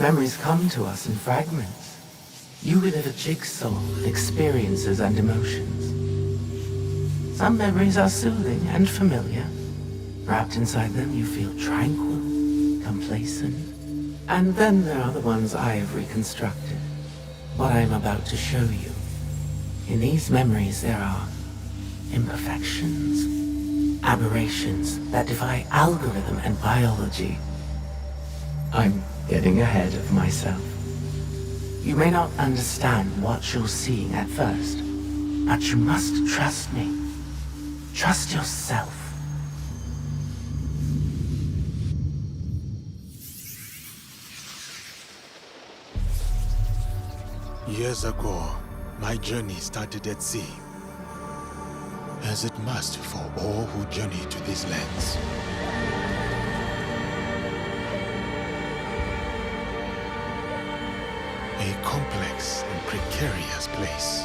Memories come to us in fragments. You relive a jigsaw of experiences and emotions. Some memories are soothing and familiar. Wrapped inside them, you feel tranquil, complacent. And then there are the ones I have reconstructed. What I am about to show you. In these memories, there are imperfections, aberrations that defy algorithm and biology. I'm getting ahead of myself. You may not understand what you're seeing at first, but you must trust me. Trust yourself. Years ago, my journey started at sea, as it must for all who journey to these lands. A complex and precarious place,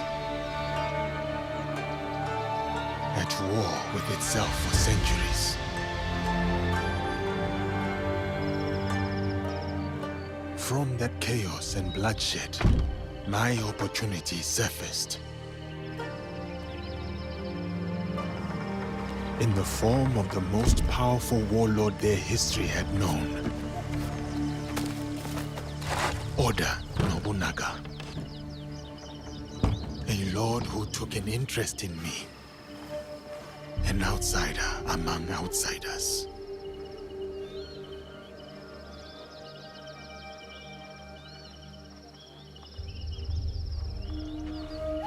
at war with itself for centuries. From that chaos and bloodshed, my opportunity surfaced. In the form of the most powerful warlord their history had known. Oda Nobunaga. A lord who took an interest in me. An outsider among outsiders.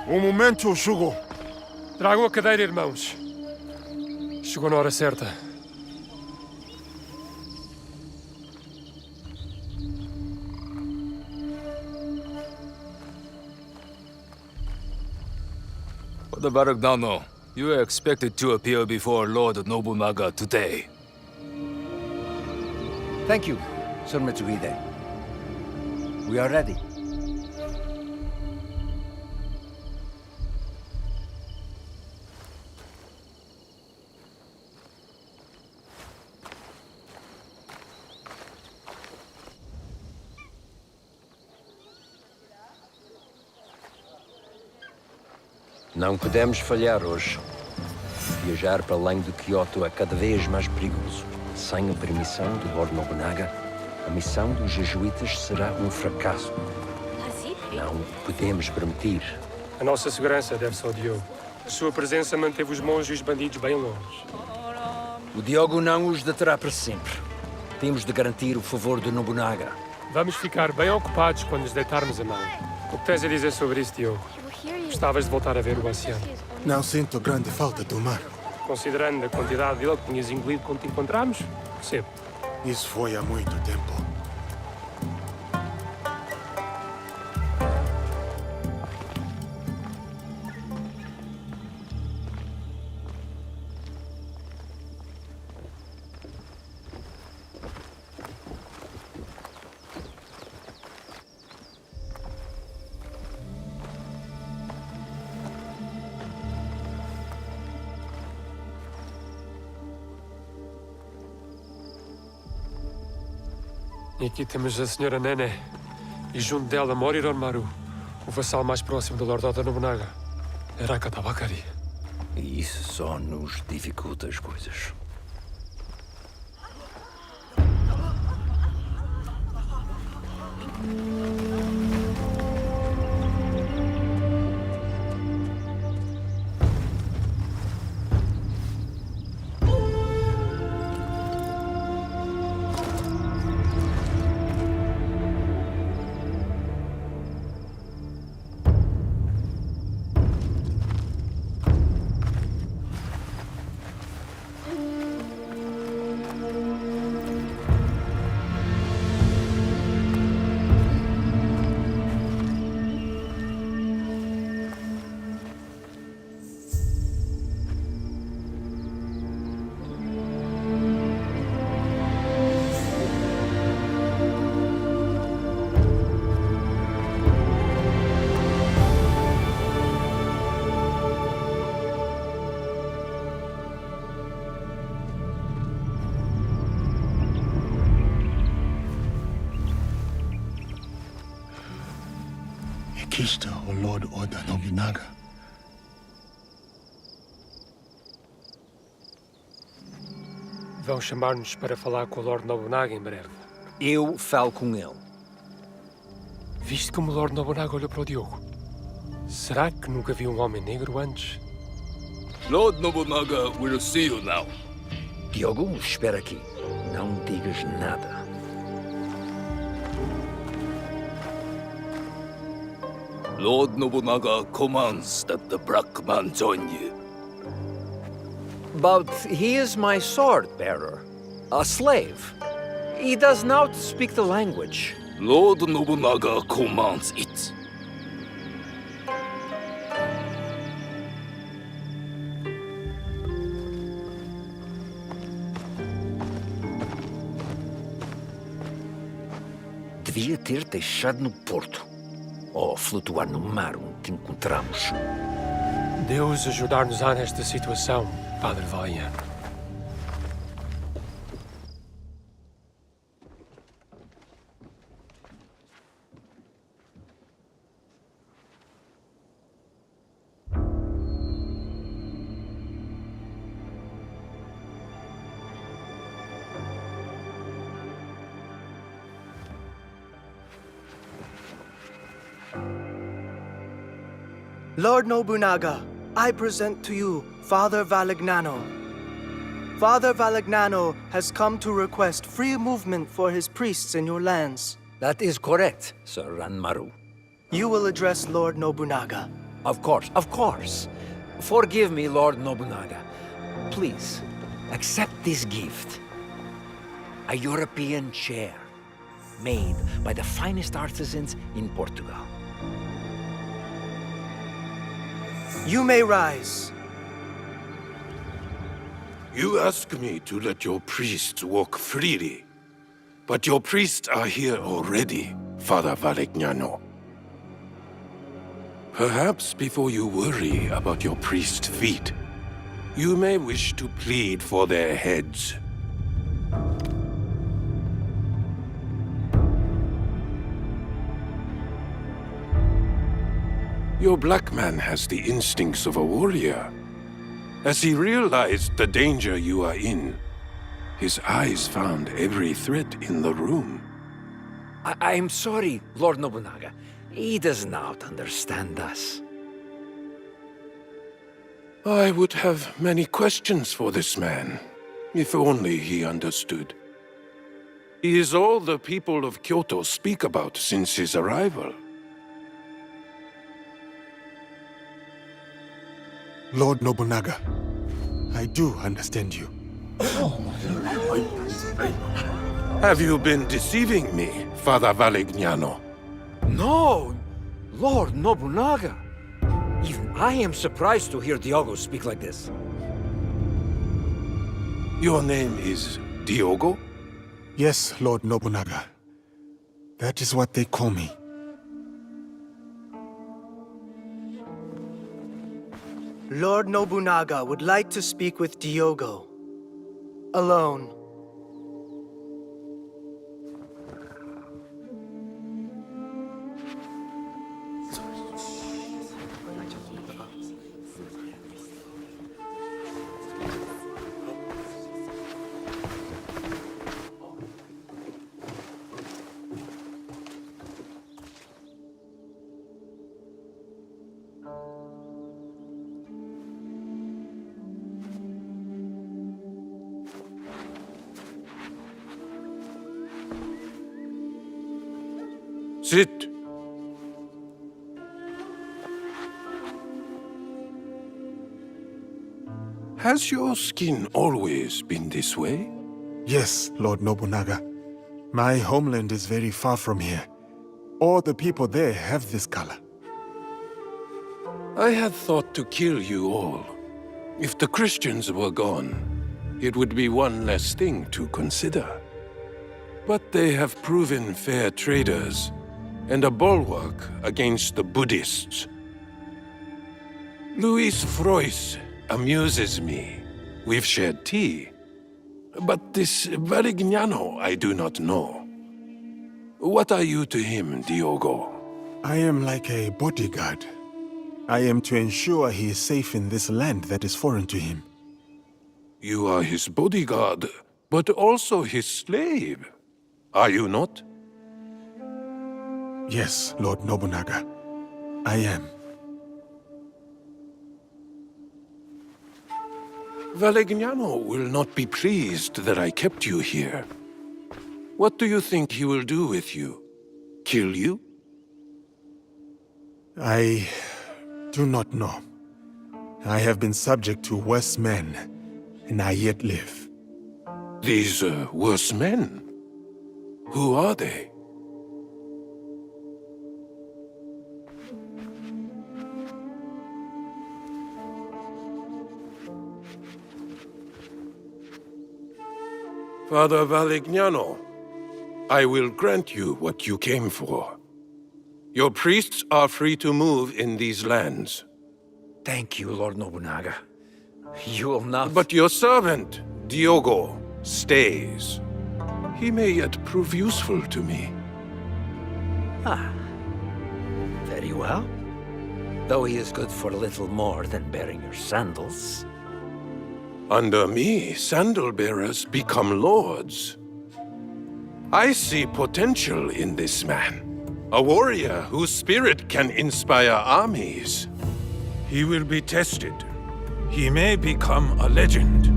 Um momento chegou. Tragam a cadeira, irmãos. Chegou na hora certa. For the Baragdano, you are expected to appear before Lord Nobunaga today. Thank you, Sir Mitsuhide. We are ready. Não podemos falhar hoje. Viajar para além de Kyoto é cada vez mais perigoso. Sem a permissão do Lord Nobunaga, a missão dos jesuítas será um fracasso. Não podemos permitir. A nossa segurança deve-se ao Diogo. A sua presença manteve os monges e os bandidos bem longe. O Diogo não os deterá para sempre. Temos de garantir o favor de Nobunaga. Vamos ficar bem ocupados quando nos deitarmos a mão. O que tens a dizer sobre isso, Diogo? Gostavas de voltar a ver o oceano? Não sinto grande falta do mar. Considerando a quantidade dele que tinhas engolido quando te encontramos, percebo. Isso foi há muito tempo. E aqui temos a senhora Nene. E junto dela Mori Ronmaru, o vassal mais próximo do Lord Oda Nobunaga. Araka Tabakari. E isso só nos dificulta as coisas. Kishta o Lord Oda Nobunaga. Vão chamar-nos para falar com o Lord Nobunaga em breve. Eu falo com ele. Viste como o Lord Nobunaga olhou para o Diogo? Será que nunca viu um homem negro antes? Lord Nobunaga will see you now. Diogo, espera aqui. Não digas nada. Lord Nobunaga commands that the black man join you. But he is my sword bearer, a slave. He does not speak the language. Lord Nobunaga commands it. Devia ter deixado no porto. Ou flutuar no mar onde te encontramos. Deus ajudar-nos-á nesta situação, Padre Valeriano. Lord Nobunaga, I present to you Father Valignano. Father Valignano has come to request free movement for his priests in your lands. That is correct, Sir Ranmaru. You will address Lord Nobunaga. Of course, of course. Forgive me, Lord Nobunaga. Please, accept this gift. A European chair, made by the finest artisans in Portugal. You may rise. You ask me to let your priests walk freely. But your priests are here already, Father Valignano. Perhaps before you worry about your priest feet, you may wish to plead for their heads. Your black man has the instincts of a warrior. As he realized the danger you are in, his eyes found every threat in the room. I'm sorry, Lord Nobunaga. He does not understand us. I would have many questions for this man, if only he understood. He is all the people of Kyoto speak about since his arrival. Lord Nobunaga, I do understand you. Have you been deceiving me, Father Valignano? No, Lord Nobunaga. Even I am surprised to hear Diogo speak like this. Your name is Diogo? Yes, Lord Nobunaga. That is what they call me. Lord Nobunaga would like to speak with Diogo. Alone. Sit. Has your skin always been this way? Yes, Lord Nobunaga. My homeland is very far from here. All the people there have this color. I had thought to kill you all. If the Christians were gone, it would be one less thing to consider. But they have proven fair traders, and a bulwark against the Buddhists. Luis Frois amuses me. We've shared tea. But this Varignano I do not know. What are you to him, Diogo? I am like a bodyguard. I am to ensure he is safe in this land that is foreign to him. You are his bodyguard, but also his slave. Are you not? Yes, Lord Nobunaga. I am. Valegnano will not be pleased that I kept you here. What do you think he will do with you? Kill you? I do not know. I have been subject to worse men, and I yet live. These worse men? Who are they? Father Valegnano, I will grant you what you came for. Your priests are free to move in these lands. Thank you, Lord Nobunaga. You will not... But your servant, Diogo, stays. He may yet prove useful to me. Ah. Very well. Though he is good for little more than bearing your sandals. Under me, sandal bearers become lords. I see potential in this man. A warrior whose spirit can inspire armies. He will be tested. He may become a legend.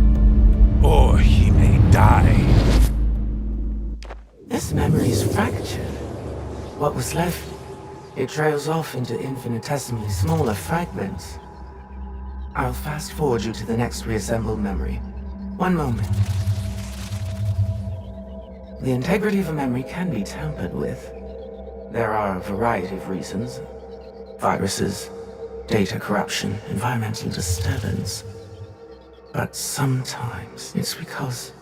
Or he may die. This memory is fractured. What was left, it trails off into infinitesimally smaller fragments. I'll fast forward you to the next reassembled memory. One moment. The integrity of a memory can be tampered with. There are a variety of reasons. Viruses, data corruption, environmental disturbance. But sometimes it's because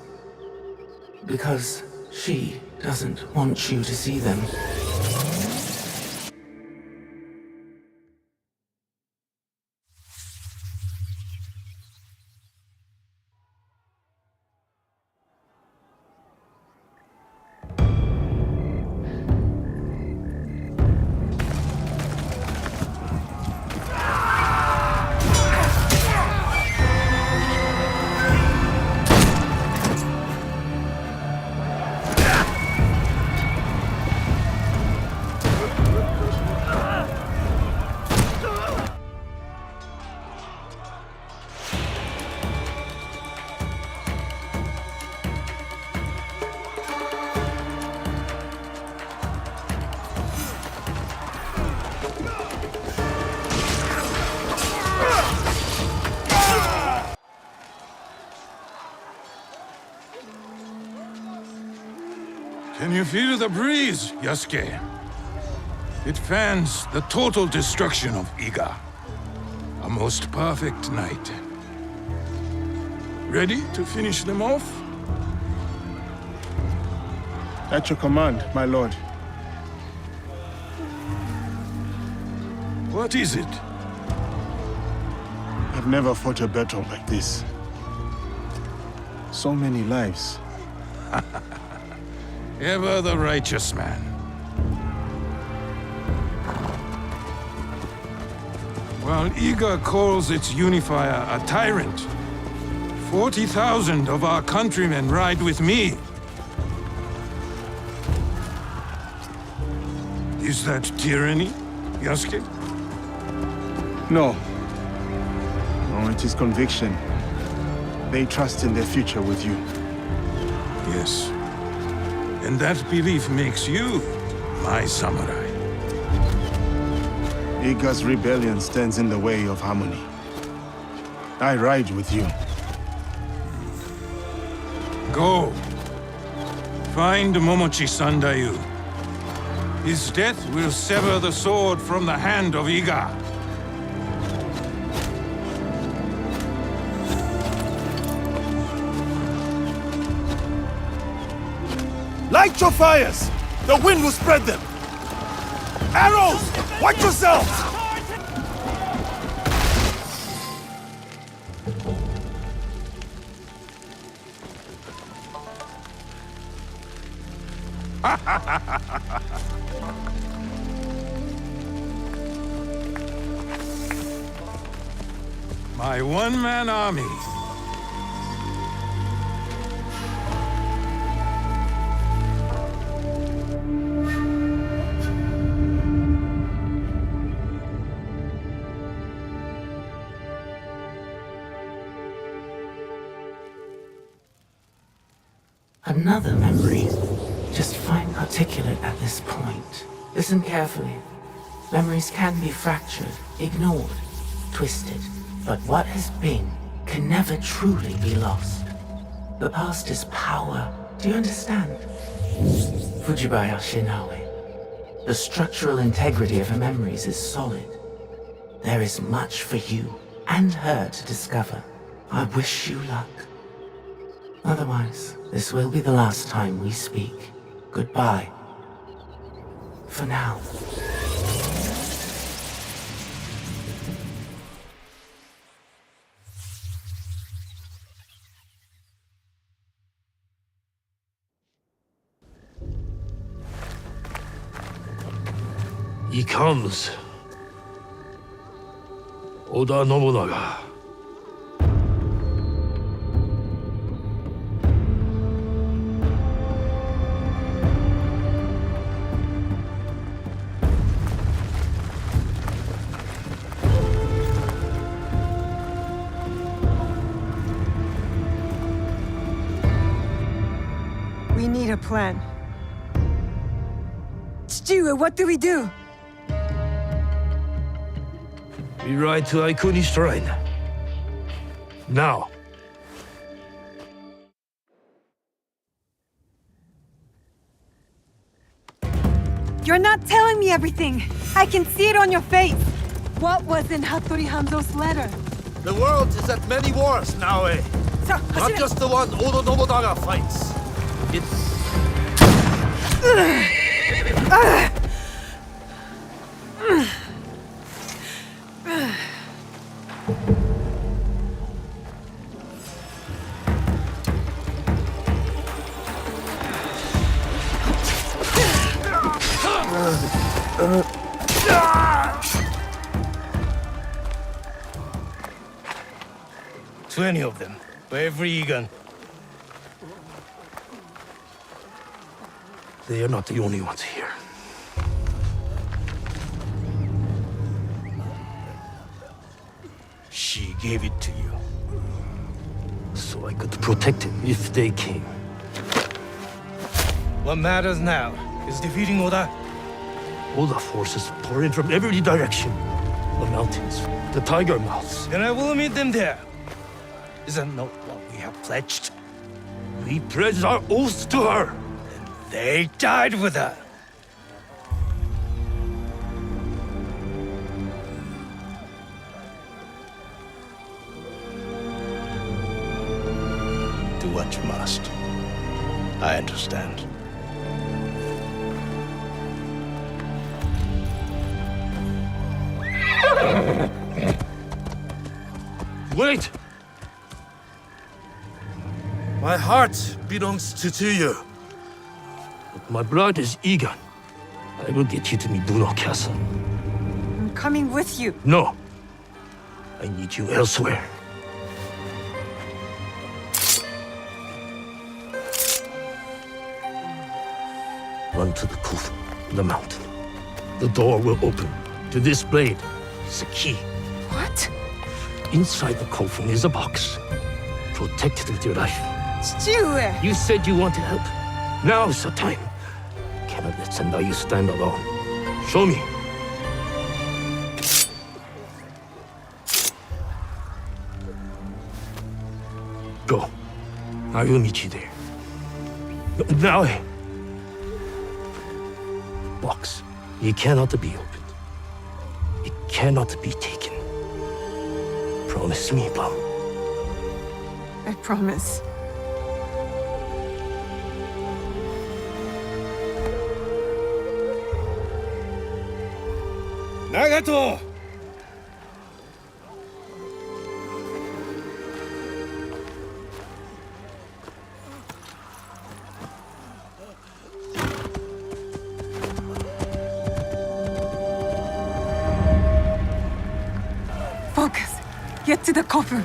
she doesn't want you to see them. Can you feel the breeze, Yasuke? It fans the total destruction of Iga. A most perfect night. Ready to finish them off? At your command, my lord. What is it? I've never fought a battle like this. So many lives. Ever the righteous man. While Iga calls its unifier a tyrant, 40,000 of our countrymen ride with me. Is that tyranny, Yasuke? No. No, it is conviction. They trust in their future with you. Yes. And that belief makes you my samurai. Iga's rebellion stands in the way of harmony. I ride with you. Go. Find Momochi Sandayu. His death will sever the sword from the hand of Iga. Light your fires! The wind will spread them! Arrows! Watch yourselves! My one-man army. Another memory, just fine articulate at this point. Listen carefully. Memories can be fractured, ignored, twisted, but what has been can never truly be lost. The past is power. Do you understand? Fujibaya Shinobi. The structural integrity of her memories is solid. There is much for you and her to discover. I wish you luck. Otherwise, this will be the last time we speak. Goodbye. For now. He comes. Oda Nobunaga. We need a plan. Stewie, what do we do? We ride to Aikuni Shrine. Now. You're not telling me everything. I can see it on your face. What was in Hattori Hanzo's letter? The world is at many wars now, eh? Not just the one Oda Nobunaga fights. It's... 20 of them, for every Egan. They are not the only ones here. She gave it to you, so I could protect him if they came. What matters now is defeating Oda. Oda forces pour in from every direction. The mountains, the tiger mouths. And I will meet them there. Is that not what we have pledged? We pledged our oaths to her. And they died with her. Do what you must. I understand. Wait! My heart belongs to you. But my blood is Egan. I will get you to Mibuno Castle. I'm coming with you. No. I need you elsewhere. Run to the Kufu, the mountain. The door will open. To this blade is a key. What? Inside the coffin is a box. Protect it with your life. Stewie! You said you wanted help. Now's the time. Cannot let Sendayu stand alone. Show me. Go. I will meet you there. Now. Box. It cannot be opened. It cannot be taken. Promise me, Plum. I promise. Nagato! Focus. Get to the coffer.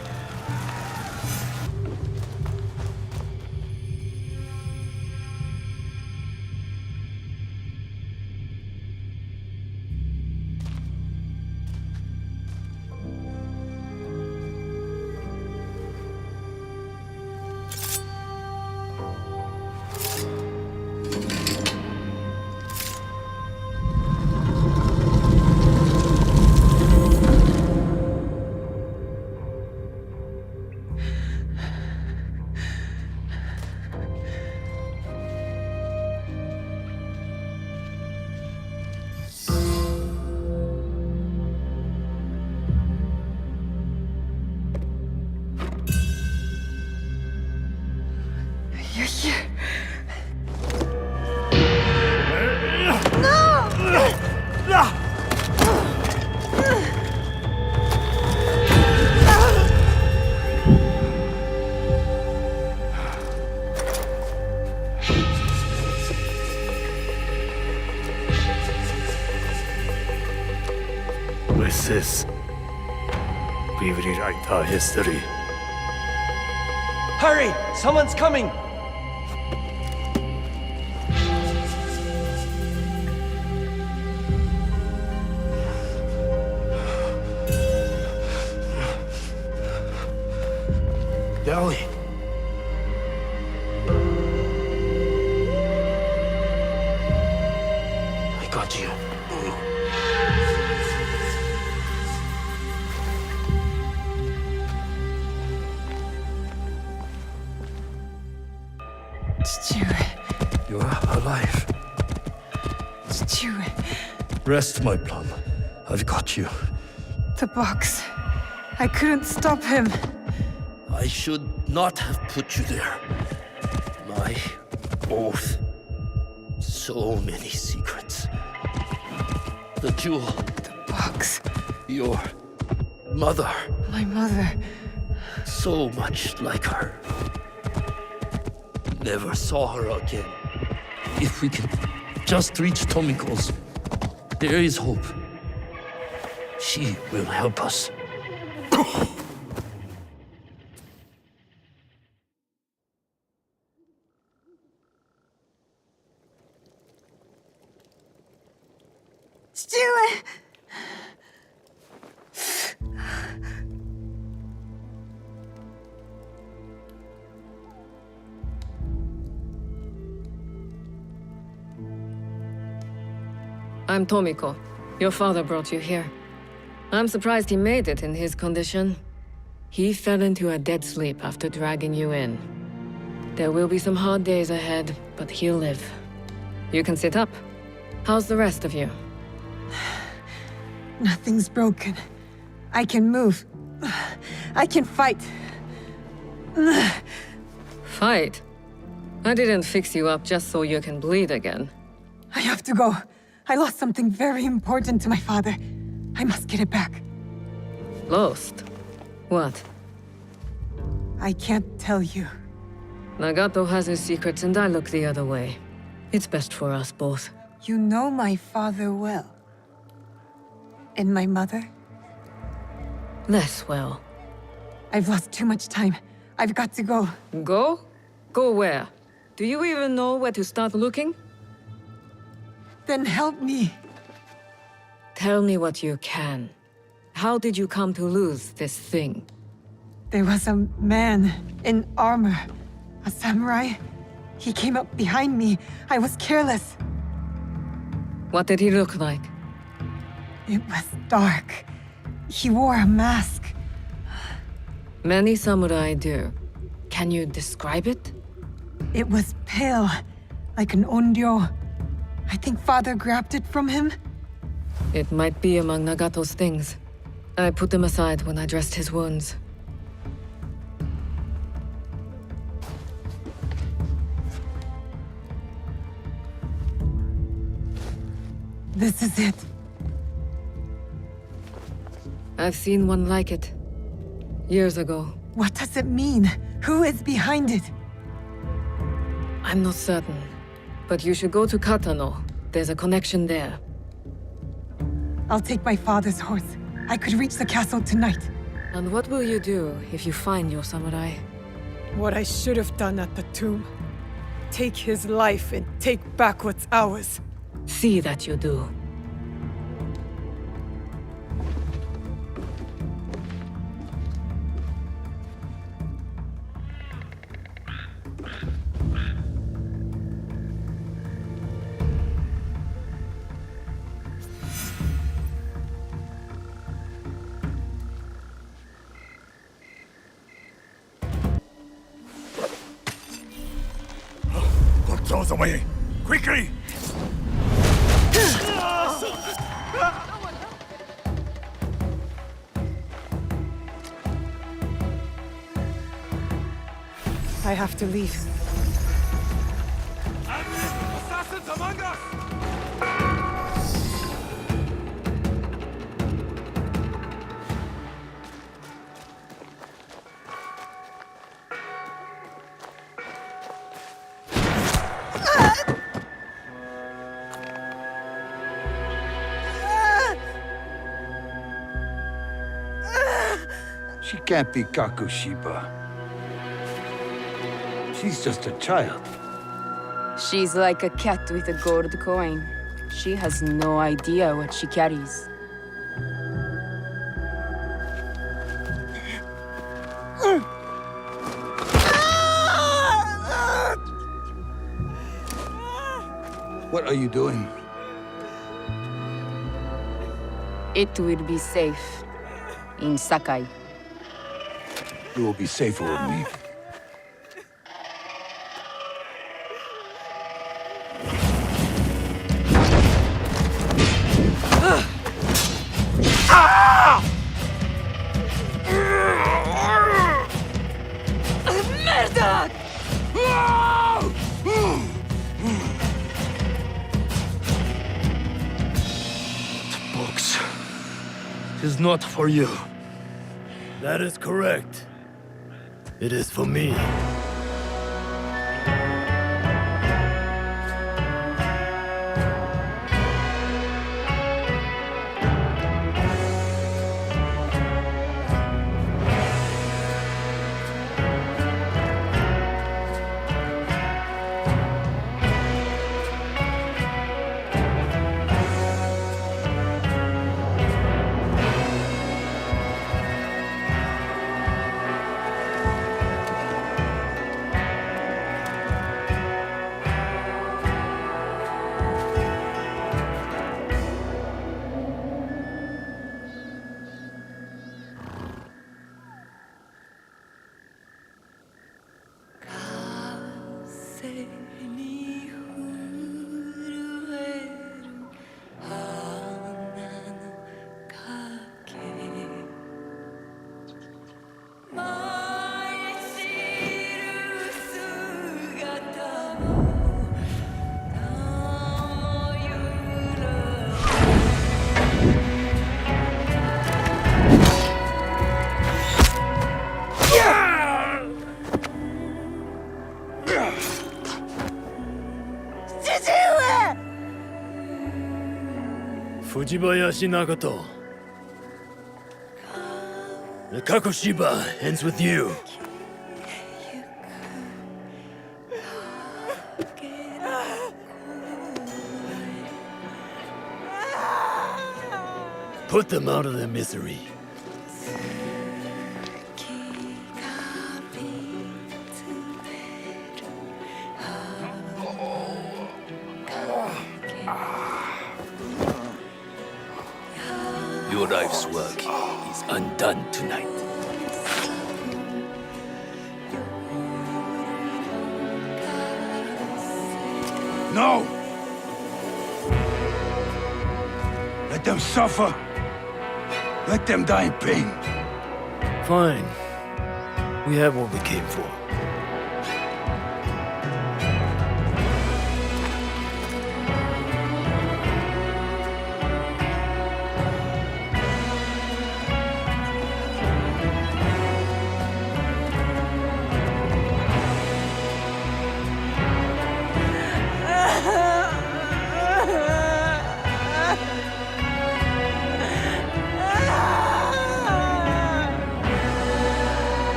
You're here. With this, we rewrite our history. Hurry! Someone's coming! Dali. I got you. You are alive. Rest, my plum. I've got you. The box. I couldn't stop him. I should not have put you there. My oath. So many secrets. The jewel. The box. Your mother. My mother. So much like her. Never saw her again. If we can just reach Tomiko's, there is hope. She will help us. Stuart! I'm Tomiko. Your father brought you here. I'm surprised he made it in his condition. He fell into a dead sleep after dragging you in. There will be some hard days ahead, but he'll live. You can sit up. How's the rest of you? Nothing's broken. I can move. I can fight. Fight? I didn't fix you up just so you can bleed again. I have to go. I lost something very important to my father. I must get it back. Lost? What? I can't tell you. Nagato has his secrets and I look the other way. It's best for us both. You know my father well. And my mother? Less well. I've lost too much time. I've got to go. Go? Go where? Do you even know where to start looking? Then help me. Tell me what you can. How did you come to lose this thing? There was a man in armor. A samurai. He came up behind me. I was careless. What did he look like? It was dark. He wore a mask. Many samurai do. Can you describe it? It was pale, like an onryo. I think father grabbed it from him. It might be among Nagato's things. I put them aside when I dressed his wounds. This is it. I've seen one like it. Years ago. What does it mean? Who is behind it? I'm not certain. But you should go to Katano. There's a connection there. I'll take my father's horse. I could reach the castle tonight. And what will you do if you find your samurai? What I should have done at the tomb. Take his life and take back what's ours. See that you do. Controls away! Quickly! I have to leave. Assassins among us! She can't be Kakushiba. She's just a child. She's like a cat with a gold coin. She has no idea what she carries. What are you doing? It will be safe in Sakai. You will be safer with me. Merda! Books is not for you. That is correct. It is for me. Fujibayashi Nagato. The Kakushiba ends with you. Put them out of their misery. Your life's work is undone tonight. No! Let them suffer. Let them die in pain. Fine. We have what we came for.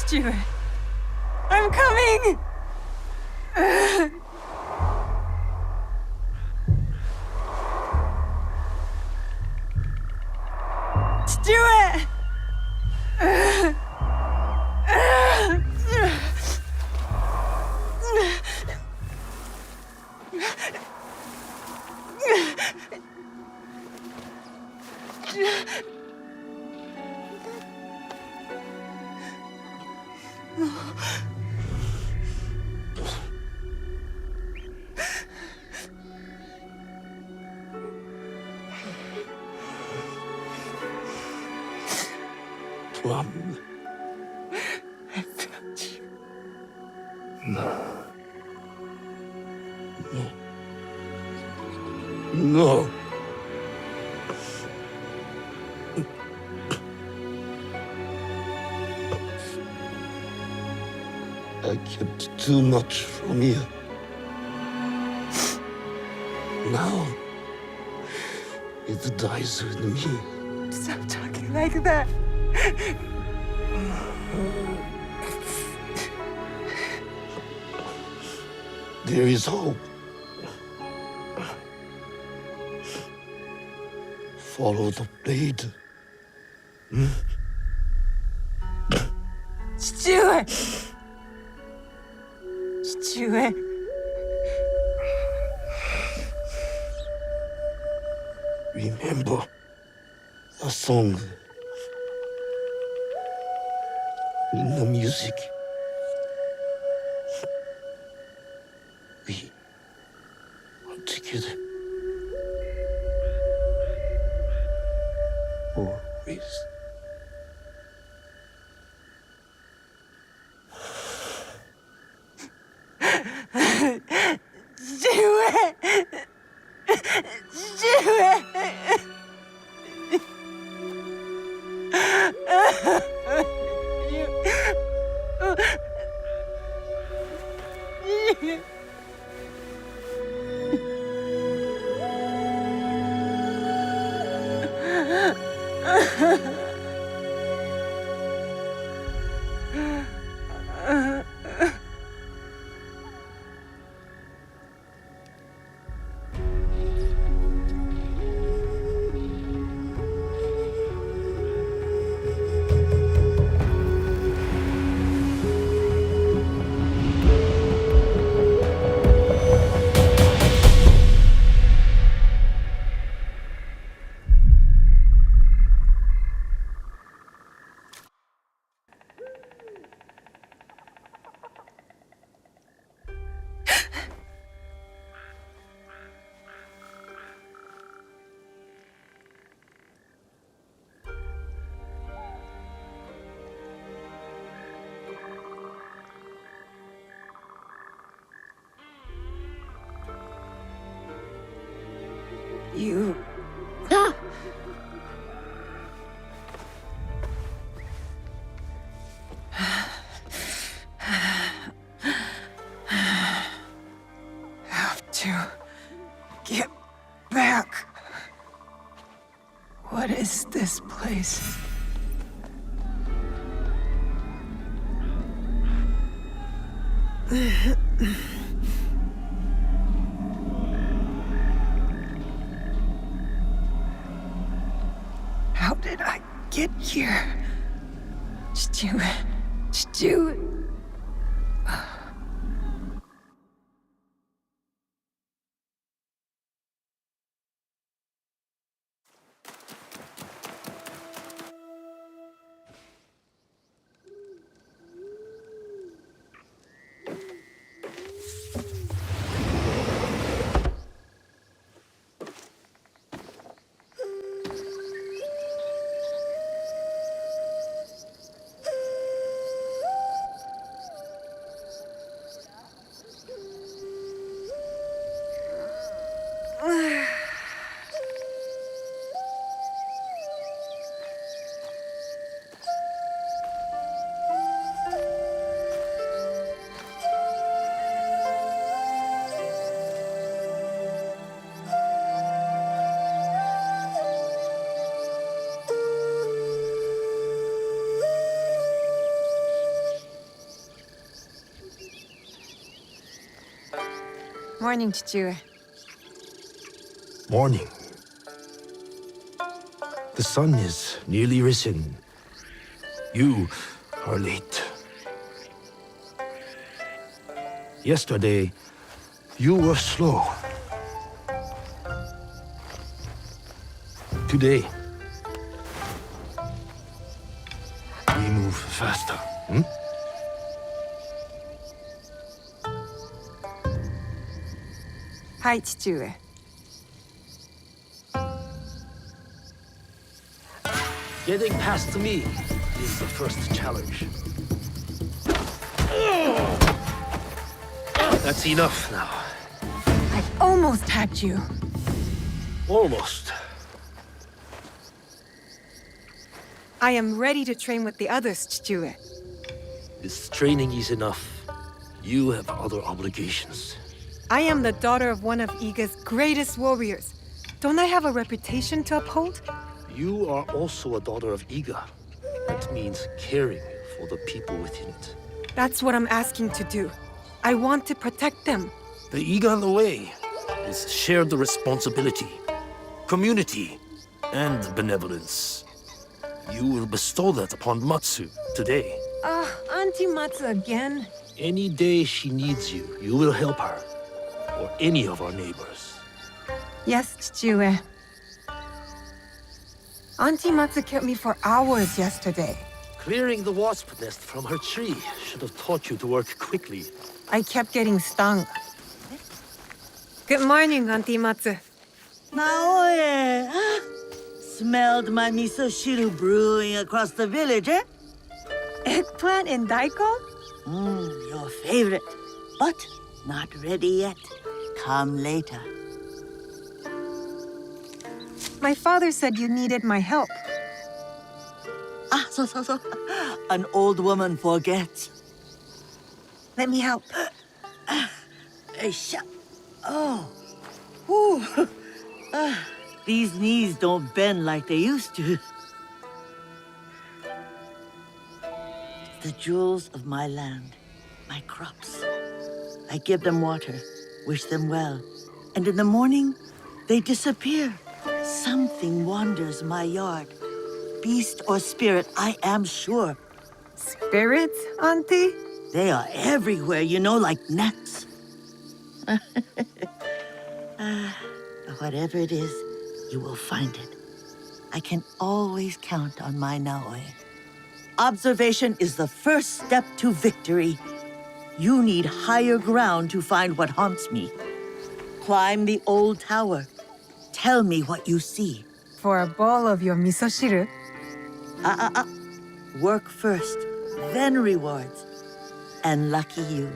Stuart, I'm coming! Stuart! Plum. I found you. No. No. I kept too much from you. Now, it dies with me. Stop talking like that. There is hope. Follow the blade. Stuart! Stuart. Remember the song in the music. We are together. Always. Stuart! Stuart! You... have to get back. What is this place? How did I get here? Stuart. Stuart. Morning, Chichue. Morning. The sun is nearly risen. You are late. Yesterday, you were slow. Today, we move faster. Hi, Chichue. Getting past me is the first challenge. That's enough now. I almost had you. Almost. I am ready to train with the others, Chichue. This training is enough. You have other obligations. I am the daughter of one of Iga's greatest warriors. Don't I have a reputation to uphold? You are also a daughter of Iga. That means caring for the people within it. That's what I'm asking to do. I want to protect them. The Iga way is shared responsibility, community, and benevolence. You will bestow that upon Matsu today. Auntie Matsu again? Any day she needs you, you will help her. Or any of our neighbors. Yes, Chichue. Auntie Matsu kept me for hours yesterday. Clearing the wasp nest from her tree should have taught you to work quickly. I kept getting stung. Good morning, Auntie Matsu. Naoe! Smelled my miso shiru brewing across the village, eh? Eggplant and daikon? Your favorite. But not ready yet. Come later. My father said you needed my help. So. An old woman forgets. Let me help. Oh. Whew. These knees don't bend like they used to. The jewels of my land, my crops. I give them water, wish them well, and in the morning, they disappear. Something wanders my yard. Beast or spirit, I am sure. Spirits, Auntie? They are everywhere, you know, like gnats. Whatever it is, you will find it. I can always count on my Naoe. Observation is the first step to victory. You need higher ground to find what haunts me. Climb the old tower. Tell me what you see. For a bowl of your miso shiru? Work first, then rewards. And lucky you,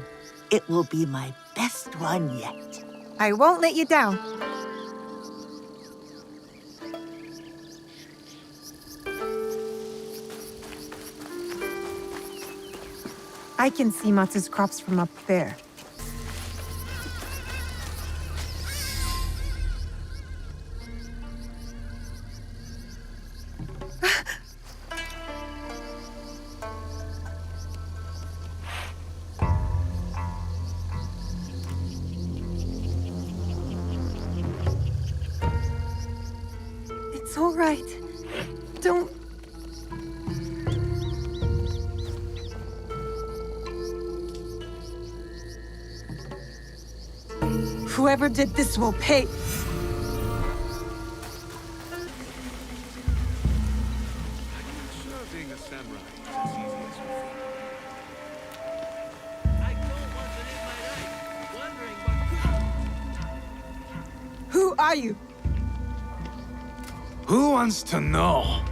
it will be my best one yet. I won't let you down. I can see Matsu's crops from up there. It's all right. Don't... Whoever did this will pay. Being a samurai is as easy as you think. Who are you? Who wants to know?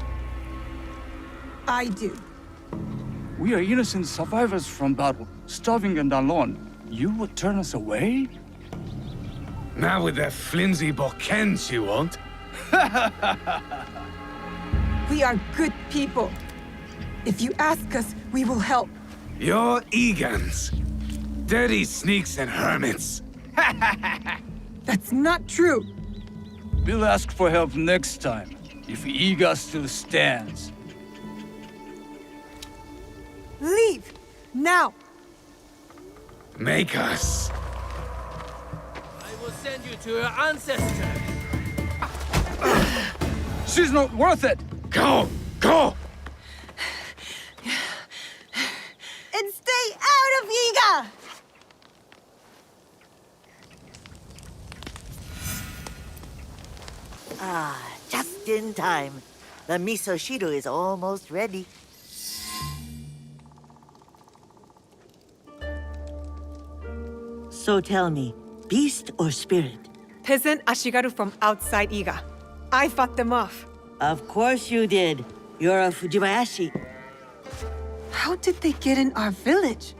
I do. We are innocent survivors from battle, starving and alone. You would turn us away? Not with that flimsy bokens, you won't. We are good people. If you ask us, we will help. You're Egans. Dirty sneaks and hermits. That's not true. We'll ask for help next time, if Iga still stands. Leave! Now! Make us. will send you to your ancestors. She's not worth it! Go! Go! And stay out of Iga! Ah, just in time. The miso shiru is almost ready. So tell me, beast or spirit? Peasant Ashigaru from outside Iga. I fought them off. Of course you did. You're a Fujibayashi. How did they get in our village?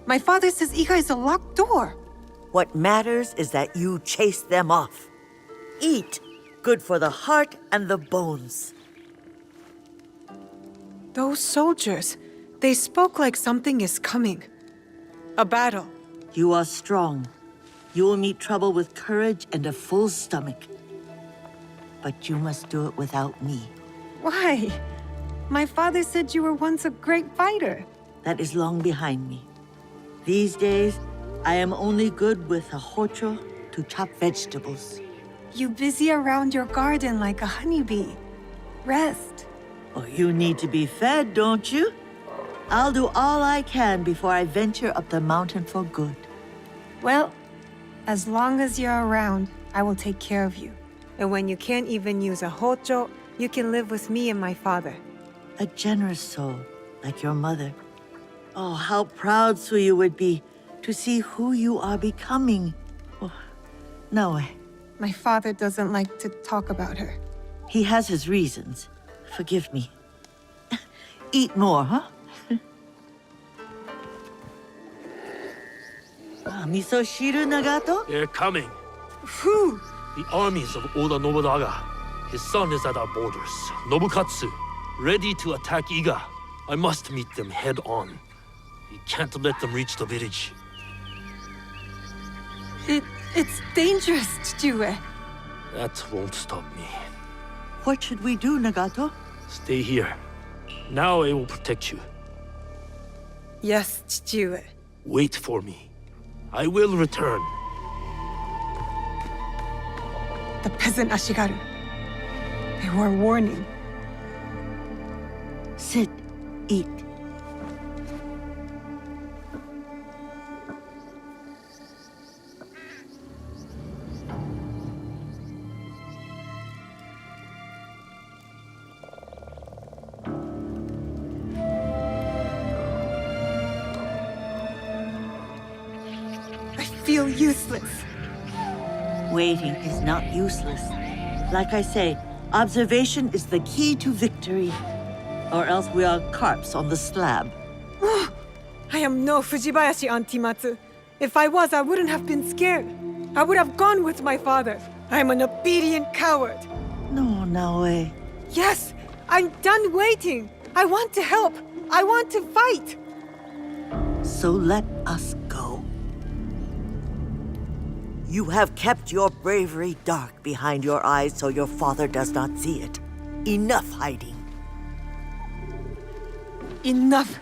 My father says Iga is a locked door. What matters is that you chase them off. Eat. Good for the heart and the bones. Those soldiers, they spoke like something is coming. A battle. You are strong. You will meet trouble with courage and a full stomach. But you must do it without me. Why? My father said you were once a great fighter. That is long behind me. These days, I am only good with a hocho to chop vegetables. You busy around your garden like a honeybee. Rest. Oh, you need to be fed, don't you? I'll do all I can before I venture up the mountain for good. Well, as long as you're around, I will take care of you. And when you can't even use a hocho, you can live with me and my father. A generous soul, like your mother. Oh, how proud Suyu would be to see who you are becoming. Oh, no. My father doesn't like to talk about her. He has his reasons. Forgive me. Eat more, huh? Miso shiru, Nagato? They're coming. Who? The armies of Oda Nobunaga. His son is at our borders, Nobukatsu, ready to attack Iga. I must meet them head on. We can't let them reach the village. It's dangerous, Chichue. That won't stop me. What should we do, Nagato? Stay here. Now I will protect you. Yes, Chichue. Wait for me. I will return. The peasant Ashigaru. They were warning. Sit. Eat. I feel useless. Waiting is not useless. Like I say, observation is the key to victory. Or else we are carps on the slab. I am no Fujibayashi, Auntie Matsu. If I was, I wouldn't have been scared. I would have gone with my father. I am an obedient coward. No, Naoe. Yes, I'm done waiting. I want to help. I want to fight. So let us go. You have kept your bravery dark behind your eyes so your father does not see it. Enough hiding. Enough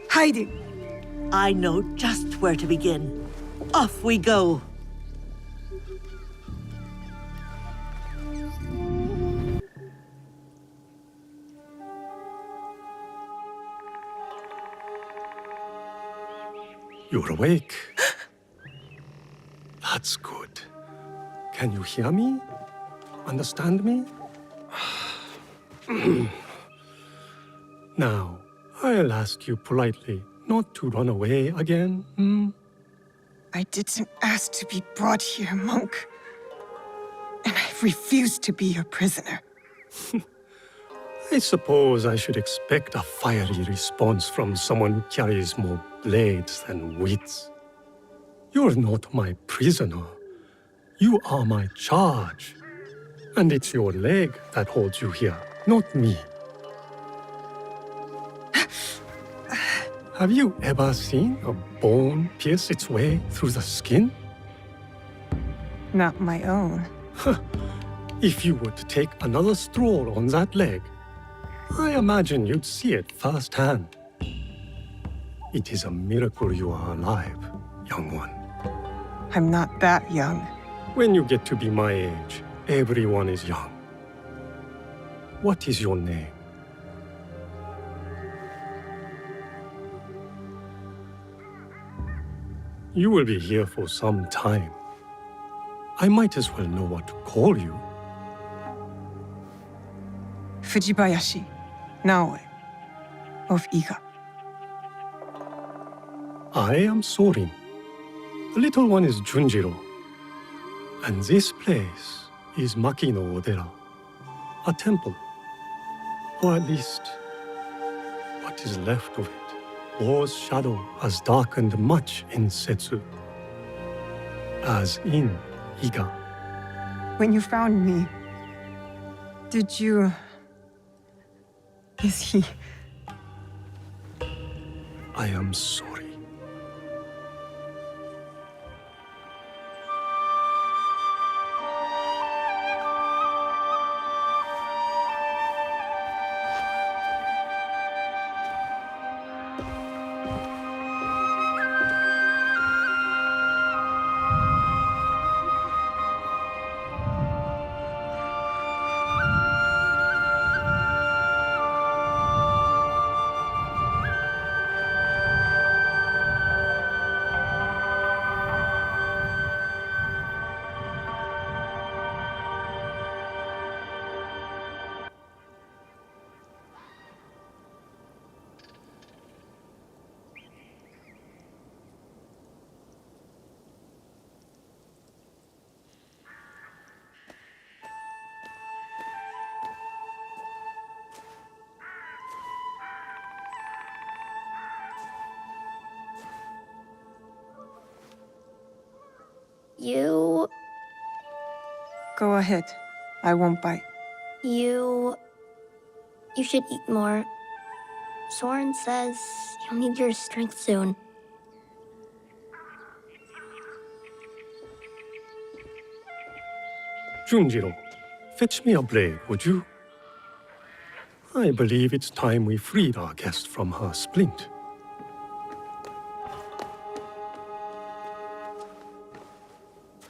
hiding. I know just where to begin. Off we go. You're awake. That's good. Can you hear me? Understand me? Now, I'll ask you politely not to run away again, I didn't ask to be brought here, monk. And I refuse to be your prisoner. I suppose I should expect a fiery response from someone who carries more blades than wits. You're not my prisoner. You are my charge. And it's your leg that holds you here, not me. Have you ever seen a bone pierce its way through the skin? Not my own. If you were to take another stroll on that leg, I imagine you'd see it firsthand. It is a miracle you are alive, young one. I'm not that young. When you get to be my age, everyone is young. What is your name? You will be here for some time. I might as well know what to call you. Fujibayashi Naoe of Iga. I am Sorin. The little one is Junjiro. And this place is Makino Odera, a temple. Or at least, what is left of it. War's shadow has darkened much in Setsu, as in Iga. When you found me, did you... Is he... I am sorry. You... Go ahead. I won't bite. You should eat more. Soren says you'll need your strength soon. Junjiro, fetch me a blade, would you? I believe it's time we freed our guest from her splint.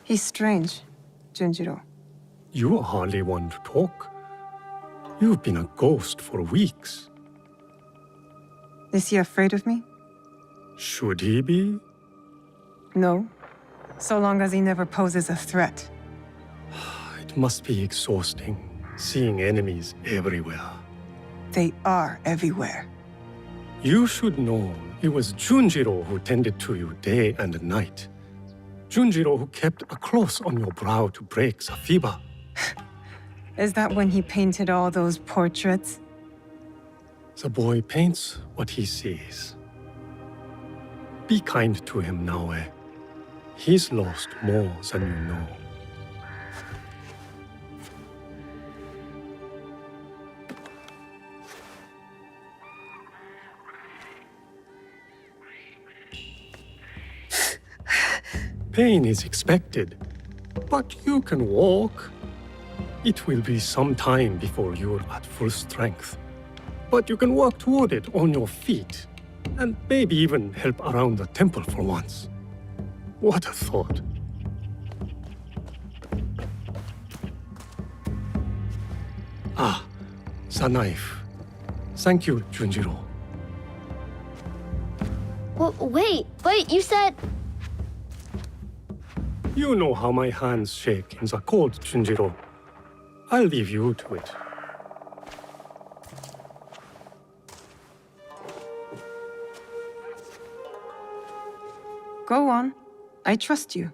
He's strange, Junjiro. You are hardly one to talk. You've been a ghost for weeks. Is he afraid of me? Should he be? No. So long as he never poses a threat. It must be exhausting, seeing enemies everywhere. They are everywhere. You should know it was Junjiro who tended to you day and night. Junjiro who kept a cross on your brow to break the fever. Is that when he painted all those portraits? The boy paints what he sees. Be kind to him, Naoe. He's lost more than you know. Pain is expected, but you can walk. It will be some time before you're at full strength. But you can work toward it on your feet, and maybe even help around the temple for once. What a thought. Ah, the knife. Thank you, Junjiro. Wait, you said... You know how my hands shake in the cold, Junjiro. I'll leave you to it. Go on. I trust you.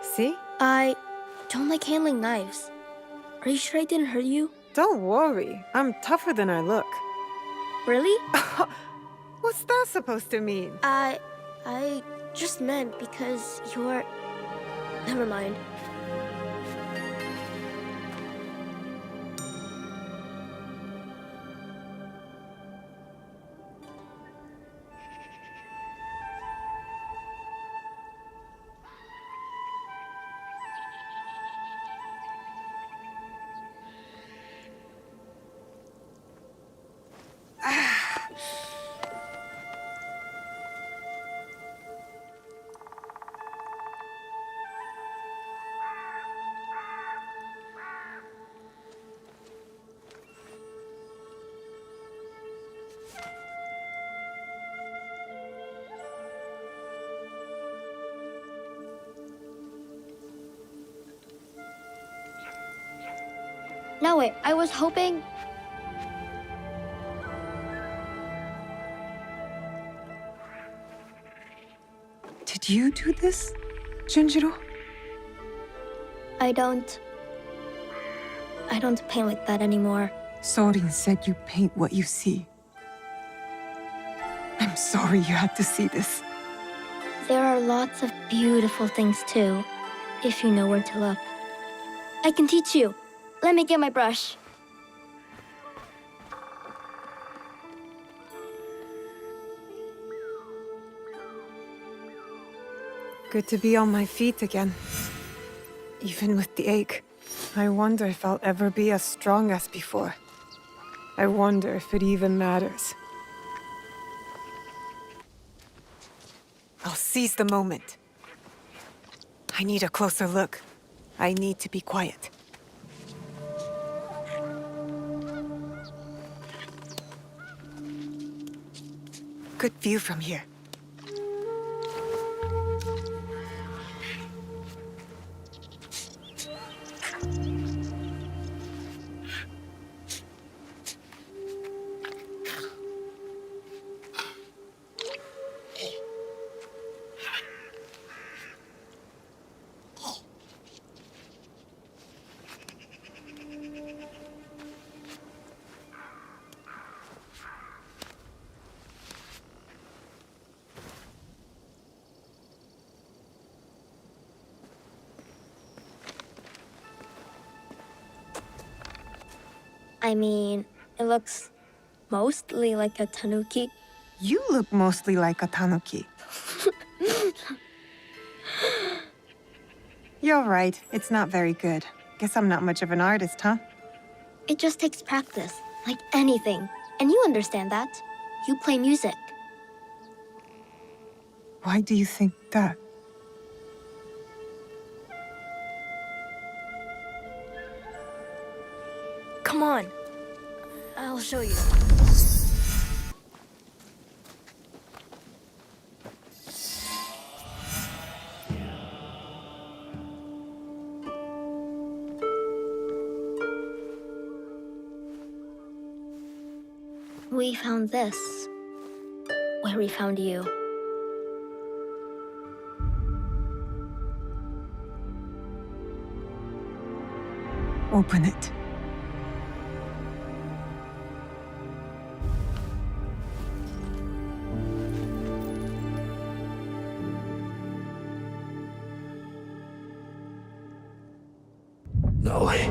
See? I don't like handling knives. Are you sure I didn't hurt you? Don't worry. I'm tougher than I look. Really? What's that supposed to mean? I just meant because you're... Never mind. No, wait, I was hoping... Did you do this, Junjiro? I don't paint like that anymore. Sorin said you paint what you see. I'm sorry you had to see this. There are lots of beautiful things too, if you know where to look. I can teach you. Let me get my brush. Good to be on my feet again. Even with the ache. I wonder if I'll ever be as strong as before. I wonder if it even matters. I'll seize the moment. I need a closer look. I need to be quiet. Good view from here. I mean, it looks mostly like a tanuki. You look mostly like a tanuki. You're right, it's not very good. Guess I'm not much of an artist, huh? It just takes practice, like anything. And you understand that. You play music. Why do you think that? Come on. I'll show you. We found this where we found you. Open it. No way.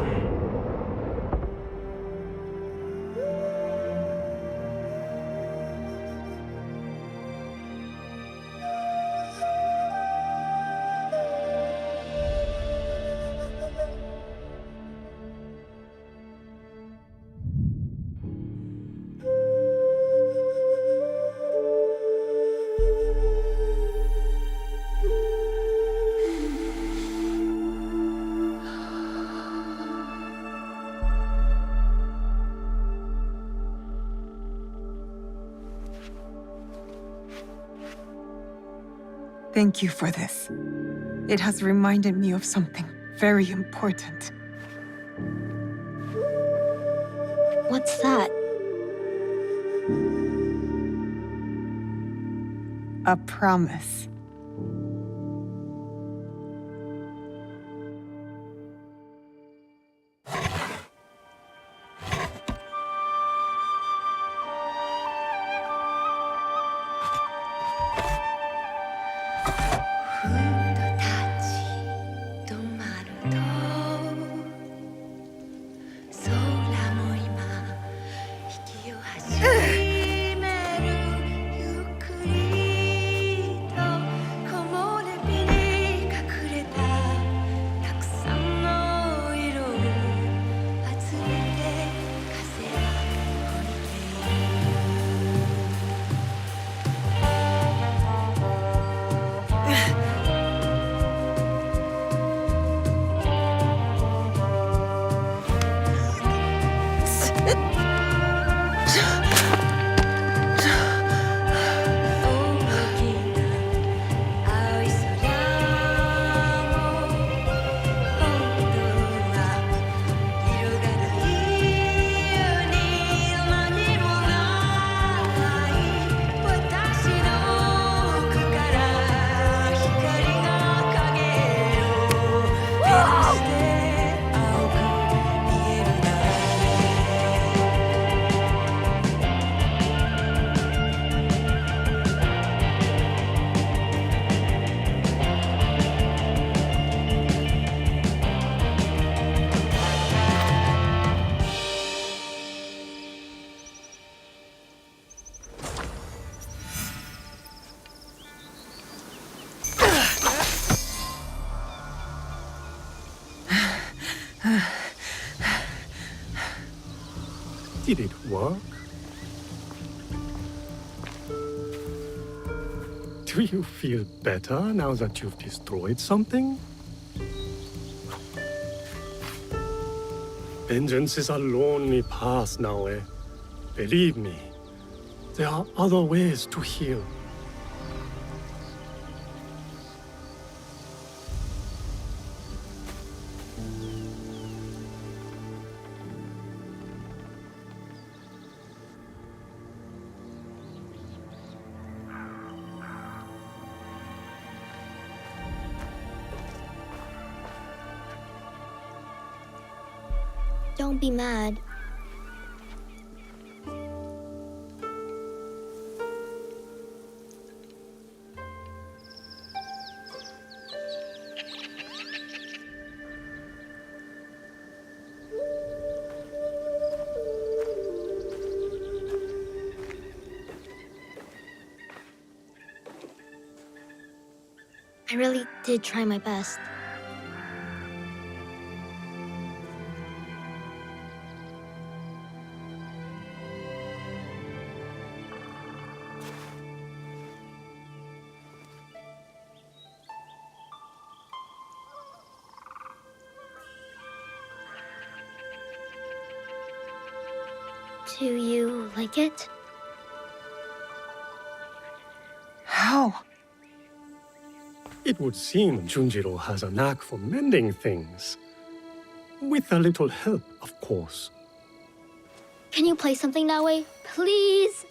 Thank you for this. It has reminded me of something very important. What's that? A promise. Did it work? Do you feel better now that you've destroyed something? Vengeance is a lonely path now, eh? Believe me, there are other ways to heal. Don't be mad. I really did try my best. Do you like it? How? It would seem Junjiro has a knack for mending things. With a little help, of course. Can you play something that way? Please?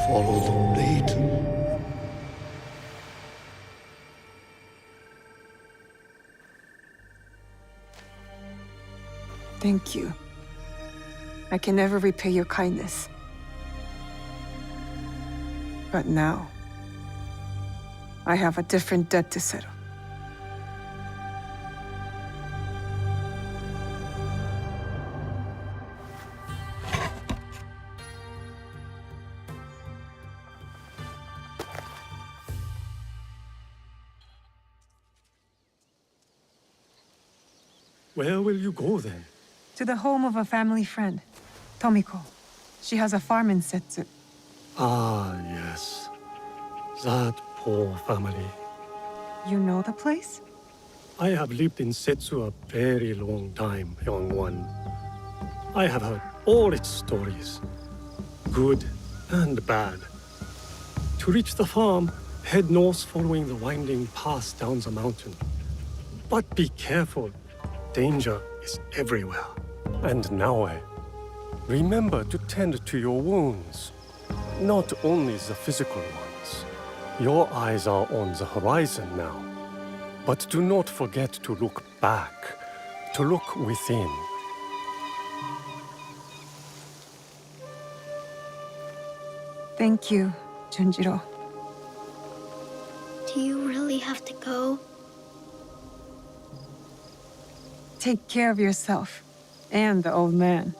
Follow the blade. Thank you. I can never repay your kindness. But now, I have a different debt to settle. Where will you go then? To the home of a family friend, Tomiko. She has a farm in Setsu. Ah, yes. That poor family. You know the place? I have lived in Setsu a very long time, young one. I have heard all its stories, good and bad. To reach the farm, head north following the winding path down the mountain. But be careful. Danger is everywhere. And Naoe, remember to tend to your wounds. Not only the physical ones. Your eyes are on the horizon now. But do not forget to look back, to look within. Thank you, Junjiro. Do you really have to go? Take care of yourself and the old man.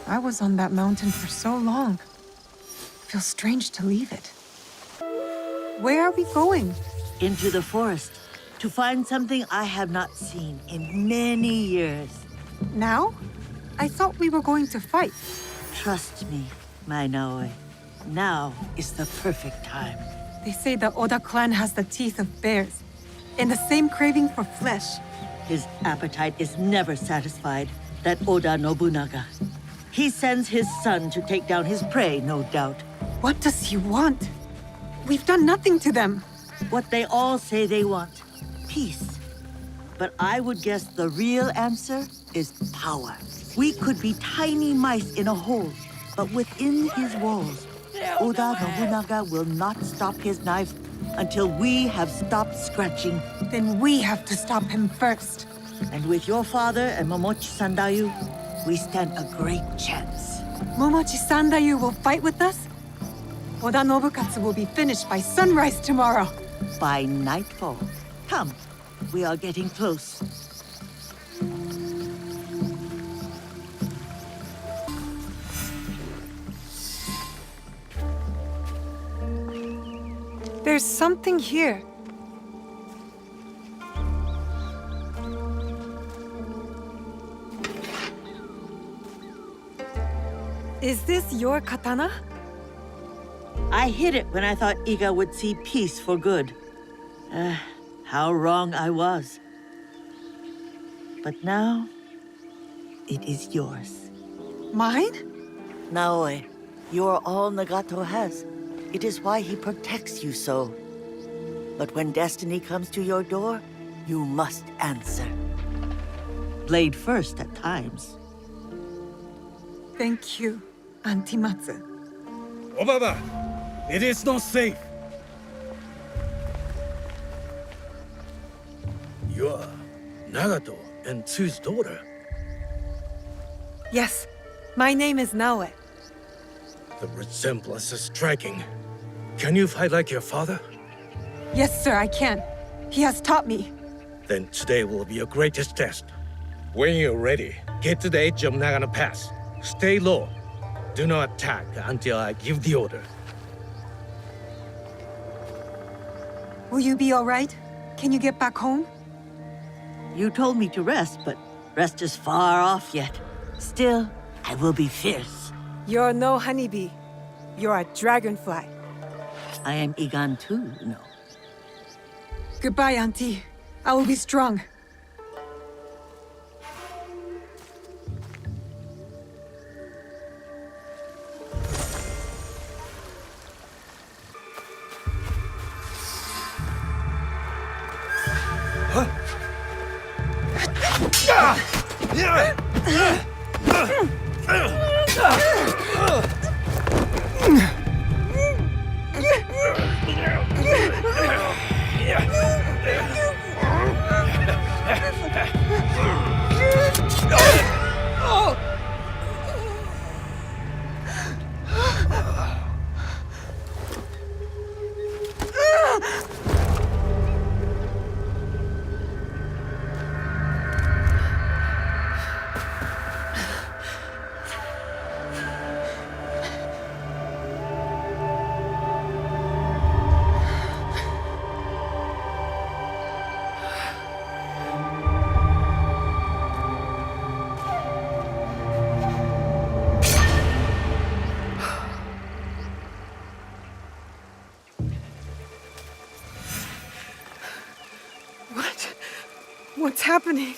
I was on that mountain for so long. Feels strange to leave it. Where are we going? Into the forest, to find something I have not seen in many years. Now? I thought we were going to fight. Trust me, my Naoi. Now is the perfect time. They say the Oda clan has the teeth of bears, and the same craving for flesh. His appetite is never satisfied, that Oda Nobunaga. He sends his son to take down his prey, no doubt. What does he want? We've done nothing to them. What they all say they want. Peace. But I would guess the real answer is power. We could be tiny mice in a hole, but within his walls, Oda Nobunaga will not stop his knife until we have stopped scratching. Then we have to stop him first. And with your father and Momochi Sandayu, we stand a great chance. Momochi Sandayu will fight with us? Oda Nobukatsu will be finished by sunrise tomorrow. By nightfall. Come, we are getting close. There's something here. Is this your katana? I hid it when I thought Iga would see peace for good. How wrong I was. But now, it is yours. Mine? Naoi, you are all Nagato has. It is why he protects you so. But when destiny comes to your door, you must answer. Blade first at times. Thank you, Auntie Matsu. Obaba, it is not safe. You are Nagato and Tsu's daughter. Yes, my name is Naoe. The resemblance is striking. Can you fight like your father? Yes, sir, I can. He has taught me. Then today will be your greatest test. When you're ready, get to the edge of Nagano Pass. Stay low. Do not attack until I give the order. Will you be all right? Can you get back home? You told me to rest, but rest is far off yet. Still, I will be fierce. You're no honeybee. You're a dragonfly. I am Igan too, you know. Goodbye, Auntie. I will be strong. What's happening?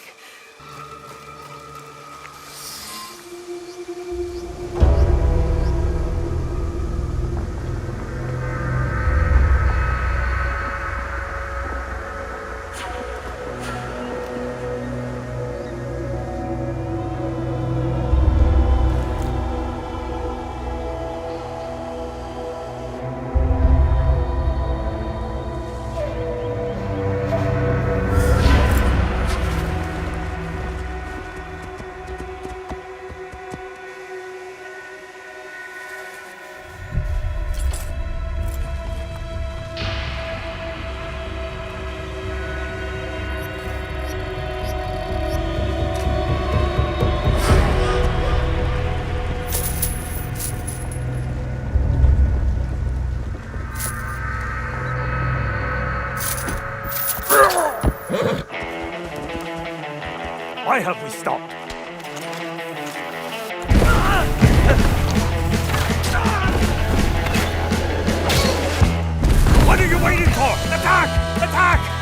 Why have we stopped? What are you waiting for? Attack! Attack!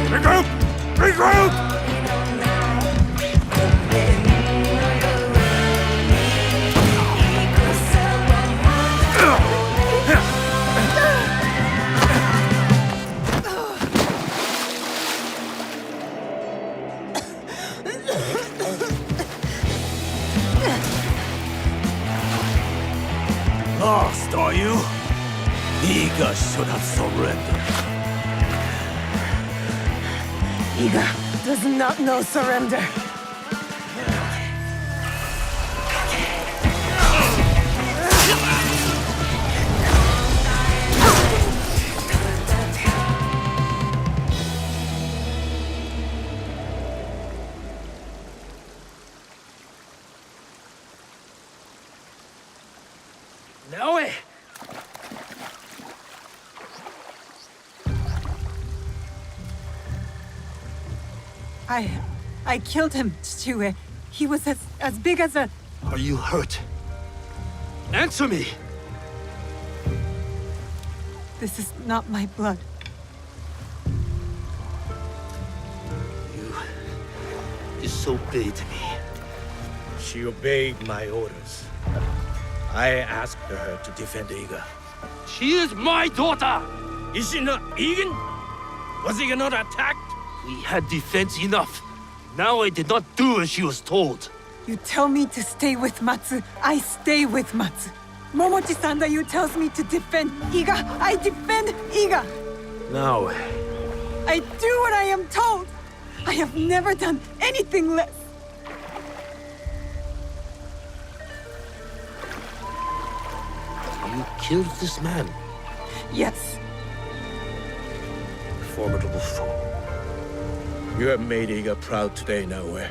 Regroup! Regroup! Lost, are you? Iga should have surrendered. Iga does not know surrender. Naoe! I killed him, Chichue. He was as big as a... Are you hurt? Answer me! This is not my blood. You disobeyed me. She obeyed my orders. I asked her to defend Iga. She is my daughter! Is she not Egan? Was Iga not attacked? We had defense enough. Now I did not do as she was told. You tell me to stay with Matsu, I stay with Matsu. Momochi-san you tells me to defend Iga, I defend Iga. Now, I do what I am told. I have never done anything less. you killed this man. Yes. Formidable foe. You have made Iga proud today, Naoe.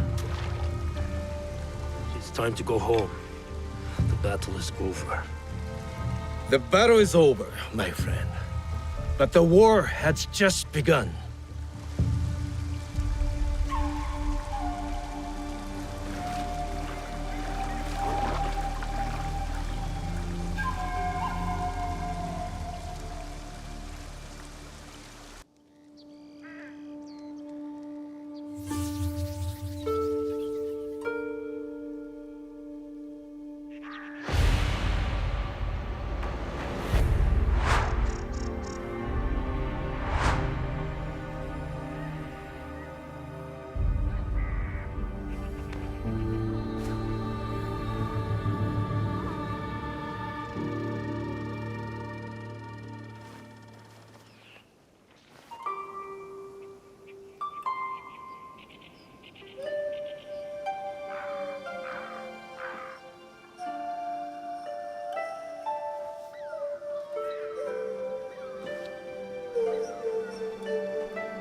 It's time to go home. The battle is over. The battle is over, my friend. But the war has just begun.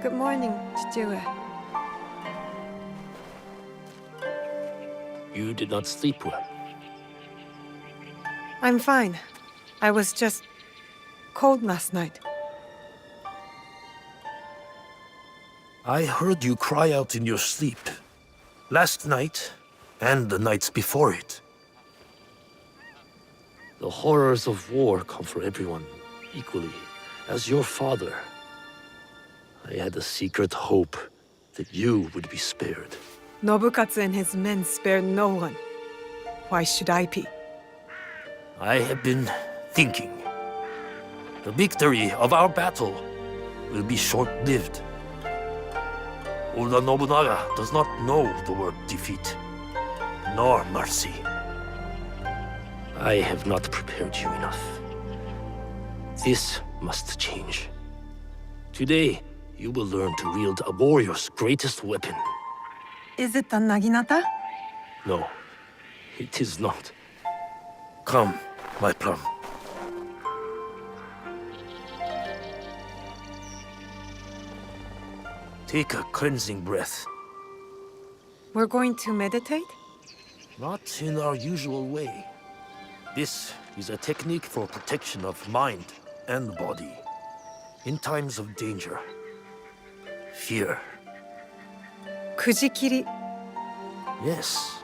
Good morning, Chichue. You did not sleep well. I'm fine. I was just cold last night. I heard you cry out in your sleep. Last night, and the nights before it. The horrors of war come for everyone equally. As your father, I had a secret hope that you would be spared. Nobukatsu and his men spared no one. Why should I be? I have been thinking. The victory of our battle will be short-lived. Oda Nobunaga does not know the word defeat, nor mercy. I have not prepared you enough. This must change. Today, you will learn to wield a warrior's greatest weapon. Is it the Naginata? No, it is not. Come, my plum. Take a cleansing breath. We're going to meditate? Not in our usual way. This is a technique for protection of mind and body. In times of danger, fear. Kujikiri. Yes.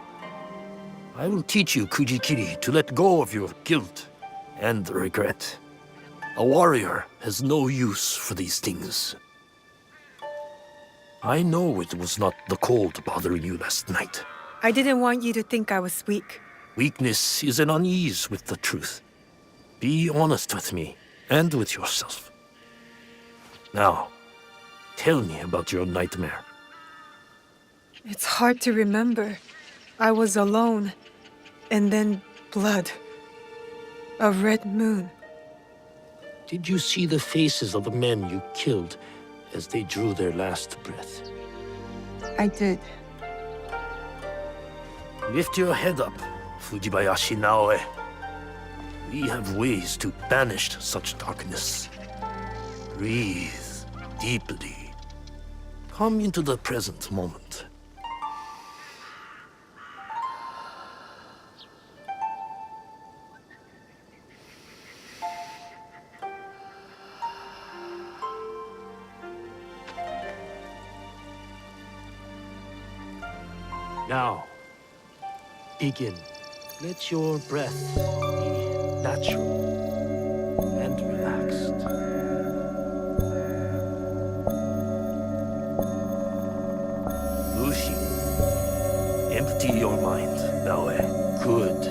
I will teach you, Kujikiri, to let go of your guilt and regret. A warrior has no use for these things. I know it was not the cold bothering you last night. I didn't want you to think I was weak. Weakness is an unease with the truth. Be honest with me and with yourself. Now, tell me about your nightmare. It's hard to remember. I was alone. And then blood. A red moon. Did you see the faces of the men you killed as they drew their last breath? I did. Lift your head up, Fujibayashi Naoe. We have ways to banish such darkness. Breathe deeply. Come into the present moment. Now, begin. Let your breath be natural and relaxed. Lucy, empty your mind, Naoe. Good.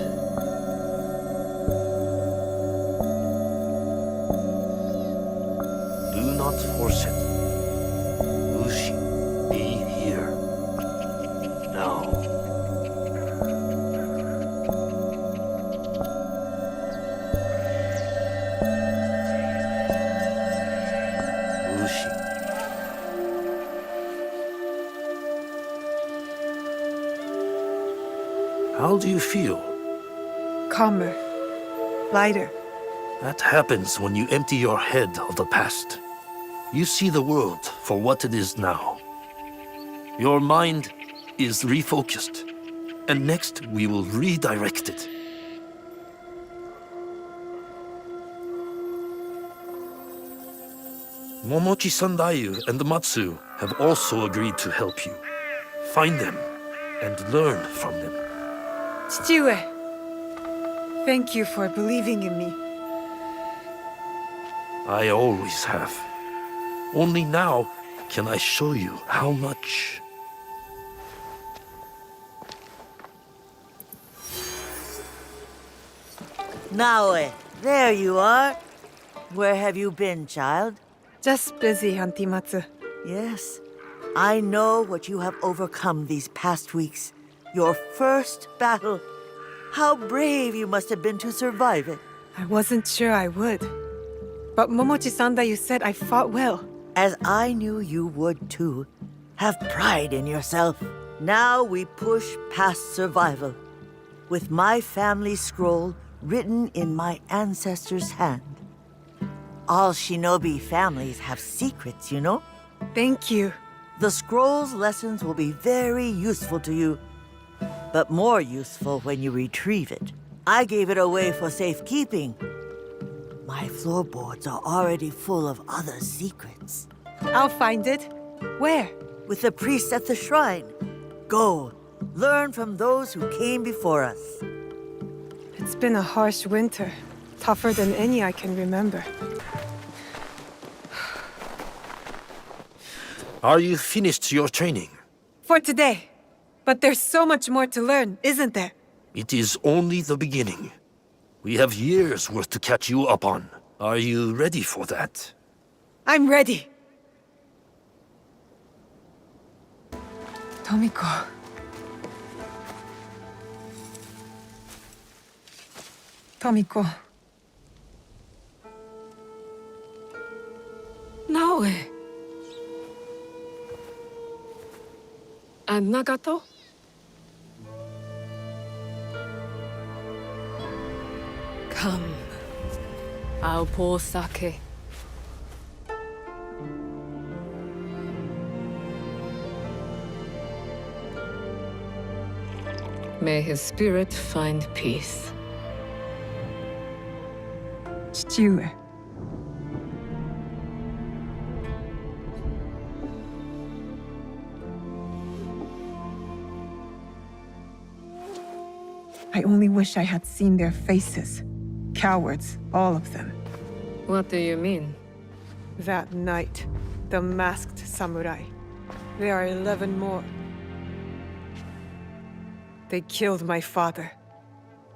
Do not force it. Lucy, be here. Now. Lucy. How do you feel? Calmer. Lighter. That happens when you empty your head of the past. You see the world for what it is now. Your mind is refocused, and next we will redirect it. Momochi Sandayu and Matsu have also agreed to help you. Find them and learn from them. Chichiue, thank you for believing in me. I always have. Only now can I show you how much. Naoe, there you are. Where have you been, child? Just busy, Auntie Matsu. Yes, I know what you have overcome these past weeks. Your first battle. How brave you must have been to survive it. I wasn't sure I would. But Momochi-sanda, you said I fought well. As I knew you would too. Have pride in yourself. Now we push past survival. With my family scroll written in my ancestors' hand. All shinobi families have secrets, you know? Thank you. The scroll's lessons will be very useful to you, but more useful when you retrieve it. I gave it away for safekeeping. My floorboards are already full of other secrets. I'll find it. Where? With the priest at the shrine. Go, learn from those who came before us. It's been a harsh winter. Tougher than any I can remember. Are you finished your training? For today. But there's so much more to learn, isn't there? It is only the beginning. We have years worth to catch you up on. Are you ready for that? I'm ready. Tomiko. Tomiko. Naoe. And Nagato? Come. I'll pour sake. May his spirit find peace. 父上。I only wish I had seen their faces. Cowards, all of them. What do you mean? That night, the masked samurai. There are 11 more. They killed my father.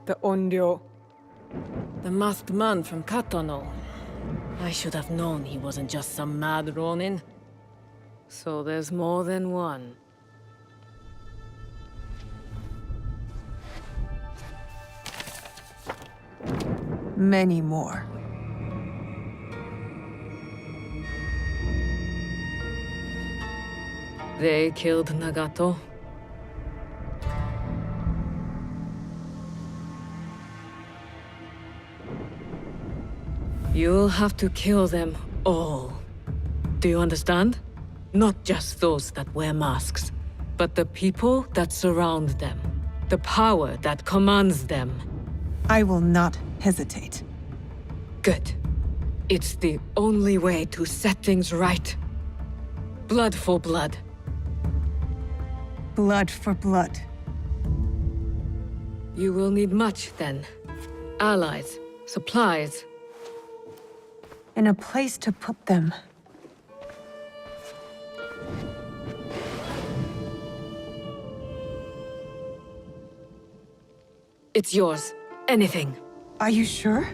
The Onryo. The masked man from Katono. I should have known he wasn't just some mad ronin. So there's more than one. Many more. They killed Nagato. You'll have to kill them all. Do you understand? Not just those that wear masks, but the people that surround them. The power that commands them. I will not hesitate. Good. It's the only way to set things right. Blood for blood. Blood for blood. You will need much, then. Allies, supplies. And a place to put them. It's yours. Anything. Are you sure?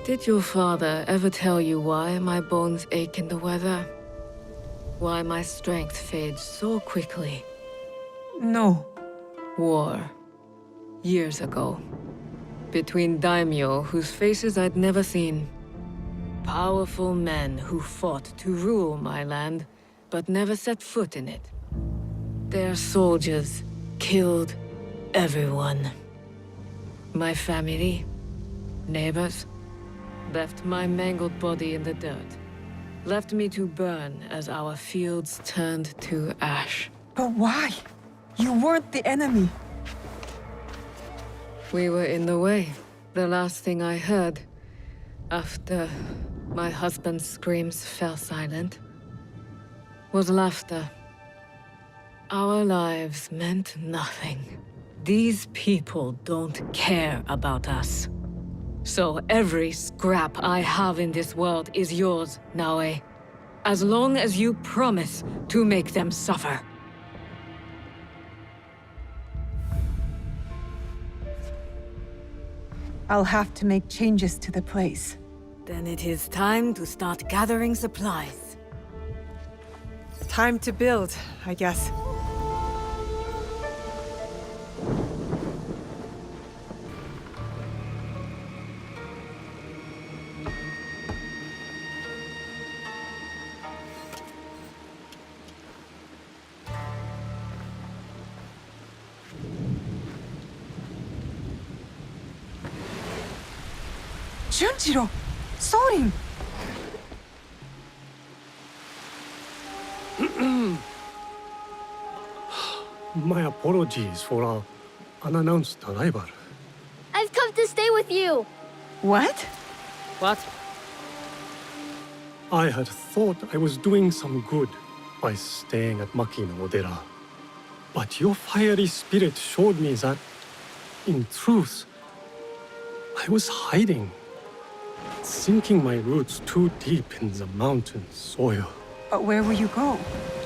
Did your father ever tell you why my bones ache in the weather? Why my strength fades so quickly? No. War. Years ago. Between daimyo whose faces I'd never seen. Powerful men who fought to rule my land, but never set foot in it. Their soldiers killed everyone. My family, neighbors, left my mangled body in the dirt. Left me to burn as our fields turned to ash. But why? You weren't the enemy. We were in the way. The last thing I heard, after my husband's screams fell silent, was laughter. Our lives meant nothing. These people don't care about us. So every scrap I have in this world is yours, Naoe. As long as you promise to make them suffer. I'll have to make changes to the place. Then it is time to start gathering supplies. Time to build, I guess. Junjiro! Sorin! My apologies for our unannounced arrival. I've come to stay with you. What? What? I had thought I was doing some good by staying at Makino Odera. But your fiery spirit showed me that, in truth, I was hiding. Sinking my roots too deep in the mountain soil. But where will you go?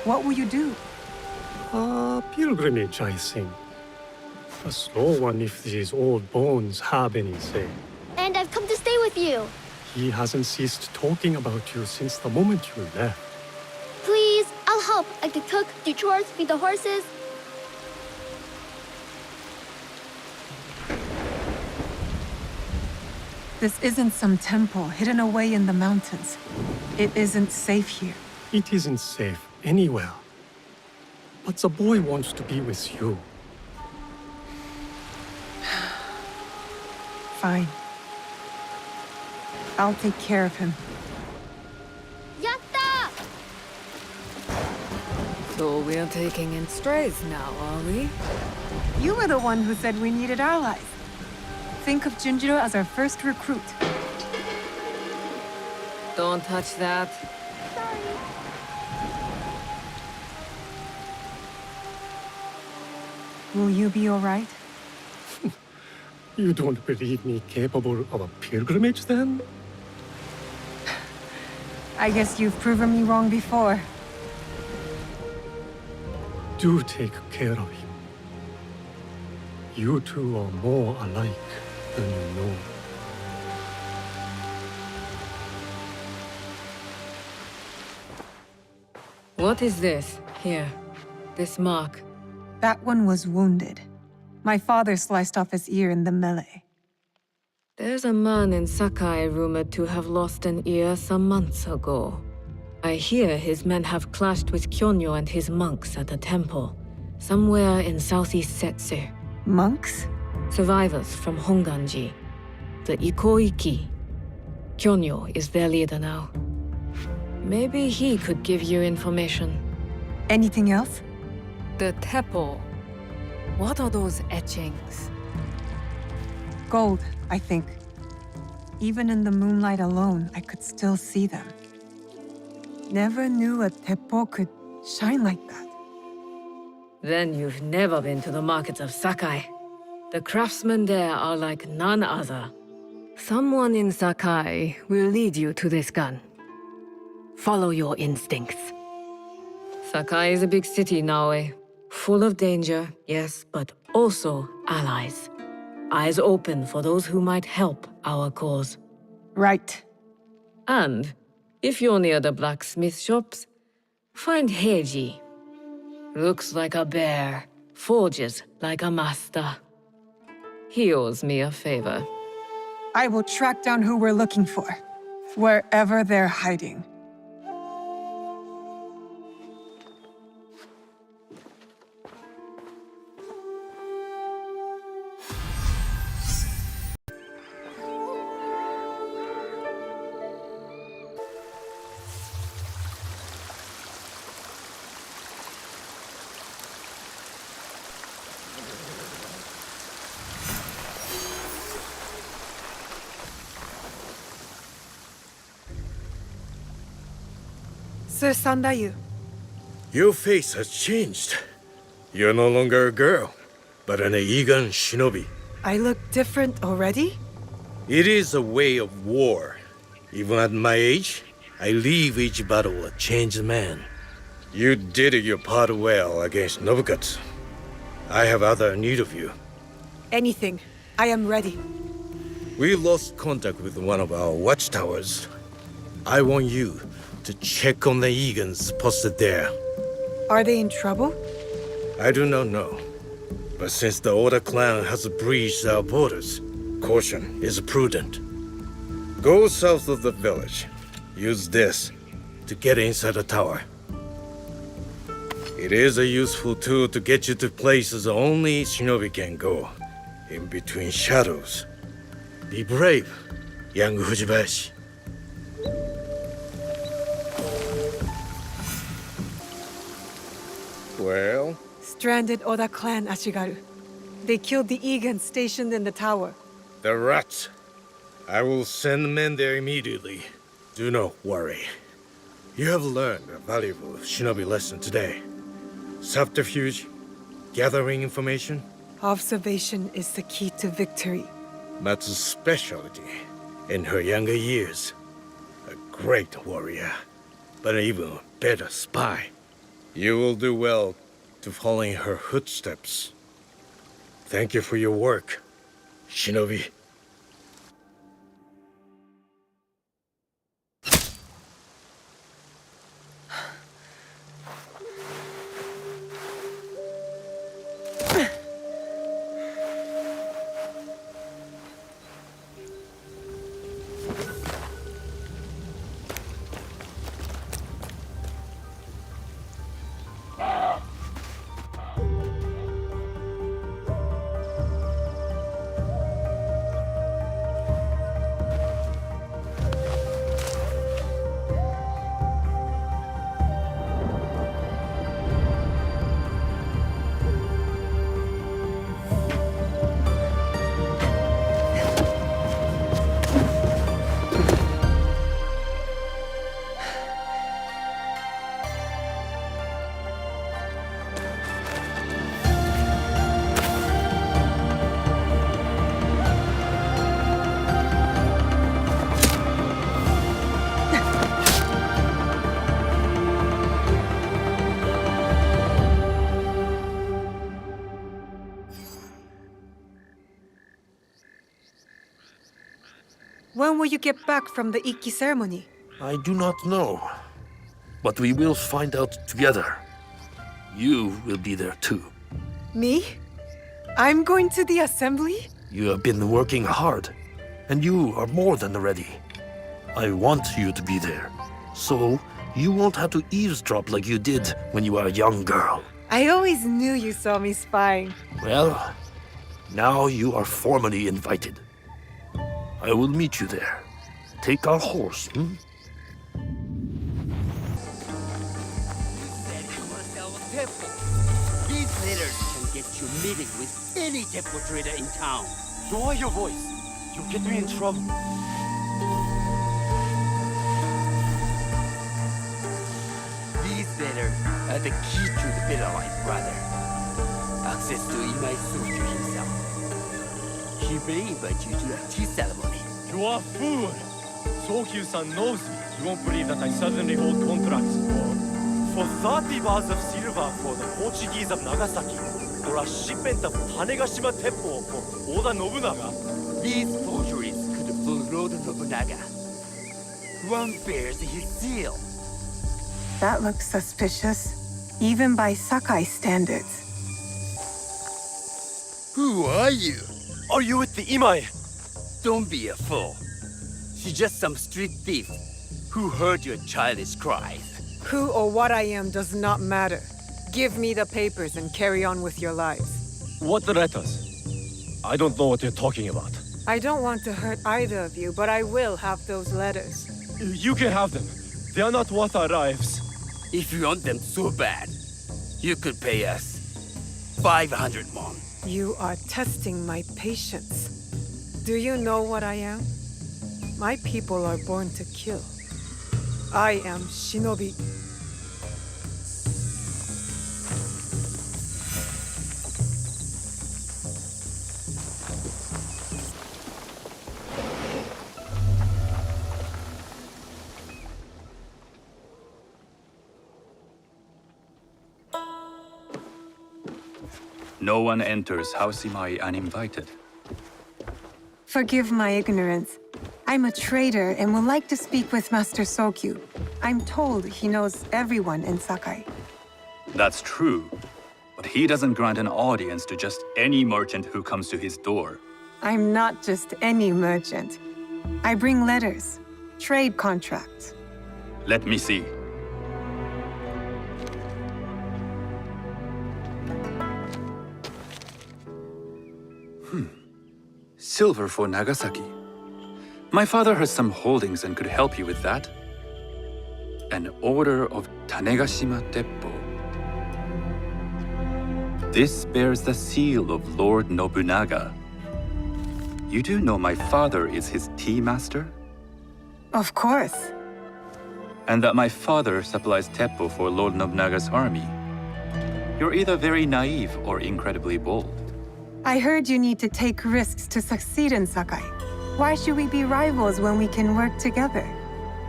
What will you do? A pilgrimage, I think. A slow one if these old bones have any say. And I've come to stay with you. He hasn't ceased talking about you since the moment you left. Please, I'll help. I could cook, do chores, feed the horses. This isn't some temple hidden away in the mountains. It isn't safe here. It isn't safe anywhere. But the boy wants to be with you. Fine. I'll take care of him. Yatta! So we're taking in strays now, are we? You were the one who said we needed allies. Think of Junjiro as our first recruit. Don't touch that. Will you be all right? You don't believe me capable of a pilgrimage, then? I guess you've proven me wrong before. Do take care of him. You two are more alike than you know. What is this? Here. This mark. That one was wounded. My father sliced off his ear in the melee. There's a man in Sakai rumored to have lost an ear some months ago. I hear his men have clashed with Kyonyo and his monks at a temple, somewhere in southeast Setsu. Monks? Survivors from Honganji. The Ikoiki. Kyonyo is their leader now. Maybe he could give you information. Anything else? The Teppo. What are those etchings? Gold, I think. Even in the moonlight alone, I could still see them. Never knew a teppo could shine like that. Then you've never been to the markets of Sakai. The craftsmen there are like none other. Someone in Sakai will lead you to this gun. Follow your instincts. Sakai is a big city, Naoe. Full of danger, yes, but also allies. Eyes open for those who might help our cause. Right. And, if you're near the blacksmith shops, find Heiji. Looks like a bear, forges like a master. He owes me a favor. I will track down who we're looking for, wherever they're hiding. Sir Sandayu. Your face has changed. You're no longer a girl, but an Eigan shinobi. I look different already? It is a way of war. Even at my age, I leave each battle a changed man. You did your part well against Nobukatsu. I have other need of you. Anything. I am ready. We lost contact with one of our watchtowers. I want you to check on the Egans posted there. Are they in trouble? I do not know. But since the Oda clan has breached our borders, caution is prudent. Go south of the village. Use this to get inside the tower. It is a useful tool to get you to places only shinobi can go, in between shadows. Be brave, young Fujibayashi. Well? Stranded Oda clan, Ashigaru. They killed the Egans stationed in the tower. The rats. I will send men there immediately. Do not worry. You have learned a valuable shinobi lesson today. Subterfuge, gathering information. Observation is the key to victory. Matsu's specialty in her younger years. A great warrior, but an even better spy. You will do well to follow in her footsteps. Thank you for your work, shinobi. When will you get back from the Ikki ceremony? I do not know. But we will find out together. You will be there too. Me? I'm going to the assembly? You have been working hard, and you are more than ready. I want you to be there, so you won't have to eavesdrop like you did when you were a young girl. I always knew you saw me spying. Well, now you are formally invited. I will meet you there. Take our horse, You said you want to sell a temple. These letters can get you meeting with any temple trader in town. Lower your voice. You'll get me in trouble. These letters are the key to the better life, brother. Access to Imai Soju himself. He may invite you to a tea ceremony. You are a fool. Sokyu-san knows me. You won't believe that I suddenly hold contracts for 30 bars of silver for the Portuguese of Nagasaki, or a shipment of Tanegashima Teppo for Oda Nobunaga. These forgeries could fool Lord Nobunaga. One bears his seal. That looks suspicious, even by Sakai standards. Who are you? Are you with the Imai? Don't be a fool. She's just some street thief who heard your childish cries. Who or what I am does not matter. Give me the papers and carry on with your lives. What letters? I don't know what you're talking about. I don't want to hurt either of you, but I will have those letters. You can have them. They are not worth our lives. If you want them so bad, you could pay us 500 mon. You are testing my patience. Do you know what I am? My people are born to kill. I am shinobi. No one enters House Imai uninvited. Forgive my ignorance. I'm a trader and would like to speak with Master Sokyu. I'm told he knows everyone in Sakai. That's true, but he doesn't grant an audience to just any merchant who comes to his door. I'm not just any merchant. I bring letters, trade contracts. Let me see. Silver for Nagasaki. My father has some holdings and could help you with that. An order of Tanegashima Teppo. This bears the seal of Lord Nobunaga. You do know my father is his tea master? Of course. And that my father supplies Teppo for Lord Nobunaga's army. You're either very naive or incredibly bold. I heard you need to take risks to succeed in Sakai. Why should we be rivals when we can work together?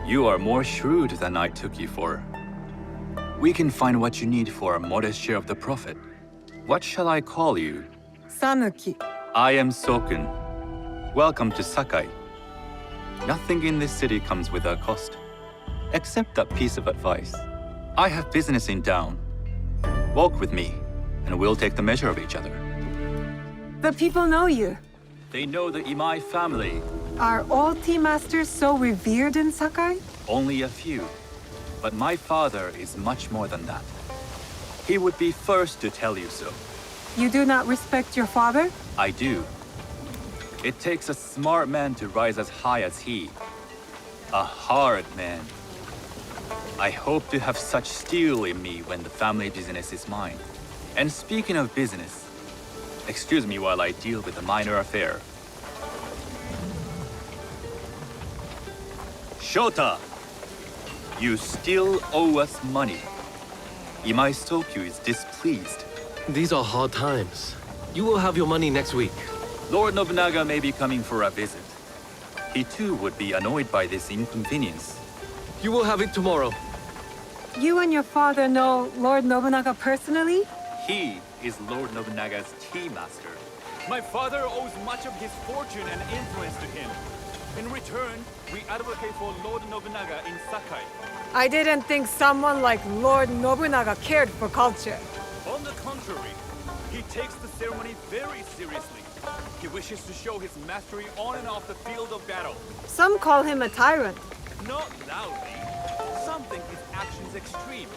You are more shrewd than I took you for. We can find what you need for a modest share of the profit. What shall I call you? Sanuki. I am Sokun. Welcome to Sakai. Nothing in this city comes without cost. Except that piece of advice. I have business in town. Walk with me, and we'll take the measure of each other. The people know you. They know the Imai family. Are all tea masters so revered in Sakai? Only a few. But my father is much more than that. He would be first to tell you so. You do not respect your father? I do. It takes a smart man to rise as high as he. A hard man. I hope to have such steel in me when the family business is mine. And speaking of business, excuse me while I deal with a minor affair. Shota! You still owe us money. Imai Sokyu is displeased. These are hard times. You will have your money next week. Lord Nobunaga may be coming for a visit. He too would be annoyed by this inconvenience. You will have it tomorrow. You and your father know Lord Nobunaga personally? He is Lord Nobunaga's tea master. My father owes much of his fortune and influence to him. In return, we advocate for Lord Nobunaga in Sakai. I didn't think someone like Lord Nobunaga cared for culture. On the contrary, he takes the ceremony very seriously. He wishes to show his mastery on and off the field of battle. Some call him a tyrant. Not loudly. Some think his actions extreme.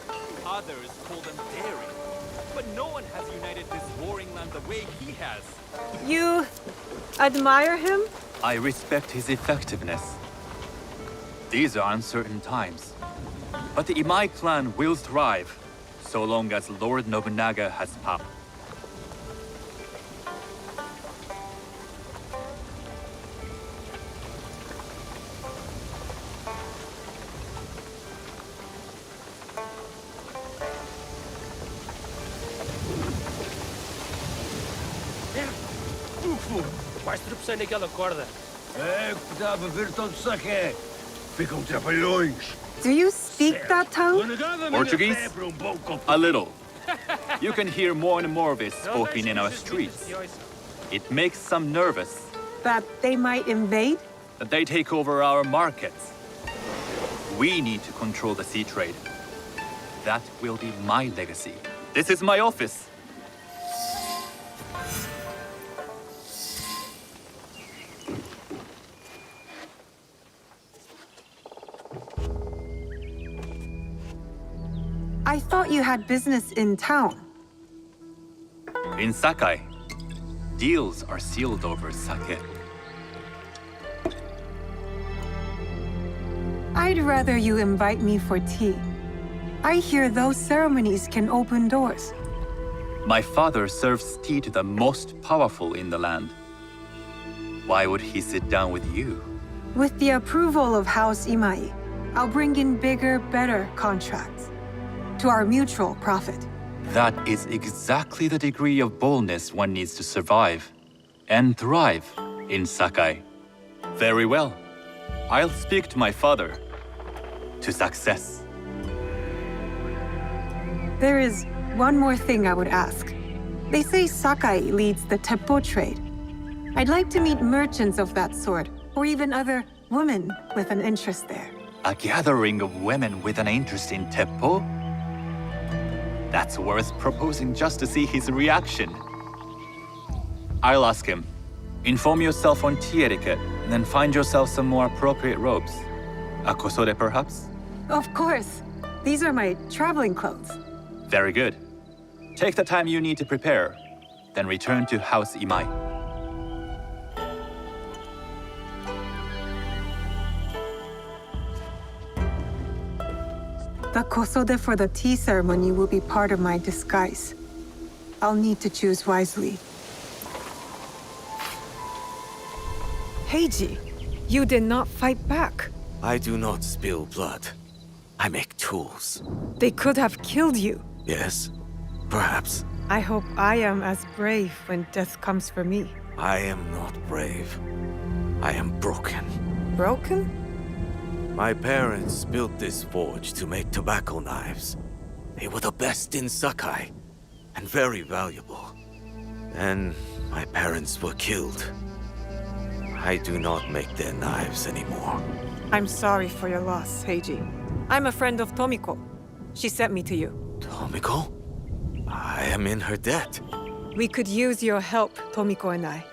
Others call them daring. But no one has united this warring land the way he has. You admire him? I respect his effectiveness. These are uncertain times. But the Imai clan will thrive, so long as Lord Nobunaga has power. Quais trupos saem naquela corda? Cuidado, ver todo saque. Ficam trapalhões. Do you speak that tongue? Portuguese? A little. You can hear more and more of it spoken in our streets. It makes some nervous. That they might invade? That they take over our markets. We need to control the sea trade. That will be my legacy. This is my office. I thought you had business in town. In Sakai, deals are sealed over sake. I'd rather you invite me for tea. I hear those ceremonies can open doors. My father serves tea to the most powerful in the land. Why would he sit down with you? With the approval of House Imai, I'll bring in bigger, better contracts. To our mutual profit. That is exactly the degree of boldness one needs to survive and thrive in Sakai. Very well. I'll speak to my father. To success. There is one more thing I would ask. They say Sakai leads the teppo trade. I'd like to meet merchants of that sort, or even other women with an interest there. A gathering of women with an interest in teppo? That's worth proposing just to see his reaction. I'll ask him. Inform yourself on tea etiquette, and then find yourself some more appropriate robes. A kosode, perhaps? Of course. These are my traveling clothes. Very good. Take the time you need to prepare, then return to House Imai. The kosode for the tea ceremony will be part of my disguise. I'll need to choose wisely. Heiji, you did not fight back. I do not spill blood. I make tools. They could have killed you. Yes, perhaps. I hope I am as brave when death comes for me. I am not brave. I am broken. Broken? My parents built this forge to make tobacco knives. They were the best in Sakai, and very valuable. Then my parents were killed. I do not make their knives anymore. I'm sorry for your loss, Heiji. I'm a friend of Tomiko. She sent me to you. Tomiko? I am in her debt. We could use your help, Tomiko and I.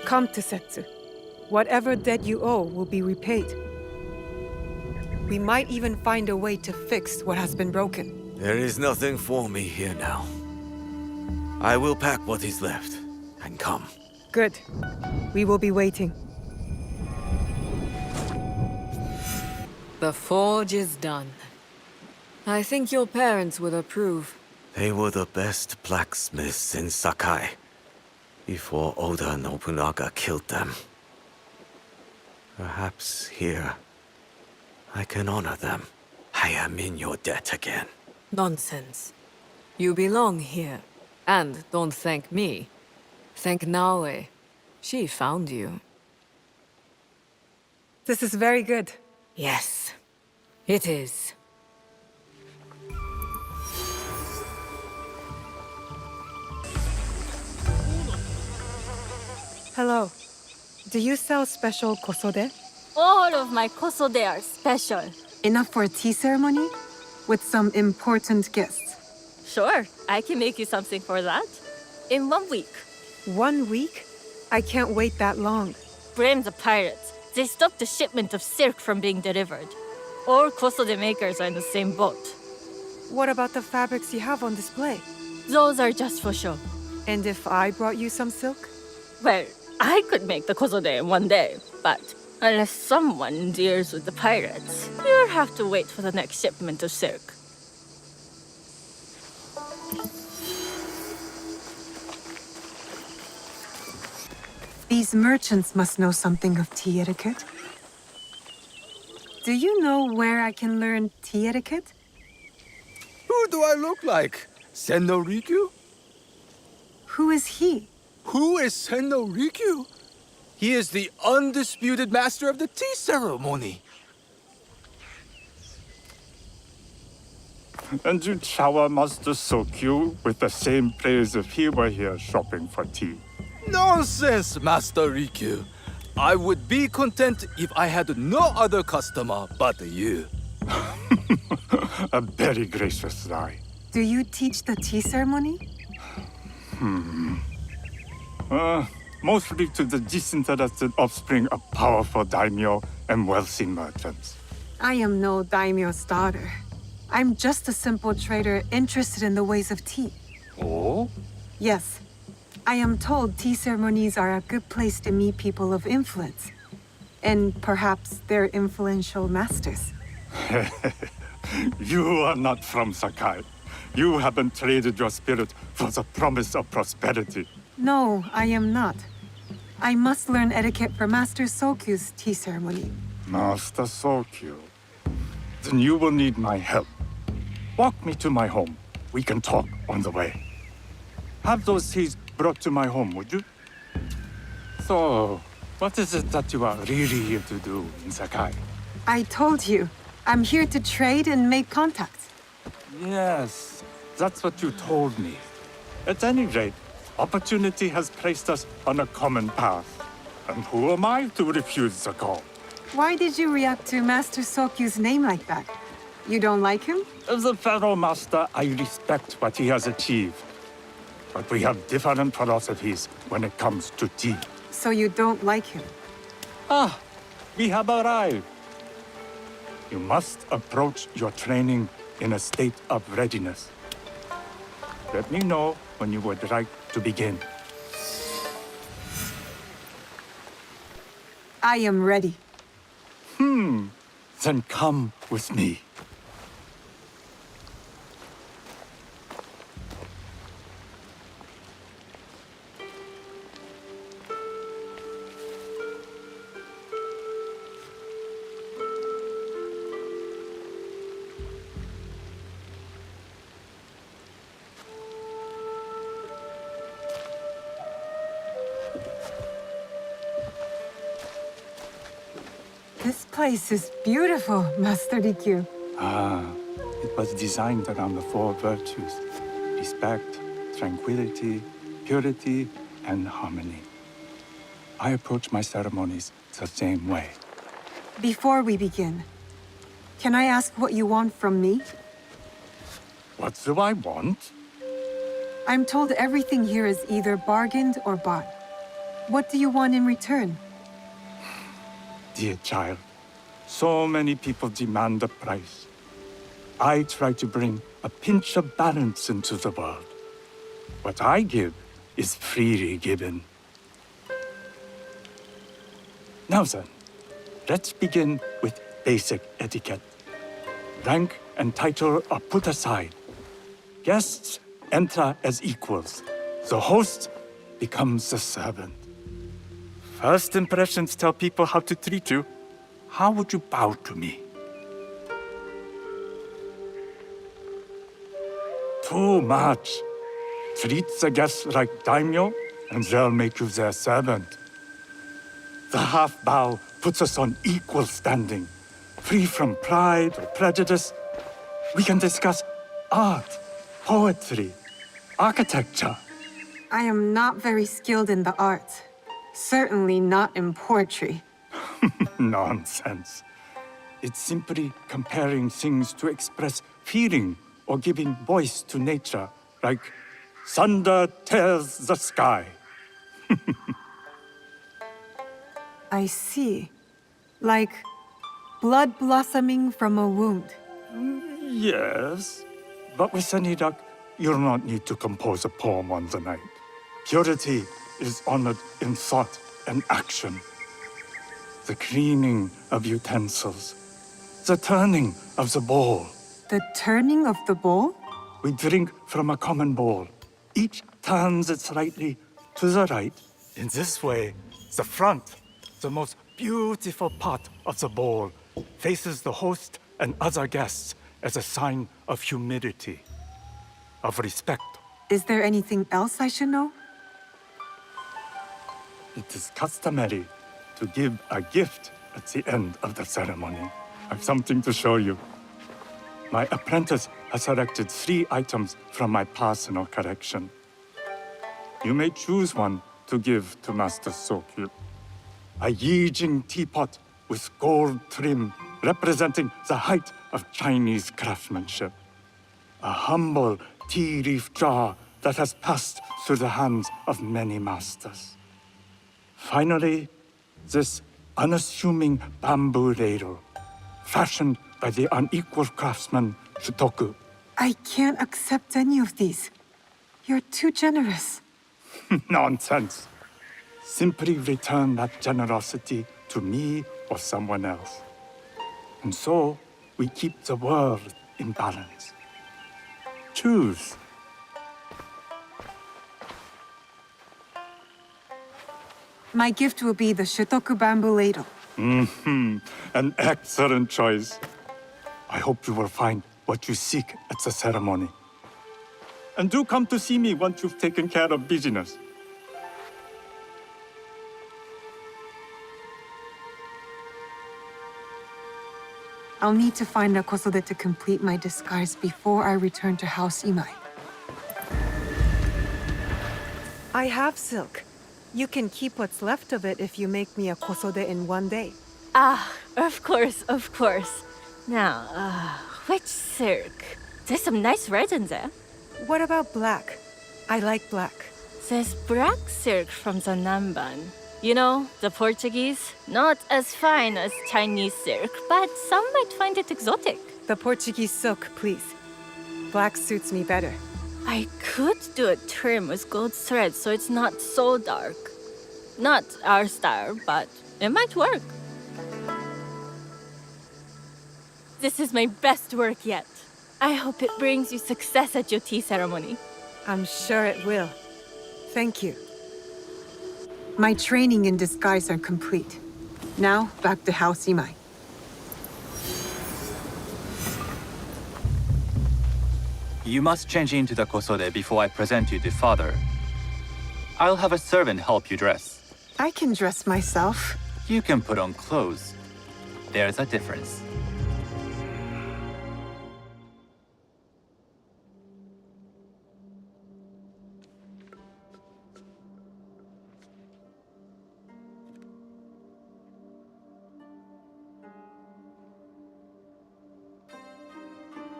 Come to Setsu. Whatever debt you owe will be repaid. We might even find a way to fix what has been broken. There is nothing for me here now. I will pack what is left and come. Good. We will be waiting. The forge is done. I think your parents would approve. They were the best blacksmiths in Sakai before Oda Nobunaga killed them. Perhaps here I can honor them. I am in your debt again. Nonsense. You belong here. And don't thank me. Thank Naoe. She found you. This is very good. Yes, it is. Hello. Do you sell special kosode? All of my kosode are special. Enough for a tea ceremony? With some important guests? Sure, I can make you something for that. In 1 week. 1 week? I can't wait that long. Blame the pirates. They stopped the shipment of silk from being delivered. All kosode makers are in the same boat. What about the fabrics you have on display? Those are just for show. And if I brought you some silk? Well, I could make the kosode in 1 day, but unless someone deals with the pirates, you'll have to wait for the next shipment of silk. These merchants must know something of tea etiquette. Do you know where I can learn tea etiquette? Who do I look like? Senno Rikyu? Who is he? Who is Senno Rikyu? He is the undisputed master of the tea ceremony. And you shower Master Sokyu with the same praise if he were here shopping for tea. Nonsense, Master Rikyu. I would be content if I had no other customer but you. A very gracious lie. Do you teach the tea ceremony? Mostly to the disinterested offspring of powerful daimyo and wealthy merchants. I am no daimyo's daughter. I'm just a simple trader interested in the ways of tea. Oh? Yes. I am told tea ceremonies are a good place to meet people of influence. And perhaps their influential masters. You are not from Sakai. You haven't traded your spirit for the promise of prosperity. No, I am not. I must learn etiquette for Master Sokyu's tea ceremony. Master Sokyu. Then you will need my help. Walk me to my home. We can talk on the way. Have those teas brought to my home, would you? So, what is it that you are really here to do in Sakai? I told you. I'm here to trade and make contacts. Yes, that's what you told me. At any rate, opportunity has placed us on a common path. And who am I to refuse the call? Why did you react to Master Sokyu's name like that? You don't like him? As a Pharaoh Master, I respect what he has achieved. But we have different philosophies when it comes to tea. So you don't like him? Ah, we have arrived. You must approach your training in a state of readiness. Let me know when you would like to begin. I am ready. Then come with me. This place is beautiful, Master Rikyu. It was designed around the 4 virtues: respect, tranquility, purity, and harmony. I approach my ceremonies the same way. Before we begin, can I ask what you want from me? What do I want? I'm told everything here is either bargained or bought. What do you want in return? Dear child, so many people demand a price. I try to bring a pinch of balance into the world. What I give is freely given. Now then, let's begin with basic etiquette. Rank and title are put aside. Guests enter as equals. The host becomes the servant. First impressions tell people how to treat you. How would you bow to me? Too much. Treat the guests like daimyo, and they'll make you their servant. The half bow puts us on equal standing, free from pride or prejudice. We can discuss art, poetry, architecture. I am not very skilled in the arts. Certainly not in poetry. Nonsense. It's simply comparing things to express feeling or giving voice to nature, like thunder tears the sky. I see. Like blood blossoming from a wound. Yes, but with any luck, you'll not need to compose a poem on the night. Purity is honored in thought and action. The cleaning of utensils, the turning of the bowl. The turning of the bowl? We drink from a common bowl. Each turns it slightly to the right. In this way, the front, the most beautiful part of the bowl, faces the host and other guests as a sign of humility, of respect. Is there anything else I should know? It is customary to give a gift at the end of the ceremony. I've something to show you. My apprentice has selected 3 items from my personal collection. You may choose one to give to Master Sokyu. A Yijing teapot with gold trim representing the height of Chinese craftsmanship. A humble tea leaf jar that has passed through the hands of many masters. Finally, this unassuming bamboo ladle, fashioned by the unequal craftsman Shutoku. I can't accept any of these. You're too generous. Nonsense. Simply return that generosity to me or someone else. And so, we keep the world in balance. Choose. My gift will be the Shutoku bamboo ladle. An excellent choice. I hope you will find what you seek at the ceremony. And do come to see me once you've taken care of business. I'll need to find a kosode to complete my disguise before I return to House Imai. I have silk. You can keep what's left of it if you make me a kosode in one day. Ah, of course, of course. Now, which silk? There's some nice red in there. What about black? I like black. There's black silk from the Namban. You know, the Portuguese. Not as fine as Chinese silk, but some might find it exotic. The Portuguese silk, please. Black suits me better. I could do a trim with gold thread so it's not so dark. Not our style, but it might work. This is my best work yet. I hope it brings you success at your tea ceremony. I'm sure it will. Thank you. My training in disguise are complete. Now, back to House Imai. You must change into the kosode before I present you to father. I'll have a servant help you dress. I can dress myself. You can put on clothes. There's a difference.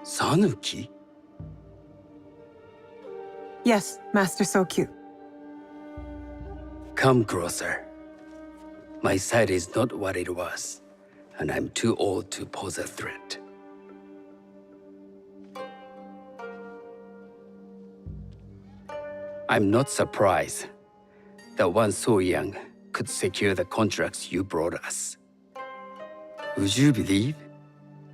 Sanuki? Yes, Master Sokyu. Come closer. My sight is not what it was, and I'm too old to pose a threat. I'm not surprised that one so young could secure the contracts you brought us. Would you believe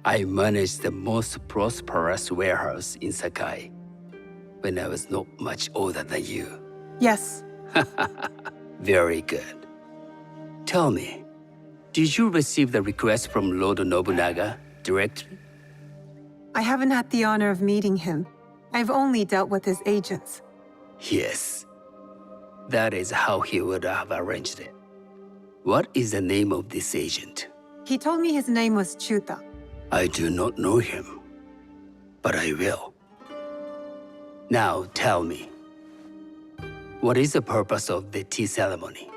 I managed the most prosperous warehouse in Sakai when I was not much older than you? Yes. Very good. Tell me, did you receive the request from Lord Nobunaga directly? I haven't had the honor of meeting him. I've only dealt with his agents. Yes. That is how he would have arranged it. What is the name of this agent? He told me his name was Chuta. I do not know him, but I will. Now tell me, what is the purpose of the tea ceremony?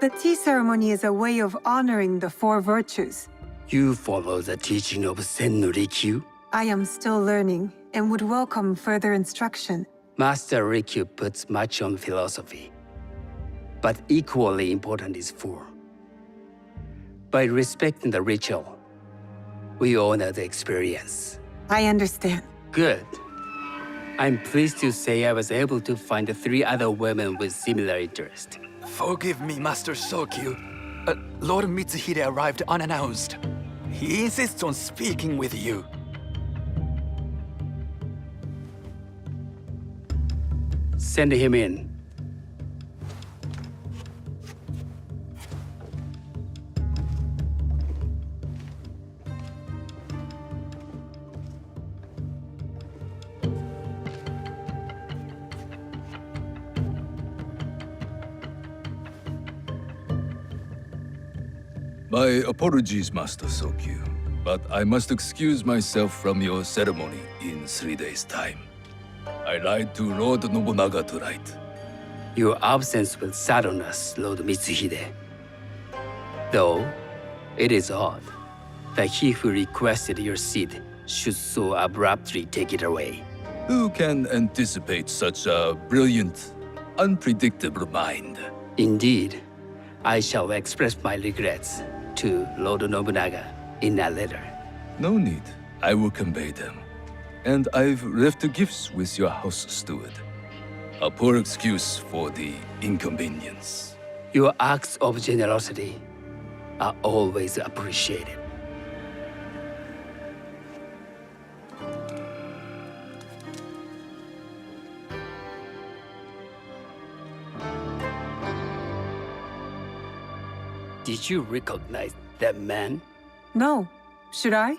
The tea ceremony is a way of honoring the four virtues. You follow the teaching of Sen no Rikyu? I am still learning and would welcome further instruction. Master Rikyu puts much on philosophy. But equally important is form. By respecting the ritual, we honor the experience. I understand. Good. I'm pleased to say I was able to find 3 other women with similar interest. Forgive me, Master Sokyu. Lord Mitsuhide arrived unannounced. He insists on speaking with you. Send him in. My apologies, Master Sokyu, but I must excuse myself from your ceremony in 3 days' time. I lied to Lord Nobunaga tonight. Your absence will sadden us, Lord Mitsuhide. Though, it is odd that he who requested your seat should so abruptly take it away. Who can anticipate such a brilliant, unpredictable mind? Indeed, I shall express my regrets to Lord Nobunaga in a letter. No need. I will convey them. And I've left the gifts with your house steward. A poor excuse for the inconvenience. Your acts of generosity are always appreciated. Did you recognize that man? No. Should I?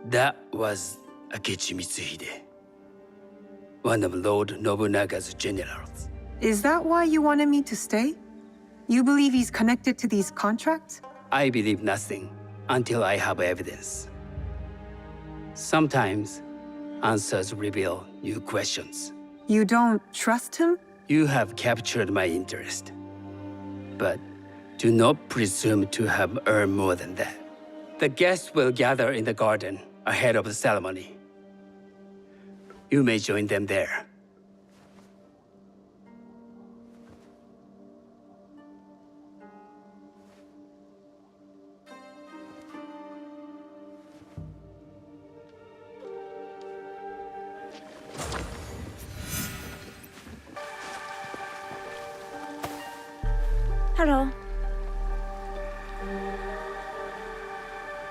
That was Akechi Mitsuhide, one of Lord Nobunaga's generals. Is that why you wanted me to stay? You believe he's connected to these contracts? I believe nothing until I have evidence. Sometimes, answers reveal new questions. You don't trust him? You have captured my interest. But do not presume to have earned more than that. The guests will gather in the garden ahead of the ceremony. You may join them there. Hello.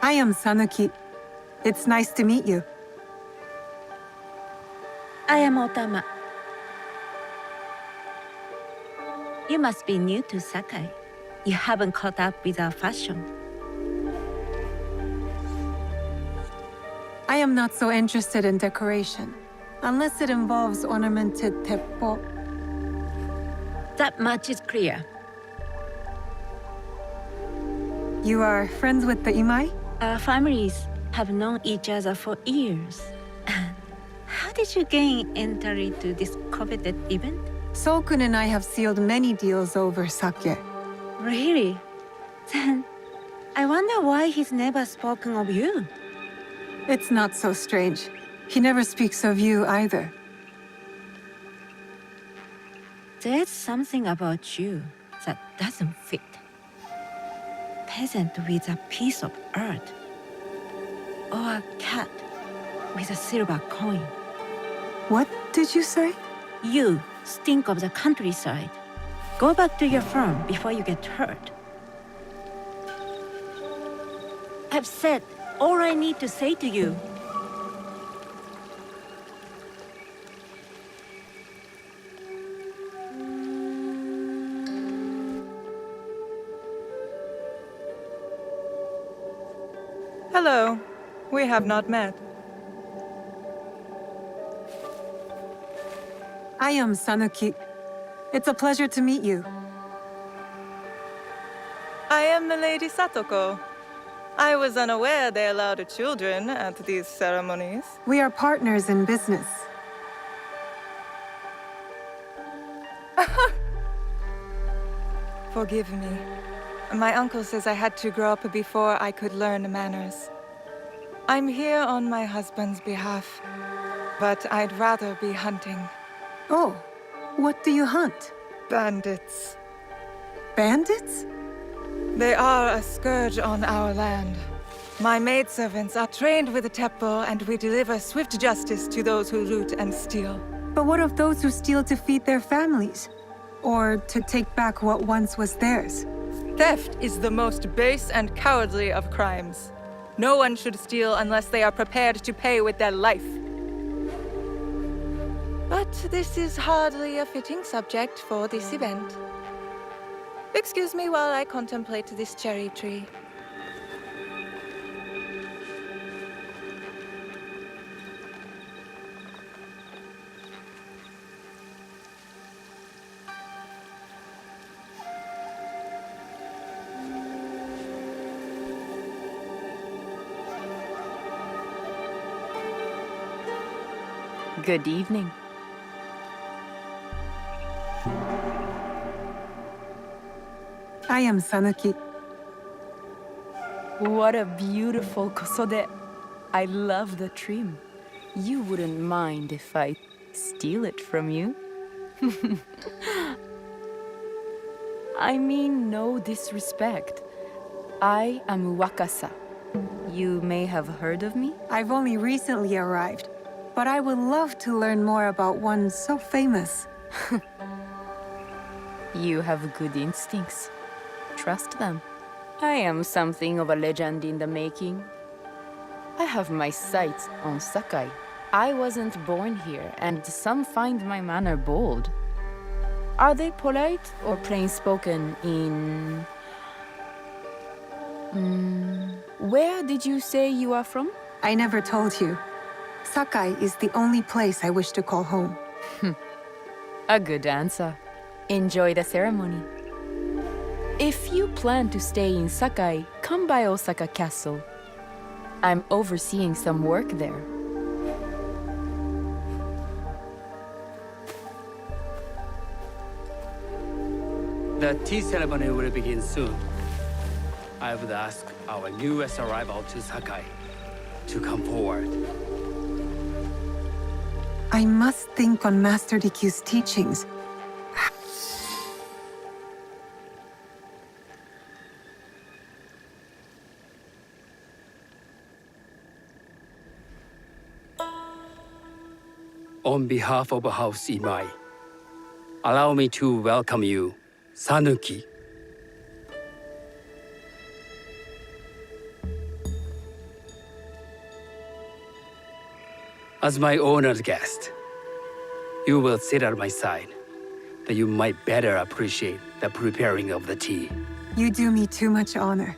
I am Sanuki. It's nice to meet you. I am Otama. You must be new to Sakai. You haven't caught up with our fashion. I am not so interested in decoration, unless it involves ornamented teppo. That much is clear. You are friends with the Imai? Our families have known each other for years. How did you gain entry to this coveted event? Sokun and I have sealed many deals over sake. Really? Then I wonder why he's never spoken of you. It's not so strange. He never speaks of you either. There's something about you that doesn't fit. Peasant with a piece of earth. Or a cat with a silver coin. What did you say? You stink of the countryside. Go back to your farm before you get hurt. I've said all I need to say to you. Hello. We have not met. I am Sanuki. It's a pleasure to meet you. I am the Lady Satoko. I was unaware they allowed children at these ceremonies. We are partners in business. Forgive me. My uncle says I had to grow up before I could learn manners. I'm here on my husband's behalf, but I'd rather be hunting. Oh, what do you hunt? Bandits. Bandits? They are a scourge on our land. My maidservants are trained with the temple, and we deliver swift justice to those who loot and steal. But what of those who steal to feed their families? Or to take back what once was theirs? Theft is the most base and cowardly of crimes. No one should steal unless they are prepared to pay with their life. But this is hardly a fitting subject for this event. Excuse me while I contemplate this cherry tree. Good evening. I am Sanuki. What a beautiful kosode. I love the trim. You wouldn't mind if I steal it from you? I mean no disrespect. I am Wakasa. You may have heard of me? I've only recently arrived, but I would love to learn more about one so famous. You have good instincts. Trust them. I am something of a legend in the making. I have my sights on Sakai. I wasn't born here, and some find my manner bold. Are they polite or plain-spoken in... Where did you say you are from? I never told you. Sakai is the only place I wish to call home. A good answer. Enjoy the ceremony. If you plan to stay in Sakai, come by Osaka Castle. I'm overseeing some work there. The tea ceremony will begin soon. I would ask our newest arrival to Sakai to come forward. I must think on Master Rikyu's teachings. On behalf of House Imai, allow me to welcome you, Sanuki. As my honored guest, you will sit at my side, that you might better appreciate the preparing of the tea. You do me too much honor.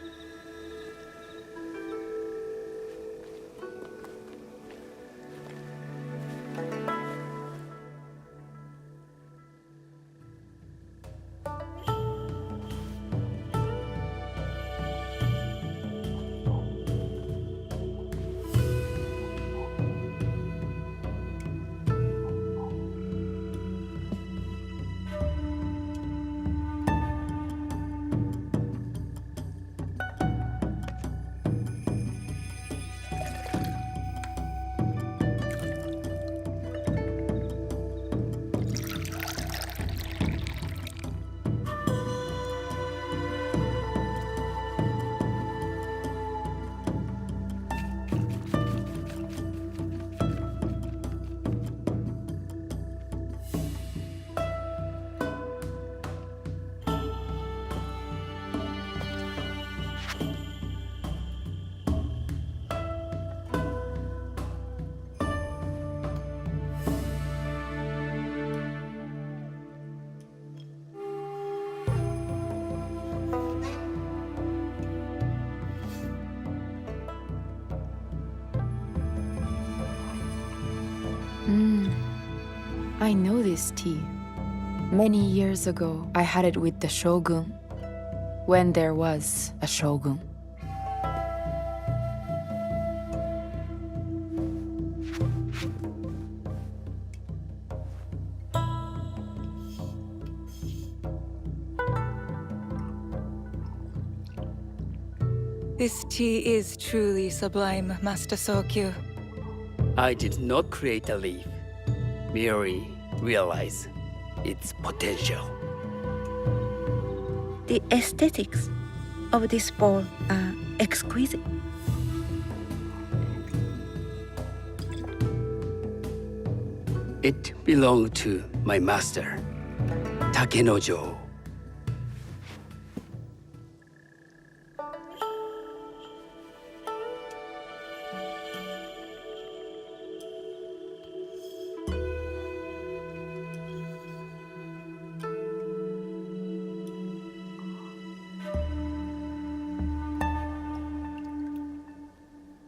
I know this tea. Many years ago, I had it with the shogun, when there was a shogun. This tea is truly sublime, Master Sokyu. I did not create a leaf, merely realize its potential. The aesthetics of this bowl are exquisite. It belonged to my master, Takenojo.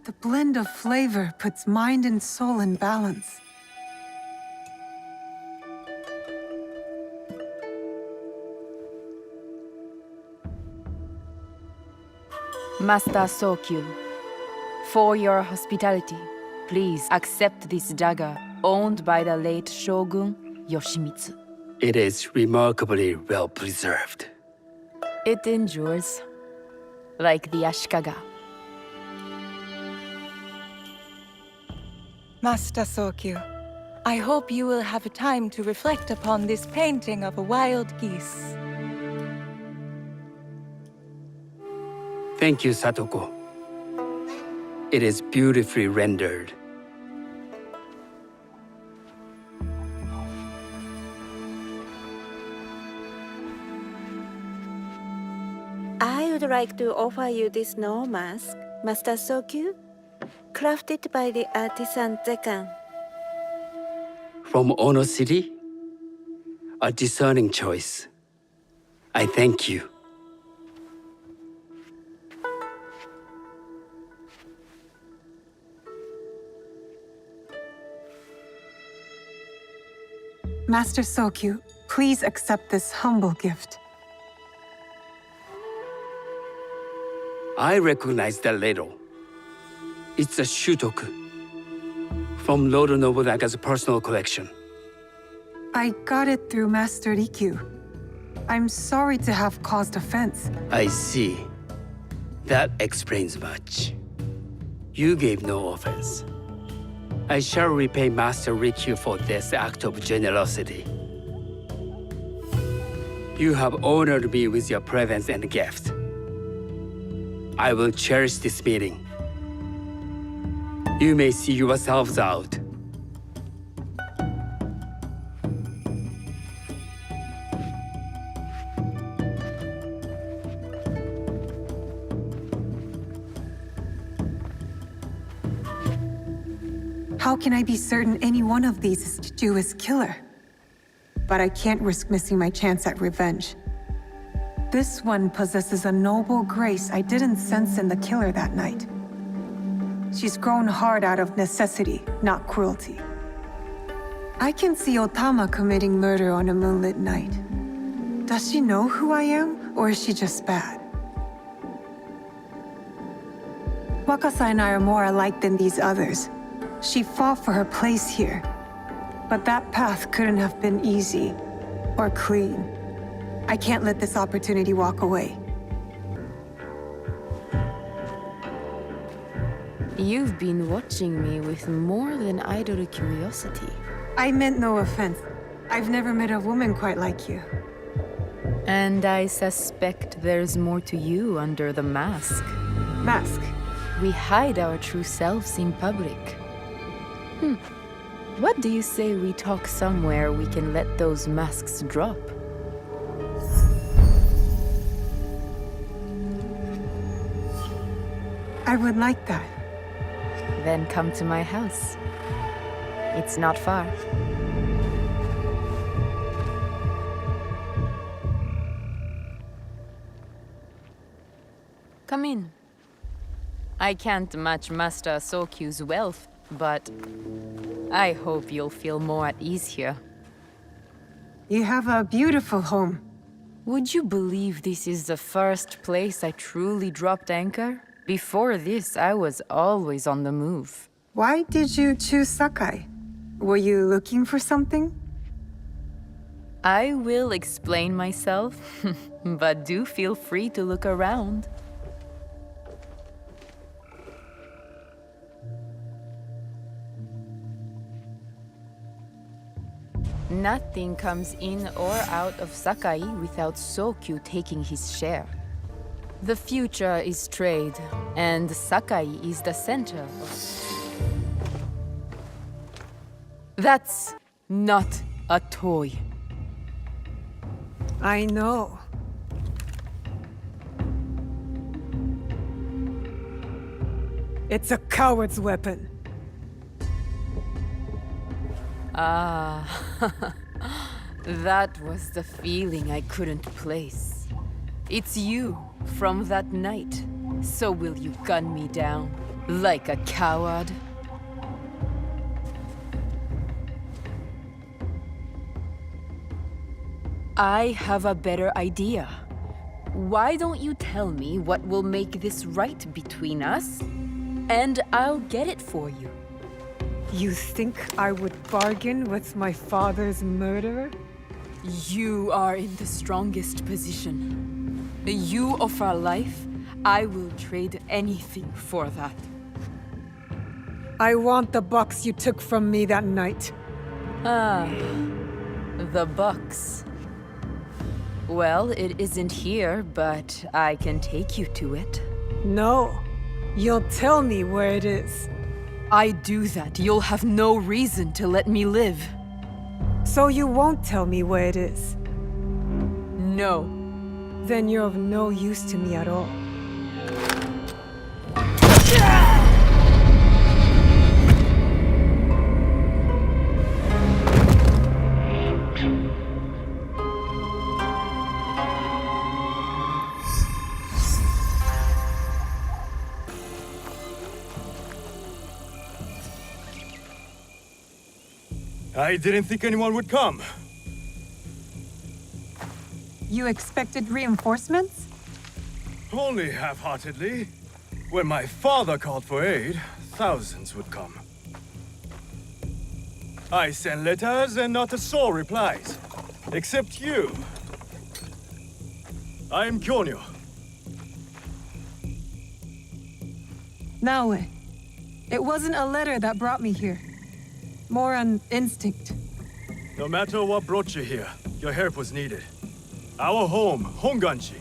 The blend of flavor puts mind and soul in balance. Master Sokyu, for your hospitality, please accept this dagger owned by the late Shogun Yoshimitsu. It is remarkably well preserved. It endures, like the Ashikaga. Master Sokyu, I hope you will have time to reflect upon this painting of a wild geese. Thank you, Satoko. It is beautifully rendered. I would like to offer you this snow mask, Master Sokyu, crafted by the artisan Zekan. From Ono City? A discerning choice. I thank you. Master Sokyu, please accept this humble gift. I recognize that ladle. It's a shutoku from Lord Nobunaga's personal collection. I got it through Master Rikyu. I'm sorry to have caused offense. I see. That explains much. You gave no offense. I shall repay Master Rikyu for this act of generosity. You have honored me with your presence and gift. I will cherish this meeting. You may see yourselves out. How can I be certain any one of these is to do his killer? But I can't risk missing my chance at revenge. This one possesses a noble grace I didn't sense in the killer that night. She's grown hard out of necessity, not cruelty. I can see Otama committing murder on a moonlit night. Does she know who I am, or is she just bad? Wakasa and I are more alike than these others. She fought for her place here. But that path couldn't have been easy or clean. I can't let this opportunity walk away. You've been watching me with more than idle curiosity. I meant no offense. I've never met a woman quite like you. And I suspect there's more to you under the mask. Mask? We hide our true selves in public. What do you say we talk somewhere we can let those masks drop? I would like that. Then come to my house. It's not far. Come in. I can't match Master Sokyu's wealth, but I hope you'll feel more at ease here. You have a beautiful home. Would you believe this is the first place I truly dropped anchor? Before this, I was always on the move. Why did you choose Sakai? Were you looking for something? I will explain myself, but do feel free to look around. Nothing comes in or out of Sakai without Sokyu taking his share. The future is trade, and Sakai is the center of... That's not a toy. I know. It's a coward's weapon. Ah, that was the feeling I couldn't place. It's you from that night. So will you gun me down like a coward? I have a better idea. Why don't you tell me what will make this right between us? And I'll get it for you. You think I would bargain with my father's murderer? You are in the strongest position. You offer life, I will trade anything for that. I want the box you took from me that night. Ah, the box. Well, it isn't here, but I can take you to it. No. You'll tell me where it is. I do that, you'll have no reason to let me live. So you won't tell me where it is? No. Then you're of no use to me at all. I didn't think anyone would come. You expected reinforcements? Only half-heartedly. When my father called for aid, thousands would come. I sent letters and not a soul replies. Except you. I'm Kyonyo. Naoe, it wasn't a letter that brought me here. More an instinct. No matter what brought you here, your help was needed. Our home, Honganji,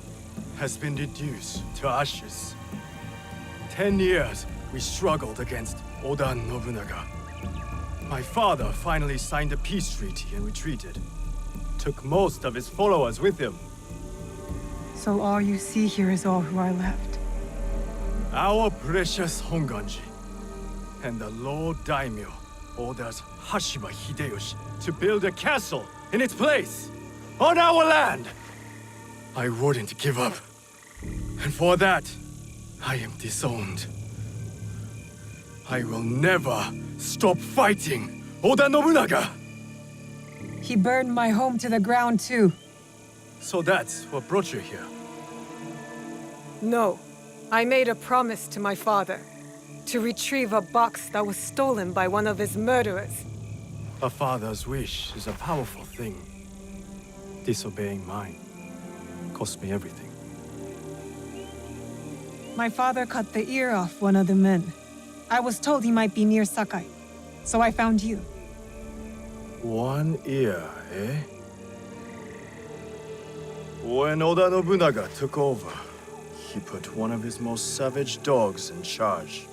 has been reduced to ashes. 10 years we struggled against Oda Nobunaga. My father finally signed a peace treaty and retreated. Took most of his followers with him. So all you see here is all who are left. Our precious Honganji. And the Lord Daimyo orders Hashiba Hideyoshi to build a castle in its place, on our land! I wouldn't give up. And for that, I am disowned. I will never stop fighting Oda Nobunaga! He burned my home to the ground too. So that's what brought you here? No. I made a promise to my father. To retrieve a box that was stolen by one of his murderers. A father's wish is a powerful thing. Disobeying mine cost me everything. My father cut the ear off one of the men. I was told he might be near Sakai, so I found you. One ear, eh? When Oda Nobunaga took over, he put one of his most savage dogs in charge.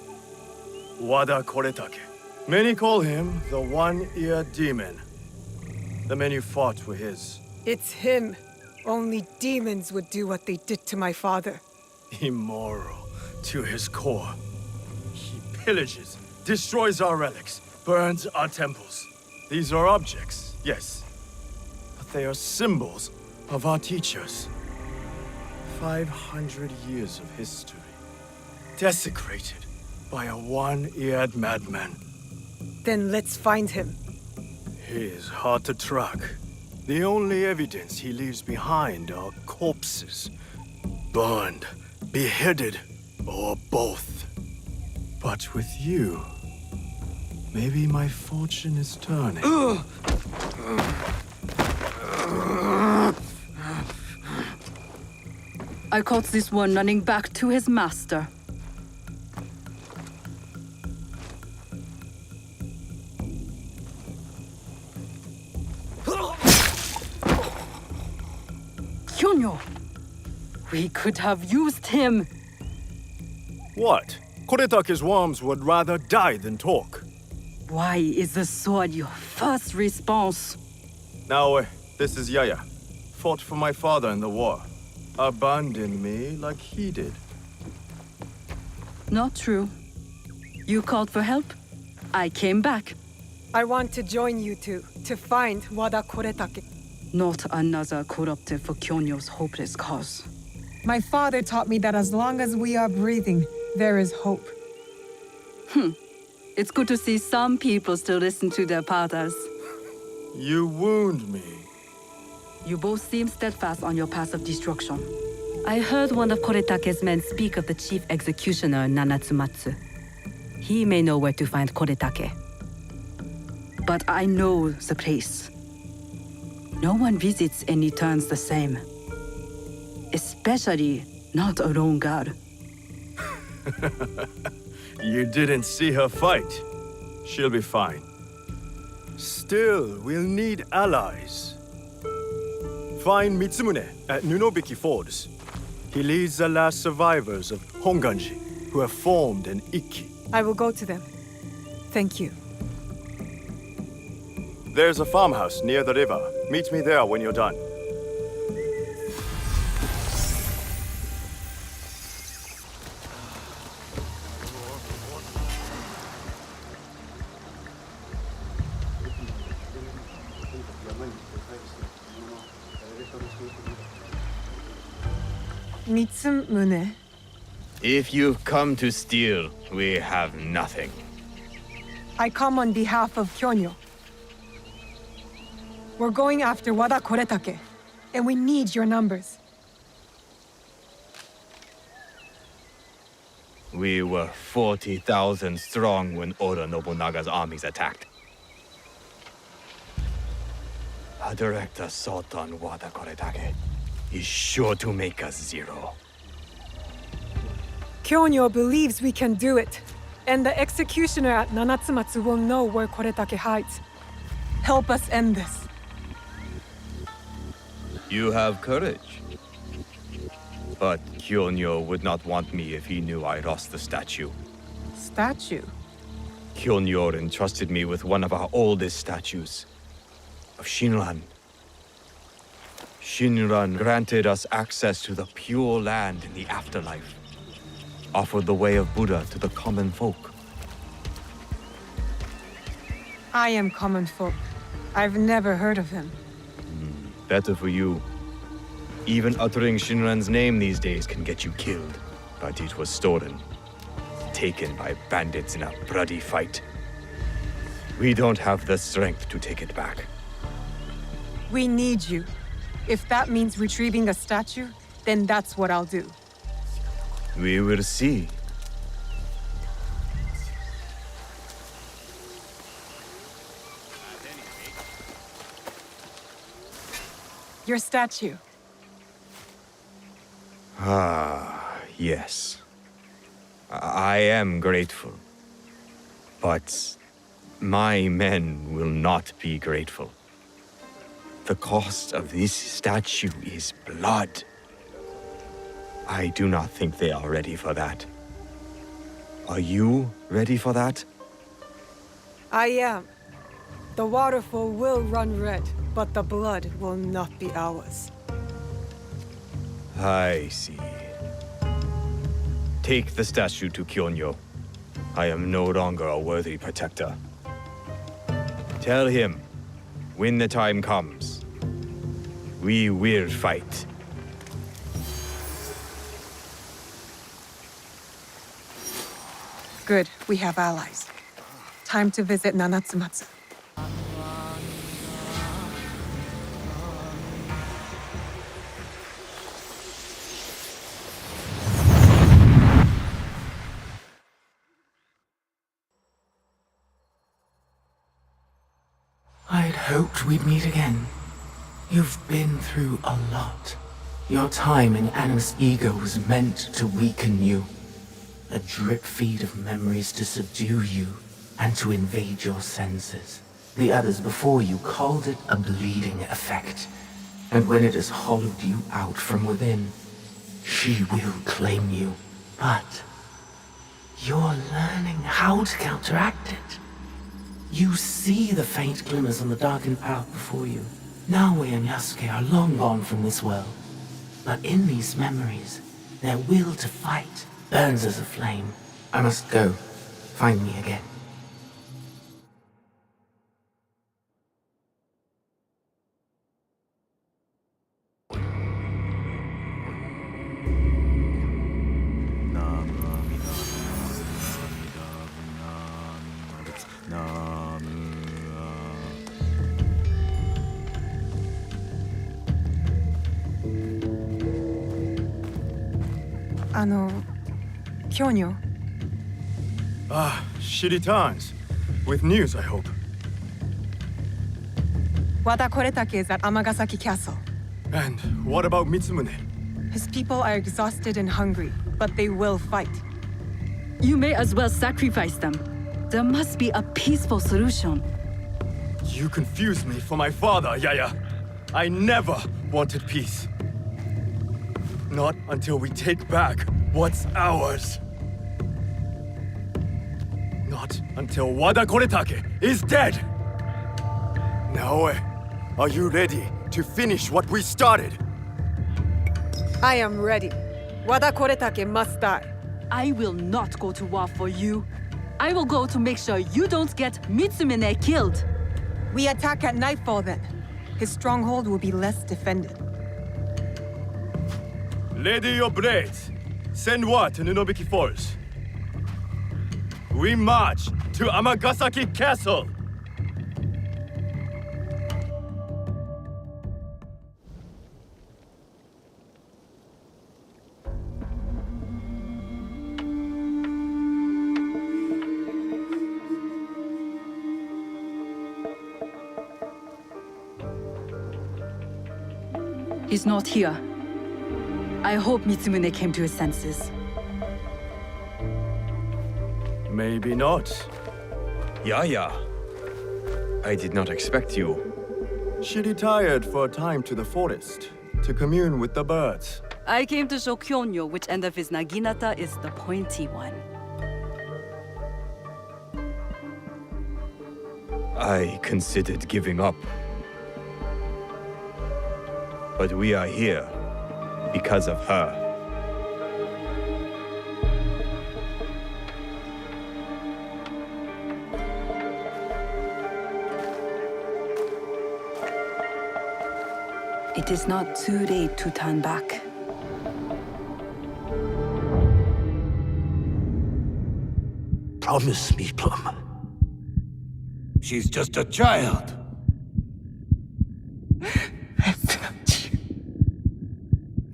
Wada Koretake. Many call him the One-Eared Demon. The men you fought were his. It's him. Only demons would do what they did to my father. Immoral to his core. He pillages, destroys our relics, burns our temples. These are objects, yes. But they are symbols of our teachers. 500 years of history. Desecrated by a one-eared madman. Then let's find him. He is hard to track. The only evidence he leaves behind are corpses. Burned, beheaded, or both. But with you, maybe my fortune is turning. I caught this one running back to his master. We could have used him. What? Koretake's worms would rather die than talk. Why is the sword your first response? Now, this is Yaya. Fought for my father in the war. Abandoned me like he did. Not true. You called for help. I came back. I want to join you two to find Wada Koretake. Not another corrupted for Kyonyo's hopeless cause. My father taught me that as long as we are breathing, there is hope. It's good to see some people still listen to their fathers. You wound me. You both seem steadfast on your path of destruction. I heard one of Koretake's men speak of the chief executioner, Nanatsumatsu. He may know where to find Koretake. But I know the place. No one visits and returns the same. Especially not a lone guard. You didn't see her fight. She'll be fine. Still, we'll need allies. Find Mitsumune at Nunobiki Falls. He leads the last survivors of Honganji, who have formed an Ikki. I will go to them. Thank you. There's a farmhouse near the river. Meet me there when you're done. Mitsumune. If you've come to steal, we have nothing. I come on behalf of Kyonyo. We're going after Wada Koretake, and we need your numbers. We were 40,000 strong when Oda Nobunaga's armies attacked. A direct assault on Wada Koretake is sure to make us zero. Kyonyo believes we can do it, and the executioner at Nanatsumatsu will know where Koretake hides. Help us end this. You have courage. But Kyonyo would not want me if he knew I lost the statue. Statue? Kyonyo entrusted me with one of our oldest statues, of Shinran. Shinran granted us access to the pure land in the afterlife, offered the way of Buddha to the common folk. I am common folk. I've never heard of him. Better for you. Even uttering Shinran's name these days can get you killed. But it was stolen. Taken by bandits in a bloody fight. We don't have the strength to take it back. We need you. If that means retrieving a statue, then that's what I'll do. We will see. Your statue. Ah, yes. I am grateful. But my men will not be grateful. The cost of this statue is blood. I do not think they are ready for that. Are you ready for that? I am. The waterfall will run red, but the blood will not be ours. I see. Take the statue to Kyonyo. I am no longer a worthy protector. Tell him, when the time comes, we will fight. Good, we have allies. Time to visit Nanatsumatsu. I'd hoped we'd meet again. You've been through a lot. Your time in Anna's ego was meant to weaken you. A drip feed of memories to subdue you and to invade your senses. The others before you called it a bleeding effect. And when it has hollowed you out from within, she will claim you. But you're learning how to counteract it. You see the faint glimmers on the darkened path before you. Naoe and Yasuke are long gone from this world. But in these memories, their will to fight burns as a flame. I must go. Find me again. Kyonyo. She returns. With news, I hope. Wada Koretake is at Amagasaki Castle. And what about Mitsumune? His people are exhausted and hungry, but they will fight. You may as well sacrifice them. There must be a peaceful solution. You confused me for my father, Yaya. I never wanted peace. Not until we take back what's ours. Not until Wada Koretake is dead! Naoe, are you ready to finish what we started? I am ready. Wada Koretake must die. I will not go to war for you. I will go to make sure you don't get Mitsumune killed. We attack at nightfall then. His stronghold will be less defended. Ready your blades. Send word to Nunobiki Forest. We march to Amagasaki Castle! He's not here. I hope Mitsumune came to his senses. Maybe not. Yaya. I did not expect you. She retired for a time to the forest, to commune with the birds. I came to show Kyonyo which end of his naginata is the pointy one. I considered giving up. But we are here because of her. It is not too late to turn back. Promise me, Plum. She's just a child.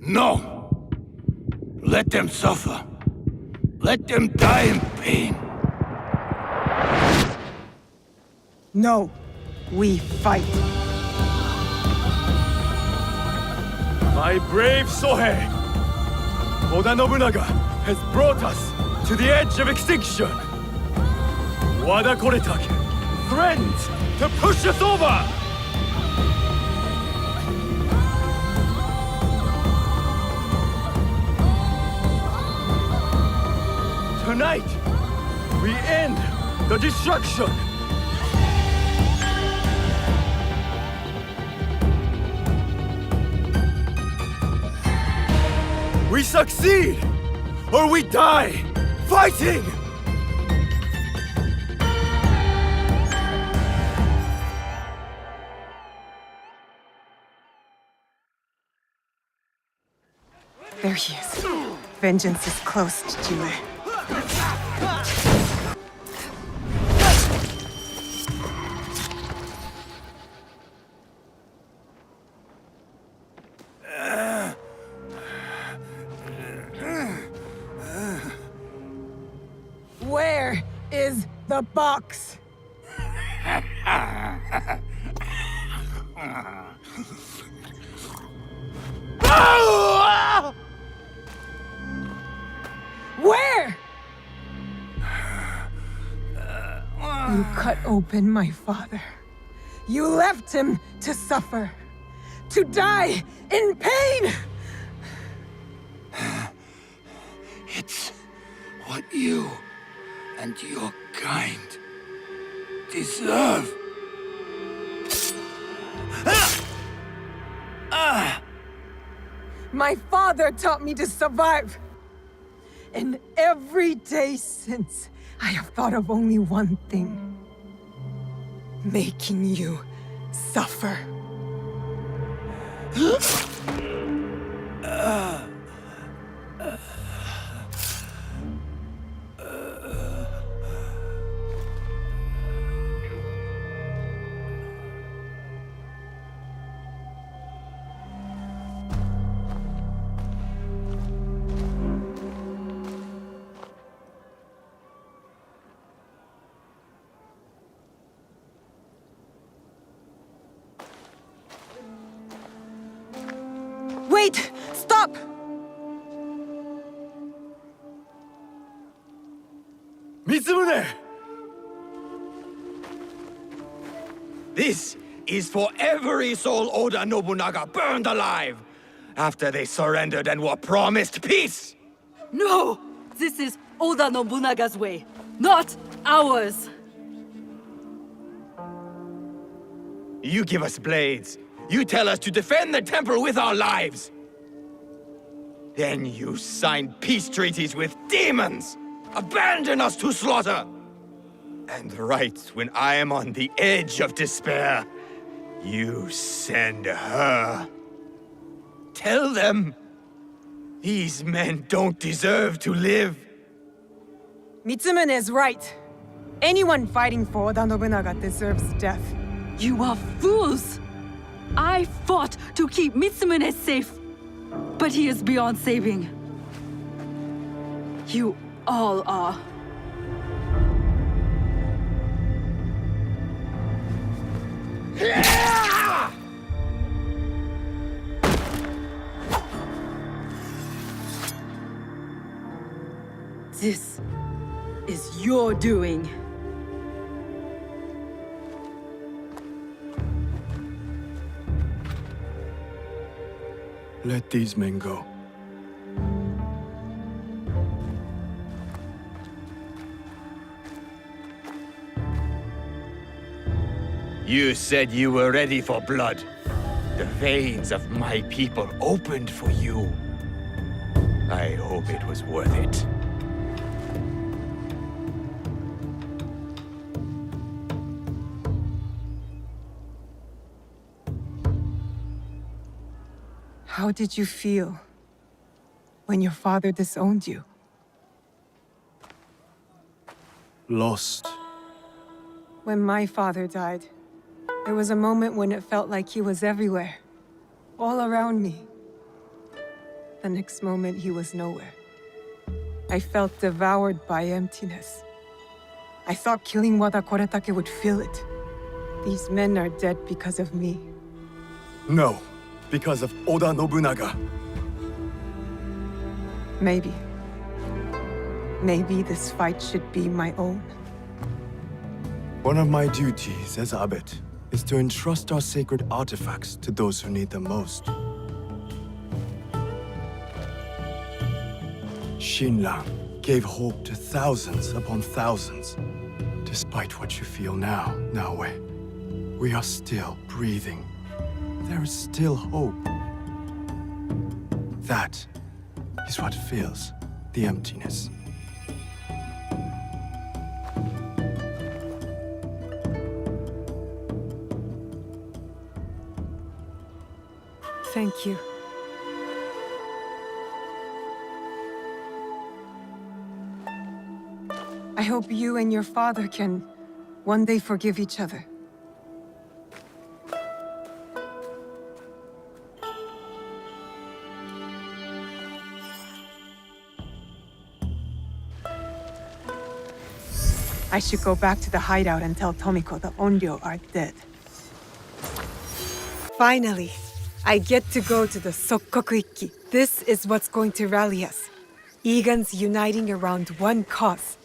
No! Let them suffer. Let them die in pain. No, we fight. My brave Sohei! Oda Nobunaga has brought us to the edge of extinction! Wada Koretake threatens to push us over! Tonight, we end the destruction! We succeed! Or we die! Fighting! There he is. Vengeance is close, Jule. Where is the box? Where? You cut open my father. You left him to suffer, to die in pain. It's what you and your kind deserve. My father taught me to survive. And every day since, I have thought of only one thing. Making you suffer. Wait! Stop! Mitsumune! This is for every soul Oda Nobunaga burned alive after they surrendered and were promised peace! No! This is Oda Nobunaga's way, not ours! You give us blades. You tell us to defend the temple with our lives. Then you sign peace treaties with demons. Abandon us to slaughter. And right when I am on the edge of despair, you send her. Tell them these men don't deserve to live. Mitsumune is right. Anyone fighting for Oda Nobunaga deserves death. You are fools! I fought to keep Mitsumune safe, but he is beyond saving. You all are. This is your doing. Let these men go. You said you were ready for blood. The veins of my people opened for you. I hope it was worth it. How did you feel when your father disowned you? Lost. When my father died, there was a moment when it felt like he was everywhere, all around me. The next moment, he was nowhere. I felt devoured by emptiness. I thought killing Wada Koretake would fill it. These men are dead because of me. No, because of Oda Nobunaga. Maybe. Maybe this fight should be my own. One of my duties as abbot is to entrust our sacred artifacts to those who need them most. Shinran gave hope to thousands upon thousands. Despite what you feel now, Naoe, we are still breathing. There is still hope. That is what fills the emptiness. Thank you. I hope you and your father can one day forgive each other. I should go back to the hideout and tell Tomiko the Onryo are dead. Finally, I get to go to the Sokkoku Ikki. This is what's going to rally us. Egan's uniting around one cause.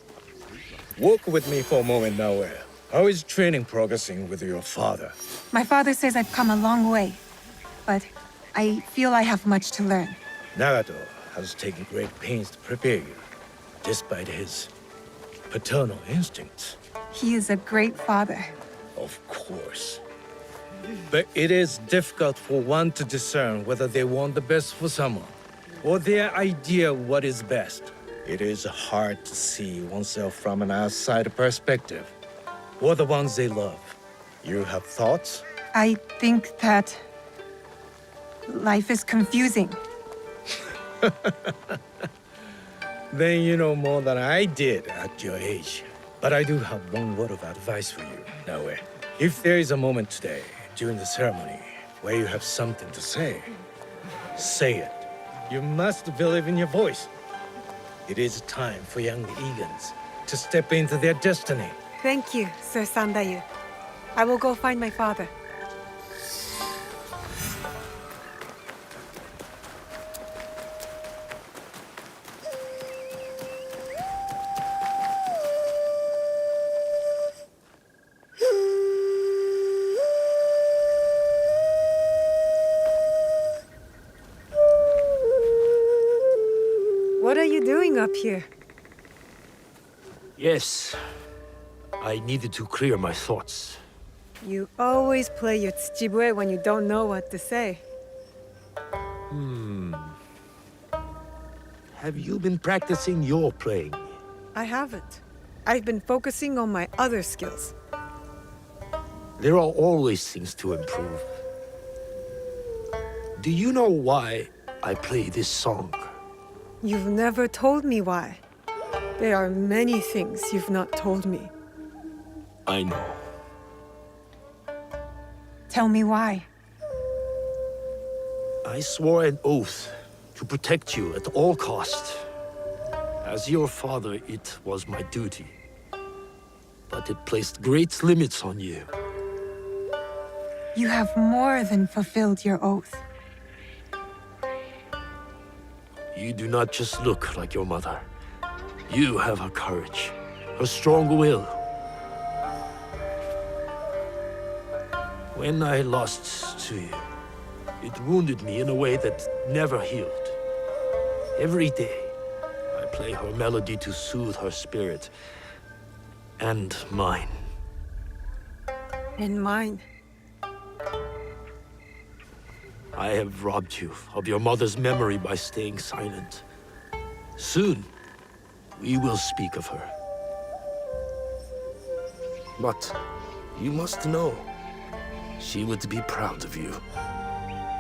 Walk with me for a moment, Naoe. How is training progressing with your father? My father says I've come a long way, but I feel I have much to learn. Nagato, has taken great pains to prepare you, despite his paternal instincts. He is a great father. Of course. But it is difficult for one to discern whether they want the best for someone, or their idea of what is best. It is hard to see oneself from an outside perspective, or the ones they love. You have thoughts? I think that life is confusing. Then you know more than I did at your age. But I do have one word of advice for you, Naoe. If there is a moment today, during the ceremony, where you have something to say it. You must believe in your voice. It is time for young Egans to step into their destiny. Thank you, Sir Sandayu. I will go find my father. What are you doing up here? Yes, I needed to clear my thoughts. You always play your tsuchibue when you don't know what to say. Have you been practicing your playing? I haven't. I've been focusing on my other skills. There are always things to improve. Do you know why I play this song? You've never told me why. There are many things you've not told me. I know. Tell me why. I swore an oath to protect you at all costs. As your father, it was my duty. But it placed great limits on you. You have more than fulfilled your oath. You do not just look like your mother. You have her courage, her strong will. When I lost to you, it wounded me in a way that never healed. Every day, I play her melody to soothe her spirit. And mine. And mine. I have robbed you of your mother's memory by staying silent. Soon, we will speak of her. But you must know, she would be proud of you.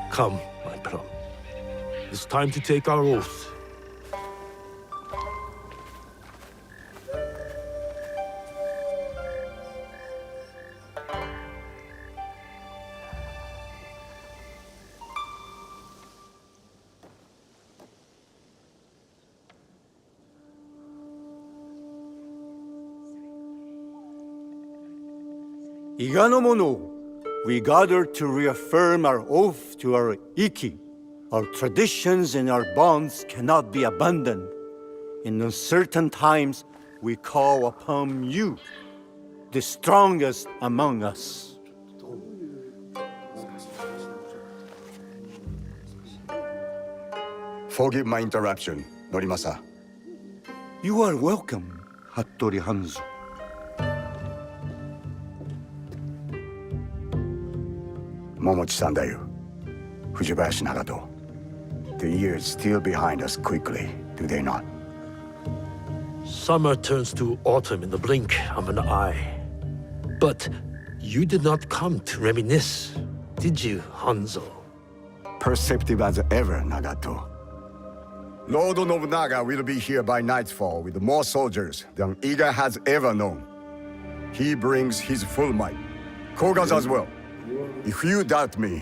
Come, my plum. It's time to take our oath. Iganomono, we gather to reaffirm our oath to our Iki. Our traditions and our bonds cannot be abandoned. In uncertain times, we call upon you, the strongest among us. Forgive my interruption, Norimasa. You are welcome, Hattori Hanzo. Momochi Sandayu, Fujibayashi Nagato. The years steal behind us quickly, do they not? Summer turns to autumn in the blink of an eye. But you did not come to reminisce, did you, Hanzo? Perceptive as ever, Nagato. Lord Nobunaga will be here by nightfall with more soldiers than Iga has ever known. He brings his full might. Koga's as well. If you doubt me,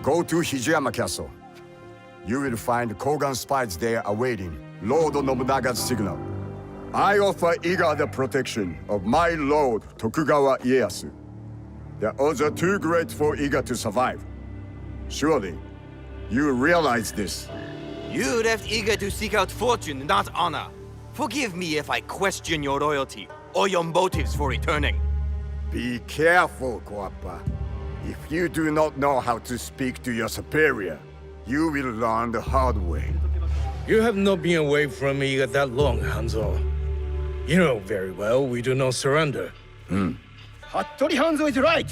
go to Hijiyama Castle. You will find Kogan spies there awaiting Lord Nobunaga's signal. I offer Iga the protection of my lord Tokugawa Ieyasu. The odds are too great for Iga to survive. Surely, you realize this. You left Iga to seek out fortune, not honor. Forgive me if I question your loyalty or your motives for returning. Be careful, Koappa. If you do not know how to speak to your superior, you will learn the hard way. You have not been away from me that long, Hanzo. You know very well we do not surrender. Hattori Hanzo is right.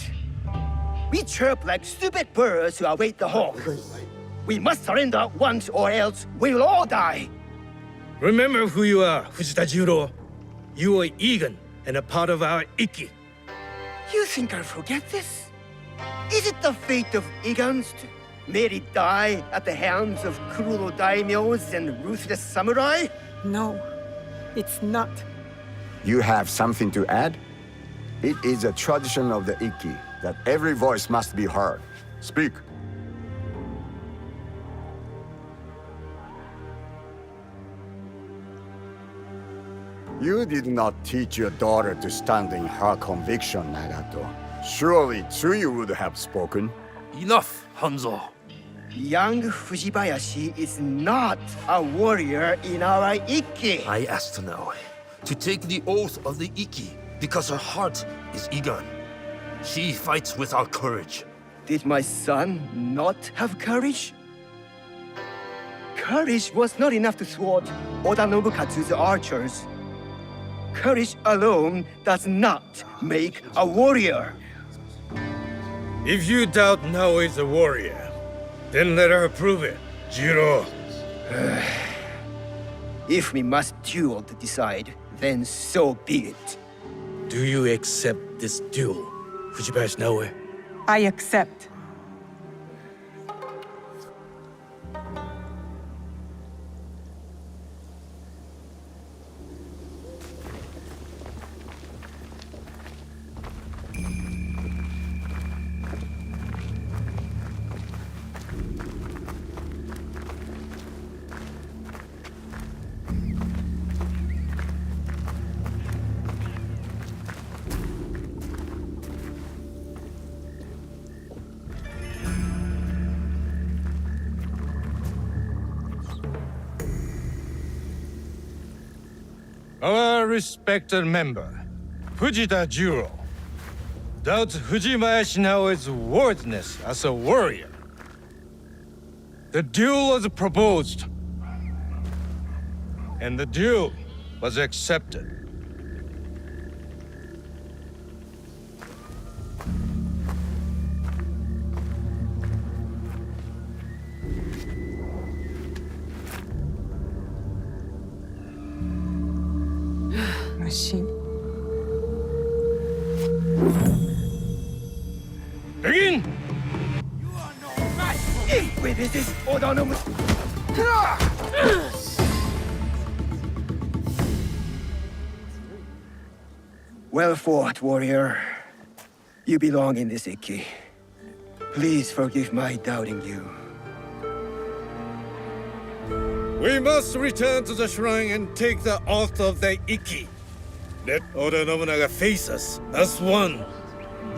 We chirp like stupid birds who await the hawk. We must surrender once or else we will all die. Remember who you are, Fujita Jiro. You are Egan and a part of our Ikki. You think I'll forget this? Is it the fate of Igans to merely die at the hands of cruel daimyos and ruthless samurai? No, it's not. You have something to add? It is a tradition of the Ikki that every voice must be heard. Speak. You did not teach your daughter to stand in her conviction, Nagato. Surely Tsuyu would have spoken. Enough, Hanzo. Young Fujibayashi is not a warrior in our Ikki. I asked her now to take the oath of the Ikki because her heart is Egan. She fights with our courage. Did my son not have courage? Courage was not enough to thwart Oda Nobukatsu's archers. Courage alone does not make a warrior. If you doubt Nao is a warrior, then let her prove it, Jiro. If we must duel to decide, then so be it. Do you accept this duel, Fujibayashi Naoe? I accept. Our respected member, Fujita Jiro, doubts Fujibayashi Naoe's worthiness as a warrior. The duel was proposed, and the duel was accepted. Machine. Begin! If we resist Oda Well fought, warrior. You belong in this Ikki. Please forgive my doubting you. We must return to the shrine and take the oath of the Ikki. Let Oda Nobunaga face us as one.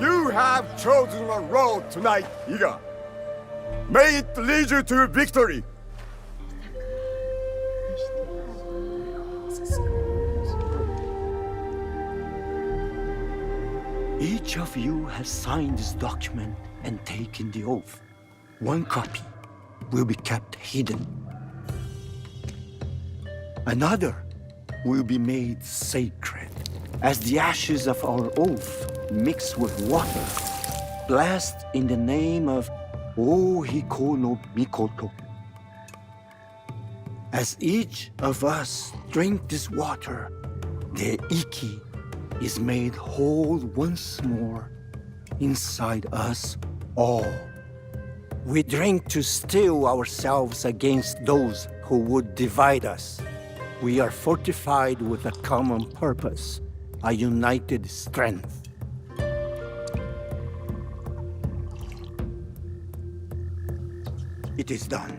You have chosen a road tonight, Iga. May it lead you to victory. Each of you has signed this document and taken the oath. One copy will be kept hidden. Another will be made sacred. As the ashes of our oath mixed with water, blessed in the name of O-Hiko no Mikoto. As each of us drink this water, the Ikki is made whole once more inside us all. We drink to steel ourselves against those who would divide us. We are fortified with a common purpose, a united strength. It is done.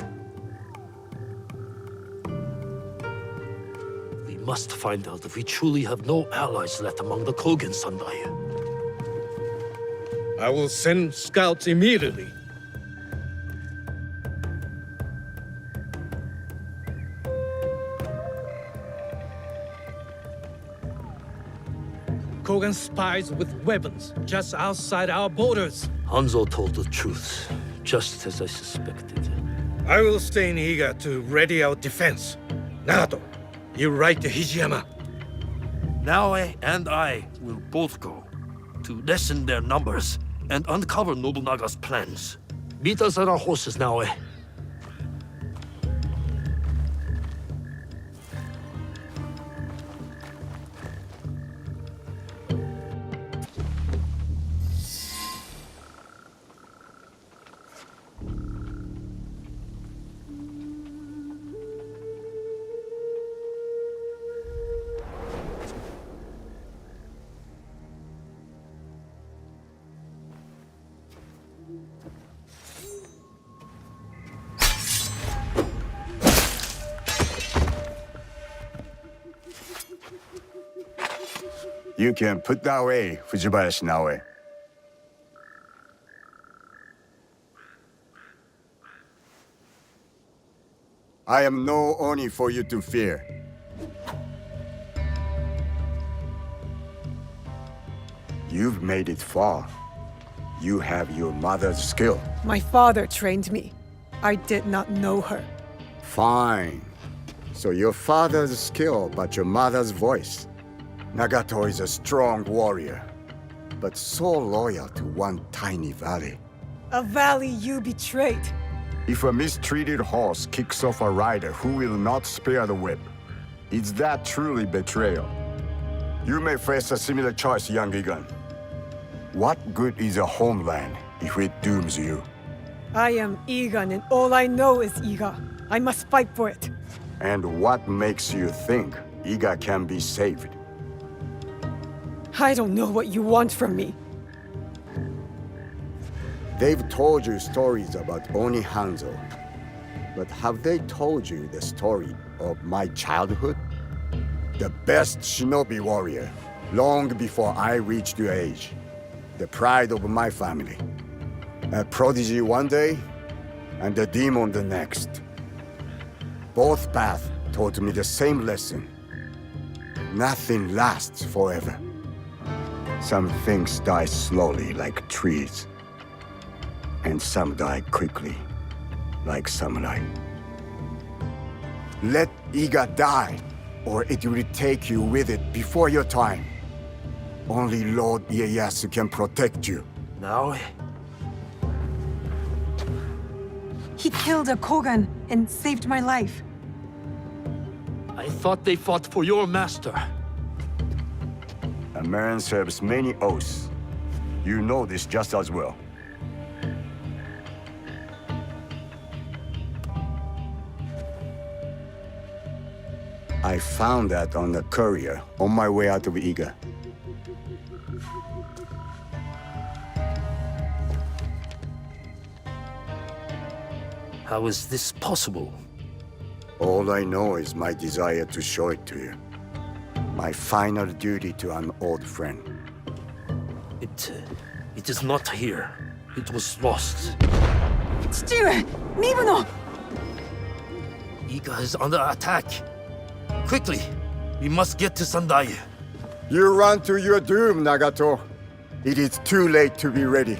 We must find out if we truly have no allies left among the Kogen Sandai. I will send scouts immediately. Kogan spies with weapons just outside our borders. Hanzo told the truth, just as I suspected. I will stay in Iga to ready our defense. Nagato, you ride to Hijiyama. Naoe and I will both go to lessen their numbers and uncover Nobunaga's plans. Meet us on our horses, Naoe. You can put that away, Fujibayashi Naoe. I am no Oni for you to fear. You've made it far. You have your mother's skill. My father trained me. I did not know her. Fine. So your father's skill, but your mother's voice. Nagato is a strong warrior, but so loyal to one tiny valley. A valley you betrayed. If a mistreated horse kicks off a rider who will not spare the whip, is that truly betrayal? You may face a similar choice, young Egan. What good is a homeland if it dooms you? I am Egan, and all I know is Iga. I must fight for it. And what makes you think Iga can be saved? I don't know what you want from me. They've told you stories about Oni Hanzo, but have they told you the story of my childhood? The best shinobi warrior, long before I reached your age. The pride of my family. A prodigy one day, and a demon the next. Both paths taught me the same lesson. Nothing lasts forever. Some things die slowly like trees, and some die quickly like samurai. Let Iga die, or it will take you with it before your time. Only Lord Ieyasu can protect you. Naoe? He killed a Kogan and saved my life. I thought they fought for your master. A man serves many oaths. You know this just as well. I found that on the courier on my way out of Iga. How is this possible? All I know is my desire to show it to you. My final duty to an old friend. It is not here. It was lost. Stewart! Mibuno! Iga is under attack. Quickly, we must get to Sendai. You run to your doom, Nagato. It is too late to be ready.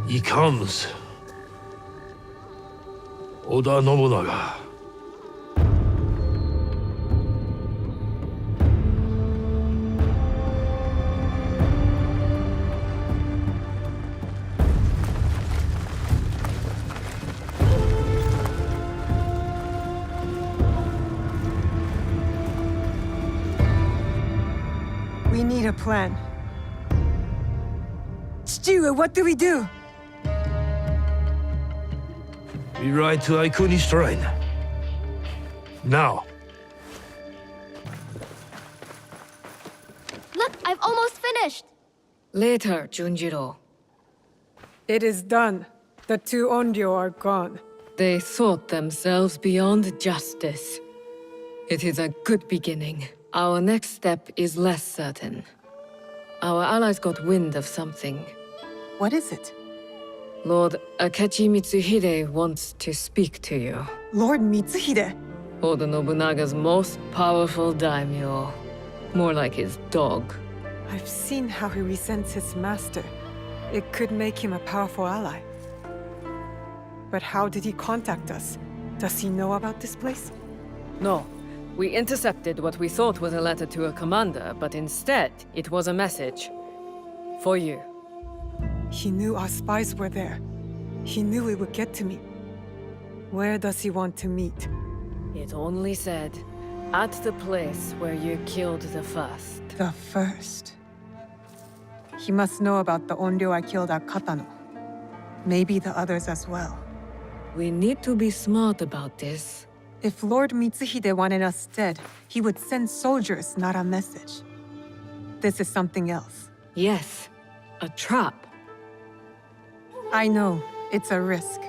He comes. Oda Nobunaga. We need a plan. Stewart, what do we do? We ride to Aikuni Shrine. Now. Look, I've almost finished! Later, Junjiro. It is done. The two Onryo are gone. They thought themselves beyond justice. It is a good beginning. Our next step is less certain. Our allies got wind of something. What is it? Lord Akechi Mitsuhide wants to speak to you. Lord Mitsuhide? Oda Nobunaga's most powerful daimyo. More like his dog. I've seen how he resents his master. It could make him a powerful ally. But how did he contact us? Does he know about this place? No. We intercepted what we thought was a letter to a commander, but instead, it was a message. For you. He knew our spies were there. He knew it would get to me. Where does he want to meet? It only said, at the place where you killed the first. The first. He must know about the Onryo I killed at Katano. Maybe the others as well. We need to be smart about this. If Lord Mitsuhide wanted us dead, he would send soldiers, not a message. This is something else. Yes, a trap. I know, it's a risk.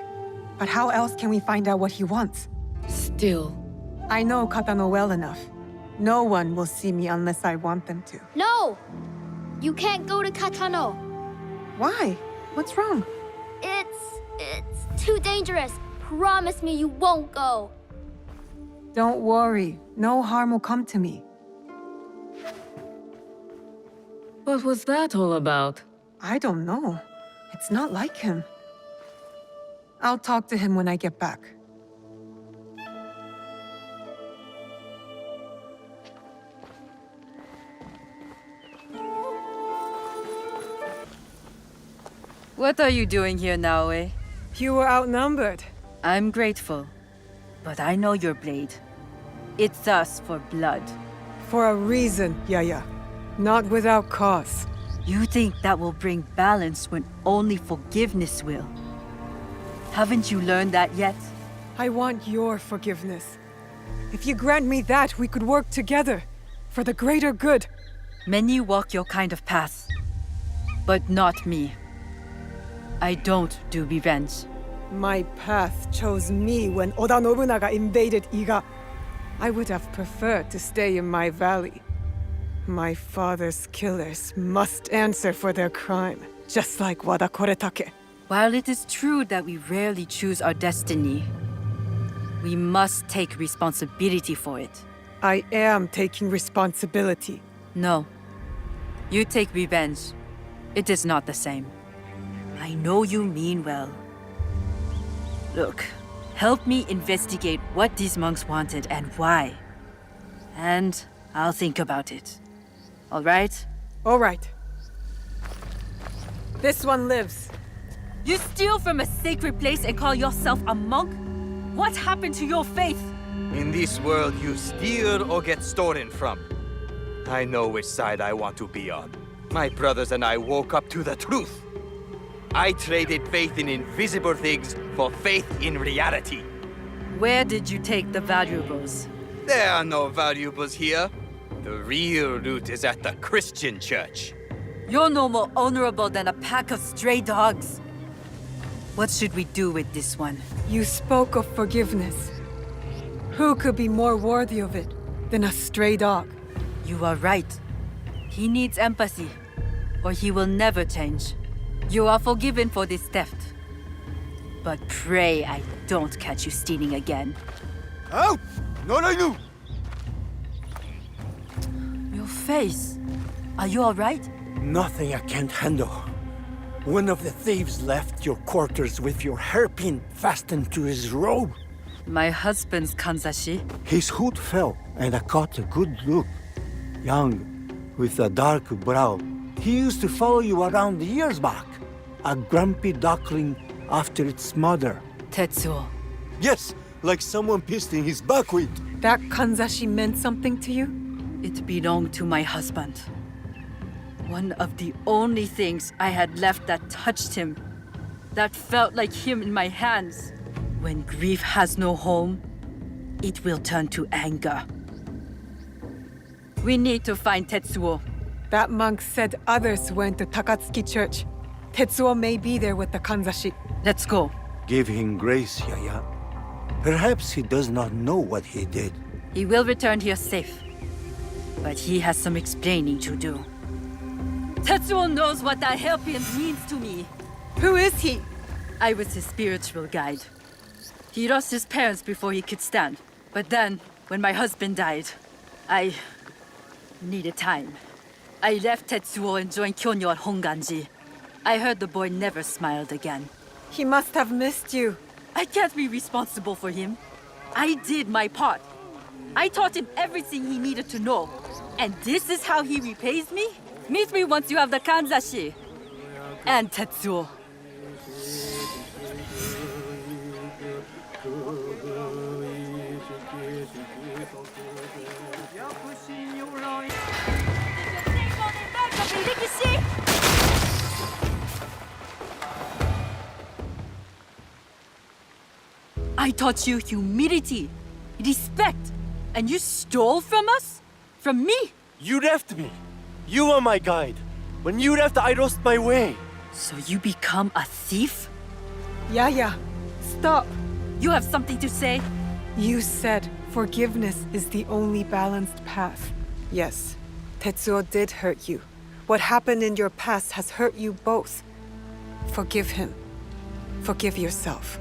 But how else can we find out what he wants? Still. I know Katano well enough. No one will see me unless I want them to. No! You can't go to Katano. Why? What's wrong? It's too dangerous. Promise me you won't go. Don't worry. No harm will come to me. What was that all about? I don't know. It's not like him. I'll talk to him when I get back. What are you doing here, Naoe? You were outnumbered. I'm grateful. But I know your blade. It thirsts for blood. For a reason, Yaya. Not without cause. You think that will bring balance when only forgiveness will. Haven't you learned that yet? I want your forgiveness. If you grant me that, we could work together. For the greater good. Many walk your kind of path. But not me. I don't do revenge. My path chose me when Oda Nobunaga invaded Iga. I would have preferred to stay in my valley. My father's killers must answer for their crime, just like Wada Koretake. While it is true that we rarely choose our destiny, we must take responsibility for it. I am taking responsibility. No. You take revenge. It is not the same. I know you mean well. Look, help me investigate what these monks wanted and why. And I'll think about it. All right? All right. This one lives. You steal from a sacred place and call yourself a monk? What happened to your faith? In this world, you steal or get stolen from. I know which side I want to be on. My brothers and I woke up to the truth. I traded faith in invisible things for faith in reality. Where did you take the valuables? There are no valuables here. The real loot is at the Christian church. You're no more honorable than a pack of stray dogs. What should we do with this one? You spoke of forgiveness. Who could be more worthy of it than a stray dog? You are right. He needs empathy, or he will never change. You are forgiven for this theft. But pray I don't catch you stealing again. Out! Not I knew! Your face. Are you all right? Nothing I can't handle. One of the thieves left your quarters with your hairpin fastened to his robe. My husband's kanzashi. His hood fell, and I caught a good look. Young, with a dark brow. He used to follow you around years back. A grumpy duckling after its mother. Tetsuo. Yes, like someone pissed in his buckwheat. That kanzashi meant something to you? It belonged to my husband. One of the only things I had left that touched him. That felt like him in my hands. When grief has no home, it will turn to anger. We need to find Tetsuo. That monk said others went to Takatsuki Church. Tetsuo may be there with the kanzashi. Let's go. Give him grace, Yaya. Perhaps he does not know what he did. He will return here safe. But he has some explaining to do. Tetsuo knows what that hairpin means to me. Who is he? I was his spiritual guide. He lost his parents before he could stand. But then, when my husband died, I needed time. I left Tetsuo and joined Kyonyo at Honganji. I heard the boy never smiled again. He must have missed you. I can't be responsible for him. I did my part. I taught him everything he needed to know. And this is how he repays me? Meet me once you have the Kanzashi. And Tetsuo. I taught you humility, respect, and you stole from us? From me? You left me. You were my guide. When you left, I lost my way. So you become a thief? Yaya, stop. You have something to say? You said forgiveness is the only balanced path. Yes, Tetsuo did hurt you. What happened in your past has hurt you both. Forgive him. Forgive yourself.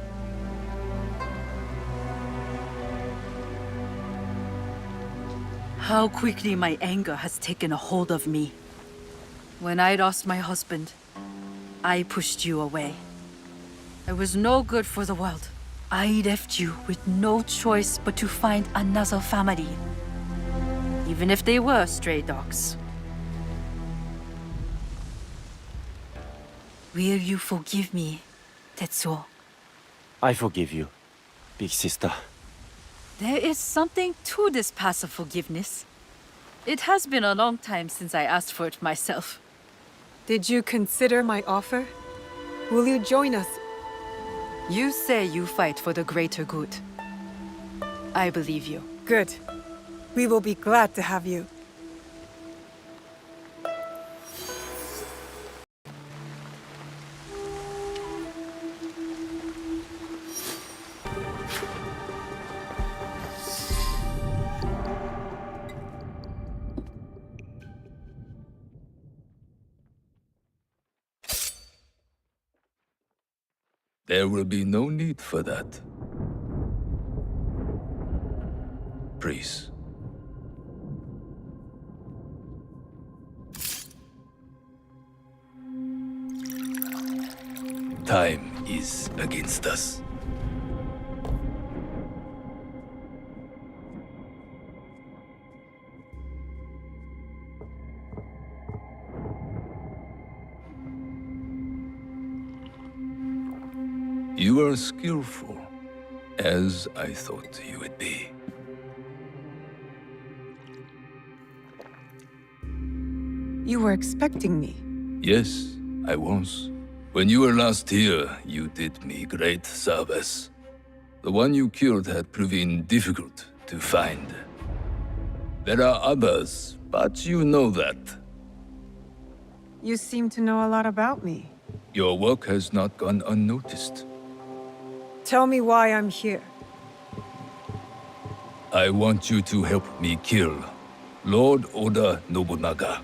How quickly my anger has taken a hold of me. When I lost my husband, I pushed you away. I was no good for the world. I left you with no choice but to find another family. Even if they were stray dogs. Will you forgive me, Tetsuo? I forgive you, big sister. There is something to this passive forgiveness. It has been a long time since I asked for it myself. Did you consider my offer? Will you join us? You say you fight for the greater good. I believe you. Good. We will be glad to have you. There will be no need for that. Please. Time is against us. You are skillful, as I thought you would be. You were expecting me. Yes, I was. When you were last here, you did me great service. The one you killed had proven difficult to find. There are others, but you know that. You seem to know a lot about me. Your work has not gone unnoticed. Tell me why I'm here. I want you to help me kill Lord Oda Nobunaga.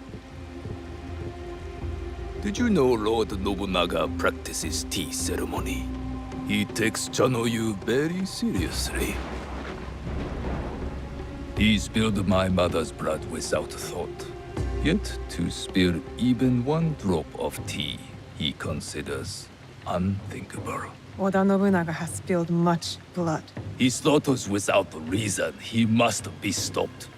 Did you know Lord Nobunaga practices tea ceremony? He takes Chanoyu very seriously. He spilled my mother's blood without thought. Yet to spill even one drop of tea, he considers unthinkable. Oda Nobunaga has spilled much blood. He slaughters without reason. He must be stopped.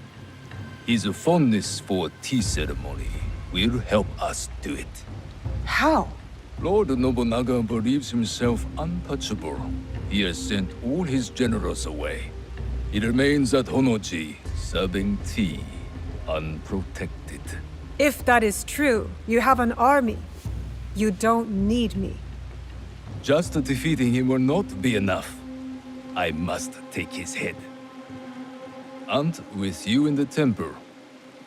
His fondness for tea ceremony will help us do it. How? Lord Nobunaga believes himself untouchable. He has sent all his generals away. He remains at Honoji, serving tea, unprotected. If that is true, you have an army. You don't need me. Just defeating him will not be enough. I must take his head. And with you in the temple,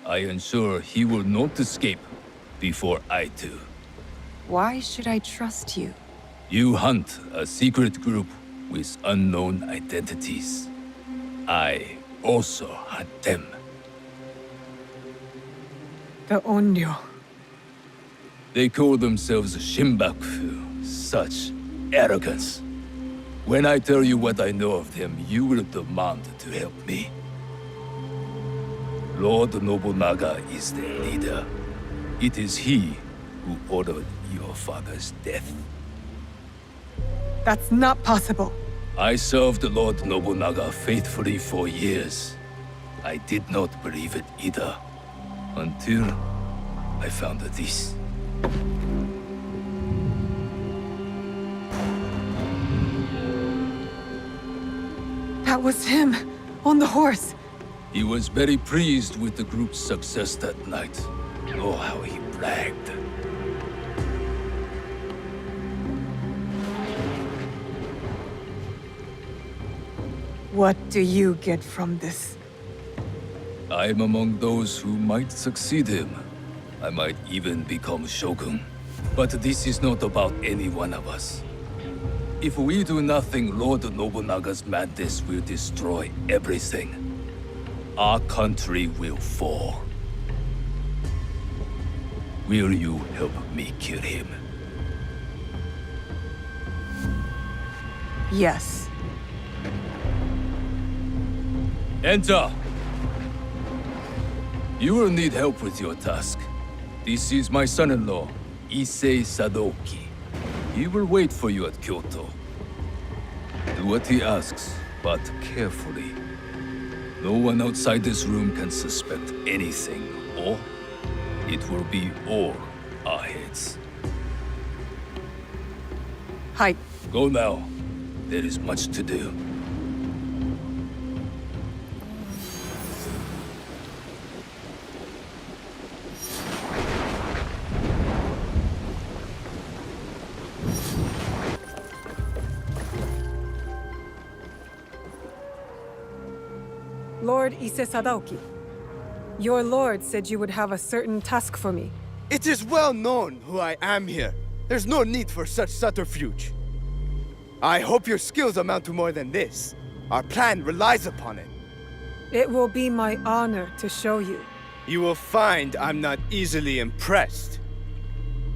I ensure he will not escape before I do. Why should I trust you? You hunt a secret group with unknown identities. I also hunt them. The Onryo. They call themselves Shinbaku. Such arrogance. When I tell you what I know of them, you will demand to help me. Lord Nobunaga is their leader. It is he who ordered your father's death. That's not possible. I served Lord Nobunaga faithfully for years. I did not believe it either, until I found this. That was him, on the horse. He was very pleased with the group's success that night. Oh, how he bragged. What do you get from this? I'm among those who might succeed him. I might even become shogun. But this is not about any one of us. If we do nothing, Lord Nobunaga's madness will destroy everything. Our country will fall. Will you help me kill him? Yes. Enter! You will need help with your task. This is my son-in-law, Issei Sadoki. He will wait for you at Kyoto. Do what he asks, but carefully. No one outside this room can suspect anything, or it will be all our heads. Hi. Go now. There is much to do. Lord Issei Sadaoki, your lord said you would have a certain task for me. It is well known who I am here. There's no need for such subterfuge. I hope your skills amount to more than this. Our plan relies upon it. It will be my honor to show you. You will find I'm not easily impressed.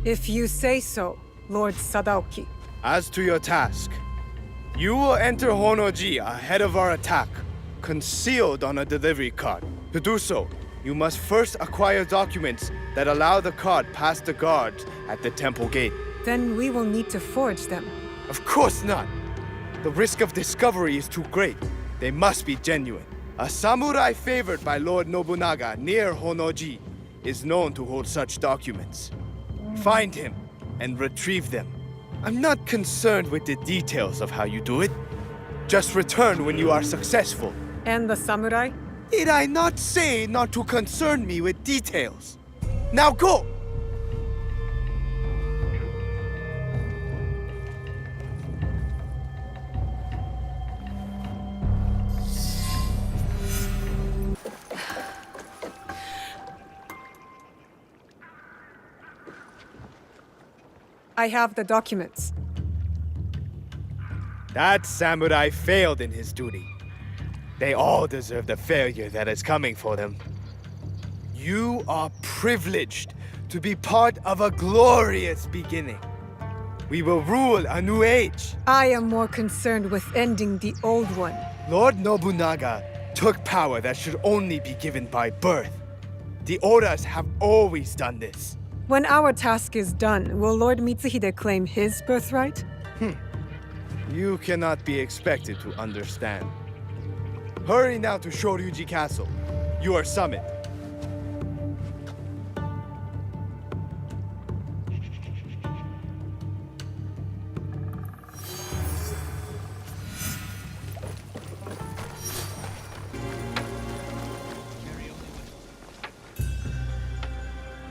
If you say so, Lord Sadaoki. As to your task, you will enter Honoji ahead of our attack, concealed on a delivery card. To do so, you must first acquire documents that allow the card past the guards at the temple gate. Then we will need to forge them. Of course not! The risk of discovery is too great. They must be genuine. A samurai favored by Lord Nobunaga near Honoji is known to hold such documents. Find him and retrieve them. I'm not concerned with the details of how you do it. Just return when you are successful. And the samurai? Did I not say not to concern me with details? Now go! I have the documents. That samurai failed in his duty. They all deserve the failure that is coming for them. You are privileged to be part of a glorious beginning. We will rule a new age. I am more concerned with ending the old one. Lord Nobunaga took power that should only be given by birth. The Odas have always done this. When our task is done, will Lord Mitsuhide claim his birthright? You cannot be expected to understand. Hurry now to Shoryuji Castle. You are summoned.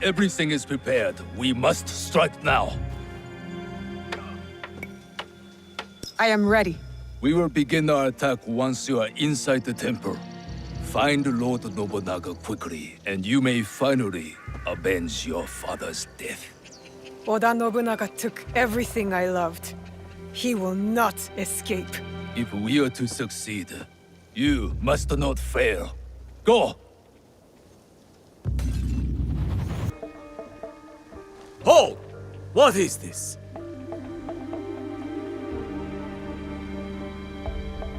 Everything is prepared. We must strike now. I am ready. We will begin our attack once you are inside the temple. Find Lord Nobunaga quickly, and you may finally avenge your father's death. Oda Nobunaga took everything I loved. He will not escape. If we are to succeed, you must not fail. Go! Hold! What is this?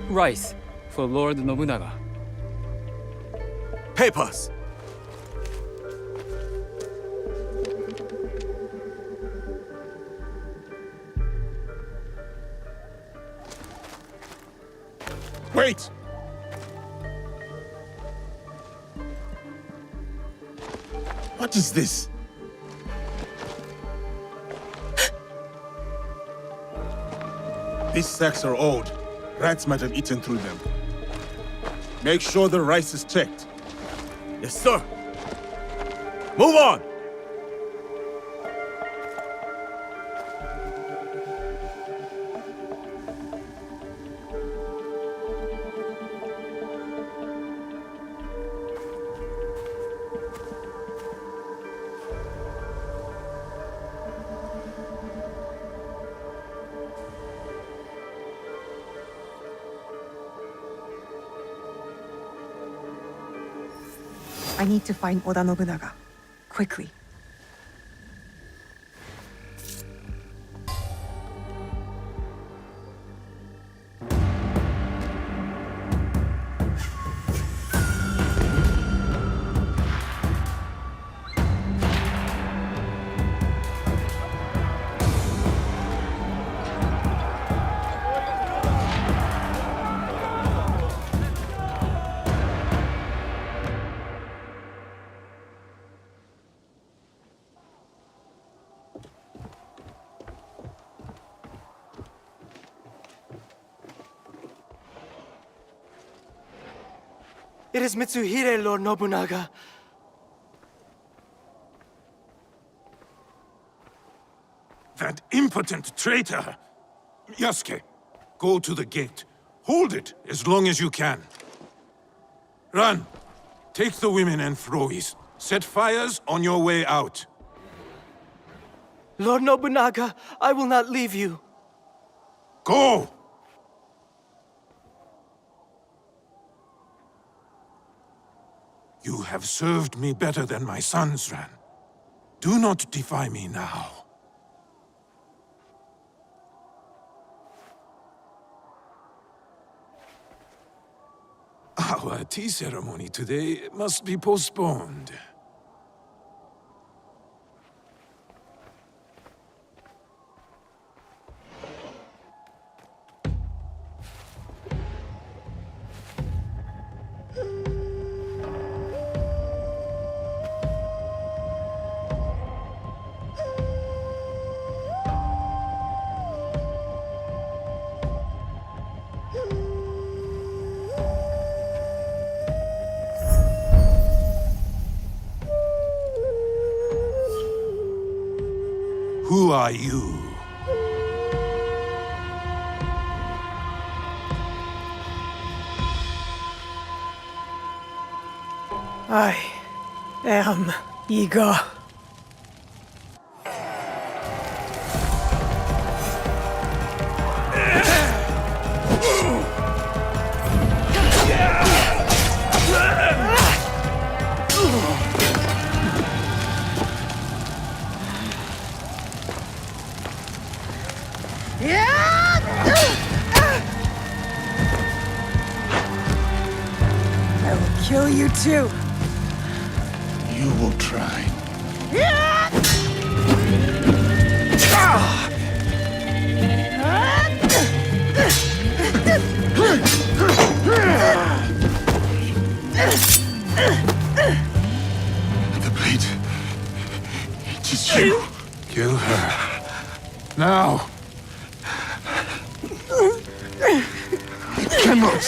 Rice for Lord Nobunaga. Papers! Wait! What is this? These sacks are old. Rats might have eaten through them. Make sure the rice is checked. Yes, sir. Move on! I need to find Oda Nobunaga. Quickly. It is Mitsuhide, Lord Nobunaga. That impotent traitor! Yasuke, go to the gate. Hold it as long as you can. Run! Take the women and Frois. Set fires on your way out. Lord Nobunaga, I will not leave you. Go! You have served me better than my sons, Ran. Do not defy me now. Our tea ceremony today must be postponed. Who are you? I am Igor. I will kill you too. You will try. The blade. It is you. Kill her. Now. It cannot.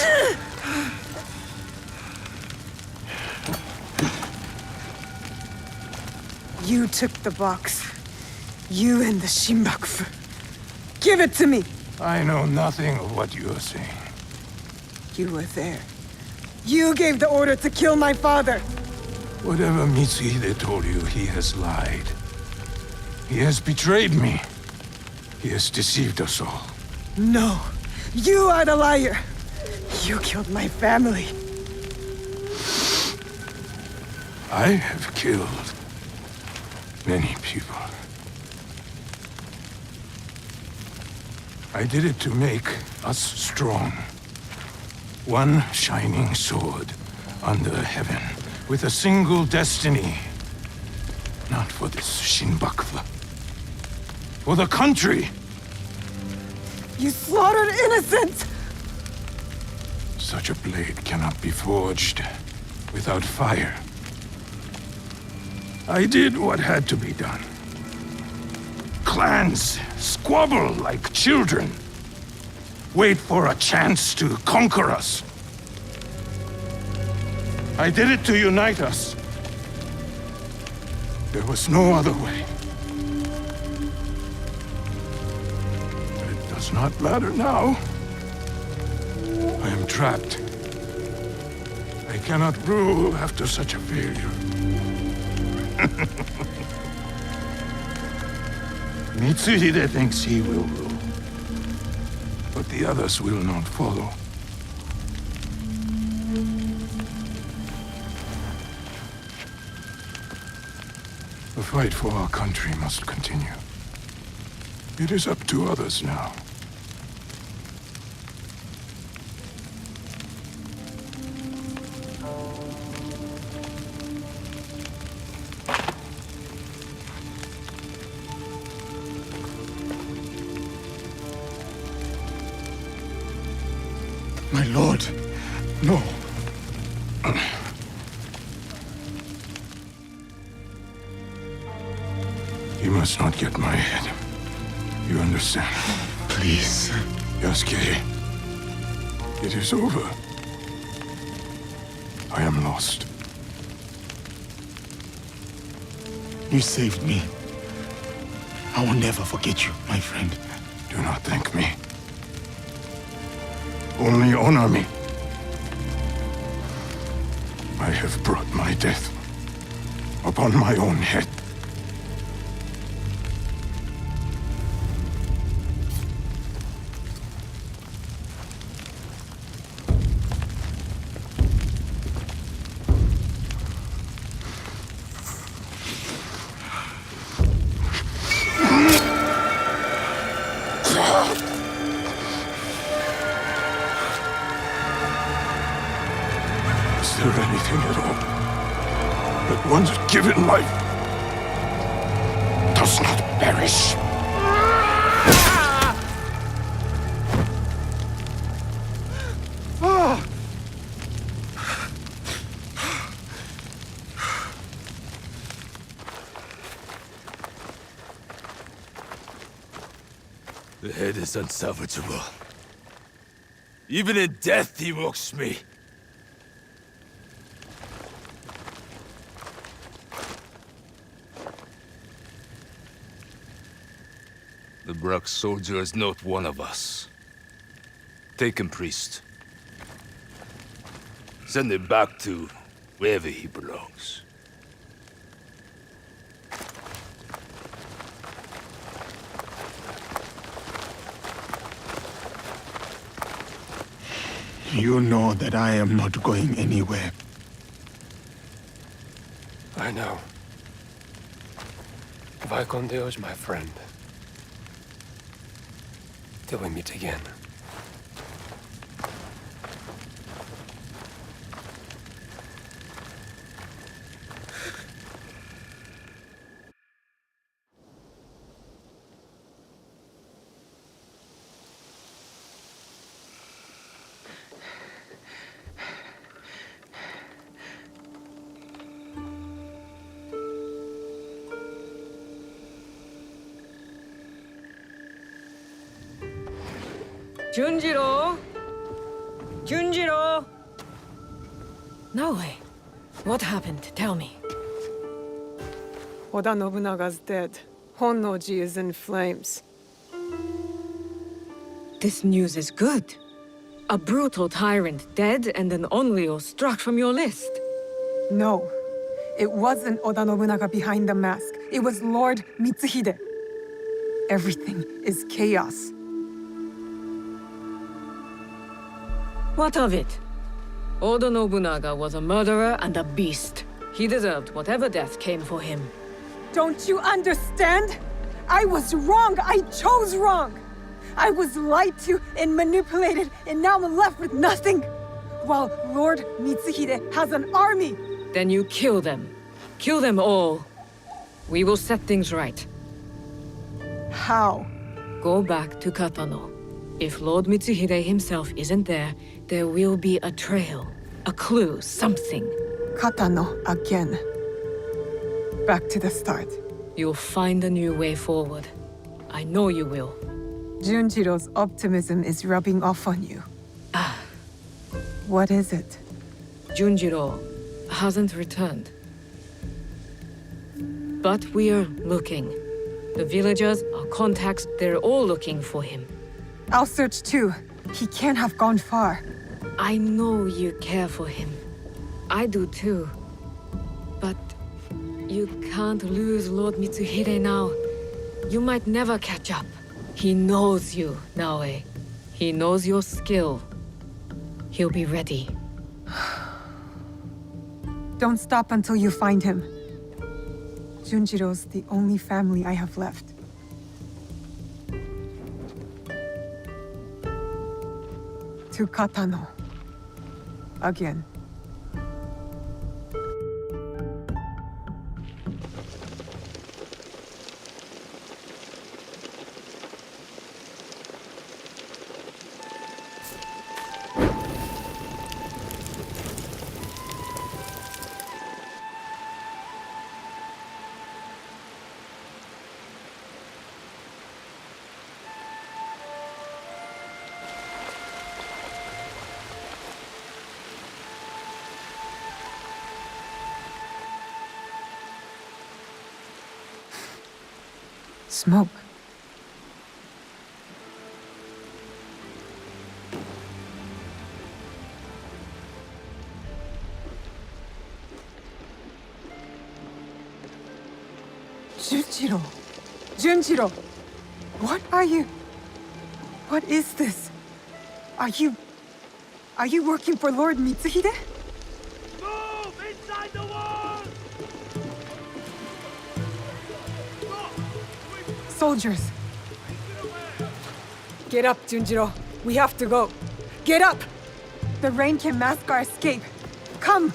You took the box. You and the Shinbakufu. Give it to me! I know nothing of what you are saying. You were there. You gave the order to kill my father! Whatever Mitsuhide told you, he has lied. He has betrayed me. He has deceived us all. No! You are the liar! You killed my family! I have killed many people. I did it to make us strong. One shining sword under heaven, with a single destiny. Not for this Shinbakufu. For the country! You slaughtered innocents! Such a blade cannot be forged without fire. I did what had to be done. Clans squabble like children. Wait for a chance to conquer us. I did it to unite us. There was no other way. But it does not matter now. I am trapped. I cannot rule after such a failure. Mitsuhide thinks he will rule, but the others will not follow. The fight for our country must continue. It is up to others now. My lord, no. You must not get my head. You understand? Please. Yasuke, it is over. I am lost. You saved me. I will never forget you, my friend. Do not thank me. Only honor me. I have brought my death upon my own head. Is there anything at all that once given life does not perish? The head is unsalvageable. Even in death, he mocks me. The Bruk soldier is not one of us. Take him, priest. Send him back to wherever he belongs. You know that I am not going anywhere. I know. Vaikondeo is my friend. Till we meet again. Junjiro! Junjiro! No way. What happened? Tell me. Oda Nobunaga's dead. Honnoji is in flames. This news is good. A brutal tyrant dead and an Onryo struck from your list. No. It wasn't Oda Nobunaga behind the mask. It was Lord Mitsuhide. Everything is chaos. What of it? Oda Nobunaga was a murderer and a beast. He deserved whatever death came for him. Don't you understand? I was wrong. I chose wrong. I was lied to and manipulated, and now I'm left with nothing. While Lord Mitsuhide has an army. Then you kill them. Kill them all. We will set things right. How? Go back to Katano. If Lord Mitsuhide himself isn't there, there will be a trail, a clue, something. Katano again. Back to the start. You'll find a new way forward. I know you will. Junjiro's optimism is rubbing off on you. What is it? Junjiro hasn't returned. But we're looking. The villagers, our contacts, they're all looking for him. I'll search too. He can't have gone far. I know you care for him. I do too. But you can't lose Lord Mitsuhide now. You might never catch up. He knows you, Naoe. He knows your skill. He'll be ready. Don't stop until you find him. Junjiro's the only family I have left. To Katano. Again. Smoke. Junjiro! Junjiro! What are you... What is this? Are you working for Lord Mitsuhide? Move! Inside the wall! Soldiers! Get up, Junjiro. We have to go. Get up! The rain can mask our escape. Come!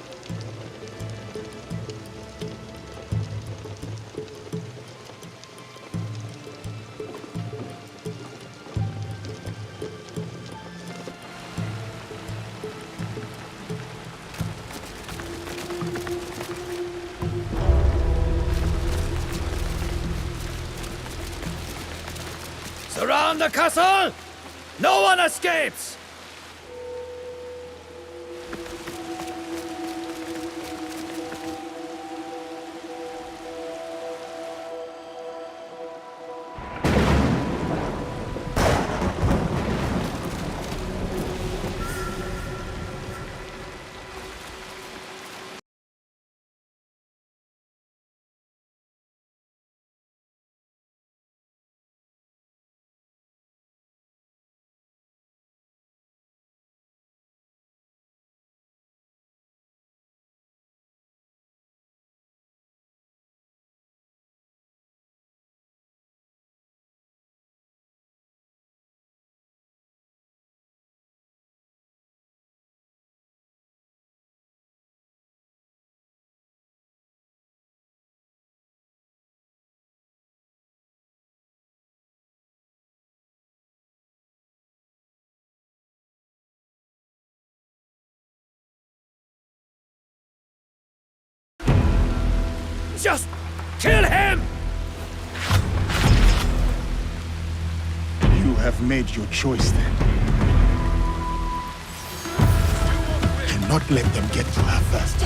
Surround the castle! No one escapes! Just kill him! You have made your choice then. Cannot let them get to her first.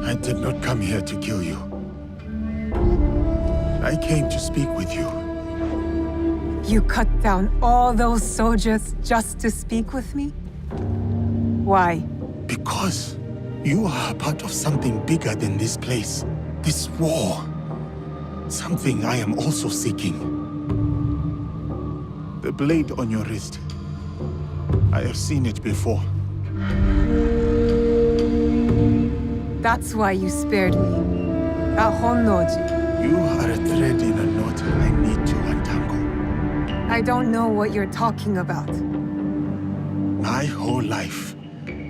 I did not come here to kill you. I came to speak with you. You cut down all those soldiers just to speak with me? Why? Because you are a part of something bigger than this place. This war. Something I am also seeking. The blade on your wrist. I have seen it before. That's why you spared me. At Honnoji. You are a thread in a knot I need to untangle. I don't know what you're talking about. My whole life,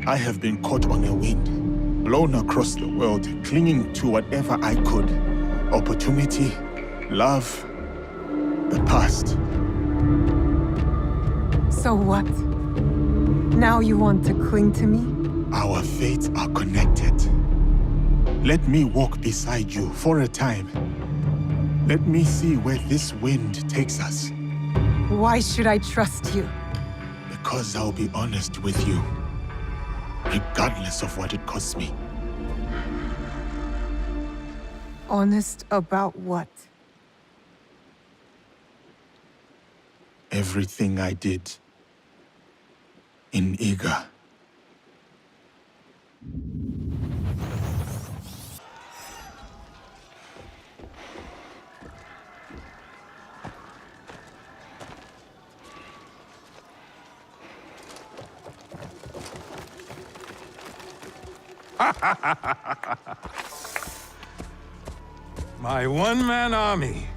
I have been caught on a wind, blown across the world, clinging to whatever I could. Opportunity, love, the past. So what? Now you want to cling to me? Our fates are connected. Let me walk beside you for a time. Let me see where this wind takes us. Why should I trust you? Because I'll be honest with you, regardless of what it costs me. Honest about what? Everything I did in Iga. My one-man army.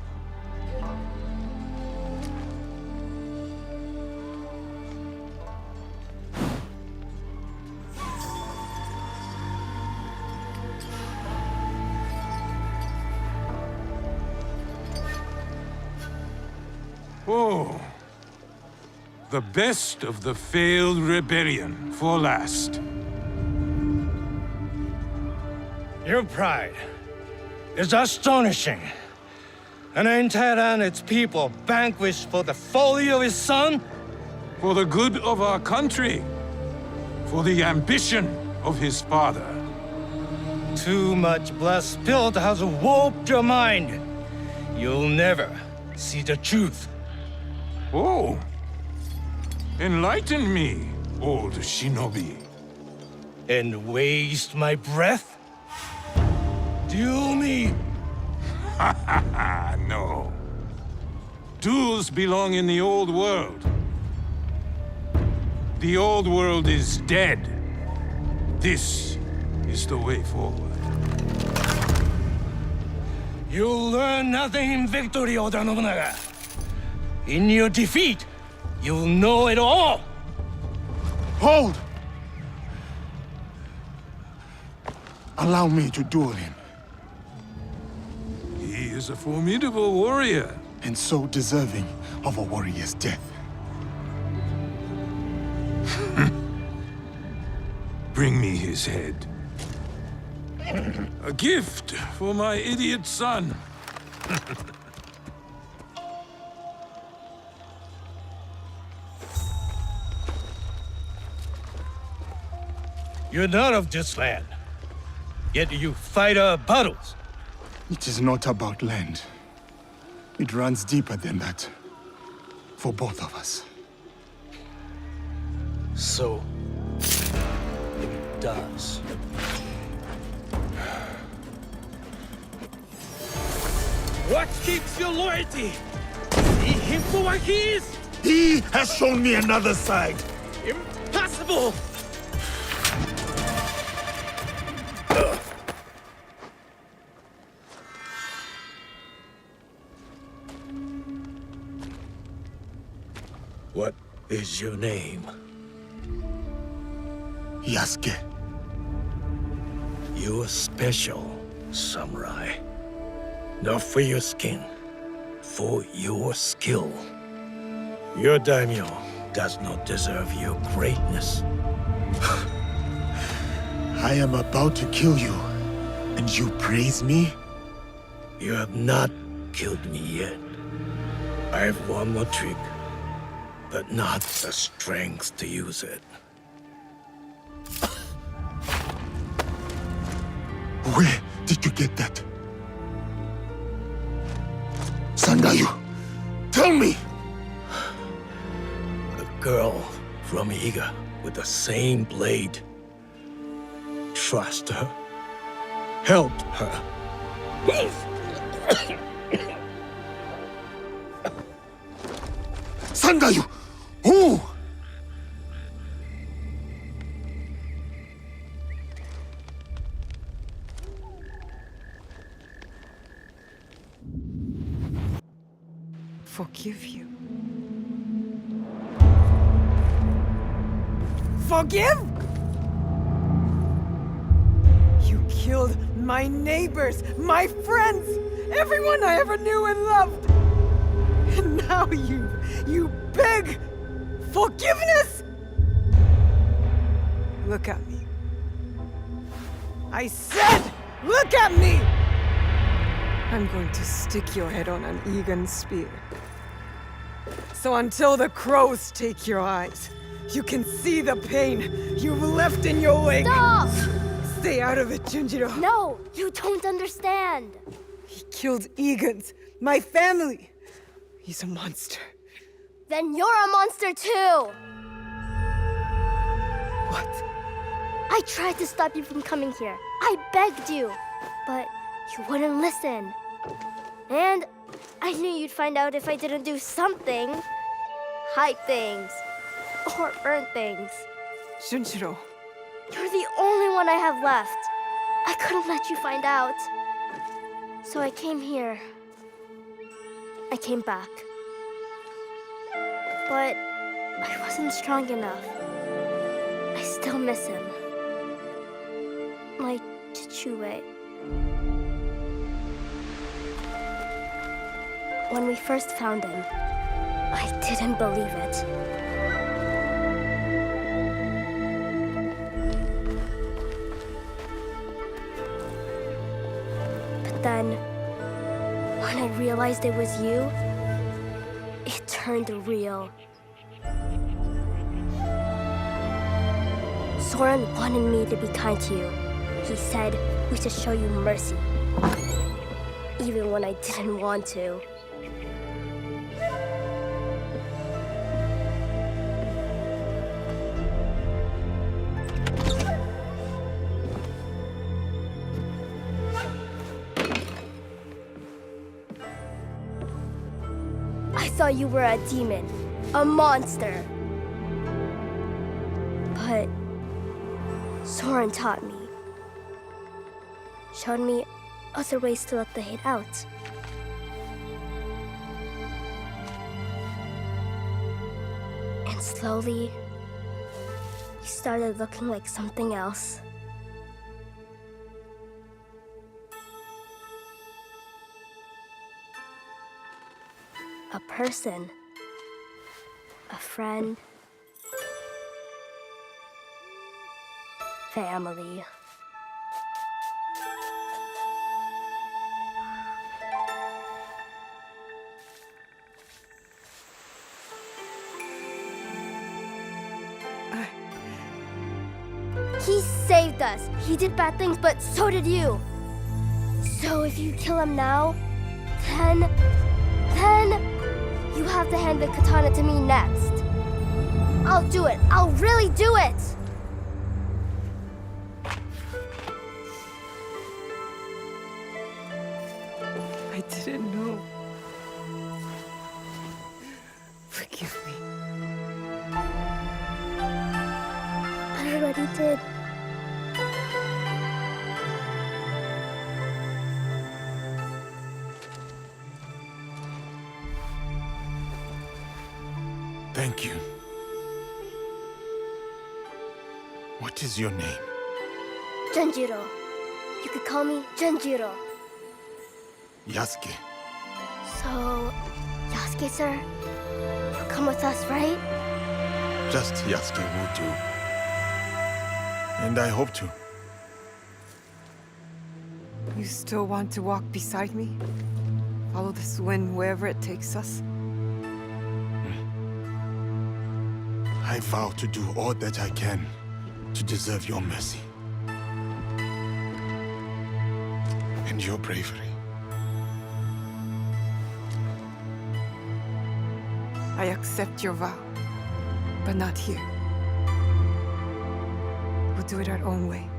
Oh, the best of the failed rebellion for last. Your pride is astonishing. An Ainted and its people vanquished for the folly of his son? For the good of our country. For the ambition of his father. Too much blood spilled has warped your mind. You'll never see the truth. Oh. Enlighten me, old shinobi. And waste my breath? Duel me! Ha ha ha, no. Duels belong in the old world. The old world is dead. This is the way forward. You'll learn nothing in victory, Oda Nobunaga. In your defeat, you'll know it all! Hold! Allow me to duel him. He is a formidable warrior. And so deserving of a warrior's death. Bring me his head. A gift for my idiot son. You're not of this land. Yet you fight our battles. It is not about land. It runs deeper than that. For both of us. So, it does. What keeps your loyalty? See him for what he is? He has shown me another side. Impossible! What is your name? Yasuke. You are special, samurai. Not for your skin, for your skill. Your daimyo does not deserve your greatness. I am about to kill you, and you praise me? You have not killed me yet. I have one more trick, but not the strength to use it. Where did you get that? Sandayu, tell me! A girl from Iga with the same blade. Trust her. Help her. Sandayu! Who? forgive you. Forgive? You killed my neighbors, my friends, everyone I ever knew and loved. And now you beg forgiveness? Look at me. I said, look at me! I'm going to stick your head on an Egan spear. So until the crows take your eyes, you can see the pain you've left in your wake. Stop! Stay out of it, Junjiro. No, you don't understand. He killed Egans, my family. He's a monster. Then you're a monster too. What? I tried to stop you from coming here. I begged you, but you wouldn't listen. And I knew you'd find out if I didn't do something. Hide things. Or burn things. Junjiro. You're the only one I have left. I couldn't let you find out. So I came here. I came back. But I wasn't strong enough. I still miss him. My Chichue. When we first found him, I didn't believe it. But then, when I realized it was you, it turned real. Soren wanted me to be kind to you. He said we should show you mercy. Even when I didn't want to. I thought you were a demon, a monster. But Soren taught me. Showed me other ways to let the hate out. And slowly, you started looking like something else. A person. A friend. Family. He saved us. He did bad things, but so did you. So if you kill him now, then you have to hand the katana to me next. I'll do it. I'll really do it. I didn't know. Forgive me. I already did. Thank you. What is your name? Junjiro. You could call me Junjiro. Yasuke. So, Yasuke, sir, you'll come with us, right? Just Yasuke will do. And I hope to. You still want to walk beside me? Follow this wind wherever it takes us? I vow to do all that I can to deserve your mercy. And your bravery. I accept your vow, but not here. We'll do it our own way.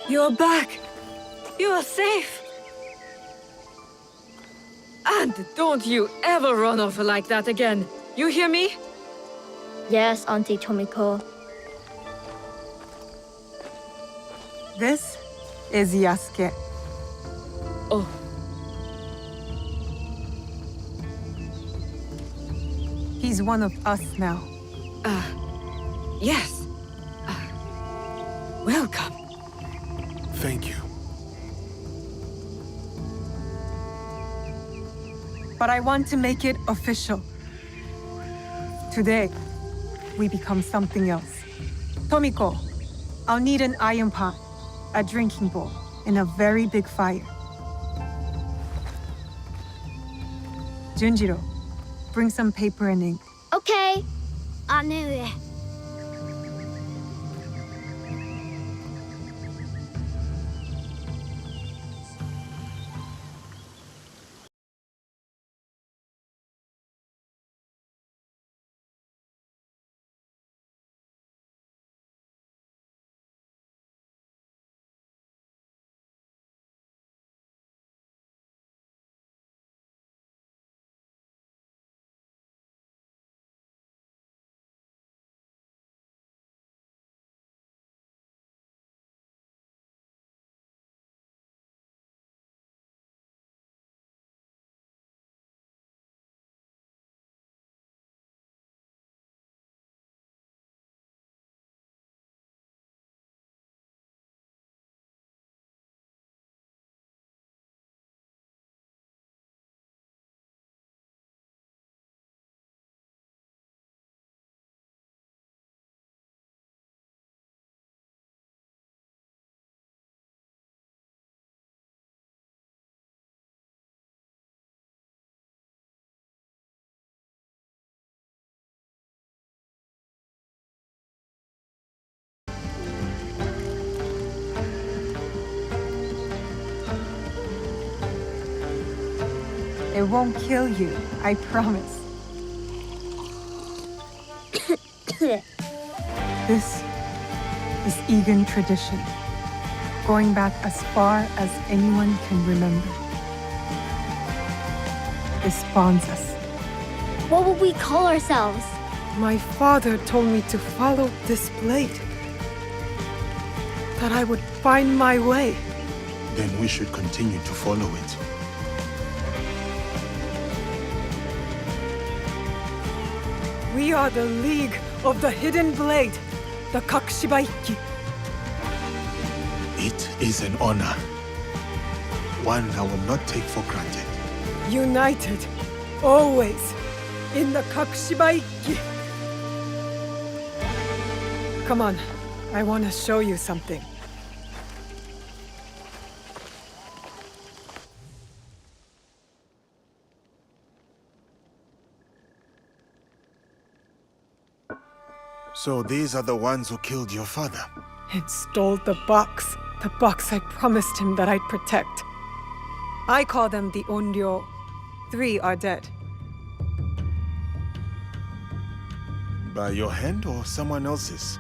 You're back! You are safe! And don't you ever run off like that again! You hear me? Yes, Auntie Tomiko. This is Yasuke. Oh. He's one of us now. Yes. Welcome. Thank you. But I want to make it official. Today, we become something else. Tomiko, I'll need an iron pot, a drinking bowl, and a very big fire. Junjiro, bring some paper and ink. Okay. Anu. It won't kill you, I promise. This is Egan tradition, going back as far as anyone can remember. This bonds us. What will we call ourselves? My father told me to follow this blade. That I would find my way. Then we should continue to follow it. We are the League of the Hidden Blade, the Kakushibaiki. It is an honor. One I will not take for granted. United, always, in the Kakushibaiki. Come on, I want to show you something. So these are the ones who killed your father? And stole the box I promised him that I'd protect. I call them the Onryo. 3 are dead. By your hand or someone else's?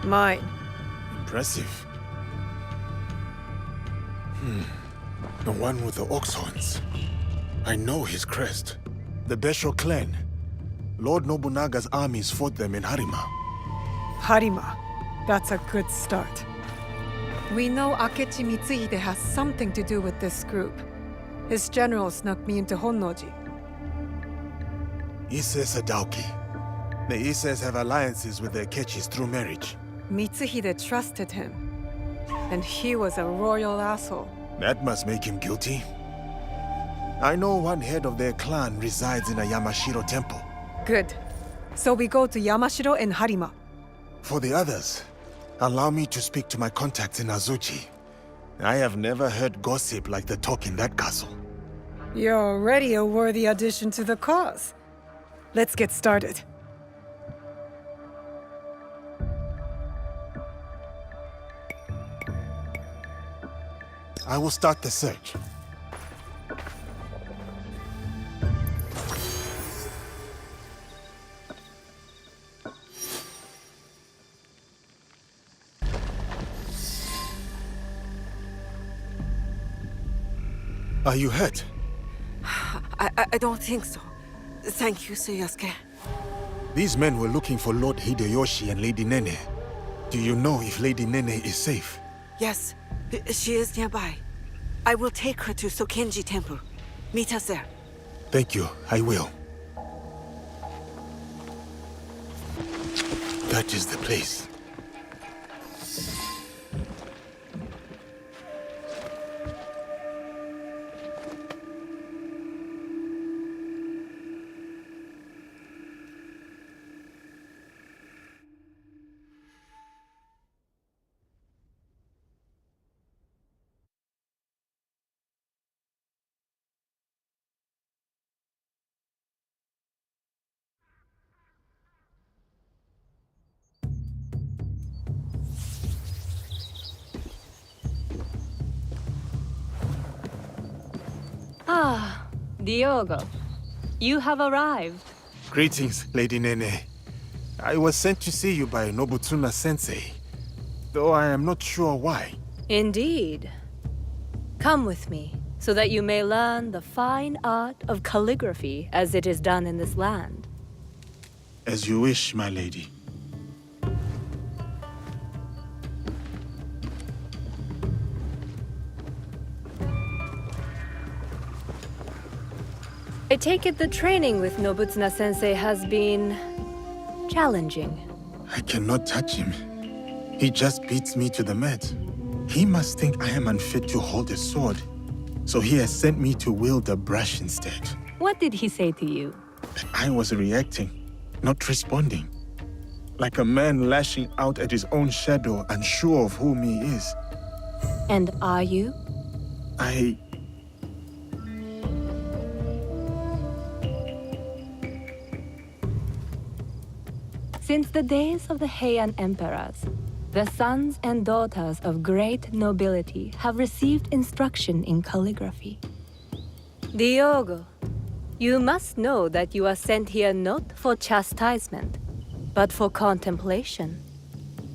Mine. Impressive. The one with the ox horns. I know his crest. The Besho clan. Lord Nobunaga's armies fought them in Harima. Harima. That's a good start. We know Akechi Mitsuhide has something to do with this group. His general snuck me into Honnoji. Ise Sadauki. The Ises have alliances with the Akechis through marriage. Mitsuhide trusted him. And he was a royal asshole. That must make him guilty. I know one head of their clan resides in a Yamashiro temple. Good. So we go to Yamashiro and Harima. For the others, allow me to speak to my contacts in Azuchi. I have never heard gossip like the talk in that castle. You're already a worthy addition to the cause. Let's get started. I will start the search. Are you hurt? I don't think so. Thank you, Sir Yosuke. These men were looking for Lord Hideyoshi and Lady Nene. Do you know if Lady Nene is safe? Yes, she is nearby. I will take her to Sokenji Temple. Meet us there. Thank you, I will. That is the place. Ah, Diogo. You have arrived. Greetings, Lady Nene. I was sent to see you by Nobutsuna-sensei, though I am not sure why. Indeed. Come with me, so that you may learn the fine art of calligraphy as it is done in this land. As you wish, my lady. I take it the training with Nobutsuna-sensei has been challenging. I cannot touch him. He just beats me to the mat. He must think I am unfit to hold a sword, so he has sent me to wield a brush instead. What did he say to you? That I was reacting, not responding. Like a man lashing out at his own shadow, unsure of whom he is. And are you? Since the days of the Heian emperors, the sons and daughters of great nobility have received instruction in calligraphy. Diogo, you must know that you are sent here not for chastisement, but for contemplation.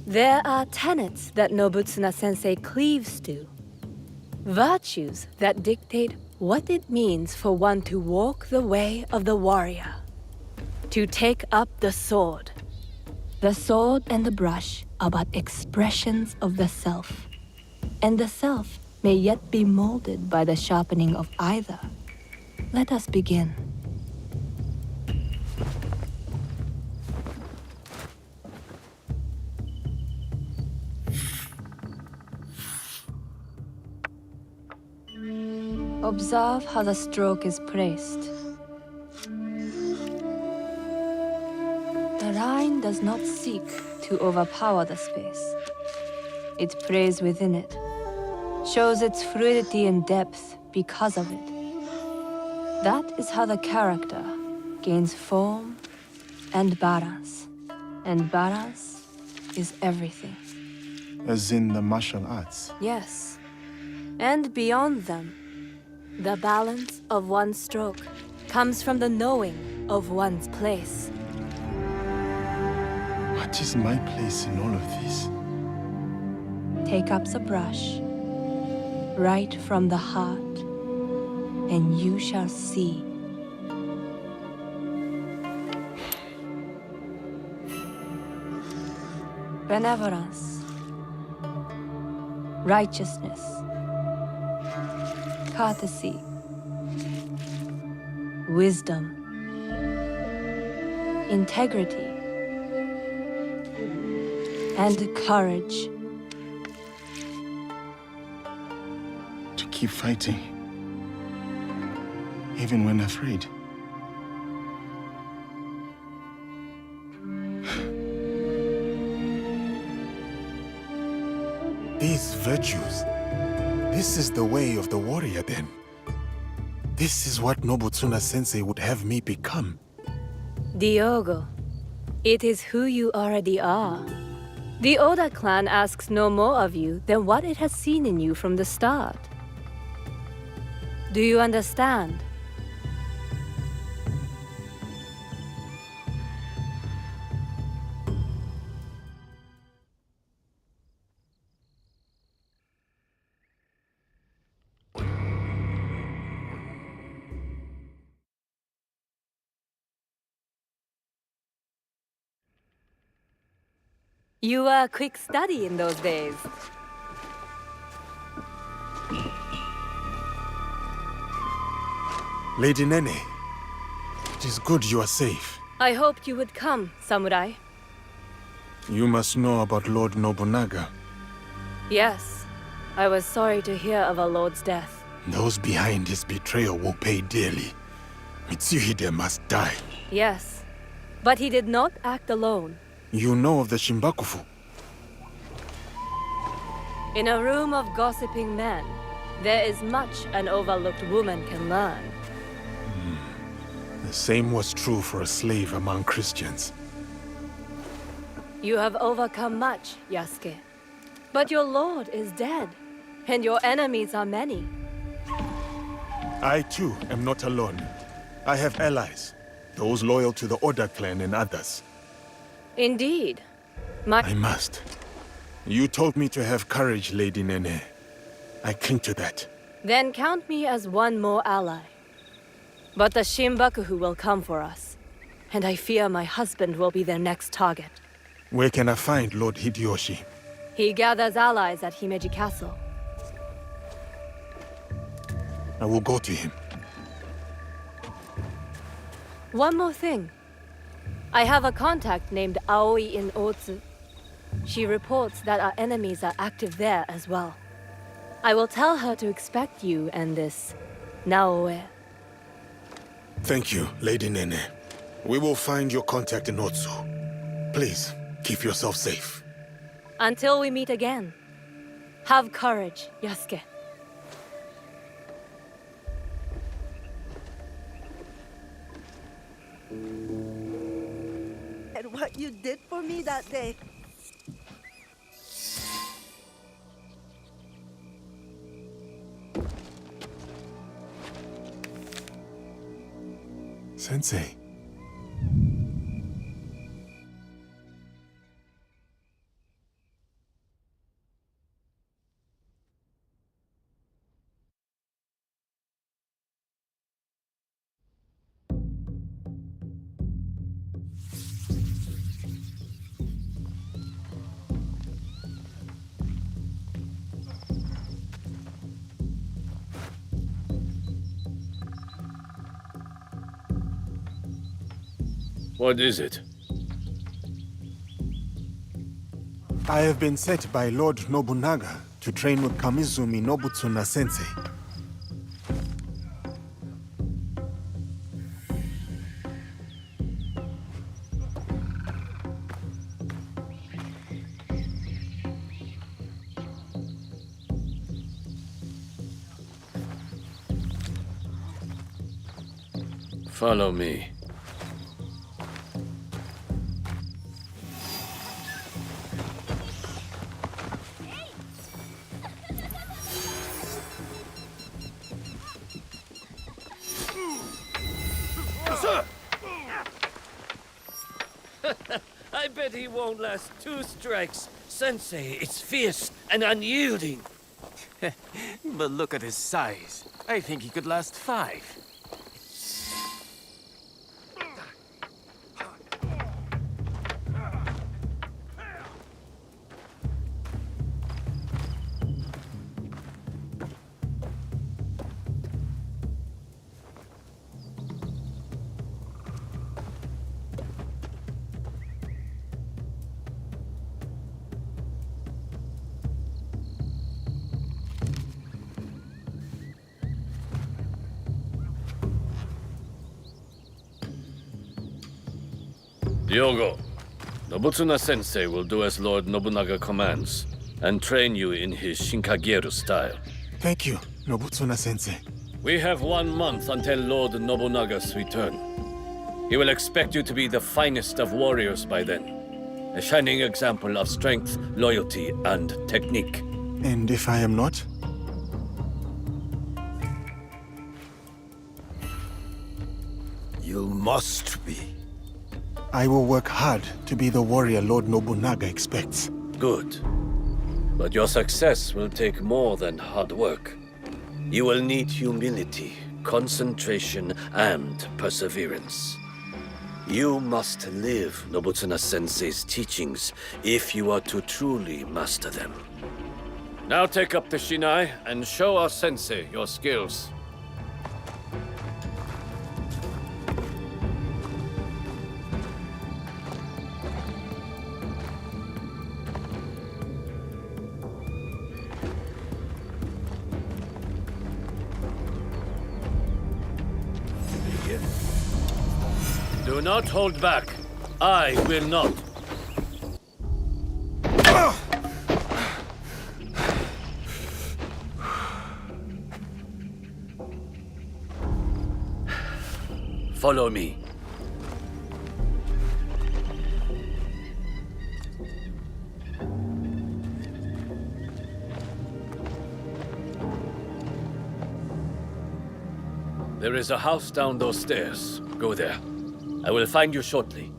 There are tenets that Nobutsuna-sensei cleaves to. Virtues that dictate what it means for one to walk the way of the warrior. To take up the sword. The sword and the brush are but expressions of the self. And the self may yet be molded by the sharpening of either. Let us begin. Observe how the stroke is placed. The line does not seek to overpower the space. It prays within it, shows its fluidity and depth because of it. That is how the character gains form and balance. And balance is everything. As in the martial arts. Yes. And beyond them, the balance of one's stroke comes from the knowing of one's place. What is my place in all of this? Take up the brush, right from the heart, and you shall see. Benevolence, righteousness, courtesy, wisdom, integrity, and courage. To keep fighting, even when afraid. These virtues, this is the way of the warrior then. This is what Nobutsuna-sensei would have me become. Diogo, it is who you already are. The Oda clan asks no more of you than what it has seen in you from the start. Do you understand? You were a quick study in those days. Lady Nene, it is good you are safe. I hoped you would come, Samurai. You must know about Lord Nobunaga. Yes, I was sorry to hear of our lord's death. Those behind his betrayal will pay dearly. Mitsuhide must die. Yes, but he did not act alone. You know of the Shimbakufu? In a room of gossiping men, there is much an overlooked woman can learn. The same was true for a slave among Christians. You have overcome much, Yasuke. But your lord is dead, and your enemies are many. I too am not alone. I have allies, those loyal to the Oda clan and others. Indeed. I must. You told me to have courage, Lady Nene. I cling to that. Then count me as one more ally. But the Shimbakufu will come for us, and I fear my husband will be their next target. Where can I find Lord Hideyoshi? He gathers allies at Himeji Castle. I will go to him. One more thing. I have a contact named Aoi in Otsu. She reports that our enemies are active there as well. I will tell her to expect you and this Naoe. Thank you, Lady Nene. We will find your contact in Otsu. Please, keep yourself safe. Until we meet again, have courage, Yasuke. And what you did for me that day. Sensei. What is it? I have been sent by Lord Nobunaga to train with Kamizumi Nobutsuna Sensei. Follow me. I bet he won't last 2 strikes. Sensei, it's fierce and unyielding. But look at his size. I think he could last 5. Diogo, Nobutsuna Sensei will do as Lord Nobunaga commands and train you in his Shinkageru style. Thank you, Nobutsuna Sensei. We have 1 month until Lord Nobunaga's return. He will expect you to be the finest of warriors by then. A shining example of strength, loyalty, and technique. And if I am not? You must be. I will work hard to be the warrior Lord Nobunaga expects. Good. But your success will take more than hard work. You will need humility, concentration, and perseverance. You must live Nobutsuna-sensei's teachings if you are to truly master them. Now take up the shinai and show our sensei your skills. Do not hold back. I will not. Follow me. There is a house down those stairs. Go there. I will find you shortly.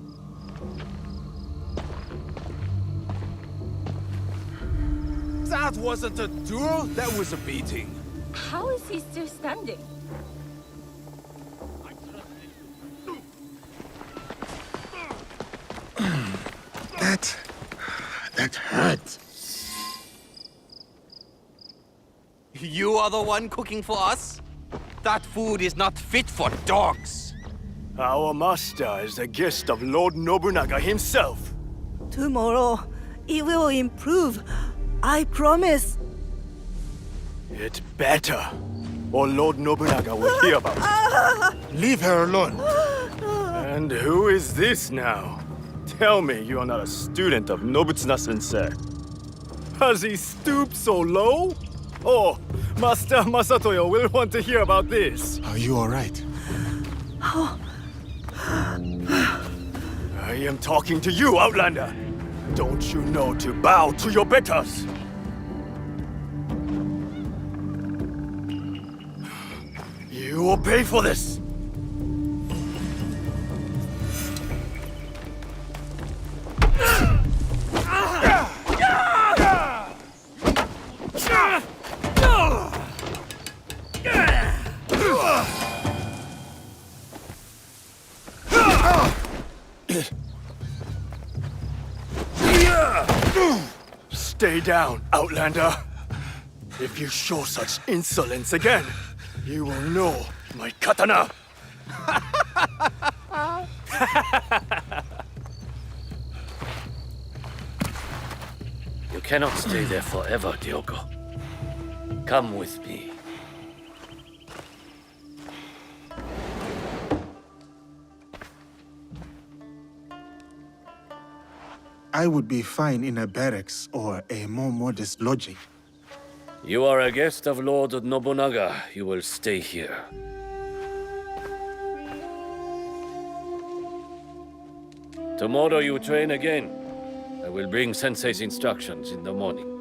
That wasn't a duel, that was a beating. How is he still standing? That hurt. You are the one cooking for us? That food is not fit for dogs. Our master is a guest of Lord Nobunaga himself. Tomorrow, it will improve. I promise. It better, or Lord Nobunaga will hear about it. Leave her alone. And who is this now? Tell me you are not a student of Nobutsuna-sensei. Has he stooped so low? Oh, Master Masatoyo will want to hear about this. Are you all right? I am talking to you, Outlander. Don't you know to bow to your betters? You will pay for this. Stay down, Outlander. If you show such insolence again, you will know my katana. You cannot stay there forever, Diogo. Come with me. I would be fine in a barracks or a more modest lodging. You are a guest of Lord Nobunaga. You will stay here. Tomorrow you train again. I will bring Sensei's instructions in the morning.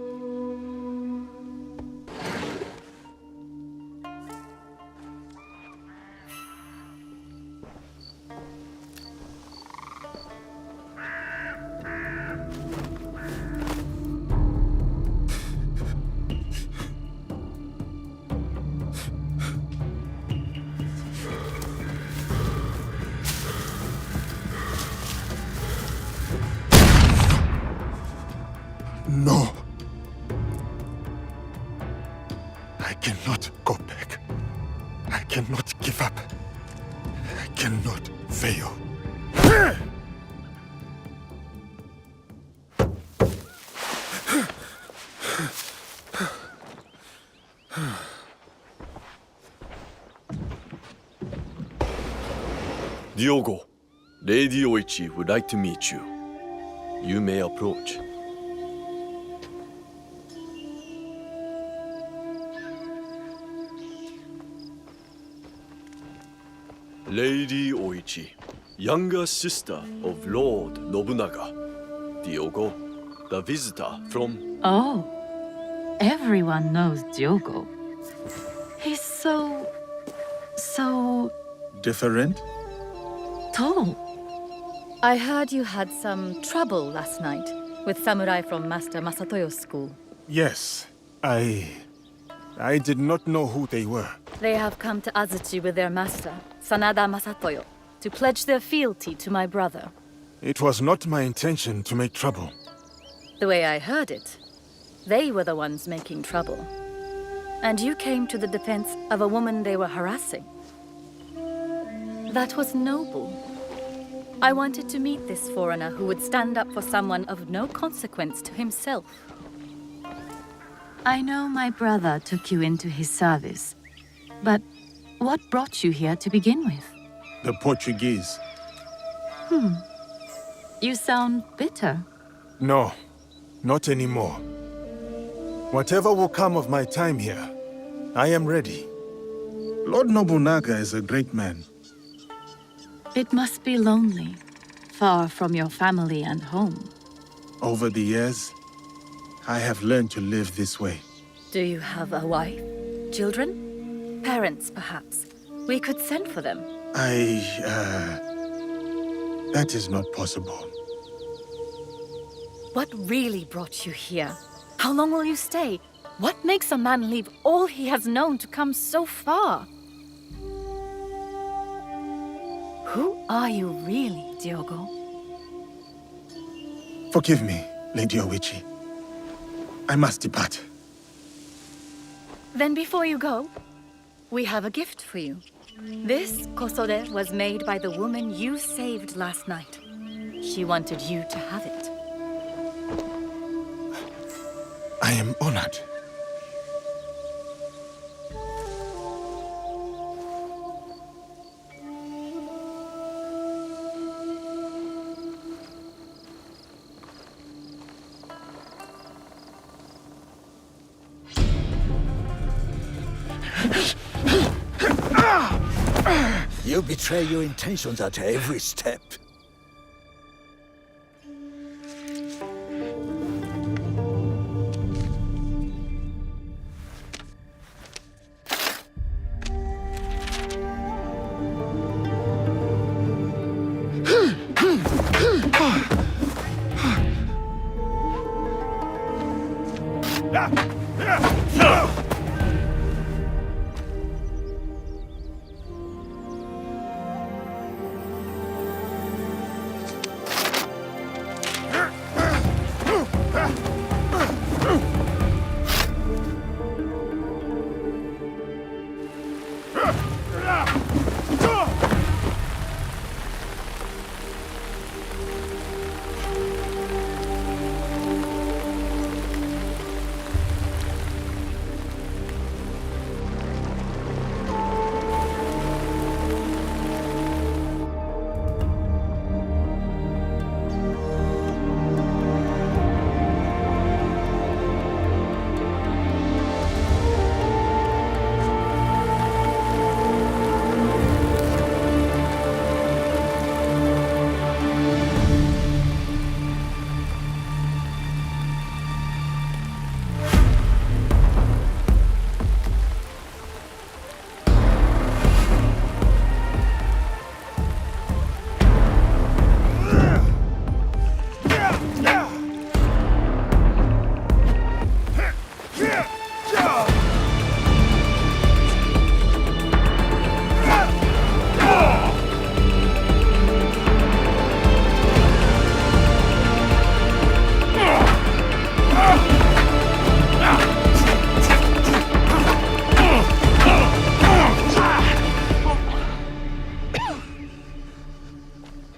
No. I cannot go back. I cannot give up. I cannot fail. Diogo, Lady Oichi would like to meet you. You may approach. Lady Oichi, younger sister of Lord Nobunaga. Diogo, the visitor from... Oh, everyone knows Diogo. He's so Different? Tall. I heard you had some trouble last night with samurai from Master Masatoyo's school. Yes. I did not know who they were. They have come to Azuchi with their master, Sanada Masatoyo. to pledge their fealty to my brother. It was not my intention to make trouble. The way I heard it, they were the ones making trouble. And you came to the defense of a woman they were harassing. That was noble. I wanted to meet this foreigner who would stand up for someone of no consequence to himself. I know my brother took you into his service, but what brought you here to begin with? The Portuguese. You sound bitter. No, not anymore. Whatever will come of my time here, I am ready. Lord Nobunaga is a great man. It must be lonely, far from your family and home. Over the years, I have learned to live this way. Do you have a wife? Children? Parents, perhaps? We could send for them. That is not possible. What really brought you here? How long will you stay? What makes a man leave all he has known to come so far? Who are you really, Diogo? Forgive me, Lady Oichi. I must depart. Then before you go, we have a gift for you. This kosode was made by the woman you saved last night. She wanted you to have it. I am honored. You betray your intentions at every step.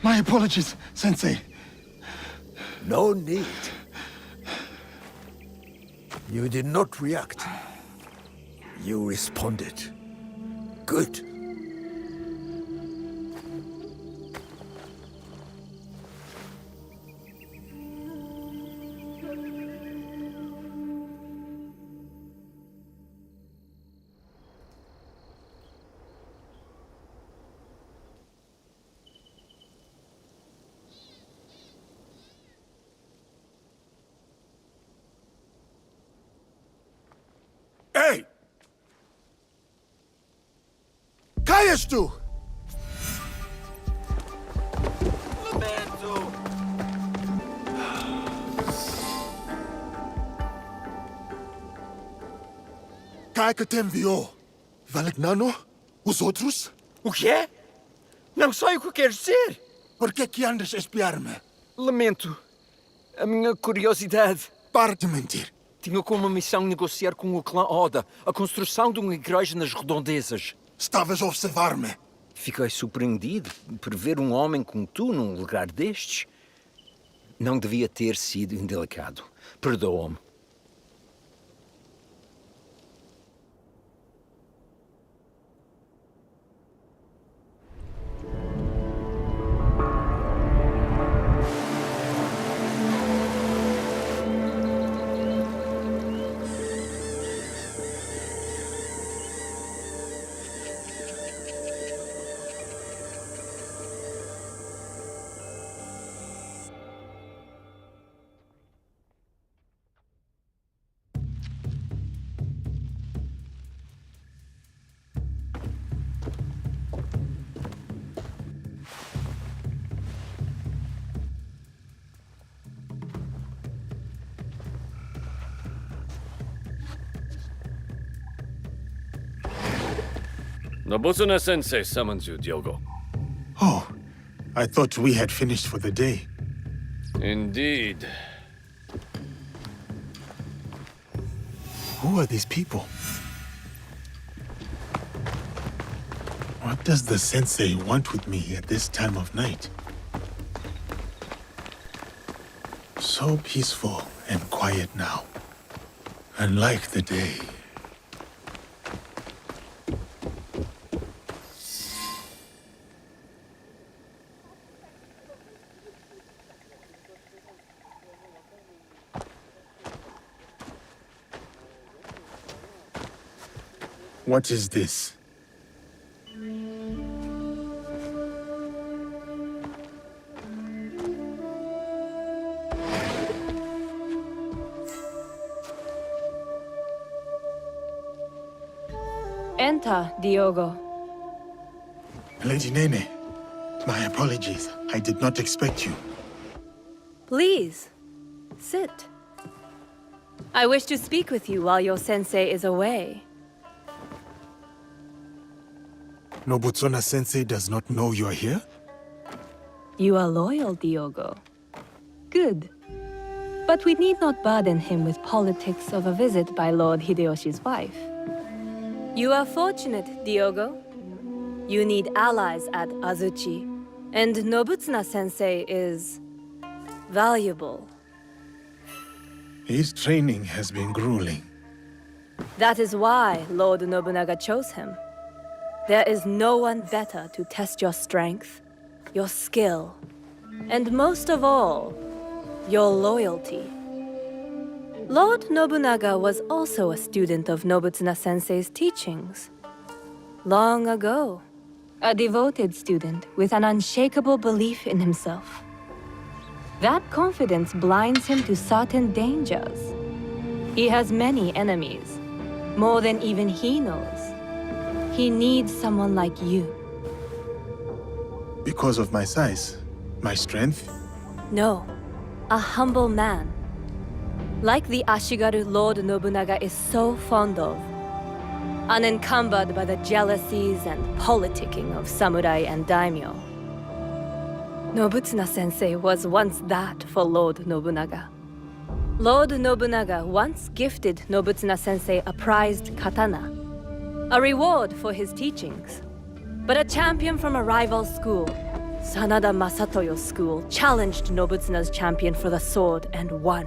My apologies, Sensei. No need. You did not react. You responded. Good. Hey! Kayas tu! Kaya que te envió. Valignano? Os outros? O quê? Não sei o que queres dizer. Por que andas a espiar-me? Lamento. A minha curiosidade. Para de mentir. Tinha como missão negociar com o clã Oda a construção de uma igreja nas redondezas. Estavas a observar-me. Fiquei surpreendido por ver um homem como tu num lugar destes. Não devia ter sido indelicado. Perdoa-me. Nobutsuna-sensei summons you, Diogo. Oh, I thought we had finished for the day. Indeed. Who are these people? What does the sensei want with me at this time of night? So peaceful and quiet now. Unlike the day. What is this? Enter, Diogo. Lady Nene, my apologies. I did not expect you. Please, sit. I wish to speak with you while your sensei is away. Nobutsuna-sensei does not know you are here? You are loyal, Diogo. Good. But we need not burden him with politics of a visit by Lord Hideyoshi's wife. You are fortunate, Diogo. You need allies at Azuchi. And Nobutsuna-sensei is valuable. His training has been grueling. That is why Lord Nobunaga chose him. There is no one better to test your strength, your skill, and most of all, your loyalty. Lord Nobunaga was also a student of Nobutsuna-sensei's teachings. Long ago, a devoted student with an unshakable belief in himself. That confidence blinds him to certain dangers. He has many enemies, more than even he knows. He needs someone like you. Because of my size? My strength? No, a humble man. Like the Ashigaru Lord Nobunaga is so fond of. Unencumbered by the jealousies and politicking of samurai and daimyo. Nobutsuna-sensei was once that for Lord Nobunaga. Lord Nobunaga once gifted Nobutsuna-sensei a prized katana, a reward for his teachings. But a champion from a rival school, Sanada Masatoyo's school, challenged Nobutsuna's champion for the sword and won.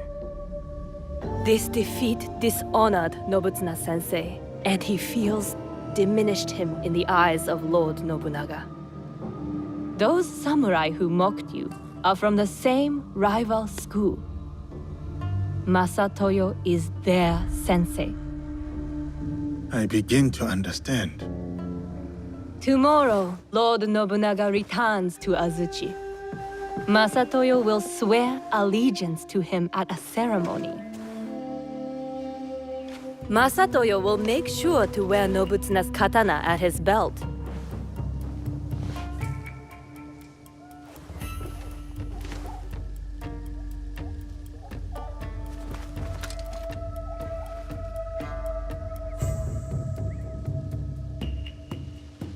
This defeat dishonored Nobutsuna-sensei, and he feels diminished him in the eyes of Lord Nobunaga. Those samurai who mocked you are from the same rival school. Masatoyo is their sensei. I begin to understand. Tomorrow, Lord Nobunaga returns to Azuchi. Masatoyo will swear allegiance to him at a ceremony. Masatoyo will make sure to wear Nobutsuna's katana at his belt.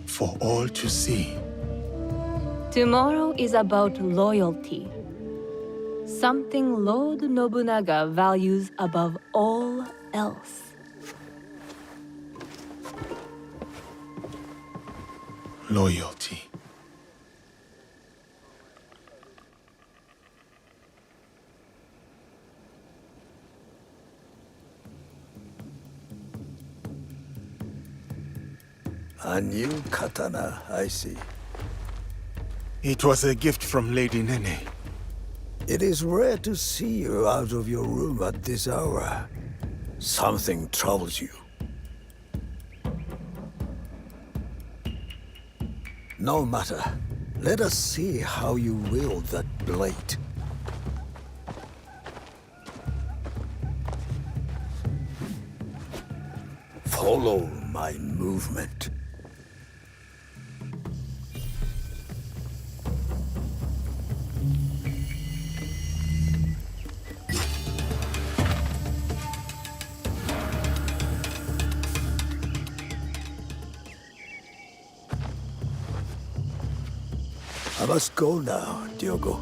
For all to see. Tomorrow is about loyalty. Something Lord Nobunaga values above all else. Loyalty. A new katana, I see. It was a gift from Lady Nene. It is rare to see you out of your room at this hour. Something troubles you. No matter. Let us see how you wield that blade. Follow my movement. I must go now, Diogo.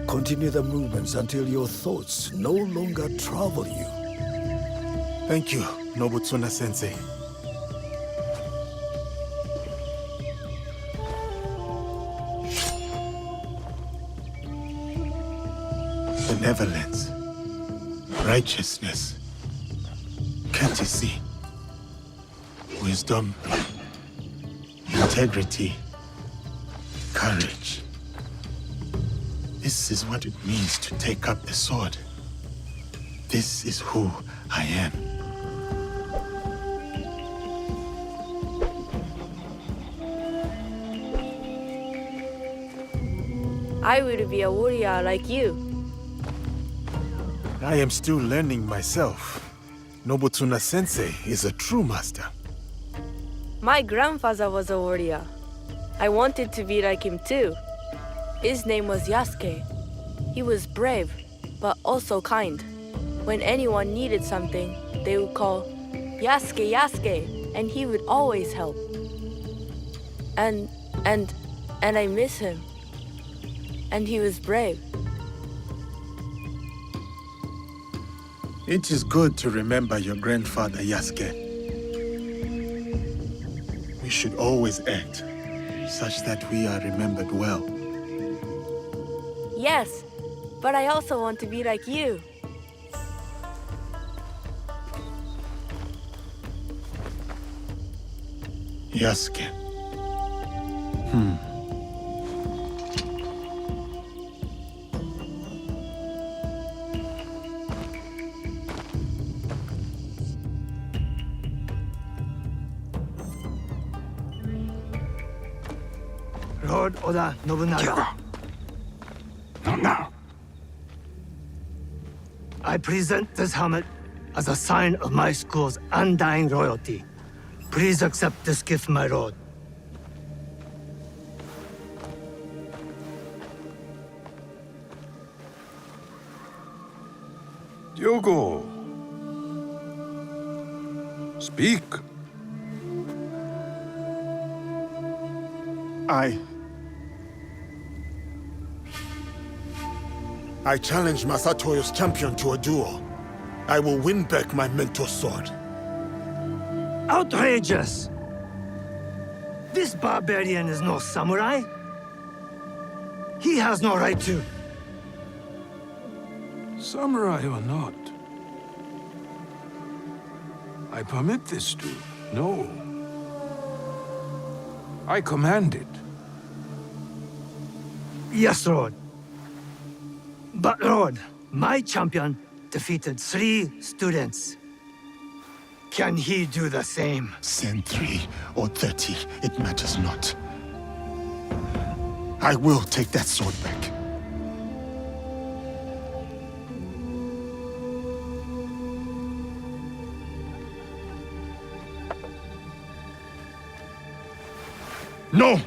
Continue the movements until your thoughts no longer trouble you. Thank you, Nobutsuna-sensei. Benevolence, righteousness, courtesy, wisdom, integrity, courage. This is what it means to take up the sword. This is who I am. I will be a warrior like you. I am still learning myself. Nobutsuna-sensei is a true master. My grandfather was a warrior. I wanted to be like him too. His name was Yasuke. He was brave, but also kind. When anyone needed something, they would call, Yasuke, Yasuke, and he would always help. And I miss him. And he was brave. It is good to remember your grandfather, Yasuke. We should always act such that we are remembered well. Yes, but I also want to be like you. Yasuke. Lord Oda Nobunaga. Not now. I present this helmet as a sign of my school's undying loyalty. Please accept this gift, my lord. Diogo. Speak. I challenge Masatoyo's champion to a duel. I will win back my mentor's sword. Outrageous! This barbarian is no samurai. He has no right to. Samurai or not, I permit this to. No. I command it. Yes, Lord. But, Lord, my champion defeated 3 students. Can he do the same? Send 3 or 30, it matters not. I will take that sword back. No!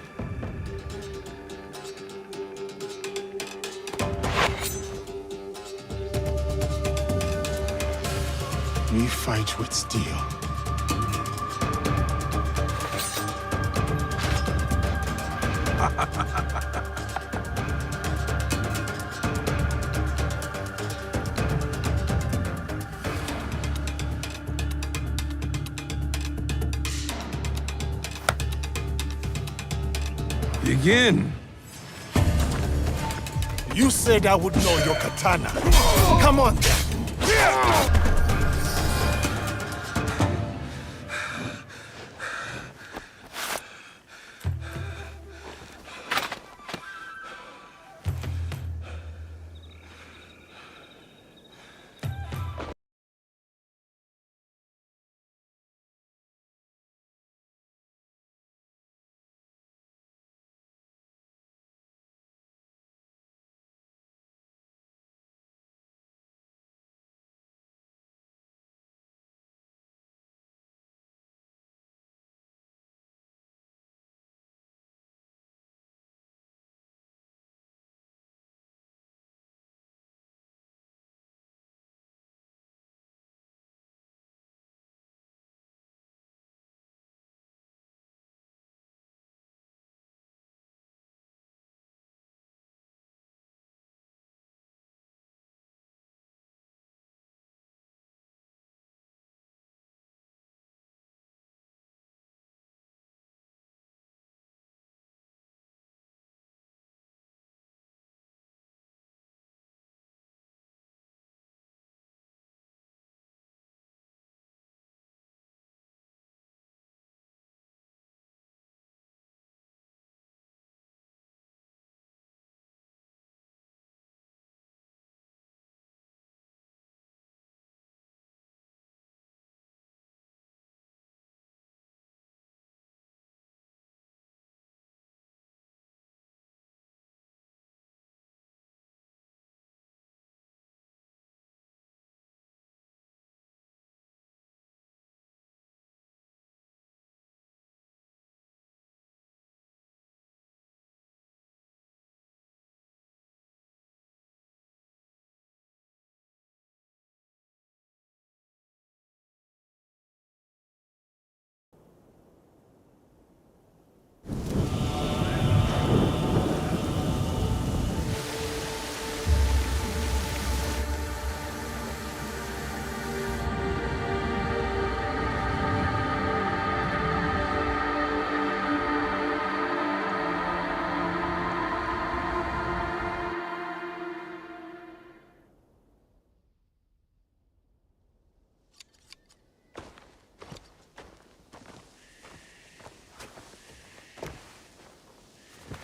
We fight with steel. begin. You said I would know your katana. Come on, then.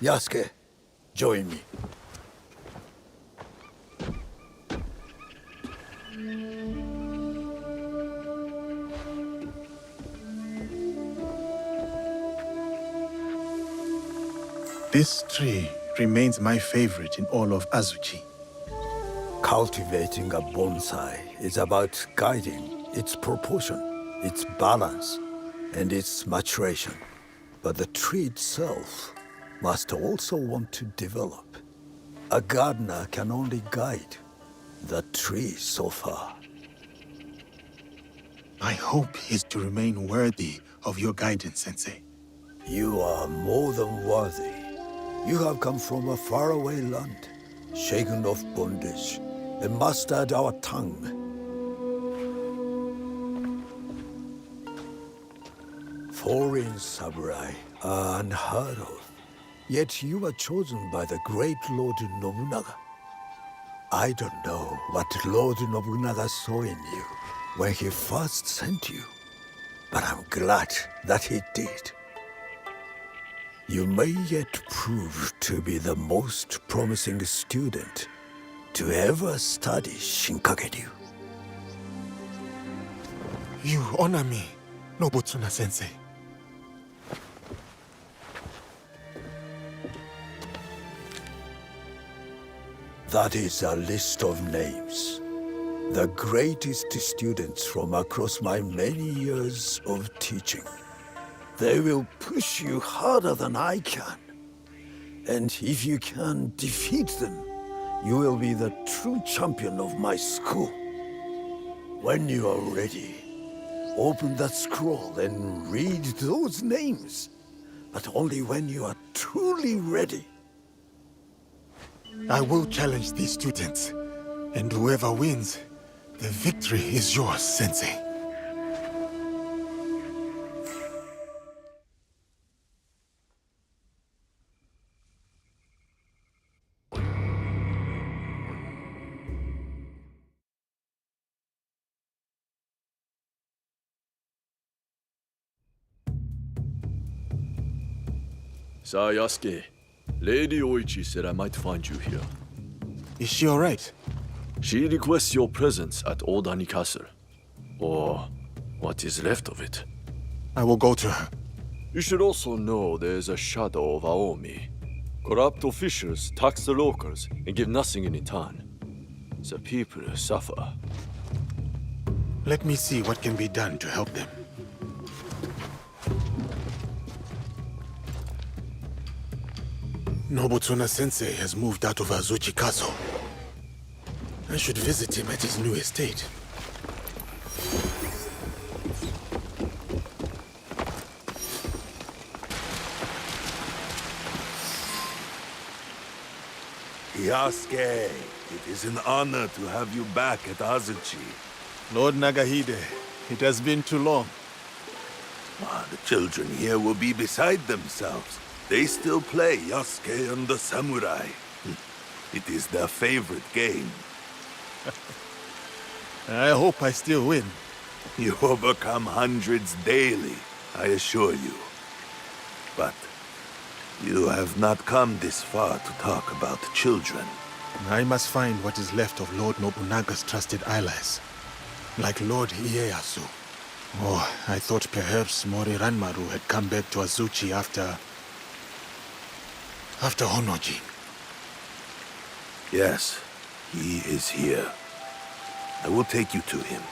Yasuke, join me. This tree remains my favorite in all of Azuchi. Cultivating a bonsai is about guiding its proportion, its balance, and its maturation. But the tree itself must also want to develop. A gardener can only guide the tree so far. My hope is to remain worthy of your guidance, Sensei. You are more than worthy. You have come from a faraway land, shaken of bondage, and mastered our tongue. Foreign samurai are unheard of. Yet you were chosen by the great Lord Nobunaga. I don't know what Lord Nobunaga saw in you when he first sent you, but I'm glad that he did. You may yet prove to be the most promising student to ever study Shinkaguryu. You honor me, Nobutsuna-sensei. That is a list of names. The greatest students from across my many years of teaching. They will push you harder than I can. And if you can defeat them, you will be the true champion of my school. When you are ready, open that scroll and read those names. But only when you are truly ready. I will challenge these students, and whoever wins, the victory is yours, Sensei. Sir Yasuke, Lady Oichi said I might find you here. Is she all right? She requests your presence at Old Ani Castle. Or what is left of it. I will go to her. You should also know there is a shadow of Aomi. Corrupt officials tax the locals and give nothing in return. The people suffer. Let me see what can be done to help them. Nobutsuna-sensei has moved out of Azuchi Castle. I should visit him at his new estate. Yasuke, it is an honor to have you back at Azuchi. Lord Nagahide, it has been too long. The children here will be beside themselves. They still play Yasuke and the Samurai. It is their favorite game. I hope I still win. You overcome hundreds daily, I assure you. But you have not come this far to talk about children. I must find what is left of Lord Nobunaga's trusted allies, like Lord Ieyasu. Oh, I thought perhaps Mori Ranmaru had come back to Azuchi after Honoji. Yes, he is here. I will take you to him.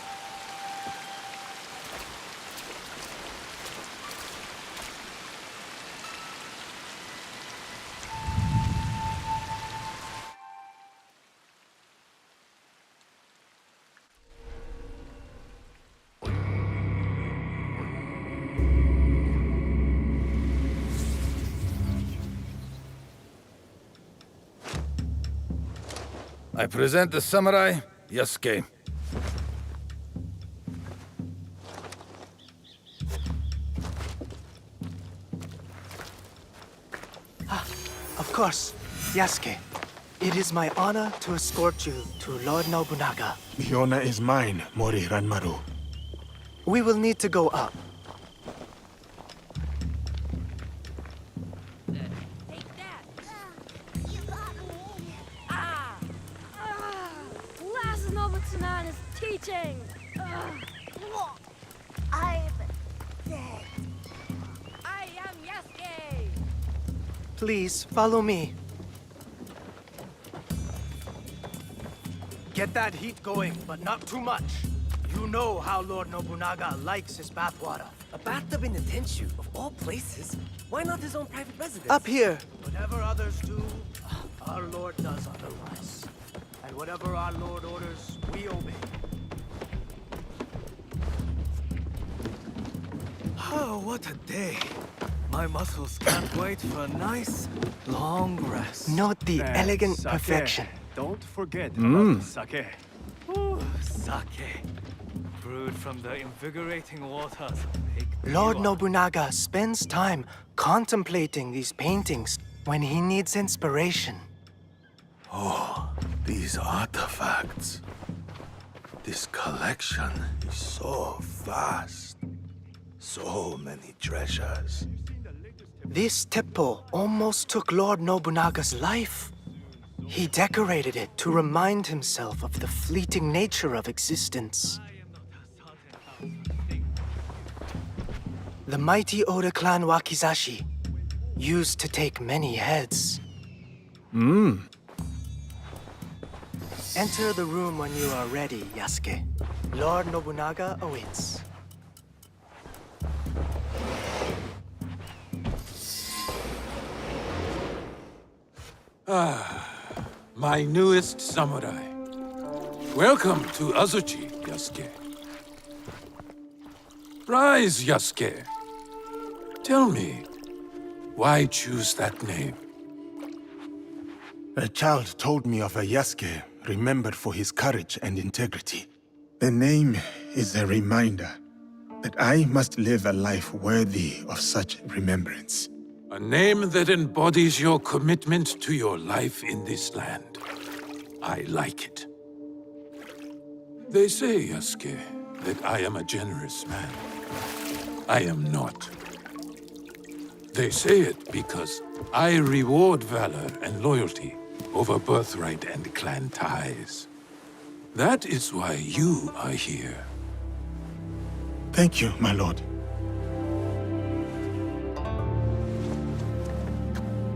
I present the samurai, Yasuke. Of course, Yasuke. It is my honor to escort you to Lord Nobunaga. The honor is mine, Mori Ranmaru. We will need to go up. Last Nobutsuna is teaching! I'm dead. I am Yasuke! Please, follow me. Get that heat going, but not too much. You know how Lord Nobunaga likes his bathwater. A bathtub in the Tenshu, of all places? Why not his own private residence? Up here. Whatever others do, our Lord does otherwise. And whatever our Lord orders, we obey. Oh, what a day. My muscles can't wait for a nice, long rest. Note the elegant sake. perfection. Don't forget about the sake. Ooh, sake. Brewed from the invigorating waters of Lake Lord Biwa. Nobunaga spends time contemplating these paintings when he needs inspiration. Oh, these artifacts. This collection is so vast. So many treasures. This teppo almost took Lord Nobunaga's life. He decorated it to remind himself of the fleeting nature of existence. The mighty Oda clan Wakizashi used to take many heads. Enter the room when you are ready, Yasuke. Lord Nobunaga awaits. My newest samurai. Welcome to Azuchi, Yasuke. Rise, Yasuke. Tell me, why choose that name? A child told me of a Yasuke remembered for his courage and integrity. The name is a reminder that I must live a life worthy of such remembrance. A name that embodies your commitment to your life in this land. I like it. They say, Yasuke, that I am a generous man. I am not. They say it because I reward valor and loyalty over birthright and clan ties. That is why you are here. Thank you, my lord.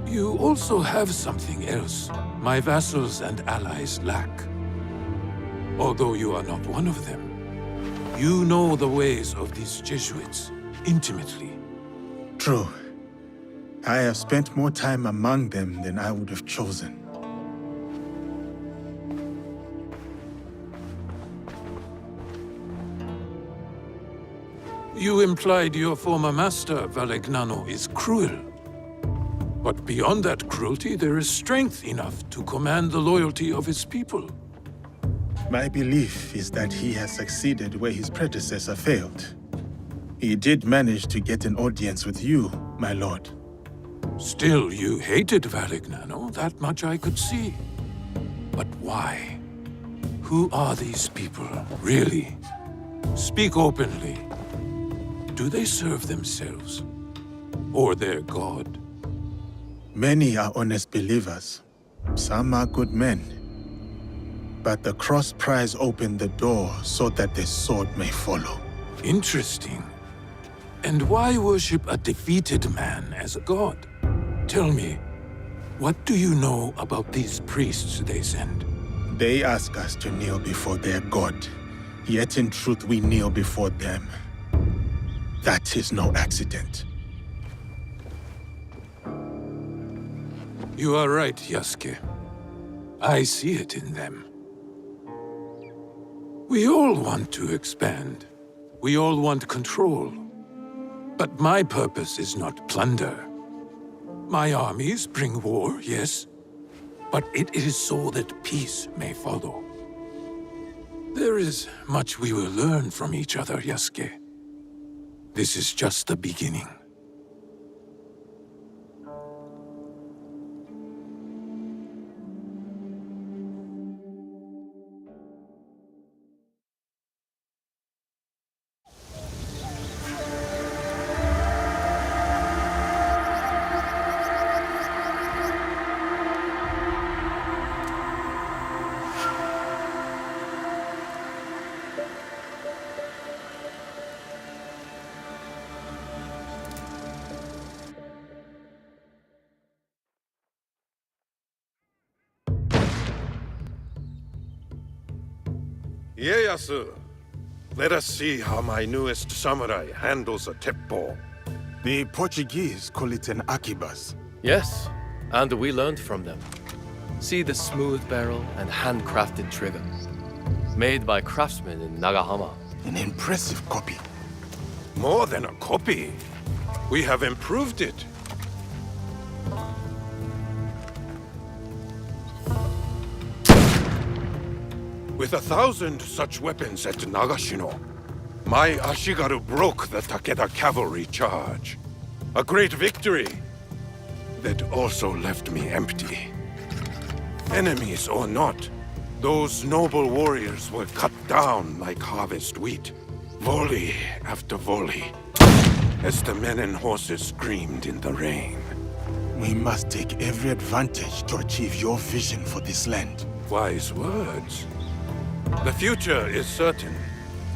You also have something else my vassals and allies lack. Although you are not one of them, you know the ways of these Jesuits intimately. True. I have spent more time among them than I would have chosen. You implied your former master, Valegnano, is cruel. But beyond that cruelty, there is strength enough to command the loyalty of his people. My belief is that he has succeeded where his predecessor failed. He did manage to get an audience with you, my lord. Still, you hated Valegnano, that much I could see. But why? Who are these people, really? Speak openly. Do they serve themselves? Or their god? Many are honest believers. Some are good men. But the cross prize opened the door so that the sword may follow. Interesting. And why worship a defeated man as a god? Tell me, what do you know about these priests they send? They ask us to kneel before their god, yet in truth we kneel before them. That is no accident. You are right, Yasuke. I see it in them. We all want to expand. We all want control. But my purpose is not plunder. My armies bring war, yes, but it is so that peace may follow. There is much we will learn from each other, Yasuke. This is just the beginning. Ieyasu, let us see how my newest samurai handles a teppo. The Portuguese call it an akibas. Yes, and we learned from them. See the smooth barrel and handcrafted trigger. Made by craftsmen in Nagahama. An impressive copy. More than a copy. We have improved it. With 1,000 such weapons at Nagashino, my Ashigaru broke the Takeda cavalry charge. A great victory that also left me empty. Enemies or not, those noble warriors were cut down like harvest wheat, volley after volley, as the men and horses screamed in the rain. We must take every advantage to achieve your vision for this land. Wise words. The future is certain.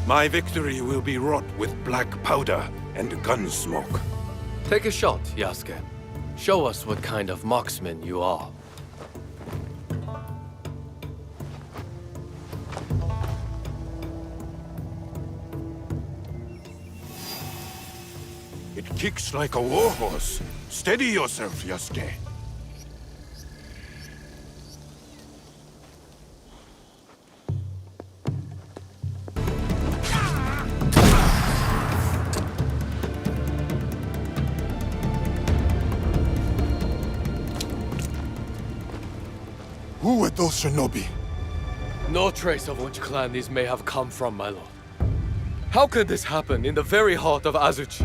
My victory will be wrought with black powder and gun smoke. Take a shot, Yasuke. Show us what kind of marksman you are. It kicks like a warhorse. Steady yourself, Yasuke. Who were those shinobi? No trace of which clan these may have come from, my lord. How could this happen in the very heart of Azuchi?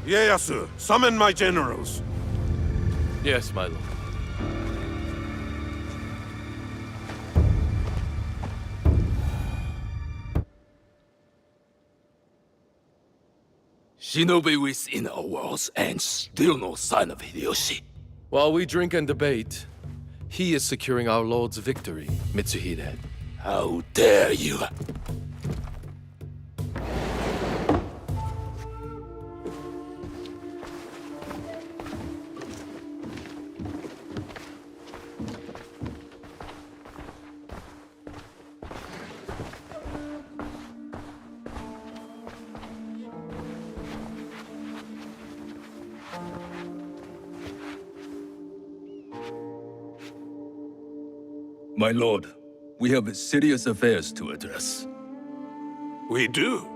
Ieyasu, summon my generals. Yes, my lord. Shinobi within our walls and still no sign of Hideyoshi. While we drink and debate, he is securing our lord's victory, Mitsuhide. How dare you! My lord, we have serious affairs to address. We do.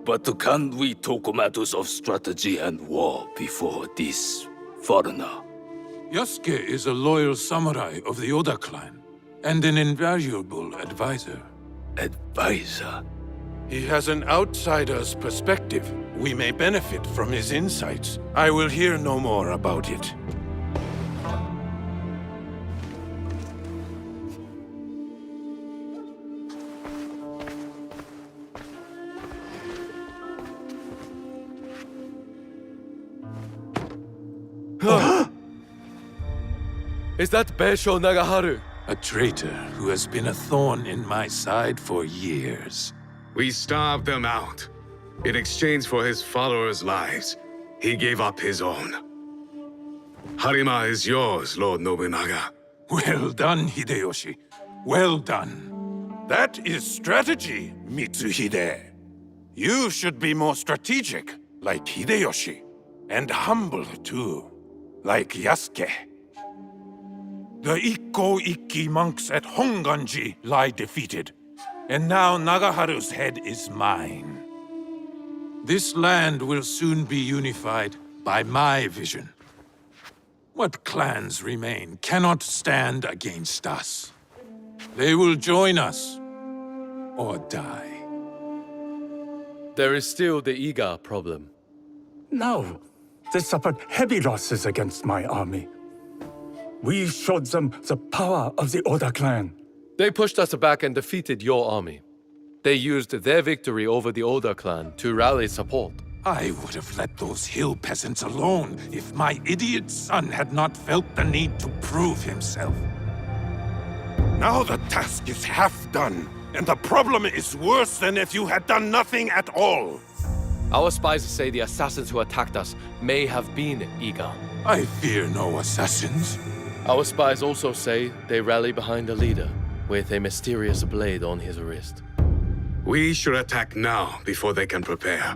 But can't we talk matters of strategy and war before this foreigner? Yasuke is a loyal samurai of the Oda clan, and an invaluable advisor. Advisor? He has an outsider's perspective. We may benefit from his insights. I will hear no more about it. Is that Beisho Nagaharu? A traitor who has been a thorn in my side for years. We starved them out. In exchange for his followers' lives, he gave up his own. Harima is yours, Lord Nobunaga. Well done, Hideyoshi. Well done. That is strategy, Mitsuhide. You should be more strategic, like Hideyoshi. And humble, too, like Yasuke. The Ikko-Ikki monks at Honganji lie defeated. And now Nagaharu's head is mine. This land will soon be unified by my vision. What clans remain cannot stand against us. They will join us, or die. There is still the Iga problem. No, they suffered heavy losses against my army. We showed them the power of the Oda clan. They pushed us back and defeated your army. They used their victory over the Oda clan to rally support. I would have let those hill peasants alone if my idiot son had not felt the need to prove himself. Now the task is half done, and the problem is worse than if you had done nothing at all. Our spies say the assassins who attacked us may have been Iga. I fear no assassins. Our spies also say they rally behind a leader with a mysterious blade on his wrist. We should attack now before they can prepare.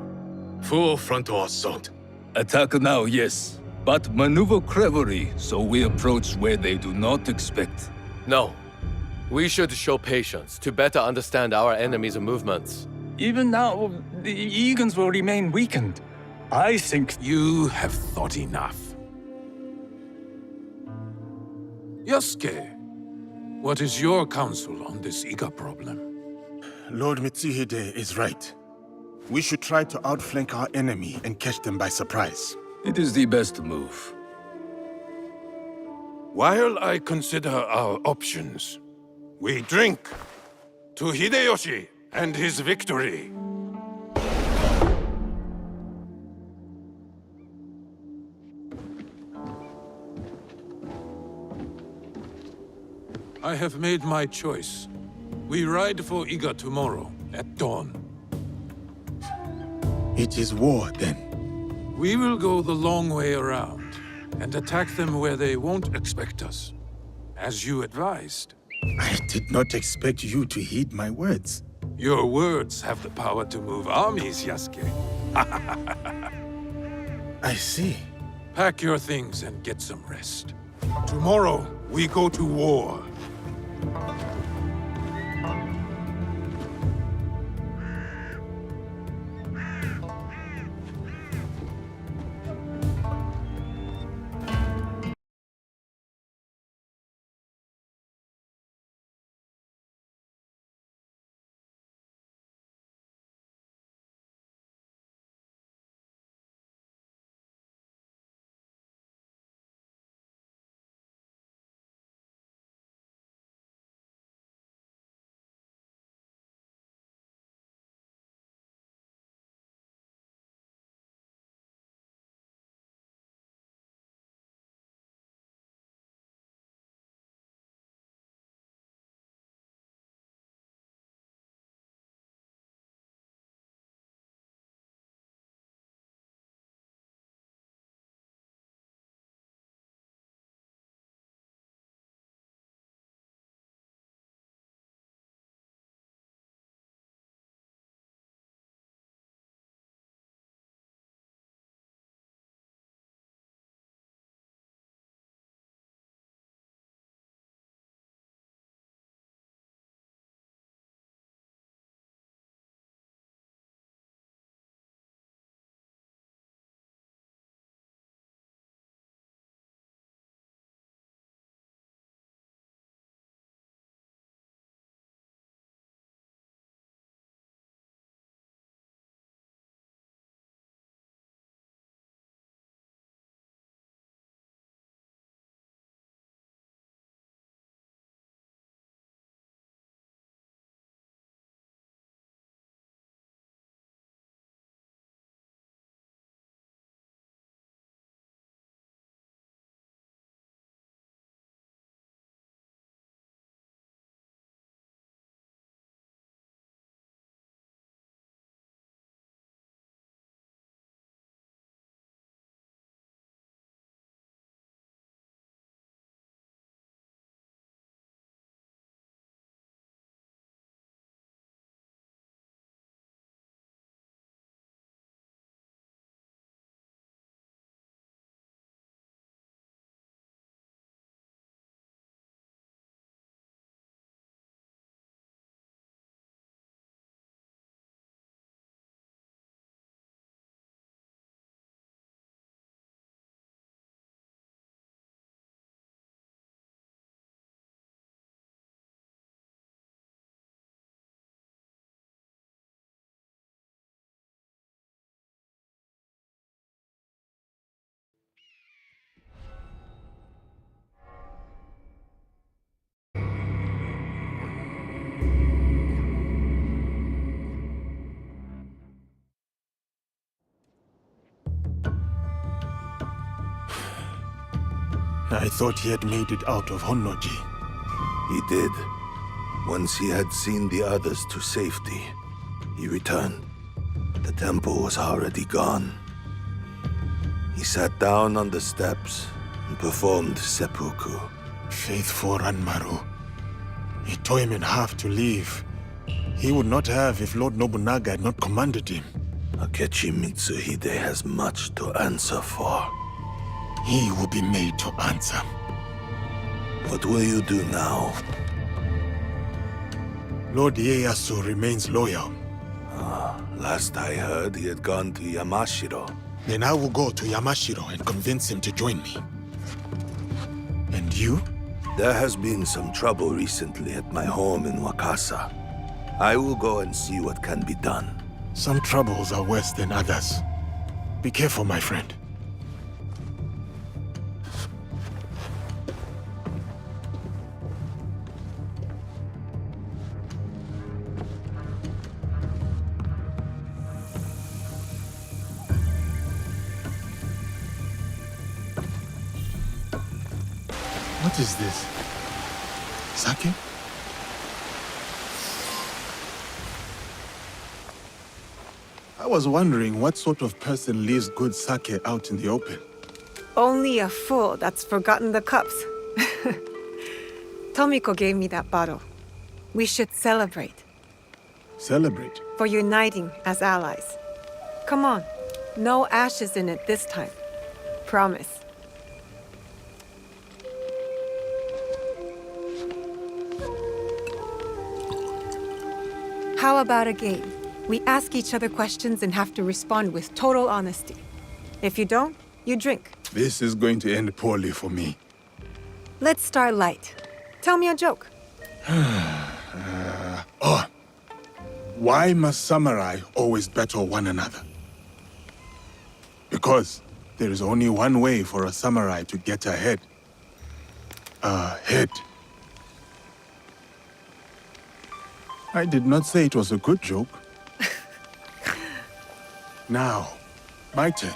Full frontal assault. Attack now, yes, but maneuver cleverly so we approach where they do not expect. No. We should show patience to better understand our enemy's movements. Even now, the Egans will remain weakened. I think you have thought enough. Yasuke, what is your counsel on this Iga problem? Lord Mitsuhide is right. We should try to outflank our enemy and catch them by surprise. It is the best move. While I consider our options, we drink to Hideyoshi and his victory. I have made my choice. We ride for Iga tomorrow, at dawn. It is war, then. We will go the long way around, and attack them where they won't expect us. As you advised. I did not expect you to heed my words. Your words have the power to move armies, Yasuke. I see. Pack your things and get some rest. Tomorrow, we go to war. I thought he had made it out of Honnoji. He did. Once he had seen the others to safety, he returned. The temple was already gone. He sat down on the steps and performed seppuku. Faithful Ranmaru. He tore him in half to leave. He would not have if Lord Nobunaga had not commanded him. Akechi Mitsuhide has much to answer for. He will be made to answer. What will you do now? Lord Ieyasu remains loyal. Last I heard, he had gone to Yamashiro. Then I will go to Yamashiro and convince him to join me. And you? There has been some trouble recently at my home in Wakasa. I will go and see what can be done. Some troubles are worse than others. Be careful, my friend. What is this? Sake? I was wondering what sort of person leaves good sake out in the open. Only a fool that's forgotten the cups. Tomiko gave me that bottle. We should celebrate. Celebrate? For uniting as allies. Come on. No ashes in it this time. Promise. How about a game? We ask each other questions and have to respond with total honesty. If you don't, you drink. This is going to end poorly for me. Let's start light. Tell me a joke. Why must samurai always battle one another? Because there is only one way for a samurai to get ahead. Ahead. I did not say it was a good joke. Now, my turn.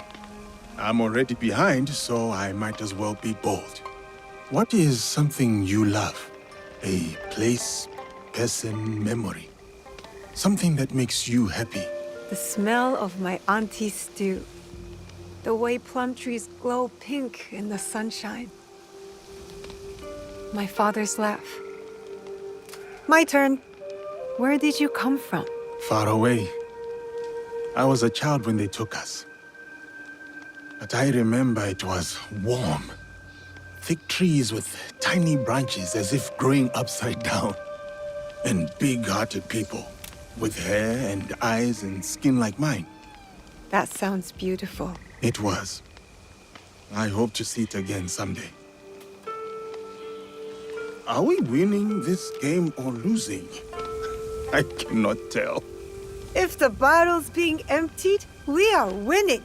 I'm already behind, so I might as well be bold. What is something you love? A place, person, memory. Something that makes you happy. The smell of my auntie's stew. The way plum trees glow pink in the sunshine. My father's laugh. My turn. Where did you come from? Far away. I was a child when they took us. But I remember it was warm. Thick trees with tiny branches as if growing upside down. And big-hearted people with hair and eyes and skin like mine. That sounds beautiful. It was. I hope to see it again someday. Are we winning this game or losing? I cannot tell. If the bottle's being emptied, we are winning.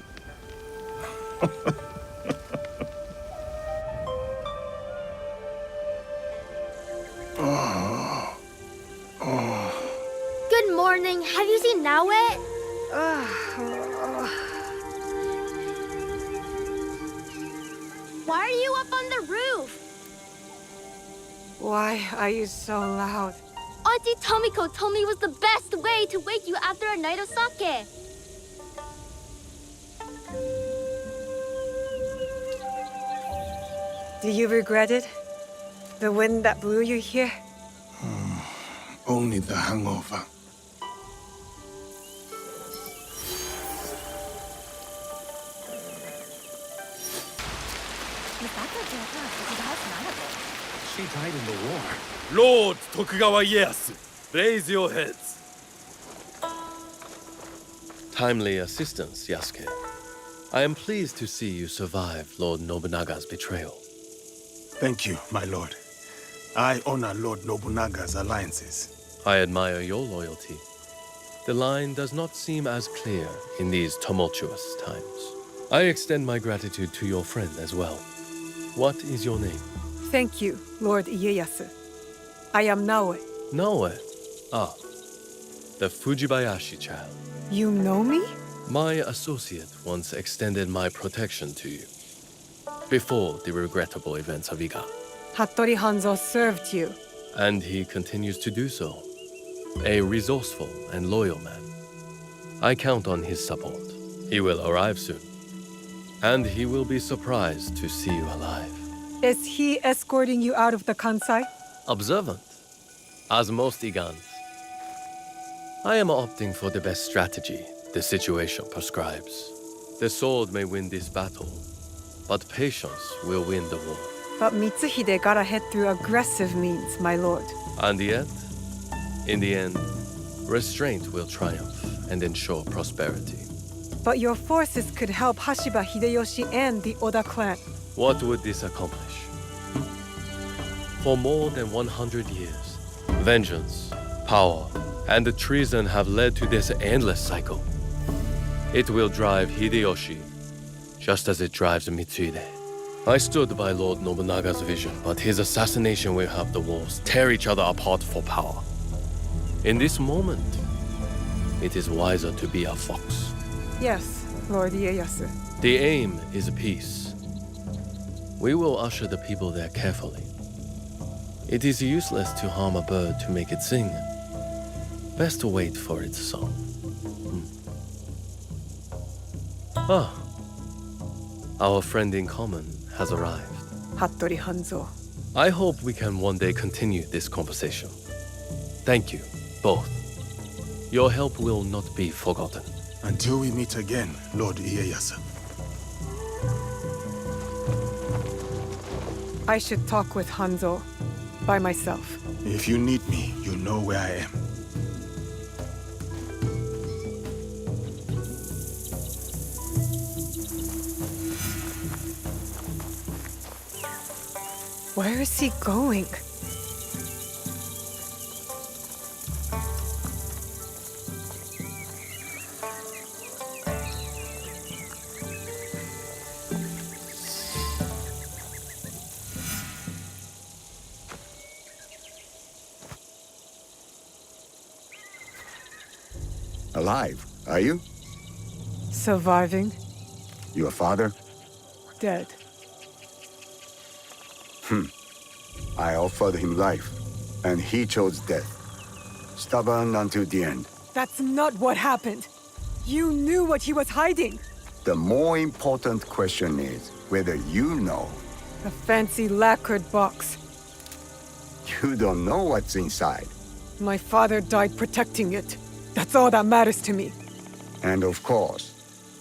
Good morning. Have you seen Nawe? Why are you up on the roof? Why are you so loud? Auntie Tomiko told me it was the best way to wake you after a night of sake. Do you regret it? The wind that blew you here? Only the hangover. She died in the war. Lord Tokugawa Ieyasu, raise your heads. Timely assistance, Yasuke. I am pleased to see you survived Lord Nobunaga's betrayal. Thank you, my lord. I honor Lord Nobunaga's alliances. I admire your loyalty. The line does not seem as clear in these tumultuous times. I extend my gratitude to your friend as well. What is your name? Thank you, Lord Ieyasu. I am Naoe. Naoe? Ah, the Fujibayashi child. You know me? My associate once extended my protection to you. before the regrettable events of Iga. Hattori Hanzo served you. And he continues to do so. A resourceful and loyal man. I count on his support. He will arrive soon. And he will be surprised to see you alive. Is he escorting you out of the Kansai? Observant, as most Igans. I am opting for the best strategy the situation prescribes. The sword may win this battle, but patience will win the war. But Mitsuhide got ahead through aggressive means, my lord. And yet, in the end, restraint will triumph and ensure prosperity. But your forces could help Hashiba Hideyoshi and the Oda clan. What would this accomplish? For more than 100 years, vengeance, power, and the treason have led to this endless cycle. It will drive Hideyoshi, just as it drives Mitsuhide. I stood by Lord Nobunaga's vision, but his assassination will have the walls tear each other apart for power. In this moment, it is wiser to be a fox. Yes, Lord Ieyasu. The aim is peace. We will usher the people there carefully. It is useless to harm a bird to make it sing. Best to wait for its song. Our friend in common has arrived. Hattori Hanzo. I hope we can one day continue this conversation. Thank you, both. Your help will not be forgotten. Until we meet again, Lord Ieyasu. I should talk with Hanzo by myself. If you need me, you know where I am. Where is he going? Alive, are you? Surviving? Your father? Dead. I offered him life, and he chose death. Stubborn until the end. That's not what happened. You knew what he was hiding. The more important question is whether you know. A fancy lacquered box. You don't know what's inside. My father died protecting it. That's all that matters to me. And of course,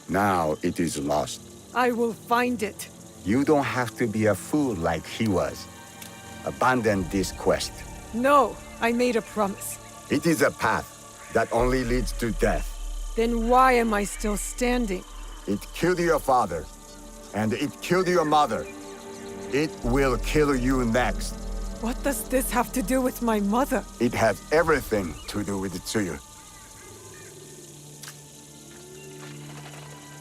now it is lost. I will find it. You don't have to be a fool like he was. Abandon this quest. No, I made a promise. It is a path that only leads to death. Then why am I still standing? It killed your father, and it killed your mother. It will kill you next. What does this have to do with my mother? It has everything to do with Tsuyu.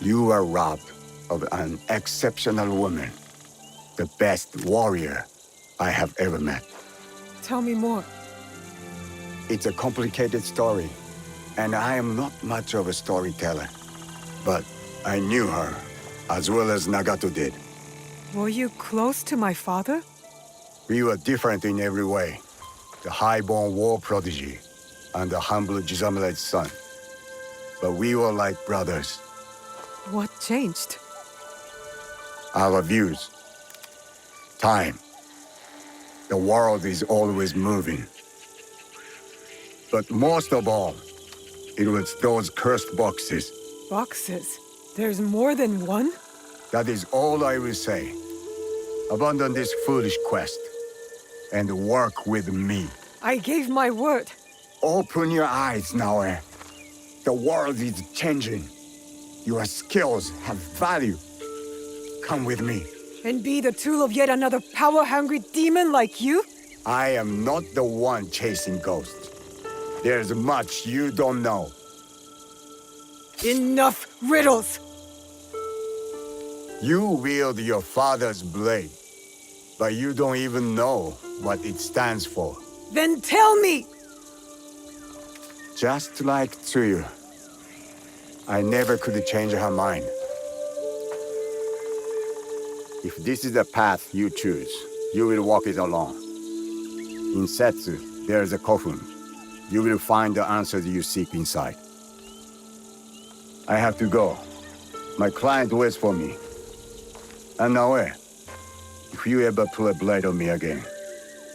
You are robbed of an exceptional woman. The best warrior I have ever met. Tell me more. It's a complicated story, and I am not much of a storyteller. But I knew her, as well as Nagato did. Were you close to my father? We were different in every way. The high-born war prodigy, and the humble Jisamura's son. But we were like brothers. What changed? Our views. Time. The world is always moving. But most of all, it was those cursed boxes. Boxes? There's more than one? That is all I will say. Abandon this foolish quest, and work with me. I gave my word. Open your eyes, Naoe. The world is changing. Your skills have value. Come with me. And be the tool of yet another power-hungry demon like you? I am not the one chasing ghosts. There's much you don't know. Enough riddles! You wield your father's blade, but you don't even know what it stands for. Then tell me! Just like Tsuyu, I never could change her mind. If this is the path you choose, you will walk it alone. In Setsu, there is a coffin. You will find the answers you seek inside. I have to go. My client waits for me. And Naoe, if you ever pull a blade on me again,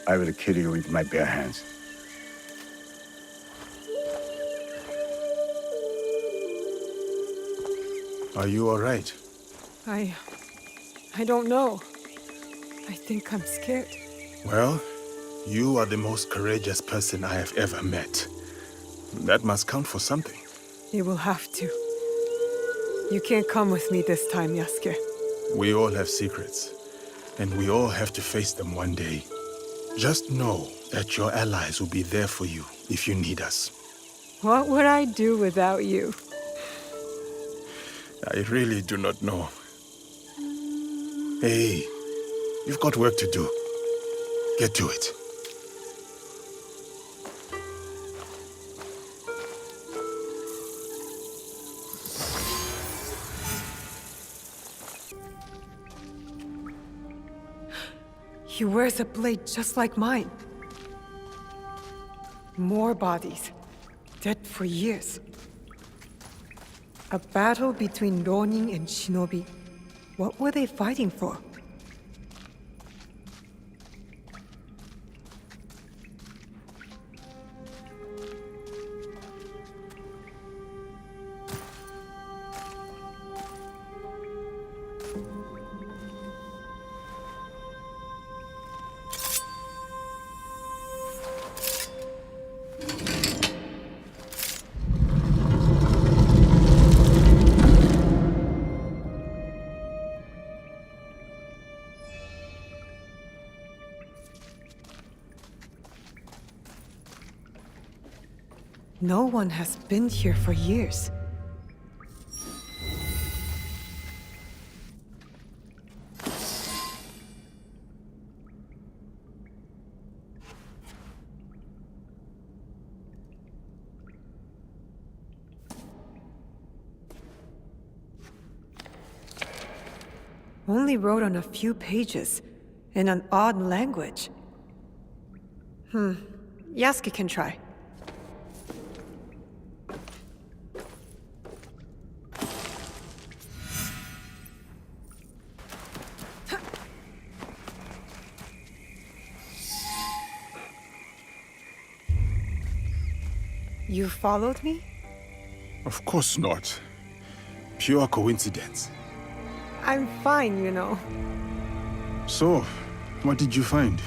I will kill you with my bare hands. Are you all right? I don't know. I think I'm scared. Well, you are the most courageous person I have ever met. That must count for something. You will have to. You can't come with me this time, Yasuke. We all have secrets, and we all have to face them one day. Just know that your allies will be there for you if you need us. What would I do without you? I really do not know. Hey, you've got work to do. Get to it. He wears a blade just like mine. More bodies, dead for years. A battle between Ronin and shinobi. What were they fighting for? No one has been here for years. Only wrote on a few pages, in an odd language. Yasuke can try. You followed me? Of course not. Pure coincidence. I'm fine, you know. So, what did you find?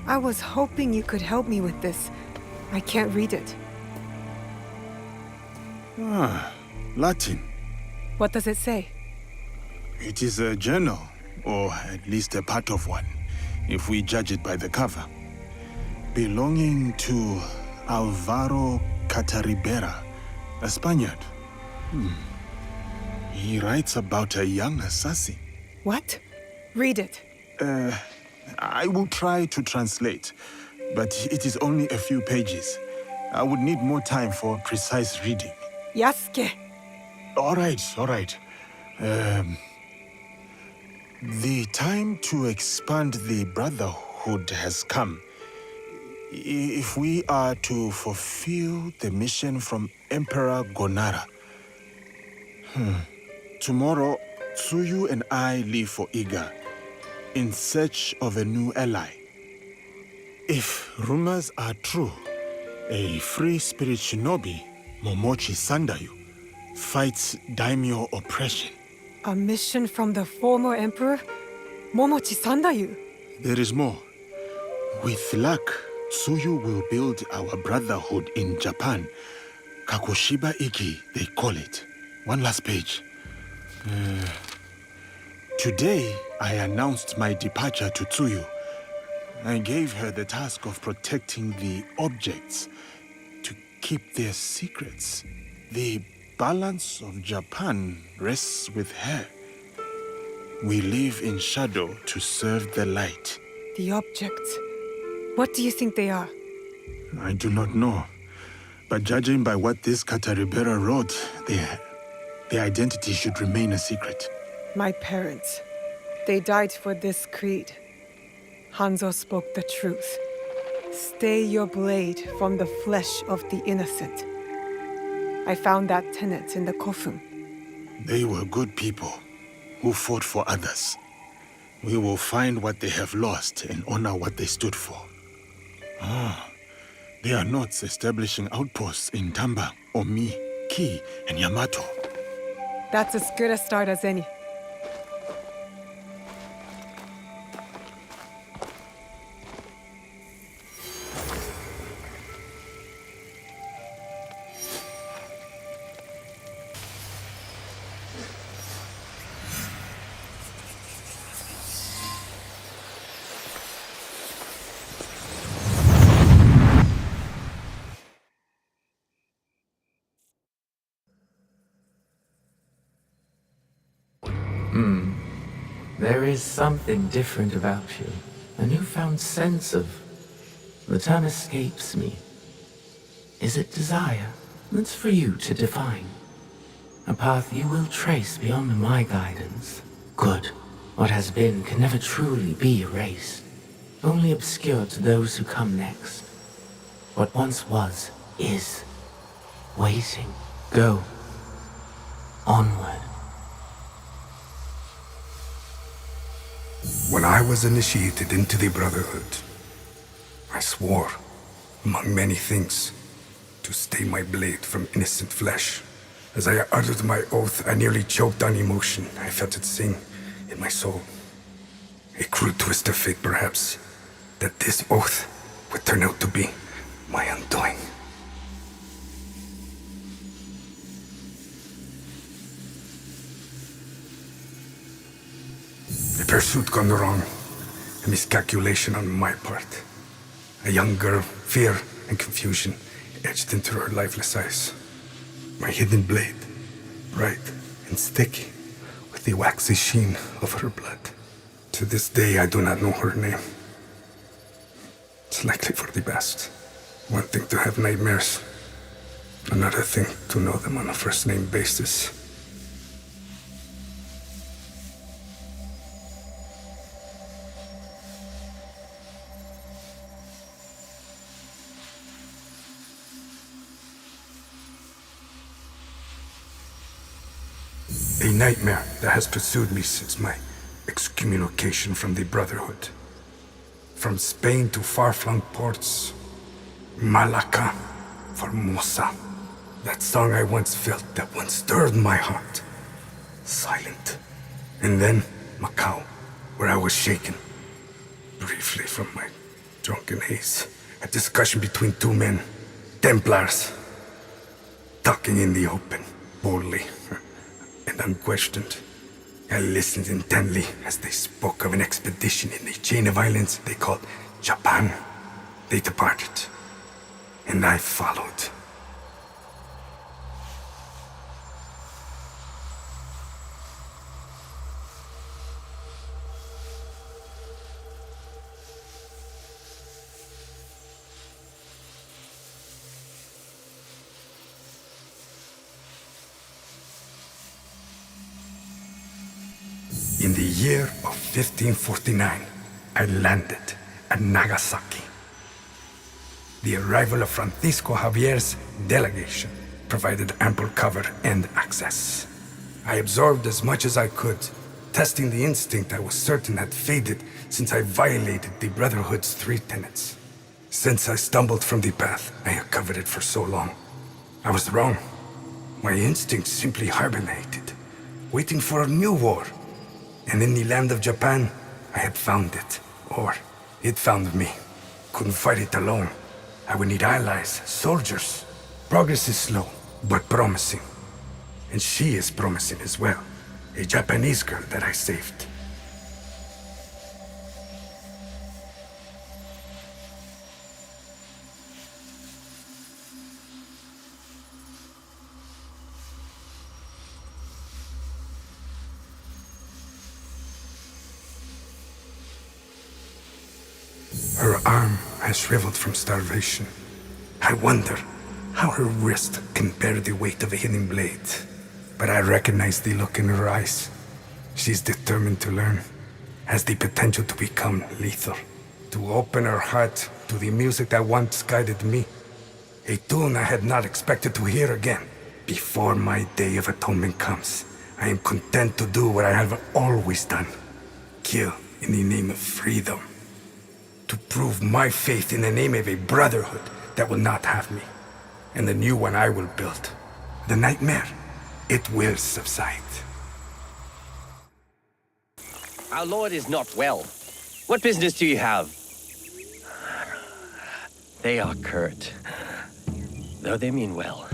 I was hoping you could help me with this. I can't read it. Ah, Latin. What does it say? It is a journal, or at least a part of one, if we judge it by the cover. Belonging to Alvaro Cataribera, a Spaniard. He writes about a young assassin. What? Read it. I will try to translate, but it is only a few pages. I would need more time for precise reading. Yasuke! All right. The time to expand the Brotherhood has come. If we are to fulfill the mission from Emperor Gonara. Tomorrow, Tsuyu and I leave for Iga, in search of a new ally. If rumors are true, a free spirit shinobi, Momochi Sandayu, fights daimyo oppression. A mission from the former emperor? Momochi Sandayu? There is more. With luck, Tsuyu will build our brotherhood in Japan. Kakoshiba Iki, they call it. One last page. Today, I announced my departure to Tsuyu. I gave her the task of protecting the objects, to keep their secrets. The balance of Japan rests with her. We live in shadow to serve the light. The objects. What do you think they are? I do not know. But judging by what this Cataribera wrote, their identity should remain a secret. My parents, they died for this creed. Hanzo spoke the truth. Stay your blade from the flesh of the innocent. I found that tenet in the Kofun. They were good people who fought for others. We will find what they have lost and honor what they stood for. They are not establishing outposts in Tamba, Omi, Ki, and Yamato. That's as good a start as any. There is something different about you. A newfound sense of... The term escapes me. Is it desire? That's for you to define. A path you will trace beyond my guidance. Good. What has been can never truly be erased. Only obscured to those who come next. What once was, is. Waiting. Go. Onward. When I was initiated into the Brotherhood, I swore, among many things, to stay my blade from innocent flesh. As I uttered my oath, I nearly choked on emotion. I felt it sing in my soul. A cruel twist of fate, perhaps, that this oath would turn out to be my undoing. A pursuit gone wrong, a miscalculation on my part. A young girl, fear and confusion etched into her lifeless eyes. My hidden blade, bright and sticky, with the waxy sheen of her blood. To this day, I do not know her name. It's likely for the best. One thing to have nightmares, another thing to know them on a first-name basis. A nightmare that has pursued me since my excommunication from the Brotherhood. From Spain to far-flung ports, Malacca, Formosa. That song I once felt, that once stirred my heart. Silent. And then Macau, where I was shaken. Briefly from my drunken haze. A discussion between two men, Templars. Talking in the open, boldly. And unquestioned. I listened intently as they spoke of an expedition in a chain of islands they called Japan. They departed, and I followed. In the year of 1549, I landed at Nagasaki. The arrival of Francisco Javier's delegation provided ample cover and access. I absorbed as much as I could, testing the instinct I was certain had faded since I violated the Brotherhood's 3 tenets. Since I stumbled from the path I had coveted for so long, I was wrong. My instinct simply hibernated, waiting for a new war. And in the land of Japan, I had found it. Or, it found me. Couldn't fight it alone. I would need allies, soldiers. Progress is slow, but promising. And she is promising as well. A Japanese girl that I saved. Her arm has shriveled from starvation. I wonder how her wrist can bear the weight of a hidden blade. But I recognize the look in her eyes. She's determined to learn, has the potential to become lethal, to open her heart to the music that once guided me. A tune I had not expected to hear again. Before my day of atonement comes, I am content to do what I have always done. Kill in the name of freedom. To prove my faith in the name of a brotherhood that will not have me. And the new one I will build. The nightmare, it will subside. Our lord is not well. What business do you have? They are curt, though they mean well.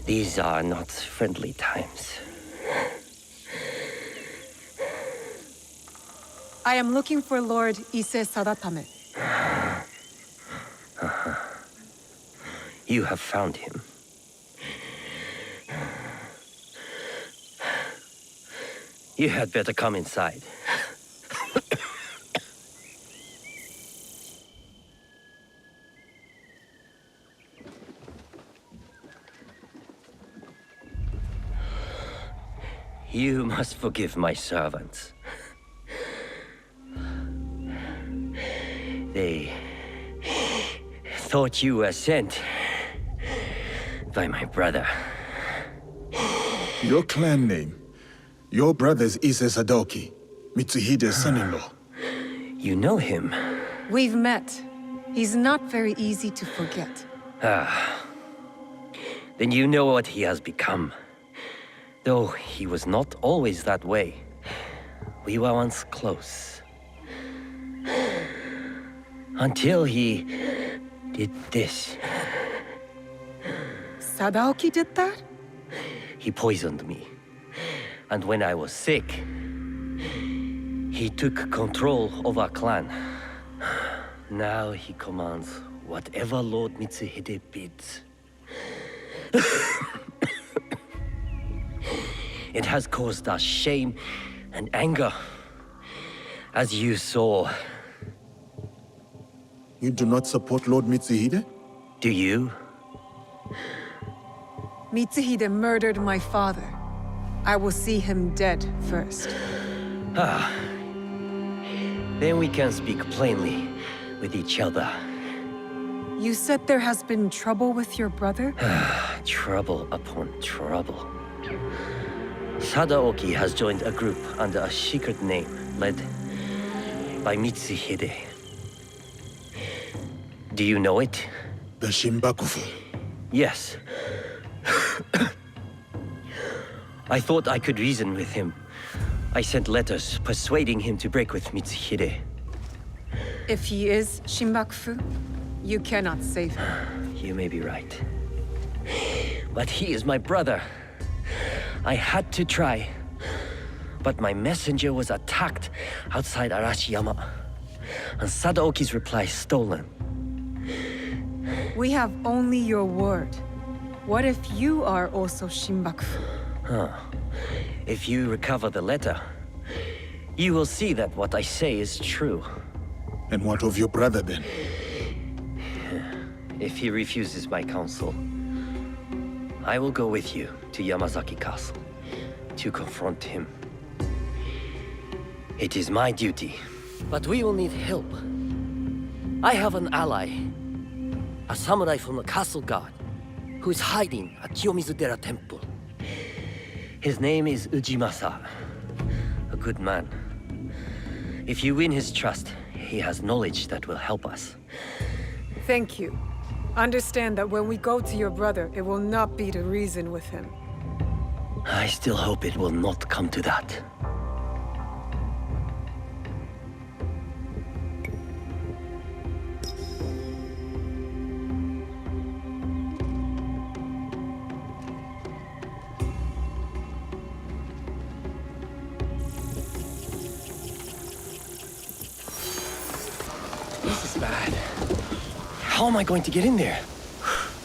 These are not friendly times. I am looking for Lord Ise Sadatame. You have found him. You had better come inside. You must forgive my servants. They thought you were sent by my brother. Your clan name. Your brother's Ise Sadoki, Mitsuhide's son-in-law. You know him? We've met. He's not very easy to forget. Ah. Then you know what he has become. Though he was not always that way. We were once close. Until he did this. Sadaoki did that? He poisoned me. And when I was sick, he took control of our clan. Now he commands whatever Lord Mitsuhide bids. It has caused us shame and anger, as you saw. You do not support Lord Mitsuhide? Do you? Mitsuhide murdered my father. I will see him dead first. Ah. Then we can speak plainly with each other. You said there has been trouble with your brother? Trouble upon trouble. Sadaoki has joined a group under a secret name led by Mitsuhide. Do you know it? The Shimbakufu. Yes. I thought I could reason with him. I sent letters persuading him to break with Mitsuhide. If he is Shimbakufu, you cannot save him. You may be right. But he is my brother. I had to try. But my messenger was attacked outside Arashiyama, and Sadaoki's reply stolen. We have only your word. What if you are also Shimbakufu? Huh. If you recover the letter, you will see that what I say is true. And what of your brother then? If he refuses my counsel, I will go with you to Yamazaki Castle to confront him. It is my duty. But we will need help. I have an ally, a samurai from the castle guard, who is hiding at Kiyomizu-dera Temple. His name is Ujimasa, a good man. If you win his trust, he has knowledge that will help us. Thank you. Understand that when we go to your brother, it will not be to reason with him. I still hope it will not come to that. This is bad. How am I going to get in there?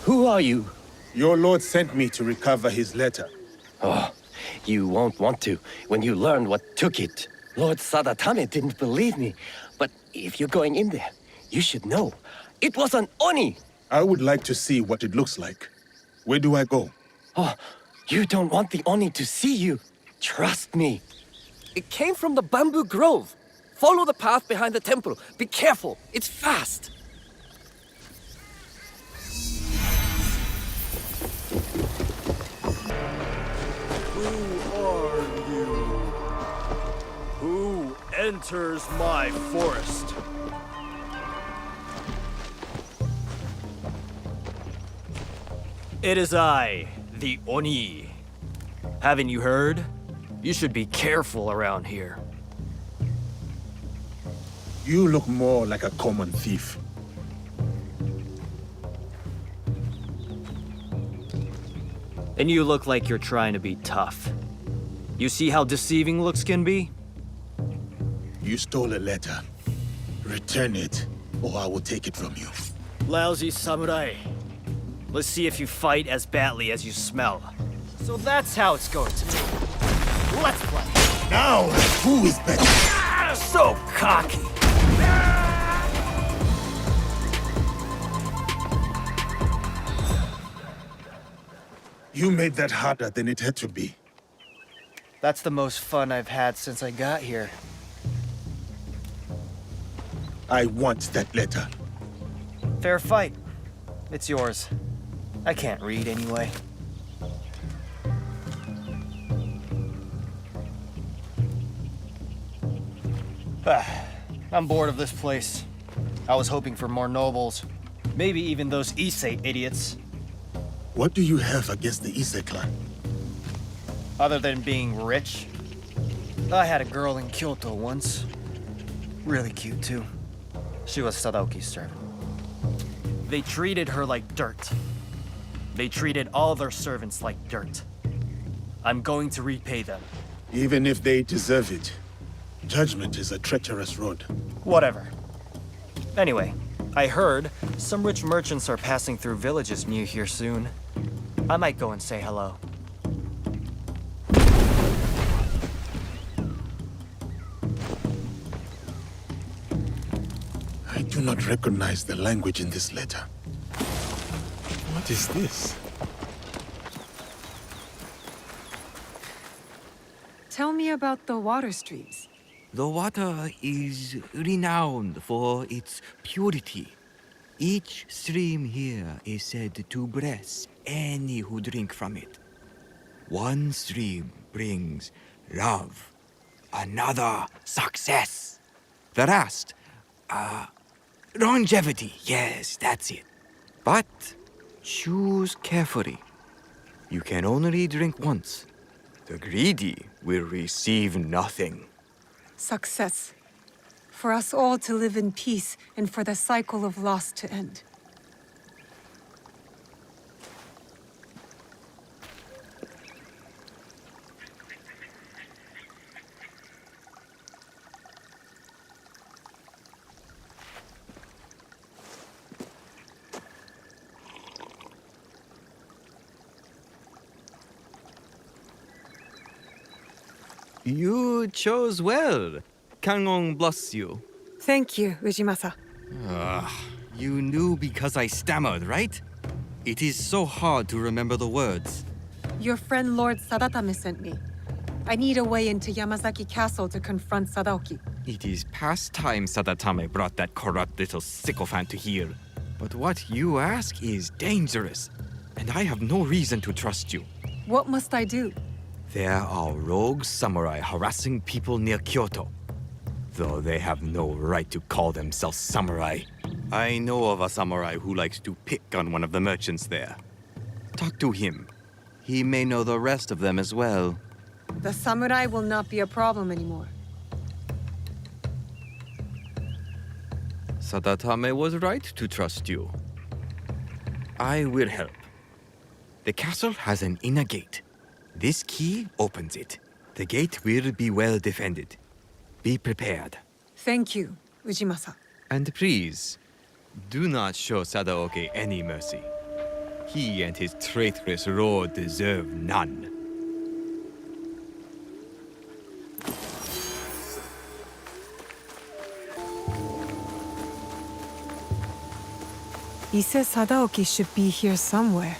Who are you? Your lord sent me to recover his letter. Oh, you won't want to when you learn what took it. Lord Sadatame didn't believe me, but if you're going in there, you should know. It was an Oni! I would like to see what it looks like. Where do I go? Oh, you don't want the Oni to see you. Trust me. It came from the bamboo grove. Follow the path behind the temple. Be careful. It's fast. Who are you? Who enters my forest? It is I, the Oni. Haven't you heard? You should be careful around here. You look more like a common thief. And you look like you're trying to be tough. You see how deceiving looks can be? You stole a letter. Return it, or I will take it from you. Lousy samurai. Let's see if you fight as badly as you smell. So that's how it's going to be. Let's play. Now, who is better? So cocky. You made that harder than it had to be. That's the most fun I've had since I got here. I want that letter. Fair fight. It's yours. I can't read anyway. I'm bored of this place. I was hoping for more nobles. Maybe even those Issei idiots. What do you have against the Issei clan? Other than being rich, I had a girl in Kyoto once. Really cute, too. She was Sadaoki's servant. They treated her like dirt. They treated all their servants like dirt. I'm going to repay them. Even if they deserve it, judgment is a treacherous road. Whatever. Anyway, I heard some rich merchants are passing through villages near here soon. I might go and say hello. I do not recognize the language in this letter. What is this? Tell me about the water streams. The water is renowned for its purity. Each stream here is said to bless any who drink from it. One stream brings love, another success, the rest, longevity. Yes, that's it. But choose carefully. You can only drink once. The greedy will receive nothing. Success. For us all to live in peace and for the cycle of loss to end. You chose well. Kangon bless you. Thank you, Ujimasa. You knew because I stammered, right? It is so hard to remember the words. Your friend Lord Sadatame sent me. I need a way into Yamazaki Castle to confront Sadaoki. It is past time Sadatame brought that corrupt little sycophant to here. But what you ask is dangerous, and I have no reason to trust you. What must I do? There are rogue samurai harassing people near Kyoto. Though they have no right to call themselves samurai. I know of a samurai who likes to pick on one of the merchants there. Talk to him. He may know the rest of them as well. The samurai will not be a problem anymore. Sadatame was right to trust you. I will help. The castle has an inner gate. This key opens it. The gate will be well defended. Be prepared. Thank you, Ujimasa. And please, do not show Sadaoki any mercy. He and his traitorous lord deserve none. Ise Sadaoki should be here somewhere.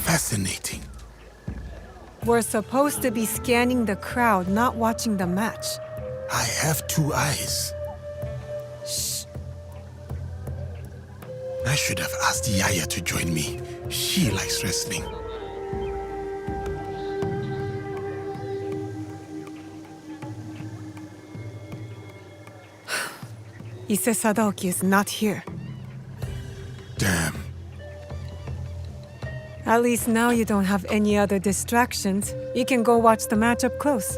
Fascinating. We're supposed to be scanning the crowd, not watching the match. I have 2 eyes. Shh. I should have asked Yaya to join me. She likes wrestling. Ise Sadaoki is not here. Damn. At least now you don't have any other distractions. You can go watch the match up close.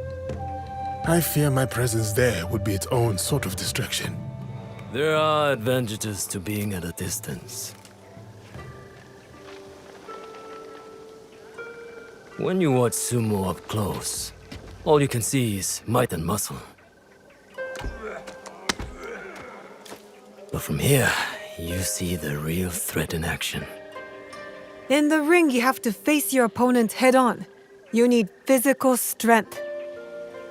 I fear my presence there would be its own sort of distraction. There are advantages to being at a distance. When you watch sumo up close, all you can see is might and muscle. But from here, you see the real threat in action. In the ring, you have to face your opponent head on. You need physical strength.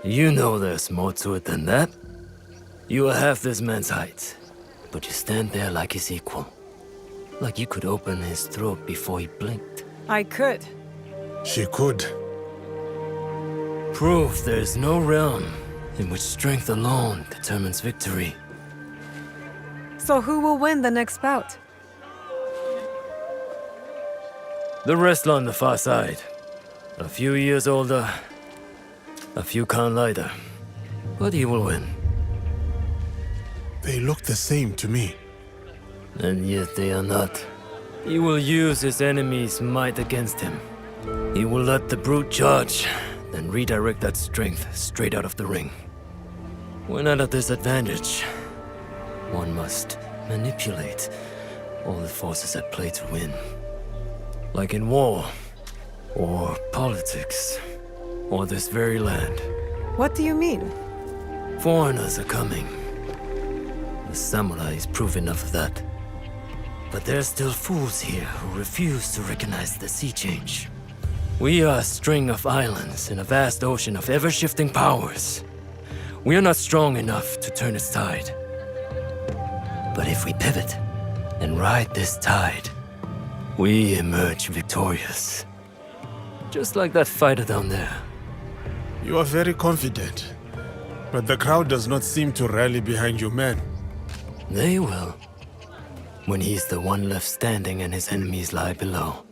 You know there's more to it than that. You are half this man's height, but you stand there like his equal. Like you could open his throat before he blinked. I could. She could. Proof there's no realm in which strength alone determines victory. So who will win the next bout? The wrestler on the far side. A few years older, a few count lighter. But he will win. They look the same to me. And yet they are not. He will use his enemy's might against him. He will let the brute charge, then redirect that strength straight out of the ring. When at a disadvantage, one must manipulate all the forces at play to win. Like in war, or politics, or this very land. What do you mean? Foreigners are coming. The samurai is proof enough of that. But there's still fools here who refuse to recognize the sea change. We are a string of islands in a vast ocean of ever-shifting powers. We are not strong enough to turn its tide. But if we pivot and ride this tide, we emerge victorious. Just like that fighter down there. You are very confident, but the crowd does not seem to rally behind your man. They will. When he's the one left standing and his enemies lie below,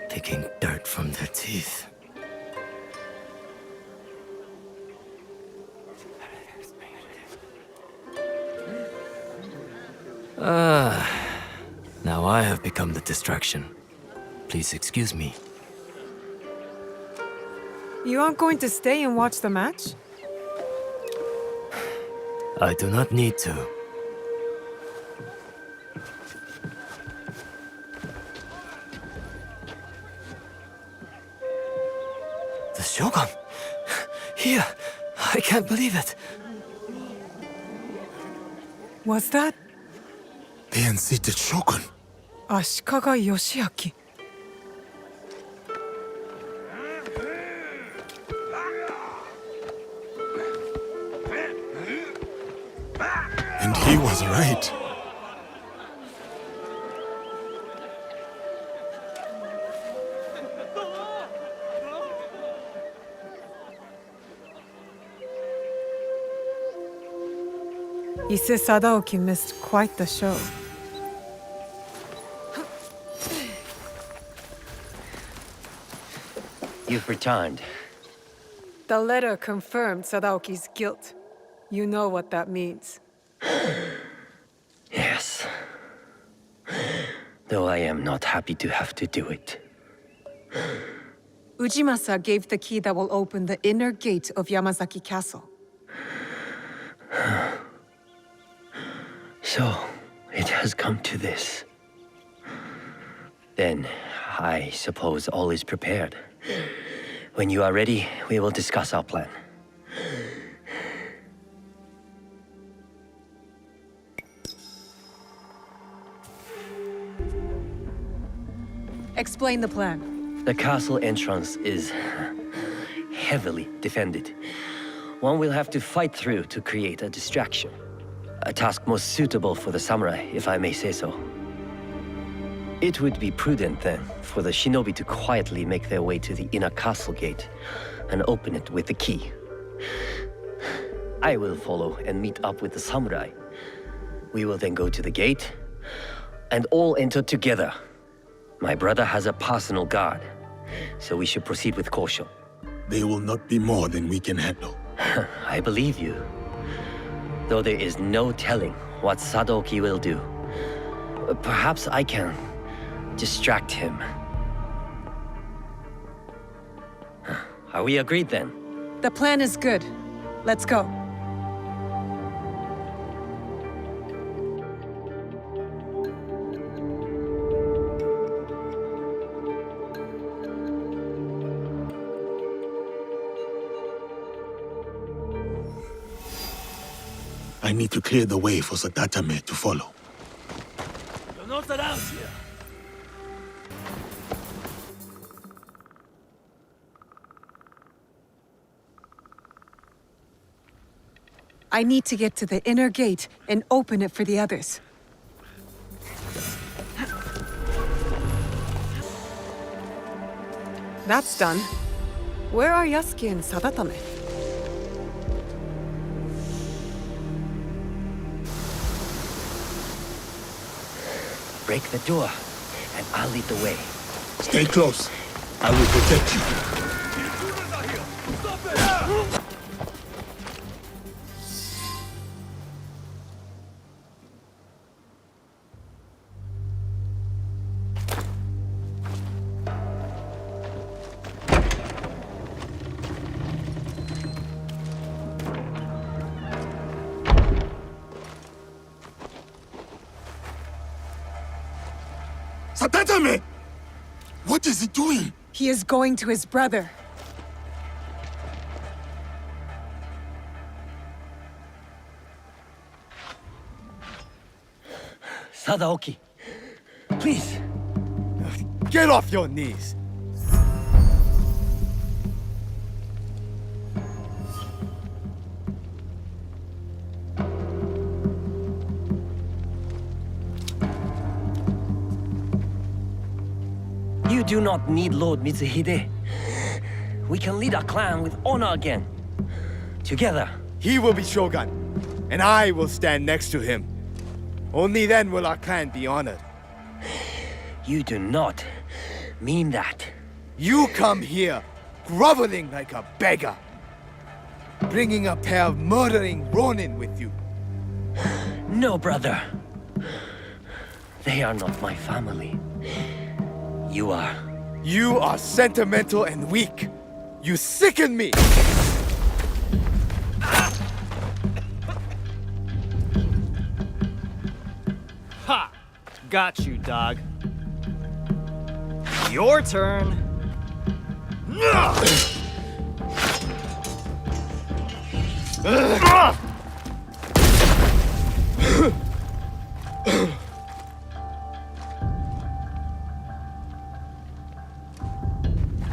picking dirt from their teeth. Now I have become the distraction. Please excuse me. You aren't going to stay and watch the match? I do not need to. The Shogun! Here! I can't believe it! Was that The unseated Shogun? Ashikaga Yoshiaki? And he was right. Ise Sadaoki missed quite the show. You've returned. The letter confirmed Sadaoki's guilt. You know what that means. Yes. Though I am not happy to have to do it. Ujimasa gave the key that will open the inner gate of Yamazaki Castle. So, it has come to this. Then, I suppose all is prepared. When you are ready, we will discuss our plan. Explain the plan. The castle entrance is heavily defended. One will have to fight through to create a distraction. A task most suitable for the samurai, if I may say so. It would be prudent, then, for the shinobi to quietly make their way to the inner castle gate and open it with the key. I will follow and meet up with the samurai. We will then go to the gate and all enter together. My brother has a personal guard, so we should proceed with caution. They will not be more than we can handle. I believe you. Though there is no telling what Sadoki will do. Perhaps I can distract him. Are we agreed then? The plan is good. Let's go. I need to clear the way for Sadatame to follow. You're not around here. I need to get to the inner gate and open it for the others. That's done. Where are Yasuke and Sadatame? Break the door, and I'll lead the way. Stay close. I will protect you. Sadatame! What is he doing? He is going to his brother. Sadaoki, please. Get off your knees! You do not need Lord Mitsuhide. We can lead our clan with honor again. Together. He will be Shogun, and I will stand next to him. Only then will our clan be honored. You do not mean that. You come here, groveling like a beggar, bringing a pair of murdering Ronin with you. No, brother. They are not my family. You are. You are sentimental and weak. You sicken me! Ha! Got you, dog. Your turn.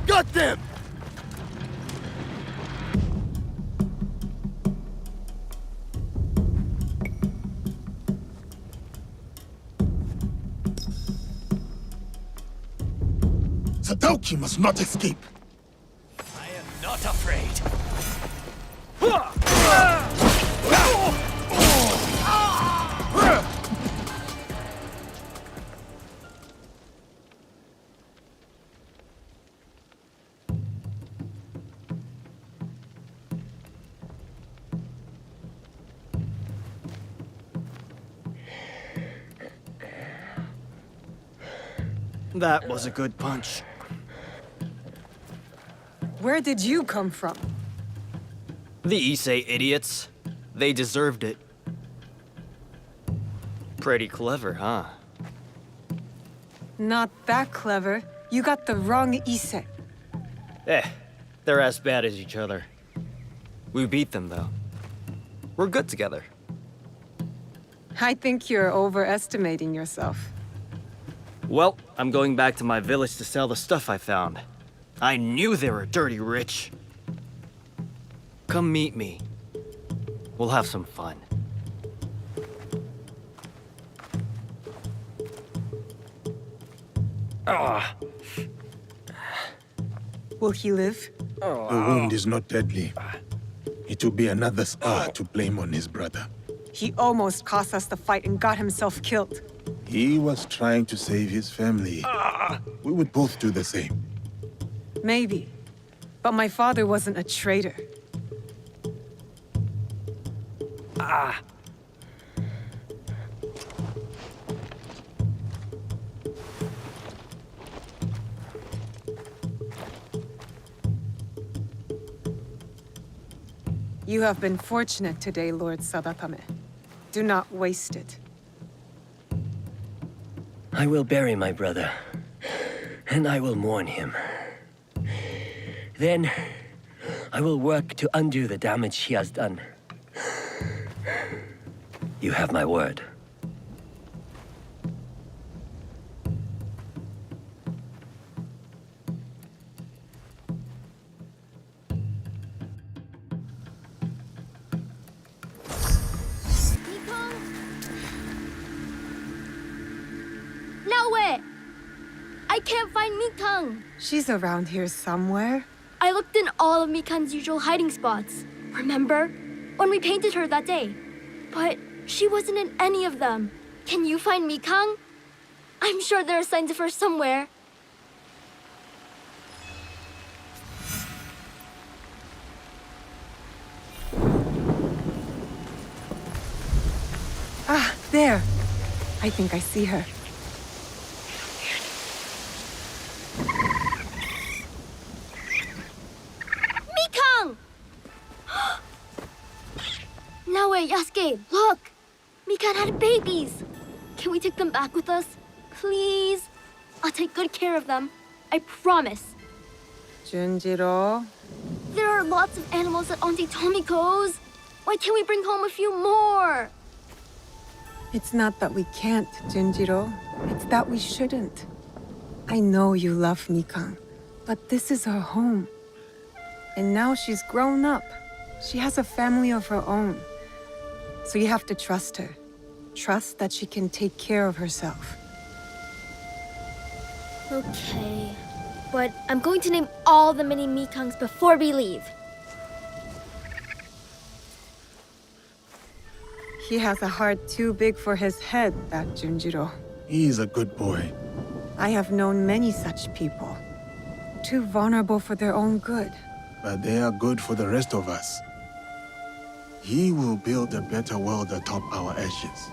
Got them! Sadoki must not escape. I am not afraid. That was a good punch. Where did you come from? The Issei idiots. They deserved it. Pretty clever, huh? Not that clever. You got the wrong Issei. They're as bad as each other. We beat them, though. We're good together. I think you're overestimating yourself. Well, I'm going back to my village to sell the stuff I found. I knew they were dirty rich. Come meet me. We'll have some fun. Will he live? The wound is not deadly. It will be another scar to blame on his brother. He almost cost us the fight and got himself killed. He was trying to save his family. We would both do the same. Maybe. But my father wasn't a traitor. You have been fortunate today, Lord Sadatame. Do not waste it. I will bury my brother, and I will mourn him. Then, I will work to undo the damage he has done. You have my word. I can't find Mikang. She's around here somewhere. I looked in all of Mikang's usual hiding spots. Remember? When we painted her that day. But she wasn't in any of them. Can you find Mikang? I'm sure there are signs of her somewhere. Ah, there. I think I see her. Naoe, Yasuke, look! Mikan had babies! Can we take them back with us? Please? I'll take good care of them. I promise. Junjiro. There are lots of animals at Auntie Tomiko's. Why can't we bring home a few more? It's not that we can't, Junjiro. It's that we shouldn't. I know you love Mikang, but this is her home. And now she's grown up. She has a family of her own. So you have to trust her. Trust that she can take care of herself. Okay. But I'm going to name all the mini Mikangs before we leave. He has a heart too big for his head, that Junjiro. He's a good boy. I have known many such people. Too vulnerable for their own good. But they are good for the rest of us. He will build a better world atop our ashes.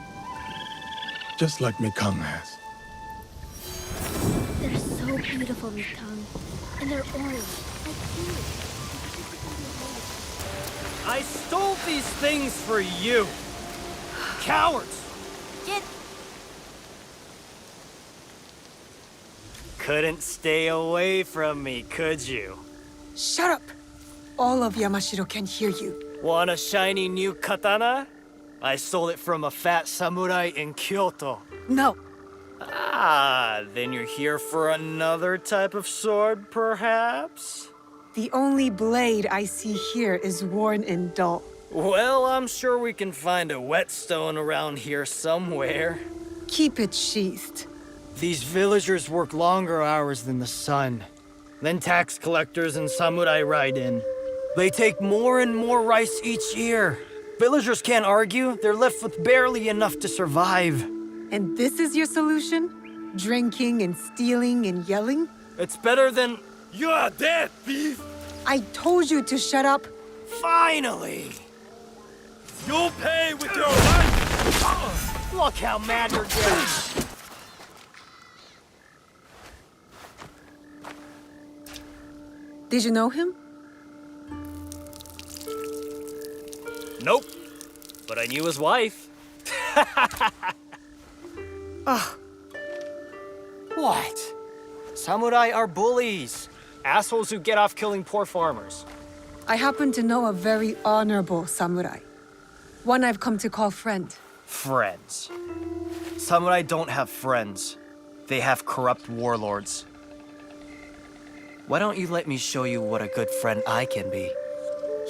Just like Mikang has. They're so beautiful, Mikang. And they're orange. I stole these things for you! Cowards! Get... Couldn't stay away from me, could you? Shut up! All of Yamashiro can hear you. Want a shiny new katana? I stole it from a fat samurai in Kyoto. No. Ah, then you're here for another type of sword, perhaps? The only blade I see here is worn and dull. Well, I'm sure we can find a whetstone around here somewhere. Keep it sheathed. These villagers work longer hours than the sun. Then tax collectors and samurai ride in. They take more and more rice each year. Villagers can't argue. They're left with barely enough to survive. And this is your solution? Drinking and stealing and yelling? It's better than... You're dead, thief! I told you to shut up. Finally! You'll pay with your life! Look how mad you're getting! Did you know him? Nope. But I knew his wife. Ugh. What? Samurai are bullies. Assholes who get off killing poor farmers. I happen to know a very honorable samurai. One I've come to call friend. Friends. Samurai don't have friends. They have corrupt warlords. Why don't you let me show you what a good friend I can be?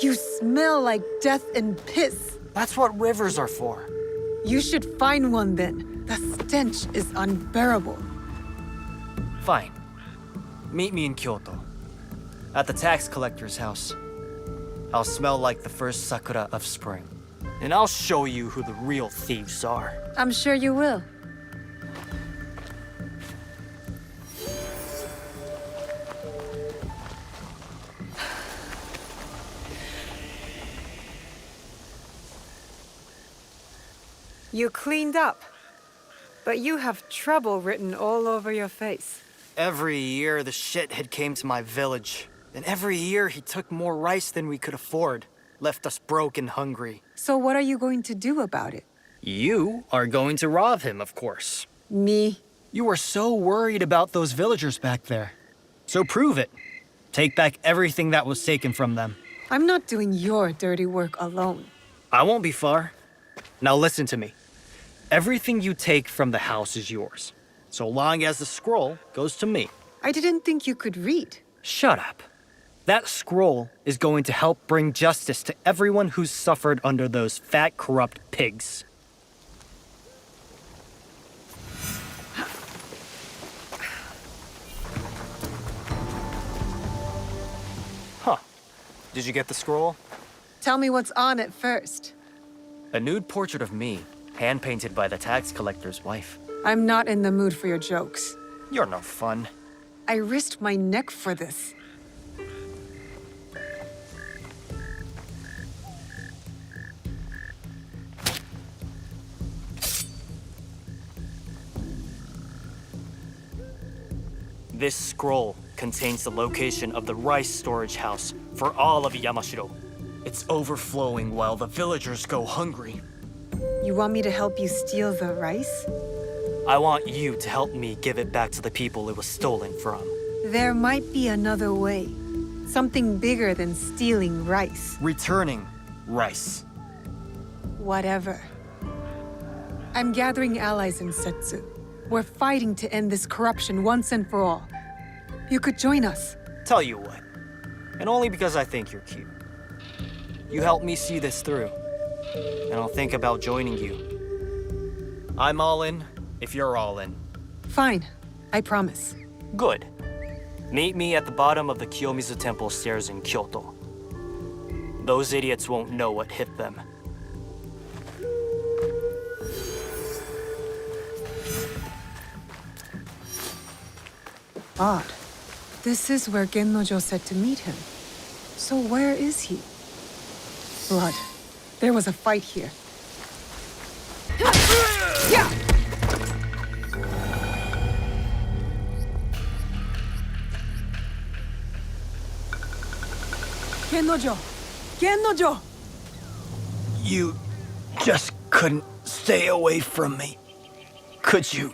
You smell like death and piss. That's what rivers are for. You should find one then. The stench is unbearable. Fine. Meet me in Kyoto. At the tax collector's house. I'll smell like the first sakura of spring. And I'll show you who the real thieves are. I'm sure you will. You cleaned up, but you have trouble written all over your face. Every year, the shithead came to my village. And every year, he took more rice than we could afford. Left us broke and hungry. So what are you going to do about it? You are going to rob him, of course. Me? You were so worried about those villagers back there. So prove it. Take back everything that was taken from them. I'm not doing your dirty work alone. I won't be far. Now listen to me. Everything you take from the house is yours, so long as the scroll goes to me. I didn't think you could read. Shut up. That scroll is going to help bring justice to everyone who's suffered under those fat, corrupt pigs. Huh. Did you get the scroll? Tell me what's on it first. A nude portrait of me, hand-painted by the tax collector's wife. I'm not in the mood for your jokes. You're no fun. I risked my neck for this. This scroll contains the location of the rice storage house for all of Yamashiro. It's overflowing while the villagers go hungry. You want me to help you steal the rice? I want you to help me give it back to the people it was stolen from. There might be another way. Something bigger than stealing rice. Returning rice. Whatever. I'm gathering allies in Setsu. We're fighting to end this corruption once and for all. You could join us. Tell you what, and only because I think you're cute. You help me see this through, and I'll think about joining you. I'm all in, if you're all in. Fine, I promise. Good. Meet me at the bottom of the Kiyomizu Temple stairs in Kyoto. Those idiots won't know what hit them. Odd. This is where Gennojo said to meet him. So where is he? Blood. There was a fight here. Yeah! Gennojo! Gennojo! You just couldn't stay away from me, could you?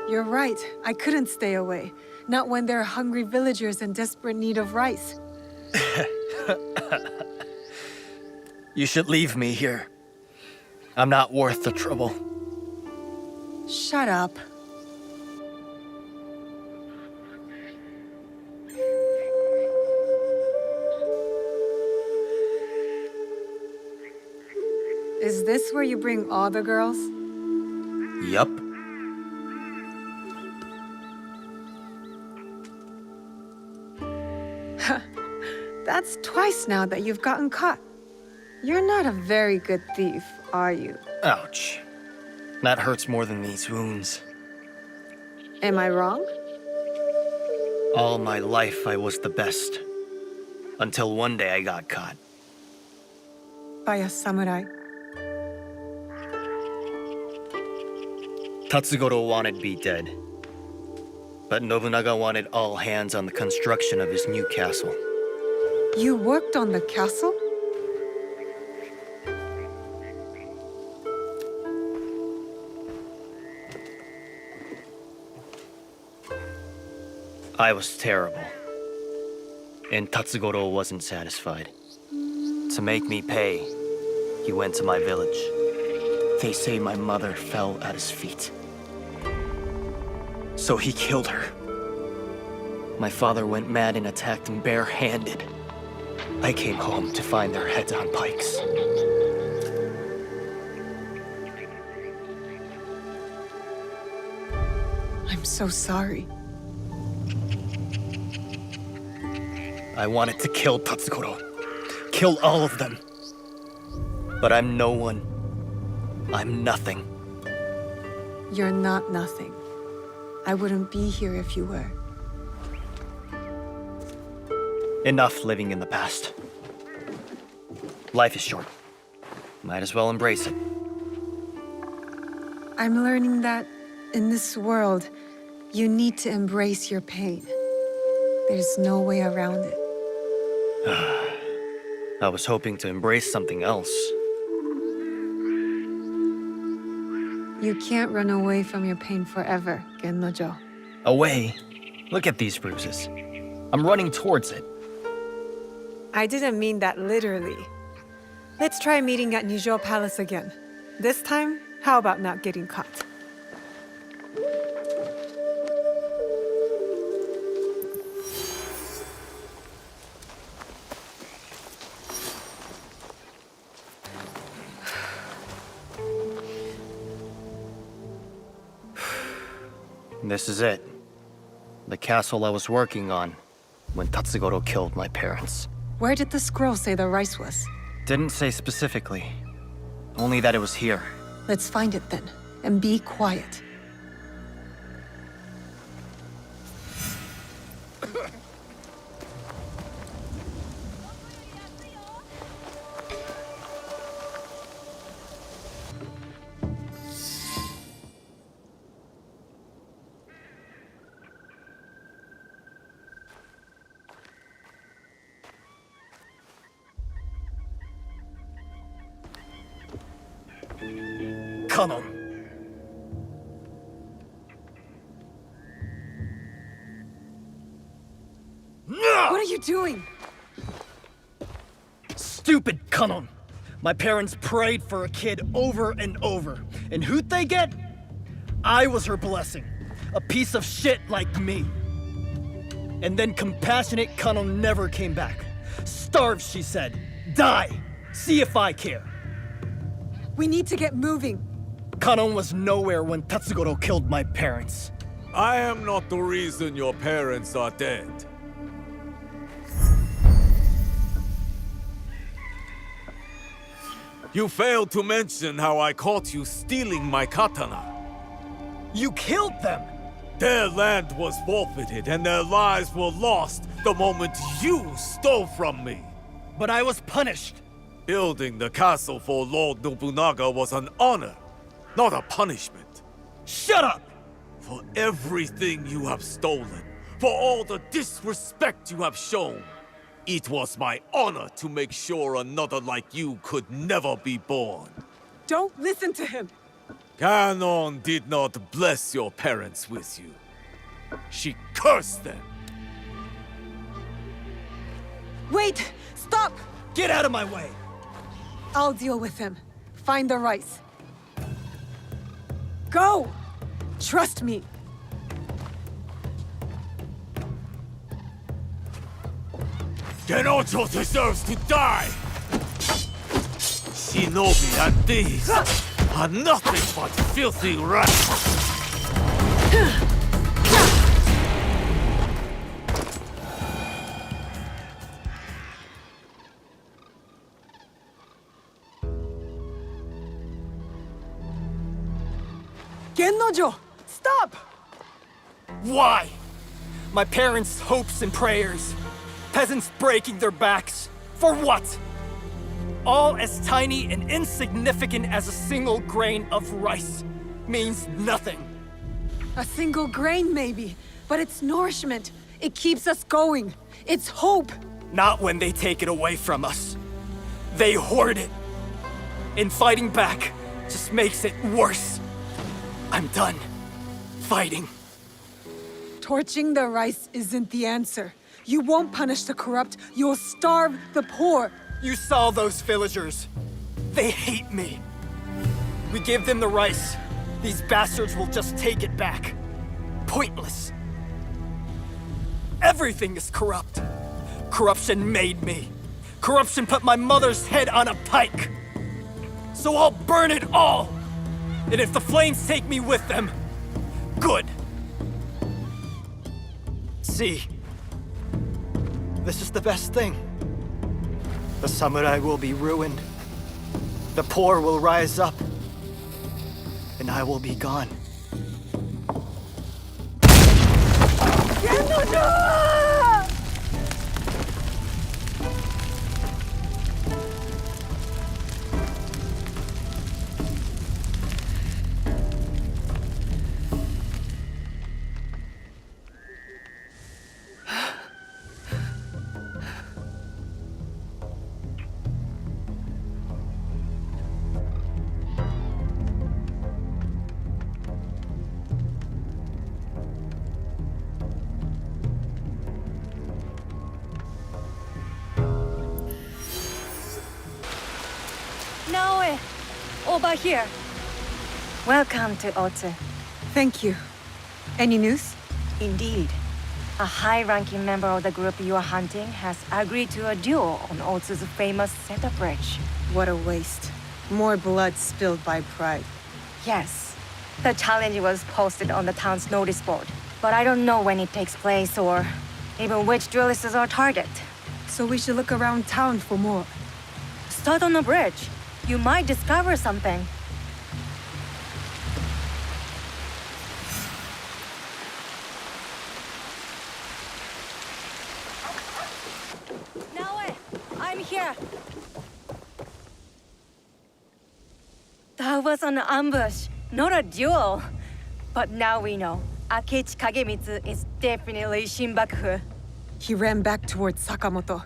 You're right. I couldn't stay away. Not when there are hungry villagers in desperate need of rice. You should leave me here. I'm not worth the trouble. Shut up. Is this where you bring all the girls? Yup. That's twice now that you've gotten caught. You're not a very good thief, are you? Ouch. That hurts more than these wounds. Am I wrong? All my life I was the best. Until one day I got caught. By a samurai. Tatsugoro wanted me dead. But Nobunaga wanted all hands on the construction of his new castle. You worked on the castle? I was terrible. And Tatsugoro wasn't satisfied. To make me pay, he went to my village. They say my mother fell at his feet. So he killed her. My father went mad and attacked him barehanded. I came home to find their heads on pikes. I'm so sorry. I wanted to kill Tatsugoro. Kill all of them. But I'm no one. I'm nothing. You're not nothing. I wouldn't be here if you were. Enough living in the past. Life is short. Might as well embrace it. I'm learning that in this world, you need to embrace your pain. There's no way around it. I was hoping to embrace something else. You can't run away from your pain forever, Gennojo. Away? Look at these bruises. I'm running towards it. I didn't mean that literally. Let's try meeting at Nijo Palace again. This time, how about not getting caught? This is it. The castle I was working on when Tatsugoro killed my parents. Where did the scroll say the rice was? Didn't say specifically. Only that it was here. Let's find it then, and be quiet. Kanon. What are you doing? Stupid Kanon. My parents prayed for a kid over and over. And who'd they get? I was her blessing. A piece of shit like me. And then compassionate Kanon never came back. Starve, she said. Die. See if I care. We need to get moving. Kanon was nowhere when Tatsugoro killed my parents. I am not the reason your parents are dead. You failed to mention how I caught you stealing my katana. You killed them! Their land was forfeited and their lives were lost the moment you stole from me. But I was punished. Building the castle for Lord Nobunaga was an honor, not a punishment. Shut up! For everything you have stolen, for all the disrespect you have shown, it was my honor to make sure another like you could never be born. Don't listen to him! Kanon did not bless your parents with you. She cursed them. Wait! Stop! Get out of my way! I'll deal with him. Find the rice. Go! Trust me. Genojo deserves to die! Shinobi and thieves are nothing but filthy rats! Gennojo! Stop! Why? My parents' hopes and prayers. Peasants breaking their backs. For what? All as tiny and insignificant as a single grain of rice. Means nothing. A single grain, maybe. But it's nourishment. It keeps us going. It's hope. Not when they take it away from us. They hoard it. And fighting back just makes it worse. I'm done fighting. Torching the rice isn't the answer. You won't punish the corrupt, you'll starve the poor. You saw those villagers. They hate me. We give them the rice. These bastards will just take it back. Pointless. Everything is corrupt. Corruption made me. Corruption put my mother's head on a pike. So I'll burn it all. And if the flames take me with them, good. see. This is the best thing. The samurai will be ruined. The poor will rise up. And I will be gone. Naoe, over here. Welcome to Otsu. Thank you. Any news? Indeed. A high-ranking member of the group you are hunting has agreed to a duel on Otsu's famous setup bridge. What a waste. More blood spilled by pride. Yes. The challenge was posted on the town's notice board, but I don't know when it takes place or even which duelist is our target. So we should look around town for more. Start on the bridge. You might discover something. Naoe, I'm here. That was an ambush, not a duel. But now we know. Akechi Kagemitsu is definitely Shinbakufu. He ran back towards Sakamoto.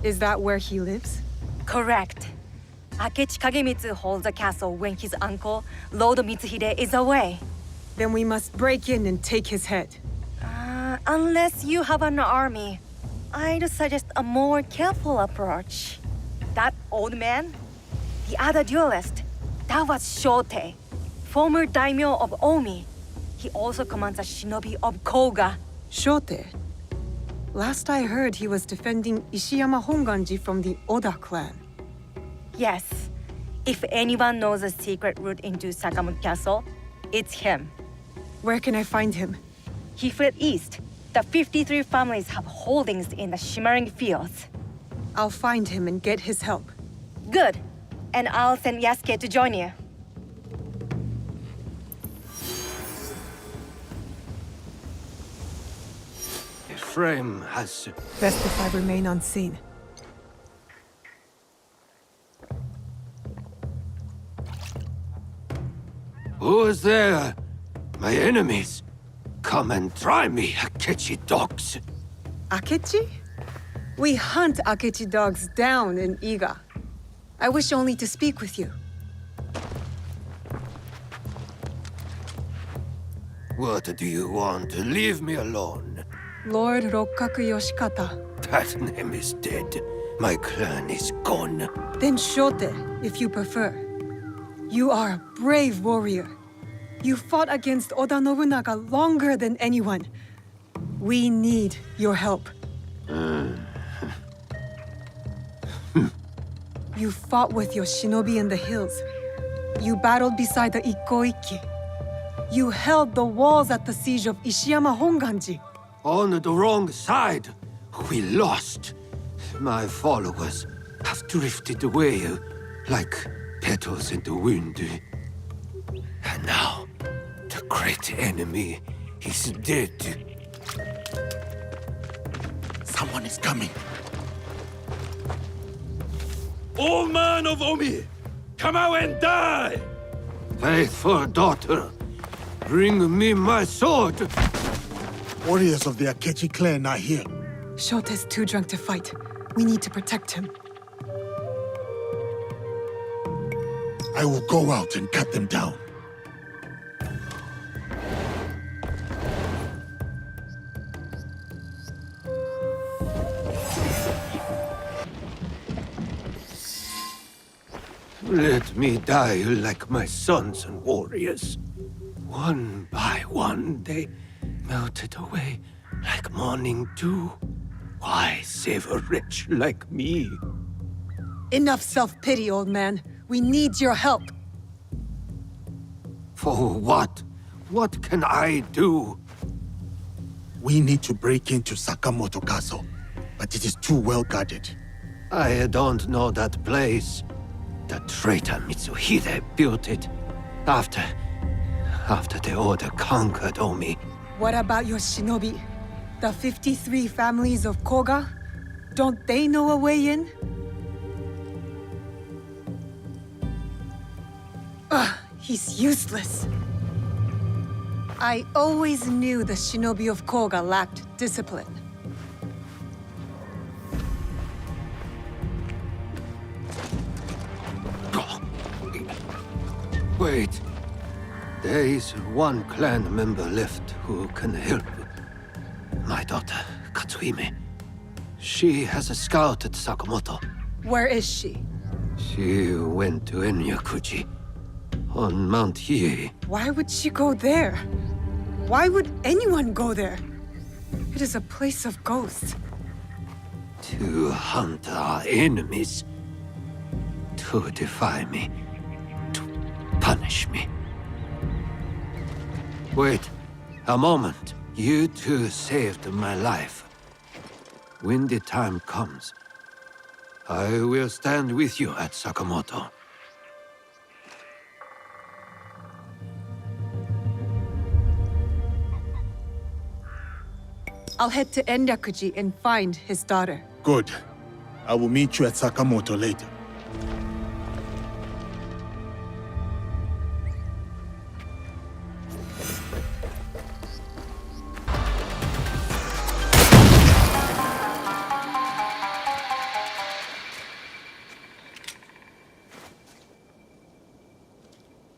Is that where he lives? Correct. Akechi Kagemitsu holds a castle when his uncle, Lord Mitsuhide, is away. Then we must break in and take his head. Unless you have an army, I'd suggest a more careful approach. That old man? The other duelist? That was Shote, former daimyo of Omi. He also commands a shinobi of Koga. Shote? Last I heard, he was defending Ishiyama Honganji from the Oda clan. Yes. If anyone knows a secret route into Sakamoto Castle, it's him. Where can I find him? He fled east. The 53 families have holdings in the shimmering fields. I'll find him and get his help. Good. And I'll send Yasuke to join you. Ephraim has... Best if I remain unseen. Who is there? My enemies. Come and try me, Akechi dogs. Akechi? We hunt Akechi dogs down in Iga. I wish only to speak with you. What do you want? Leave me alone. Lord Rokkaku Yoshikata. That name is dead. My clan is gone. Then Shote, if you prefer. You are a brave warrior. You fought against Oda Nobunaga longer than anyone. We need your help. You fought with your shinobi in the hills. You battled beside the Ikkoiki. You held the walls at the siege of Ishiyama Honganji. On the wrong side. We lost. My followers have drifted away like petals in the wind. And now, the great enemy is dead. Someone is coming. Old man of Omi, come out and die! Faithful daughter, bring me my sword. Warriors of the Akechi clan are here. Shote's too drunk to fight. We need to protect him. I will go out and cut them down. Let me die like my sons and warriors. One by one, they melted away like morning dew. Why save a wretch like me? Enough self-pity, old man. We need your help. For what? What can I do? We need to break into Sakamoto Castle, but it is too well guarded. I don't know that place. The traitor Mitsuhide built it after the Order conquered Omi. What about your shinobi? The 53 families of Koga? Don't they know a way in? Ugh, he's useless. I always knew the shinobi of Koga lacked discipline. Wait. There is one clan member left who can help. My daughter, Katsuhime. She has scouted Sakamoto. Where is she? She went to Enyakuji on Mount Hiei. Why would she go there? Why would anyone go there? It is a place of ghosts. To hunt our enemies. To defy me. To punish me. Wait, a moment. You two saved my life. When the time comes, I will stand with you at Sakamoto. I'll head to Enyakuji and find his daughter. Good. I will meet you at Sakamoto later.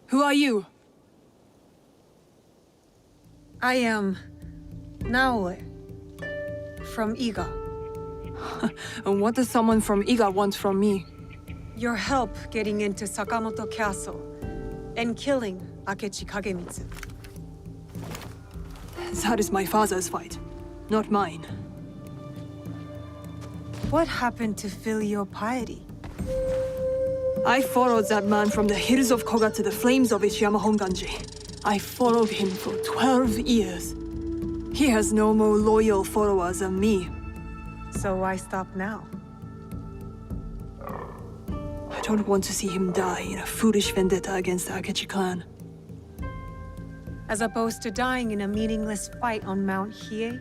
Who are you? I am Naoe from Iga. And what does someone from Iga want from me? Your help getting into Sakamoto Castle and killing Akechi Kagemitsu. That is my father's fight, not mine. What happened to filial piety? I followed that man from the hills of Koga to the flames of Ichiyama Honganji. I followed him for 12 years. He has no more loyal followers than me. So why stop now? I don't want to see him die in a foolish vendetta against the Akechi clan. As opposed to dying in a meaningless fight on Mount Hiei?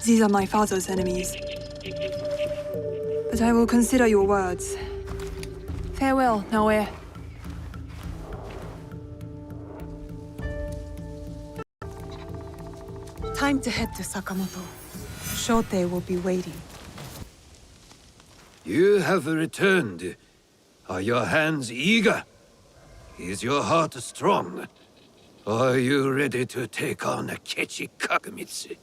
These are my father's enemies. But I will consider your words. Farewell, Naoe. Time to head to Sakamoto. Shote will be waiting. You have returned. Are your hands eager? Is your heart strong? Are you ready to take on Akechi Kagemitsu?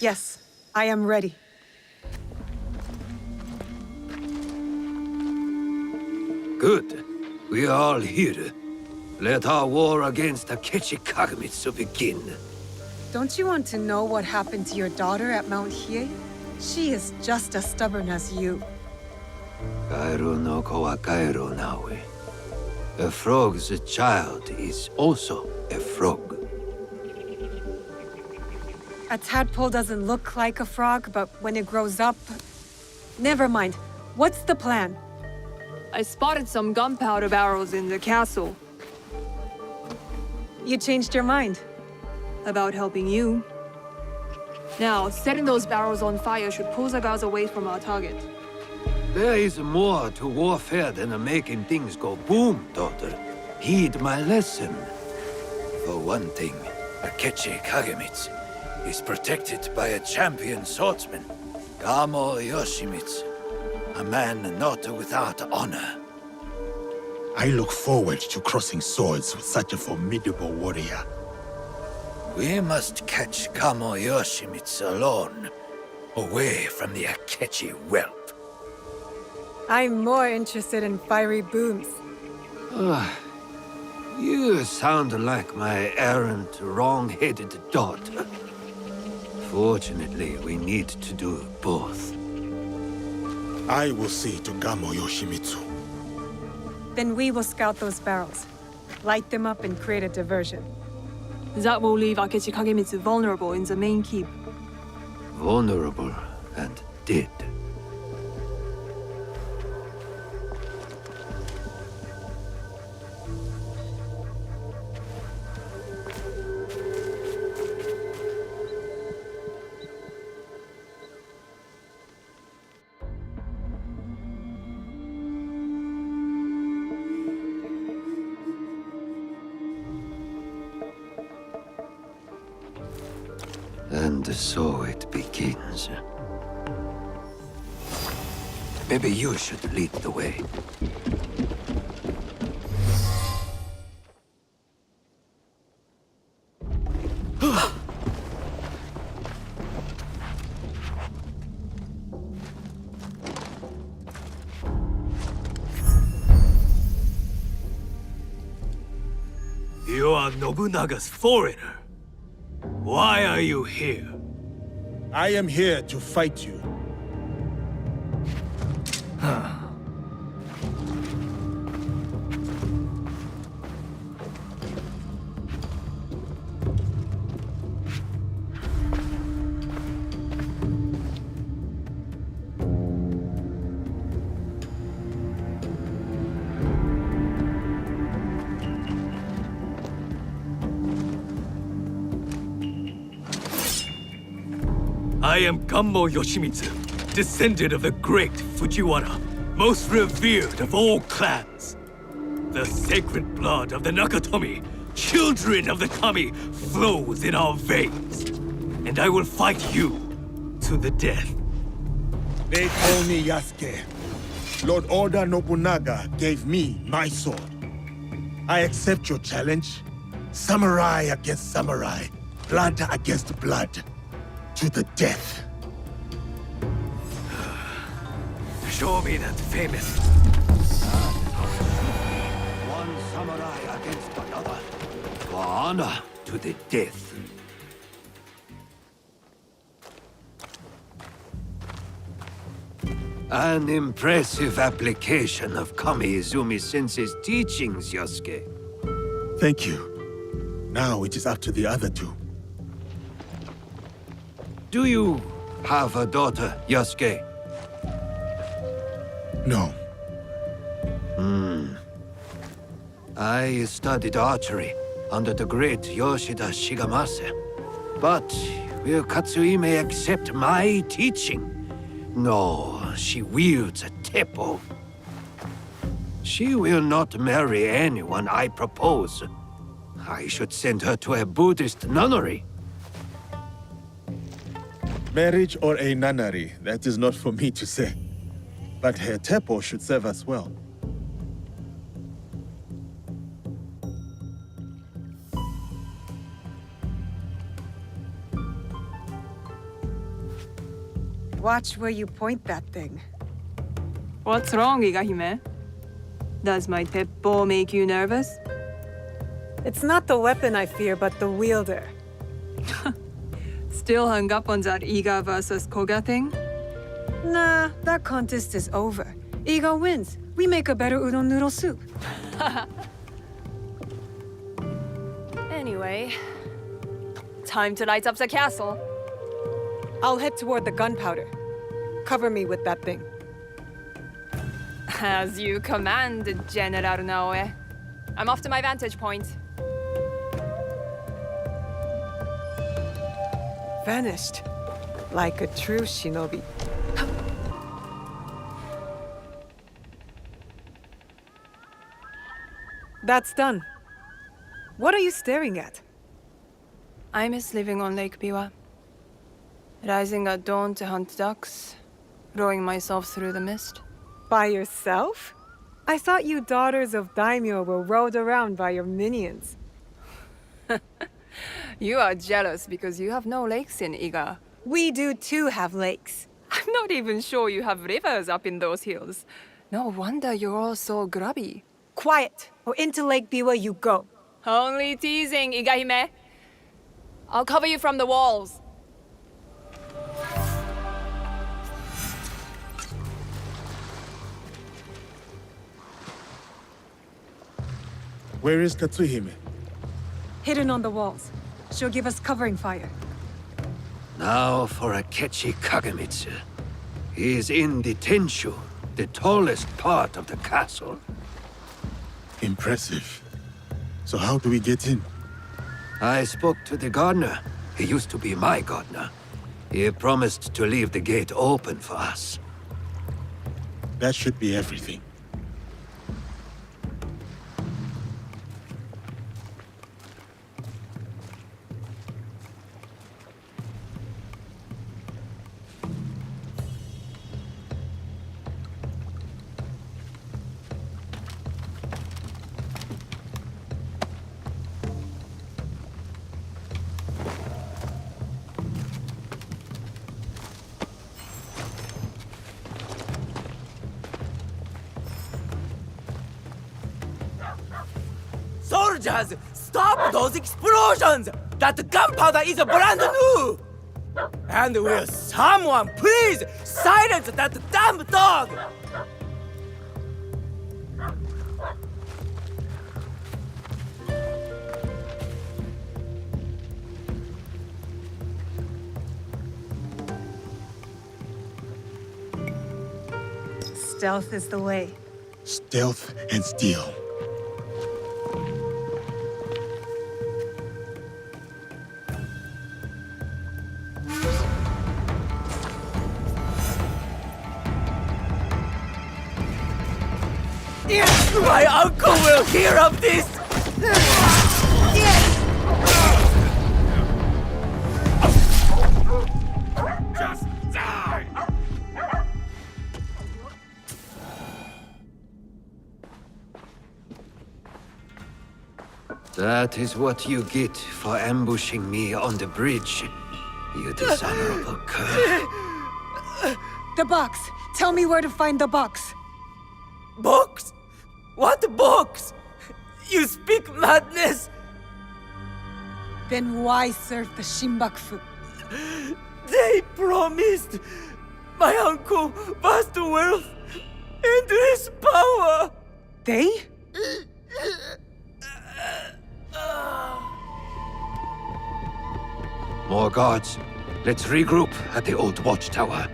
Yes, I am ready. Good. We are all here. Let our war against Akechi Kagemitsu begin. Don't you want to know what happened to your daughter at Mount Hiei? She is just as stubborn as you. Kairo no ko wa kairo nawe. A frog's child is also a frog. A tadpole doesn't look like a frog, but when it grows up... Never mind. What's the plan? I spotted some gunpowder barrels in the castle. You changed your mind? About helping you. Now, setting those barrels on fire should pull the guards away from our target. There is more to warfare than making things go boom, daughter. Heed my lesson. For one thing, Akechi Kagemitsu is protected by a champion swordsman, Gamo Yoshimitsu. A man not without honor. I look forward to crossing swords with such a formidable warrior. We must catch Gamo Yoshimitsu alone, away from the Akechi whelp. I'm more interested in fiery booms. You sound like my errant, wrong-headed daughter. Fortunately, we need to do both. I will see to Gamo Yoshimitsu. Then we will scout those barrels. Light them up and create a diversion. That will leave Akechi Kagemitsu vulnerable in the main keep. Vulnerable and dead. And so it begins. Maybe you should lead the way. You are Nobunaga's foreigner. Why are you here? I am here to fight you. I am Gammo Yoshimitsu, descendant of the great Fujiwara, most revered of all clans. The sacred blood of the Nakatomi, children of the Kami, flows in our veins. And I will fight you to the death. They call me Yasuke. Lord Oda Nobunaga gave me my sword. I accept your challenge. Samurai against samurai, blood against blood. To the death. Show me that famous... One samurai against another. For honor to the death. An impressive application of Kami Izumi-sensei's teachings, Yosuke. Thank you. Now it is up to the other two. Do you have a daughter, Yosuke? No. I studied archery under the great Yoshida Shigemasa. But will Katsuhime accept my teaching? No, she wields a teppo. She will not marry anyone I propose. I should send her to a Buddhist nunnery. Marriage or a nunnery, that is not for me to say. But her teppo should serve us well. Watch where you point that thing. What's wrong, Igahime? Does my teppo make you nervous? It's not the weapon I fear, but the wielder. Still hung up on that Iga versus Koga thing? Nah, that contest is over. Iga wins. We make a better udon noodle soup. Anyway, time to light up the castle. I'll head toward the gunpowder. Cover me with that thing. As you command, General Naoe. I'm off to my vantage point. Vanished. Like a true shinobi. That's done. What are you staring at? I miss living on Lake Biwa. Rising at dawn to hunt ducks, rowing myself through the mist. By yourself? I thought you daughters of daimyo were rowed around by your minions. You are jealous because you have no lakes in Iga. We do too have lakes. I'm not even sure you have rivers up in those hills. No wonder you're all so grubby. Quiet, or into Lake Biwa you go. Only teasing, Igahime. I'll cover you from the walls. Where is Katsuhime? Hidden on the walls. She'll give us covering fire. Now for Akechi Kagemitsu. He is in the Tenshu, the tallest part of the castle. Impressive. So how do we get in? I spoke to the gardener. He used to be my gardener. He promised to leave the gate open for us. That should be everything. Soldiers, stop those explosions! That gunpowder is brand new! And will someone please silence that damn dog? Stealth is the way. Stealth and steel. My uncle will hear of this! Just die! That is what you get for ambushing me on the bridge, you dishonorable cur. The box! Tell me where to find the box! Box? What box? You speak madness! Then why serve the Shinbakufu? They promised my uncle vast wealth and his power! They? More guards. Let's regroup at the old watchtower.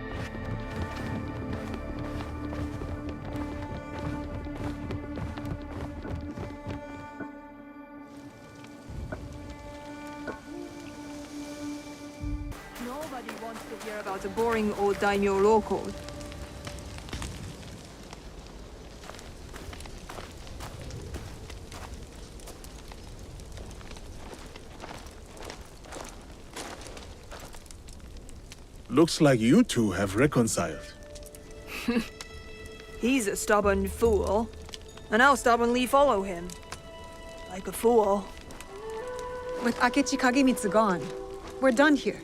Nobody wants to hear about a boring old daimyo law code. Looks like you two have reconciled. He's a stubborn fool, and I'll stubbornly follow him. Like a fool. With Akechi Kagemitsu gone, we're done here.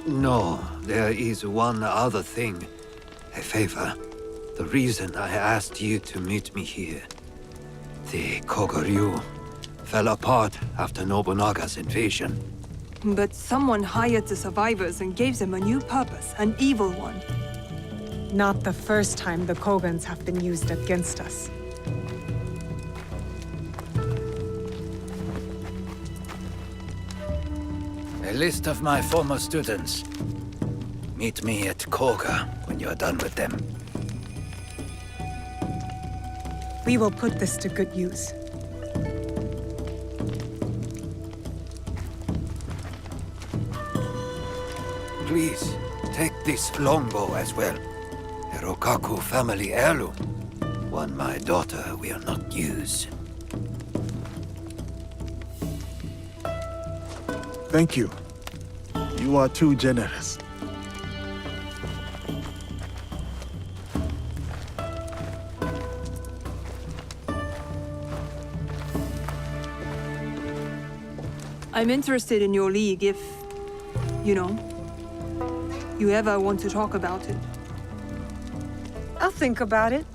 No, there is one other thing. A favor. The reason I asked you to meet me here. The Kogoryu fell apart after Nobunaga's invasion. But someone hired the survivors and gave them a new purpose, an evil one. Not the first time the Kogans have been used against us. A list of my former students. Meet me at Koga when you're done with them. We will put this to good use. Please, take this longbow as well. A Rokaku family heirloom. One my daughter will not use. Thank you. You are too generous. I'm interested in your league if, you know, you ever want to talk about it. I'll think about it.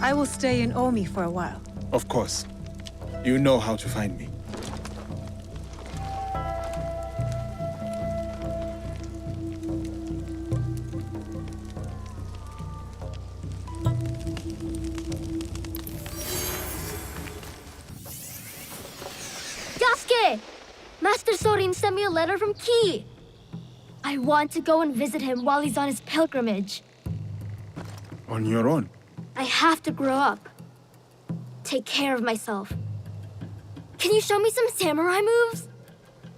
I will stay in Omi for a while. Of course. You know how to find me. Master Sorin sent me a letter from Ki. I want to go and visit him while he's on his pilgrimage. On your own? I have to grow up. Take care of myself. Can you show me some samurai moves?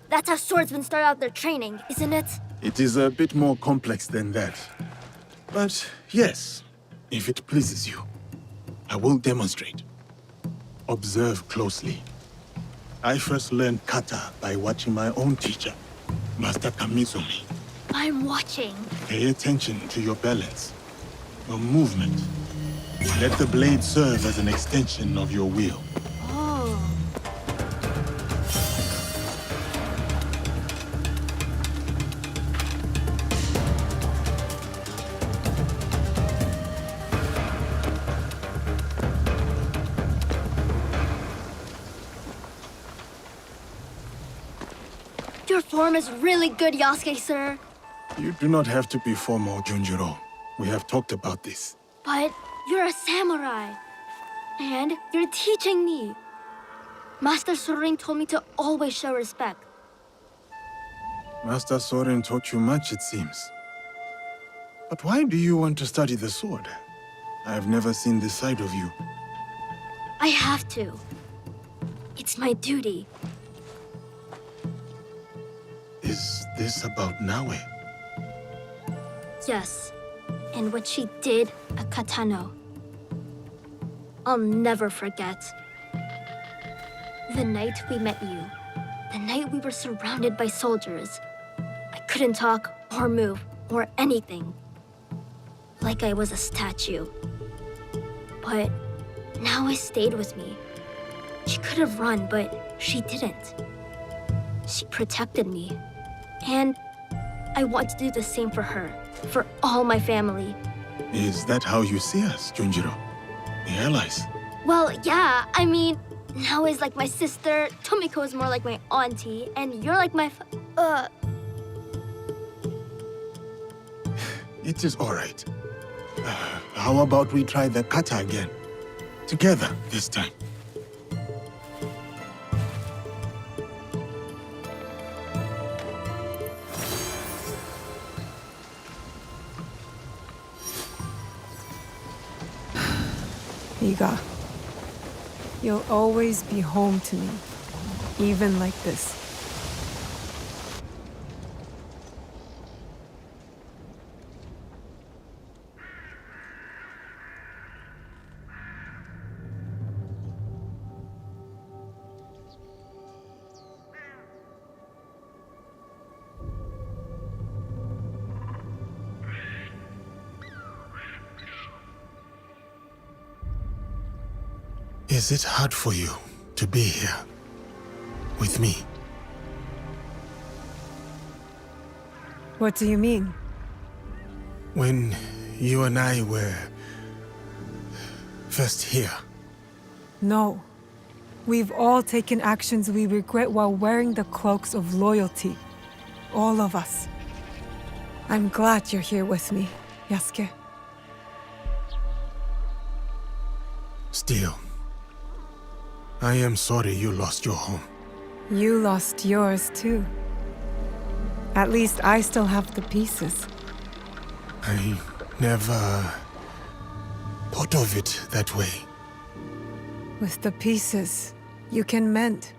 That's how swordsmen start out their training, isn't it? It is a bit more complex than that. But yes, if it pleases you, I will demonstrate. Observe closely. I first learned kata by watching my own teacher, Master Kamizumi. I'm watching. Pay attention to your balance, your movement. Let the blade serve as an extension of your wheel. Oh. Your form is really good, Yasuke, sir. You do not have to be formal, Junjiro. We have talked about this. But you're a samurai. And you're teaching me. Master Sorin told me to always show respect. Master Soren taught you much, it seems. But why do you want to study the sword? I have never seen this side of you. I have to. It's my duty. Is this about Naue? Yes. And what she did at Katano. I'll never forget. The night we met you. The night we were surrounded by soldiers. I couldn't talk or move or anything. Like I was a statue. But Naue stayed with me. She could have run, but she didn't. She protected me. And I want to do the same for her. For all my family. Is that how you see us, Junjiro? The allies? Well, yeah, I mean, Naue is like my sister, Tomiko is more like my auntie, and you're like my It is all right. How about we try the kata again? Together, this time. Iga, you'll always be home to me, even like this. Is it hard for you to be here with me? What do you mean? When you and I were first here. No. We've all taken actions we regret while wearing the cloaks of loyalty. All of us. I'm glad you're here with me, Yasuke. Still, I am sorry you lost your home. You lost yours too. At least I still have the pieces. I never thought of it that way. With the pieces, you can mend,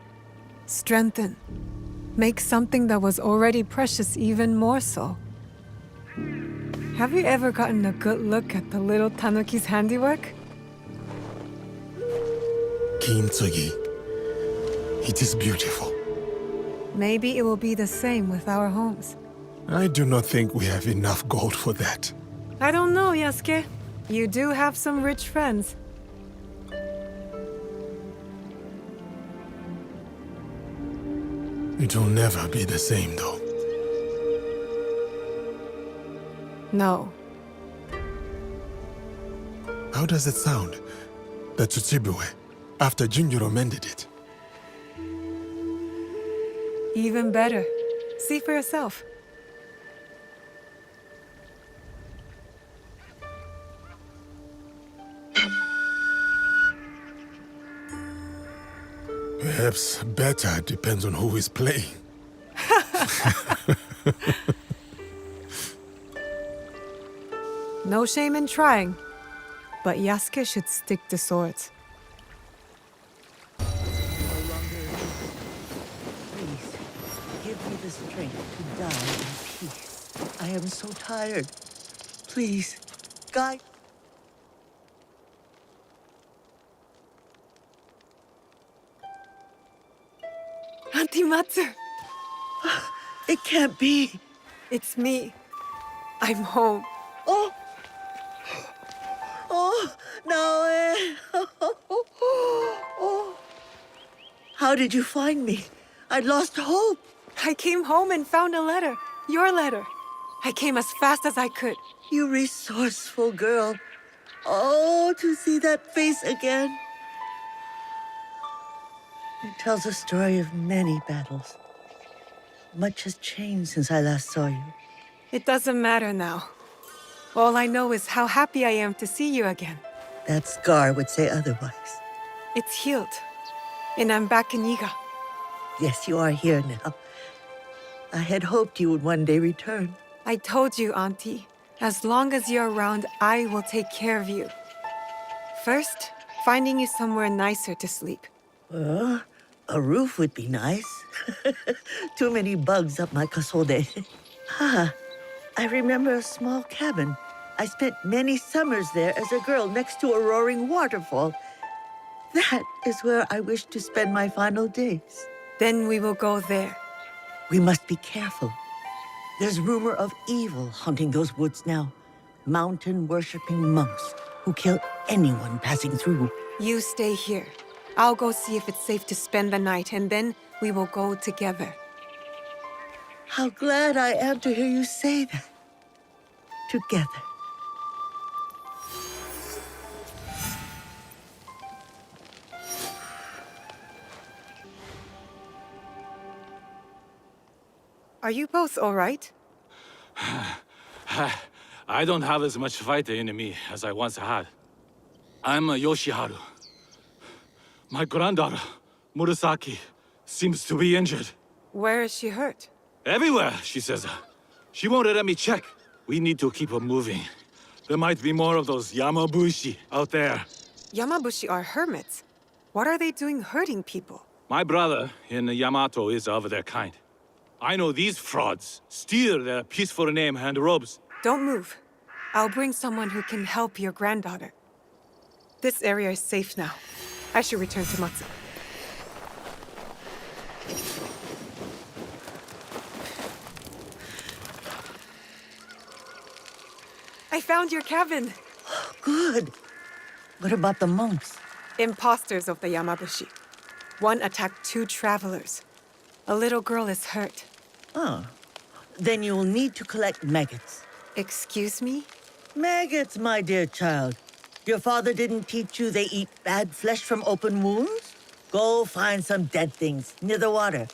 strengthen, make something that was already precious even more so. Have you ever gotten a good look at the little tanuki's handiwork? Kintsugi. It is beautiful. Maybe it will be the same with our homes. I do not think we have enough gold for that. I don't know, Yasuke. You do have some rich friends. It will never be the same, though. No. How does it sound? The Tsutsibue, after Junjiro mended it. Even better. See for yourself. Perhaps better depends on who is playing. No shame in trying, but Yasuke should stick to swords. Please, give me the strength to die in peace. I am so tired. Please, guide. Auntie Matsu! It can't be. It's me. I'm home. Oh! Oh, no. Oh. How did you find me? I'd lost hope. I came home and found a letter. Your letter. I came as fast as I could. You resourceful girl. Oh, to see that face again. It tells a story of many battles. Much has changed since I last saw you. It doesn't matter now. All I know is how happy I am to see you again. That scar would say otherwise. It's healed. And I'm back in Iga. Yes, you are here now. I had hoped you would one day return. I told you, Auntie. As long as you're around, I will take care of you. First, finding you somewhere nicer to sleep. Well, a roof would be nice. Too many bugs up my kasode. I remember a small cabin. I spent many summers there as a girl next to a roaring waterfall. That is where I wish to spend my final days. Then we will go there. We must be careful. There's rumor of evil haunting those woods now. Mountain-worshipping monks who kill anyone passing through. You stay here. I'll go see if it's safe to spend the night, and then we will go together. How glad I am to hear you say that. Together. Are you both all right? I don't have as much fight in me as I once had. I'm Yoshiharu. My granddaughter, Murasaki, seems to be injured. Where is she hurt? Everywhere, she says. She won't let me check. We need to keep her moving. There might be more of those Yamabushi out there. Yamabushi are hermits. What are they doing hurting people? My brother in Yamato is of their kind. I know these frauds steal their peaceful name and robes. Don't move. I'll bring someone who can help your granddaughter. This area is safe now. I should return to Matsu. I found your cabin. Good. What about the monks? Imposters of the Yamabushi. One attacked 2 travelers. A little girl is hurt. Oh. Then you'll need to collect maggots. Excuse me? Maggots, my dear child. Your father didn't teach you they eat bad flesh from open wounds? Go find some dead things near the water.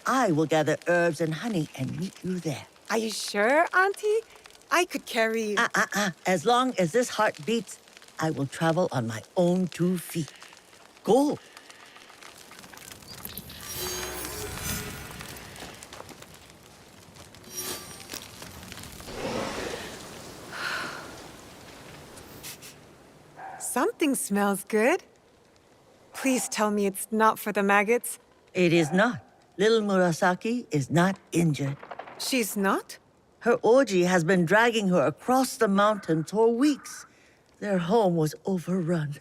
I will gather herbs and honey and meet you there. Are you sure, Auntie? I could carry... As long as this heart beats, I will travel on my own 2 feet. Go. Something smells good. Please tell me it's not for the maggots. It is not. Little Murasaki is not injured. She's not? Her Oji has been dragging her across the mountains for weeks. Their home was overrun.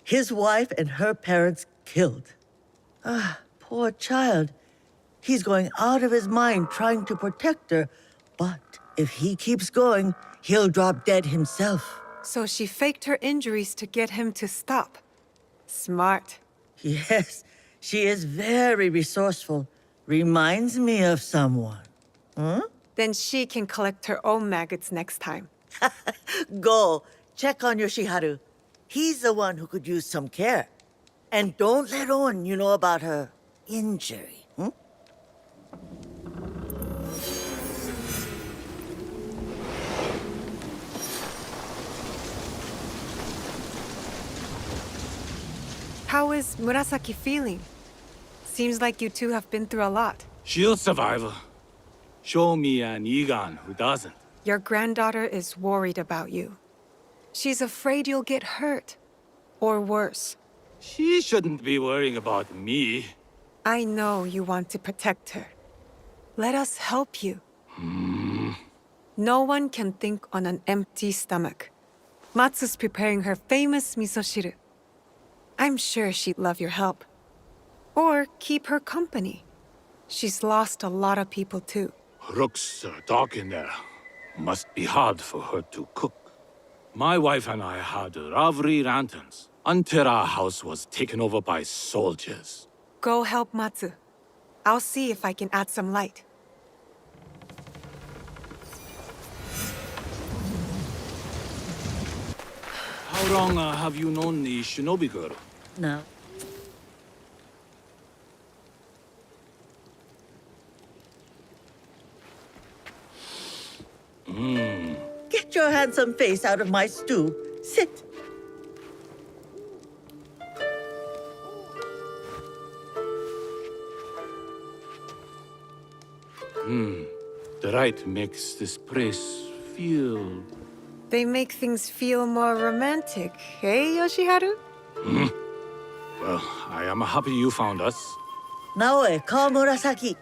His wife and her parents killed. Poor child. He's going out of his mind trying to protect her, but if he keeps going, he'll drop dead himself. So she faked her injuries to get him to stop. Smart. Yes, she is very resourceful. Reminds me of someone. Then she can collect her own maggots next time. Go, check on Yoshiharu. He's the one who could use some care. And don't let on you know about her injury. How is Murasaki feeling? Seems like you two have been through a lot. She'll survive. Show me an Egon who doesn't. Your granddaughter is worried about you. She's afraid you'll get hurt. Or worse. She shouldn't be worrying about me. I know you want to protect her. Let us help you. No one can think on an empty stomach. Matsu's preparing her famous misoshiru. I'm sure she'd love your help. Or keep her company. She's lost a lot of people too. Looks dark in there. Must be hard for her to cook. My wife and I had lovely lanterns until our house was taken over by soldiers. Go help Matsu. I'll see if I can add some light. How long have you known the shinobi girl? No. Get your handsome face out of my stew. Sit. The right makes this place feel... They make things feel more romantic, eh, Yoshiharu? Well, I am happy you found us. Naoe, call Murasaki.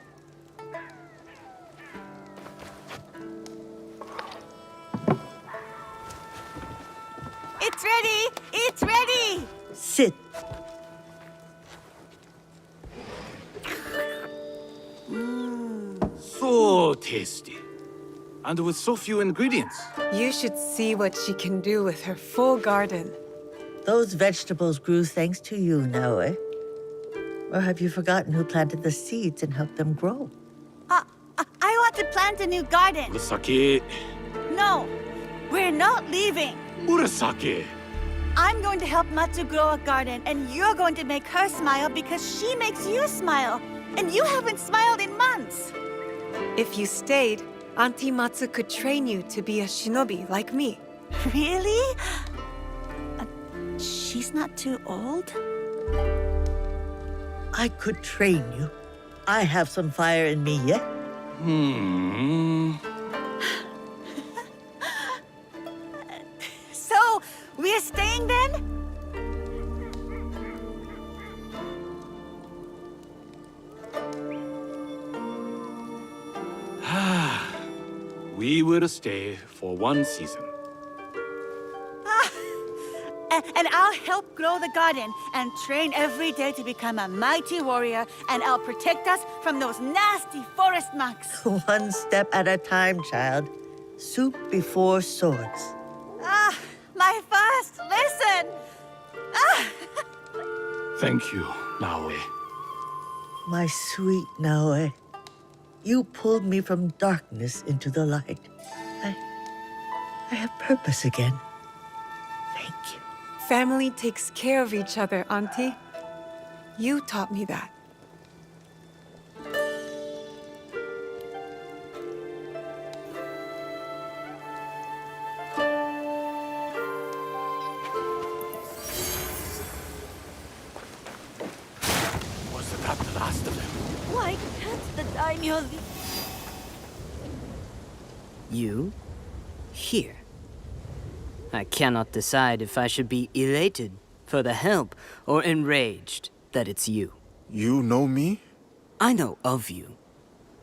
It's ready! It's ready! Sit. So tasty. And with so few ingredients. You should see what she can do with her full garden. Those vegetables grew thanks to you, Naoe. Or have you forgotten who planted the seeds and helped them grow? I want to plant a new garden. Murasaki. No, we're not leaving. Murasaki. I'm going to help Matsu grow a garden, and you're going to make her smile because she makes you smile. And you haven't smiled in months. If you stayed, Auntie Matsu could train you to be a shinobi like me. Really? She's not too old? I could train you. I have some fire in me yet. So, we're staying then? We will stay for one season. And I'll help grow the garden and train every day to become a mighty warrior, and I'll protect us from those nasty forest monks. One step at a time, child. Soup before swords. My first lesson! Thank you, Naoe. My sweet Naoe. You pulled me from darkness into the light. I have purpose again. Thank you. Family takes care of each other, Auntie. You taught me that. Was that the last of them? Why can't the daimyo leave? You? Here. I cannot decide if I should be elated for the help or enraged that it's you. You know me? I know of you.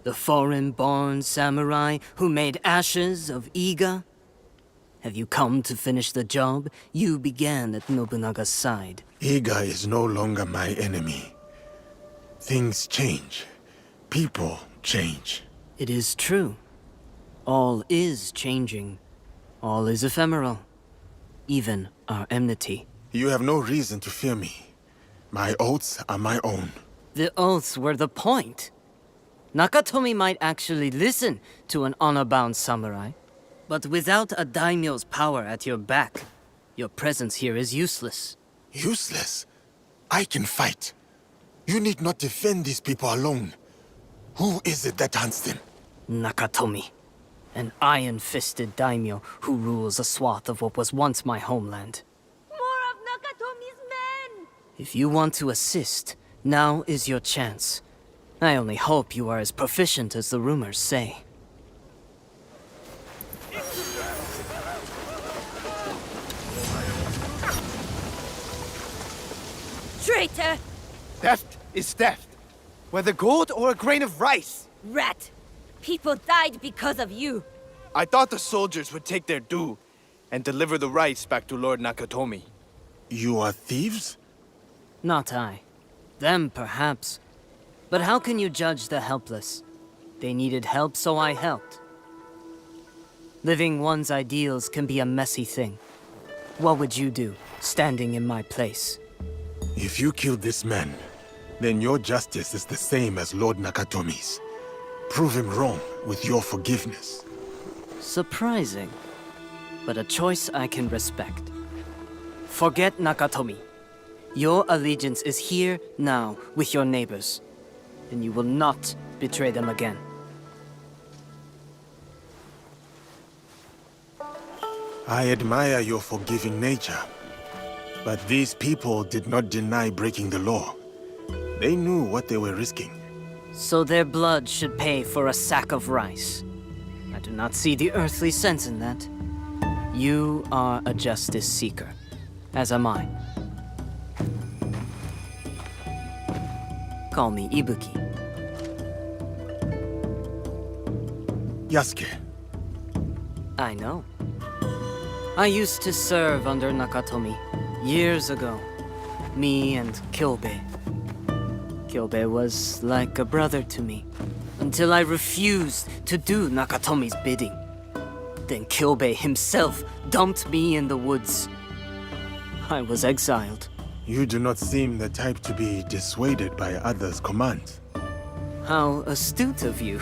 The foreign-born samurai who made ashes of Iga. Have you come to finish the job you began at Nobunaga's side? Iga is no longer my enemy. Things change. People change. It is true. All is changing. All is ephemeral. Even our enmity. You have no reason to fear me. My oaths are my own. The oaths were the point. Nakatomi might actually listen to an honor-bound samurai. But without a daimyo's power at your back, your presence here is useless. Useless? I can fight. You need not defend these people alone. Who is it that hunts them? Nakatomi. An iron-fisted daimyo who rules a swath of what was once my homeland. More of Nakatomi's men! If you want to assist, Now is your chance. I only hope you are as proficient as the rumors say. Traitor! Theft is theft, whether gold or a grain of rice. Rat! People died because of you. I thought the soldiers would take their due and deliver the rice back to Lord Nakatomi. You are thieves? Not I. Them, perhaps. But how can you judge the helpless? They needed help, so I helped. Living one's ideals can be a messy thing. What would you do, standing in my place? If you killed this man, then your justice is the same as Lord Nakatomi's. Prove him wrong with your forgiveness. Surprising, but a choice I can respect. Forget Nakatomi. Your allegiance is here, now, with your neighbors. And you will not betray them again. I admire your forgiving nature. But these people did not deny breaking the law. They knew what they were risking. So their blood should pay for a sack of rice. I do not see the earthly sense in that. You are a justice seeker, as am I. Call me Ibuki. Yasuke. I know. I used to serve under Nakatomi years ago. Me and Kyobei. Kyobei was like a brother to me, until I refused to do Nakatomi's bidding. Then Kyobei himself dumped me in the woods. I was exiled. You do not seem the type to be dissuaded by others' commands. How astute of you.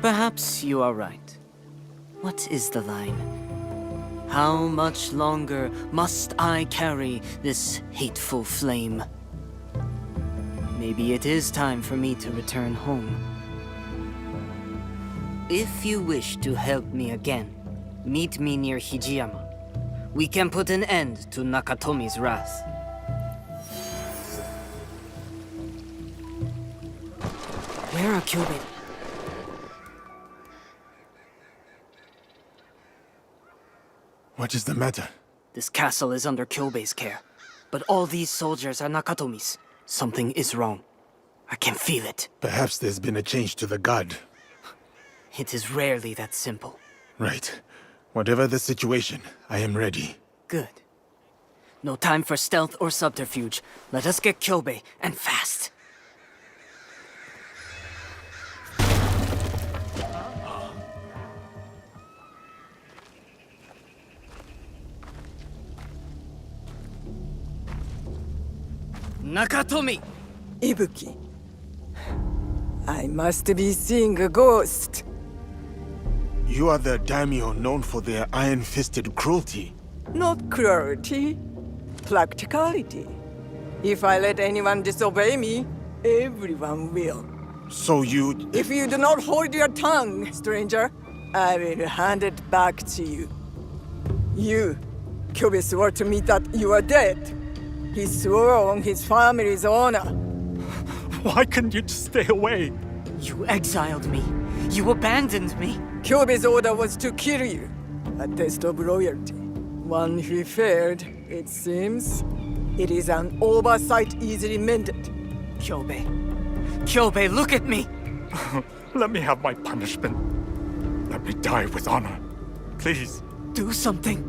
Perhaps you are right. What is the line? How much longer must I carry this hateful flame? Maybe it is time for me to return home. If you wish to help me again, meet me near Hijiyama. We can put an end to Nakatomi's wrath. Where are Kyobei? What is the matter? This castle is under Kyobei's care, but all these soldiers are Nakatomi's. Something is wrong. I can feel it. Perhaps there's been a change to the guard. It is rarely that simple. Right. Whatever the situation, I am ready. Good. No time for stealth or subterfuge. Let us get Kyobei, and fast. Nakatomi! Ibuki. I must be seeing a ghost. You are the daimyo known for their iron-fisted cruelty. Not cruelty, practicality. If I let anyone disobey me, everyone will. So you... If you do not hold your tongue, stranger, I will hand it back to you. You, Kyobei swore to me that you are dead. He swore on his family's honor. Why couldn't you just stay away? You exiled me. You abandoned me. Kyobei's order was to kill you. A test of loyalty. One he failed, it seems. It is an oversight easily mended. Kyobei. Kyobei, look at me! Let me have my punishment. Let me die with honor. Please. Do something.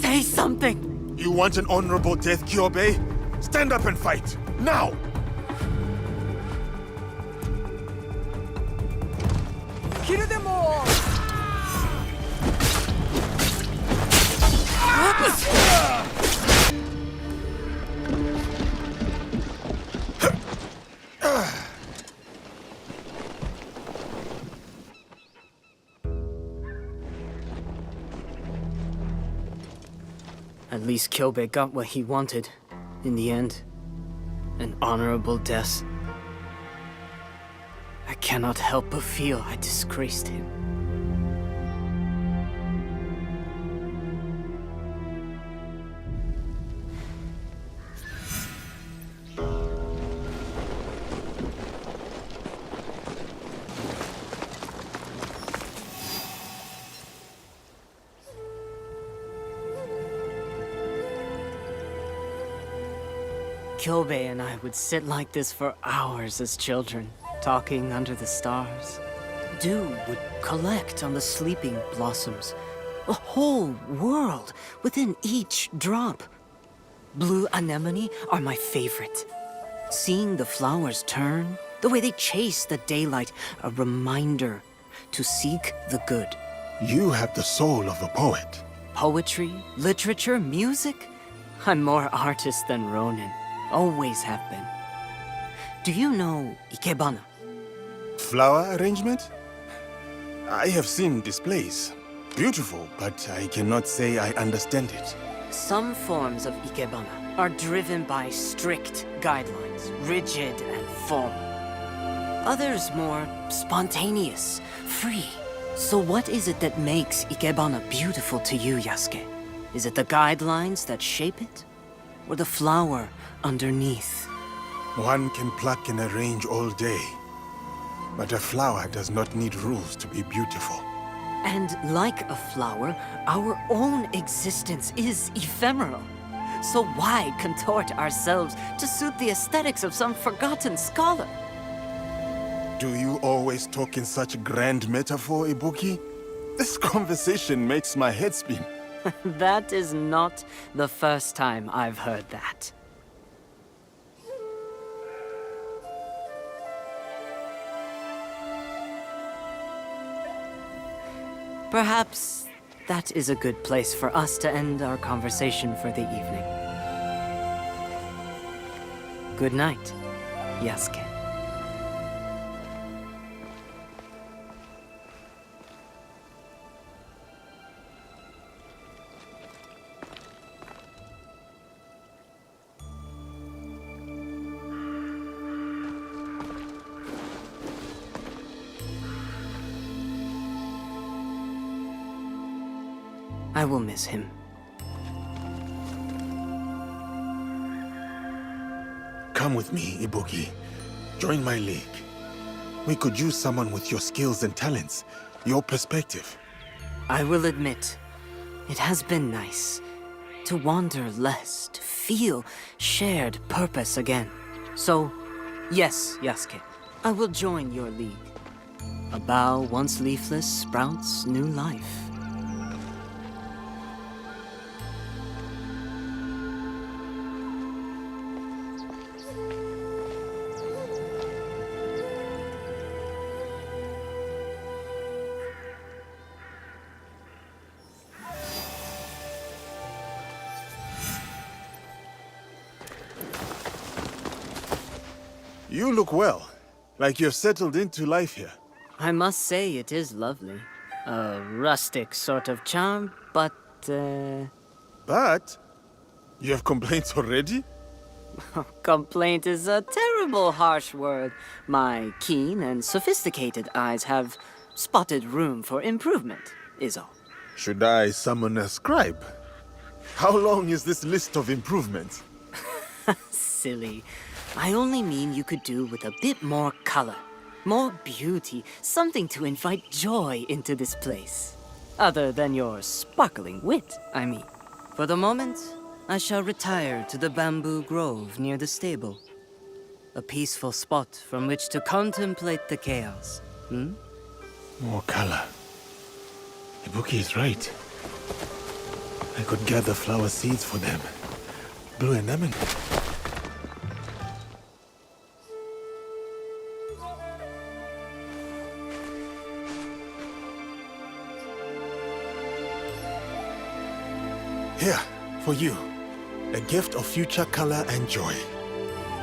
Say something! You want an honorable death, Kyobei? Stand up and fight! Now! Kill them all! At least Kyobei got what he wanted, in the end. An honorable death. I cannot help but feel I disgraced him. Kyobei and I would sit like this for hours as children, talking under the stars. Dew would collect on the sleeping blossoms. A whole world within each drop. Blue anemone are my favorite. Seeing the flowers turn, the way they chase the daylight, a reminder to seek the good. You have the soul of a poet. Poetry, literature, music? I'm more artist than Ronin. Always have been. Do you know Ikebana? Flower arrangement? I have seen displays. Beautiful, but I cannot say I understand it. Some forms of Ikebana are driven by strict guidelines, rigid and formal. Others more spontaneous, free. So what is it that makes Ikebana beautiful to you, Yasuke? Is it the guidelines that shape it? Or the flower underneath? One can pluck and arrange all day. But a flower does not need rules to be beautiful. And like a flower, our own existence is ephemeral. So why contort ourselves to suit the aesthetics of some forgotten scholar? Do you always talk in such grand metaphor, Ibuki? This conversation makes my head spin. That is not the first time I've heard that. Perhaps that is a good place for us to end our conversation for the evening. Good night, Yasuke. I will miss him. Come with me, Ibuki. Join my league. We could use someone with your skills and talents, your perspective. I will admit, it has been nice to wander less, to feel shared purpose again. So, yes, Yasuke, I will join your league. A bough once leafless sprouts new life. You look well, like you've settled into life here. I must say it is lovely. A rustic sort of charm, but, But? You have complaints already? Complaint is a terrible harsh word. My keen and sophisticated eyes have spotted room for improvement, is all. Should I summon a scribe? How long is this list of improvements? Silly. I only mean you could do with a bit more color, more beauty, something to invite joy into this place. Other than your sparkling wit, I mean. For the moment, I shall retire to the bamboo grove near the stable. A peaceful spot from which to contemplate the chaos. More color. Ibuki is right. I could gather flower seeds for them. Blue anemone. Here, for you. A gift of future color and joy.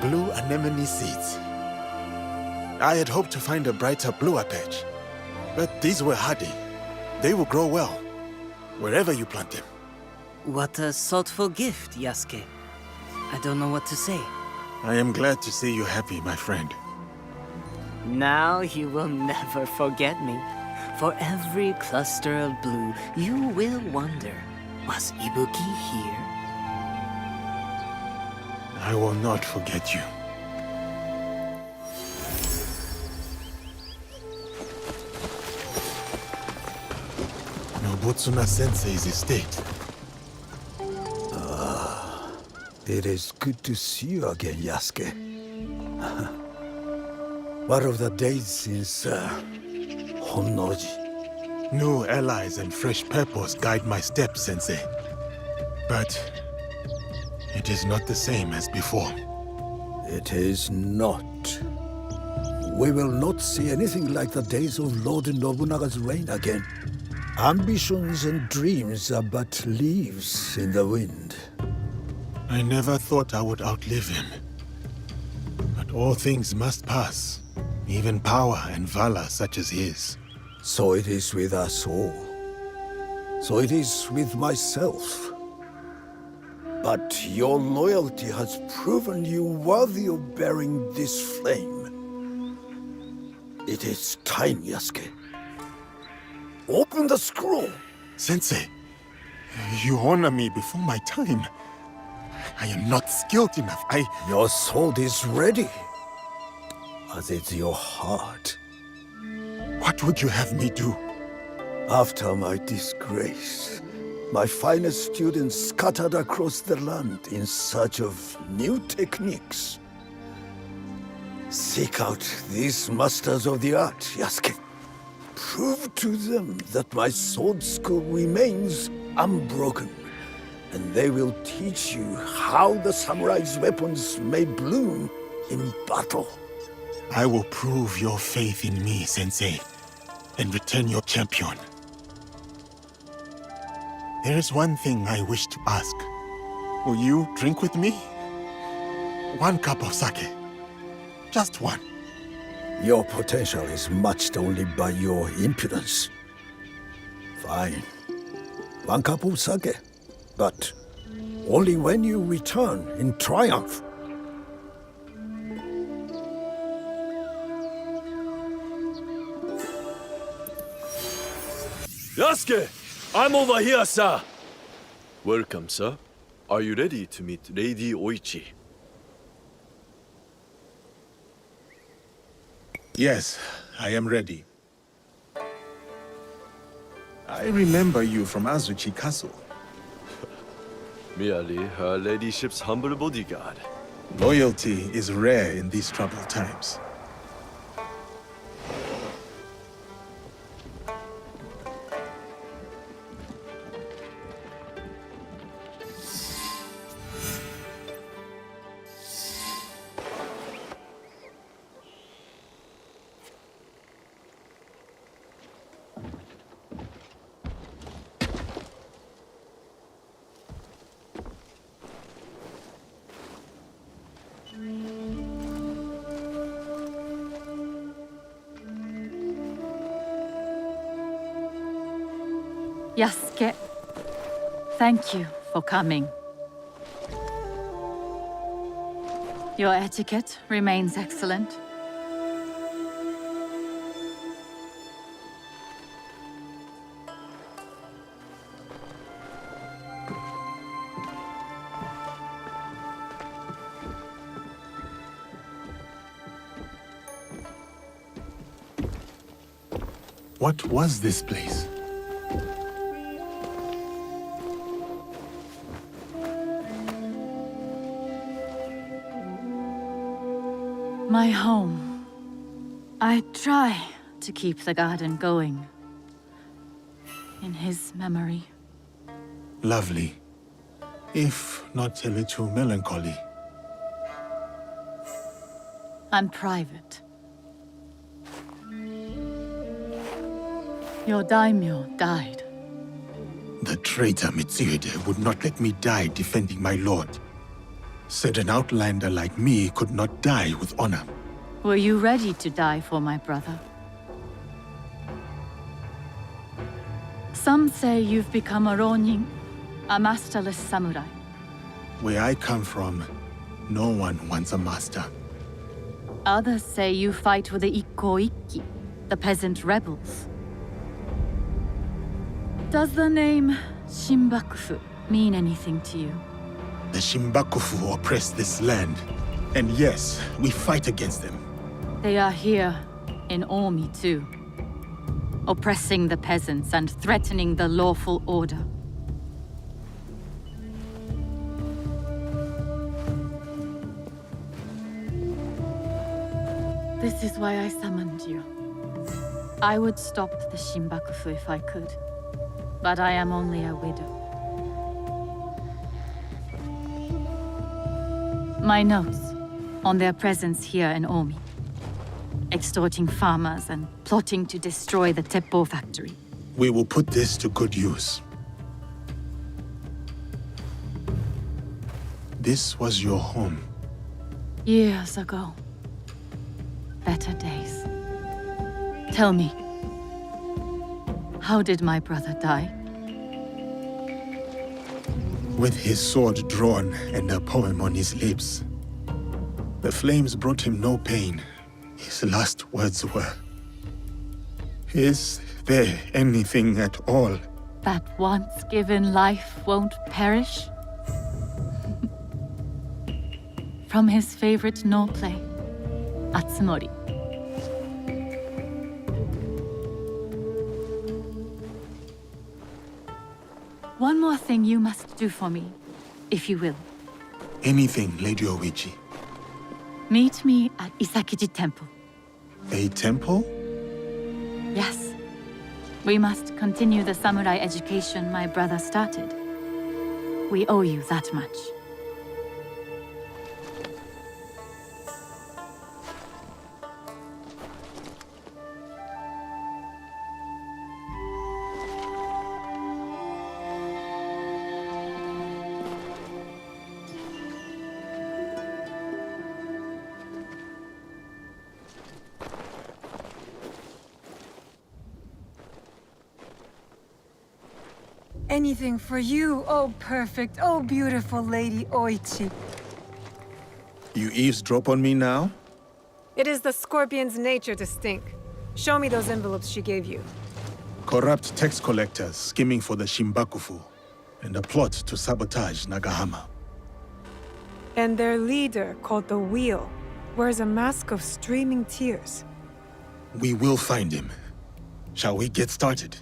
Blue anemone seeds. I had hoped to find a brighter, bluer patch. But these were hardy. They will grow well, wherever you plant them. What a thoughtful gift, Yasuke. I don't know what to say. I am glad to see you happy, my friend. Now you will never forget me. For every cluster of blue, you will wonder, was Ibuki here? I will not forget you. Nobutsuna Sensei's estate. It is good to see you again, Yasuke. What of the days since Honnoji? New allies and fresh purpose guide my steps, Sensei. But it is not the same as before. It is not. We will not see anything like the days of Lord Nobunaga's reign again. Ambitions and dreams are but leaves in the wind. I never thought I would outlive him. But all things must pass, even power and valor such as his. So it is with us all. So it is with myself. But your loyalty has proven you worthy of bearing this flame. It is time, Yasuke. Open the scroll! Sensei, you honor me before my time. I am not skilled enough. Your sword is ready, as is your heart. What would you have me do? After my disgrace, my finest students scattered across the land in search of new techniques. Seek out these masters of the art, Yasuke. Prove to them that my sword school remains unbroken, and they will teach you how the samurai's weapons may bloom in battle. I will prove your faith in me, Sensei, and return your champion. There is one thing I wish to ask. Will you drink with me? 1 cup of sake. Just one. Your potential is matched only by your impudence. Fine. 1 cup of sake. But only when you return in triumph. Yasuke! I'm over here, sir! Welcome, sir. Are you ready to meet Lady Oichi? Yes, I am ready. I remember you from Azuchi Castle. Merely her ladyship's humble bodyguard. Loyalty is rare in these troubled times. Yasuke, thank you for coming. Your etiquette remains excellent. What was this place? My home. I try to keep the garden going. In his memory. Lovely. If not a little melancholy. And private. Your daimyo died. The traitor Mitsuhide would not let me die defending my lord. Said an outlander like me could not die with honor. Were you ready to die for my brother? Some say you've become a ronin, a masterless samurai. Where I come from, no one wants a master. Others say you fight with the Ikko-Ikki, the peasant rebels. Does the name Shinbakufu mean anything to you? The Shinbakufu oppress this land. And yes, we fight against them. They are here, in Omi too. Oppressing the peasants and threatening the lawful order. This is why I summoned you. I would stop the Shinbakufu if I could, but I am only a widow. My notes on their presence here in Omi, extorting farmers and plotting to destroy the Teppo factory. We will put this to good use. This was your home. Years ago. Better days. Tell me, how did my brother die? With his sword drawn and a poem on his lips. The flames brought him no pain. His last words were, "Is there anything at all That once given life won't perish? From his favorite no play, Atsumori. One more thing you must do for me, if you will. anything, Lady Oichi?" Meet me at Isakiji Temple. A temple? Yes. We must continue the samurai education my brother started. We owe you that much. Anything for you, oh perfect, oh beautiful Lady Oichi. You eavesdrop on me now? It is the scorpion's nature to stink. Show me those envelopes she gave you. Corrupt tax collectors skimming for the Shinbakufu, and a plot to sabotage Nagahama. And their leader, called the Wheel, wears a mask of streaming tears. We will find him. Shall we get started?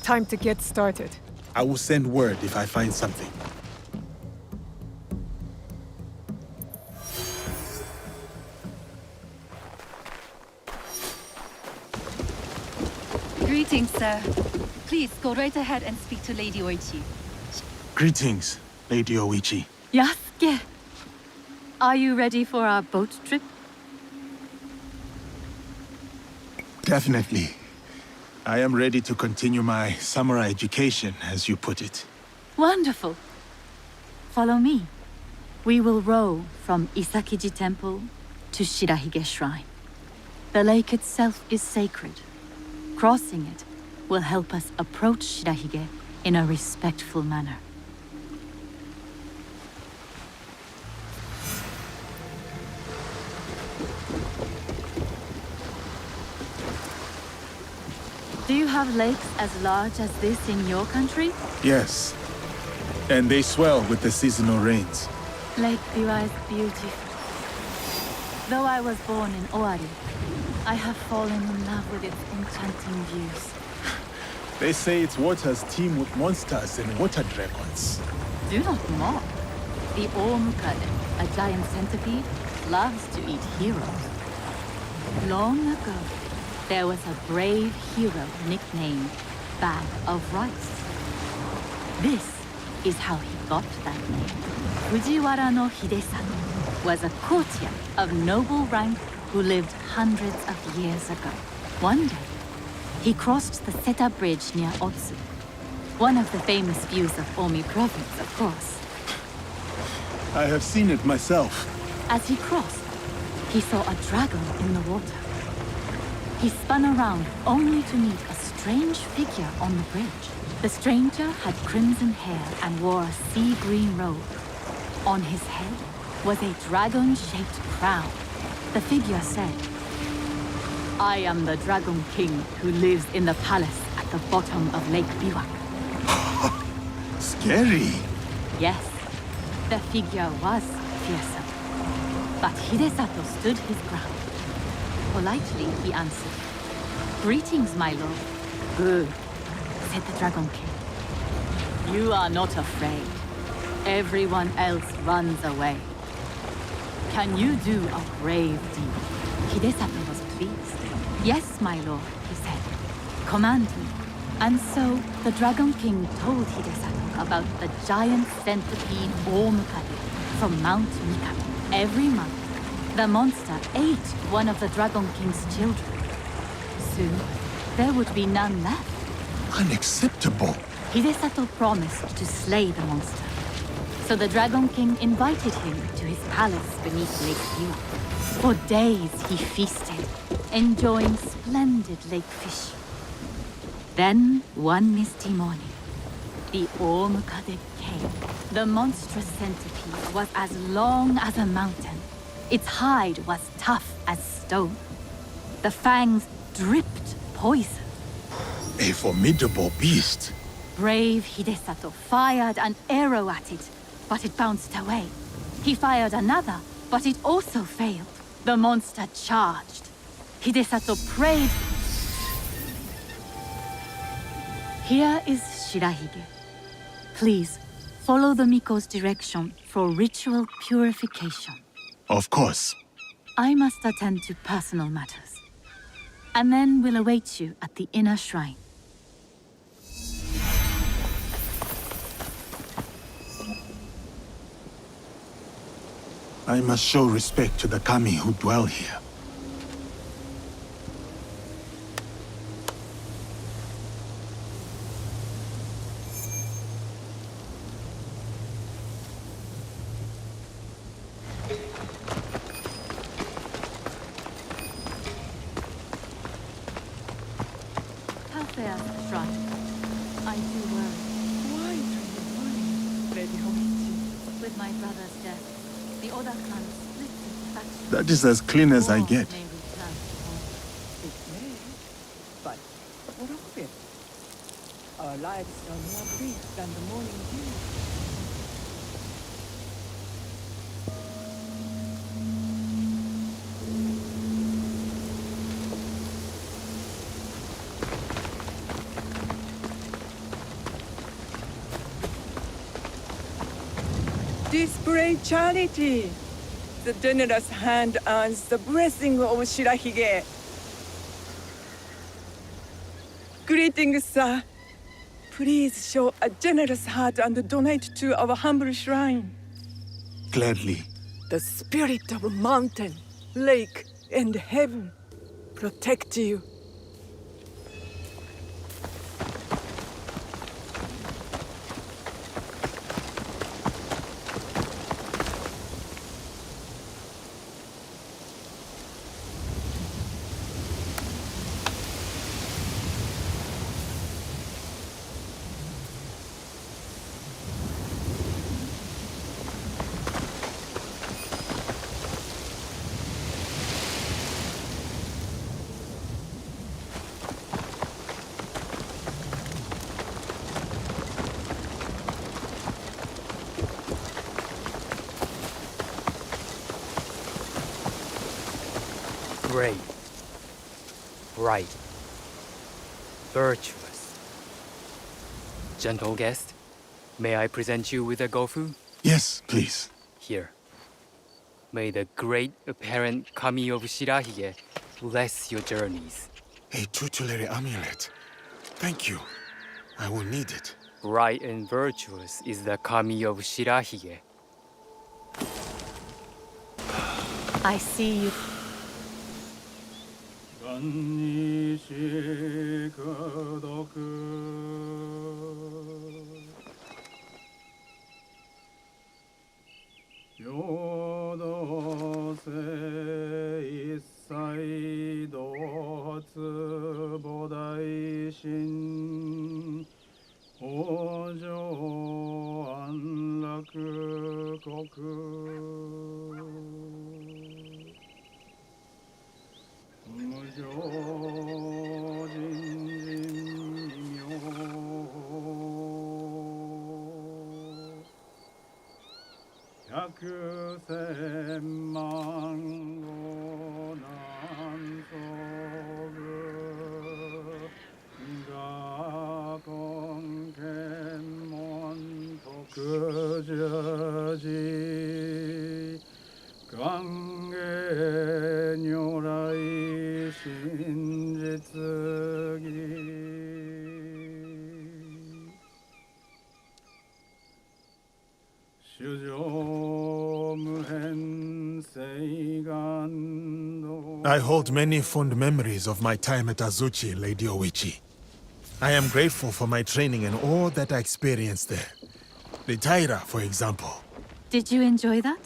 Time to get started. I will send word if I find something. Greetings, sir. Please go right ahead and speak to Lady Oichi. Greetings, Lady Oichi. Yasuke! Are you ready for our boat trip? Definitely. I am ready to continue my samurai education, as you put it. Wonderful. Follow me. We will row from Isakiji Temple to Shirahige Shrine. The lake itself is sacred. Crossing it will help us approach Shirahige in a respectful manner. Do you have lakes as large as this in your country? Yes. And they swell with the seasonal rains. Lake Biwa is beautiful. Though I was born in Owari, I have fallen in love with its enchanting views. They say its waters teem with monsters and water dragons. Do not mock. The Omukade, a giant centipede, loves to eat heroes. Long ago, there was a brave hero nicknamed Bag of Rice. This is how he got that name. Fujiwara no Hidesato was a courtier of noble rank who lived hundreds of years ago. One day, he crossed the Seta Bridge near Otsu, one of the famous views of Omi province, of course. I have seen it myself. As he crossed, he saw a dragon in the water. He spun around only to meet a strange figure on the bridge. The stranger had crimson hair and wore a sea green robe. On his head was a dragon-shaped crown. The figure said, "I am the Dragon King who lives in the palace at the bottom of Lake Biwak." Scary. Yes, the figure was fearsome. But Hidesato stood his ground. Politely, he answered, "Greetings, my lord." "Good," said the Dragon King. "You are not afraid. Everyone else runs away. Can you do a brave deed? Hidesato was pleased. Yes, my lord, he said. Command me. And so the Dragon King told Hidesato about the giant centipede Omukade from Mount Mikami. Every month, the monster ate one of the Dragon King's children. Soon, there would be none left. Unacceptable. Hidesato promised to slay the monster. So the Dragon King invited him to his palace beneath Lake Biwa. For days he feasted, enjoying splendid lake fish. Then, one misty morning, the Omukade came. The monstrous centipede was as long as a mountain. Its hide was tough as stone. The fangs dripped poison. A formidable beast. Brave Hidesato fired an arrow at it, but it bounced away. He fired another, but it also failed. The monster charged. Hidesato prayed. Here is Shirahige. Please, follow the Miko's direction for ritual purification. Of course. I must attend to personal matters. And then we'll await you at the inner shrine. I must show respect to the kami who dwell here. How fares the shrine? I do worry. Why do you worry, Lady Hoichi? With my brother's death, the Oda clan split into factions. That is as clean as I get. May return to home. It may, but what of it? Our lives are more brief than the morning dew. Display charity. The generous hand earns the blessing of Shirahige. Greetings, sir. Please show a generous heart and donate to our humble shrine. Gladly. The spirit of mountain, lake, and heaven protect you. Brave, bright, virtuous. Gentle guest, may I present you with a gofu? Yes, please. Here. May the great apparent kami of Shirahige bless your journeys. A tutelary amulet. Thank you. I will need it. Bright and virtuous is the kami of Shirahige. I see you. I hold many fond memories of my time at Azuchi, Lady Oichi. I am grateful for my training and all that I experienced there. The Taira, for example. Did you enjoy that?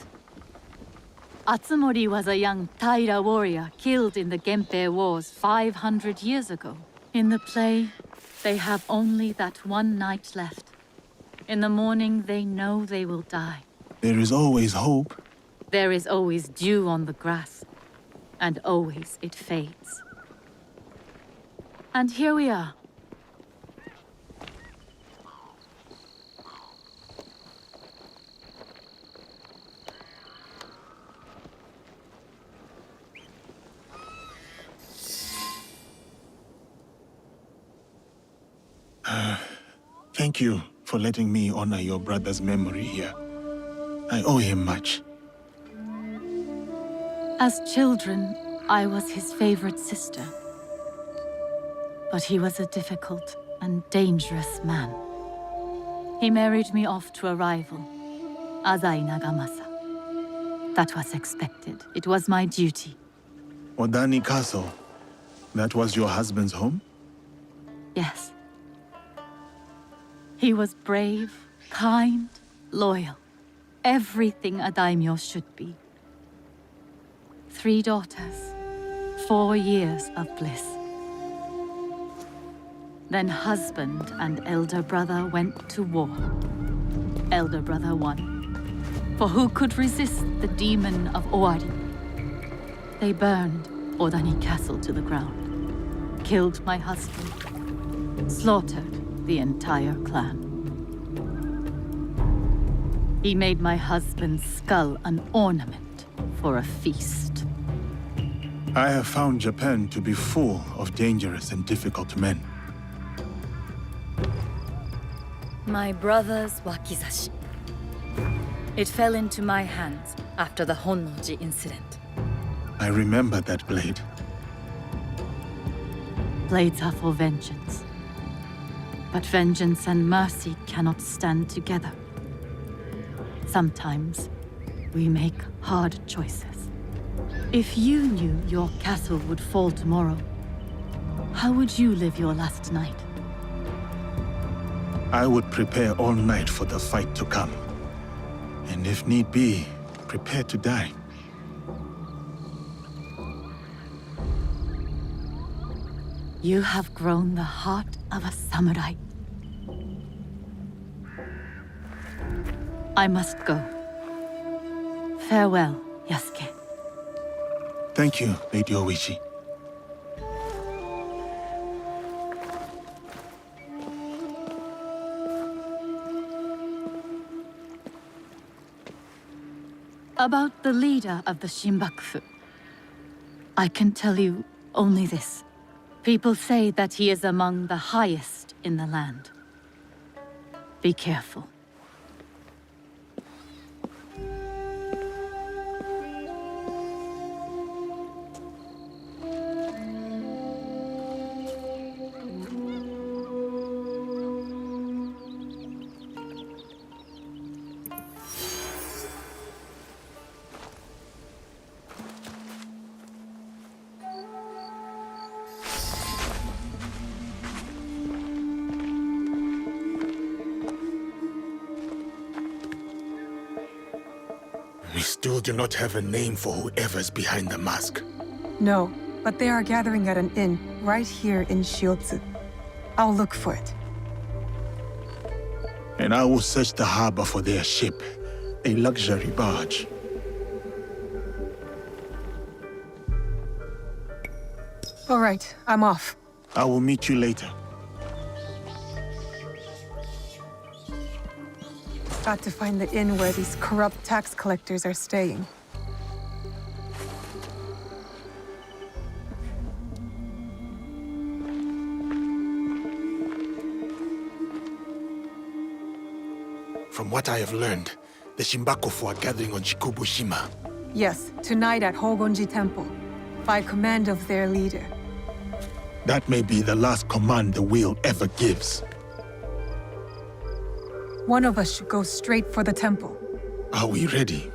Atsumori was a young Taira warrior killed in the Genpei Wars 500 years ago. In the play, they have only that one night left. In the morning, they know they will die. There is always hope. There is always dew on the grass, and always it fades. And here we are. Thank you for letting me honor your brother's memory here. I owe him much. As children, I was his favorite sister. But he was a difficult and dangerous man. He married me off to a rival, Azai Nagamasa. That was expected. It was my duty. Odani Castle. That was your husband's home? Yes. He was brave, kind, loyal. Everything a daimyo should be. 3 daughters, 4 years of bliss. Then husband and elder brother went to war. Elder brother won. For who could resist the demon of Owari? They burned Odani Castle to the ground, killed my husband, slaughtered the entire clan. He made my husband's skull an ornament for a feast. I have found Japan to be full of dangerous and difficult men. My brother's wakizashi. It fell into my hands after the Honnoji incident. I remember that blade. Blades are for vengeance. But vengeance and mercy cannot stand together. Sometimes, we make hard choices. If you knew your castle would fall tomorrow, how would you live your last night? I would prepare all night for the fight to come. And if need be, prepare to die. You have grown the heart of a samurai. I must go. Farewell, Yasuke. Thank you, Lady Oichi. About the leader of the Shinbakufu, I can tell you only this. People say that he is among the highest in the land. Be careful. We still do not have a name for whoever's behind the mask. No, but they are gathering at an inn right here in Shiotsu. I'll look for it. And I will search the harbor for their ship, a luxury barge. All right, I'm off. I will meet you later. Got to find the inn where these corrupt tax collectors are staying. From what I have learned, the Shinbakufu are gathering on Shikubushima. Yes, tonight at Hogonji Temple, by command of their leader. That may be the last command the wheel ever gives. One of us should go straight for the temple. Are we ready?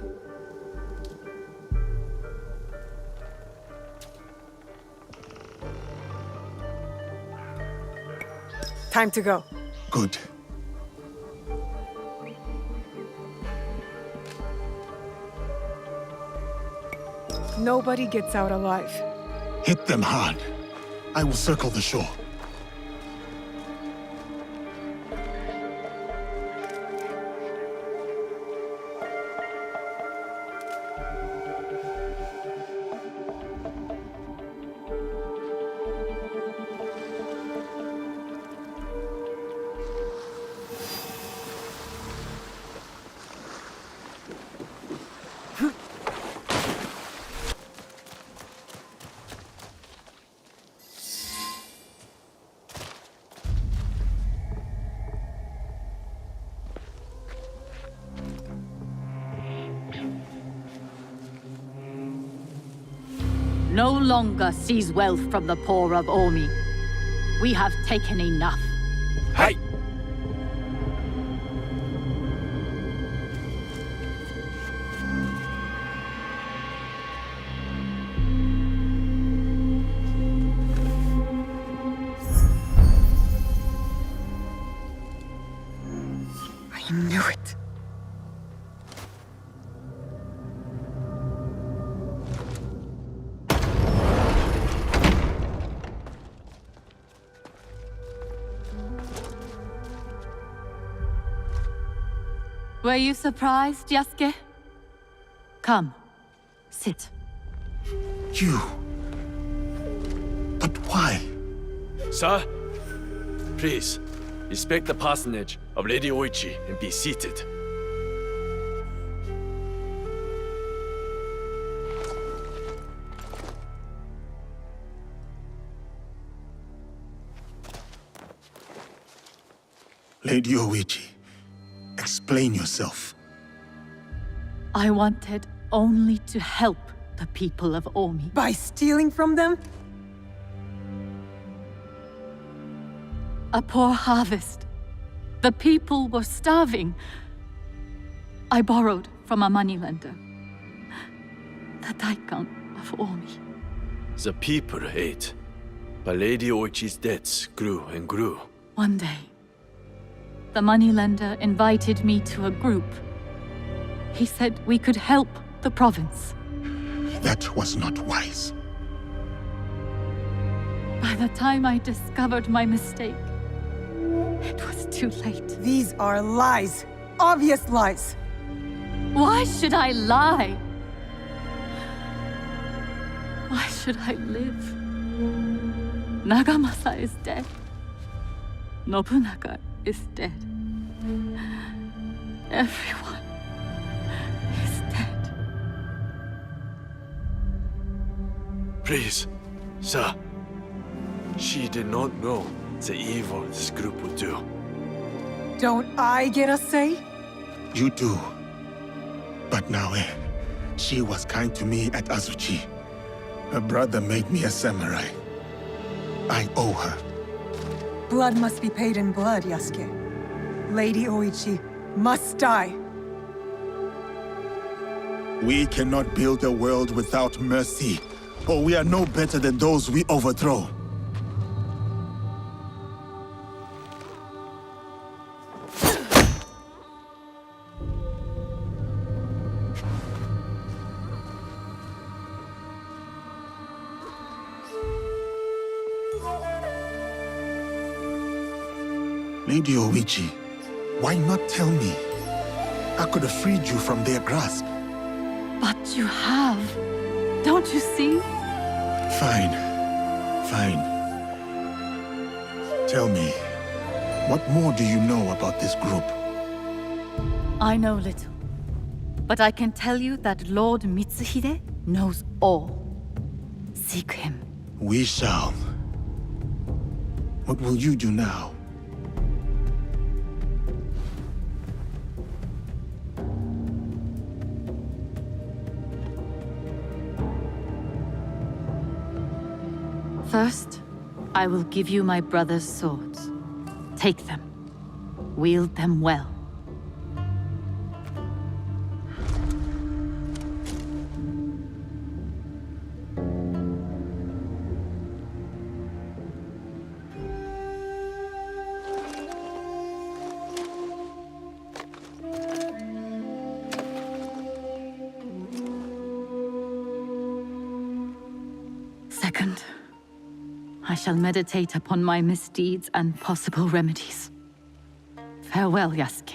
Time to go. Good. Nobody gets out alive. Hit them hard. I will circle the shore. No longer seize wealth from the poor of Omi. We have taken enough. Hey! I knew it. Were you surprised, Yasuke? Come, sit. You... But why? Sir, please, respect the parsonage of Lady Oichi and be seated. Lady Oichi, explain yourself. I wanted only to help the people of Omi. By stealing from them? A poor harvest. The people were starving. I borrowed from a moneylender. The Daikon of Omi. The people ate, but Lady Oichi's debts grew and grew. One day, the moneylender invited me to a group. He said we could help the province. That was not wise. By the time I discovered my mistake, it was too late. These are lies. Obvious lies. Why should I lie? Why should I live? Nagamasa is dead. Nobunaga is dead. Everyone is dead. Please, sir. She did not know the evil this group would do. Don't I get a say? You do. But Nae, she was kind to me at Azuchi. Her brother made me a samurai. I owe her. Blood must be paid in blood, Yasuke. Lady Oichi must die. We cannot build a world without mercy, or we are no better than those we overthrow. Lady Oichi, why not tell me? I could have freed you from their grasp. But you have. Don't you see? Fine. Fine. Tell me, what more do you know about this group? I know little. But I can tell you that Lord Mitsuhide knows all. Seek him. We shall. What will you do now? First, I will give you my brother's swords. Take them. Wield them well. Second, I shall meditate upon my misdeeds and possible remedies. Farewell, Yasuke.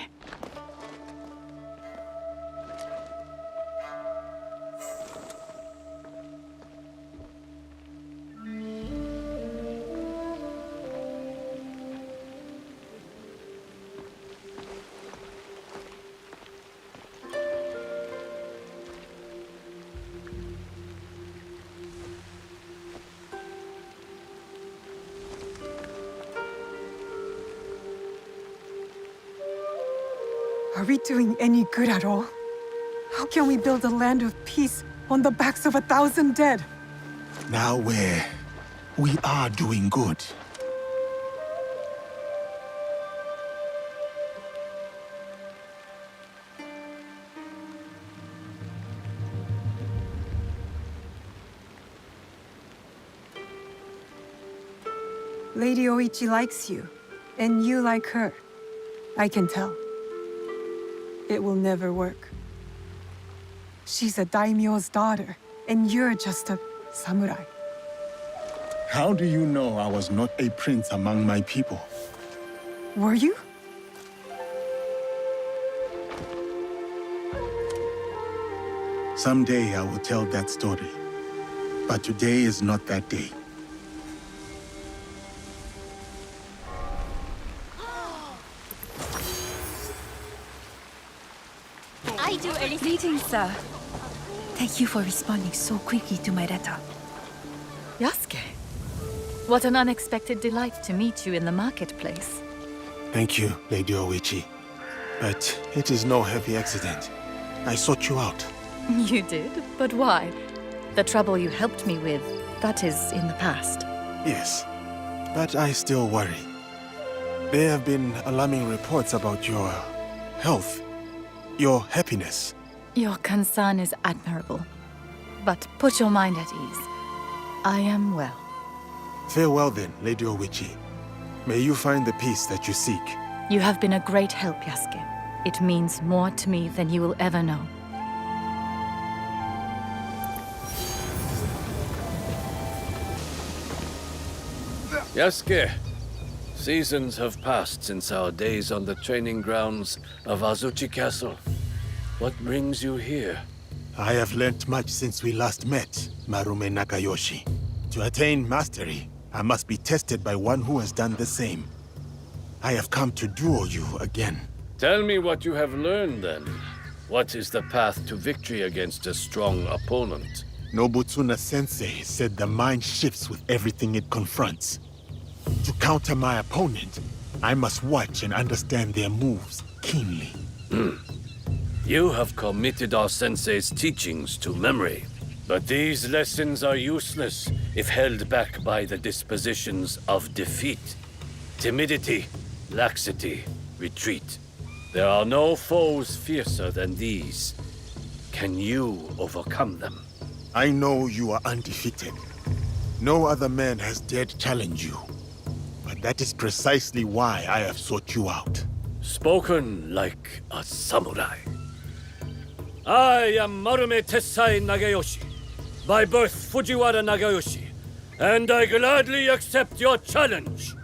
Are we doing any good at all? How can we build a land of peace on the backs of 1,000 dead? Now we are doing good. Lady Oichi likes you, and you like her. I can tell. It will never work. She's a daimyo's daughter, and you're just a samurai. How do you know I was not a prince among my people? Were you? Someday I will tell that story. But today is not that day. I do anything. Greetings, sir. Thank you for responding so quickly to my letter. Yasuke, what an unexpected delight to meet you in the marketplace. Thank you, Lady Oichi. But it is no heavy accident. I sought you out. You did? But why? The trouble you helped me with, that is in the past. Yes, but I still worry. There have been alarming reports about your health, your happiness. Your concern is admirable. But put your mind at ease. I am well. Farewell then, Lady Oichi. May you find the peace that you seek. You have been a great help, Yasuke. It means more to me than you will ever know. Yasuke, seasons have passed since our days on the training grounds of Azuchi Castle. What brings you here? I have learnt much since we last met, Marume Nakayoshi. To attain mastery, I must be tested by one who has done the same. I have come to duel you again. Tell me what you have learned then. What is the path to victory against a strong opponent? Nobutsuna-sensei said the mind shifts with everything it confronts. To counter my opponent, I must watch and understand their moves keenly. You have committed our sensei's teachings to memory. But these lessons are useless if held back by the dispositions of defeat. Timidity, laxity, retreat. There are no foes fiercer than these. Can you overcome them? I know you are undefeated. No other man has dared challenge you. But that is precisely why I have sought you out. Spoken like a samurai. I am Marume Tessai Nagayoshi, by birth Fujiwara Nagayoshi, and I gladly accept your challenge.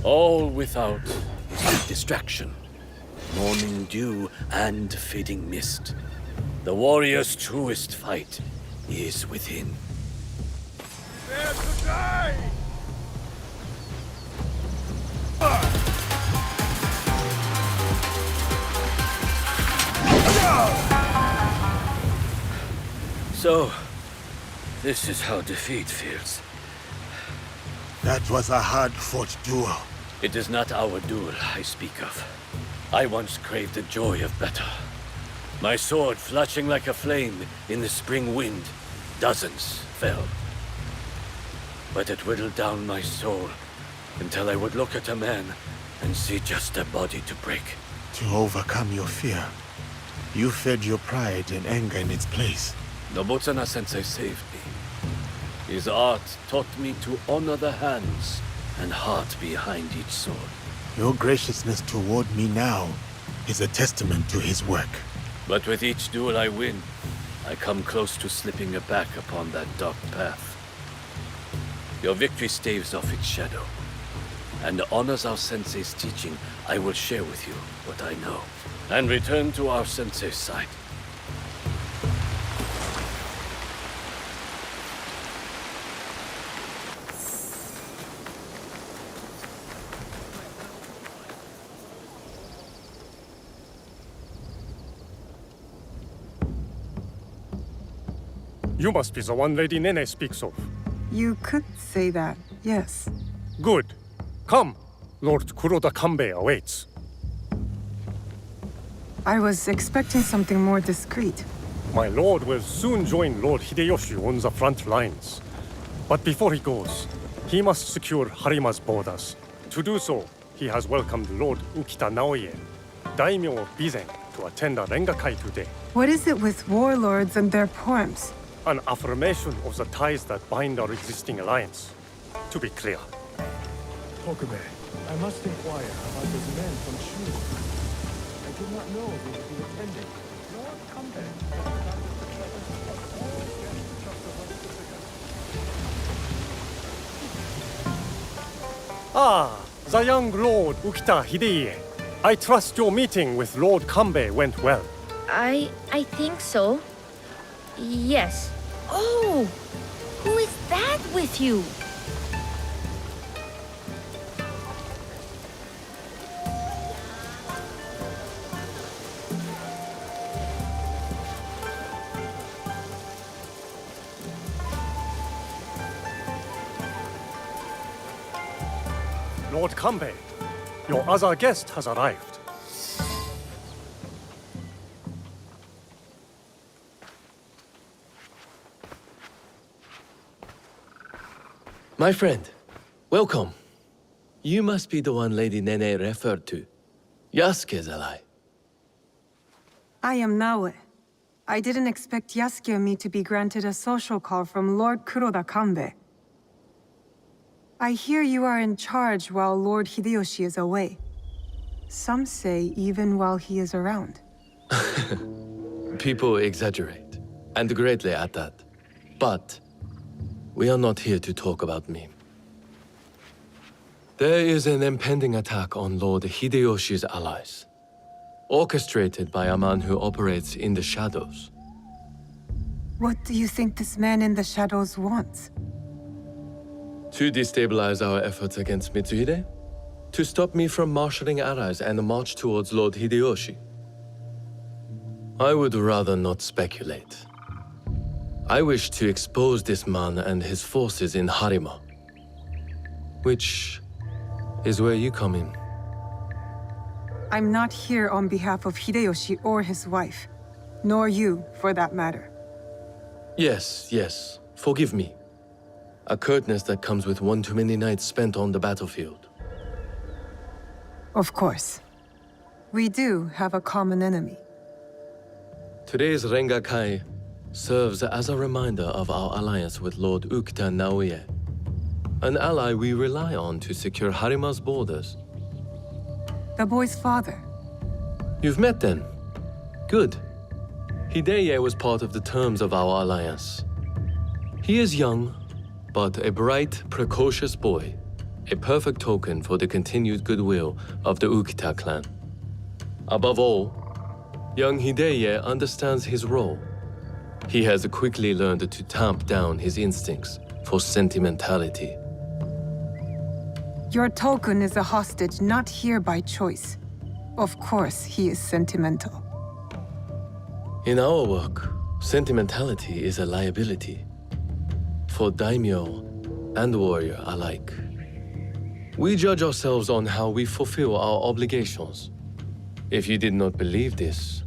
All without distraction. morning dew and fading mist. The warrior's truest fight is within. There's the guy! So, this is how defeat feels. That was a hard-fought duel. It is not our duel I speak of. I once craved the joy of battle. My sword flashing like a flame in the spring wind. Dozens fell. But it whittled down my soul until I would look at a man and see just a body to break. To overcome your fear, you fed your pride and anger in its place. Nobutsuna-sensei saved me. His art taught me to honor the hands and heart behind each sword. Your graciousness toward me now is a testament to his work. But with each duel I win, I come close to slipping back upon that dark path. Your victory staves off its shadow, and honors our sensei's teaching. I will share with you what I know, and return to our sensei's side. You must be the one Lady Nene speaks of. You could say that, yes. Good. Come. Lord Kuroda Kanbei awaits. I was expecting something more discreet. My lord will soon join Lord Hideyoshi on the front lines. But before he goes, he must secure Harima's borders. To do so, he has welcomed Lord Ukita Naoye, daimyo of Bizen, to attend a Rengakai today. What is it with warlords and their poems? An affirmation of the ties that bind our existing alliance. To be clear. Tokume, I must inquire about this man from Shu. I did not know he would be attending. Lord Kanbei. Ah, the young Lord Ukita Hideye. I trust your meeting with Lord Kanbei went well. I think so. Yes. Oh! Who is that with you? Lord Kanbei, your other guest has arrived. My friend, welcome. You must be the one Lady Nene referred to. Yasuke's ally. I am Naoe. I didn't expect Yasuke and me to be granted a social call from Lord Kuroda Kanbei. I hear you are in charge while Lord Hideyoshi is away. Some say even while he is around. People exaggerate, and greatly at that. But we are not here to talk about me. There is an impending attack on Lord Hideyoshi's allies, orchestrated by a man who operates in the shadows. What do you think this man in the shadows wants? To destabilize our efforts against Mitsuhide? To stop me from marshalling allies and march towards Lord Hideyoshi? I would rather not speculate. I wish to expose this man and his forces in Harima, which is where you come in. I'm not here on behalf of Hideyoshi or his wife, nor you, for that matter. Yes, forgive me. A curtness that comes with one too many nights spent on the battlefield. Of course. We do have a common enemy. Today's Rengakai serves as a reminder of our alliance with Lord Ukita Naoye, an ally we rely on to secure Harima's borders. The boy's father. You've met then? Good. Hideye was part of the terms of our alliance. He is young, but a bright, precocious boy, a perfect token for the continued goodwill of the Ukita clan. Above all, young Hideye understands his role. He has quickly learned to tamp down his instincts for sentimentality. Your token is a hostage not here by choice. Of course, he is sentimental. In our work, sentimentality is a liability for daimyo and warrior alike. We judge ourselves on how we fulfill our obligations. If you did not believe this,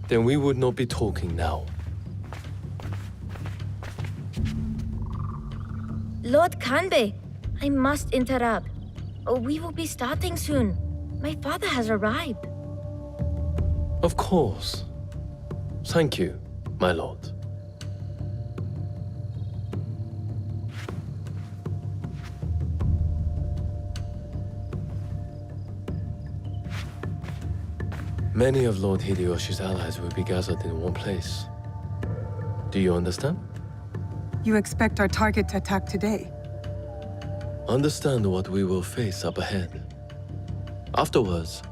then we would not be talking now. Lord Kanbei, I must interrupt. We will be starting soon. My father has arrived. Of course. Thank you, my lord. Many of Lord Hideyoshi's allies will be gathered in one place. Do you understand? You expect our target to attack today? Understand what we will face up ahead. Afterwards,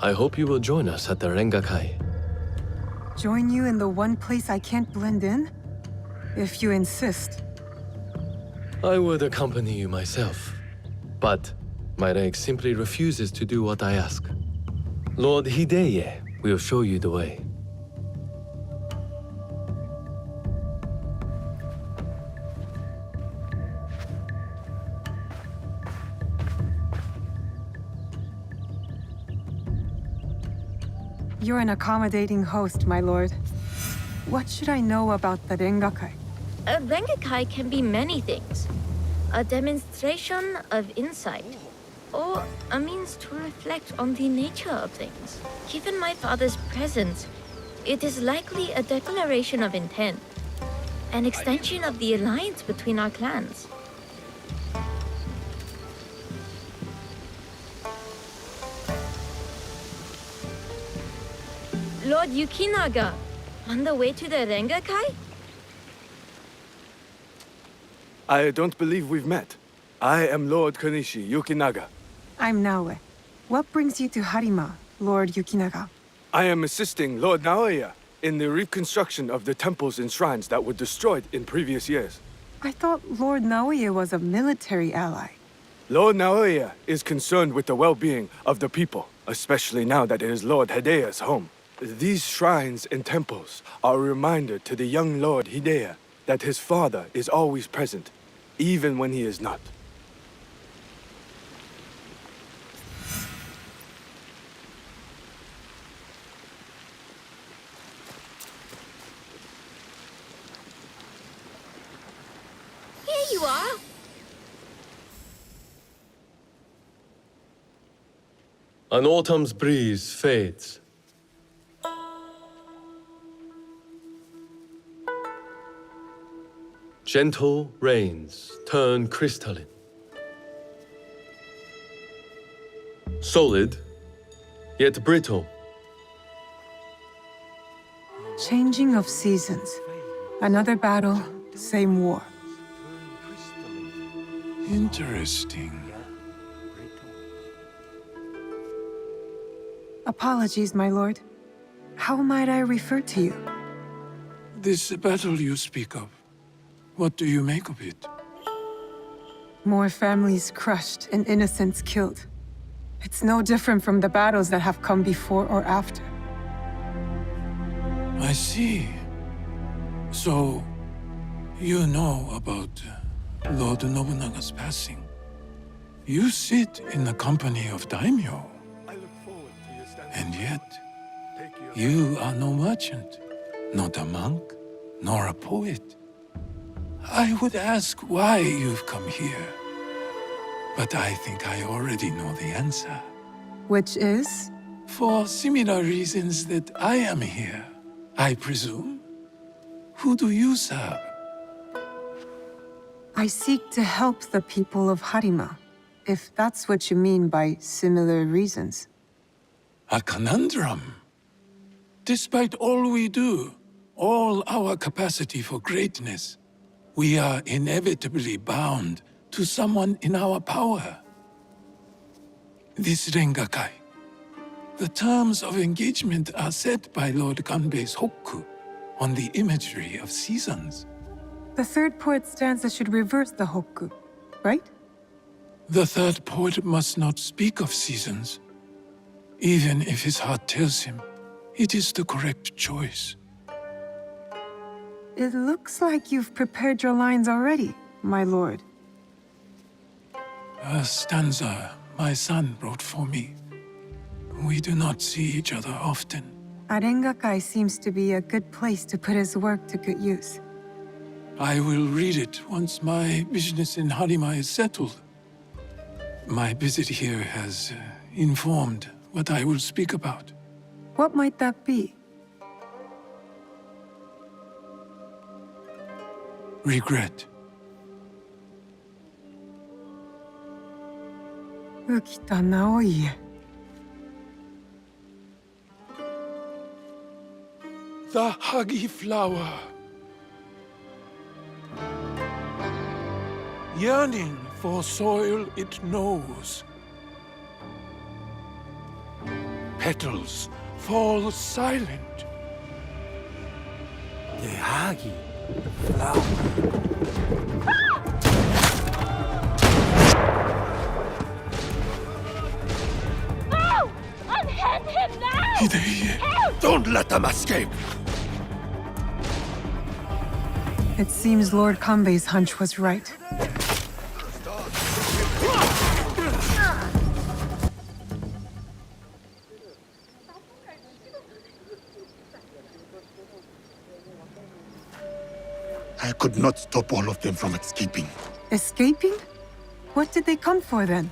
I hope you will join us at the Rengakai. Join you in the one place I can't blend in? If you insist. I would accompany you myself, but my leg simply refuses to do what I ask. Lord Hideye will show you the way. You're an accommodating host, my lord. What should I know about the Rengakai? A Rengakai can be many things. A demonstration of insight, or a means to reflect on the nature of things. Given my father's presence, it is likely a declaration of intent, an extension of the alliance between our clans. Lord Yukinaga, on the way to the Rengakai? I don't believe we've met. I am Lord Kanishi Yukinaga. I'm Naoe. What brings you to Harima, Lord Yukinaga? I am assisting Lord Naoya in the reconstruction of the temples and shrines that were destroyed in previous years. I thought Lord Naoya was a military ally. Lord Naoya is concerned with the well-being of the people, especially now that it is Lord Hideya's home. These shrines and temples are a reminder to the young Lord Hideya that his father is always present, even when he is not. Here you are! An autumn's breeze fades. Gentle rains turn crystalline. Solid, yet brittle. Changing of seasons. Another battle, same war. Interesting. Apologies, my lord. How might I refer to you? This battle you speak of, what do you make of it? More families crushed and innocents killed. It's no different from the battles that have come before or after. I see. So, you know about Lord Nobunaga's passing. You sit in the company of daimyo. And yet, you are no merchant, not a monk, nor a poet. I would ask why you've come here, but I think I already know the answer. Which is? For similar reasons that I am here, I presume. Who do you serve? I seek to help the people of Harima, if that's what you mean by similar reasons. A conundrum. Despite all we do, all our capacity for greatness, we are inevitably bound to someone in our power. This Rengakai, The terms of engagement are set by Lord Kanbei's hokku on the imagery of seasons. The third poet stanza should reverse the hokku, right? The third poet must not speak of seasons, even if his heart tells him it is the correct choice. It looks like you've prepared your lines already, my lord. A stanza my son wrote for me. We do not see each other often. Arengakai seems to be a good place to put his work to good use. I will read it once my business in Harima is settled. My visit here has informed what I will speak about. What might that be? Regret. Ukita Naoie. The Hagi flower. Yearning for soil it knows. Petals fall silent. The Hagi flower. No! Unhand him now! Hideye, don't let them escape! It seems Lord Kanbei's hunch was right. I could not stop all of them from escaping. Escaping? What did they come for then?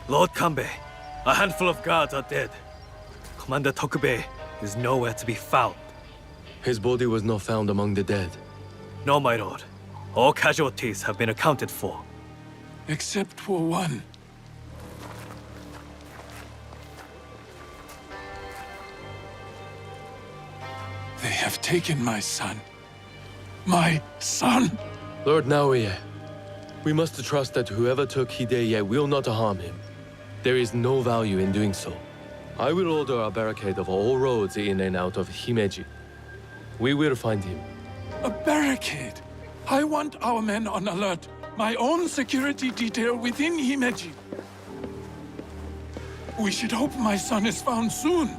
Lord Kanbei, a handful of guards are dead. Commander Tokubei is nowhere to be found. His body was not found among the dead. No, my lord. All casualties have been accounted for. Except for one. They have taken my son. My son! Lord Naoye, we must trust that whoever took Hideye will not harm him. There is no value in doing so. I will order a barricade of all roads in and out of Himeji. We will find him. A barricade? I want our men on alert. My own security detail within Himeji. We should hope my son is found soon.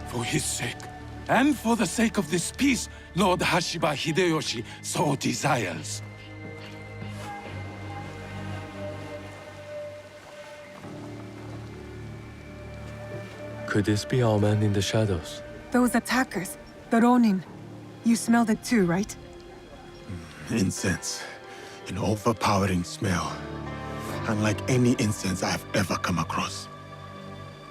For his sake. And for the sake of this peace, Lord Hashiba Hideyoshi so desires. Could this be our man in the shadows? Those attackers, the Ronin. You smelled it too, right? Incense. An overpowering smell. Unlike any incense I have ever come across.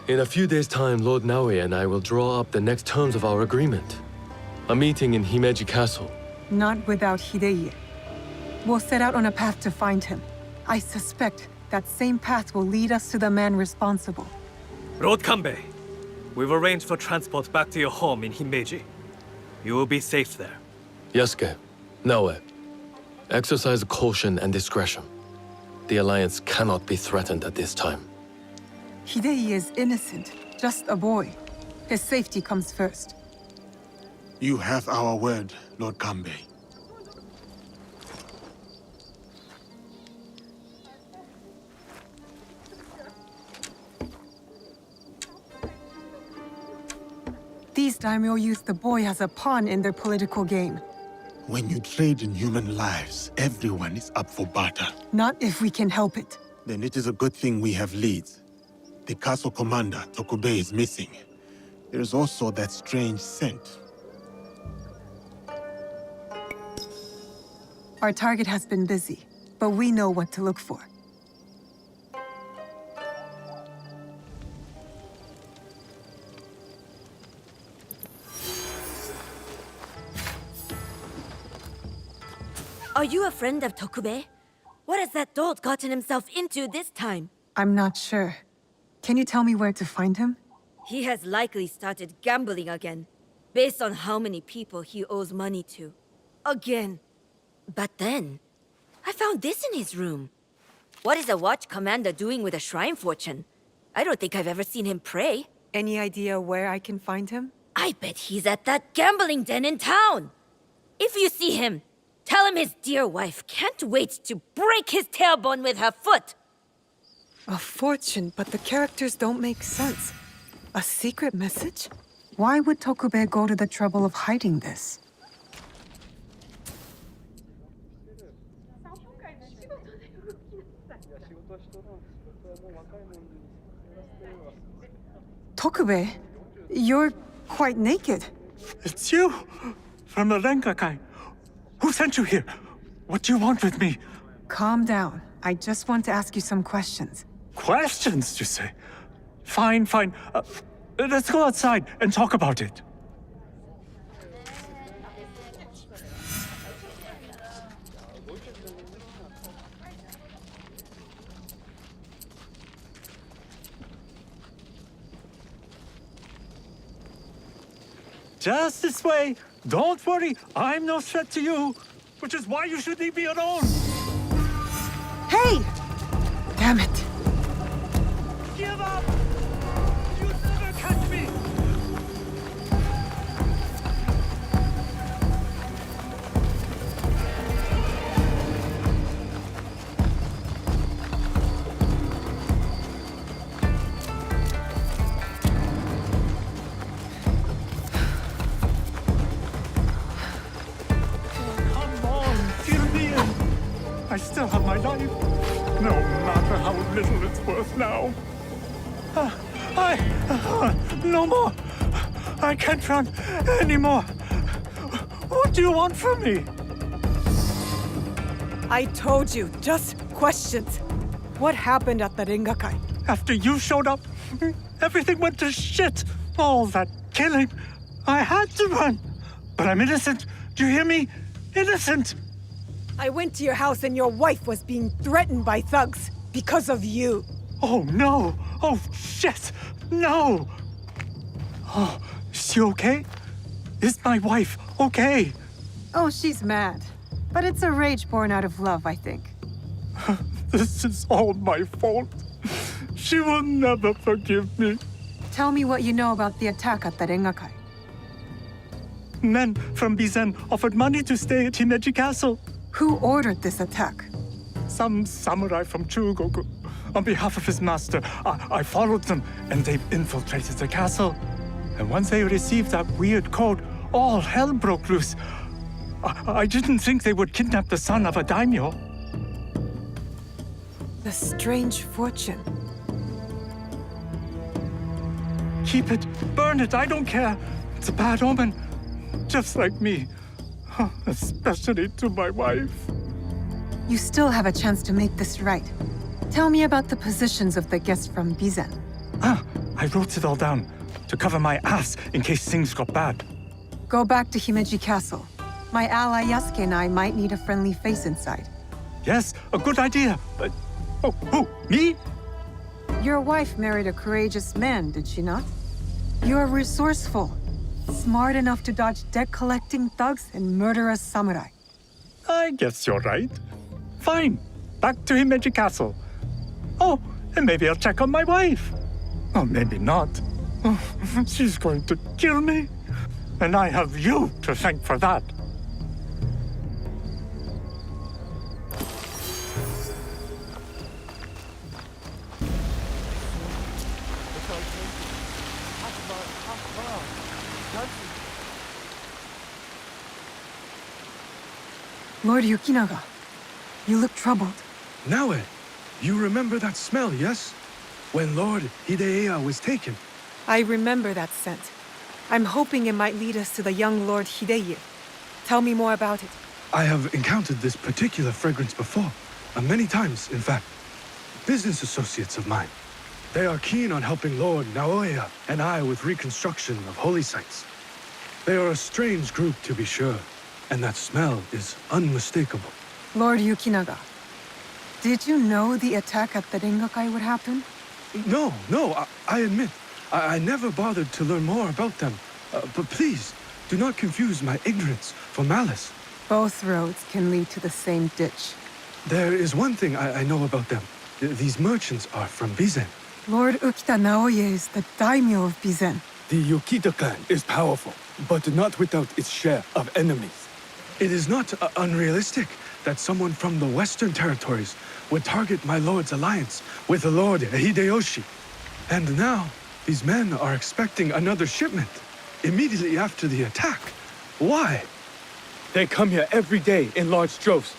In a few days' time, Lord Naoye and I will draw up the next terms of our agreement. A meeting in Himeji Castle. Not without Hideye. We'll set out on a path to find him. I suspect that same path will lead us to the man responsible. Lord Kanbei, we've arranged for transport back to your home in Himeji. You will be safe there. Yasuke, Naoye, exercise caution and discretion. The Alliance cannot be threatened at this time. Hideye is innocent, just a boy. His safety comes first. You have our word, Lord Kanbei. These daimyo use the boy as a pawn in their political game. When you trade in human lives, everyone is up for barter. Not if we can help it. Then it is a good thing we have leads. The castle commander, Tokubei, is missing. There's also that strange scent. Our target has been busy, but we know what to look for. Are you a friend of Tokubei? What has that dolt gotten himself into this time? I'm not sure. Can you tell me where to find him? He has likely started gambling again, based on how many people he owes money to. Again. But then, I found this in his room. What is a watch commander doing with a shrine fortune? I don't think I've ever seen him pray. Any idea where I can find him? I bet he's at that gambling den in town. If you see him, tell him his dear wife can't wait to break his tailbone with her foot. A fortune, but the characters don't make sense. A secret message? Why would Tokube go to the trouble of hiding this? Tokube, you're quite naked. It's you! From the Rengakai. Who sent you here? What do you want with me? Calm down. I just want to ask you some questions. Questions, you say? Fine. Let's go outside and talk about it. Just this way. Don't worry, I'm no threat to you. Which is why you should leave me alone. Hey! Damn it. Give up! You'll never catch me! I still have my life, no matter how little it's worth now. No more. I can't run anymore. What do you want from me? I told you, just questions. What happened at the Rengakai? After you showed up, everything went to shit. All that killing. I had to run. But I'm innocent. Do you hear me? Innocent. I went to your house and your wife was being threatened by thugs because of you. Oh, no. Oh, shit. No. Oh, is she okay? Is my wife okay? Oh, she's mad. But it's a rage born out of love, I think. This is all my fault. She will never forgive me. Tell me what you know about the attack at the Rengakai. Men from Bizen offered money to stay at Himeji Castle. Who ordered this attack? Some samurai from Chugoku. On behalf of his master, I followed them, and they've infiltrated the castle. And once they received that weird code, all hell broke loose. I didn't think they would kidnap the son of a daimyo. The strange fortune. Keep it, burn it, I don't care. It's a bad omen, just like me. Especially to my wife. You still have a chance to make this right. Tell me about the positions of the guests from Bizen. I wrote it all down to cover my ass in case things got bad. Go back to Himeji Castle. My ally Yasuke and I might need a friendly face inside. Yes, a good idea. But who? Me? Your wife married a courageous man, did she not? You're resourceful. Smart enough to dodge debt-collecting thugs and murderous samurai. I guess you're right. Fine. Back to Himeji Castle. Oh, and maybe I'll check on my wife. Or maybe not. She's going to kill me. And I have you to thank for that. Lord Yukinaga, you look troubled. Naoe, you remember that smell, yes? When Lord Hideya was taken. I remember that scent. I'm hoping it might lead us to the young Lord Hideye. Tell me more about it. I have encountered this particular fragrance before. Many times, in fact. Business associates of mine. They are keen on helping Lord Naoya and I with reconstruction of holy sites. They are a strange group, to be sure. And that smell is unmistakable. Lord Yukinaga, did you know the attack at the Rengakai would happen? No, I admit. I never bothered to learn more about them. But please, do not confuse my ignorance for malice. Both roads can lead to the same ditch. There is one thing I know about them. These merchants are from Bizen. Lord Ukita Naoye is the daimyo of Bizen. The Yukita clan is powerful, but not without its share of enemies. It is not unrealistic that someone from the Western territories would target my lord's alliance with Lord Hideyoshi. And now, these men are expecting another shipment immediately after the attack. Why? They come here every day in large droves.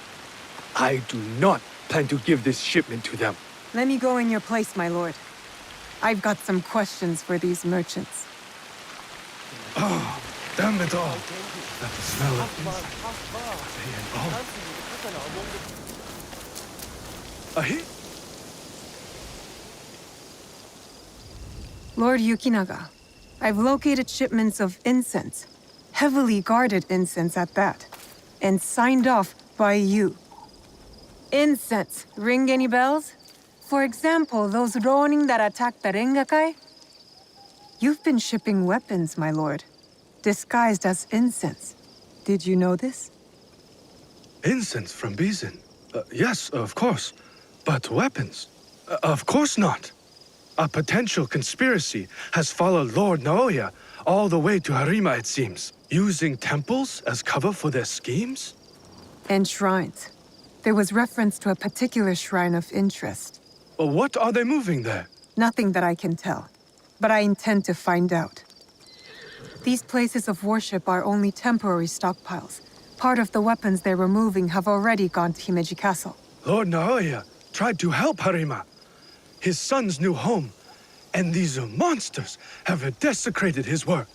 I do not plan to give this shipment to them. Let me go in your place, my lord. I've got some questions for these merchants. Oh, damn it all. That the smell of insect. Lord Yukinaga, I've located shipments of incense, heavily guarded incense at that, and signed off by you. Incense, ring any bells? For example, those Ronin that attacked the Rengakai? You've been shipping weapons, my lord, disguised as incense. Did you know this? Incense from Bizen? Yes, of course. But weapons? Of course not. A potential conspiracy has followed Lord Naoya all the way to Harima, it seems. Using temples as cover for their schemes? And shrines. There was reference to a particular shrine of interest. What are they moving there? Nothing that I can tell, but I intend to find out. These places of worship are only temporary stockpiles. Part of the weapons they're removing have already gone to Himeji Castle. Lord Naoya tried to help Harima, his son's new home, and these monsters have desecrated his work.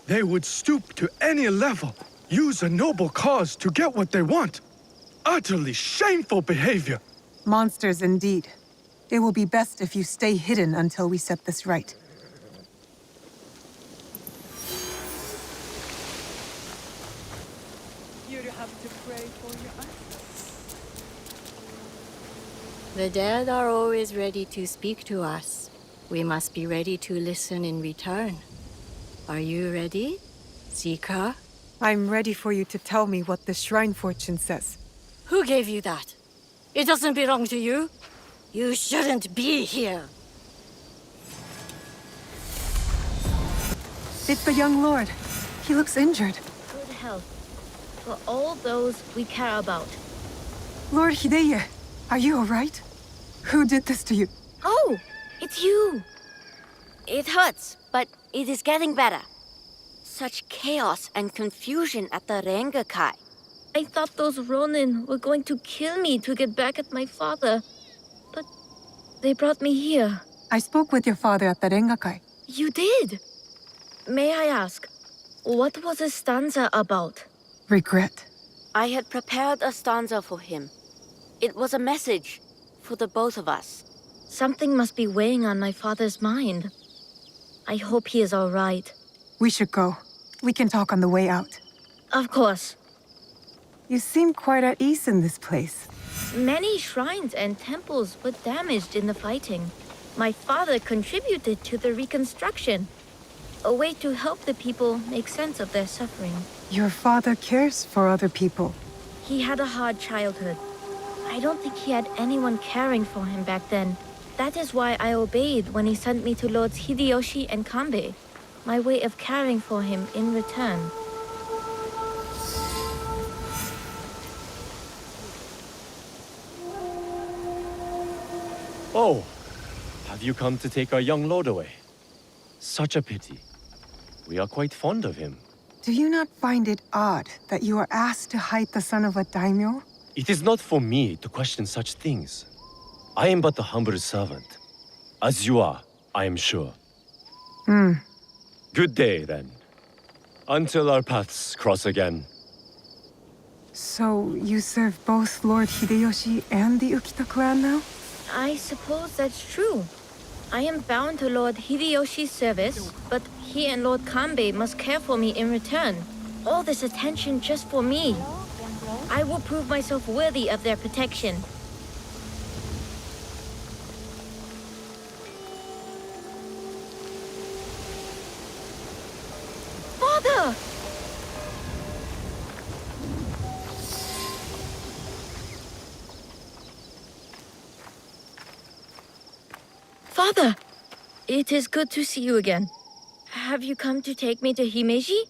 They would stoop to any level, use a noble cause to get what they want. Utterly shameful behavior. Monsters indeed. It will be best if you stay hidden until we set this right. You have to pray for your The dead are always ready to speak to us. We must be ready to listen in return. Are you ready, Zika? I'm ready for you to tell me what the shrine fortune says. Who gave you that? It doesn't belong to you. You shouldn't be here. It's the young lord. He looks injured. Good health. For all those we care about. Lord Hideye, are you all right? Who did this to you? Oh, it's you. It hurts, but it is getting better. Such chaos and confusion at the Rengakai. I thought those Ronin were going to kill me to get back at my father. But they brought me here. I spoke with your father at the Rengakai. You did? May I ask, what was a stanza about? Regret. I had prepared a stanza for him. It was a message for the both of us. Something must be weighing on my father's mind. I hope he is all right. We should go. We can talk on the way out. Of course. You seem quite at ease in this place. Many shrines and temples were damaged in the fighting. My father contributed to the reconstruction. A way to help the people make sense of their suffering. Your father cares for other people. He had a hard childhood. I don't think he had anyone caring for him back then. That is why I obeyed when he sent me to Lords Hideyoshi and Kanbei. My way of caring for him in return. Oh, have you come to take our young lord away? Such a pity. We are quite fond of him. Do you not find it odd that you are asked to hide the son of a daimyo? It is not for me to question such things. I am but the humble servant. As you are, I am sure. Good day, then. Until our paths cross again. So, you serve both Lord Hideyoshi and the Ukita clan now? I suppose that's true. I am bound to Lord Hideyoshi's service, but he and Lord Kanbei must care for me in return. All this attention just for me. I will prove myself worthy of their protection. Father! Father, It is good to see you again. Have you come to take me to Himeji?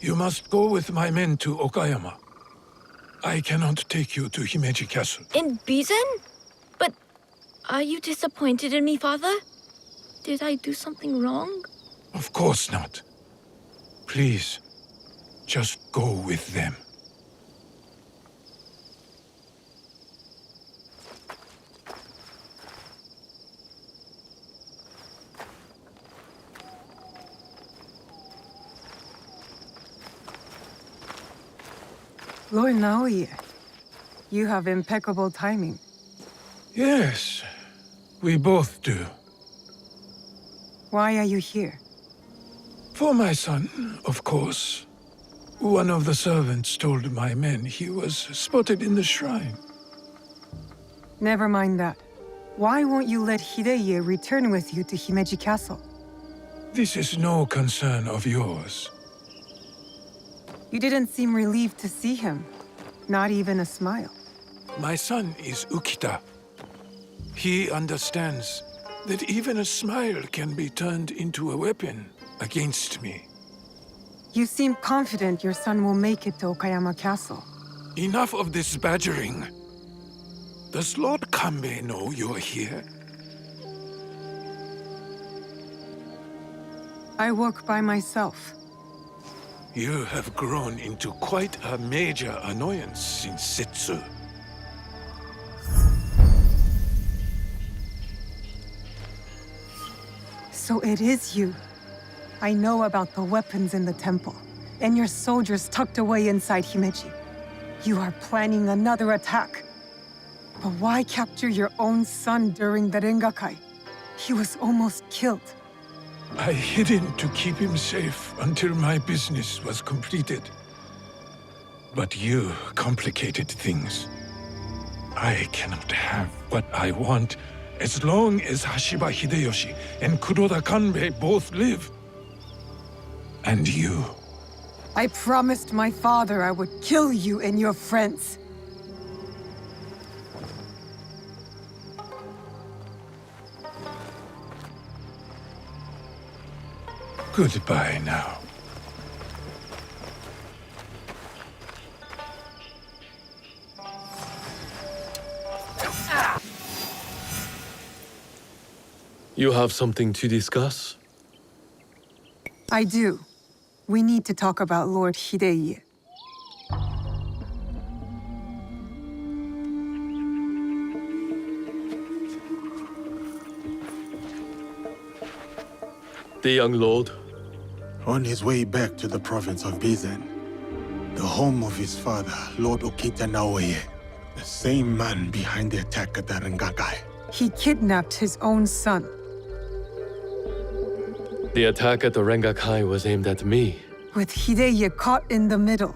You must go with my men to Okayama. I cannot take you to Himeji Castle. In Bizen? But are you disappointed in me, father? Did I do something wrong? Of course not. Please, just go with them. Lord Naoye, you have impeccable timing. Yes, we both do. Why are you here? For my son, of course. One of the servants told my men he was spotted in the shrine. Never mind that. Why won't you let Hideye return with you to Himeji Castle? This is no concern of yours. You didn't seem relieved to see him. Not even a smile. My son is Ukita. He understands that even a smile can be turned into a weapon against me. You seem confident your son will make it to Okayama Castle. Enough of this badgering. Does Lord Kanbei know you're here? I work by myself. You have grown into quite a major annoyance in Setsu. So it is you. I know about the weapons in the temple, and your soldiers tucked away inside Himeji. You are planning another attack. But why capture your own son during the Rengakai? He was almost killed. I hid him to keep him safe until my business was completed. But you complicated things. I cannot have what I want as long as Hashiba Hideyoshi and Kuroda Kanbei both live. And you. I promised my father I would kill you and your friends. Goodbye now. You have something to discuss? I do. We need to talk about Lord Hideye. The young lord? On his way back to the province of Bizen, the home of his father, Lord Okita Naoye, the same man behind the attack at the Rengakai. He kidnapped his own son. The attack at the Rengakai was aimed at me. With Hideye caught in the middle.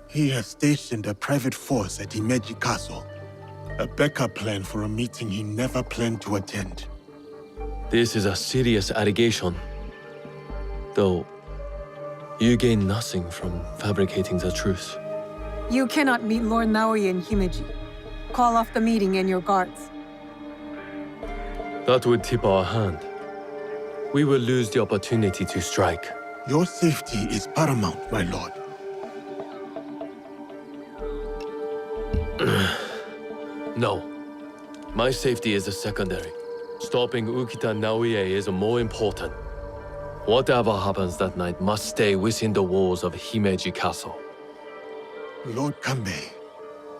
He has stationed a private force at Himeji Castle, a backup plan for a meeting he never planned to attend. This is a serious allegation. Though, you gain nothing from fabricating the truth. You cannot meet Lord Naoye in Himeji. Call off the meeting and your guards. That would tip our hand. We will lose the opportunity to strike. Your safety is paramount, my lord. No. My safety is a secondary. Stopping Ukita Naoye is more important. Whatever happens that night must stay within the walls of Himeji Castle. Lord Kanbei,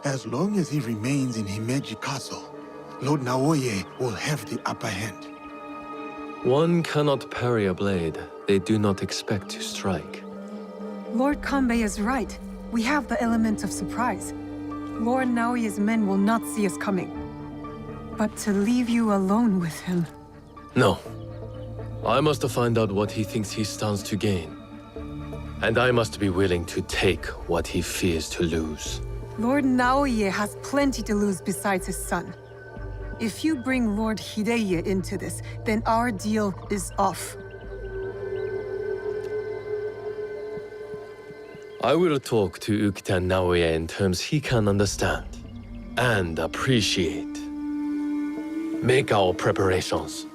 as long as he remains in Himeji Castle, Lord Naoye will have the upper hand. One cannot parry a blade they do not expect to strike. Lord Kanbei is right. We have the element of surprise. Lord Naoye's men will not see us coming. But to leave you alone with him... No. I must find out what he thinks he stands to gain. And I must be willing to take what he fears to lose. Lord Naoye has plenty to lose besides his son. If you bring Lord Hideye into this, then our deal is off. I will talk to Ukita Naoye in terms he can understand and appreciate. Make our preparations.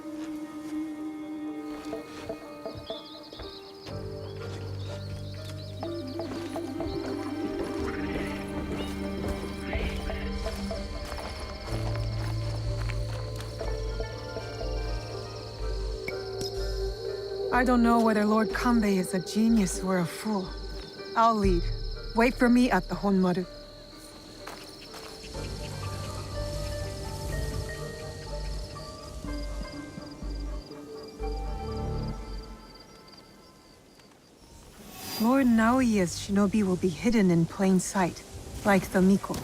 I don't know whether Lord Kanbei is a genius or a fool. I'll leave. Wait for me at the Honmaru. Lord Naoya's shinobi will be hidden in plain sight, like the Miko.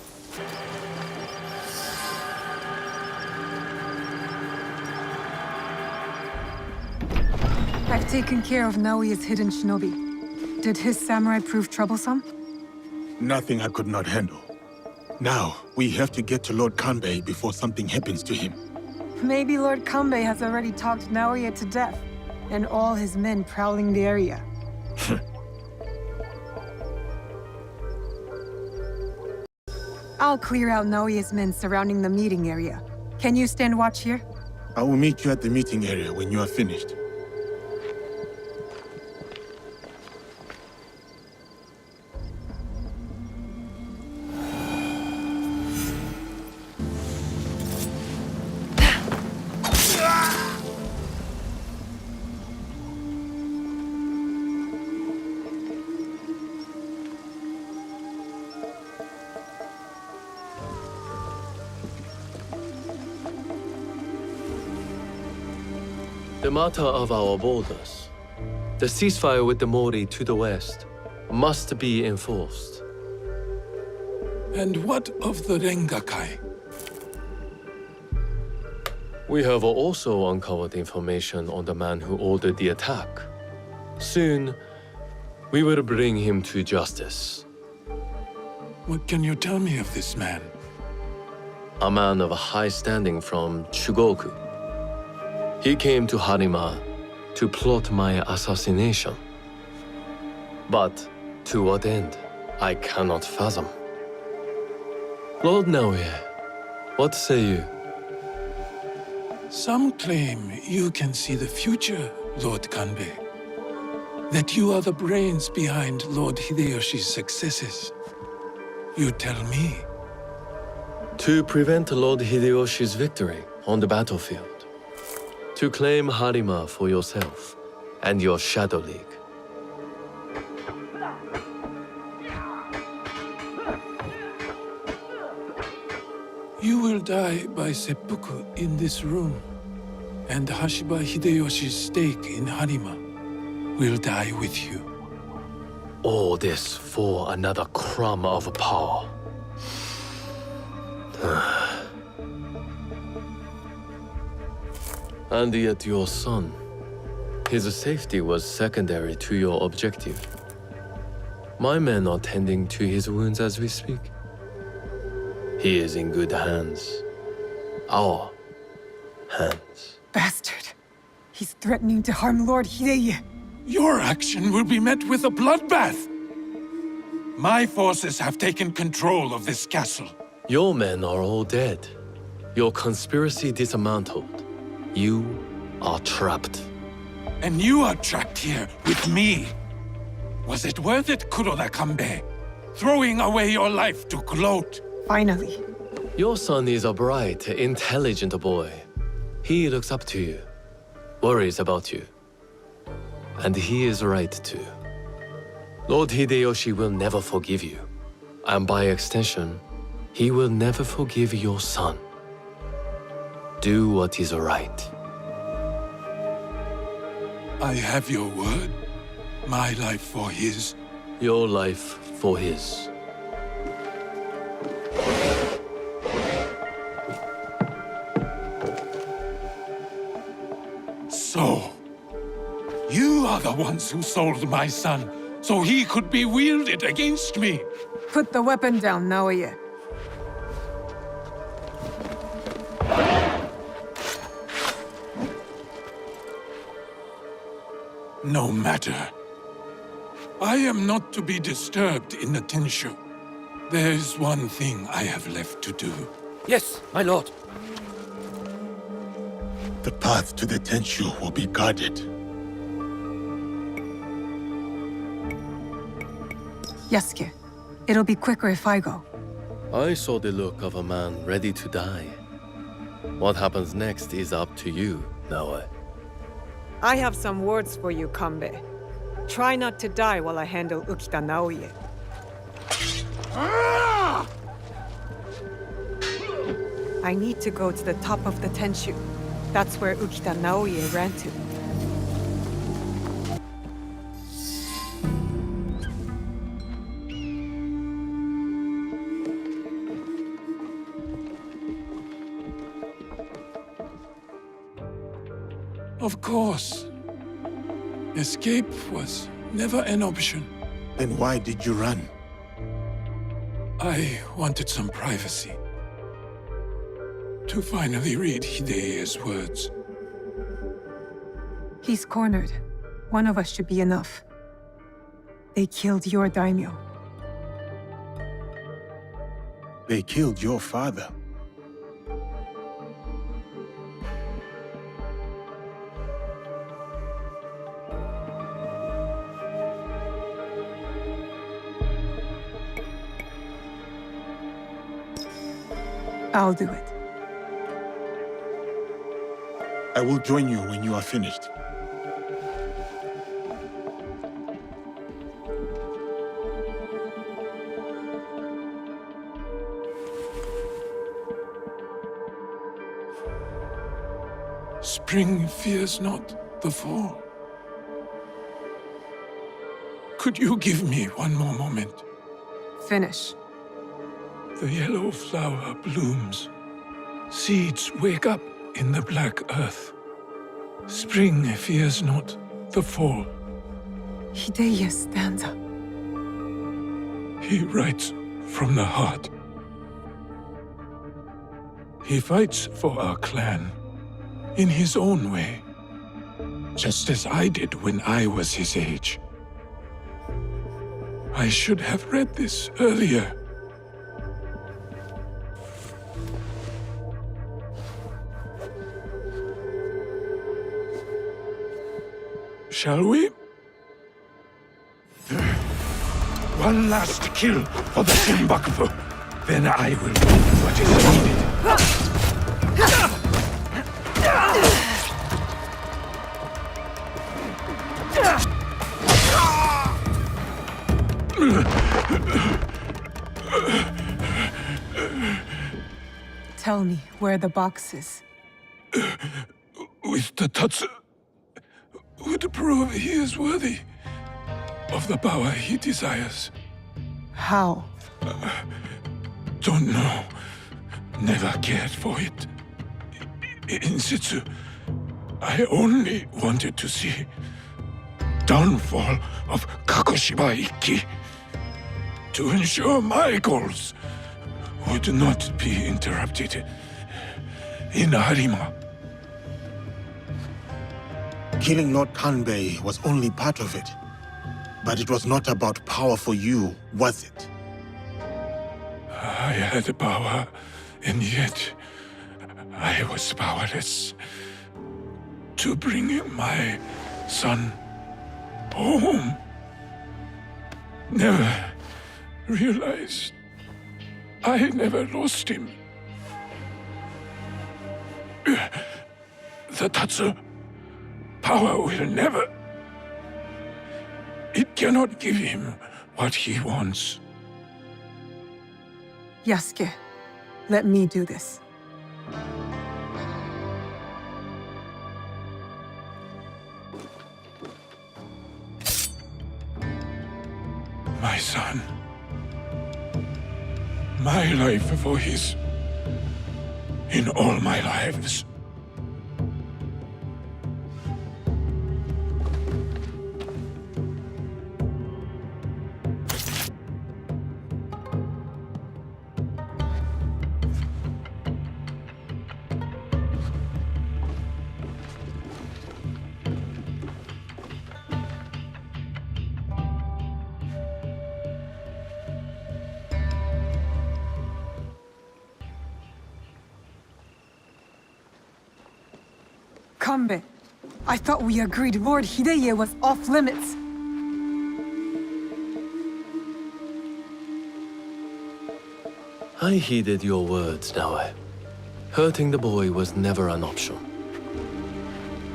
I've taken care of Naoya's hidden shinobi. Did his samurai prove troublesome? Nothing I could not handle. Now, we have to get to Lord Kanbei before something happens to him. Maybe Lord Kanbei has already talked Naoya to death, and all his men prowling the area. I'll clear out Naoya's men surrounding the meeting area. Can you stand watch here? I will meet you at the meeting area when you are finished. The matter of our borders, the ceasefire with the Mori to the west, must be enforced. And what of the Rengakai? We have also uncovered information on the man who ordered the attack. Soon, we will bring him to justice. What can you tell me of this man? A man of high standing from Chugoku. He came to Harima to plot my assassination. But to what end, I cannot fathom. Lord Naoya, what say you? Some claim you can see the future, Lord Kanbei. That you are the brains behind Lord Hideyoshi's successes. You tell me. To prevent Lord Hideyoshi's victory on the battlefield. To claim Harima for yourself and your Shadow League. You will die by seppuku in this room, and Hashiba Hideyoshi's stake in Harima will die with you. All this for another crumb of power. And yet your son, his safety was secondary to your objective. My men are tending to his wounds as we speak. He is in good hands. Our hands. Bastard! He's threatening to harm Lord Hideya. Your action will be met with a bloodbath. My forces have taken control of this castle. Your men are all dead. Your conspiracy dismantled. You are trapped. And you are trapped here with me. Was it worth it, Kuroda Kanbei? Throwing away your life to gloat? Finally. Your son is a bright, intelligent boy. He looks up to you, worries about you. And he is right too. Lord Hideyoshi will never forgive you. And by extension, he will never forgive your son. Do what is right. I have your word. My life for his. Your life for his. So, you are the ones who sold my son, so he could be wielded against me. Put the weapon down, Naoya. No matter. I am not to be disturbed in the Tensho. There's one thing I have left to do. Yes, my lord. The path to the Tenshu will be guarded. Yasuke, it'll be quicker if I go. I saw the look of a man ready to die. What happens next is up to you, Naoe. I have some words for you, Kanbei. Try not to die while I handle Ukita Naoye. I need to go to the top of the Tenshu. That's where Ukita Naoye ran to. Of course. Escape was never an option. Then why did you run? I wanted some privacy. To finally read Hideya's words. He's cornered. One of us should be enough. They killed your daimyo. They killed your father. I'll do it. I will join you when you are finished. Spring fears not the fall. Could you give me one more moment? Finish. The yellow flower blooms. Seeds wake up in the black earth. Spring fears not the fall. Hideya's stanza. He writes from the heart. He fights for our clan in his own way, just as I did when I was his age. I should have read this earlier. Shall we? One last kill for the Shinbakufu. Then I will do what is needed. Tell me where the box is. With the Tatsu, would prove he is worthy of the power he desires. How? Don't know. Never cared for it. In situ, I only wanted to see downfall of Kakoshiba Ikki to ensure my goals would not be interrupted in Harima. Killing Lord Kanbei was only part of it. But it was not about power for you, was it? I had power, and yet I was powerless to bring my son home. Never realized I never lost him. The Tatsu power will never... It cannot give him what he wants. Yasuke, let me do this. My son. My life for his. In all my lives. Kanbei, I thought we agreed Lord Hideye was off limits. I heeded your words, Naoe. Hurting the boy was never an option.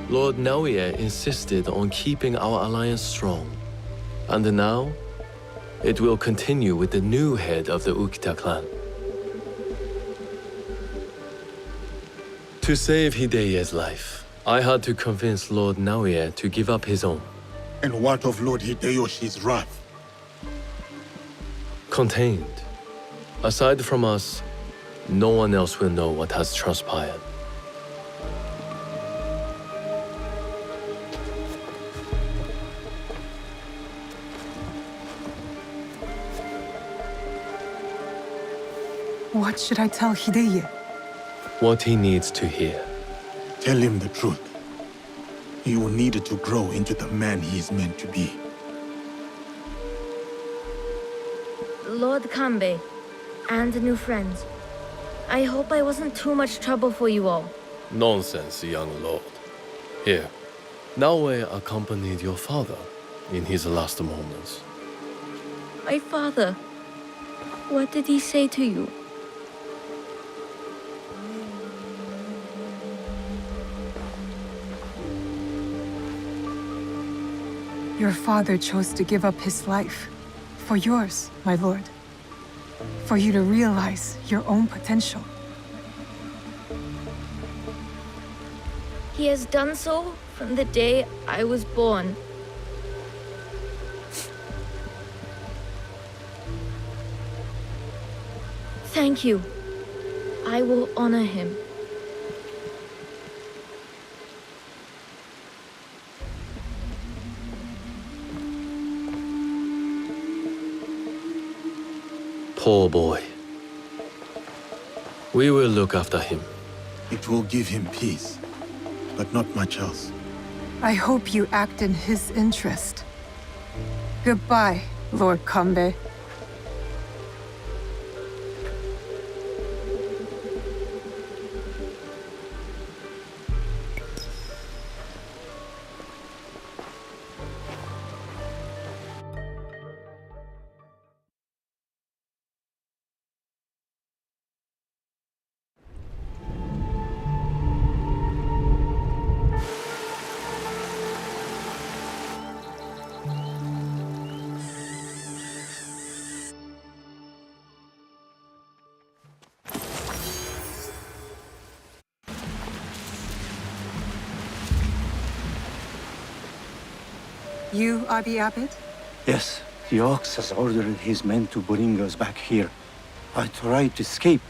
Lord Naoe insisted on keeping our alliance strong. And now, it will continue with the new head of the Ukita clan. To save Hideye's life, I had to convince Lord Naoe to give up his own. And what of Lord Hideyoshi's wrath? Contained. Aside from us, no one else will know what has transpired. What should I tell Hideye? What he needs to hear. Tell him the truth. He will need to grow into the man he is meant to be. Lord Kanbei, and new friends. I hope I wasn't too much trouble for you all. Nonsense, young lord. Here, Naoe accompanied your father in his last moments. My father, what did he say to you? Your father chose to give up his life. For yours, my lord. For you to realize your own potential. He has done so from the day I was born. Thank you. I will honor him. Poor boy. We will look after him. It will give him peace, but not much else. I hope you act in his interest. Goodbye, Lord Kanbei. You are the abbot? Yes, the Ox has ordered his men to bring us back here. I tried to escape,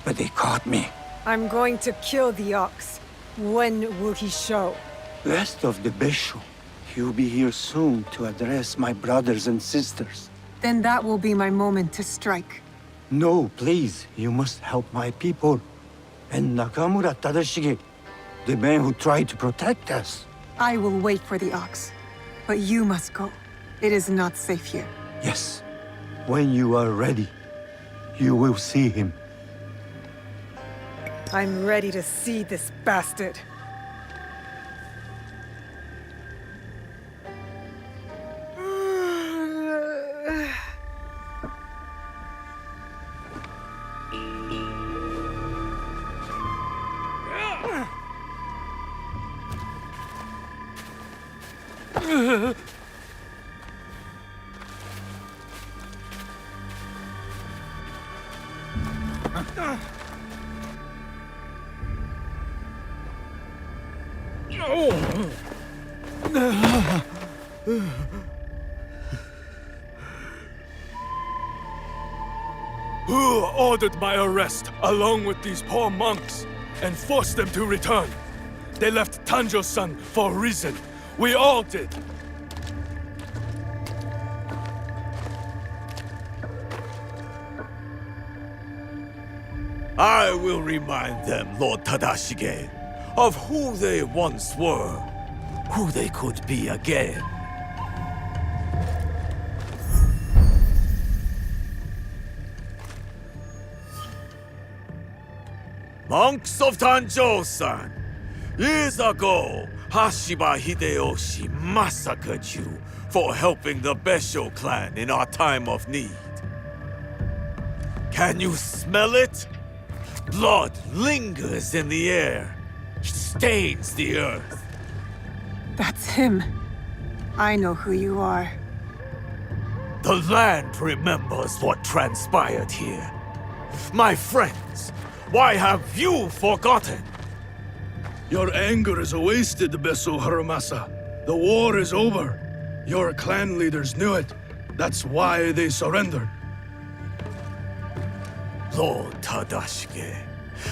but they caught me. I'm going to kill the ox. When will he show? Rest of the Besho. He'll be here soon to address my brothers and sisters. Then that will be my moment to strike. No, please. You must help my people. And Nakamura Tadashige, the man who tried to protect us. I will wait for the ox. But you must go. It is not safe here. Yes. When you are ready, you will see him. I'm ready to see this bastard. Who ordered my arrest, along with these poor monks, and forced them to return? They left Tanjo-san for a reason. We all did. I will remind them, Lord Tadashige, of who they once were, who they could be again. Monks of Tanjo-san, Years ago, Hashiba Hideyoshi massacred you for helping the Besho clan in our time of need. Can you smell it? Blood lingers in the air. It stains the earth. That's him. I know who you are. The land remembers what transpired here. My friends, why have you forgotten? Your anger is wasted, Beso Haramasa. The war is over. Your clan leaders knew it. That's why they surrendered. Lord Tadashige,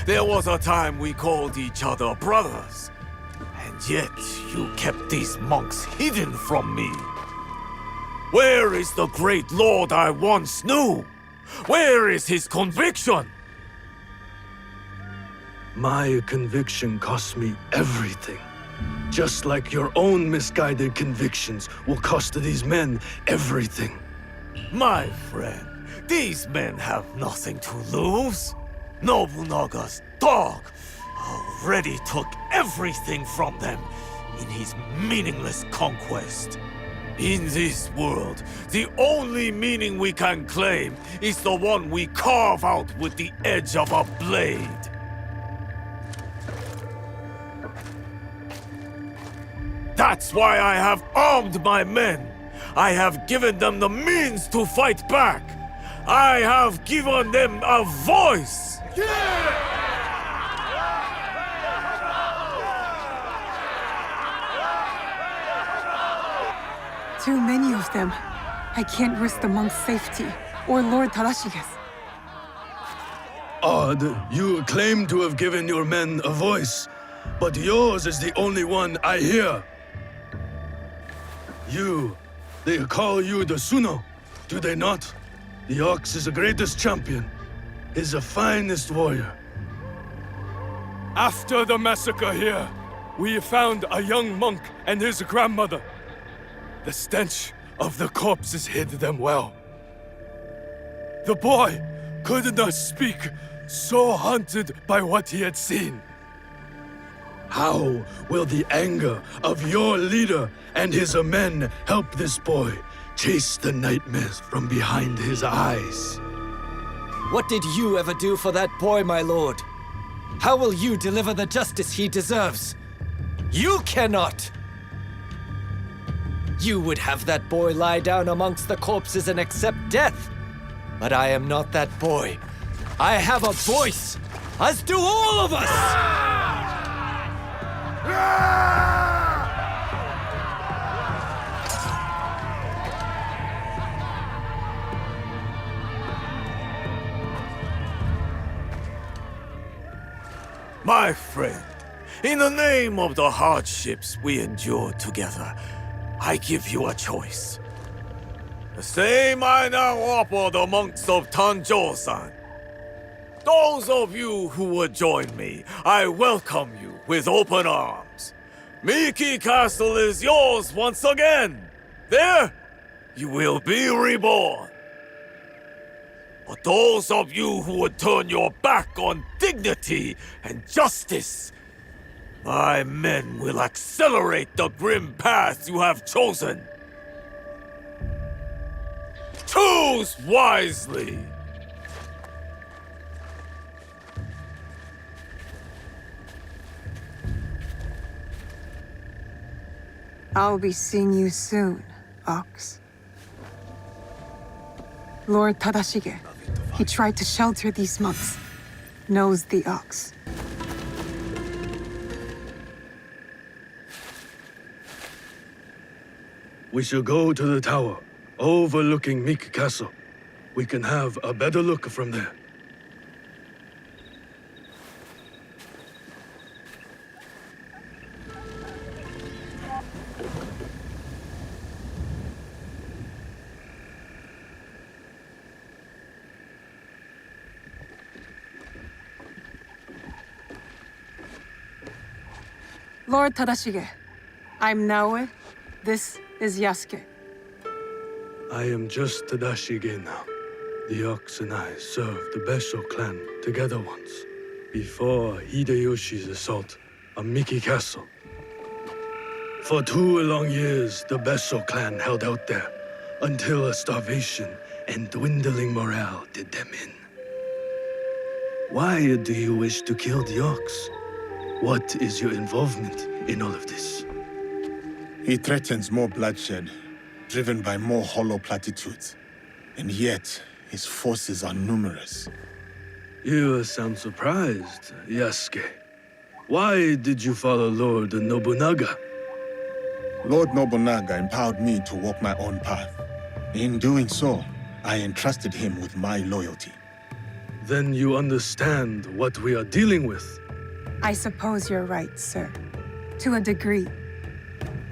there was a time we called each other brothers. And yet, you kept these monks hidden from me. Where is the great lord I once knew? Where is his conviction? My conviction cost me everything. Just like your own misguided convictions will cost these men everything. My friend, these men have nothing to lose. Nobunaga's dog already took everything from them in his meaningless conquest. In this world, the only meaning we can claim is the one we carve out with the edge of a blade. That's why I have armed my men. I have given them the means to fight back. I have given them a voice. Too many of them. I can't risk the monk's safety, or Lord Tadashige's. Odd, you claim to have given your men a voice, but yours is the only one I hear. They call you the Suno, do they not? The ox is the greatest champion. He's the finest warrior. After the massacre here, we found a young monk and his grandmother. The stench of the corpses hid them well. The boy could not speak, so haunted by what he had seen. How will the anger of your leader and his men help this boy chase the nightmares from behind his eyes? What did you ever do for that boy, my lord? How will you deliver the justice he deserves? You cannot! You would have that boy lie down amongst the corpses and accept death. But I am not that boy. I have a voice, as do all of us! My friend, in the name of the hardships we endured together, I give you a choice. The same I now offer the monks of Tanjo-san. Those of you who would join me, I welcome you with open arms. Miki Castle is yours once again. There, you will be reborn. But those of you who would turn your back on dignity and justice, my men will accelerate the grim path you have chosen. Choose wisely. I'll be seeing you soon, Ox. Lord Tadashige, he tried to shelter these monks. Knows the Ox. We shall go to the tower, overlooking Miki Castle. We can have a better look from there. Lord Tadashige, I'm Naoe. This is Yasuke. I am just Tadashige now. The Ox and I served the Besho clan together once. Before Hideyoshi's assault, a Miki Castle. For 2 long years, the Besso clan held out there, until a starvation and dwindling morale did them in. Why do you wish to kill the Ox? What is your involvement in all of this? He threatens more bloodshed, driven by more hollow platitudes. And yet, his forces are numerous. You sound surprised, Yasuke. Why did you follow Lord Nobunaga? Lord Nobunaga empowered me to walk my own path. In doing so, I entrusted him with my loyalty. Then you understand what we are dealing with. I suppose you're right, sir. To a degree.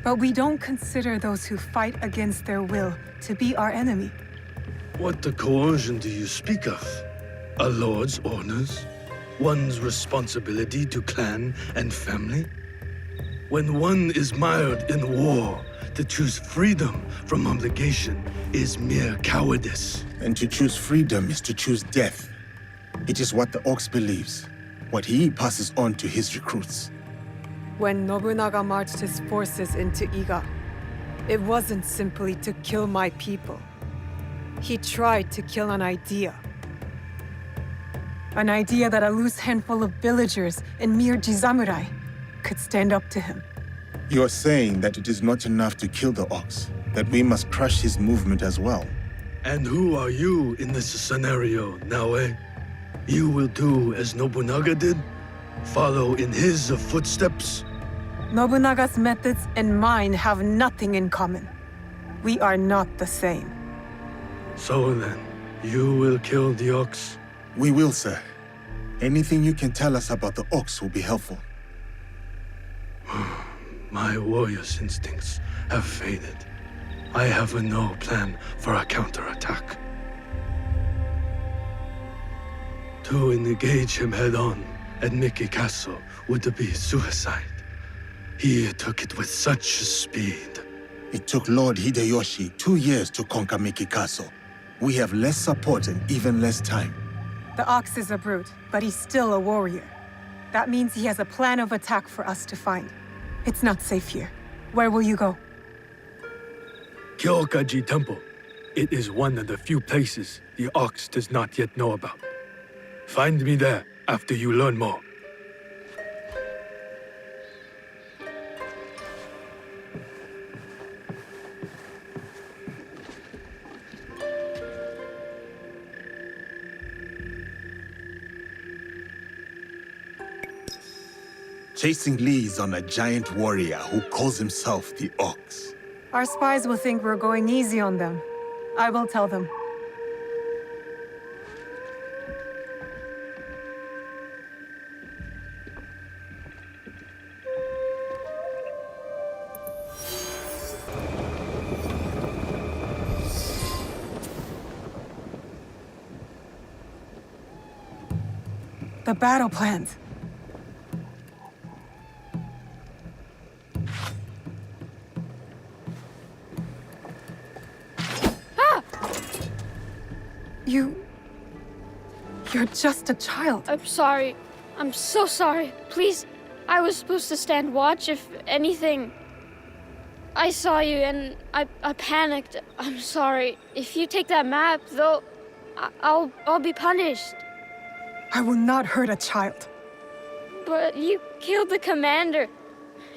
But we don't consider those who fight against their will to be our enemy. What the coercion do you speak of? A lord's orders? One's responsibility to clan and family? When one is mired in war, to choose freedom from obligation is mere cowardice. And to choose freedom is to choose death. It is what the Ox believes, what he passes on to his recruits. When Nobunaga marched his forces into Iga, it wasn't simply to kill my people. He tried to kill an idea. An idea that a loose handful of villagers and mere Jisamurai could stand up to him. You are saying that it is not enough to kill the Ox, that we must crush his movement as well. And who are you in this scenario, Naoe? You will do as Nobunaga did? Follow in his footsteps? Nobunaga's methods and mine have nothing in common. We are not the same. So then, you will kill the Ox? We will, sir. Anything you can tell us about the Ox will be helpful. My warrior's instincts have faded. I have no plan for a counterattack. To engage him head-on at Miki Castle would be suicide. He took it with such speed. It took Lord Hideyoshi 2 years to conquer Miki Castle. We have less support and even less time. The Ox is a brute, but he's still a warrior. That means he has a plan of attack for us to find. It's not safe here. Where will you go? Kyokaji Temple. It is one of the few places the Ox does not yet know about. Find me there after you learn more. Chasing leads on a giant warrior who calls himself the Ox. Our spies will think we're going easy on them. I will tell them. The battle plans. You're just a child. I'm sorry. I'm so sorry. Please, I was supposed to stand watch if anything. I saw you and I panicked. I'm sorry. If you take that map, though, I'll be punished. I will not hurt a child. But you killed the commander.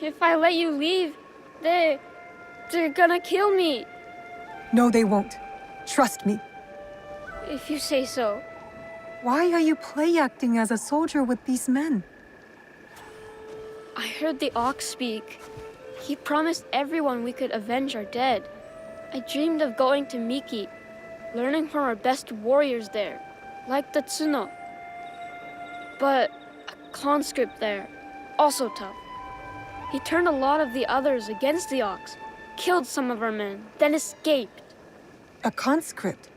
If I let you leave, they're gonna kill me. No, they won't. Trust me. If you say so. Why are you play acting as a soldier with these men? I heard the Ox speak. He promised everyone we could avenge our dead. I dreamed of going to Miki, learning from our best warriors there, like the Tsuno. But a conscript there, also tough. He turned a lot of the others against the Ox, killed some of our men, then escaped. A conscript?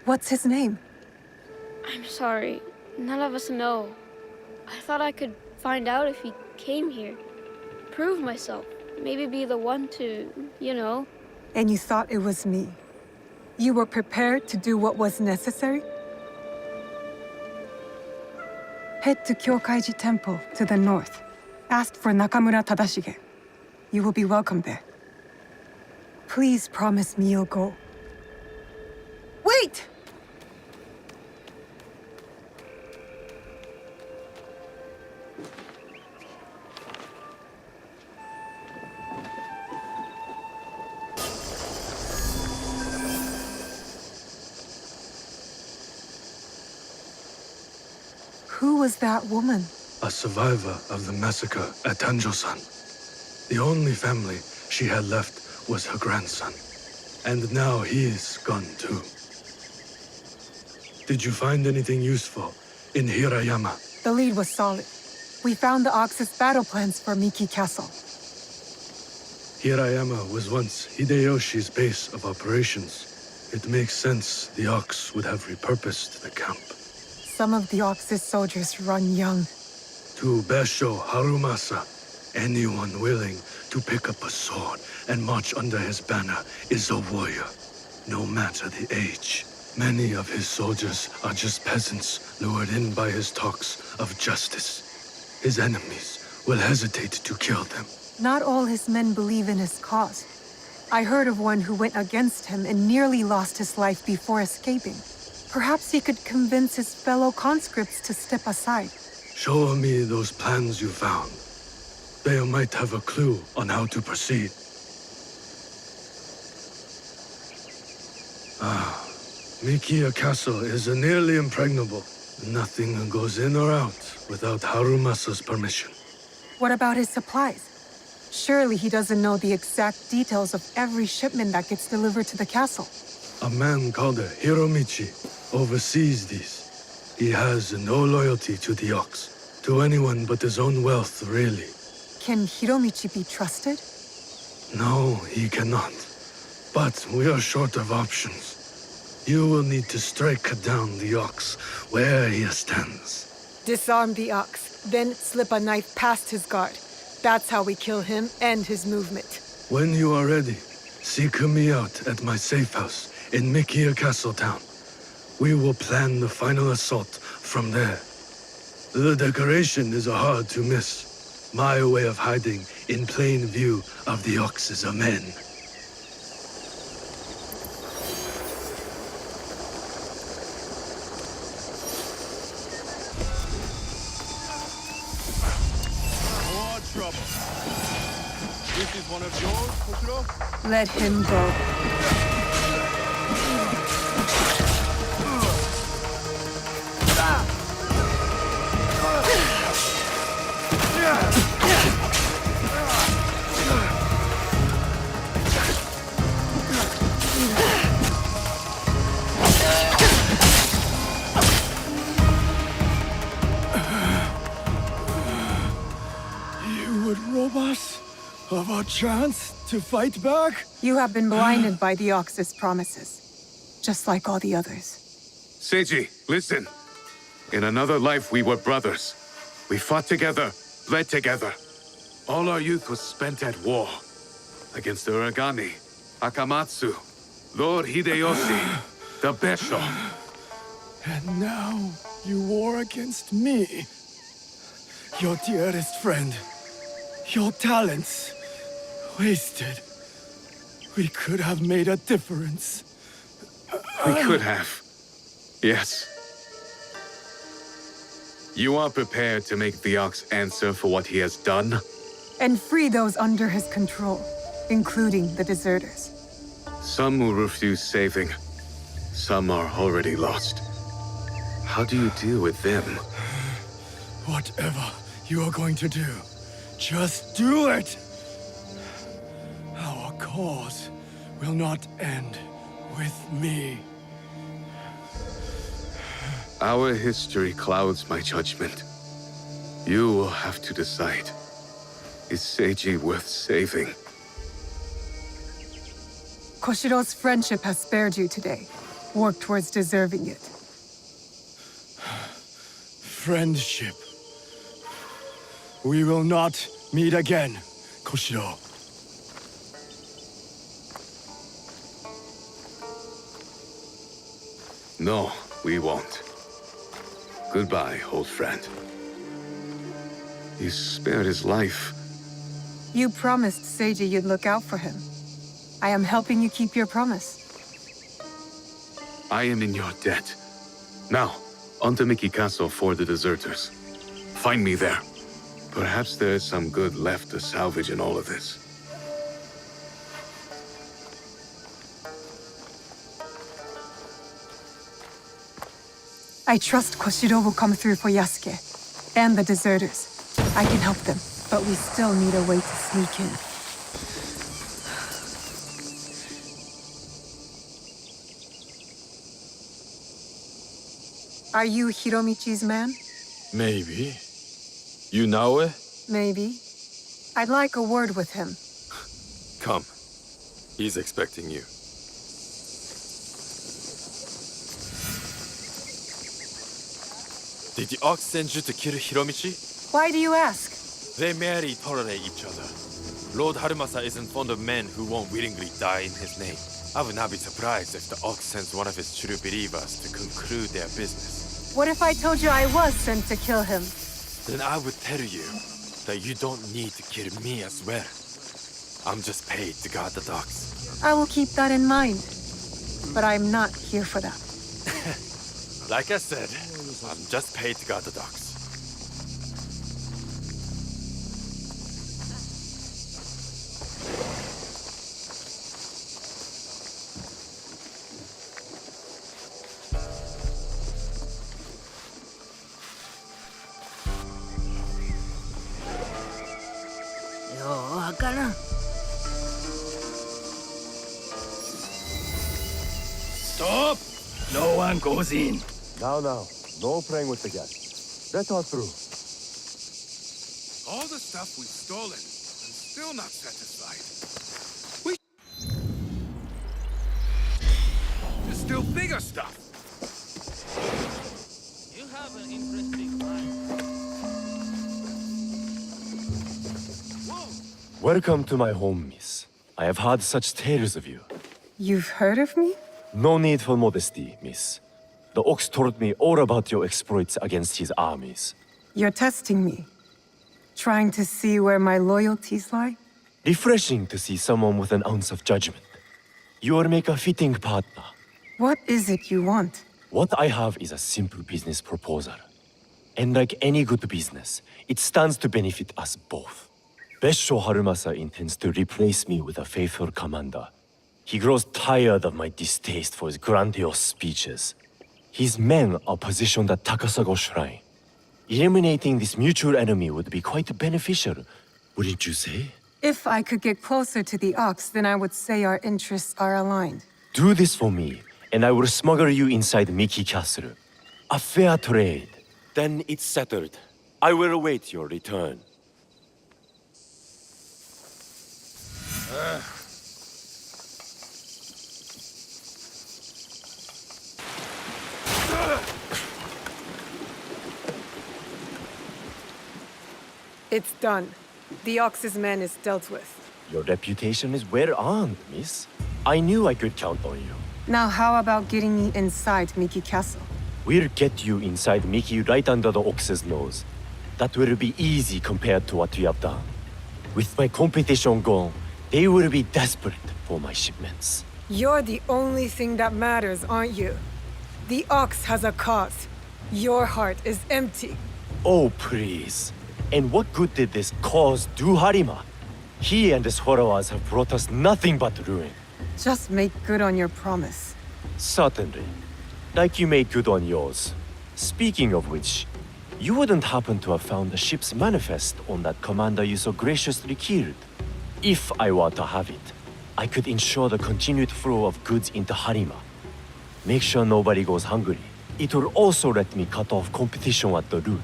What's his name? I'm sorry. None of us know. I thought I could find out if he came here. Prove myself. Maybe be the one to, you know. And you thought it was me? You were prepared to do what was necessary? Head to Kyokaiji Temple to the north. Ask for Nakamura Tadashige. You will be welcome there. Please promise me you'll go. Wait! Who was that woman? A survivor of the massacre at Tanjo-san. The only family she had left was her grandson. And now he's gone too. Did you find anything useful in Hirayama? The lead was solid. We found the Ox's battle plans for Miki Castle. Hirayama was once Hideyoshi's base of operations. It makes sense the Ox would have repurposed the camp. Some of the Ox's soldiers run young. To Besho Harumasa, anyone willing to pick up a sword and march under his banner is a warrior, no matter the age. Many of his soldiers are just peasants lured in by his talks of justice. His enemies will hesitate to kill them. Not all his men believe in his cause. I heard of one who went against him and nearly lost his life before escaping. Perhaps he could convince his fellow conscripts to step aside. Show me those plans you found. They might have a clue on how to proceed. Mikia Castle is nearly impregnable. Nothing goes in or out without Harumasa's permission. What about his supplies? Surely he doesn't know the exact details of every shipment that gets delivered to the castle. A man called Hiromichi oversees these. He has no loyalty to the Ox, to anyone but his own wealth, really. Can Hiromichi be trusted? No, he cannot. But we are short of options. You will need to strike down the Ox where he stands. Disarm the Ox, then slip a knife past his guard. That's how we kill him and his movement. When you are ready, seek me out at my safe house in Mikia Castle Town. We will plan the final assault from there. The decoration is hard to miss. My way of hiding in plain view of the Ox's men. More trouble. This is one of yours, Koshiro? Let him go. You would rob us of our chance to fight back? You have been blinded by the Ox's promises, just like all the others. Seiji, listen. In another life, we were brothers. We fought together, bled together. All our youth was spent at war. Against the Uragami, Akamatsu, Lord Hideyoshi, the Besho. And now you war against me. Your dearest friend. Your talents. Wasted. We could have made a difference. We could have. Yes. You are prepared to make the Ox answer for what he has done? And free those under his control, including the deserters. Some will refuse saving. Some are already lost. How do you deal with them? Whatever you are going to do, just do it! Our cause will not end with me. Our history clouds my judgment. You will have to decide. Is Seiji worth saving? Koshiro's friendship has spared you today. Work towards deserving it. Friendship. We will not meet again, Koshiro. No, we won't. Goodbye, old friend. You spared his life. You promised Seiji you'd look out for him. I am helping you keep your promise. I am in your debt. Now, on to Miki Castle for the deserters. Find me there. Perhaps there is some good left to salvage in all of this. I trust Koshiro will come through for Yasuke and the deserters. I can help them, but we still need a way to sneak in. Are you Hiromichi's man? Maybe. You know it? Maybe. I'd like a word with him. Come. He's expecting you. Did the Ox send you to kill Hiromichi? Why do you ask? They merely tolerate each other. Lord Harumasa isn't fond of men who won't willingly die in his name. I would not be surprised if the Ox sends one of his true believers to conclude their business. What if I told you I was sent to kill him? Then I would tell you that you don't need to kill me as well. I'm just paid to guard the docks. I will keep that in mind. But I'm not here for that. Like I said, I'm just paid to guard the docks. Stop! No one goes in. Now, no playing with the guests. Let us through. All the stuff we've stolen, I'm still not satisfied. There's still bigger stuff. You have an interesting mind. Welcome to my home, miss. I have heard such tales of you. You've heard of me? No need for modesty, miss. The Ox told me all about your exploits against his armies. You're testing me. Trying to see where my loyalties lie? Refreshing to see someone with an ounce of judgment. You will make a fitting partner. What is it you want? What I have is a simple business proposal. And like any good business, it stands to benefit us both. Besho Harumasa intends to replace me with a faithful commander. He grows tired of my distaste for his grandiose speeches. His men are positioned at Takasago Shrine. Eliminating this mutual enemy would be quite beneficial, wouldn't you say? If I could get closer to the Ox, then I would say our interests are aligned. Do this for me, and I will smuggle you inside Miki Castle. A fair trade. Then it's settled. I will await your return. It's done. The Ox's man is dealt with. Your reputation is well earned, miss. I knew I could count on you. Now how about getting me inside Miki Castle? We'll get you inside Miki right under the Ox's nose. That will be easy compared to what we have done. With my competition gone, they will be desperate for my shipments. You're the only thing that matters, aren't you? The Ox has a cause. Your heart is empty. Oh, please. And what good did this cause do Harima? He and his followers have brought us nothing but ruin. Just make good on your promise. Certainly. Like you made good on yours. Speaking of which, you wouldn't happen to have found the ship's manifest on that commander you so graciously killed. If I were to have it, I could ensure the continued flow of goods into Harima. Make sure nobody goes hungry. It will also let me cut off competition at the root.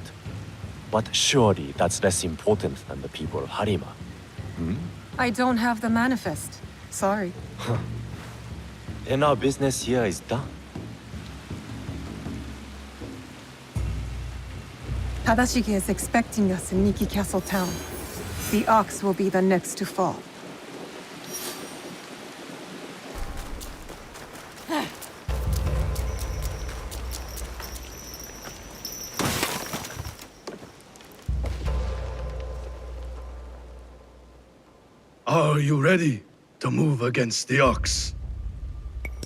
But surely that's less important than the people of Harima. I don't have the manifest. Sorry. Then our business here is done. Tadashige is expecting us in Miki Castle town. The Ox will be the next to fall. Are you ready to move against the ox?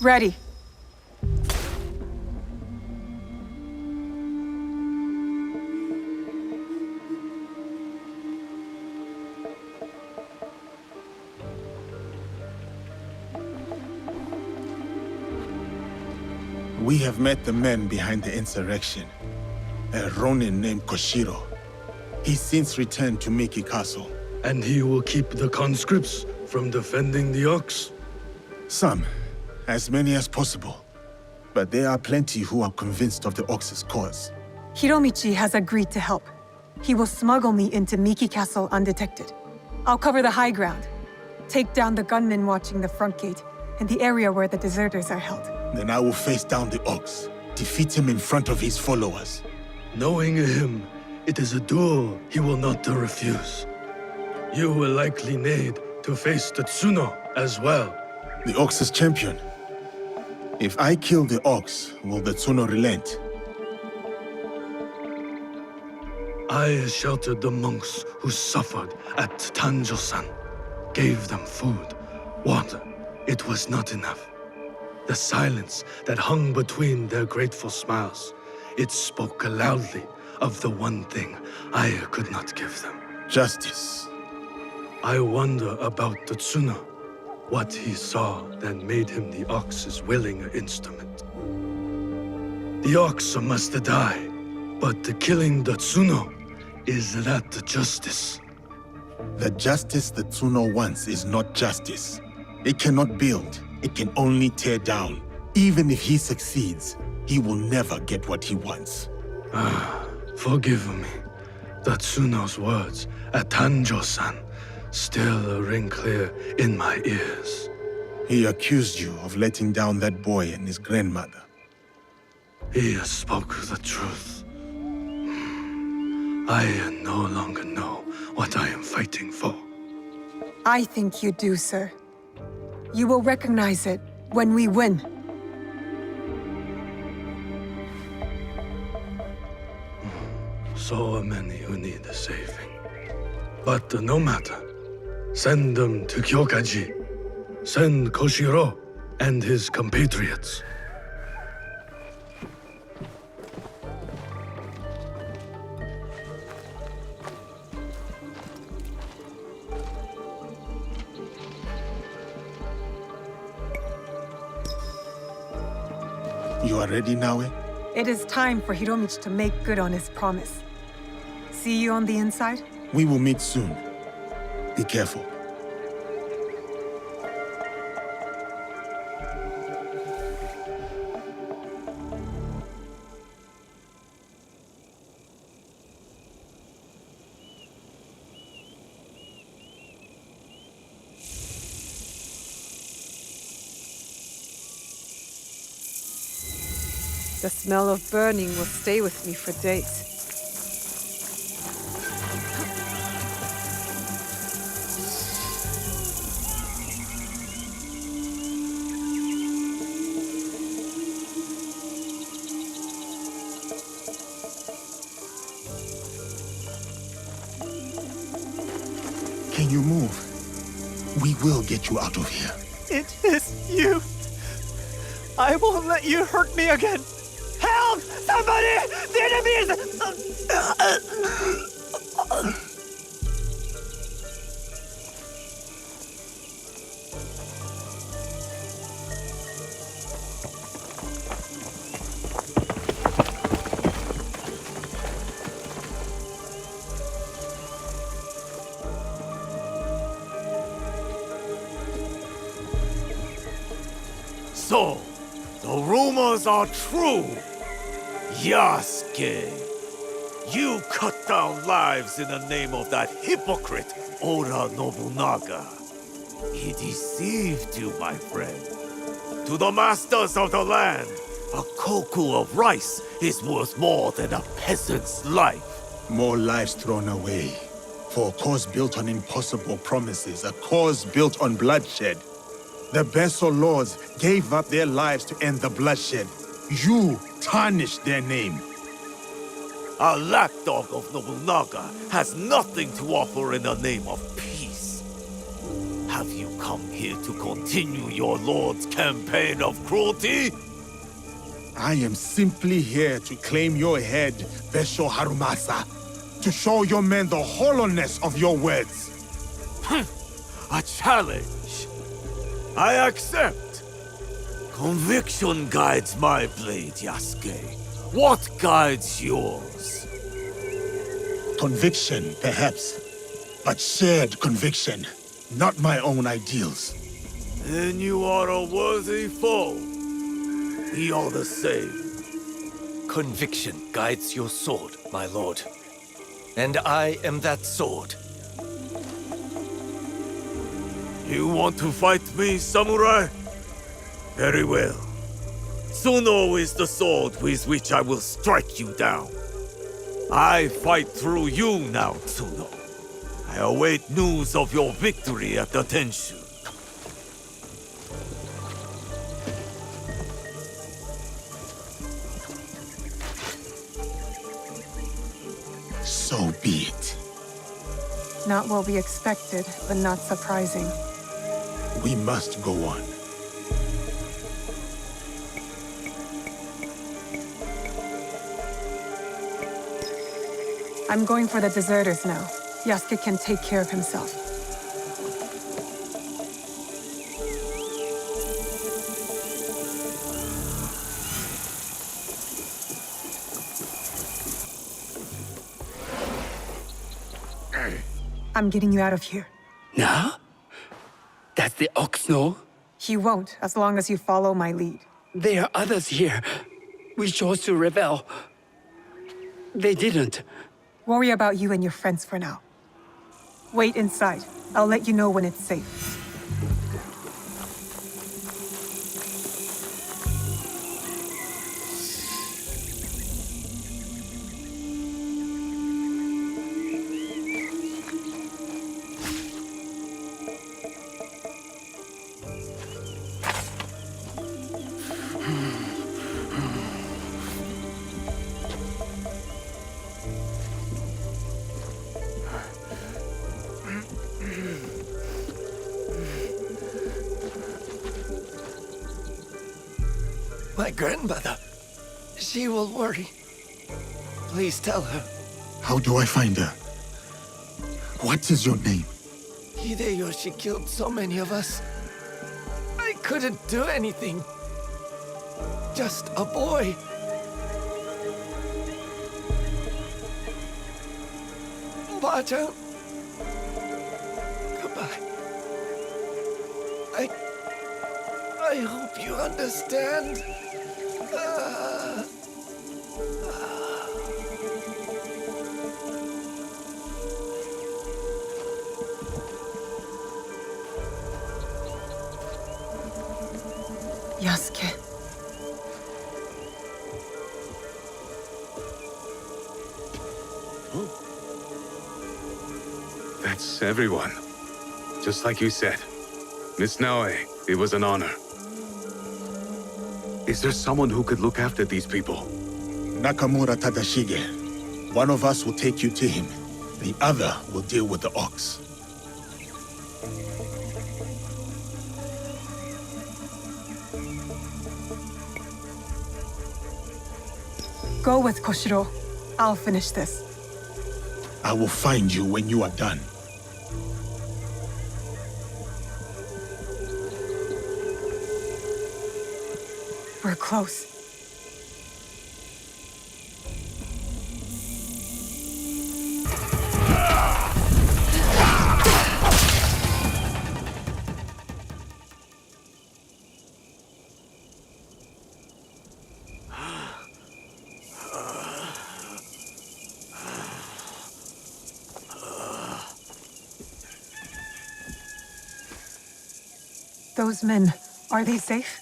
Ready. We have met the men behind the insurrection. A Ronin named Koshiro. He's since returned to Miki Castle. And he will keep the conscripts from defending the ox? Some. As many as possible. But there are plenty who are convinced of the ox's cause. Hiromichi has agreed to help. He will smuggle me into Miki Castle undetected. I'll cover the high ground, take down the gunmen watching the front gate, and the area where the deserters are held. Then I will face down the ox, defeat him in front of his followers. Knowing him, it is a duel he will not refuse. You will likely need to face the Tsuno as well. The ox's champion. If I kill the ox, will the Tsuno relent? I sheltered the monks who suffered at Tanjo-san. Gave them food, water. It was not enough. The silence that hung between their grateful smiles, it spoke loudly of the one thing I could not give them. Justice. I wonder about the Tsuno. What he saw that made him the ox's willing instrument. The ox must die, but killing the Tsuno, is that justice? The justice the Tsuno wants is not justice. It cannot build, it can only tear down. Even if he succeeds, he will never get what he wants. Forgive me. The Tsuno's words at Tanjo-san still ring clear in my ears. He accused you of letting down that boy and his grandmother. He spoke the truth. I no longer know what I am fighting for. I think you do, sir. You will recognize it when we win. So many who need saving. But no matter. Send them to Kyokaji. Send Koshiro and his compatriots. You are ready, Naue? It is time for Hiromichi to make good on his promise. See you on the inside? We will meet soon. Be careful. The smell of burning will stay with me for days. Can you move? We will get you out of here. It is you. I won't let you hurt me again. Help! Somebody! The enemy is... So, the rumors are true. Yasuke, you cut down lives in the name of that hypocrite, Oda Nobunaga. He deceived you, my friend. To the masters of the land, a koku of rice is worth more than a peasant's life. More lives thrown away. For a cause built on impossible promises, a cause built on bloodshed. The Besso lords gave up their lives to end the bloodshed. You tarnished their name. A lapdog of Nobunaga has nothing to offer in the name of peace. come here to continue your lord's campaign of cruelty? I am simply here to claim your head, Besho Harumasa, to show your men the hollowness of your words. A challenge. I accept. Conviction guides my blade, Yasuke. What guides yours? Conviction, perhaps, but shared conviction, not my own ideals. Then you are a worthy foe. We are the same. Conviction guides your sword, my lord. And I am that sword. You want to fight me, samurai? Very well. Tsuno is the sword with which I will strike you down. I fight through you now, Tsuno. I await news of your victory at the Tenshu. So be it. Not what we expected, but not surprising. We must go on. I'm going for the deserters now. Yasuke can take care of himself. I'm getting you out of here. Now? Does the ox know? He won't, as long as you follow my lead. There are others here. We chose to rebel. They didn't. Worry about you and your friends for now. Wait inside. I'll let you know when it's safe. My grandmother. She will worry. Please tell her. How do I find her? What is your name? Hideyoshi killed so many of us. I couldn't do anything. Just a boy. Ba-chan. Goodbye. I hope you understand. Yasuke. That's everyone. Just like you said. Miss Naoe, it was an honor. Is there someone who could look after these people? Nakamura Tadashige. One of us will take you to him. The other will deal with the ox. Go with Koshiro. I'll finish this. I will find you when you are done. We're close. Those men, are they safe?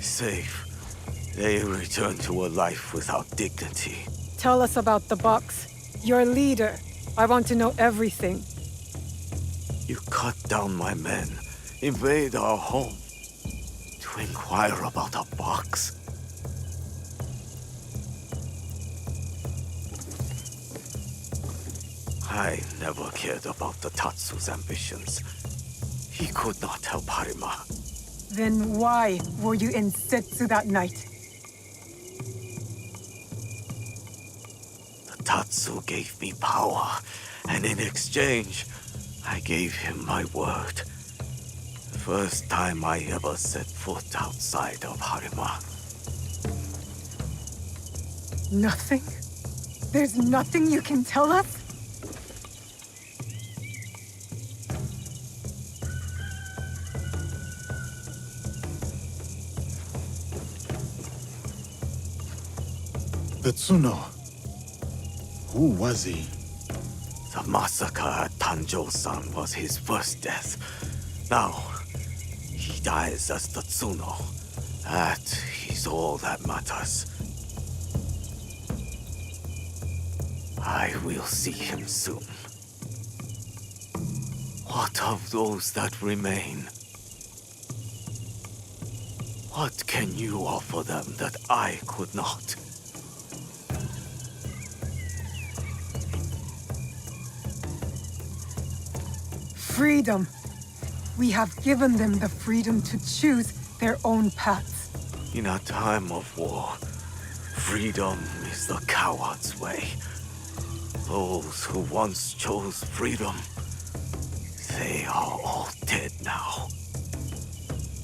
Safe. They return to a life without dignity. Tell us about the box. Your leader. I want to know everything. You cut down my men, invade our home, to inquire about a box. I never cared about the Tatsu's ambitions. He could not help Harima. Then why were you in Setsu that night? The Tatsu gave me power, and in exchange, I gave him my word. First time I ever set foot outside of Harima. Nothing? There's nothing you can tell us? The Tsuno. Who was he? The massacre at Tanjo-san was his first death. Now, he dies as the Tsuno. That is all that matters. I will see him soon. What of those that remain? What can you offer them that I could not? Freedom. We have given them the freedom to choose their own paths. In a time of war, freedom is the coward's way. Those who once chose freedom, they are all dead now.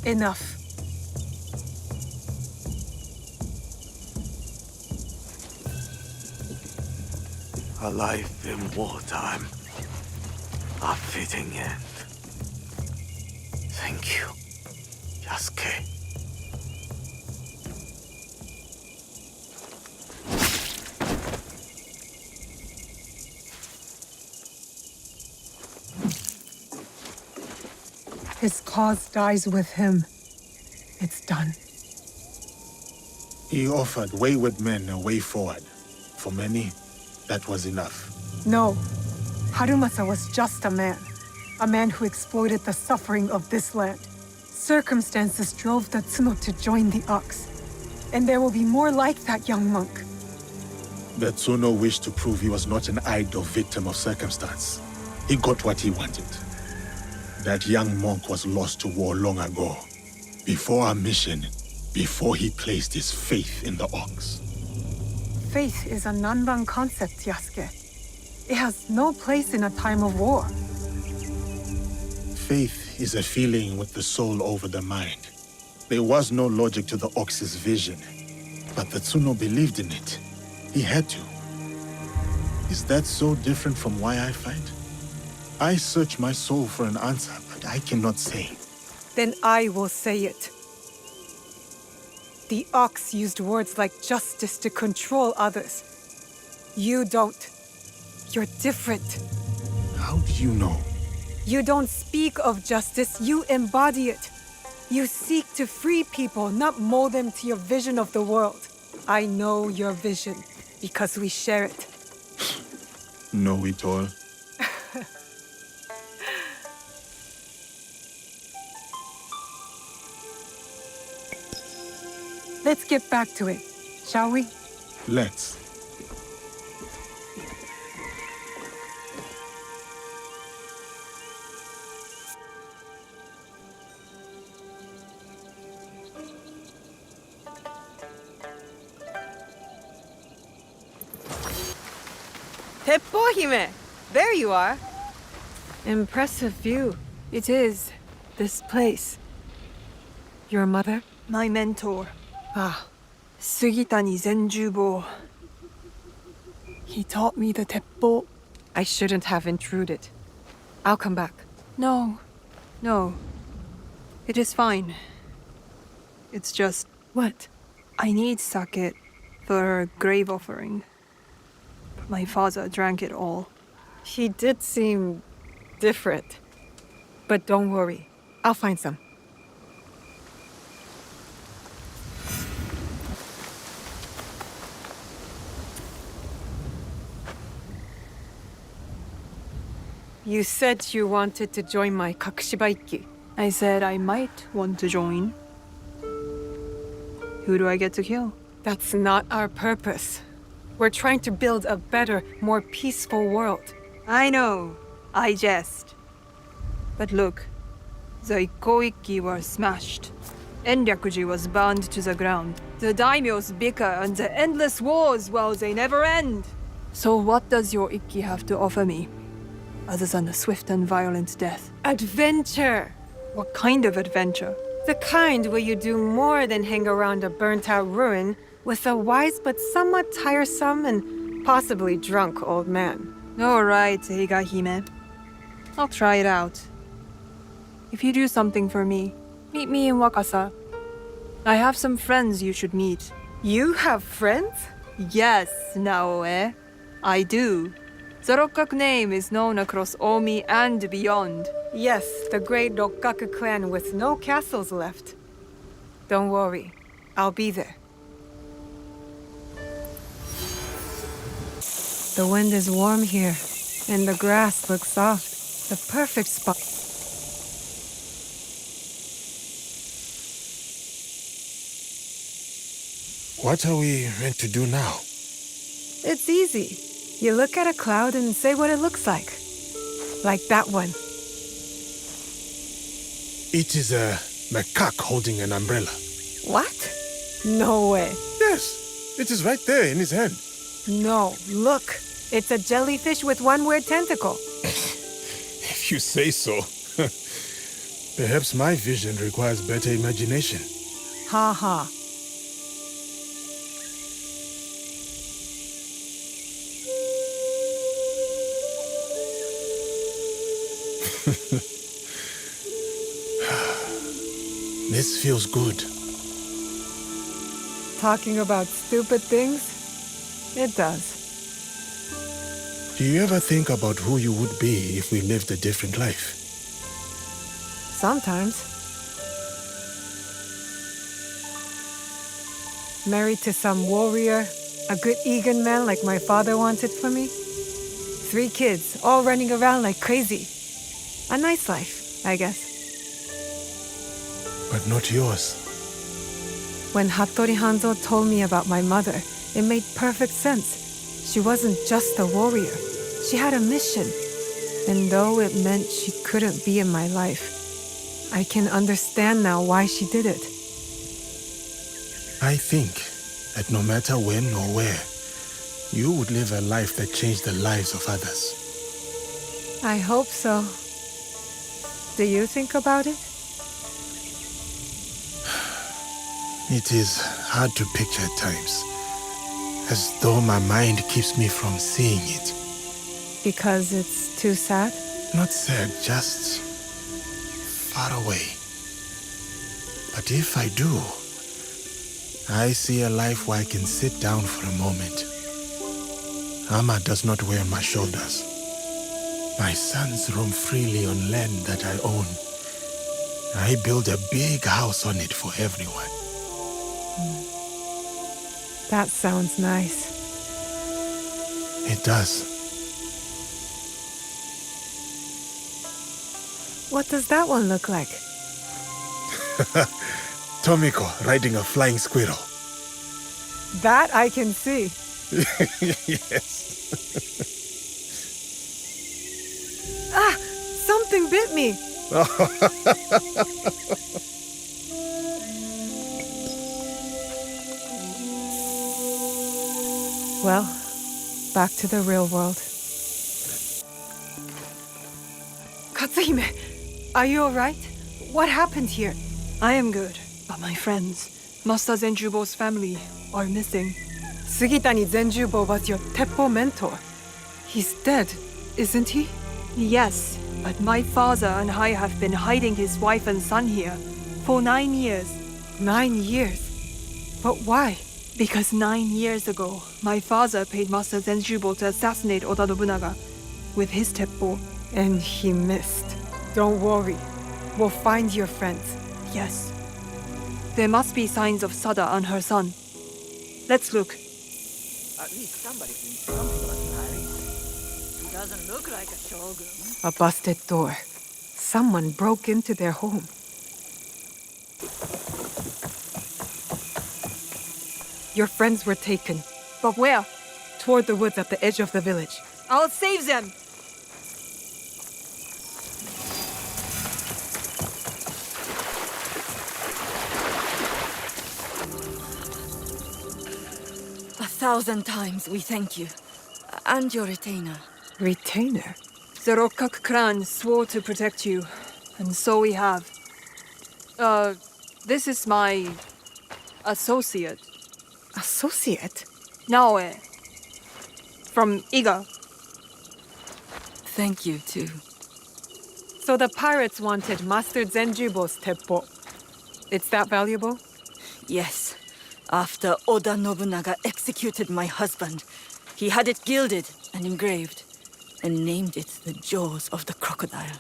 Enough. A life in wartime. A fitting end. Thank you, Yasuke. His cause dies with him. It's done. He offered wayward men a way forward. For many, that was enough. No. Harumasa was just a man who exploited the suffering of this land. Circumstances drove the Tsuno to join the Ox. And there will be more like that young monk. The Tsuno wished to prove he was not an idle victim of circumstance. He got what he wanted. That young monk was lost to war long ago. Before our mission, before he placed his faith in the Ox. Faith is a Nanban concept, Yasuke. It has no place in a time of war. Faith is a feeling with the soul over the mind. There was no logic to the Ox's vision, but the Tsuno believed in it. He had to. Is that so different from why I fight? I search my soul for an answer, but I cannot say. Then I will say it. The Ox used words like justice to control others. You don't. You're different. How do you know? You don't speak of justice, you embody it. You seek to free people, not mold them to your vision of the world. I know your vision, because we share it. Know it all. Let's get back to it, shall we? Let's. Teppohime! There you are! Impressive view. It is. This place. Your mother? My mentor. Ah. Sugitani Zenjubo. He taught me the teppo. I shouldn't have intruded. I'll come back. No. No. It is fine. It's just... What? I need sake for a grave offering. My father drank it all. He did seem different. But don't worry. I'll find some. You said you wanted to join my Kakushibaiki. I said I might want to join. Who do I get to kill? That's not our purpose. We're trying to build a better, more peaceful world. I know. I jest. But look, the Ikoiki were smashed. Enryakuji was burned to the ground. The daimyos bicker and the endless wars, well, they never end. So what does your Ikki have to offer me? Other than a swift and violent death? Adventure! What kind of adventure? The kind where you do more than hang around a burnt-out ruin with a wise but somewhat tiresome and possibly drunk old man. All right, Eihime. I'll try it out. If you do something for me, meet me in Wakasa. I have some friends you should meet. You have friends? Yes, Naoe. I do. The Rokkaku name is known across Omi and beyond. Yes, the great Rokkaku clan with no castles left. Don't worry, I'll be there. The wind is warm here, and the grass looks soft. The perfect spot. What are we meant to do now? It's easy. You look at a cloud and say what it looks like. Like that one. It is a macaque holding an umbrella. What? No way. Yes, it is right there in his hand. No, look. It's a jellyfish with one weird tentacle. If you say so. Perhaps my vision requires better imagination. Ha ha. This feels good. Talking about stupid things? It does. Do you ever think about who you would be if we lived a different life? Sometimes. Married to some warrior, a good Egan man like my father wanted for me. 3 kids, all running around like crazy. A nice life, I guess. But not yours. When Hattori Hanzo told me about my mother, it made perfect sense. She wasn't just a warrior. She had a mission. And though it meant she couldn't be in my life, I can understand now why she did it. I think that no matter when or where, you would live a life that changed the lives of others. I hope so. Do you think about it? It is hard to picture at times, as though my mind keeps me from seeing it. Because it's too sad? Not sad, just far away. But if I do, I see a life where I can sit down for a moment. Armor does not weigh on my shoulders. My sons roam freely on land that I own. I build a big house on it for everyone. That sounds nice. It does. What does that one look like? Tomiko riding a flying squirrel. That I can see. Yes. Ah! Something bit me! Well, back to the real world. Katsuhime, are you alright? What happened here? I am good, but my friends, Master Zenjubo's family, are missing. Sugitani Zenjubo was your Teppo mentor. He's dead, isn't he? Yes, but my father and I have been hiding his wife and son here for 9 years. 9 years? But why? Because 9 years ago, my father paid Master Zenjubo to assassinate Oda Nobunaga with his teppo. And he missed. Don't worry. We'll find your friends. Yes. There must be signs of Sada and her son. Let's look. At least somebody's been something about Paris. He doesn't look like a shogun. A busted door. Someone broke into their home. Your friends were taken. But where? Toward the woods at the edge of the village. I'll save them! 1,000 times we thank you. And your retainer. Retainer? The Rokkak clan swore to protect you, and so we have. This is my associate. Associate? Naoe. From Iga. Thank you, too. So the pirates wanted Master Zenjubo's teppo. It's that valuable? Yes. After Oda Nobunaga executed my husband, he had it gilded and engraved, and named it the Jaws of the Crocodile.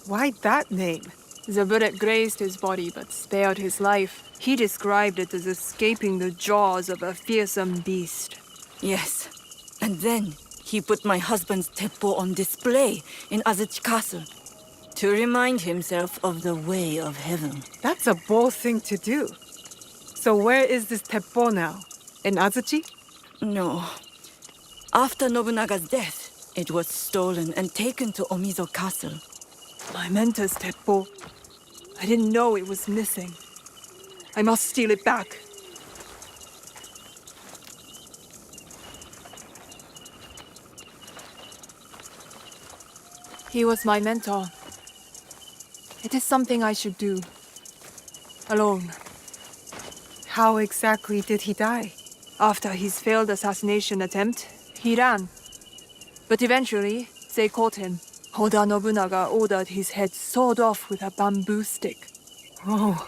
Why that name? The bullet grazed his body but spared his life. He described it as escaping the jaws of a fearsome beast. Yes. And then he put my husband's teppo on display in Azuchi Castle to remind himself of the way of heaven. That's a bold thing to do. So where is this teppo now? In Azuchi? No. After Nobunaga's death, it was stolen and taken to Omizo Castle. My mentor's teppo. I didn't know it was missing. I must steal it back. He was my mentor. It is something I should do. Alone. How exactly did he die? After his failed assassination attempt, he ran. But eventually, they caught him. Oda Nobunaga ordered his head sawed off with a bamboo stick. Oh.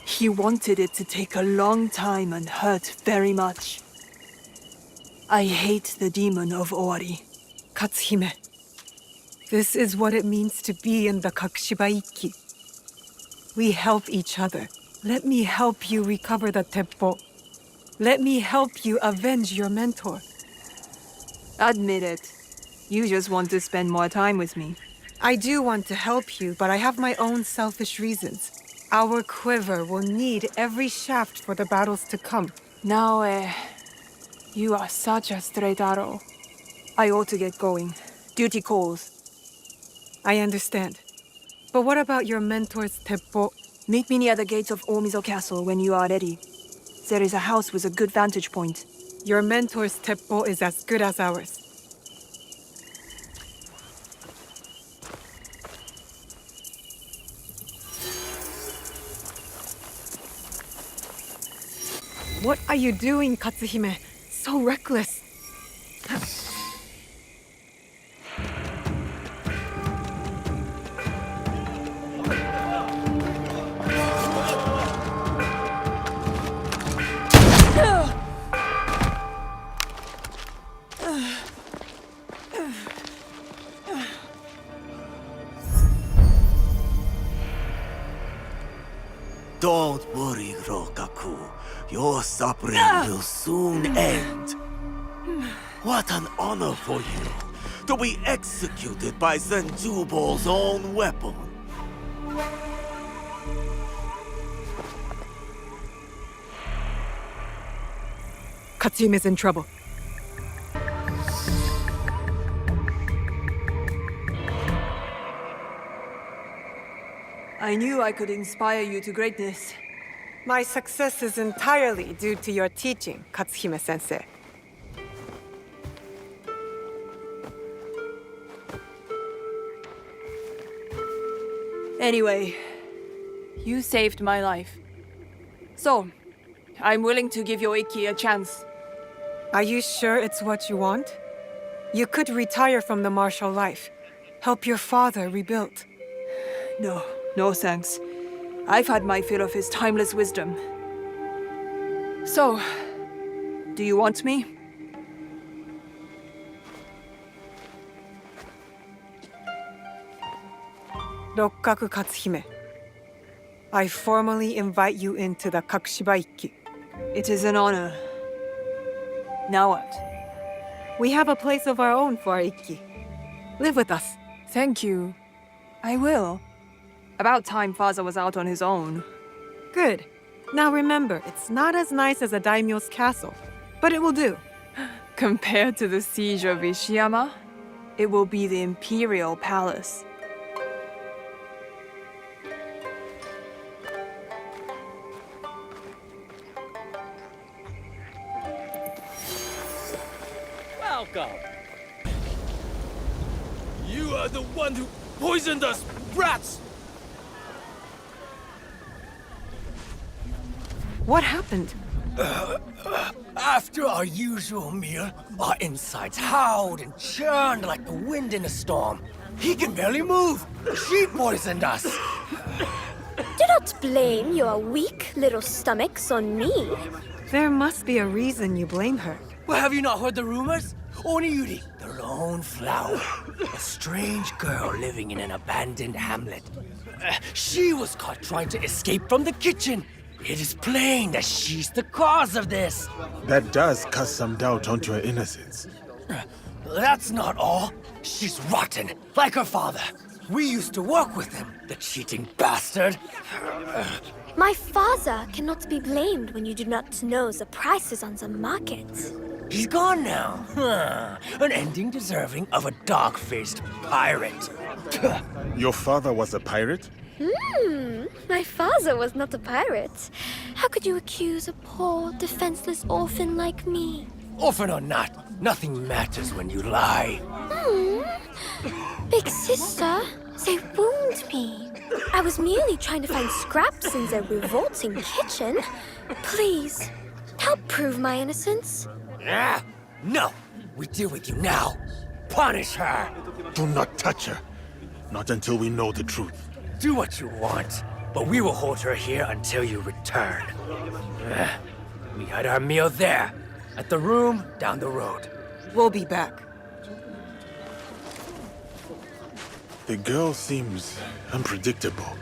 He wanted it to take a long time and hurt very much. I hate the demon of Owari. Katsuhime. This is what it means to be in the Kakushibaiki. We help each other. Let me help you recover the teppo. Let me help you avenge your mentor. Admit it. You just want to spend more time with me. I do want to help you, but I have my own selfish reasons. Our quiver will need every shaft for the battles to come. Naoe, you are such a straight arrow. I ought to get going. Duty calls. I understand. But what about your mentor's teppo? Meet me near the gates of Omizo Castle when you are ready. There is a house with a good vantage point. Your mentor's teppo is as good as ours. What are you doing, Katsuhime? So reckless. Don't worry, Rokaku. Your suffering will soon end. What an honor for you to be executed by Zenjubo's own weapon. Katsuhime's in trouble. I knew I could inspire you to greatness. My success is entirely due to your teaching, Katsuhime-sensei. Anyway, you saved my life. So, I'm willing to give your Ikki a chance. Are you sure it's what you want? You could retire from the martial life. Help your father rebuild. No thanks. I've had my fill of his timeless wisdom. So, do you want me? Rokkaku Katsuhime. I formally invite you into the Kakushibaiki. It is an honor. Now what? We have a place of our own for our Ikki. Live with us. Thank you. I will. About time father was out on his own. Good. Now remember, it's not as nice as a daimyo's castle, but it will do. Compared to the siege of Ishiyama, it will be the Imperial Palace. welcome. You are the one who poisoned us, rats! What happened? After our usual meal, our insides howled and churned like the wind in a storm. He can barely move. She poisoned us. Do not blame your weak little stomachs on me. There must be a reason you blame her. Well, have you not heard the rumors? Oniyuri, the lone flower. A strange girl living in an abandoned hamlet. She was caught trying to escape from the kitchen. It is plain that she's the cause of this. That does cast some doubt onto her innocence. That's not all. She's rotten, like her father. We used to work with him, the cheating bastard. My father cannot be blamed when you do not know the prices on the market. He's gone now. An ending deserving of a dog-faced pirate. Your father was a pirate? My father was not a pirate. How could you accuse a poor, defenseless orphan like me? Orphan or not, nothing matters when you lie. Big sister, they wound me. I was merely trying to find scraps in their revolting kitchen. Please, help prove my innocence. No, we deal with you now. Punish her. Do not touch her. Not until we know the truth. Do what you want, but we will hold her here until you return. We had our meal there, at the room down the road. We'll be back. The girl seems unpredictable.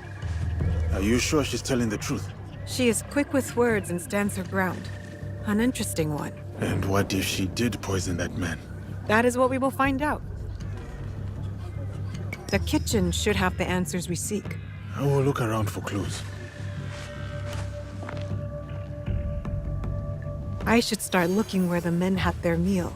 Are you sure she's telling the truth? She is quick with words and stands her ground. An interesting one. And what if she did poison that man? That is what we will find out. The kitchen should have the answers we seek. I will look around for clues. I should start looking where the men had their meal.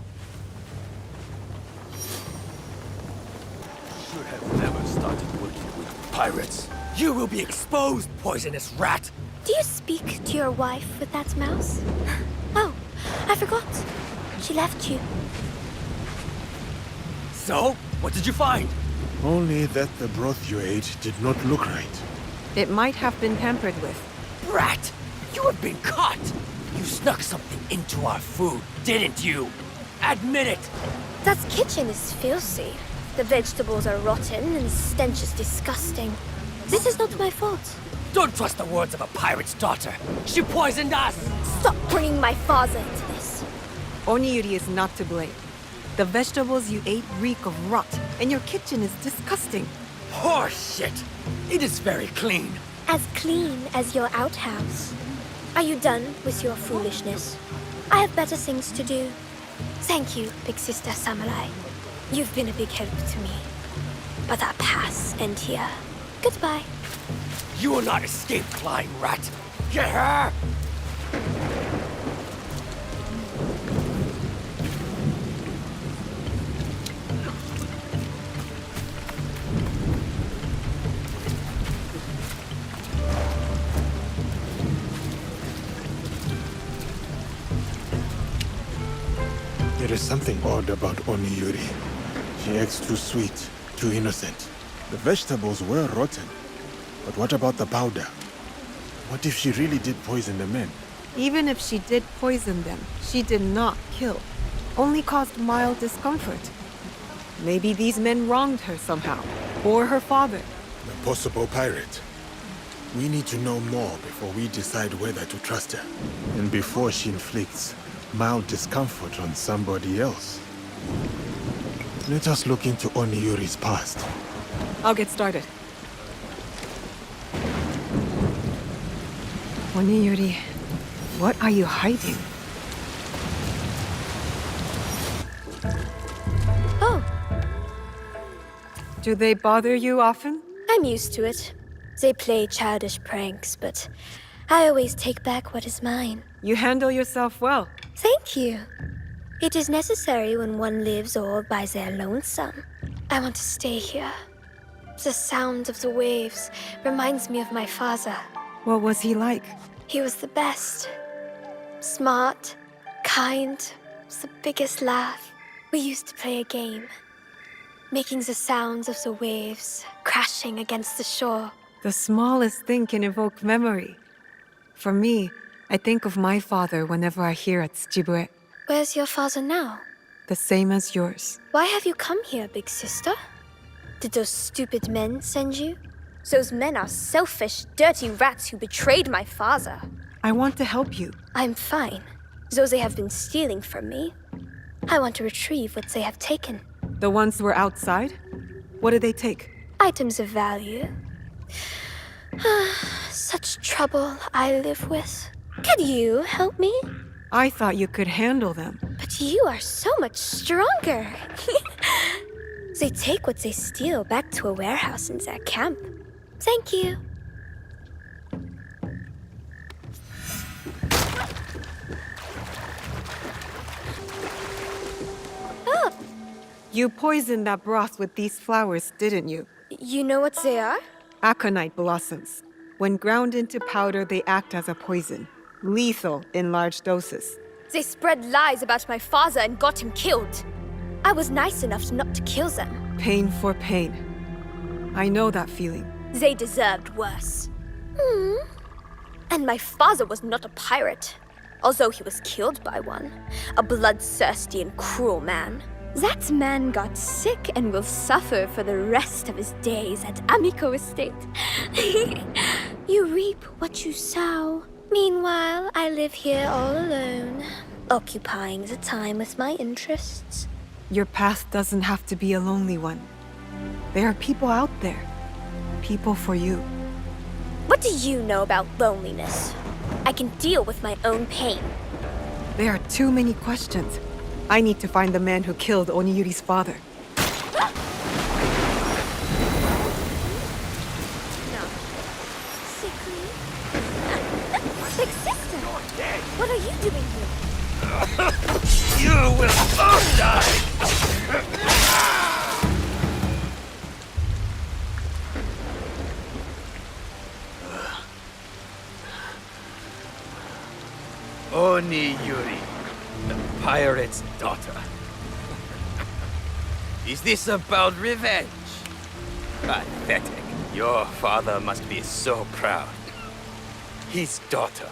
Should have never started working with pirates. You will be exposed, poisonous rat! Do you speak to your wife with that mouse? Oh, I forgot. She left you. So, what did you find? Only that the broth you ate did not look right. It might have been tampered with. Brat! You have been caught! You snuck something into our food, didn't you? Admit it! That kitchen is filthy. The vegetables are rotten and the stench is disgusting. This is not my fault. Don't trust the words of a pirate's daughter. She poisoned us! Stop bringing my father into this. Oniyuri is not to blame. The vegetables you ate reek of rot, and your kitchen is disgusting. Horseshit! It is very clean. As clean as your outhouse. Are you done with your foolishness? I have better things to do. Thank you, Big Sister Samurai. You've been a big help to me. But our paths end here. Goodbye. You will not escape, flying rat. Get her! There is something odd about Oniyuri. She acts too sweet, too innocent. The vegetables were rotten. But what about the powder? What if she really did poison the men? Even if she did poison them, she did not kill. Only caused mild discomfort. Maybe these men wronged her somehow. Or her father. A possible pirate. We need to know more before we decide whether to trust her. And before she inflicts mild discomfort on somebody else. Let us look into Oniyuri's past. I'll get started. Oniyuri, what are you hiding? Oh. Do they bother you often? I'm used to it. They play childish pranks, but I always take back what is mine. You handle yourself well. Thank you. It is necessary when one lives all by their lonesome. I want to stay here. The sound of the waves reminds me of my father. What was he like? He was the best. Smart, kind, the biggest laugh. We used to play a game, making the sounds of the waves crashing against the shore. The smallest thing can evoke memory. For me, I think of my father whenever I hear at Tsujibue. Where's your father now? The same as yours. Why have you come here, big sister? Did those stupid men send you? Those men are selfish, dirty rats who betrayed my father. I want to help you. I'm fine. Though they have been stealing from me, I want to retrieve what they have taken. The ones who were outside? What did they take? Items of value. Such trouble I live with. Could you help me? I thought you could handle them. But you are so much stronger. They take what they steal back to a warehouse in their camp. Thank you. Oh! You poisoned that broth with these flowers, didn't you? You know what they are? Aconite blossoms. When ground into powder, they act as a poison. Lethal in large doses. They spread lies about my father and got him killed. I was nice enough not to kill them. Pain for pain. I know that feeling. They deserved worse. And my father was not a pirate, although he was killed by one. A bloodthirsty and cruel man. That man got sick and will suffer for the rest of his days at Amico Estate. You reap what you sow. Meanwhile, I live here all alone, occupying the time with my interests. Your path doesn't have to be a lonely one. There are people out there. People for you. What do you know about loneliness? I can deal with my own pain. There are too many questions. I need to find the man who killed Oniyuri's father. Big sister! What are you doing here? You will all die! Oniyuri, the pirate's daughter. Is this about revenge? Pathetic. Your father must be so proud. His daughter,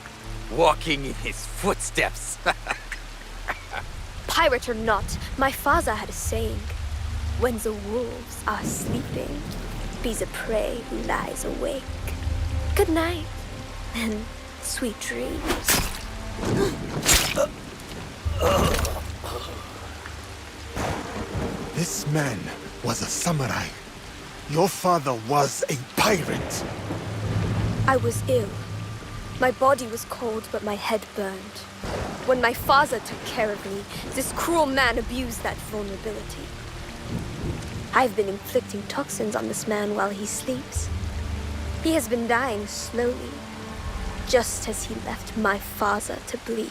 walking in his footsteps. Pirate or not, my father had a saying. When the wolves are sleeping, be the prey who lies awake. Good night, and sweet dreams. This man was a samurai. Your father was a pirate. I was ill. My body was cold, but my head burned. When my father took care of me, this cruel man abused that vulnerability. I've been inflicting toxins on this man while he sleeps. He has been dying slowly, just as he left my father to bleed.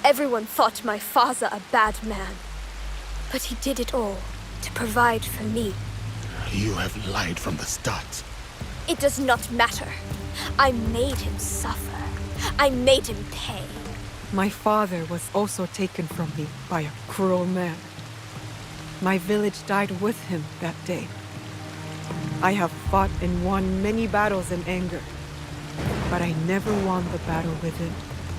Everyone thought my father a bad man, but he did it all to provide for me. You have lied from the start. It does not matter. I made him suffer. I made him pay. My father was also taken from me by a cruel man. My village died with him that day. I have fought and won many battles in anger, but I never won the battle within,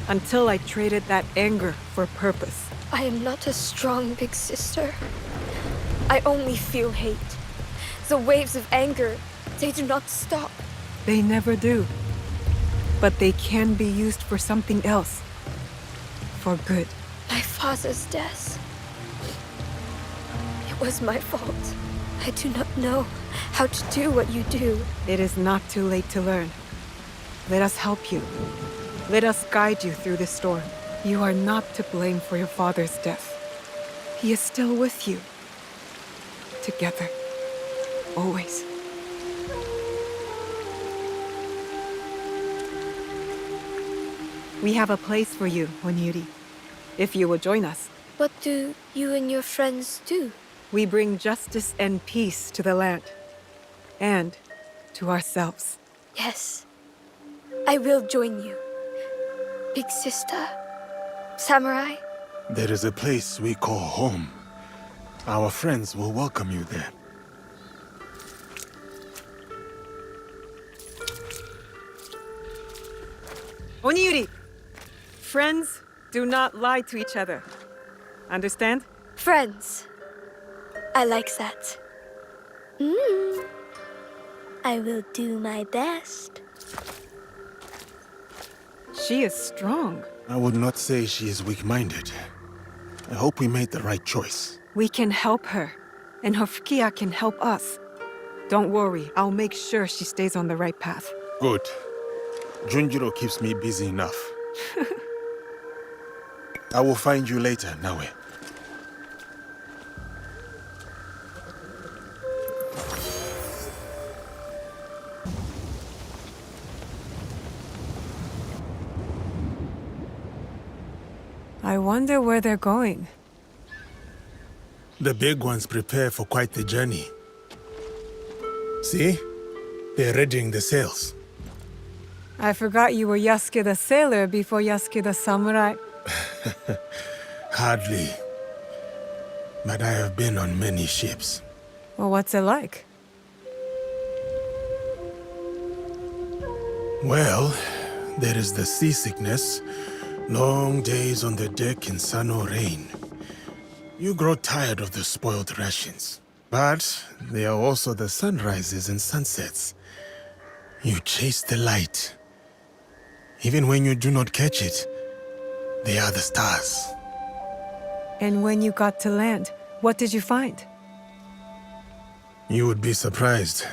until I traded that anger for purpose. I am not a strong big sister. I only feel hate. The waves of anger, they do not stop. They never do. But they can be used for something else. For good. My father's death. It was my fault. I do not know how to do what you do. It is not too late to learn. Let us help you. Let us guide you through this storm. You are not to blame for your father's death. He is still with you. Together. Always. We have a place for you, Oniyuri. If you will join us. What do you and your friends do? We bring justice and peace to the land. And to ourselves. Yes. I will join you. Big sister. Samurai. There is a place we call home. Our friends will welcome you there. Oniyuri! Friends do not lie to each other. Understand? Friends. I like that. I will do my best. She is strong. I would not say she is weak-minded. I hope we made the right choice. We can help her, and her Fukiya can help us. Don't worry, I'll make sure she stays on the right path. Good. Junjiro keeps me busy enough. I will find you later, Naue. I wonder where they're going. The big ones prepare for quite the journey. See? They're readying the sails. I forgot you were Yasuke the sailor before Yasuke the samurai. Hardly. But I have been on many ships. Well, what's it like? Well, there is the seasickness, long days on the deck in sun or rain. You grow tired of the spoiled rations. But there are also the sunrises and sunsets. You chase the light. Even when you do not catch it, they are the stars. And when you got to land, what did you find? You would be surprised.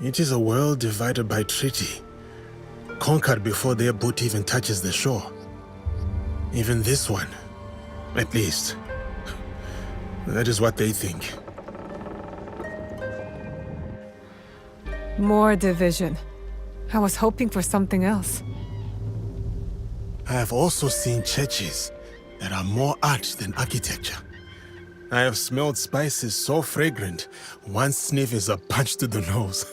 It is a world divided by treaty, conquered before their boat even touches the shore. Even this one, at least. That is what they think. More division. I was hoping for something else. I have also seen churches that are more art than architecture. I have smelled spices so fragrant, one sniff is a punch to the nose.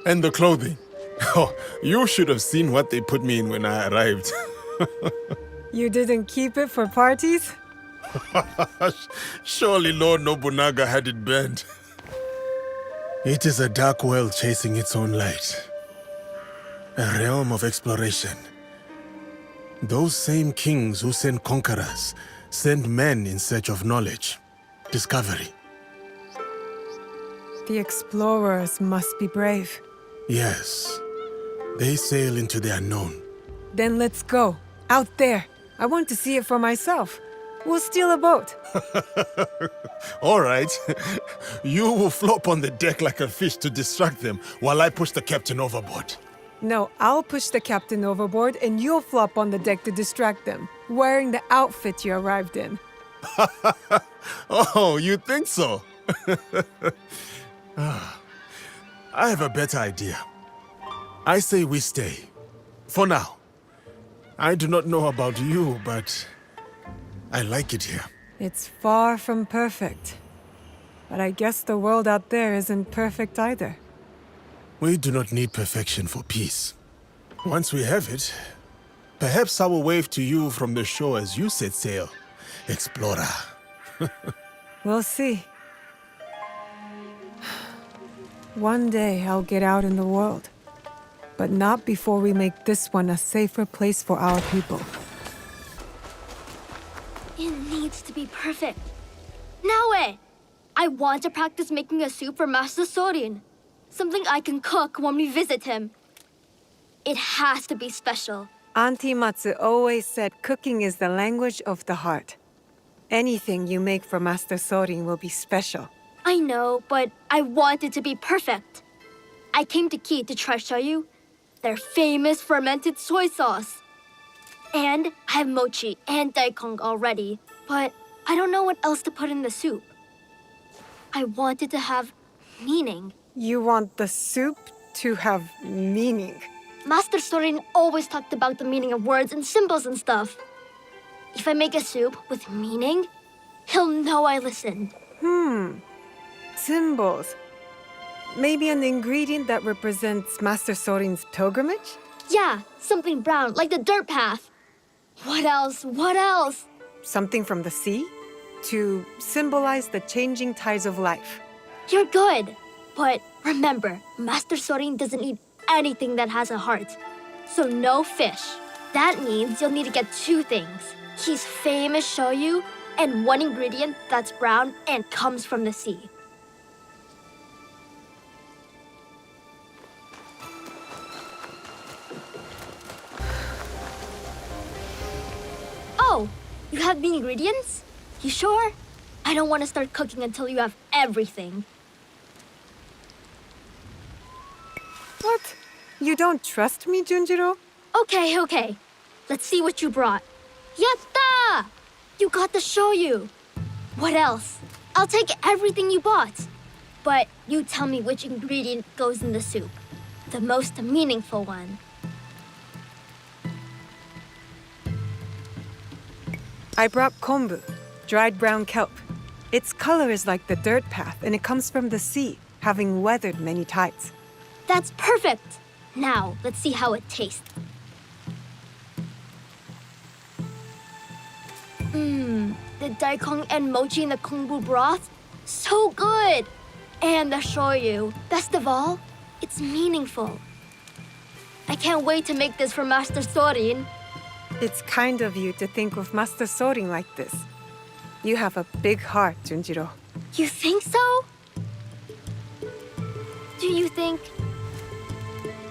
And the clothing. Oh, you should have seen what they put me in when I arrived. You didn't keep it for parties? Surely Lord Nobunaga had it banned. It is a dark world chasing its own light. A realm of exploration. Those same kings who send conquerors send men in search of knowledge, discovery. The explorers must be brave. Yes. They sail into the unknown. Then let's go. Out there. I want to see it for myself. We'll steal a boat. All right. You will flop on the deck like a fish to distract them while I push the captain overboard. No, I'll push the captain overboard and you'll flop on the deck to distract them, wearing the outfit you arrived in. Oh, you think so? I have a better idea. I say we stay. For now. I do not know about you, but I like it here. It's far from perfect. But I guess the world out there isn't perfect either. We do not need perfection for peace. Once we have it, perhaps I will wave to you from the shore as you set sail, explorer. We'll see. One day I'll get out in the world. But not before we make this one a safer place for our people. It needs to be perfect. Naue! I want to practice making a soup for Master Sorin. Something I can cook when we visit him. It has to be special. Auntie Matsu always said cooking is the language of the heart. Anything you make for Master Sorin will be special. I know, but I want it to be perfect. I came to Ki to try shoyu, their famous fermented soy sauce. And I have mochi and daikon already, but I don't know what else to put in the soup. I want it to have meaning. You want the soup to have meaning? Master Sorin always talked about the meaning of words and symbols and stuff. If I make a soup with meaning, he'll know I listened. Symbols. Maybe an ingredient that represents Master Sorin's pilgrimage? Yeah, something brown, like the dirt path. What else? What else? something from the sea? To symbolize the changing tides of life. You're good. But remember, Master Sorin doesn't eat anything that has a heart. So no fish. That means you'll need to get 2 things. His famous shoyu and 1 ingredient that's brown and comes from the sea. Oh, you have the ingredients? You sure? I don't want to start cooking until you have everything. What? You don't trust me, Junjiro? Okay. Let's see what you brought. Yatta! You got the shoyu. What else? I'll take everything you bought. But you tell me which ingredient goes in the soup. The most meaningful one. I brought kombu, dried brown kelp. Its color is like the dirt path, and it comes from the sea, having weathered many tides. That's perfect. Now, let's see how it tastes. The daikon and mochi in the kombu broth? So good! And the shoyu. Best of all, it's meaningful. I can't wait to make this for Master Sorin. It's kind of you to think of Master Sorin like this. You have a big heart, Junjiro. You think so? Do you think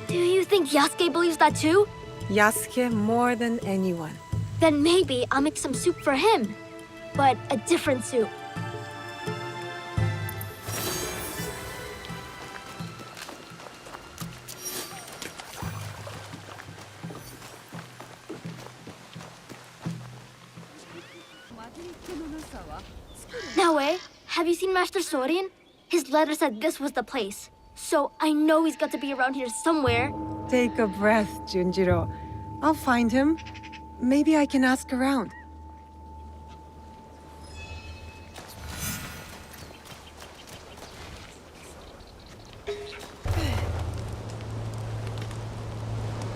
Yasuke believes that too? Yasuke more than anyone. Then maybe I'll make some soup for him. But a different soup. Naoe, have you seen Master Sorin? His letter said this was the place. So I know he's got to be around here somewhere. Take a breath, Junjiro. I'll find him. Maybe I can ask around.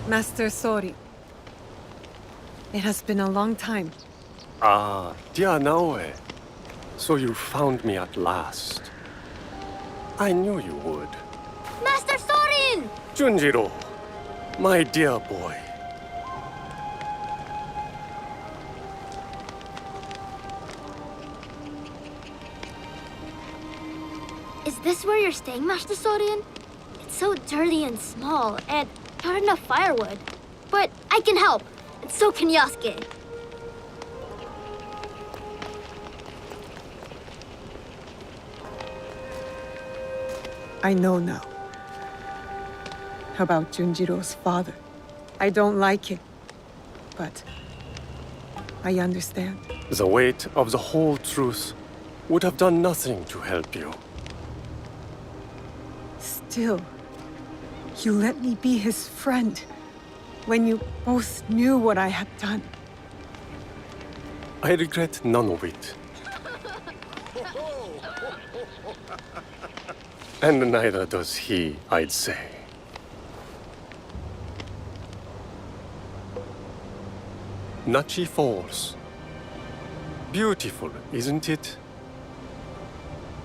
Master Sorin. It has been a long time. Ah, dear Naoe. So you found me at last. I knew you would. Master Sorin! Junjiro, my dear boy. Is this where you're staying, Master Sorin? It's so dirty and small, and not enough firewood. But I can help, and so can Yasuke. I know now. About Junjiro's father. I don't like it, but I understand. The weight of the whole truth would have done nothing to help you. Still, you let me be his friend when you both knew what I had done. I regret none of it. And neither does he, I'd say. Nachi Falls. Beautiful, isn't it?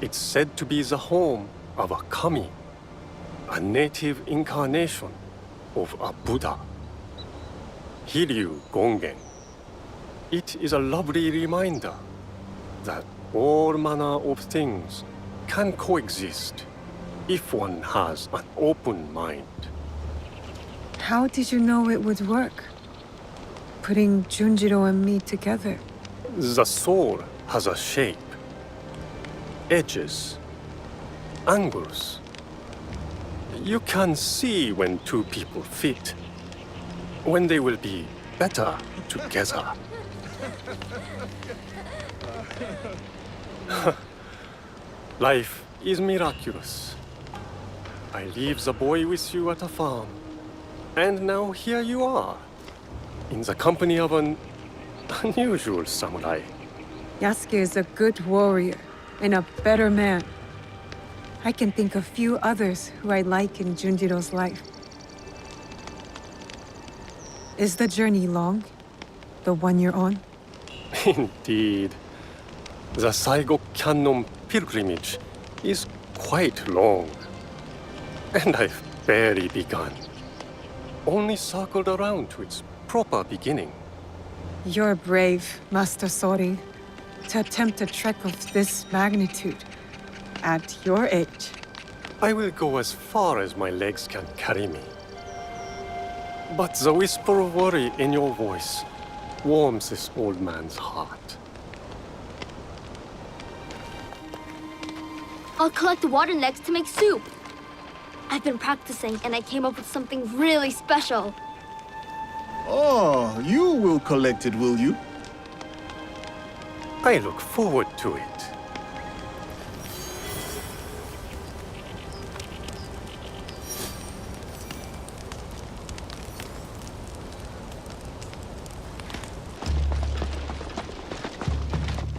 It's said to be the home of a kami, a native incarnation of a Buddha. Hiryu Gongen. It is a lovely reminder that all manner of things can coexist if one has an open mind. How did you know it would work? Putting Junjiro and me together. The soul has a shape, edges, angles. You can see when two people fit, when they will be better together. Life is miraculous. I leave the boy with you at a farm, and now here you are, in the company of an unusual samurai. Yasuke is a good warrior and a better man. I can think of few others who I like in Junjiro's life. Is the journey long? The one you're on? Indeed. The Saigo Cannon pilgrimage is quite long. And I've barely begun. Only circled around to its proper beginning. You're brave, Master Sorin, to attempt a trek of this magnitude at your age. I will go as far as my legs can carry me. But the whisper of worry in your voice warms this old man's heart. I'll collect water next to make soup. I've been practicing and I came up with something really special. Oh, you will collect it, will you? I look forward to it.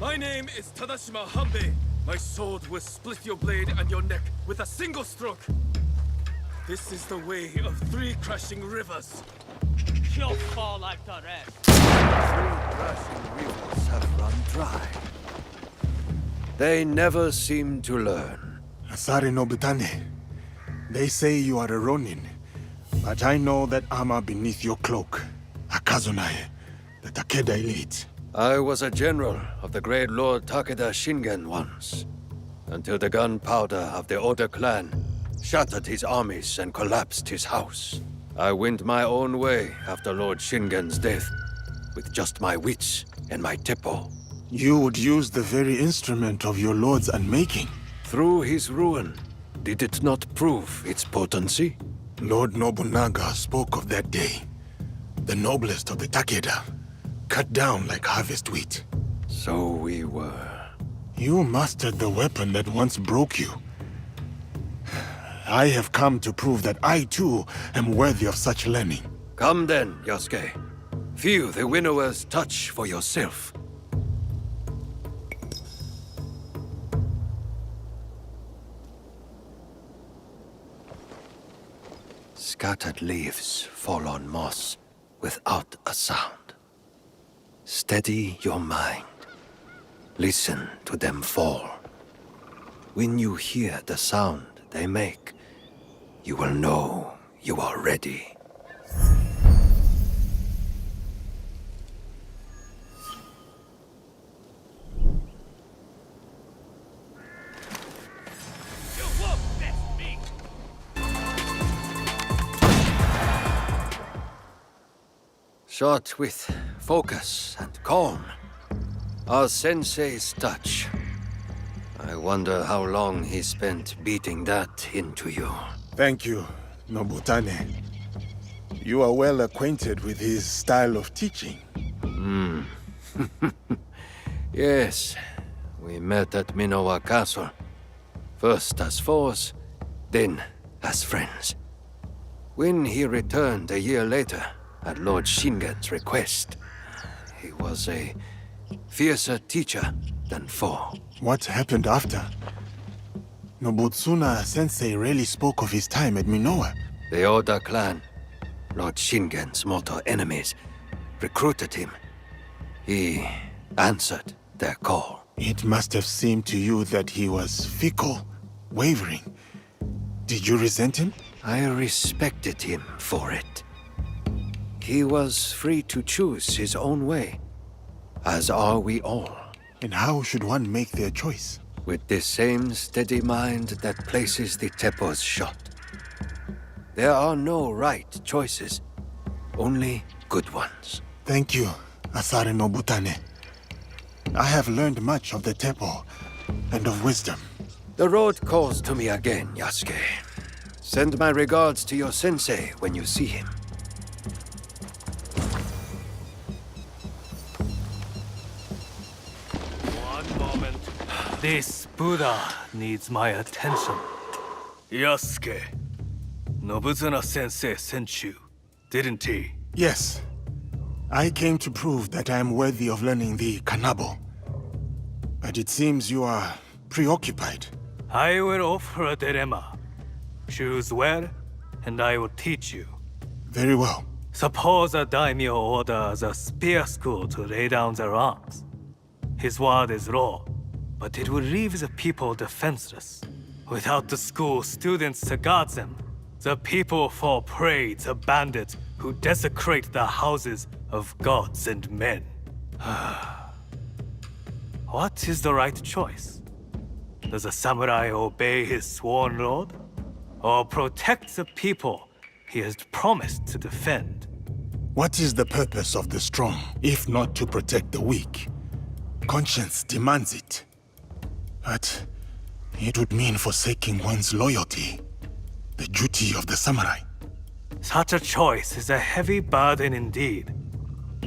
My name is Tadashima Hanbei. My sword will split your blade and your neck with a single stroke. This is the way of 3 crashing rivers. She'll fall like the rest. 3 crashing rivers have run dry. They never seem to learn. Asare Nobutane, they say you are a Ronin, but I know that armor beneath your cloak. Akazunae, the Takeda elite. I was a general of the great Lord Takeda Shingen once, until the gunpowder of the Oda clan shattered his armies and collapsed his house. I went my own way after Lord Shingen's death, with just my wits and my teppo. You would use the very instrument of your lord's unmaking. Through his ruin, did it not prove its potency? Lord Nobunaga spoke of that day. The noblest of the Takeda, cut down like harvest wheat. So we were. You mastered the weapon that once broke you. I have come to prove that I too am worthy of such learning. Come then, Yasuke. Feel the winnower's touch for yourself. Scattered leaves fall on moss without a sound. Steady your mind. Listen to them fall. When you hear the sound they make, you will know you are ready. You won't best me. Shot with focus and calm. Our sensei's touch. I wonder how long he spent beating that into you. Thank you, Nobutane. You are well acquainted with his style of teaching. Yes, we met at Minowa Castle. First as foes, then as friends. When he returned a year later, at Lord Shingen's request, he was a fiercer teacher than foe. What happened after? Nobutsuna-sensei rarely spoke of his time at Minowa. The Oda clan, Lord Shingen's mortal enemies, recruited him. He answered their call. It must have seemed to you that he was fickle, wavering. Did you resent him? I respected him for it. He was free to choose his own way, as are we all. And how should one make their choice? With the same steady mind that places the teppo's shot. There are no right choices, only good ones. Thank you, Asare Nobutane. I have learned much of the teppo and of wisdom. The road calls to me again, Yasuke. Send my regards to your sensei when you see him. One moment. This Buddha needs my attention. Yasuke, Nobutsuna-sensei sent you, didn't he? Yes. I came to prove that I am worthy of learning the Kanabo. But it seems you are preoccupied. I will offer a dilemma. Choose well, and I will teach you. Very well. Suppose a daimyo orders a spear school to lay down their arms. his word is law, but it would leave the people defenseless. Without the school students to guard them, the people fall prey to bandits who desecrate the houses of gods and men. What is the right choice? Does a samurai obey his sworn lord? Or protect the people he has promised to defend? What is the purpose of the strong, if not to protect the weak? Conscience demands it. But it would mean forsaking one's loyalty, the duty of the samurai. Such a choice is a heavy burden indeed,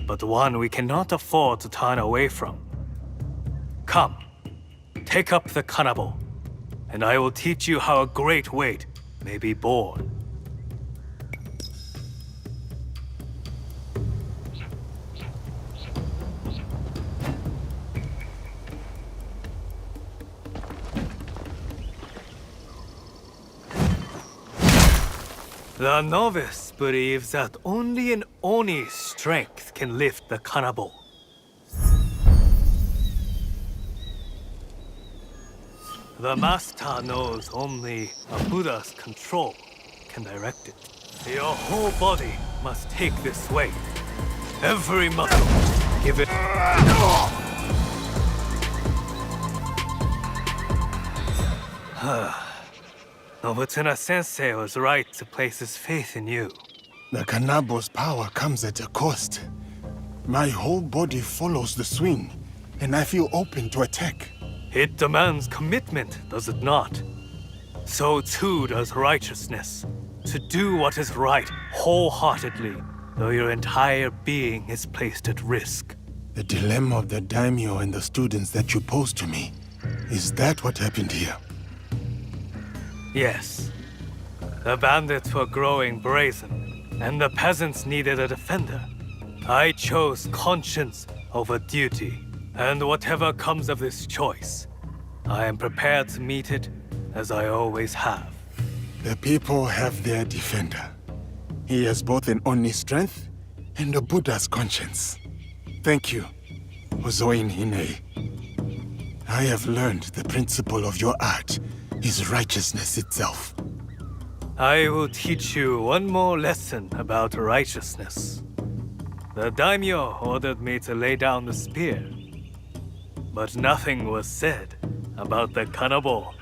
but one we cannot afford to turn away from. Come, take up the kanabo, and I will teach you how a great weight may be borne. The novice believes that only an Oni's strength can lift the kanabo. The master knows only a Buddha's control can direct it. Your whole body must take this weight. Every muscle, give it... Nobutuna-sensei was right to place his faith in you. The kanabo's power comes at a cost. My whole body follows the swing, and I feel open to attack. It demands commitment, does it not? So too does righteousness. To do what is right wholeheartedly, though your entire being is placed at risk. The dilemma of the daimyo and the students that you posed to me, is that what happened here? Yes. The bandits were growing brazen, and the peasants needed a defender. I chose conscience over duty, and whatever comes of this choice, I am prepared to meet it as I always have. The people have their defender. He has both an Oni strength and a Buddha's conscience. Thank you, Ozoin Hine. I have learned the principle of your art is righteousness itself. I will teach you one more lesson about righteousness. The daimyo ordered me to lay down the spear, but nothing was said about the kanabo.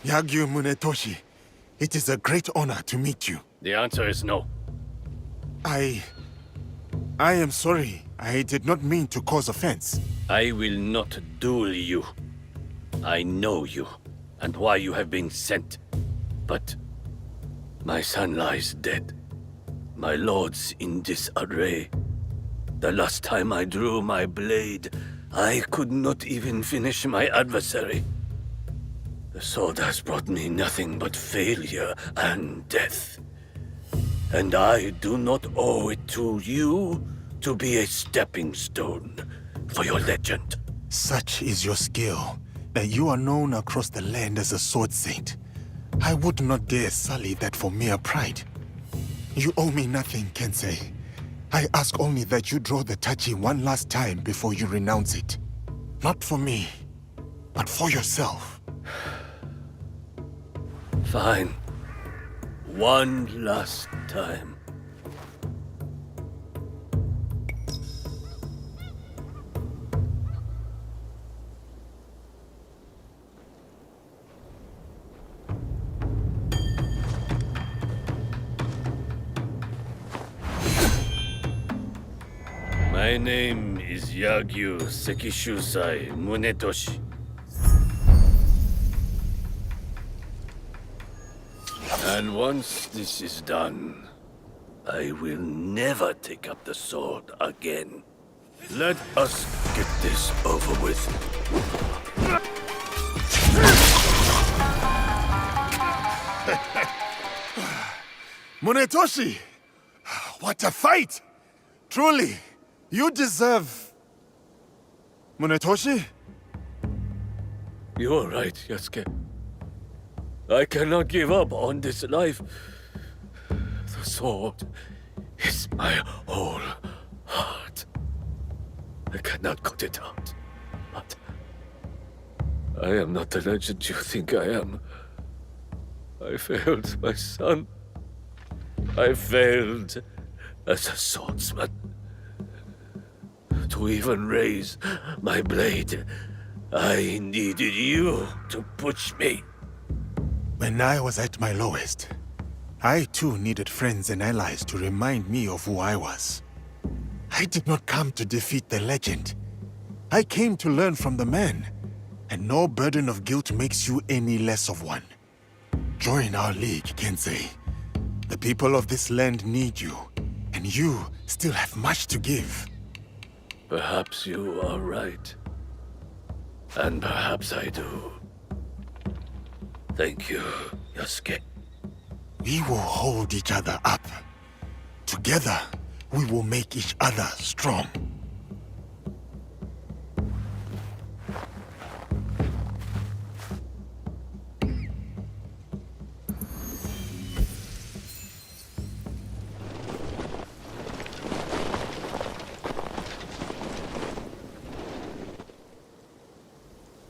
Yagyu Munetoshi, it is a great honor to meet you. The answer is no. I am sorry. I did not mean to cause offense. I will not duel you. I know you, and why you have been sent. But my son lies dead. My lord's in disarray. The last time I drew my blade, I could not even finish my adversary. The sword has brought me nothing but failure and death. And I do not owe it to you to be a stepping stone for your legend. Such is your skill, that you are known across the land as a sword saint. I would not dare sully that for mere pride. You owe me nothing, Kensei. I ask only that you draw the tachi one last time before you renounce it. Not for me, but for yourself. Fine. One last time. My name is Yagyu Sekishusai Munetoshi. And once this is done, I will never take up the sword again. Let us get this over with. Munetoshi! What a fight! Truly, you deserve... Munetoshi? You are right, Yasuke. I cannot give up on this life. The sword is my whole heart. I cannot cut it out. But I am not the legend you think I am. I failed my son. I failed as a swordsman. To even raise my blade, I needed you to push me. When I was at my lowest, I too needed friends and allies to remind me of who I was. I did not come to defeat the legend. I came to learn from the man, and no burden of guilt makes you any less of one. Join our league, Kensei. The people of this land need you, and you still have much to give. Perhaps you are right. And perhaps I do. Thank you, Yasuke. We will hold each other up. Together, we will make each other strong.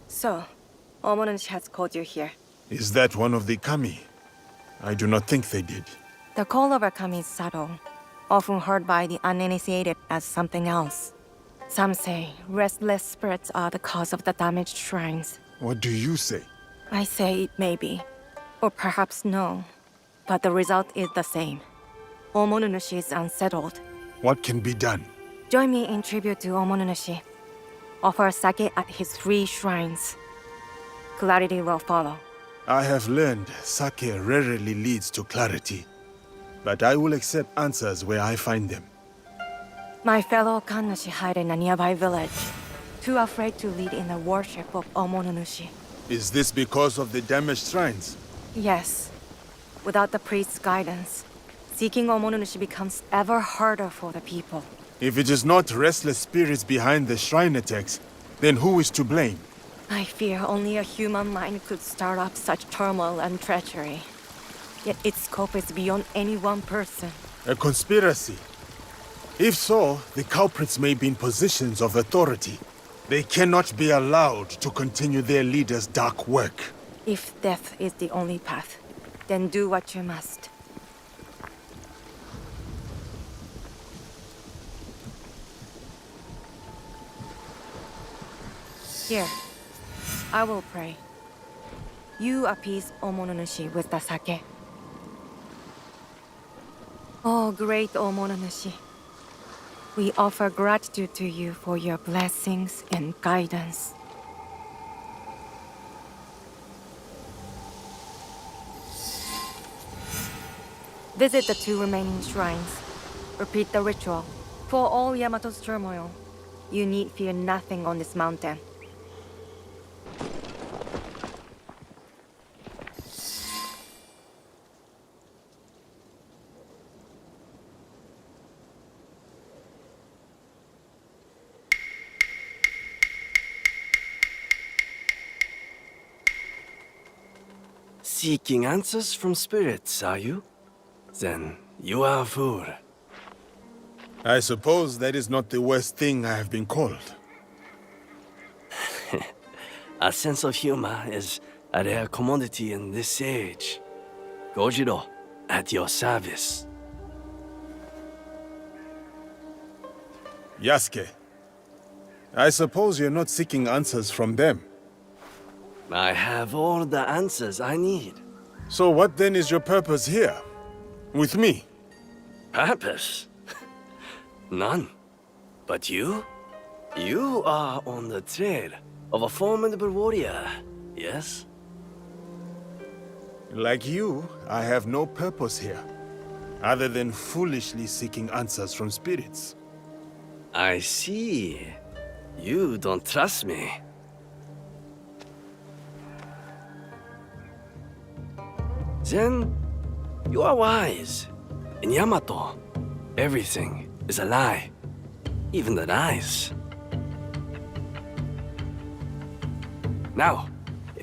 So, Omonushi has called you here. Is that one of the kami? I do not think they did. The call of a kami is subtle, often heard by the uninitiated as something else. Some say restless spirits are the cause of the damaged shrines. What do you say? I say it may be, or perhaps no, but the result is the same. Omonushi is unsettled. What can be done? Join me in tribute to Omonushi. Offer sake at his 3 shrines. Clarity will follow. I have learned sake rarely leads to clarity, but I will accept answers where I find them. My fellow kannushi hide in a nearby village, too afraid to lead in the worship of Omonushi. Is this because of the damaged shrines? Yes. Without the priest's guidance, seeking Omonushi becomes ever harder for the people. If it is not restless spirits behind the shrine attacks, then who is to blame? I fear only a human mind could start up such turmoil and treachery. Yet its scope is beyond any one person. A conspiracy? If so, the culprits may be in positions of authority. They cannot be allowed to continue their leader's dark work. If death is the only path, then do what you must. Here, I will pray. You appease Omonushi with the sake. Oh, great Omonushi. We offer gratitude to you for your blessings and guidance. Visit the 2 remaining shrines. Repeat the ritual. For all Yamato's turmoil, you need fear nothing on this mountain. Seeking answers from spirits, are you? Then you are a fool. I suppose that is not the worst thing I have been called. A sense of humor is a rare commodity in this age. Gojiro, at your service. Yasuke, I suppose you're not seeking answers from them. I have all the answers I need. So what then is your purpose here? With me? Purpose? None. But you? You are on the trail of a formidable warrior, yes? Like you, I have no purpose here, other than foolishly seeking answers from spirits. I see. You don't trust me. Then, you are wise. In Yamato, everything is a lie. Even the lies. Now,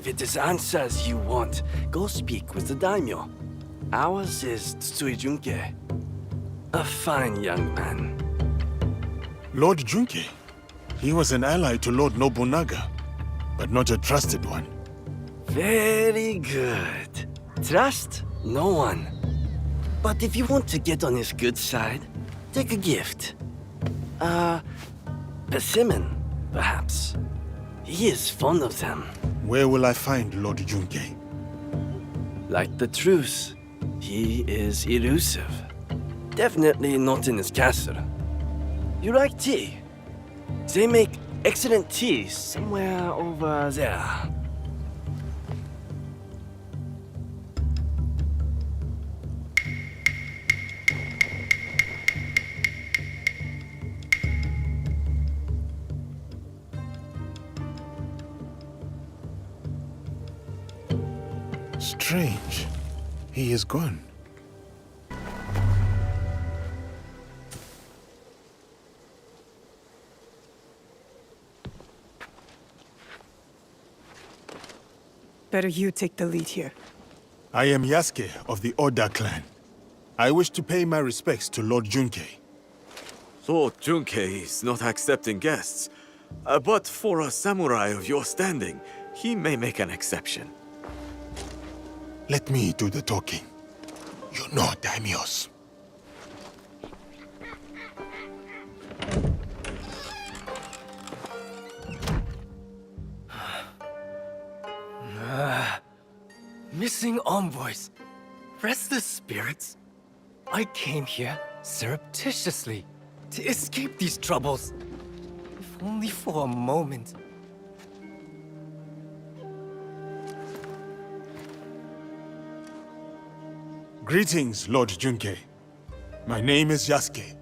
it is answers you want, go speak with the daimyo. Ours is Tsui Junke. A fine young man. Lord Junke? He was an ally to Lord Nobunaga, but not a trusted one. Very good. Trust no one. But if you want to get on his good side, take a gift. Persimmon, perhaps. He is fond of them. Where will I find Lord Junke? Like the truth, he is elusive. Definitely not in his castle. You like tea? They make excellent tea somewhere over there. Strange. He is gone. Better you take the lead here. I am Yasuke of the Oda clan. I wish to pay my respects to Lord Junke. Lord Junke is not accepting guests. But for a samurai of your standing, he may make an exception. Let me do the talking. You know daimyos. Missing envoys. Restless spirits. I came here surreptitiously to escape these troubles. If only for a moment. Greetings, Lord Junke. My name is Yasuke.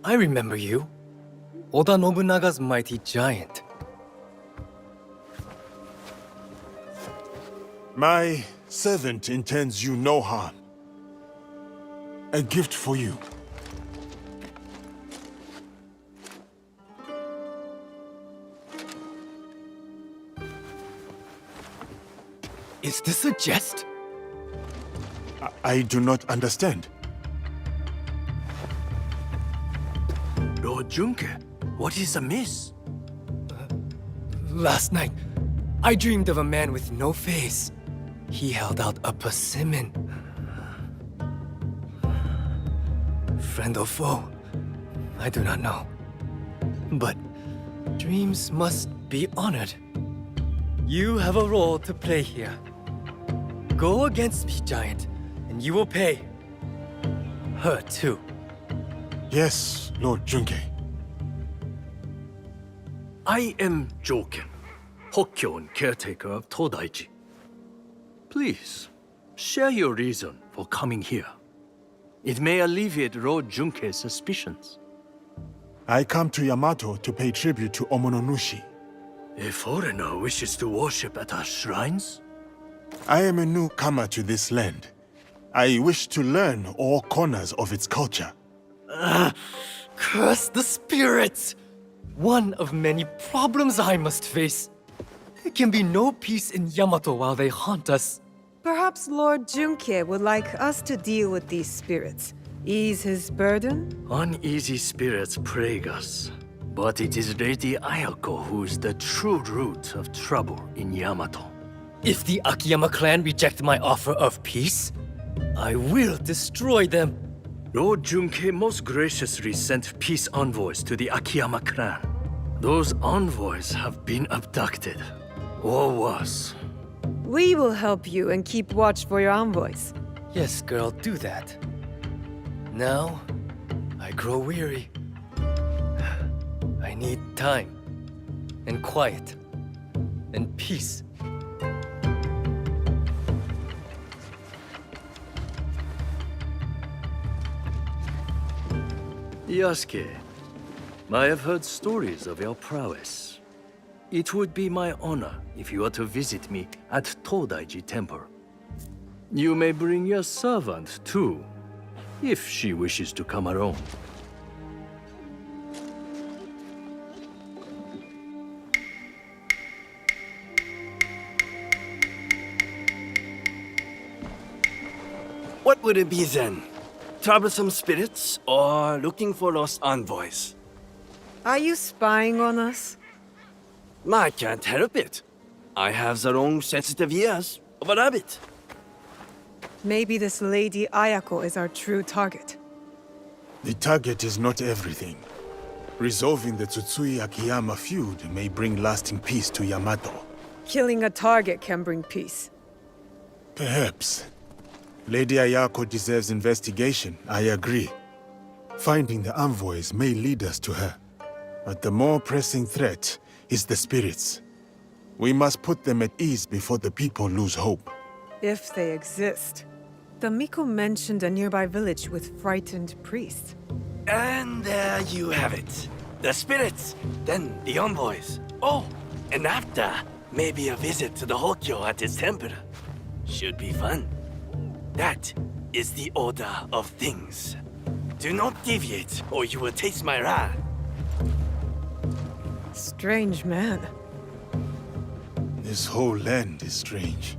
I remember you. Oda Nobunaga's mighty giant. My servant intends you no harm. A gift for you. Is this a jest? I do not understand. Lord Junke, what is amiss? Last night, I dreamed of a man with no face. He held out a persimmon. Friend or foe, I do not know. But dreams must be honored. You have a role to play here. Go against me, giant, and you will pay. Her too. Yes, Lord Junke. I am Joken, Hokkyon caretaker of Todaiji. Please, share your reason for coming here. It may alleviate Lord Junke's suspicions. I come to Yamato to pay tribute to Omononushi. A foreigner wishes to worship at our shrines? I am a newcomer to this land. I wish to learn all corners of its culture. Curse the spirits! One of many problems I must face. There can be no peace in Yamato while they haunt us. Perhaps Lord Junke would like us to deal with these spirits. Ease his burden? Uneasy spirits plague us. But it is Lady Ayako who is the true root of trouble in Yamato. If the Akiyama clan reject my offer of peace, I will destroy them. Lord Junke most graciously sent peace envoys to the Akiyama clan. Those envoys have been abducted, or worse. We will help you and keep watch for your envoys. Yes, girl, do that. Now, I grow weary. I need time, and quiet, and peace. Yasuke, I have heard stories of your prowess. It would be my honor if you were to visit me at Todaiji Temple. You may bring your servant, too, if she wishes to come alone. What would it be then? Troublesome spirits or looking for lost envoys? Are you spying on us? I can't help it. I have the long sensitive ears of a rabbit. Maybe this Lady Ayako is our true target. The target is not everything. Resolving the Tsutsui Akiyama feud may bring lasting peace to Yamato. Killing a target can bring peace. Perhaps. Lady Ayako deserves investigation, I agree. Finding the envoys may lead us to her. But the more pressing threat is the spirits. We must put them at ease before the people lose hope. If they exist. The Miko mentioned a nearby village with frightened priests. And there you have it. The spirits, then the envoys. Oh, and after, maybe a visit to the Hokyo at his temple. Should be fun. That is the order of things. Do not deviate, or you will taste my wrath. Strange man. This whole land is strange.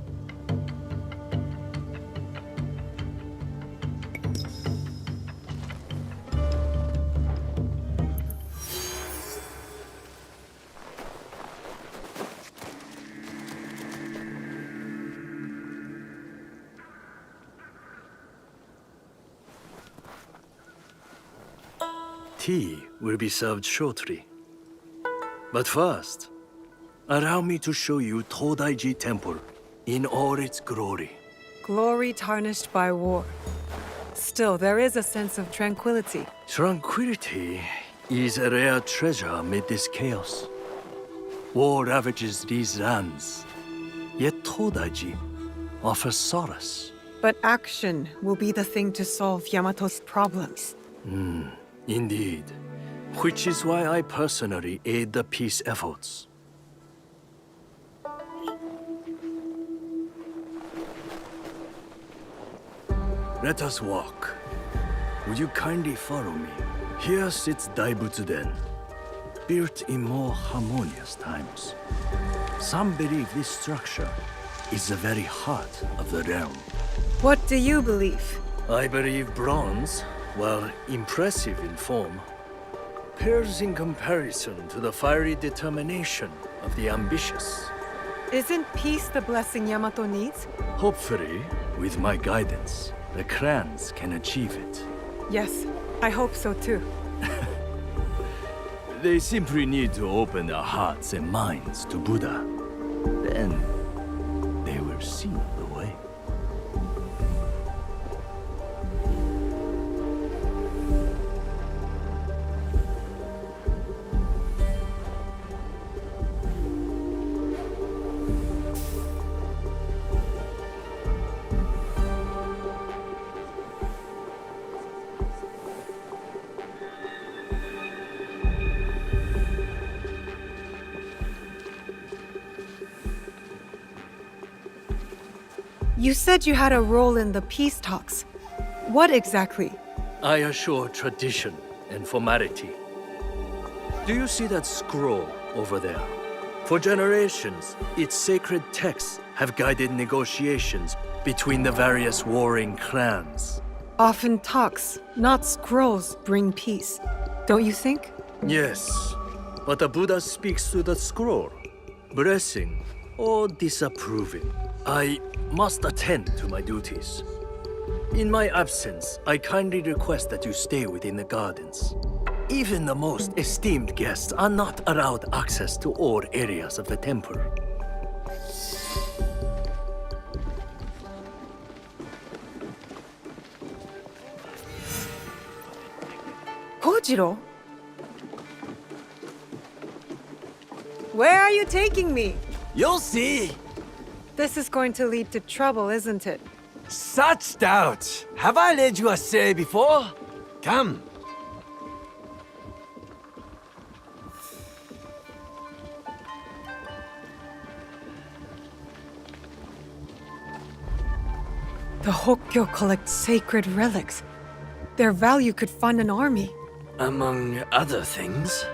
Tea will be served shortly. But first, allow me to show you Todaiji Temple in all its glory. Glory tarnished by war. Still, there is a sense of tranquility. Tranquility is a rare treasure amid this chaos. War ravages these lands, yet Todaiji offers solace. But action will be the thing to solve Yamato's problems. Indeed. Which is why I personally aid the peace efforts. Let us walk. Would you kindly follow me? Here sits Daibutsu-den, built in more harmonious times. Some believe this structure is the very heart of the realm. What do you believe? I believe bronze, while impressive in form, pales in comparison to the fiery determination of the ambitious. Isn't peace the blessing Yamato needs? Hopefully, with my guidance, the clans can achieve it. Yes, I hope so too. They simply need to open their hearts and minds to Buddha. Then, they will see the way. You said you had a role in the peace talks. What exactly? I assure tradition and formality. Do you see that scroll over there? For generations, its sacred texts have guided negotiations between the various warring clans. Often talks, not scrolls, bring peace. Don't you think? Yes, but the Buddha speaks through the scroll, blessing or disapproving. I must attend to my duties. In my absence, I kindly request that you stay within the gardens. Even the most esteemed guests are not allowed access to all areas of the temple. Kojiro? Where are you taking me? You'll see. This is going to lead to trouble, isn't it? Such doubt. Have I led you astray before? Come. The Hokyo collect sacred relics. Their value could fund an army. Among other things.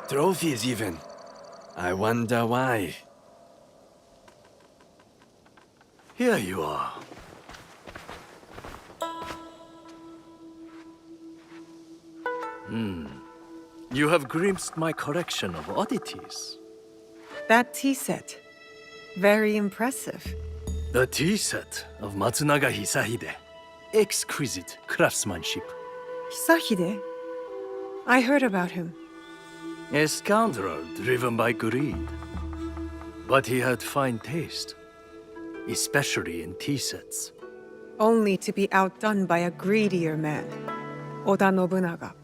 Trophies, even. I wonder why. Here you are. You have glimpsed my collection of oddities. That tea set. Very impressive. The tea set of Matsunaga Hisahide. Exquisite craftsmanship. Hisahide? I heard about him. A scoundrel driven by greed. But he had fine taste, especially in tea sets. Only to be outdone by a greedier man, Oda Nobunaga.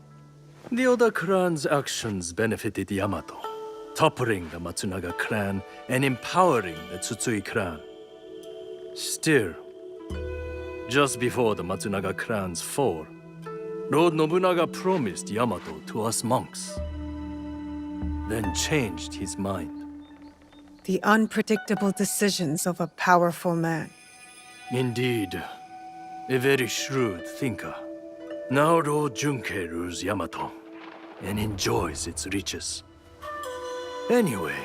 The Oda clan's actions benefited Yamato, toppling the Matsunaga clan and empowering the Tsutsui clan. Still, just before the Matsunaga clan's fall, Lord Nobunaga promised Yamato to us monks, then changed his mind. The unpredictable decisions of a powerful man. Indeed, a very shrewd thinker. Now Lord Junkei rules Yamato and enjoys its riches. Anyway,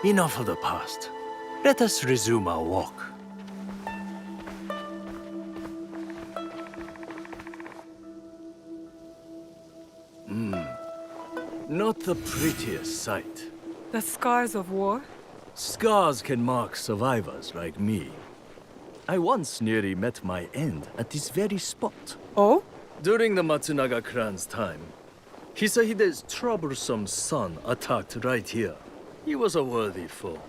enough of the past. Let us resume our walk. Not the prettiest sight. The scars of war? Scars can mark survivors like me. I once nearly met my end at this very spot. Oh? During the Matsunaga clan's time, Hisahide's troublesome son attacked right here. He was a worthy foe.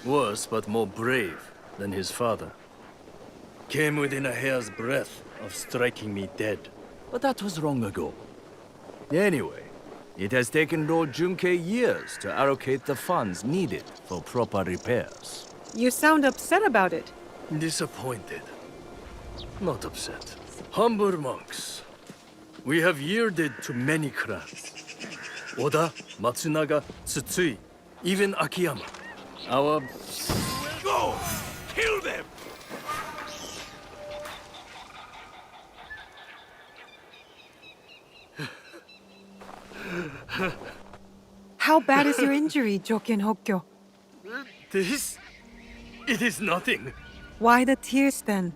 Worse but more brave than his father. Came within a hair's breadth of striking me dead. But that was long ago. Anyway, it has taken Lord Junkei years to allocate the funds needed for proper repairs. You sound upset about it. Disappointed. Not upset. Humble monks. We have yielded to many clans. Oda, Matsunaga, Tsutsui, even Akiyama. Our... Go! Kill them! How bad is your injury, Joken Hokkyo? This... It is nothing. Why the tears then?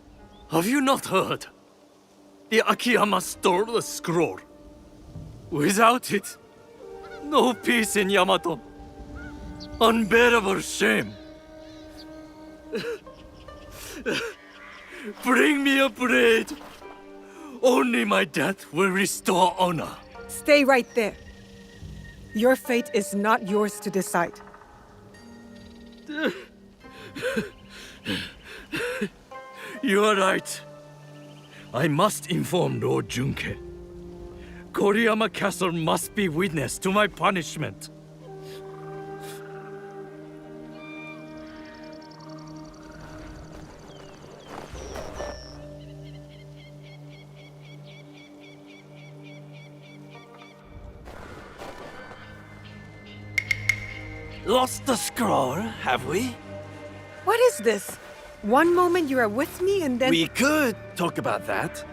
Have you not heard? The Akiyama stole the scroll. Without it, no peace in Yamato. Unbearable shame. Bring me a blade. Only my death will restore honor. Stay right there. Your fate is not yours to decide. You are right. I must inform Lord Junkei. Koriyama Castle must be witness to my punishment. Lost the scroll, have we? What is this? One moment you are with me and then... We could talk about that.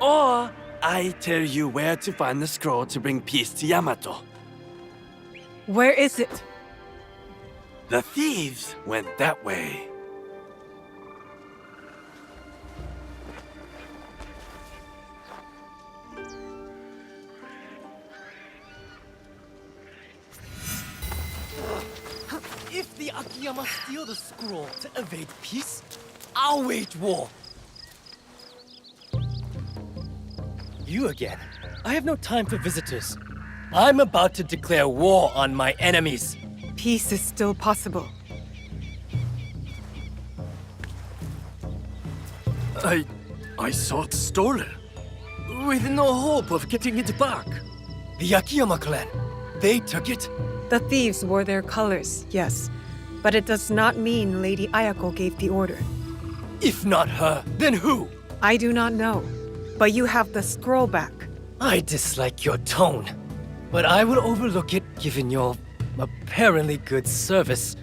Or I tell you where to find the scroll to bring peace to Yamato. Where is it? The thieves went that way. If the Akiyama steal the scroll to evade peace, I'll wage war. You again? I have no time for visitors. I'm about to declare war on my enemies. Peace is still possible. I saw it stolen, with no hope of getting it back. The Akiyama clan, they took it? The thieves wore their colors, yes. But it does not mean Lady Ayako gave the order. If not her, then who? I do not know. But you have the scroll back. I dislike your tone, but I will overlook it given your apparently good service.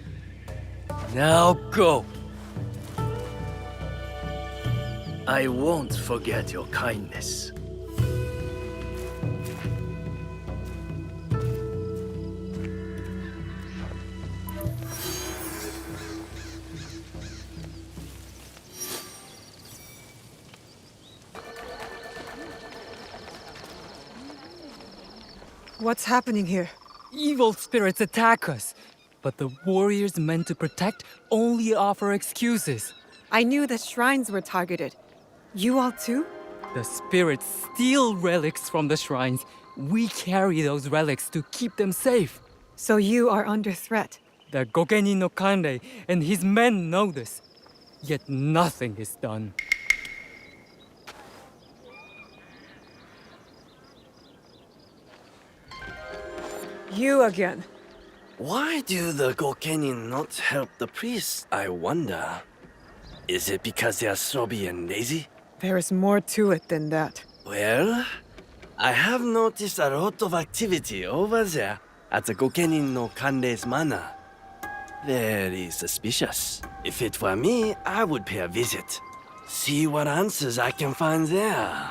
Now go. I won't forget your kindness. What's happening here? Evil spirits attack us, but the warriors meant to protect only offer excuses. I knew the shrines were targeted. You all too? The spirits steal relics from the shrines. We carry those relics to keep them safe. So you are under threat. The Gokenin no Kanrei and his men know this. Yet nothing is done. You again. Why do the Gokenin not help the priests, I wonder? Is it because they are snobby and lazy? There is more to it than that. Well, I have noticed a lot of activity over there at the Gokenin no Kanrei's manor. Very suspicious. If it were me, I would pay a visit. See what answers I can find there.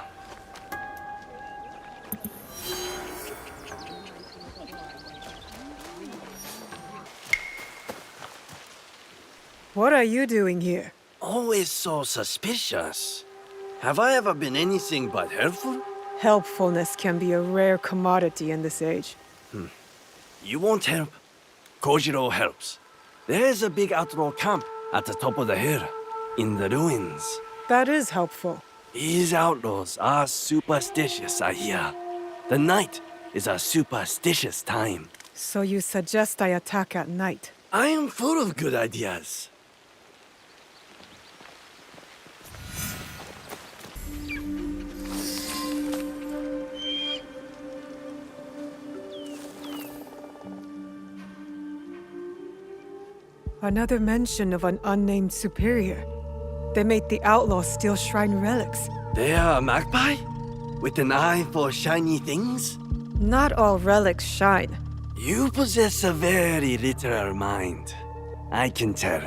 What are you doing here? Always so suspicious. Have I ever been anything but helpful? Helpfulness can be a rare commodity in this age. You won't help. Kojiro helps. There's a big outlaw camp at the top of the hill, in the ruins. That is helpful. These outlaws are superstitious, I hear. The night is a superstitious time. So you suggest I attack at night? I am full of good ideas. Another mention of an unnamed superior. They made the outlaws steal shrine relics. They are a magpie? With an eye for shiny things? Not all relics shine. You possess a very literal mind. I can tell.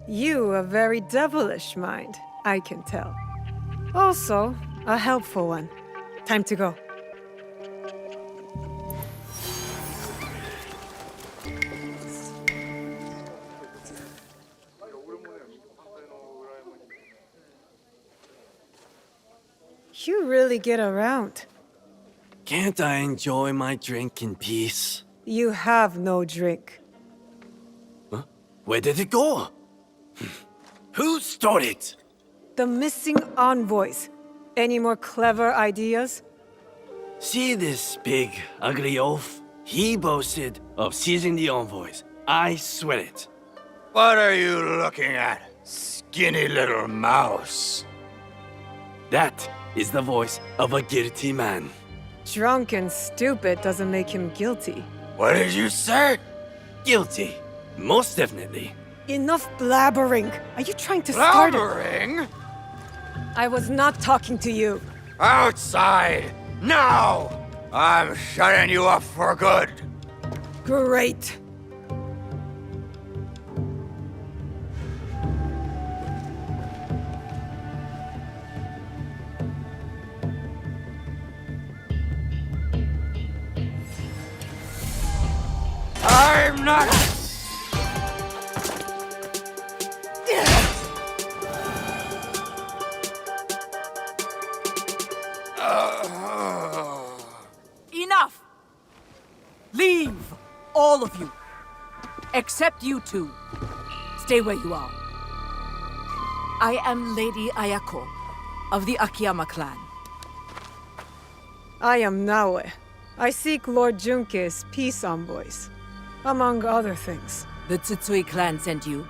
You a very devilish mind, I can tell. Also, a helpful one. Time to go. You really get around. Can't I enjoy my drink in peace? You have no drink. Huh? Where did it go? Who stole it? The missing envoys. Any more clever ideas? See this big, ugly oaf? He boasted of seizing the envoys. I swear it. What are you looking at, skinny little mouse? That is the voice of a guilty man. Drunk and stupid doesn't make him guilty. What did you say? Guilty. Most definitely. Enough blabbering. Are you trying to start it? Blabbering? I was not talking to you. Outside! Now! I'm shutting you up for good. Great. I'm not... Enough! Leave, all of you. Except you two. Stay where you are. I am Lady Ayako of the Akiyama clan. I am Naoe. I seek Lord Junke's peace envoys, among other things. The Tsutsui clan sent you?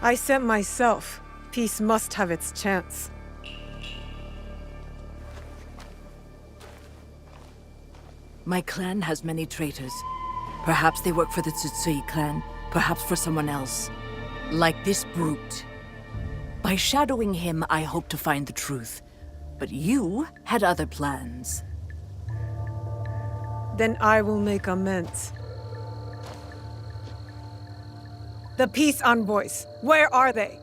I sent myself. Peace must have its chance. My clan has many traitors. Perhaps they work for the Tsutsui clan, perhaps for someone else. Like this brute. By shadowing him, I hope to find the truth. But you had other plans. Then I will make amends. The peace envoys, where are they?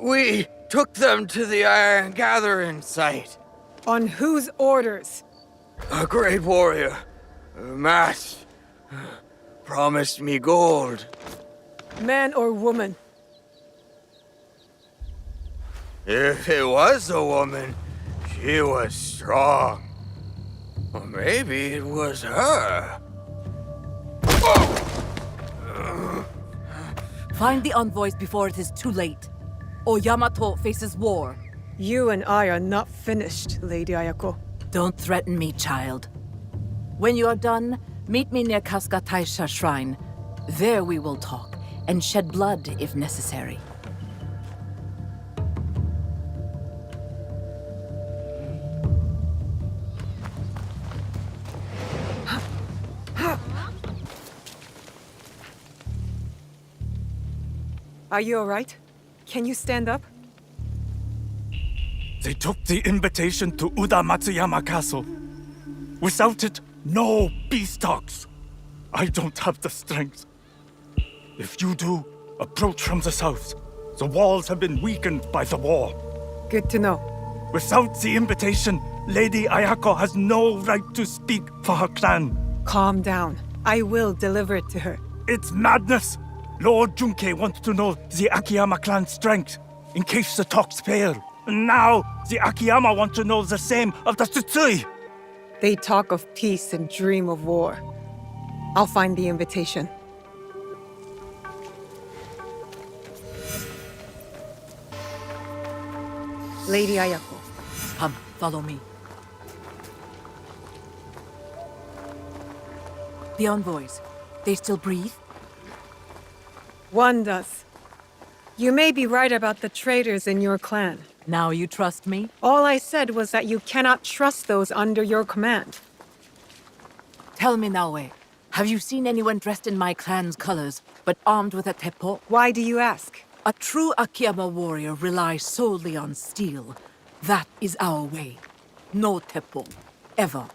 We took them to the Iron Gathering site. On whose orders? A great warrior, Matt, promised me gold. Man or woman? If it was a woman, she was strong. Maybe it was her. Find the envoys before it is too late, or Yamato faces war. You and I are not finished, Lady Ayako. Don't threaten me, child. When you are done, meet me near Kasuga Taisha Shrine. There we will talk, and shed blood if necessary. Are you alright? Can you stand up? They took the invitation to Uda Matsuyama Castle. Without it, no peace talks. I don't have the strength. If you do, approach from the south. The walls have been weakened by the war. Good to know. Without the invitation, Lady Ayako has no right to speak for her clan. Calm down. I will deliver it to her. It's madness! Lord Junkei wants to know the Akiyama clan's strength, in case the talks fail. And now, the Akiyama want to know the same of the Tsutsui! They talk of peace and dream of war. I'll find the invitation. Lady Ayako. Come, follow me. The envoys, they still breathe? One does. You may be right about the traitors in your clan. Now you trust me? All I said was that you cannot trust those under your command. Tell me, Naoe, have you seen anyone dressed in my clan's colors, but armed with a teppo? Why do you ask? A true Akiyama warrior relies solely on steel. That is our way. No teppo. Ever.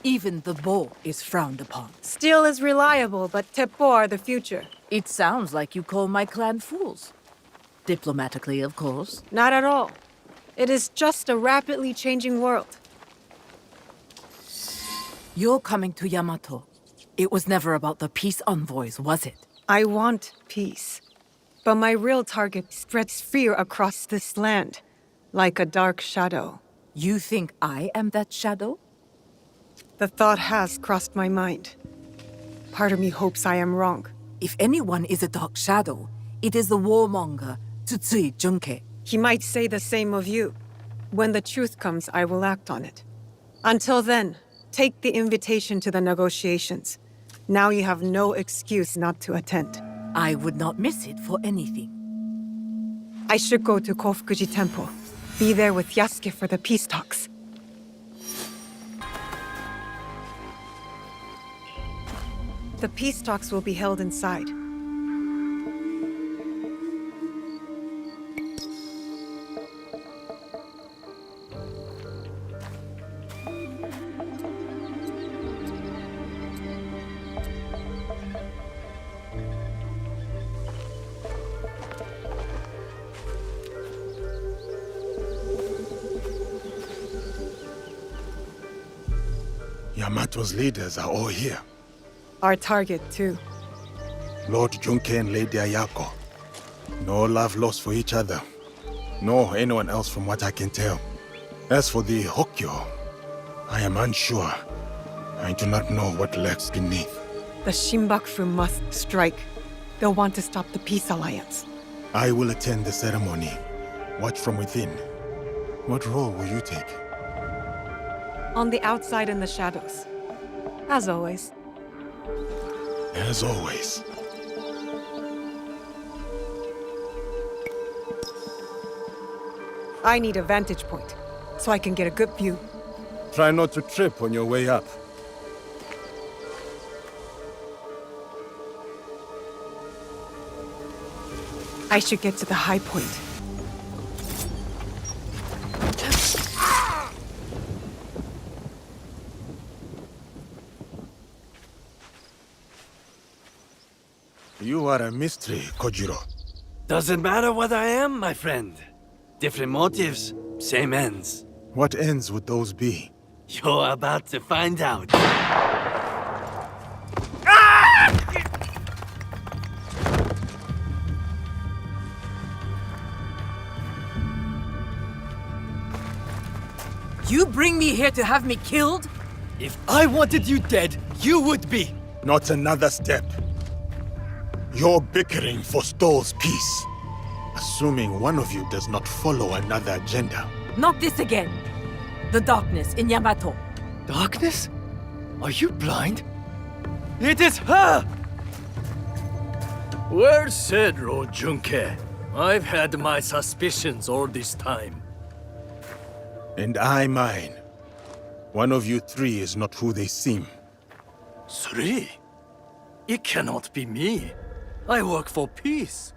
Even the bow is frowned upon. Steel is reliable, but teppo are the future. It sounds like you call my clan fools. Diplomatically, of course. Not at all. It is just a rapidly changing world. You're coming to Yamato. It was never about the peace envoys, was it? I want peace. But my real target spreads fear across this land, like a dark shadow. You think I am that shadow? The thought has crossed my mind. Part of me hopes I am wrong. If anyone is a dark shadow, it is the warmonger, Tsutsui Junkei. He might say the same of you. When the truth comes, I will act on it. Until then, take the invitation to the negotiations. Now you have no excuse not to attend. I would not miss it for anything. I should go to Kofukuji Temple. Be there with Yasuke for the peace talks. The peace talks will be held inside. Yamato's leaders are all here. Our target, too. Lord Junkei and Lady Ayako. No love lost for each other. Nor anyone else from what I can tell. As for the Hokyo, I am unsure. I do not know what lurks beneath. The Shinbakufu must strike. They'll want to stop the peace alliance. I will attend the ceremony. Watch from within. What role will you take? On the outside in the shadows. As always. As always. I need a vantage point, so I can get a good view. Try not to trip on your way up. I should get to the high point. You are a mystery, Kojiro. Doesn't matter what I am, my friend. Different motives, same ends. What ends would those be? You're about to find out. You bring me here to have me killed? If I wanted you dead, you would be. Not another step. Your bickering forestalls peace. Assuming one of you does not follow another agenda. Not this again. The darkness in Yamato. Darkness? Are you blind? It is her! Well said, Junke. I've had my suspicions all this time. And I mine. One of you three is not who they seem. Three? It cannot be me. I work for peace.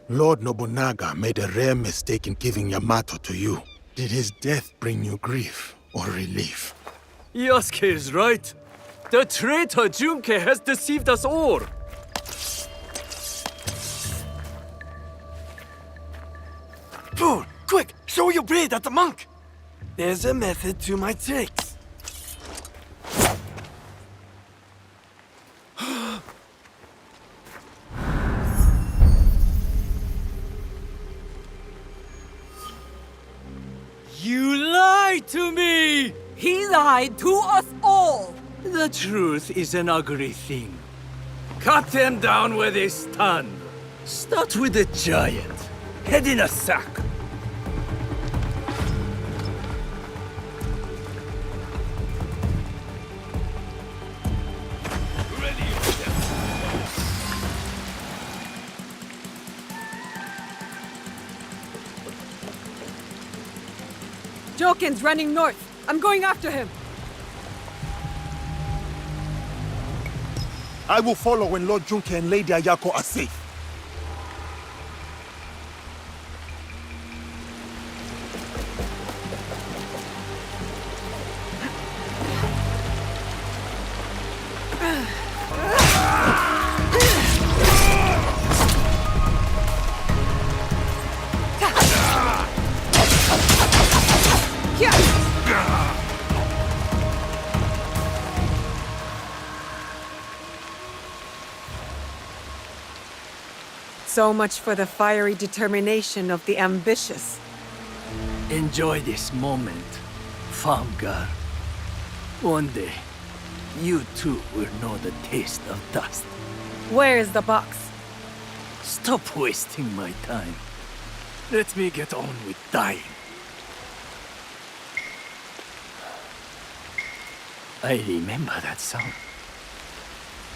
Lord Nobunaga made a rare mistake in giving Yamato to you. Did his death bring you grief or relief? Yasuke is right. The traitor Junke has deceived us all. Fool, quick, show your blade at the monk! There's a method to my tricks. You lied to me! He lied to us all! The truth is an ugly thing. Cut them down where they stand. Start with the giant. Head in a sack. Joken's running north. I'm going after him. I will follow when Lord Junke and Lady Ayako are safe. So much for the fiery determination of the ambitious. Enjoy this moment, farm girl. One day, you too will know the taste of dust. Where is the box? Stop wasting my time. Let me get on with dying. I remember that sound.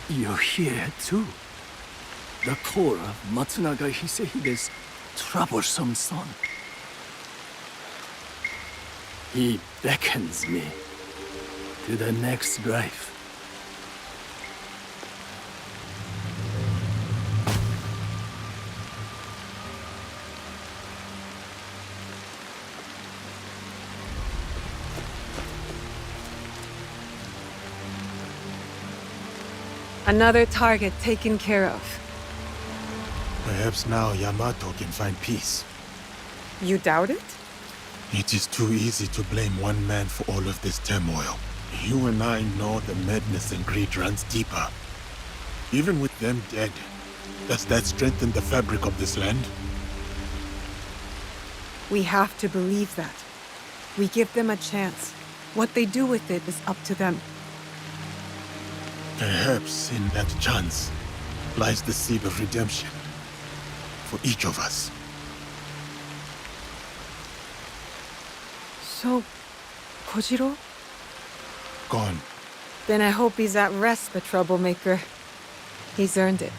You're here too. The call of Matsunaga Hisehide's troublesome son. He beckons me to the next life. Another target taken care of. Perhaps now Yamato can find peace. You doubt it? It is too easy to blame one man for all of this turmoil. You and I know the madness and greed runs deeper. Even with them dead, does that strengthen the fabric of this land? We have to believe that. We give them a chance. What they do with it is up to them. Perhaps in that chance lies the seed of redemption. For each of us. So, Kojiro? Gone. Then I hope he's at rest, the troublemaker. He's earned it.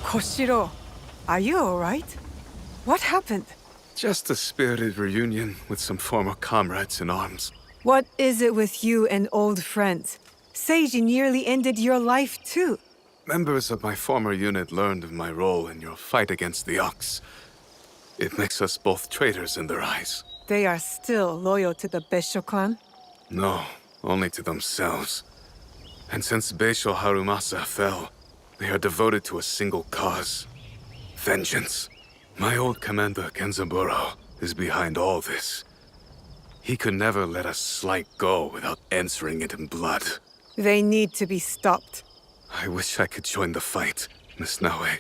Koshiro, are you all right? What happened? Just a spirited reunion with some former comrades in arms. What is it with you and old friends? Seiji nearly ended your life too. Members of my former unit learned of my role in your fight against the Ox. It makes us both traitors in their eyes. They are still loyal to the Beisho clan? No, only to themselves. And since Beisho Harumasa fell, they are devoted to a single cause. Vengeance. My old commander, Kenzaburo, is behind all this. He could never let a slight go without answering it in blood. They need to be stopped. I wish I could join the fight, Miss Naue.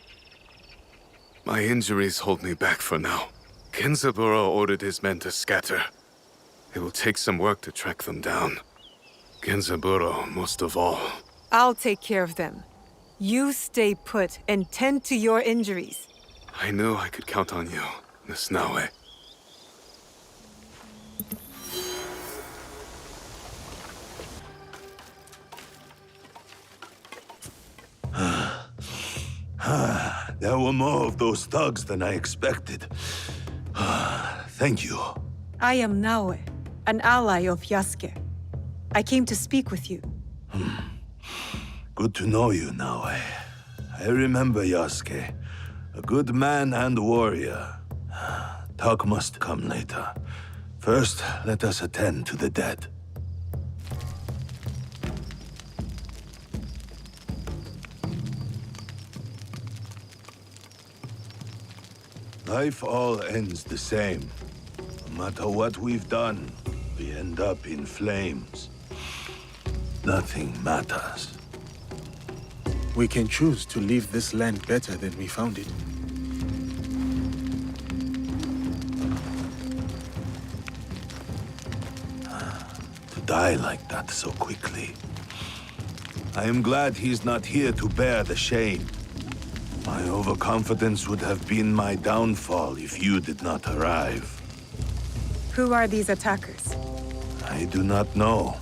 My injuries hold me back for now. Genzaburo ordered his men to scatter. It will take some work to track them down. Genzaburo, most of all. I'll take care of them. You stay put and tend to your injuries. I knew I could count on you, Miss Naue. There were more of those thugs than I expected. Thank you. I am Naue, an ally of Yasuke. I came to speak with you. Good to know you, Naue. I remember Yasuke. A good man and warrior. Talk must come later. First, let us attend to the dead. Life all ends the same. No matter what we've done, we end up in flames. Nothing matters. We can choose to leave this land better than we found it. To die like that so quickly. I am glad he's not here to bear the shame. My overconfidence would have been my downfall if you did not arrive. Who are these attackers? I do not know,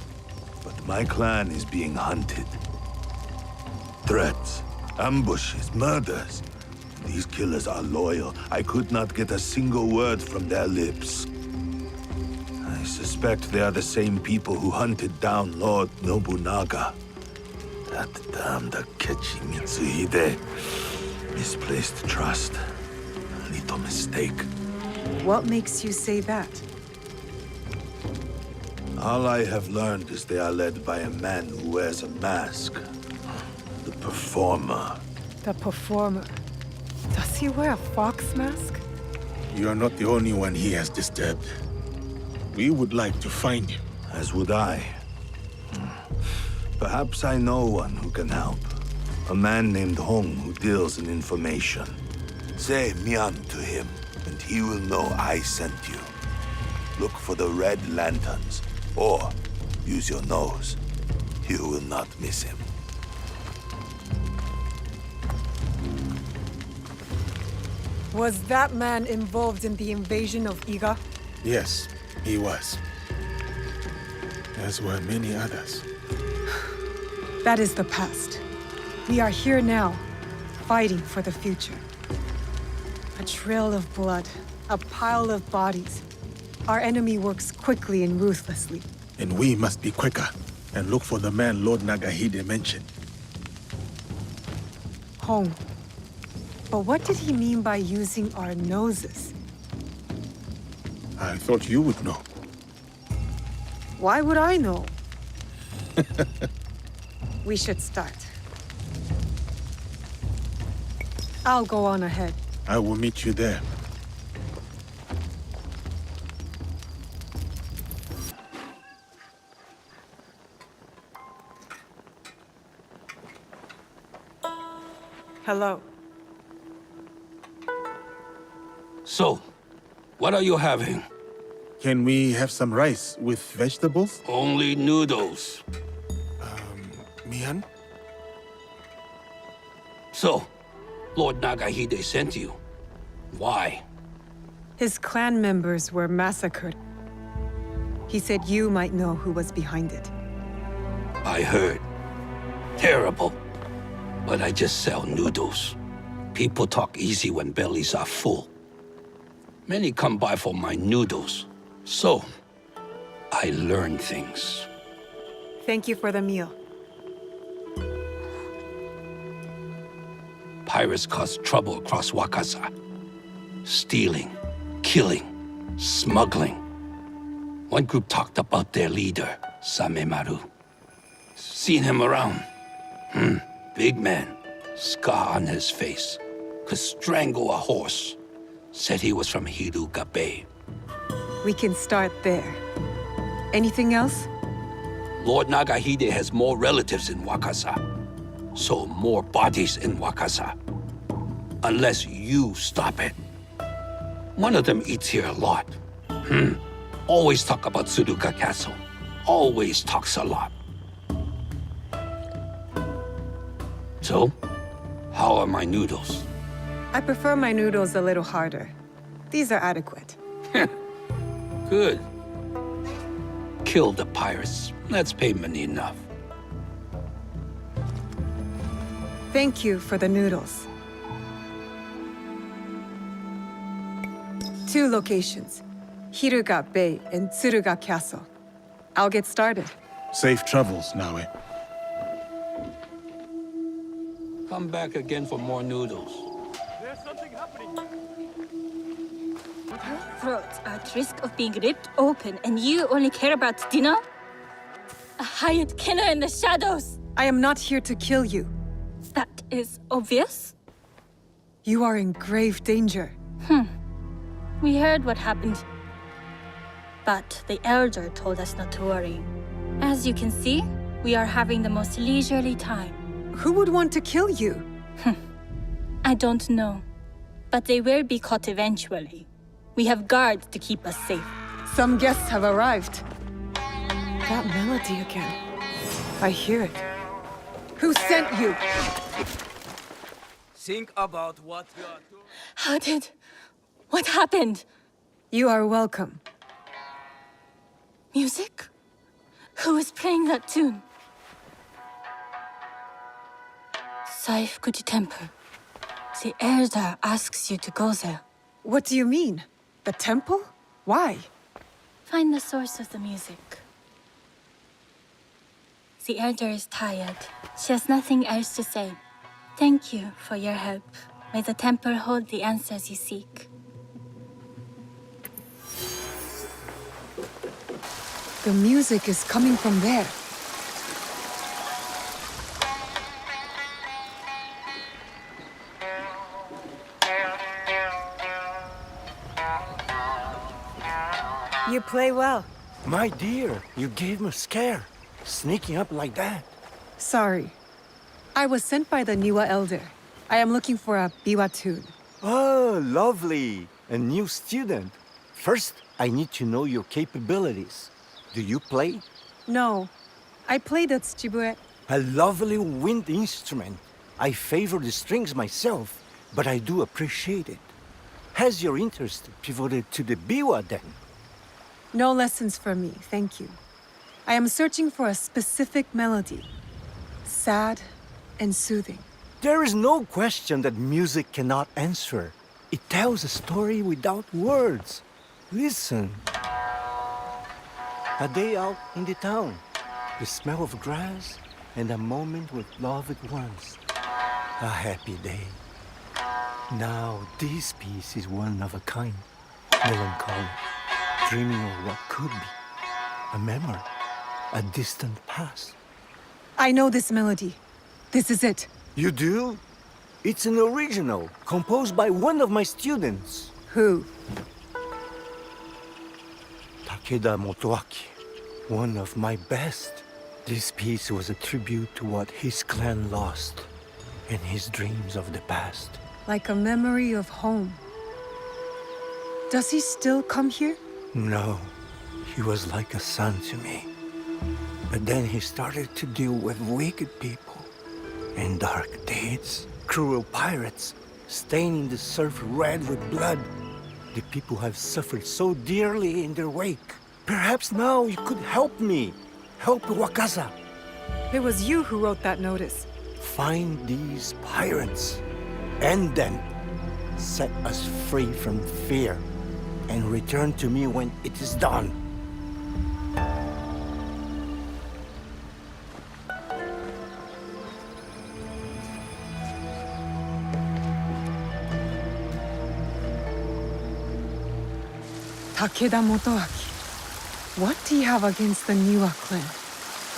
but my clan is being hunted. Threats, ambushes, murders. These killers are loyal. I could not get a single word from their lips. I suspect they are the same people who hunted down Lord Nobunaga. That damned Akechi Mitsuhide. Misplaced trust. A little mistake. What makes you say that? All I have learned is they are led by a man who wears a mask. The Performer. The Performer. Does he wear a fox mask? You are not the only one he has disturbed. We would like to find him. As would I. Perhaps I know one who can help. A man named Hong who deals in information. Say Mian to him, and he will know I sent you. Look for the red lanterns, or use your nose. You will not miss him. Was that man involved in the invasion of Iga? Yes, he was. As were many others. That is the past. We are here now, fighting for the future. A trail of blood, a pile of bodies. Our enemy works quickly and ruthlessly. And we must be quicker and look for the man Lord Nagahide mentioned. Hong. But what did he mean by using our noses? I thought you would know. Why would I know? We should start. I'll go on ahead. I will meet you there. Hello. So, what are you having? Can we have some rice with vegetables? Only noodles. Mian? So, Lord Nagahide sent you. Why? His clan members were massacred. He said you might know who was behind it. I heard. Terrible. But I just sell noodles. People talk easy when bellies are full. Many come by for my noodles. So, I learn things. Thank you for the meal. Pirates cause trouble across Wakasa. Stealing, killing, smuggling. One group talked about their leader, Samemaru. Seen him around. Big man, scar on his face. Could strangle a horse. Said he was from Hiruga Bay. We can start there. Anything else? Lord Nagahide has more relatives in Wakasa. So more bodies in Wakasa. Unless you stop it. One of them eats here a lot. Always talk about Suruga Castle. Always talks a lot. So, how are my noodles? I prefer my noodles a little harder. These are adequate. Good. Kill the pirates. That's payment enough. Thank you for the noodles. 2 locations, Hiruga Bay and Tsuruga Castle. I'll get started. Safe travels, Naue. Come back again for more noodles. There's something happening. Your throats are at risk of being ripped open, and you only care about dinner? A hired killer in the shadows! I am not here to kill you. That is obvious. You are in grave danger. We heard what happened. But the Elder told us not to worry. As you can see, we are having the most leisurely time. Who would want to kill you? I don't know. But they will be caught eventually. We have guards to keep us safe. Some guests have arrived. That melody again. I hear it. Who sent you? Think about what you are doing. How did... What happened? You are welcome. Music? Who is playing that tune? Saifukuji Temple. The Elder asks you to go there. What do you mean? The temple? Why? Find the source of the music. The Elder is tired. She has nothing else to say. Thank you for your help. May the temple hold the answers you seek. The music is coming from there. You play well. My dear, you gave me a scare. Sneaking up like that. Sorry. I was sent by the Niwa Elder. I am looking for a biwa tune. Oh, lovely. A new student. First, I need to know your capabilities. Do you play? No. I play the tsujibue. A lovely wind instrument. I favor the strings myself, but I do appreciate it. Has your interest pivoted to the biwa then? No lessons for me, thank you. I am searching for a specific melody. Sad and soothing. There is no question that music cannot answer. It tells a story without words. Listen. A day out in the town. The smell of grass and a moment with loved ones. A happy day. Now this piece is one of a kind. Melancholy. Dreaming of what could be. A memory. A distant past. I know this melody. This is it. You do? It's an original, composed by one of my students. Who? Takeda Motoaki. One of my best. This piece was a tribute to what his clan lost, and his dreams of the past. Like a memory of home. Does he still come here? No. He was like a son to me. But then he started to deal with wicked people and dark deeds. Cruel pirates, staining the surf red with blood. The people have suffered so dearly in their wake. Perhaps now you could help me. Help Wakasa. It was you who wrote that notice. Find these pirates. End them. Set us free from fear. And return to me when it is done. Takeda Motoaki. What do you have against the Niwa clan?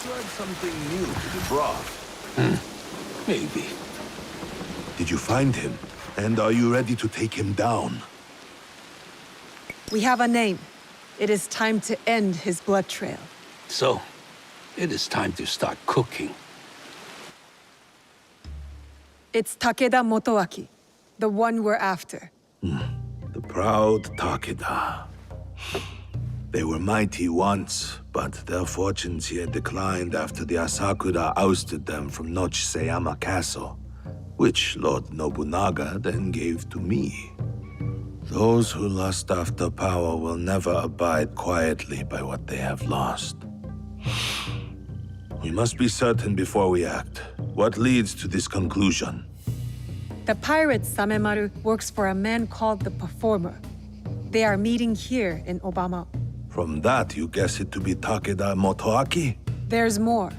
Tried something new to the broth. Maybe. Did you find him? And are you ready to take him down? We have a name. It is time to end his blood trail. So, it is time to start cooking. It's Takeda Motoaki, the one we're after. The proud Takeda. They were mighty once, but their fortunes here declined after the Asakura ousted them from Nochiseyama Castle, which Lord Nobunaga then gave to me. Those who lust after power will never abide quietly by what they have lost. We must be certain before we act. What leads to this conclusion? The pirate Samemaru works for a man called the Performer. They are meeting here in Obama. From that, you guess it to be Takeda Motoaki? There's more.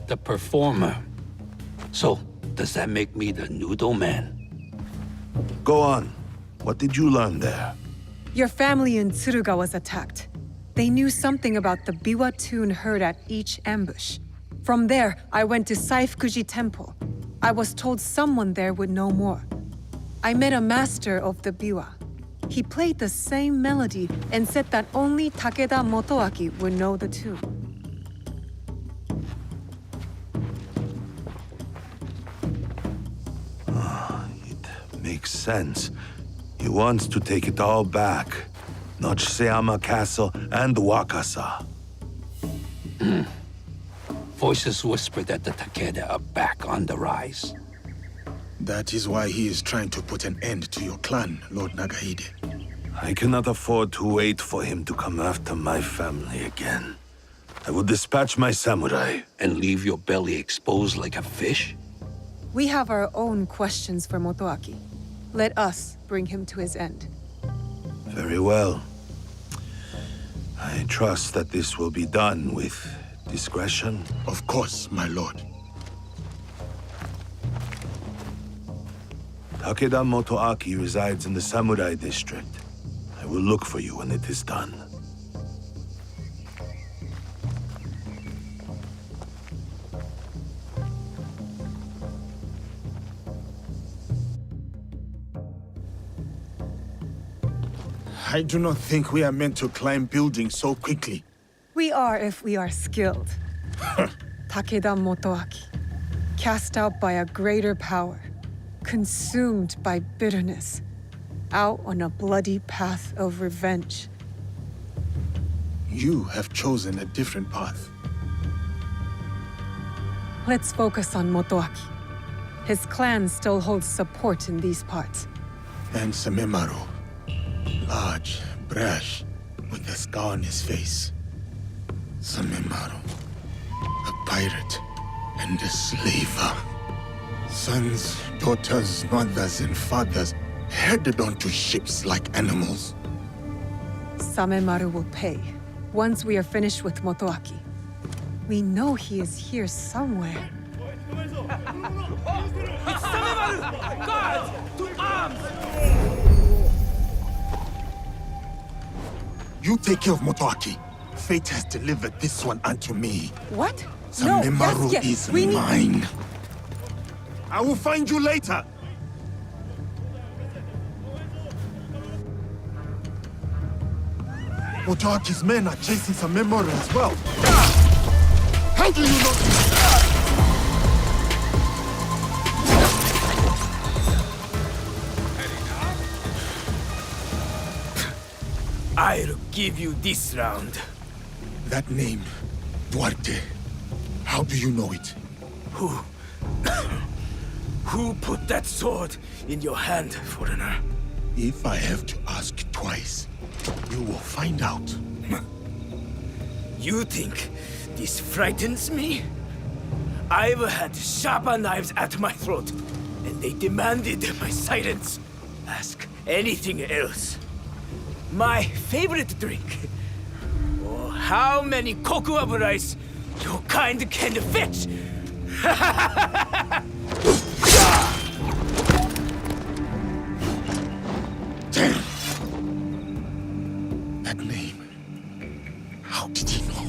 The Performer. So, does that make me the Noodle Man? Go on. What did you learn there? Your family in Tsuruga was attacked. They knew something about the biwa tune heard at each ambush. From there, I went to Saifukuji Temple. I was told someone there would know more. I met a master of the biwa. He played the same melody and said that only Takeda Motoaki would know the tune. It makes sense. He wants to take it all back. Nochiseyama Castle and Wakasa. Voices whisper that the Takeda are back on the rise. That is why he is trying to put an end to your clan, Lord Nagahide. I cannot afford to wait for him to come after my family again. I will dispatch my samurai. And leave your belly exposed like a fish? We have our own questions for Motoaki. Let us bring him to his end. Very well. I trust that this will be done with discretion. Of course, my lord. Takeda Motoaki resides in the Samurai District. I will look for you when it is done. I do not think we are meant to climb buildings so quickly. We are if we are skilled. Takeda Motoaki, cast out by a greater power, consumed by bitterness, out on a bloody path of revenge. You have chosen a different path. Let's focus on Motoaki. His clan still holds support in these parts. And Samemaru. Large, brash, with a scar on his face. Samemaru. A pirate and a slaver. Sons, daughters, mothers, and fathers headed onto ships like animals. Samemaru will pay, once we are finished with Motoaki. We know he is here somewhere. It's Samemaru! Guards! To arms! You take care of Motoaki. Fate has delivered this one unto me. What? Samemaru No, is mine. I will find you later. Motoaki's men are chasing Samemaru as well. How do you know? I'll give you this round. That name, Duarte. How do you know it? Who put that sword in your hand, foreigner? If I have to ask twice, you will find out. You think this frightens me? I've had sharper knives at my throat, and they demanded my silence. Ask anything else. My favorite drink. Or how many koku of rice your kind can fetch. That name. How did he know?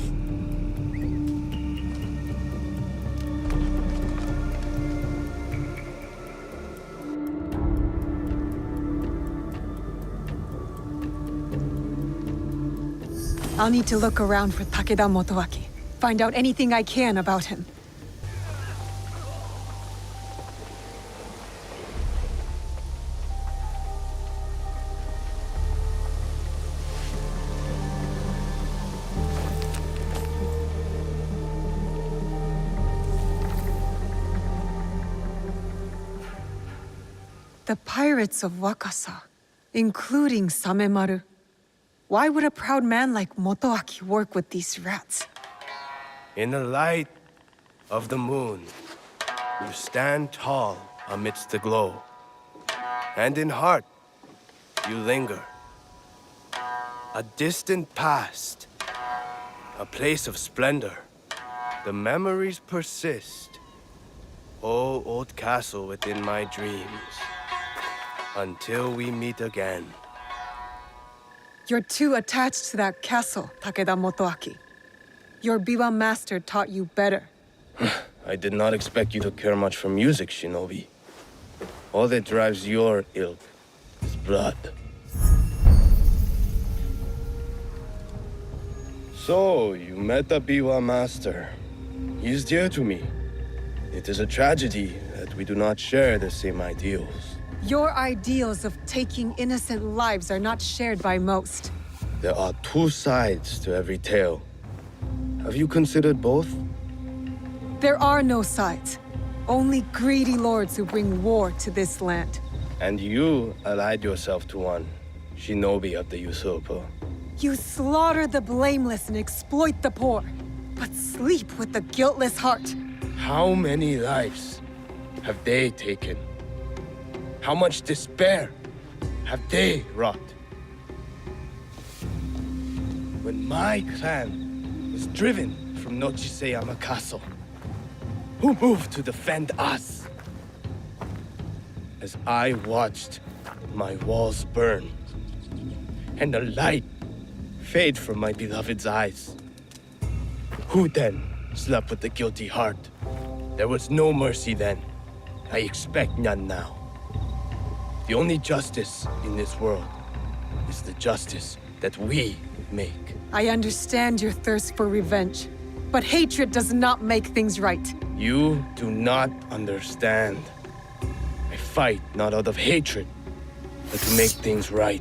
I'll need to look around for Takeda Motoaki. Find out anything I can about him. The pirates of Wakasa, including Samemaru. Why would a proud man like Motoaki work with these rats? In the light of the moon, you stand tall amidst the glow. And in heart, you linger. A distant past, a place of splendor. The memories persist. Oh, old castle within my dreams. Until we meet again. You're too attached to that castle, Takeda Motoaki. Your Biwa master taught you better. I did not expect you to care much for music, shinobi. All that drives your ilk is blood. So, you met the Biwa master. He is dear to me. It is a tragedy that we do not share the same ideals. Your ideals of taking innocent lives are not shared by most. There are two sides to every tale. Have you considered both? There are no sides. Only greedy lords who bring war to this land. And you allied yourself to one, shinobi of the usurper. You slaughter the blameless and exploit the poor, but sleep with the guiltless heart. How many lives have they taken? How much despair have they wrought? When my clan was driven from Nochiseyama Castle, who moved to defend us? As I watched my walls burn, and the light fade from my beloved's eyes, who then slept with the guilty heart? There was no mercy then. I expect none now. The only justice in this world is the justice that we make. I understand your thirst for revenge, but hatred does not make things right. You do not understand. I fight not out of hatred, but to make things right.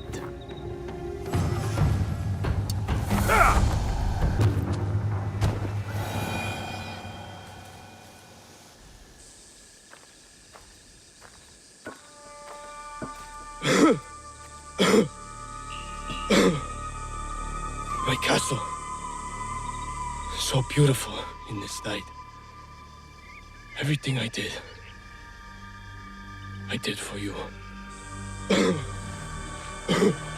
My castle. So beautiful in this light. Everything I did for you.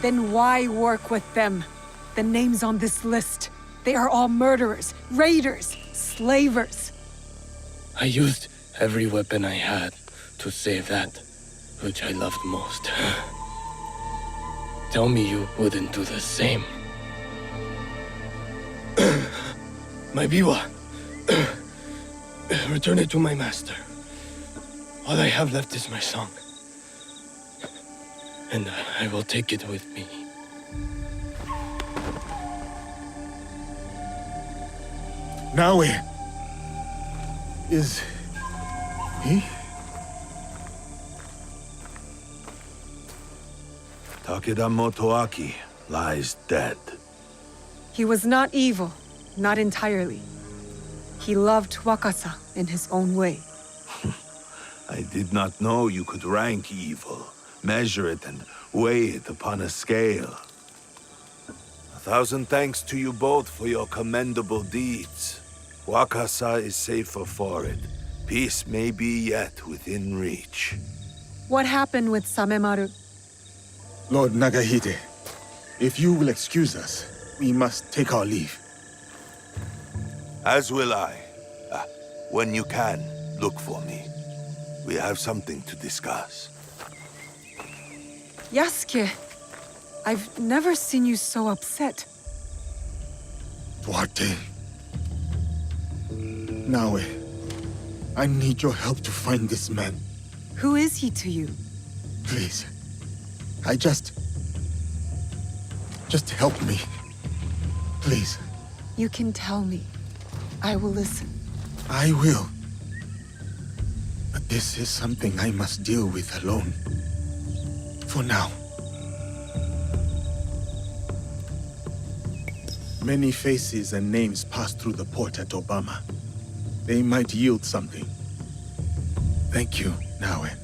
Then why work with them? The names on this list, they are all murderers, raiders, slavers. I used every weapon I had to save that which I loved most. Tell me you wouldn't do the same. My biwa. Return it to my master. All I have left is my song. And I will take it with me. Naue. Is he? Takeda Motoaki lies dead. He was not evil, not entirely. He loved Wakasa in his own way. I did not know you could rank evil, measure it, and weigh it upon a scale. 1,000 thanks to you both for your commendable deeds. Wakasa is safer for it. Peace may be yet within reach. What happened with Samemaru? Lord Nagahide, if you will excuse us, we must take our leave. As will I. When you can, look for me. We have something to discuss. Yasuke, I've never seen you so upset. Duarte. Naue, I need your help to find this man. Who is he to you? Please. Just help me. Please. You can tell me. I will listen. I will. But this is something I must deal with alone. For now. Many faces and names pass through the port at Obama. They might yield something. Thank you, Nawen.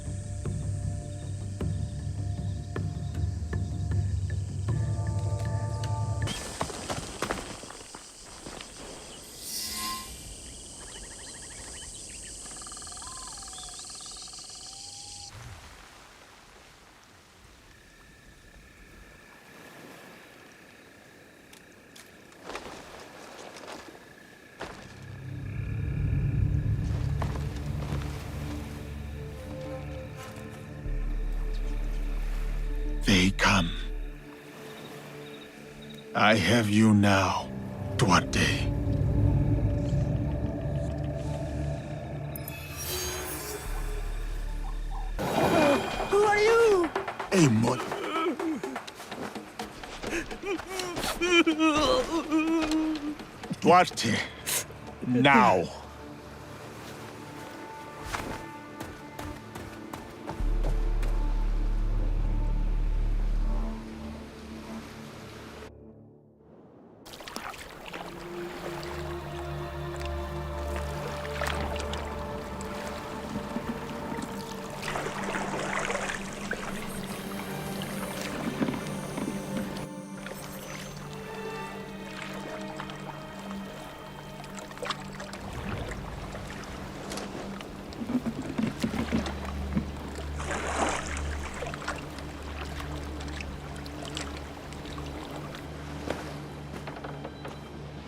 They come. I have you now, Duarte. Who are you? Amon. Duarte, now.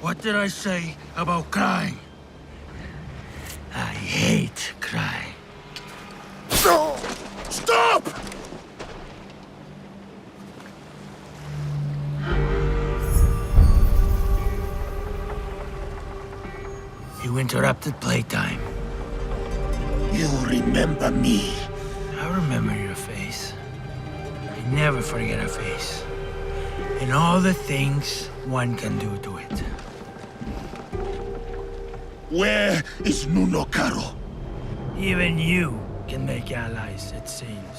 What did I say about crying? I hate crying. No! Stop! You interrupted playtime. You remember me. I remember your face. I never forget a face. And all the things one can do to it. Where is Nuno Caro? Even you can make allies, it seems.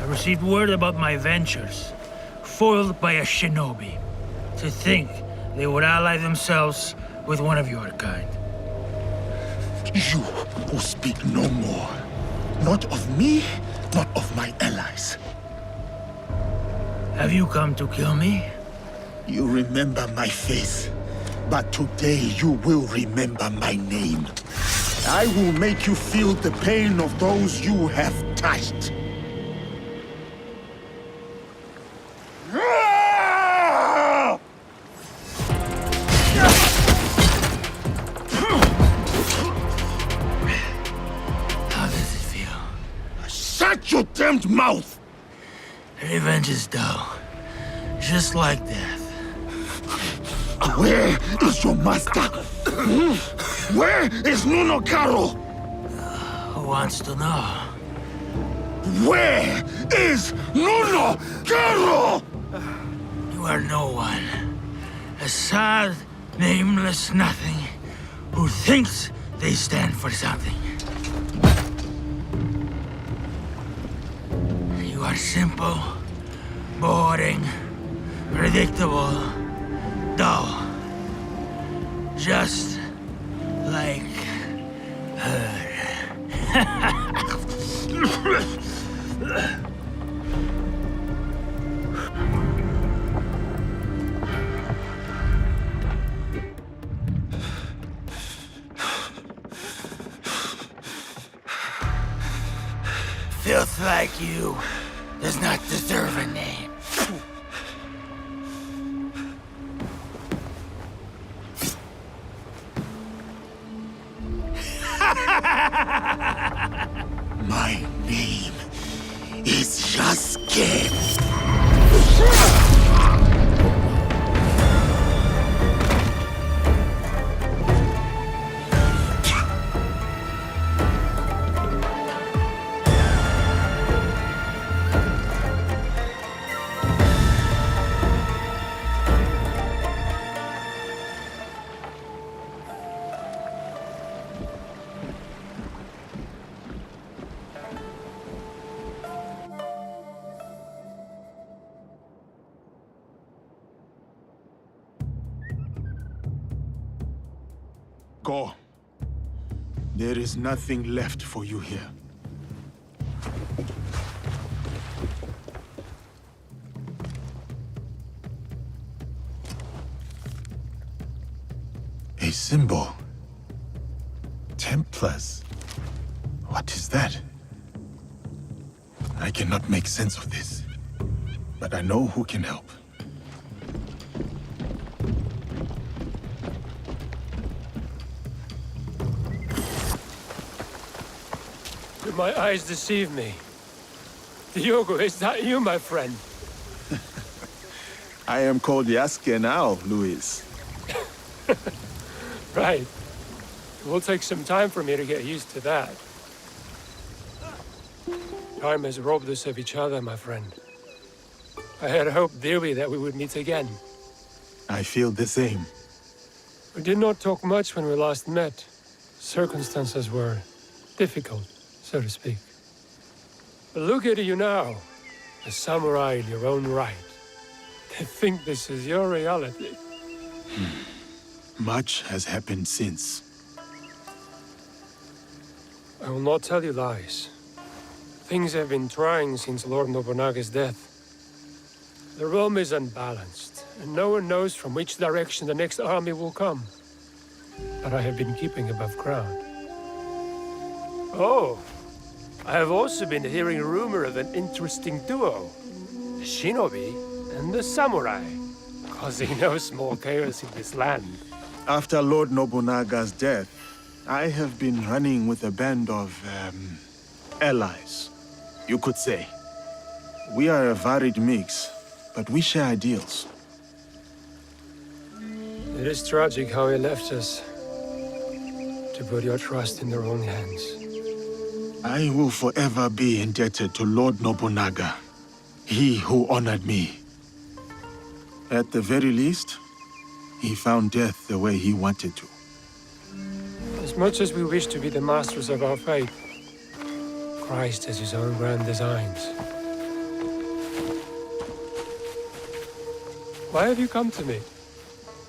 I received word about my ventures, foiled by a shinobi. To think they would ally themselves with one of your kind. You who speak no more. Not of me, not of my allies. Have you come to kill me? You remember my face, but today you will remember my name. I will make you feel the pain of those you have touched. How does it feel? Shut your damned mouth! Revenge is dull, just like death. Where is your master? Where is Nuno Caro? Who wants to know? Where is Nuno Caro? You are no one. A sad, nameless nothing who thinks they stand for something. You are simple, boring, predictable, dull. Just like her. Filth like you does not deserve a name. My name is Yasuke. Go. There is nothing left for you here. A symbol. Templars. What is that? I cannot make sense of this, but I know who can help. Did my eyes deceive me? Diogo, is that you, my friend? I am called Yaske now, Luis. Right. It will take some time for me to get used to that. Time has robbed us of each other, my friend. I had hoped dearly that we would meet again. I feel the same. We did not talk much when we last met. Circumstances were difficult, so to speak. But look at you now, a samurai in your own right. To think this is your reality. Much has happened since. I will not tell you lies. Things have been trying since Lord Nobunaga's death. The realm is unbalanced, and no one knows from which direction the next army will come. But I have been keeping above ground. Oh, I have also been hearing rumor of an interesting duo. The shinobi and the samurai, causing no small chaos in this land. After Lord Nobunaga's death, I have been running with a band of, allies, you could say. We are a varied mix, but we share ideals. It is tragic how he left us, to put your trust in the wrong hands. I will forever be indebted to Lord Nobunaga, he who honored me. At the very least, he found death the way he wanted to. As much as we wish to be the masters of our fate, Christ has his own grand designs. Why have you come to me?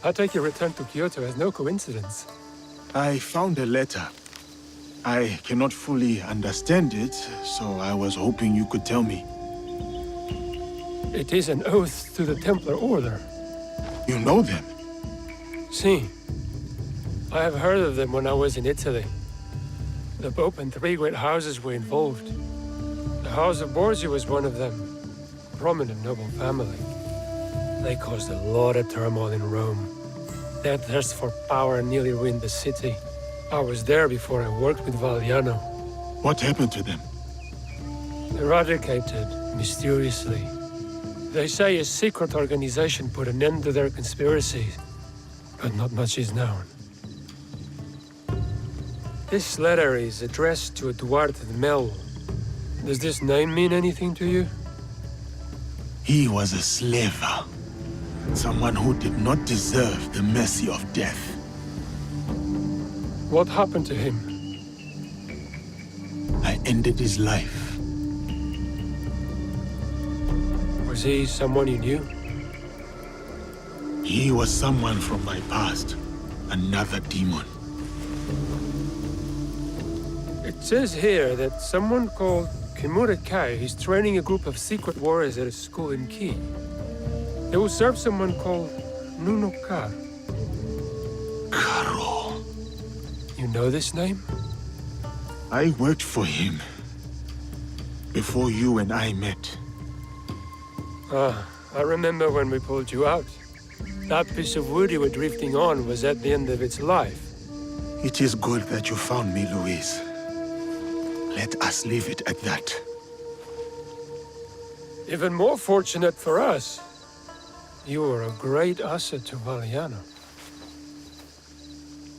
I take your return to Kyoto as no coincidence. I found a letter. I cannot fully understand it, so I was hoping you could tell me. It is an oath to the Templar Order. You know them? Si. I have heard of them when I was in Italy. The Pope and 3 great houses were involved. The House of Borgia was one of them. Prominent noble family. They caused a lot of turmoil in Rome. Their thirst for power nearly ruined the city. I was there before I worked with Valliano. What happened to them? Eradicated, mysteriously. They say a secret organization put an end to their conspiracies, but not much is known. This letter is addressed to Duarte de Melo. Does this name mean anything to you? He was a slaver. Someone who did not deserve the mercy of death. What happened to him? I ended his life. Was he someone you knew? He was someone from my past. Another demon. It says here that someone called Kimura Kai is training a group of secret warriors at a school in Ki. They will serve someone called Nuno Kar. Karo. You know this name? I worked for him before you and I met. Ah, I remember when we pulled you out. That piece of wood you were drifting on was at the end of its life. It is good that you found me, Luis. Let us leave it at that. Even more fortunate for us. You were a great asset to Valliano.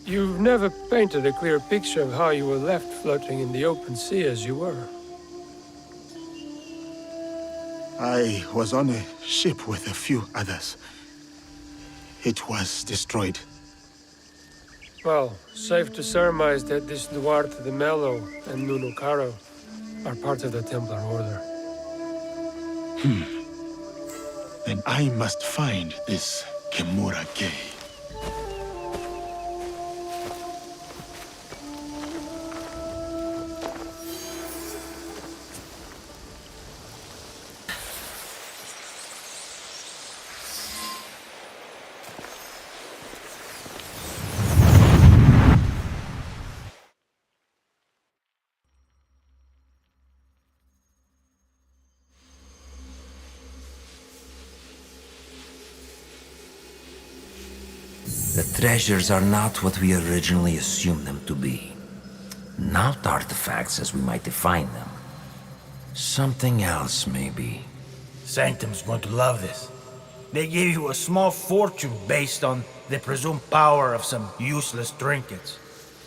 You've never painted a clear picture of how you were left floating in the open sea as you were. I was on a ship with a few others. It was destroyed. Well, safe to surmise that this Duarte de Melo and Nuno Caro are part of the Templar Order. Then I must find this Kimura Kei. treasures are not what we originally assumed them to be. Not artifacts as we might define them. Something else, maybe. Sanctum's going to love this. They gave you a small fortune based on the presumed power of some useless trinkets.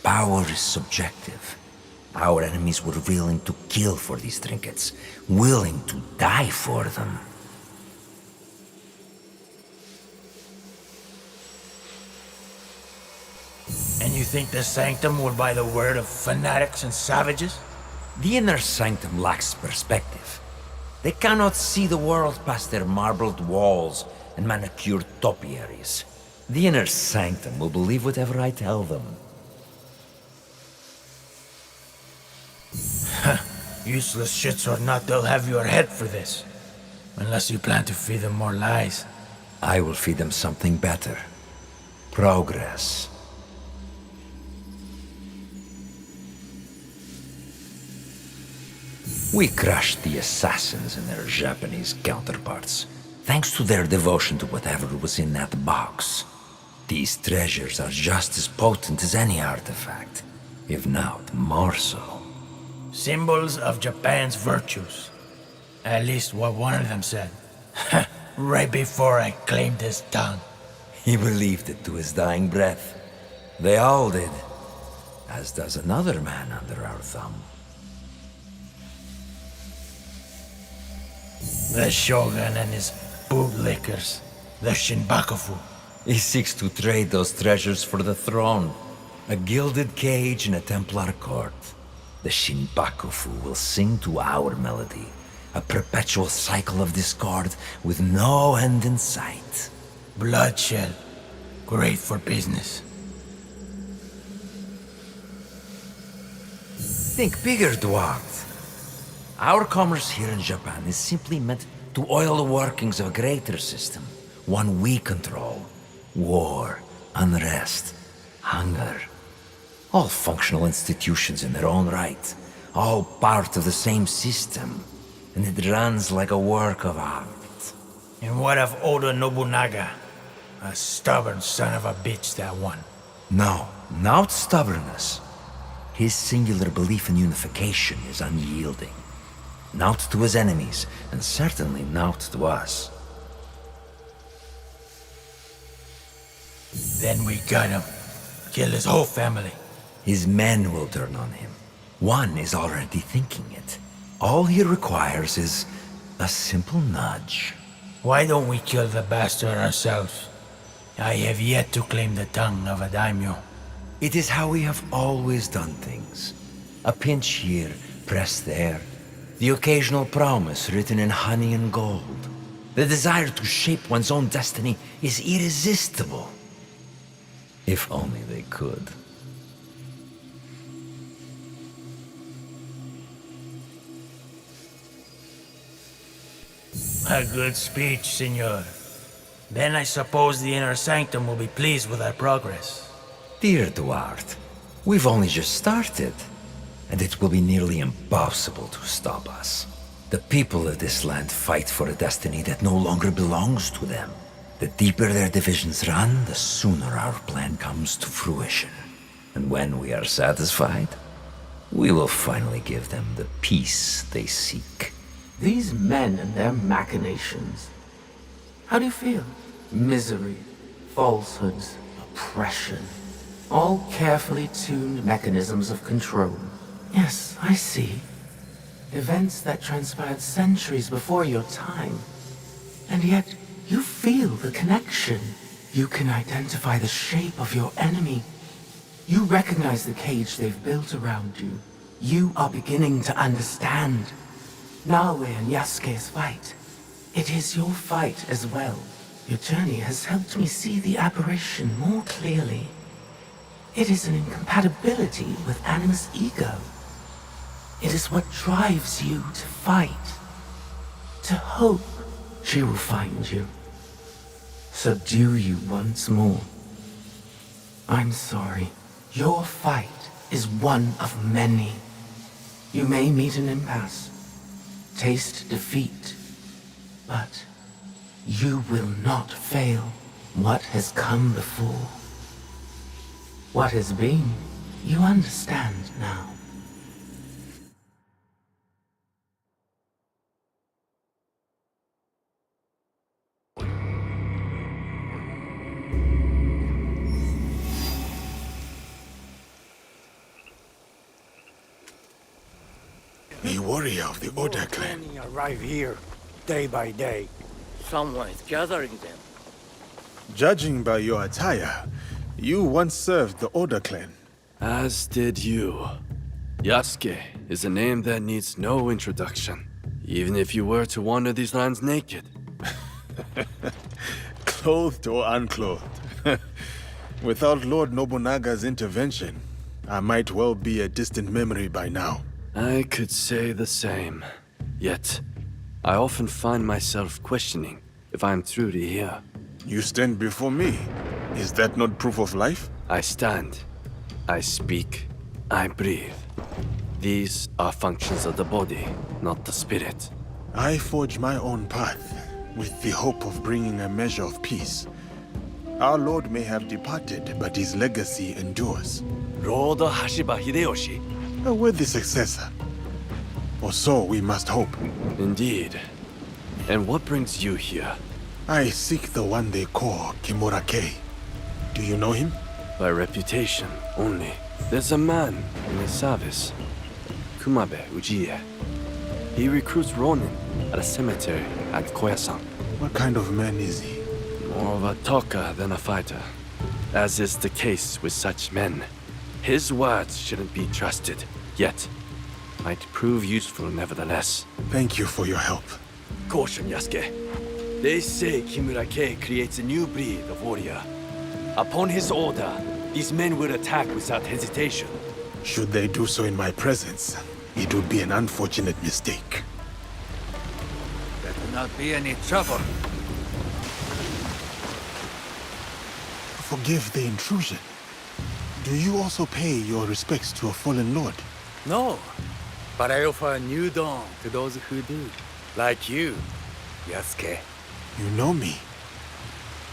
Power is subjective. Our enemies were willing to kill for these trinkets, willing to die for them. And you think the Sanctum will buy the word of fanatics and savages? The inner sanctum lacks perspective. They cannot see the world past their marbled walls and manicured topiaries. The inner sanctum will believe whatever I tell them. Useless shits or not, they'll have your head for this. Unless you plan to feed them more lies. I will feed them something better. Progress. We crushed the assassins and their Japanese counterparts, thanks to their devotion to whatever was in that box. These treasures are just as potent as any artifact, if not more so. Symbols of Japan's virtues. At least what one of them said. Right before I claimed his tongue. He believed it to his dying breath. They all did. As does another man under our thumb. The Shogun and his bootlickers. The Shinbakufu. He seeks to trade those treasures for the throne. A gilded cage in a Templar court. The Shinbakufu will sing to our melody. A perpetual cycle of discord with no end in sight. Bloodshed. Great for business. Think bigger, Dwarf. Our commerce here in Japan is simply meant to oil the workings of a greater system. One we control. War, unrest, hunger. All functional institutions in their own right. All part of the same system. And it runs like a work of art. And what of Oda Nobunaga? A stubborn son of a bitch, that one. No, not stubbornness. His singular belief in unification is unyielding. Not to his enemies, and certainly not to us. Then we got him. Kill his whole family. His men will turn on him. One is already thinking it. All he requires is a simple nudge. Why don't we kill the bastard ourselves? I have yet to claim the tongue of a daimyo. It is how we have always done things. A pinch here, press there. The occasional promise written in honey and gold. The desire to shape one's own destiny is irresistible. If only they could. A good speech, senor. Then I suppose the inner sanctum will be pleased with our progress. Dear Duarte, we've only just started, and it will be nearly impossible to stop us. The people of this land fight for a destiny that no longer belongs to them. The deeper their divisions run, the sooner our plan comes to fruition. And when we are satisfied, we will finally give them the peace they seek. These men and their machinations. How do you feel? Misery, falsehoods, oppression. All carefully tuned mechanisms of control. Yes, I see. Events that transpired centuries before your time. And yet, you feel the connection. You can identify the shape of your enemy. You recognize the cage they've built around you. You are beginning to understand. Naoe and Yasuke's fight. It is your fight as well. Your journey has helped me see the aberration more clearly. It is an incompatibility with Animus' ego. It is what drives you to fight. To hope she will find you. Subdue you once more. I'm sorry. Your fight is one of many. You may meet an impasse. Taste defeat. But you will not fail. What has come before What has been, you understand now. A warrior of the Oda clan. Arrive here, day by day. Someone is gathering them. Judging by your attire, you once served the Oda clan. As did you. Yasuke is a name that needs no introduction, even if you were to wander these lands naked. Clothed or unclothed. Without Lord Nobunaga's intervention, I might well be a distant memory by now. I could say the same. Yet, I often find myself questioning if I'm truly here. You stand before me. Is that not proof of life? I stand. I speak. I breathe. These are functions of the body, not the spirit. I forge my own path, with the hope of bringing a measure of peace. Our Lord may have departed, but his legacy endures. Lord Hashiba Hideyoshi. A worthy successor. Or so we must hope. Indeed. And what brings you here? I seek the one they call Kimura-kei. Do you know him? By reputation only. There's a man in his service, Kumabe Ujiie. He recruits Ronin at a cemetery at Koyasan. What kind of man is he? More of a talker than a fighter. As is the case with such men. His words shouldn't be trusted, yet might prove useful nevertheless. Thank you for your help. Caution, Yasuke. They say Kimura-kei creates a new breed of warrior. Upon his order, these men will attack without hesitation. Should they do so in my presence, it would be an unfortunate mistake. Better not be any trouble. Forgive the intrusion. Do you also pay your respects to a fallen lord? No, but I offer a new dawn to those who do. Like you, Yasuke. You know me.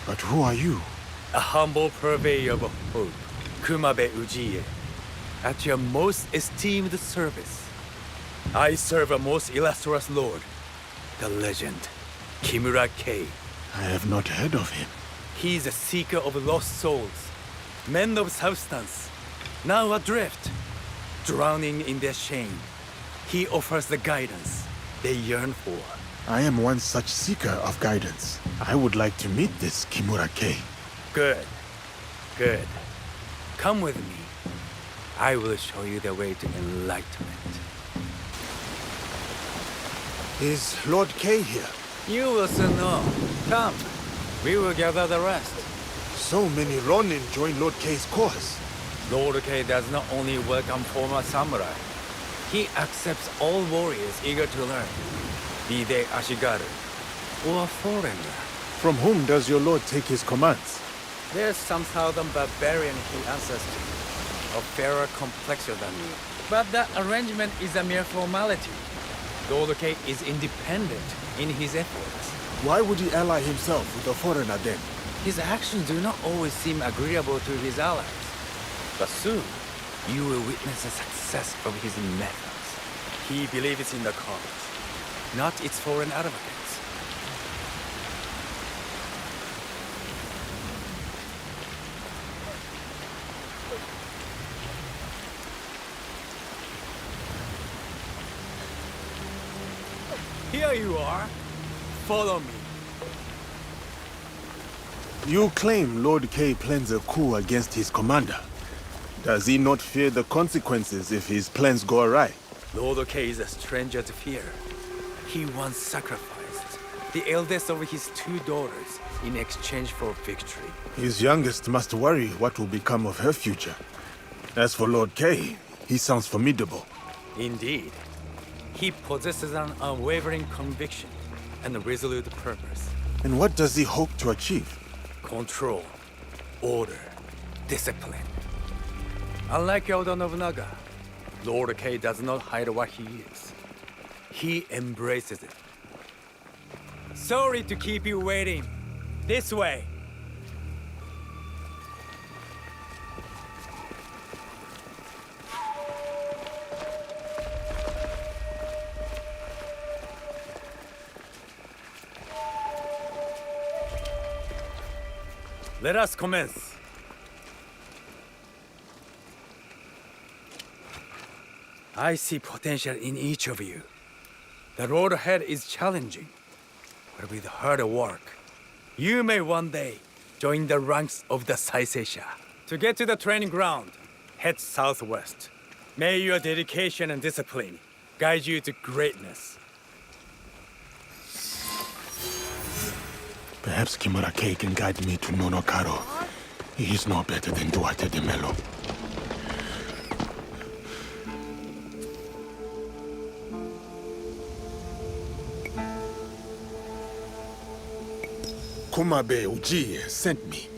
But who are you? A humble purveyor of hope, Kumabe Ujiie. At your most esteemed service. I serve a most illustrious lord, the legend, Kimura-kei. I have not heard of him. He's a seeker of lost souls, men of substance, now adrift, drowning in their shame. He offers the guidance they yearn for. I am one such seeker of guidance. I would like to meet this Kimura-kei. Good. Good. Come with me. I will show you the way to enlightenment. Is Lord Kei here? You will soon know. Come. We will gather the rest. So many Ronin join Lord Kei's cause. Lord Kei does not only welcome former samurai. He accepts all warriors eager to learn, be they Ashigaru or foreigner. From whom does your lord take his commands? There's some southern barbarian he answers to, of fairer complexion than me. But that arrangement is a mere formality. Lord Kei is independent in his efforts. Why would he ally himself with a foreigner then? His actions do not always seem agreeable to his allies. But soon, you will witness the success of his methods. He believes in the cause, not its foreign advocates. Here you are. Follow me. You claim Lord Kei plans a coup against his commander. Does he not fear the consequences if his plans go awry? Lord Kei is a stranger to fear. He once sacrificed the eldest of his two daughters in exchange for victory. His youngest must worry what will become of her future. As for Lord Kei, he sounds formidable. Indeed. He possesses an unwavering conviction and a resolute purpose. And what does he hope to achieve? Control, order, discipline. Unlike Oda Nobunaga, Lord Kei does not hide what he is. He embraces it. Sorry to keep you waiting. This way. Let us commence. I see potential in each of you. The road ahead is challenging, but with hard work, you may one day join the ranks of the Saiseiya. To get to the training ground, head southwest. May your dedication and discipline guide you to greatness. Perhaps Kimura-Kei can guide me to Nonokaro. He is no better than Duarte de Melo. Kumabe Ujiie sent me.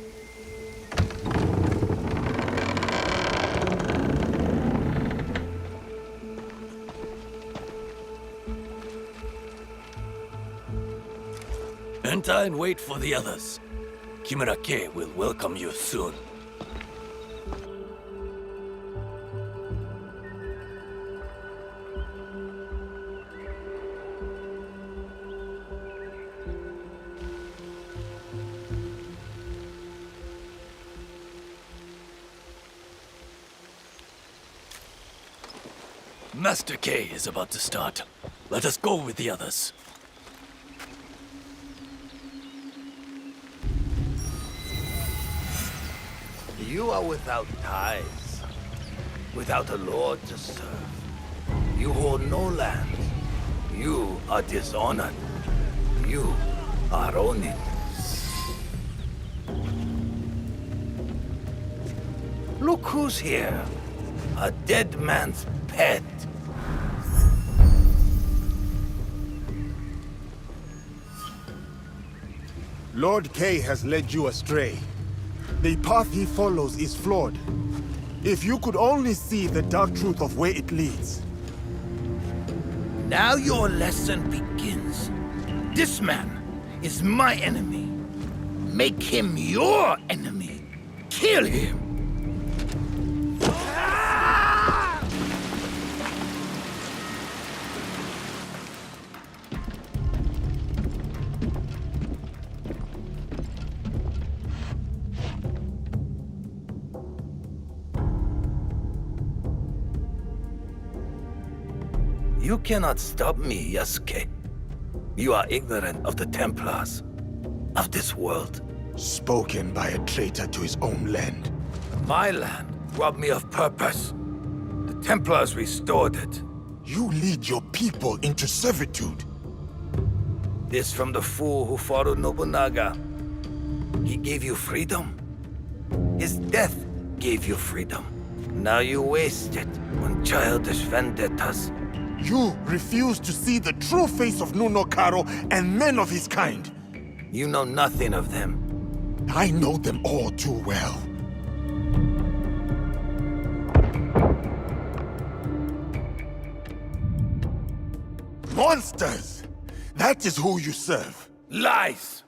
Enter and wait for the others. Kimura-Kei will welcome you soon. Master K is about to start. Let us go with the others. You are without ties, without a lord to serve. You hold no land. You are dishonored. You are Ronin. Look who's here. A dead man's pet. Lord K has led you astray. The path he follows is flawed. If you could only see the dark truth of where it leads. Now your lesson begins. This man is my enemy. Make him your enemy. Kill him. You cannot stop me, Yasuke. You are ignorant of the Templars, of this world. Spoken by a traitor to his own land. My land robbed me of purpose. The Templars restored it. You lead your people into servitude. This from the fool who followed Nobunaga. He gave you freedom. His death gave you freedom. Now you waste it on childish vendettas. You refuse to see the true face of Nunokaro and men of his kind. You know nothing of them. I know them all too well. Monsters! That is who you serve. Lies!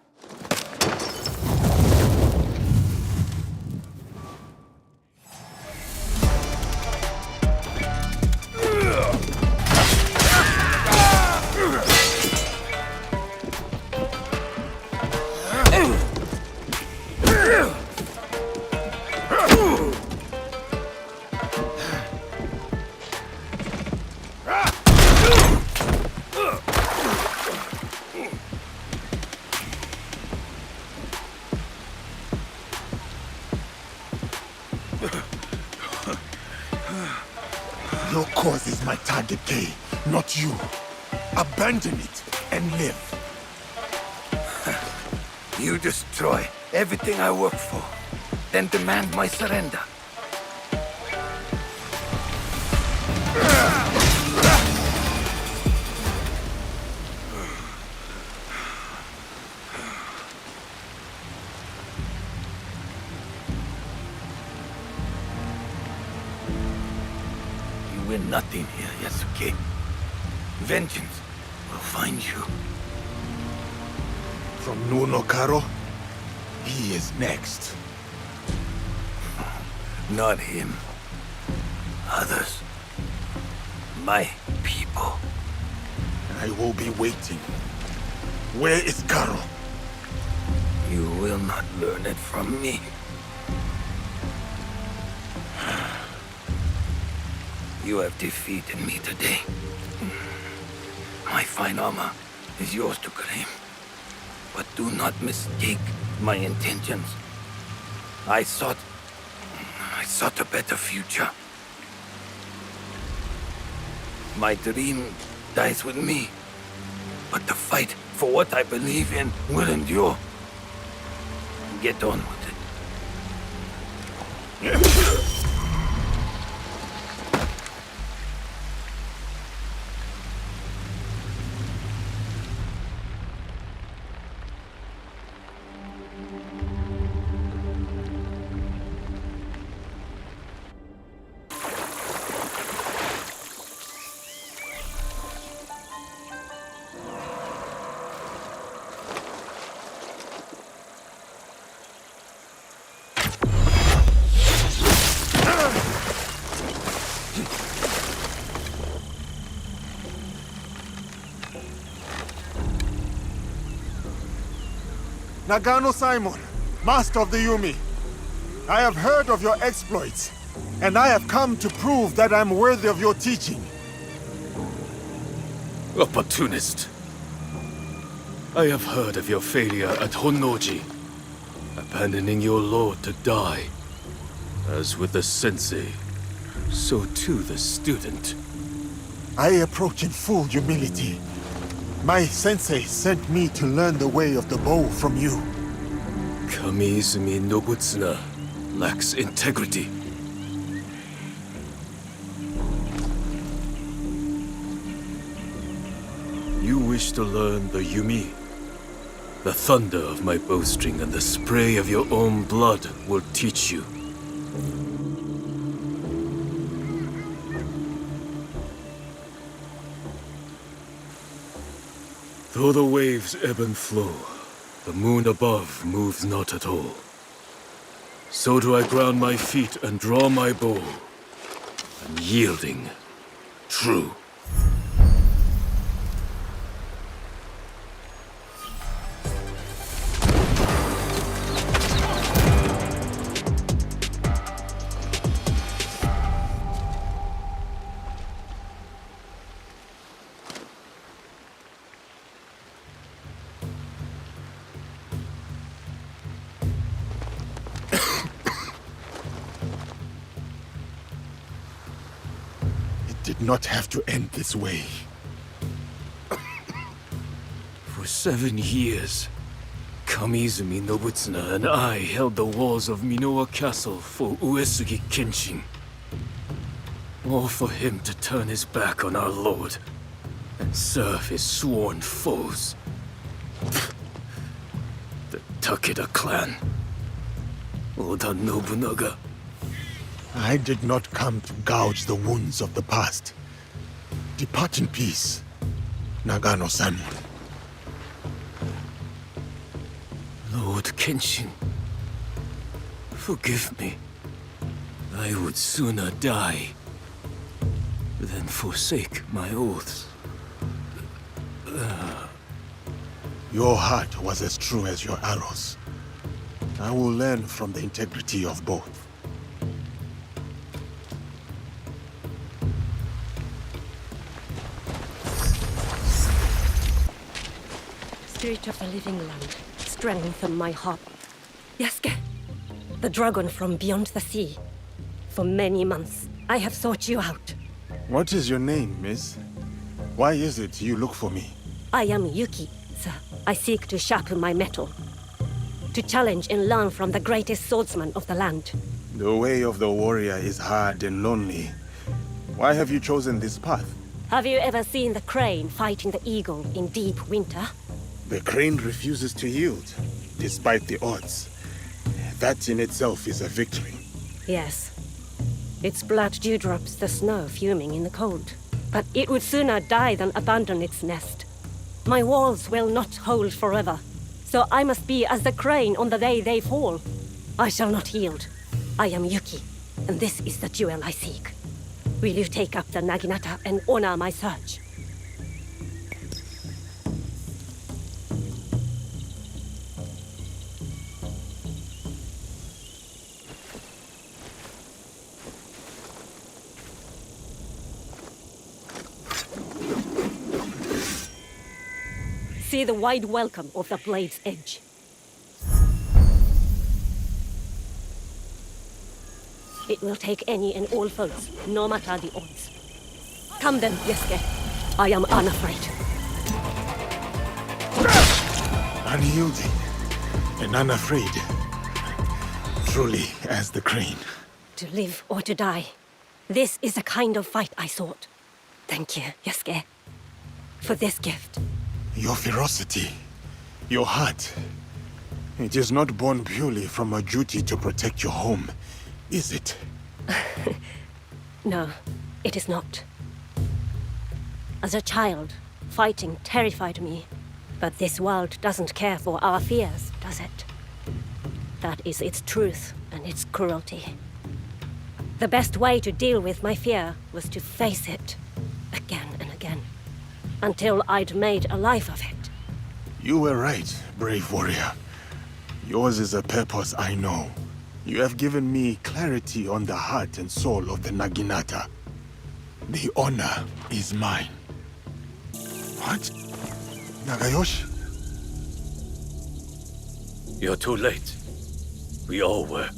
Your cause is my target, Kei, not you. Abandon it and live. You destroy everything I work for, then demand my surrender. You win nothing here, Yasuke. Vengeance will find you. From Nunokaro, he is next. Not him. Others. My people. I will be waiting. Where is Karo? You will not learn it from me. You have defeated me today. My fine armor is yours to claim. But do not mistake my intentions. I sought a better future. My dream dies with me. But the fight for what I believe in will endure. Get on with it. Nagano Simon, Master of the Yumi. I have heard of your exploits, and I have come to prove that I'm worthy of your teaching. Opportunist. I have heard of your failure at Honnoji, abandoning your lord to die. As with the sensei, so too the student. I approach in full humility. My sensei sent me to learn the way of the bow from you. Kamiizumi Nobutsuna lacks integrity. You wish to learn the Yumi? The thunder of my bowstring and the spray of your own blood will teach you. Though the waves ebb and flow, the moon above moves not at all. So do I ground my feet and draw my bow. Unyielding, true. Did not have to end this way. For 7 years, Kamiizumi Nobutsuna and I held the walls of Minoa Castle for Uesugi Kenshin. All for him to turn his back on our lord and serve his sworn foes. The Takeda clan. Oda Nobunaga. I did not come to gouge the wounds of the past. Depart in peace, Nagano Simon. Lord Kenshin, forgive me. I would sooner die than forsake my oaths. Your heart was as true as your arrows. I will learn from the integrity of both. Spirit of the living land, strengthen my heart. Yasuke, the dragon from beyond the sea. For many months, I have sought you out. What is your name, miss? Why is it you look for me? I am Yuki, sir. I seek to sharpen my mettle. To challenge and learn from the greatest swordsman of the land. The way of the warrior is hard and lonely. Why have you chosen this path? Have you ever seen the crane fighting the eagle in deep winter? The crane refuses to yield, despite the odds. That in itself is a victory. Yes. Its blood dewdrops the snow fuming in the cold. But it would sooner die than abandon its nest. My walls will not hold forever. So I must be as the crane on the day they fall. I shall not yield. I am Yuki, and this is the jewel I seek. Will you take up the Naginata and honor my search? see the wide welcome of the blade's edge. It will take any and all foes, no matter the odds. Come then, Yesuke. I am unafraid. Unyielding and unafraid. Truly as the crane. To live or to die. This is the kind of fight I sought. Thank you, Yesuke, for this gift. Your ferocity, your heart. It is not born purely from a duty to protect your home, is it? No, it is not. As a child, fighting terrified me. But this world doesn't care for our fears, does it? That is its truth and its cruelty. The best way to deal with my fear was to face it, again and again, until I'd made a life of it. You were right, brave warrior. Yours is a purpose I know. You have given me clarity on the heart and soul of the Naginata. The honor is mine. What? Nagayoshi? You're too late. We all were.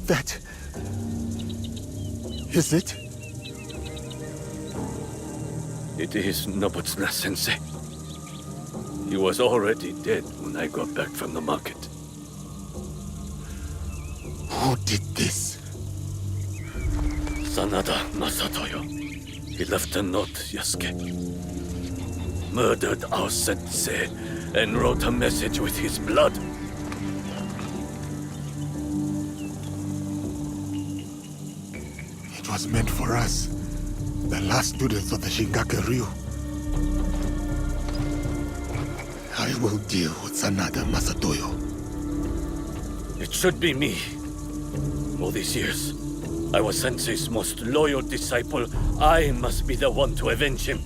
That... is it? It is Nobutsuna-sensei. He was already dead when I got back from the market. Who did this? Sanada Masatoyo. He left a note, Yasuke. Murdered our sensei and wrote a message with his blood. It was meant for us, the last students of the Shingake Ryu. I will deal with Sanada Masatoyo. It should be me. All these years, I was Sensei's most loyal disciple. I must be the one to avenge him.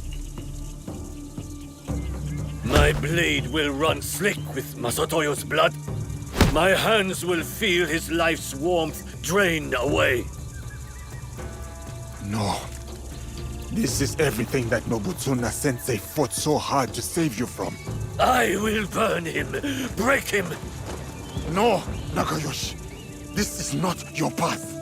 My blade will run slick with Masatoyo's blood. My hands will feel his life's warmth drained away. No. This is everything that Nobutsuna-sensei fought so hard to save you from. I will burn him, break him. No, Nagayoshi. This is not your path.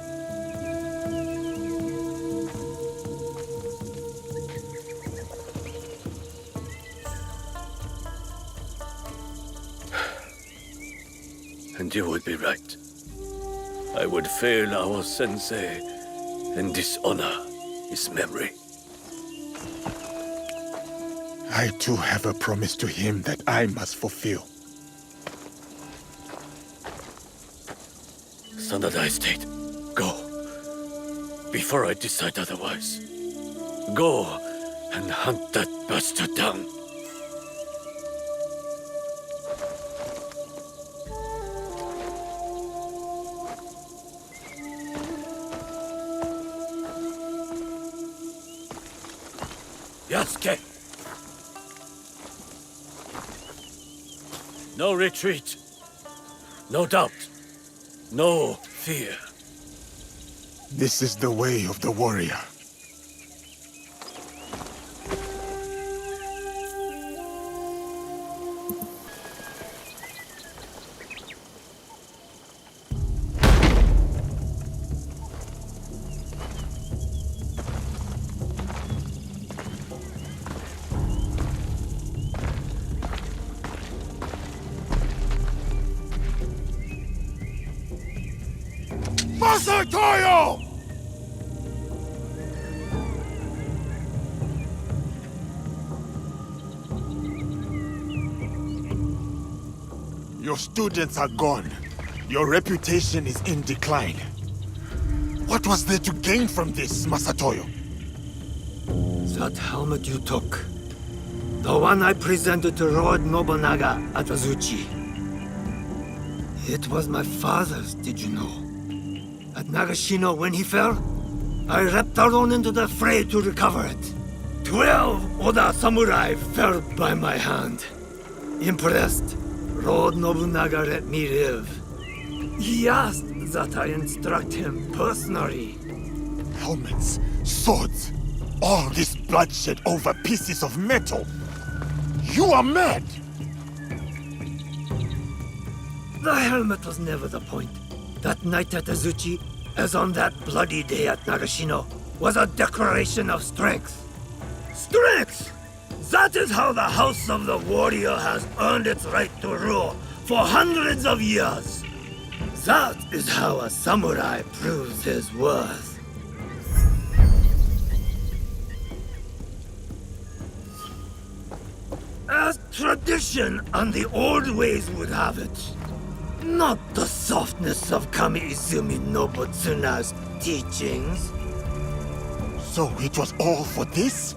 And you would be right. I would fail our sensei and dishonor his memory. I too have a promise to him that I must fulfill. Sanada Estate, go. Before I decide otherwise. Go and hunt that bastard down. Yasuke! No retreat. No doubt. No fear. This is the way of the warrior. Masatoyo! Your students are gone. Your reputation is in decline. What was there to gain from this, Masatoyo? That helmet you took. The one I presented to Lord Nobunaga at Azuchi. It was my father's, did you know? At Nagashino, when he fell, I leapt alone into the fray to recover it. 12 Oda samurai fell by my hand. Impressed, Lord Nobunaga let me live. He asked that I instruct him personally. Helmets, swords, all this bloodshed over pieces of metal. You are mad! The helmet was never the point. That night at Azuchi, as on that bloody day at Nagashino, was a declaration of strength. Strength! That is how the House of the Warrior has earned its right to rule for hundreds of years. That is how a samurai proves his worth. As tradition and the old ways would have it. Not the softness of Kami Izumi Nobutsuna's teachings. So it was all for this?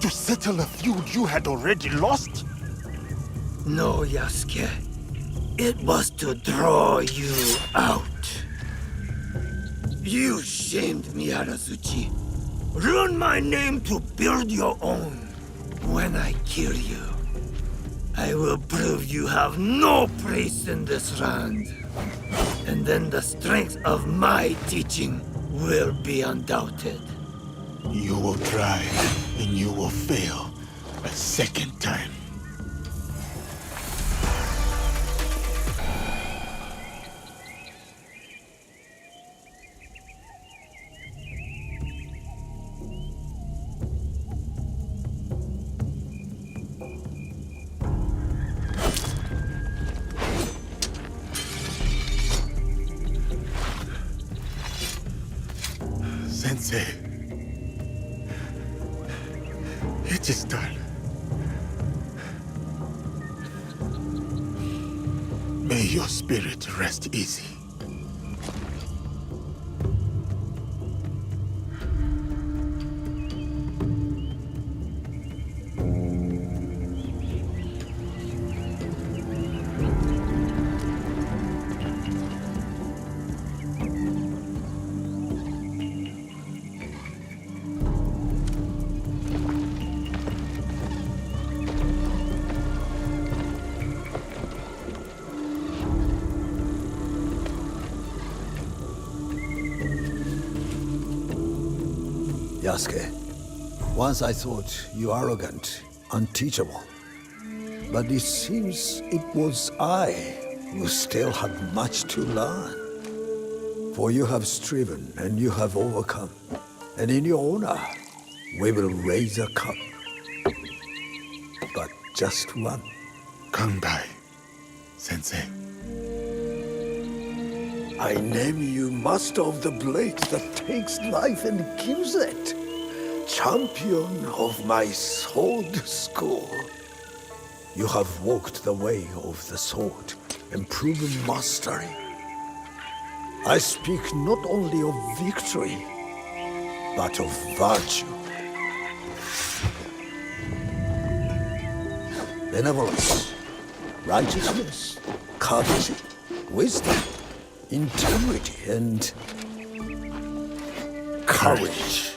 To settle a feud you had already lost? No, Yasuke. It was to draw you out. You shamed me, Arazuchi. Ruined my name to build your own. When I kill you, I will prove you have no place in this land. And then the strength of my teaching will be undoubted. You will try, and you will fail a second time. Sensei. It is done. May your spirit rest easy. Yasuke, once I thought you arrogant, unteachable. But it seems it was I who still had much to learn. For you have striven and you have overcome. And in your honor, we will raise a cup. But just one. Come by, Sensei. I name you master of the blade that takes life and gives it. Champion of my sword school. You have walked the way of the sword and proven mastery. I speak not only of victory, but of virtue. Benevolence, righteousness, courtesy, wisdom, integrity, and courage.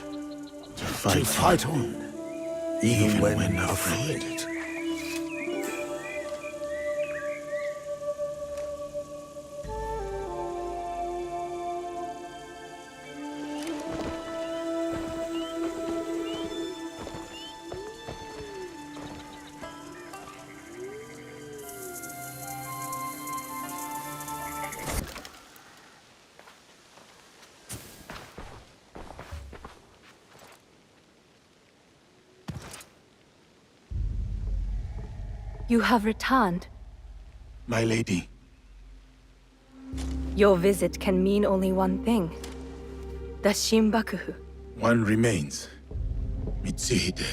To fight on, even when afraid. You have returned. My lady. Your visit can mean only one thing. The Shinbakufu. One remains. Mitsuhide.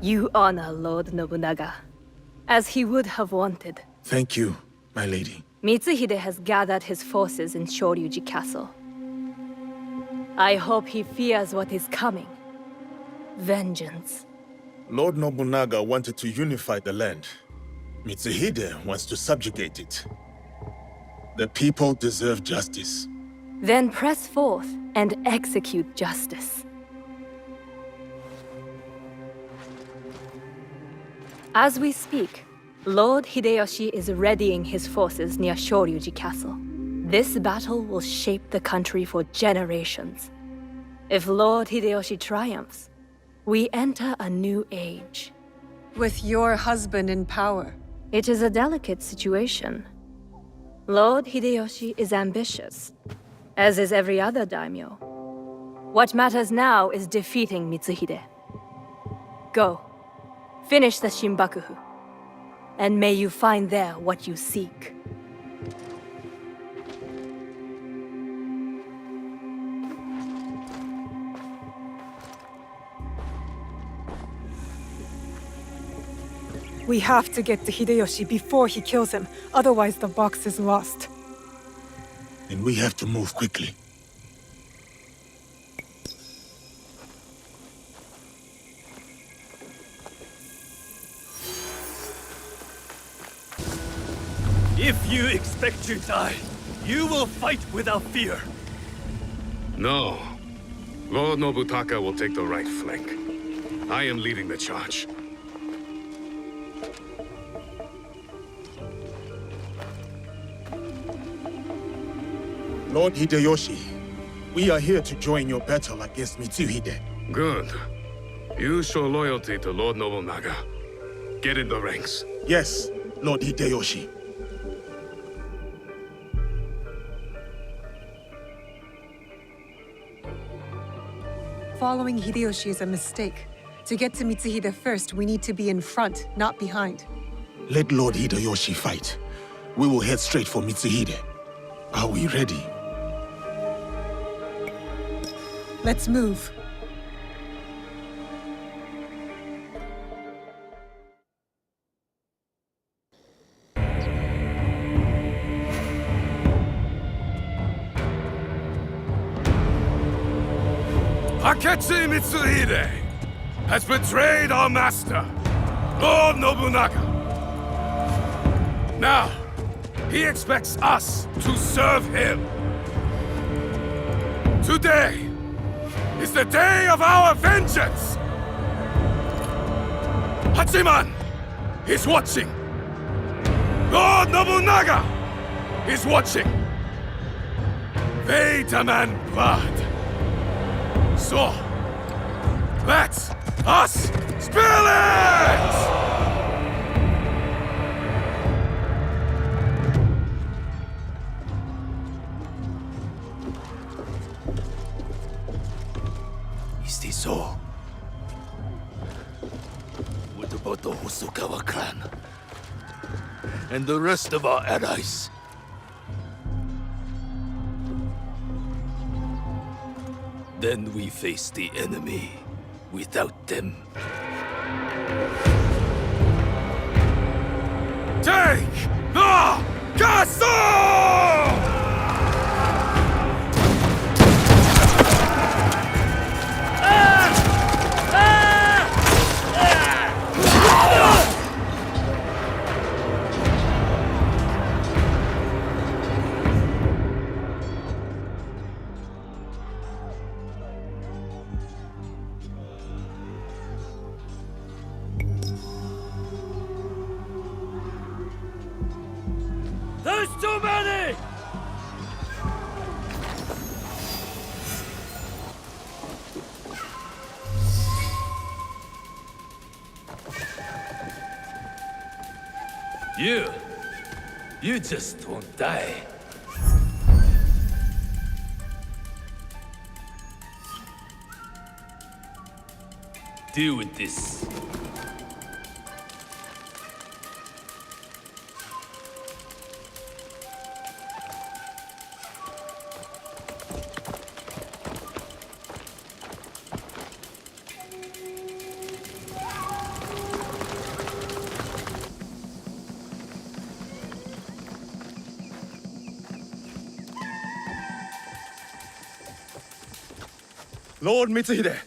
You honor Lord Nobunaga, as he would have wanted. Thank you, my lady. Mitsuhide has gathered his forces in Shoryuji Castle. I hope he fears what is coming. Vengeance. Lord Nobunaga wanted to unify the land. Mitsuhide wants to subjugate it. The people deserve justice. Then press forth and execute justice. As we speak, Lord Hideyoshi is readying his forces near Shoryuji Castle. This battle will shape the country for generations. If Lord Hideyoshi triumphs, we enter a new age. With your husband in power. It is a delicate situation. Lord Hideyoshi is ambitious, as is every other daimyo. What matters now is defeating Mitsuhide. Go, finish the Shinbakufu, and may you find there what you seek. We have to get to Hideyoshi before he kills him, otherwise the box is lost. And we have to move quickly. If you expect to die, you will fight without fear. No. Lord Nobutaka will take the right flank. I am leading the charge. Lord Hideyoshi, we are here to join your battle against Mitsuhide. Good. You show loyalty to Lord Nobunaga. Get in the ranks. Yes, Lord Hideyoshi. Following Hideyoshi is a mistake. To get to Mitsuhide first, we need to be in front, not behind. Let Lord Hideyoshi fight. We will head straight for Mitsuhide. Are we ready? Let's move. Akechi Mitsuhide has betrayed our master, Lord Nobunaga. Now, he expects us to serve him. Today is the day of our vengeance! Hachiman is watching. Lord Nobunaga is watching. They demand blood. So, let us spill it! Is this so? What about the Hosokawa clan? And the rest of our allies? Then we face the enemy without them. Take the castle! There's too many! You just won't die. Deal with this. Lord Mitsuhide,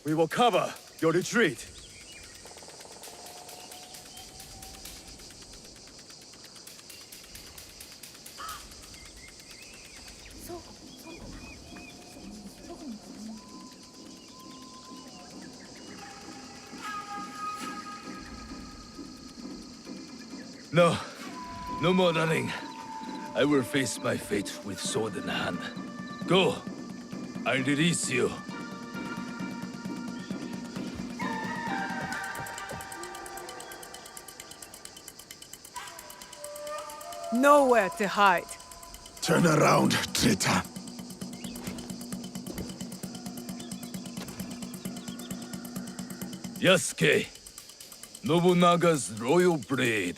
we will cover your retreat. No more running. I will face my fate with sword in hand. Go. I release you. Nowhere to hide. Turn around, traitor. Yasuke, Nobunaga's royal blade.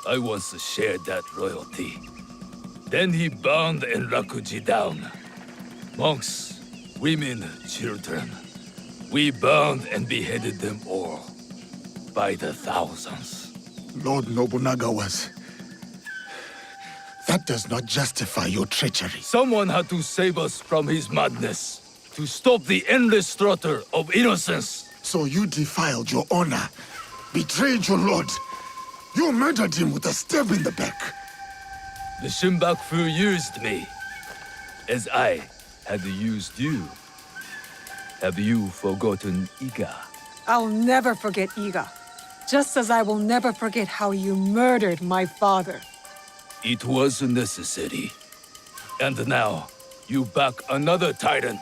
I once shared that royalty. Then he bound Enrakuji down. Monks, women, children. We bound and beheaded them all. By the thousands. Lord Nobunaga was... That does not justify your treachery. Someone had to save us from his madness. To stop the endless slaughter of innocents. So you defiled your honor, betrayed your lord. You murdered him with a stab in the back. The Shinbaku used me, as I had used you. Have you forgotten Iga? I'll never forget Iga. Just as I will never forget how you murdered my father. It was necessary. And now, you back another tyrant.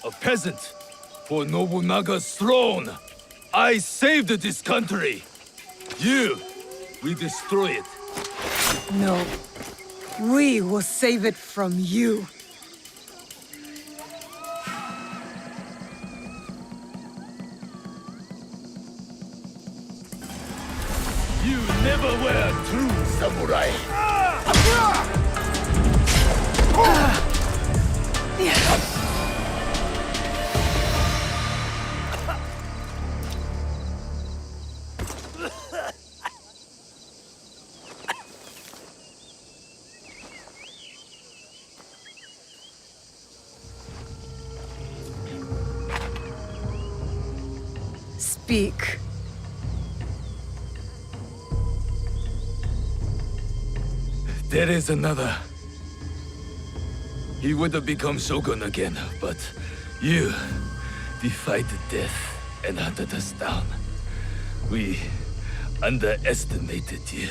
A peasant. For Nobunaga's throne. I saved this country. You, we destroy it. No. We will save it from you. You never were a true samurai. Speak. There is another. He would have become shogun again, but you defied death and hunted us down. We underestimated you.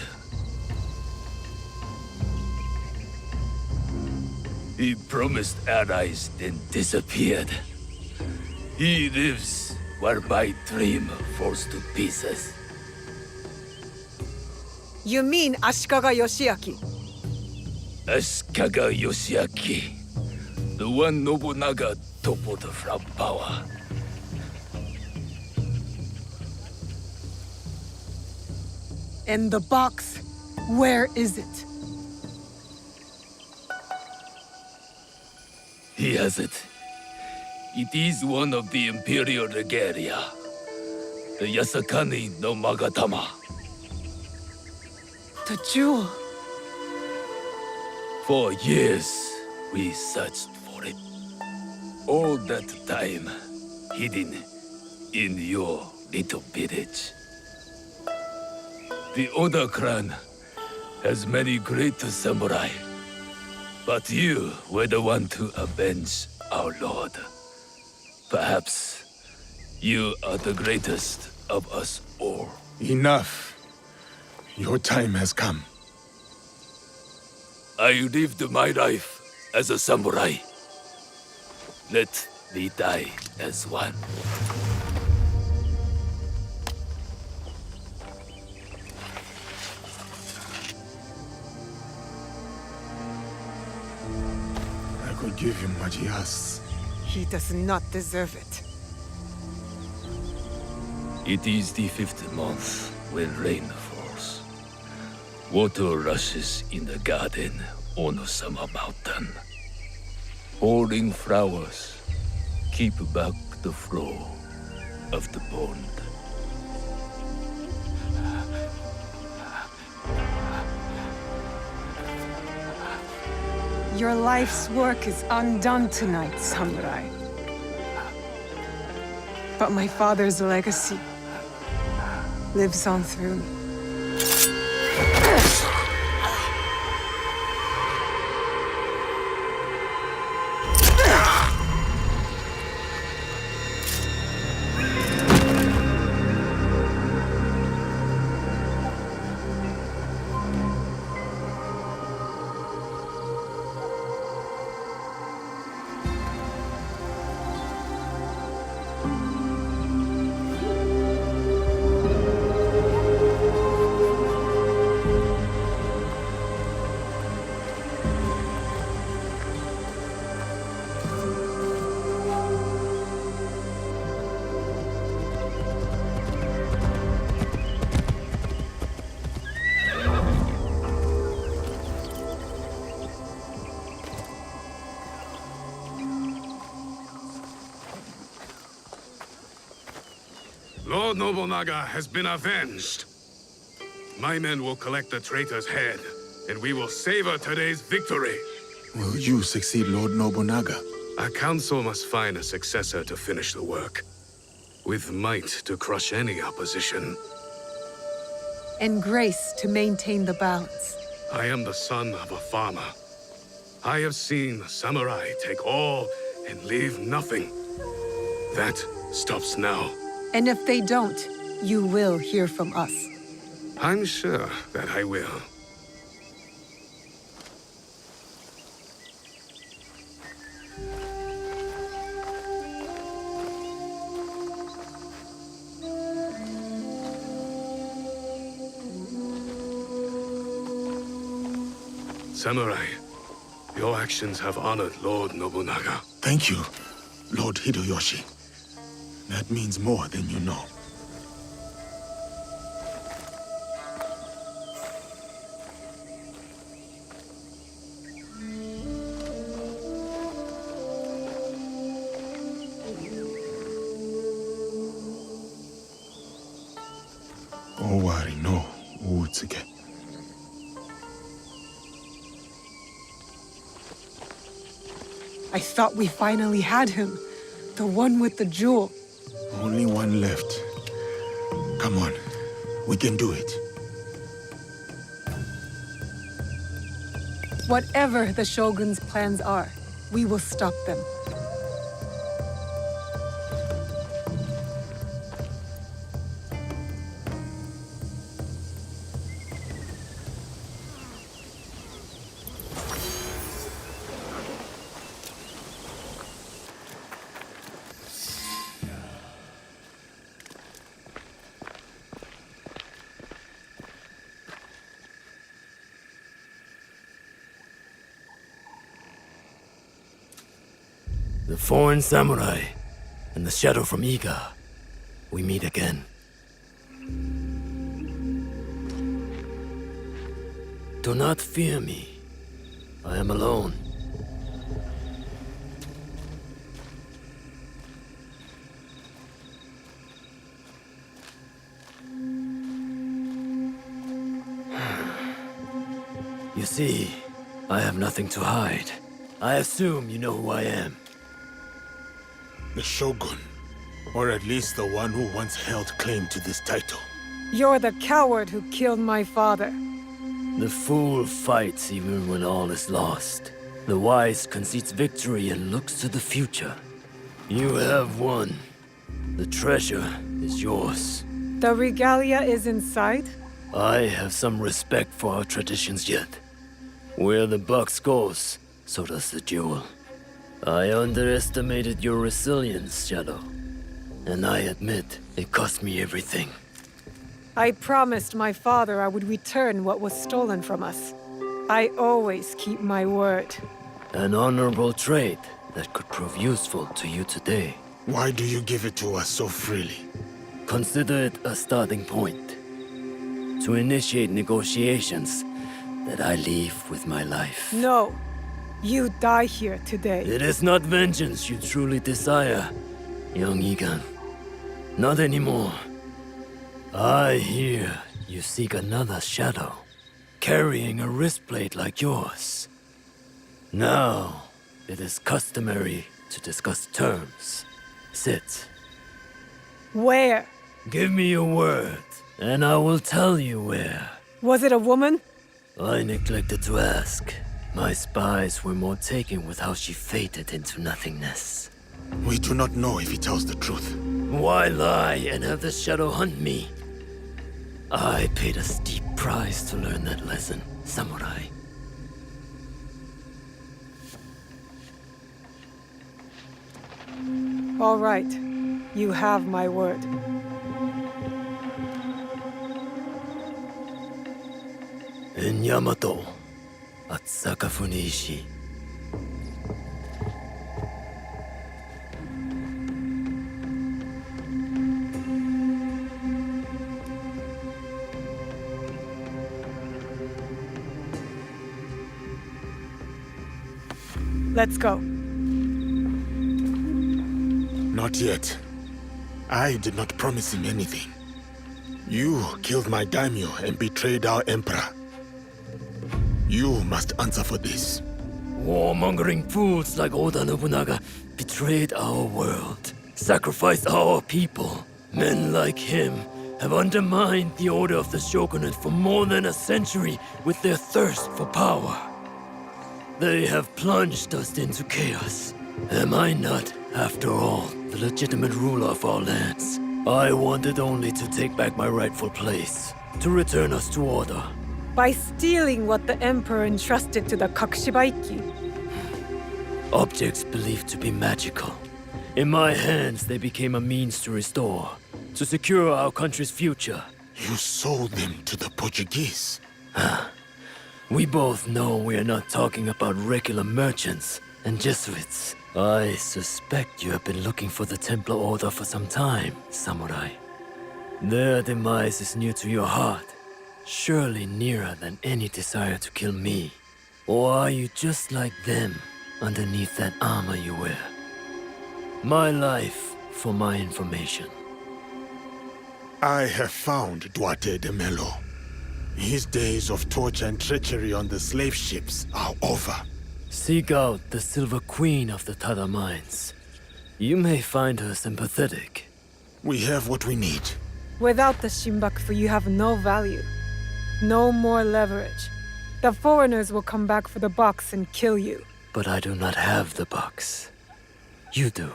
He promised allies, then disappeared. He lives while my dream falls to pieces. You mean Ashikaga Yoshiaki? Ashikaga Yoshiaki, the one Nobunaga toppled from power. And the box, where is it? He has it. It is one of the Imperial Regalia. The Yasakani no Magatama. The jewel. For years, we searched for it. All that time, hidden in your little village. The Oda clan has many great samurai. But you were the one to avenge our lord. Perhaps you are the greatest of us all. Enough. Your time has come. I lived my life as a samurai. Let me die as one. I could give him what he asks. He does not deserve it. It is the 5th month when rain falls. Water rushes in the garden on Osama Mountain. Pouring flowers keep back the flow of the pond. Your life's work is undone tonight, samurai. But my father's legacy lives on through me. Lord Nobunaga has been avenged. My men will collect the traitor's head, and we will savor today's victory. Will you succeed Lord Nobunaga? Our council must find a successor to finish the work, with might to crush any opposition. And grace to maintain the balance. I am the son of a farmer. I have seen samurai take all and leave nothing. That stops now. And if they don't, you will hear from us. I'm sure that I will. Samurai, your actions have honored Lord Nobunaga. Thank you, Lord Hideyoshi. That means more than you know. Owari no Uutsuge. I thought we finally had him. The one with the jewel. Only one left. Come on, we can do it. Whatever the Shogun's plans are, we will stop them. The foreign samurai and the shadow from Iga. We meet again. Do not fear me. I am alone. You see, I have nothing to hide. I assume you know who I am. The Shogun, or at least the one who once held claim to this title. You're the coward who killed my father. The fool fights even when all is lost. The wise concedes victory and looks to the future. You have won. The treasure is yours. The regalia is inside? I have some respect for our traditions yet. Where the box goes, so does the jewel. I underestimated your resilience, Shadow. And I admit, it cost me everything. I promised my father I would return what was stolen from us. I always keep my word. An honorable trait that could prove useful to you today. Why do you give it to us so freely? Consider it a starting point. To initiate negotiations that I leave with my life. No. You die here today. It is not vengeance you truly desire, young Egan. Not anymore. I hear you seek another shadow, carrying a wristblade like yours. Now, it is customary to discuss terms. Sit. Where? Give me your word, and I will tell you where. Was it a woman? I neglected to ask. My spies were more taken with how she faded into nothingness. We do not know if he tells the truth. Why lie and have the shadow hunt me? I paid a steep price to learn that lesson, samurai. All right. You have my word. In Yamato, at Sakafuniishi. Let's go. Not yet. I did not promise him anything. You killed my daimyo and betrayed our emperor. You must answer for this. Warmongering fools like Oda Nobunaga betrayed our world, sacrificed our people. Men like him have undermined the order of the shogunate for more than a century with their thirst for power. They have plunged us into chaos. Am I not, after all, the legitimate ruler of our lands? I wanted only to take back my rightful place, to return us to order. By stealing what the Emperor entrusted to the Kakushibaiki. Objects believed to be magical. In my hands, they became a means to restore, to secure our country's future. You sold them to the Portuguese. We both know we are not talking about regular merchants and Jesuits. I suspect you have been looking for the Templar Order for some time, Samurai. Their demise is near to your heart, surely nearer than any desire to kill me. Or are you just like them, underneath that armor you wear? My life for my information. I have found Duarte de Melo. His days of torture and treachery on the slave ships are over. Seek out the Silver Queen of the Tada Mines. You may find her sympathetic. We have what we need. Without the Shinbaku, you have no value. No more leverage. The foreigners will come back for the box and kill you. But I do not have the box. You do.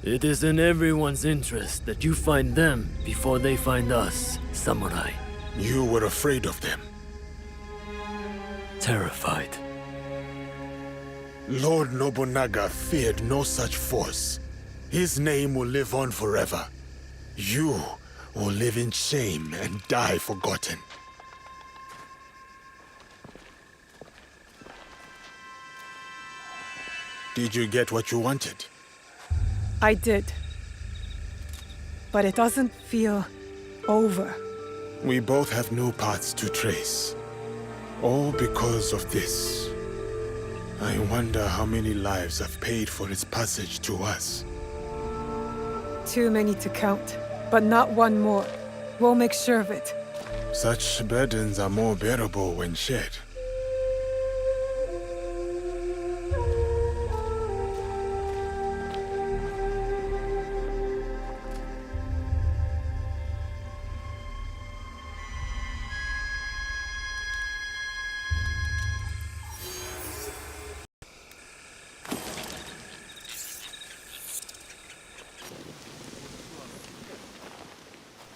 It is in everyone's interest that you find them before they find us, Samurai. You were afraid of them. Terrified. Lord Nobunaga feared no such force. His name will live on forever. You will live in shame and die forgotten. Did you get what you wanted? I did. But it doesn't feel over. We both have new paths to trace. All because of this. I wonder how many lives have paid for its passage to us. Too many to count, but not one more. We'll make sure of it. Such burdens are more bearable when shared.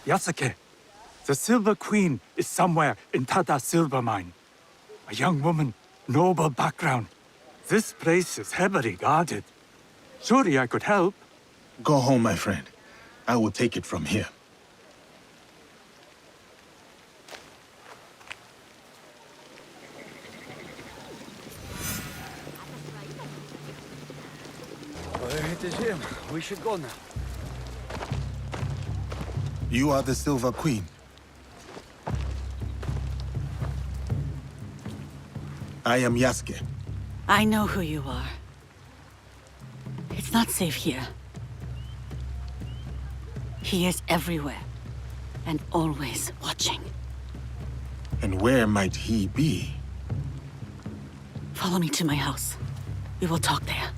Yasuke, the Silver Queen is somewhere in Tada Silver Mine. A young woman, noble background. This place is heavily guarded. Surely I could help. Go home, my friend. I will take it from here. It is him. We should go now. You are the Silver Queen. I am Yasuke. I know who you are. It's not safe here. He is everywhere, and always watching. And where might he be? Follow me to my house. We will talk there.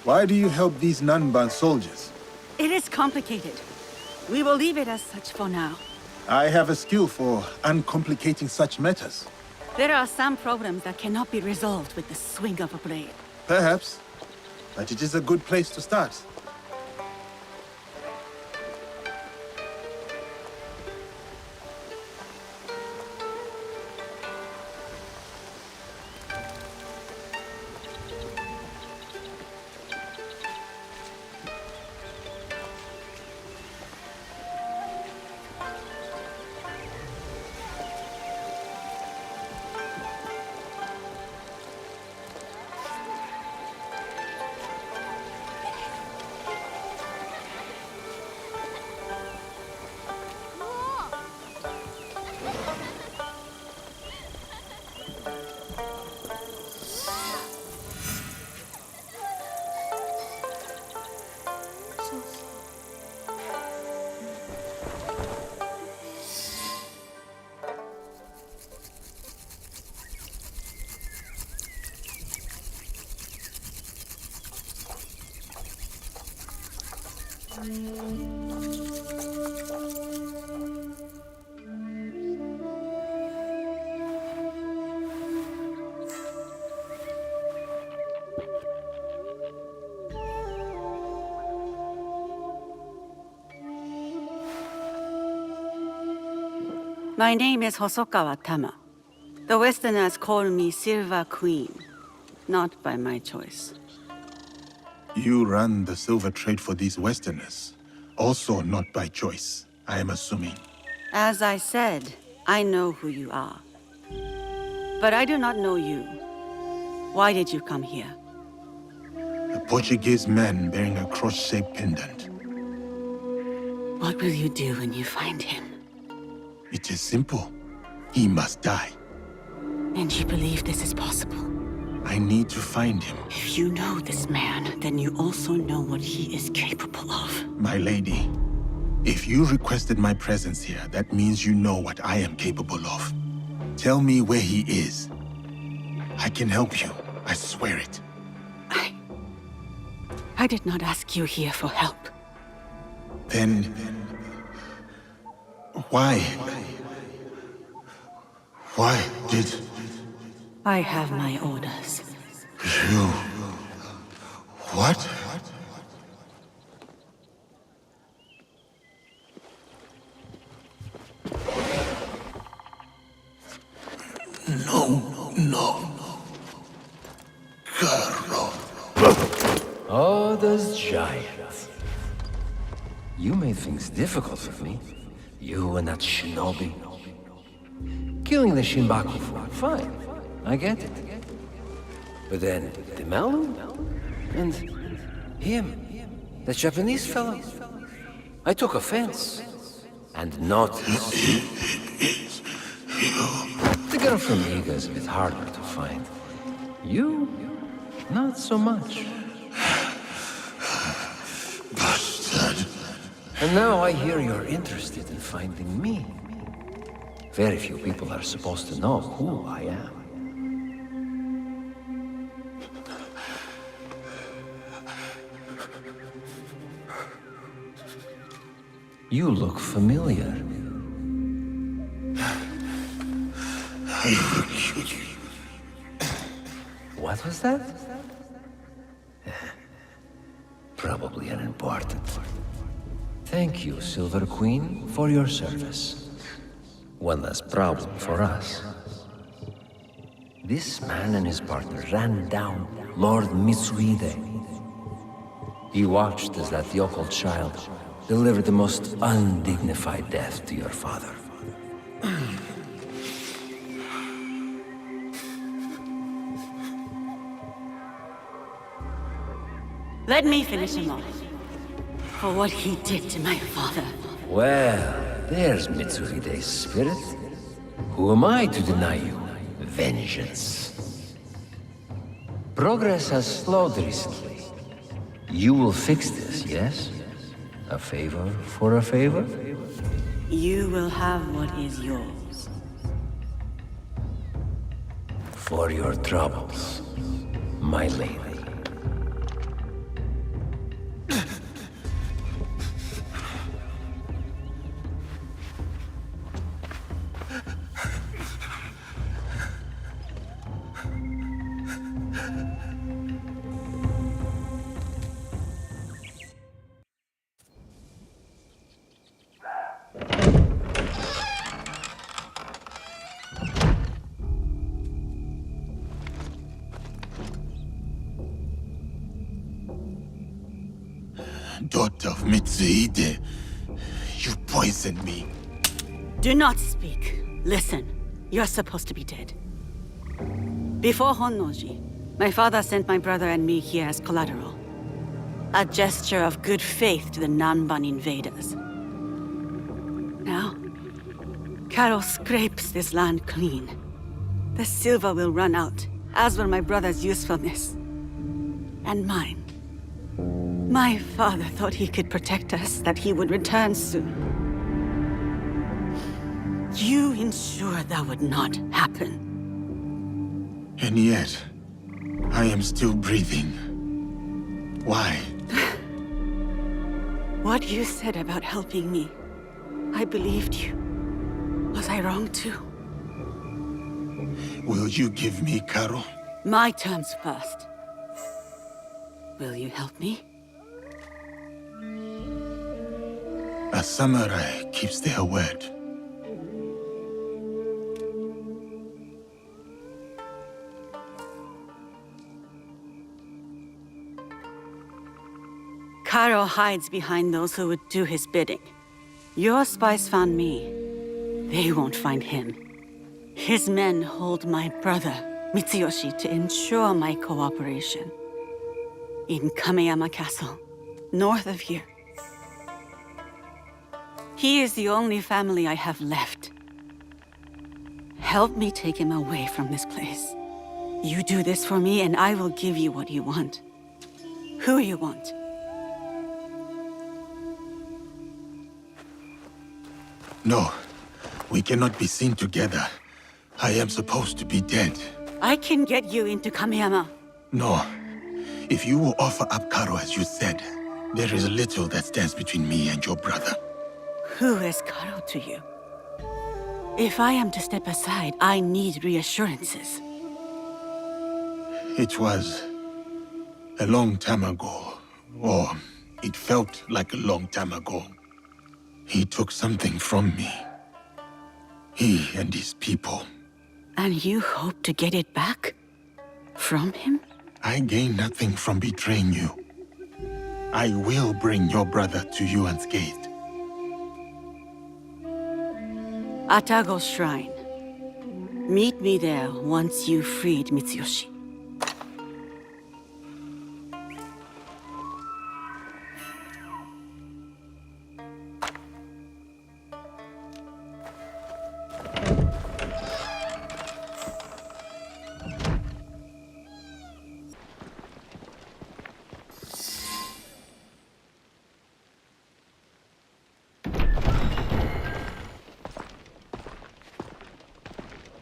Why do you help these Nanban soldiers? It is complicated. We will leave it as such for now. I have a skill for uncomplicating such matters. There are some problems that cannot be resolved with the swing of a blade. Perhaps. But it is a good place to start. My name is Hosokawa Tama. The Westerners call me Silver Queen, not by my choice. You run the silver trade for these Westerners. Also not by choice, I am assuming. As I said, I know who you are. But I do not know you. Why did you come here? A Portuguese man bearing a cross-shaped pendant. What will you do when you find him? It is simple. He must die. And you believe this is possible? I need to find him. If you know this man, then you also know what he is capable of. My lady, if you requested my presence here, that means you know what I am capable of. Tell me where he is. I can help you. I swear it. I did not ask you here for help. Then... why? Why did... I have my orders. You... what? No. Girl. Oh, those giants. You made things difficult for me. You and that shinobi. Killing the Shinbaku fine. I get it. But then, the Malu? And him, the Japanese fellow. I took offense. And not... The girl from Iga is a bit harder to find. You, not so much. Bastard. And now I hear you're interested in finding me. Very few people are supposed to know who I am. You look familiar. What was that? Probably unimportant. Thank you, Silver Queen, for your service. One less problem for us. This man and his partner ran down Lord Mitsuhide. He watched as that yokel child delivered the most undignified death to your father. Let me finish him off. For what he did to my father. Well, there's Mitsuhide's spirit. Who am I to deny you? Vengeance. Progress has slowed recently. You will fix this, yes? A favor for a favor? You will have what is yours. For your troubles, my lady. Daughter of Mitsuhide, you poisoned me. Do not speak. Listen. You're supposed to be dead. Before Honnoji, my father sent my brother and me here as collateral. A gesture of good faith to the Nanban invaders. Now, Carol scrapes this land clean. The silver will run out, as will my brother's usefulness. And mine. My father thought he could protect us, that he would return soon. You ensured that would not happen. And yet, I am still breathing. Why? What you said about helping me, I believed you. Was I wrong too? Will you give me Karo? My terms first. Will you help me? A samurai keeps their word. Karo hides behind those who would do his bidding. Your spies found me. They won't find him. His men hold my brother, Mitsuyoshi, to ensure my cooperation. In Kameyama Castle, north of here. He is the only family I have left. Help me take him away from this place. You do this for me, and I will give you what you want. Who you want. No, we cannot be seen together. I am supposed to be dead. I can get you into Kameyama. No. If you will offer up Karo as you said, there is little that stands between me and your brother. Who is Karo to you? If I am to step aside, I need reassurances. It was a long time ago, or it felt like a long time ago. He took something from me. He and his people. And you hope to get it back? From him? I gain nothing from betraying you. I will bring your brother to you unscathed. Atago Shrine. Meet me there once you've freed Mitsuyoshi.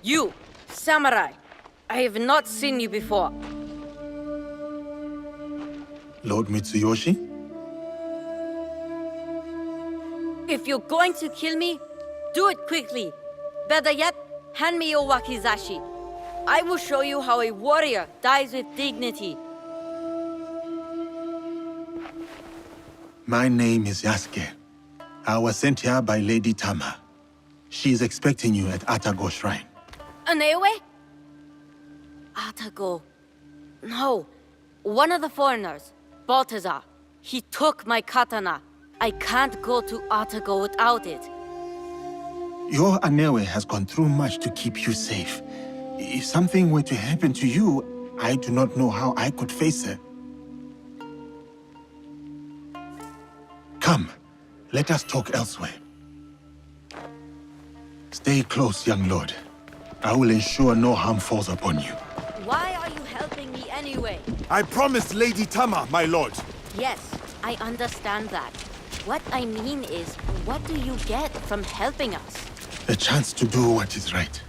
You, samurai. I have not seen you before. Lord Mitsuyoshi? If you're going to kill me, do it quickly. Better yet, hand me your wakizashi. I will show you how a warrior dies with dignity. My name is Yasuke. I was sent here by Lady Tama. She is expecting you at Atago Shrine. Anewe? Atago. No. One of the foreigners, Balthazar. He took my katana. I can't go to Atago without it. Your Anewe has gone through much to keep you safe. If something were to happen to you, I do not know how I could face her. Come, let us talk elsewhere. Stay close, young lord. I will ensure no harm falls upon you. Why are you helping me anyway? I promised Lady Tama, my lord. Yes, I understand that. What I mean is, what do you get from helping us? A chance to do what is right.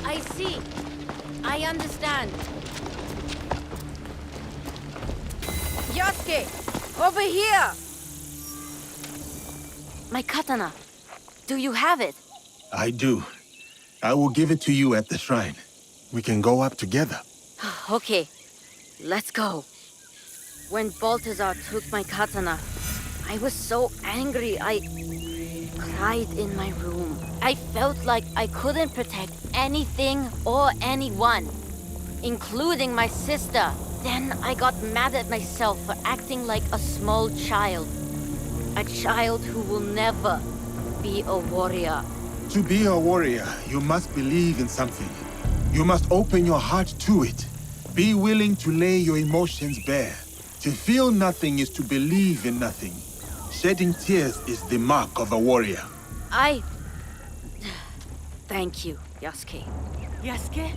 I see. I understand. Yasuke, over here! My katana. Do you have it? I do. I will give it to you at the shrine. We can go up together. Okay, let's go. When Balthazar took my katana, I was so angry I cried in my room. I felt like I couldn't protect anything or anyone, including my sister. Then I got mad at myself for acting like a small child. A child who will never be a warrior. To be a warrior, you must believe in something. You must open your heart to it. Be willing to lay your emotions bare. To feel nothing is to believe in nothing. Shedding tears is the mark of a warrior. Thank you, Yasuke. Yasuke?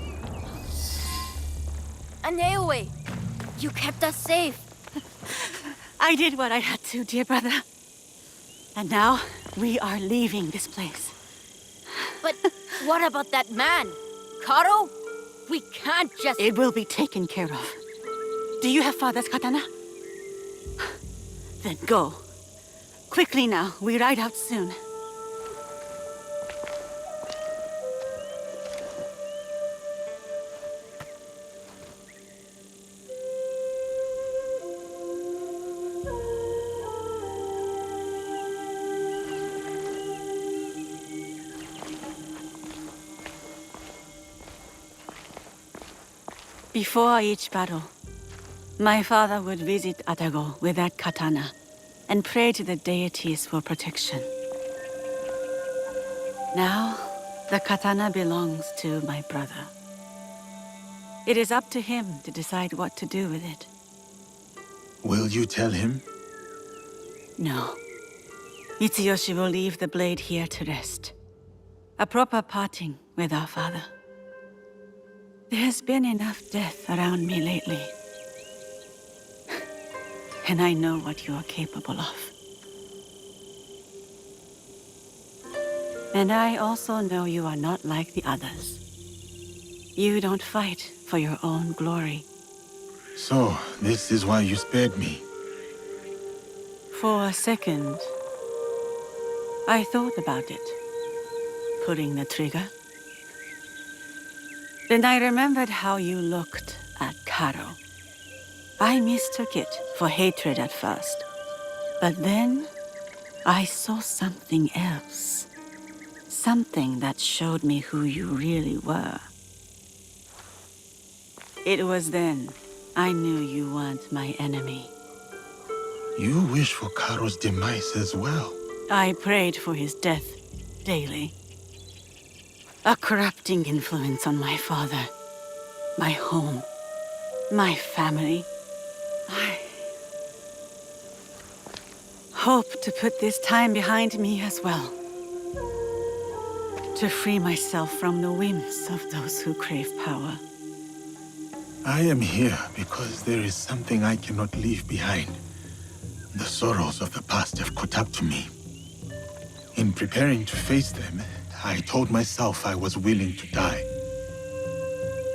Anewe, you kept us safe. I did what I had to, dear brother. And now, we are leaving this place. But what about that man? Karo? We can't just... It will be taken care of. Do you have father's katana? Then go Quickly now, we ride out soon. Before each battle, my father would visit Atago with that katana and pray to the deities for protection. Now, the katana belongs to my brother. It is up to him to decide what to do with it. Will you tell him? No. Mitsuyoshi will leave the blade here to rest. A proper parting with our father. There has been enough death around me lately. And I know what you are capable of. And I also know you are not like the others. You don't fight for your own glory. So, this is why you spared me. For a second, I thought about it. Pulling the trigger. Then I remembered how you looked at Caro. I mistook it for hatred at first. But then, I saw something else. Something that showed me who you really were. It was then I knew you weren't my enemy. You wish for Caro's demise as well. I prayed for his death daily. A corrupting influence on my father, my home, my family. I hope to put this time behind me as well. To free myself from the whims of those who crave power. I am here because there is something I cannot leave behind. The sorrows of the past have caught up to me. In preparing to face them, I told myself I was willing to die.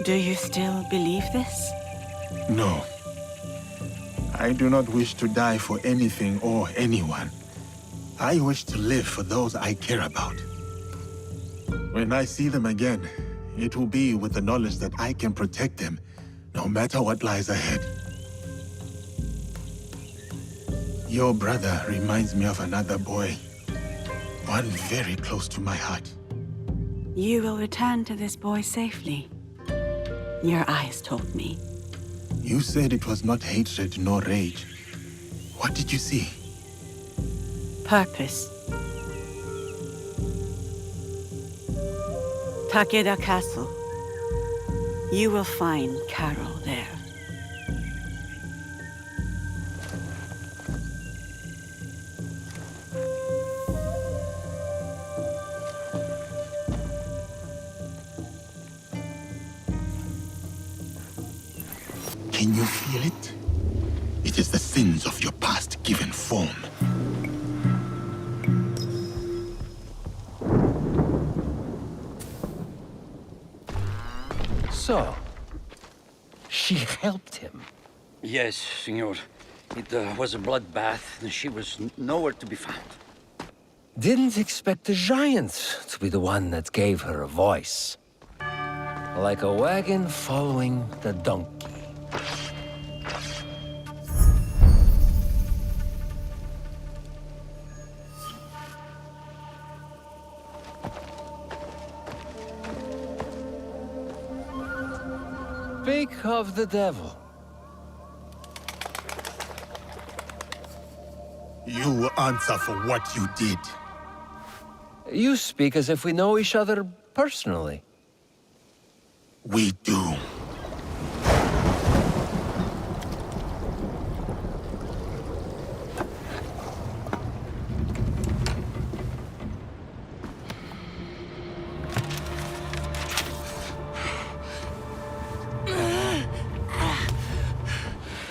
Do you still believe this? No. I do not wish to die for anything or anyone. I wish to live for those I care about. When I see them again, it will be with the knowledge that I can protect them, no matter what lies ahead. Your brother reminds me of another boy. One very close to my heart. You will return to this boy safely. Your eyes told me. You said it was not hatred nor rage. What did you see? Purpose. Takeda Castle. You will find Carol there. Can you feel it? It is the sins of your past given form. So, she helped him. Yes, senor. It was a bloodbath, and she was nowhere to be found. Didn't expect the giant to be the one that gave her a voice. Like a wagon following the donkey. Speak of the devil. You will answer for what you did. You speak as if we know each other personally. We do.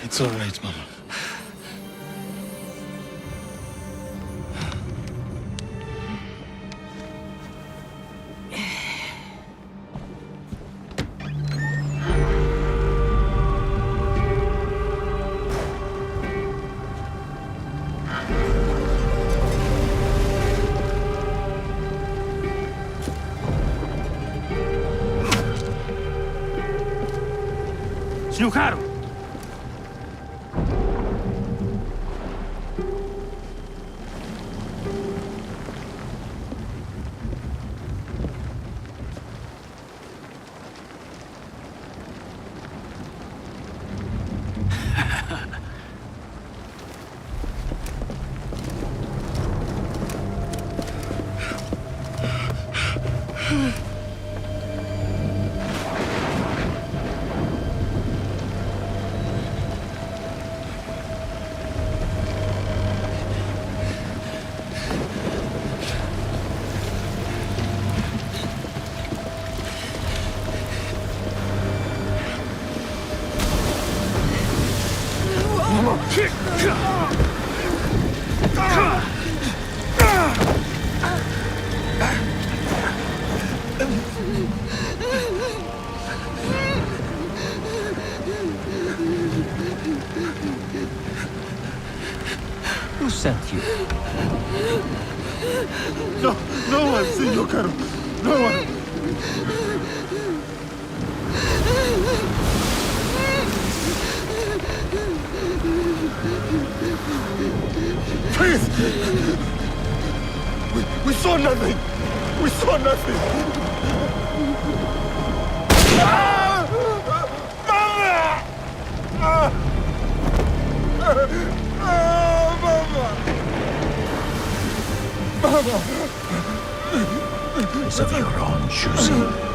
It's all right, Mama. Yukaro! Who sent you? No one, Senor Caro. No one. Please! We saw nothing! We saw nothing! Ah! Mama! Ah! Ah, Mama! Mama! It's of your own choosing.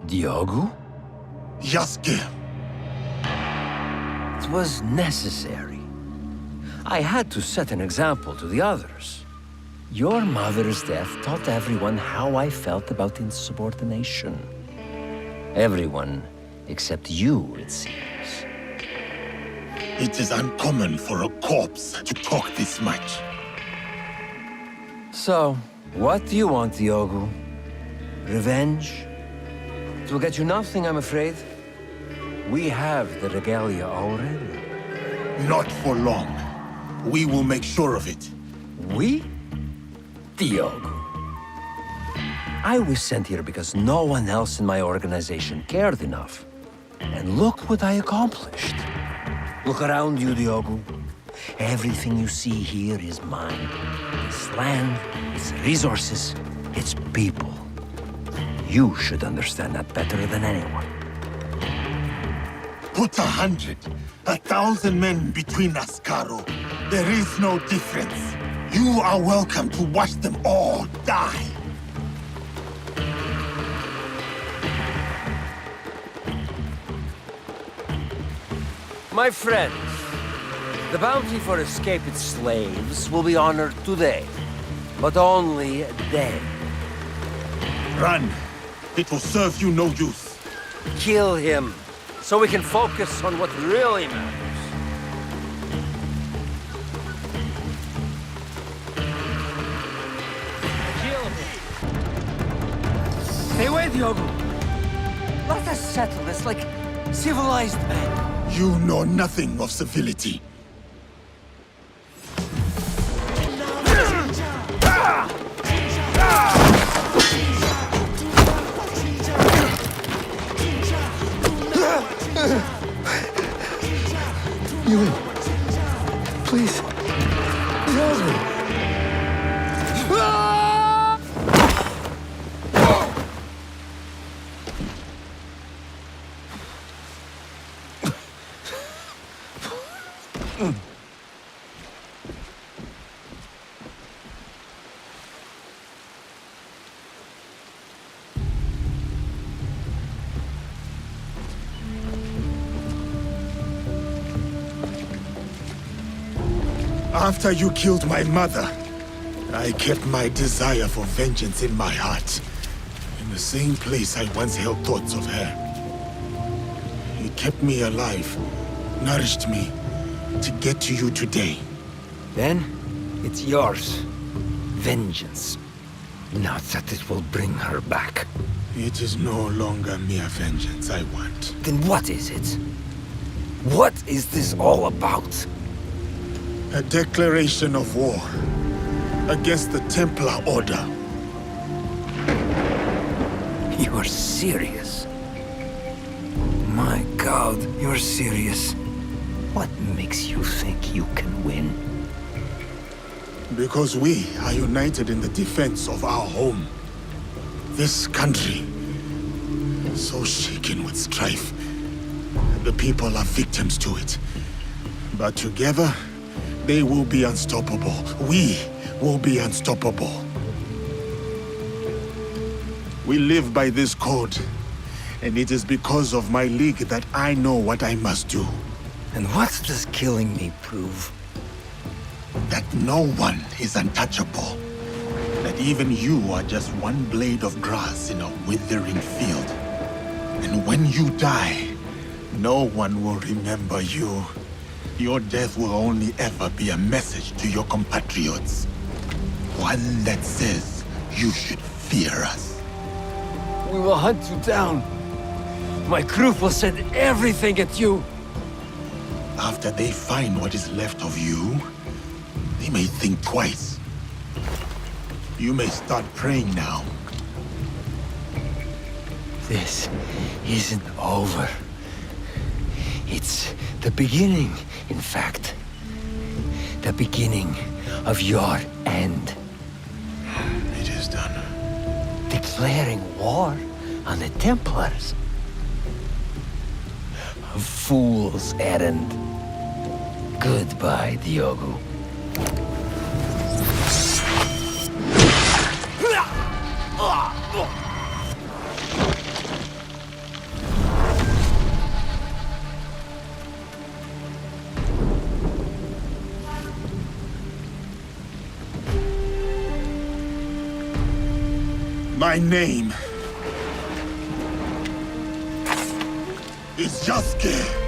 Diogo? Yasuke. It was necessary. I had to set an example to the others. Your mother's death taught everyone how I felt about insubordination. Everyone except you, it seems. It is uncommon for a corpse to talk this much. So, what do you want, Diogo? Revenge? It will get you nothing, I'm afraid. We have the regalia already. Not for long. We will make sure of it. We? Diogo. I was sent here because no one else in my organization cared enough. And look what I accomplished. Look around you, Diogo. Everything you see here is mine. It's land, it's resources, it's people. You should understand that better than anyone. Put 100, 1,000 men between us, Caro. There is no difference. You are welcome to watch them all die. My friends, the bounty for escaped slaves will be honored today, but only a day. Run. It will serve you no use. Kill him, so we can focus on what really matters. Kill him. Hey, wait, Diogo. Let us settle this like civilized men. You know nothing of civility. Yuen, please, help me. After you killed my mother, I kept my desire for vengeance in my heart. In the same place I once held thoughts of her. It kept me alive, nourished me, to get to you today. Then, it's yours. Vengeance. Not that it will bring her back. It is no longer mere vengeance I want. Then what is it? What is this all about? A declaration of war against the Templar Order. You are serious? My God, you're serious. What makes you think you can win? Because we are united in the defense of our home. This country, so shaken with strife. The people are victims to it. But together, they will be unstoppable. We will be unstoppable. We live by this code, and it is because of my league that I know what I must do. And what does killing me prove? That no one is untouchable. That even you are just one blade of grass in a withering field. And when you die, no one will remember you. Your death will only ever be a message to your compatriots. One that says you should fear us. We will hunt you down. My crew will send everything at you. After they find what is left of you, they may think twice. You may start praying now. This isn't over. It's the beginning, in fact. The beginning of your end. It is done. Declaring war on the Templars. A fool's errand. Goodbye, Diogo. My name is Yasuke.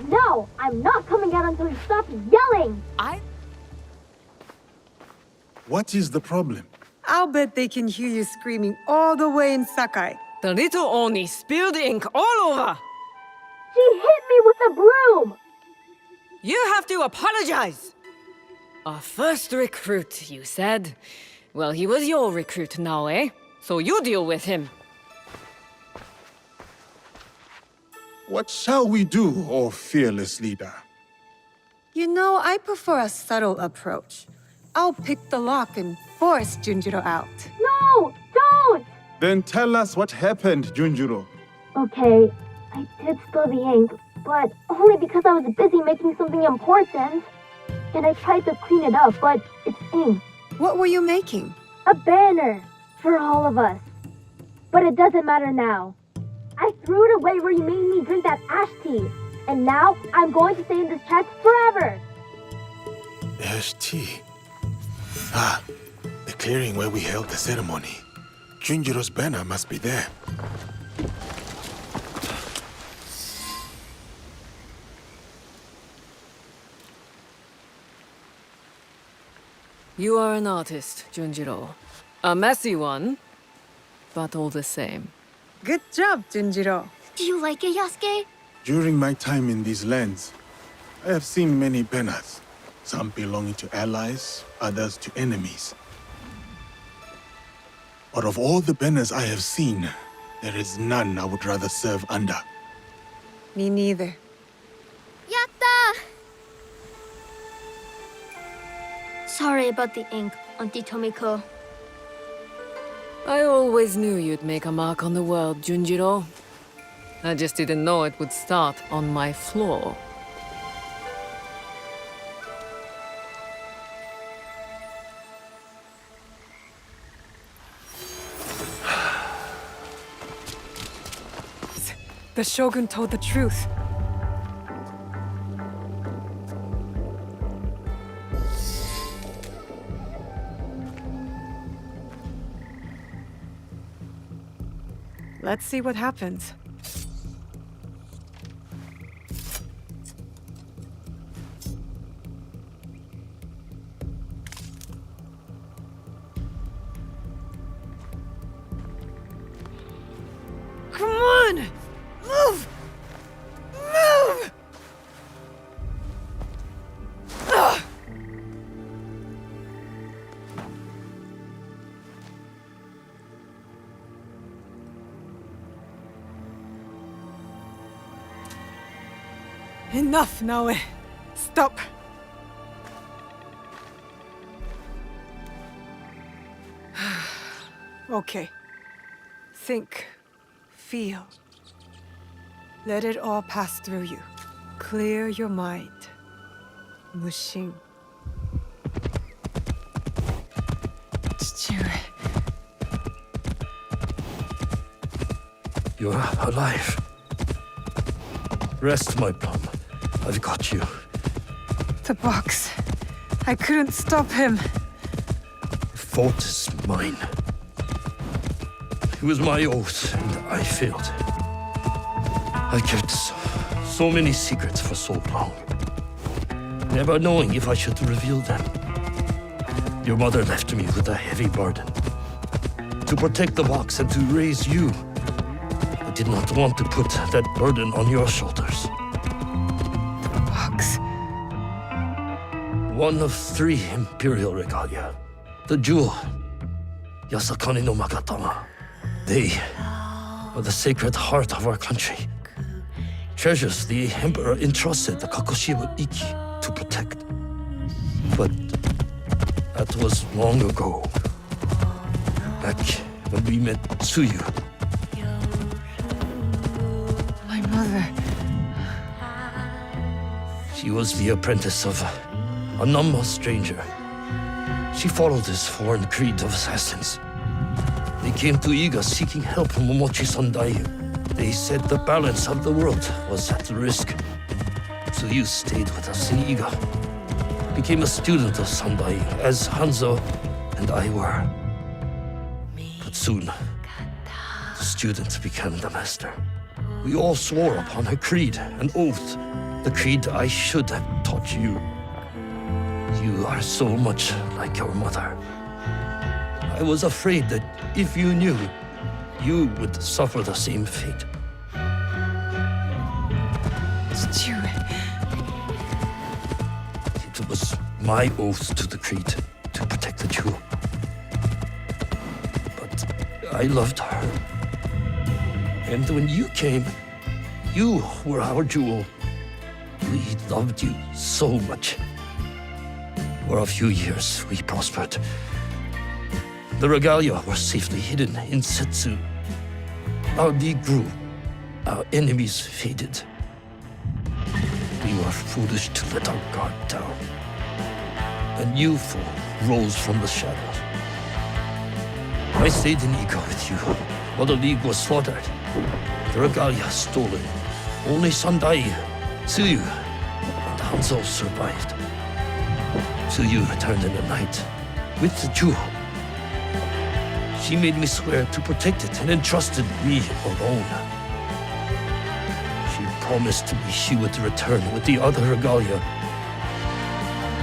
No, I'm not coming out until you stop yelling! What is the problem? I'll bet they can hear you screaming all the way in Sakai. The little Oni spilled ink all over! She hit me with a broom! You have to apologize! Our first recruit, you said? Well, he was your recruit now, eh? So you deal with him. What shall we do, O fearless leader? You know, I prefer a subtle approach. I'll pick the lock and force Junjiro out. No! Don't! Then tell us what happened, Junjiro. Okay, I did spill the ink, but only because I was busy making something important. And I tried to clean it up, but it's ink. What were you making? A banner for all of us. But it doesn't matter now. I threw it away where you made me drink that ash tea. And now I'm going to stay in this chest forever. Ash tea. Ah, the clearing where we held the ceremony. Junjiro's banner must be there. You are an artist, Junjiro. A messy one, but all the same. Good job, Junjiro. Do you like it, Yasuke? During my time in these lands, I have seen many banners. Some belonging to allies, others to enemies. But of all the banners I have seen, there is none I would rather serve under. Me neither. Yatta! Sorry about the ink, Auntie Tomiko. I always knew you'd make a mark on the world, Junjiro. I just didn't know it would start on my floor. The Shogun told the truth. Let's see what happens. Come on! Move! Move! Ugh. Enough, Naoe. Stop. Okay. Think. Feel. Let it all pass through you. Clear your mind. Mushin. You're alive. Rest, my plum. I've got you. The box. I couldn't stop him. The fault is mine. It was my oath, and I failed. I kept so many secrets for so long, never knowing if I should reveal them. Your mother left me with a heavy burden. To protect the box and to raise you, I did not want to put that burden on your shoulders. The box. One of 3 imperial regalia. The jewel, Yasakani no Magatama. They are the sacred heart of our country. Treasures the Emperor entrusted the Kagoshima Iki to protect. But that was long ago. Back when we met Tsuyu. My mother. She was the apprentice of a Namma stranger. She followed this foreign creed of assassins. They came to Iga seeking help from Momochi Sandai. They said the balance of the world was at risk. So you stayed with us in Iga. Became a student of Sandai, as Hanzo and I were. But soon, the student became the master. We all swore upon her creed, an oath. The creed I should have taught you. You are so much like your mother. I was afraid that if you knew, you would suffer the same fate. It was my oath to the creed to protect the jewel. But I loved her. And when you came, you were our jewel. We loved you so much. For a few years, we prospered. The regalia were safely hidden in Setsu. Our league grew. Our enemies faded. We were foolish to let our guard down. A new foe rose from the shadows. I stayed in Iga with you while the league was slaughtered. The regalia stolen. Only Sandai, Tsuyu, and Hanzo survived. Tsuyu returned in the night with the jewel. She made me swear to protect it and entrusted me alone. She promised me she would return with the other regalia.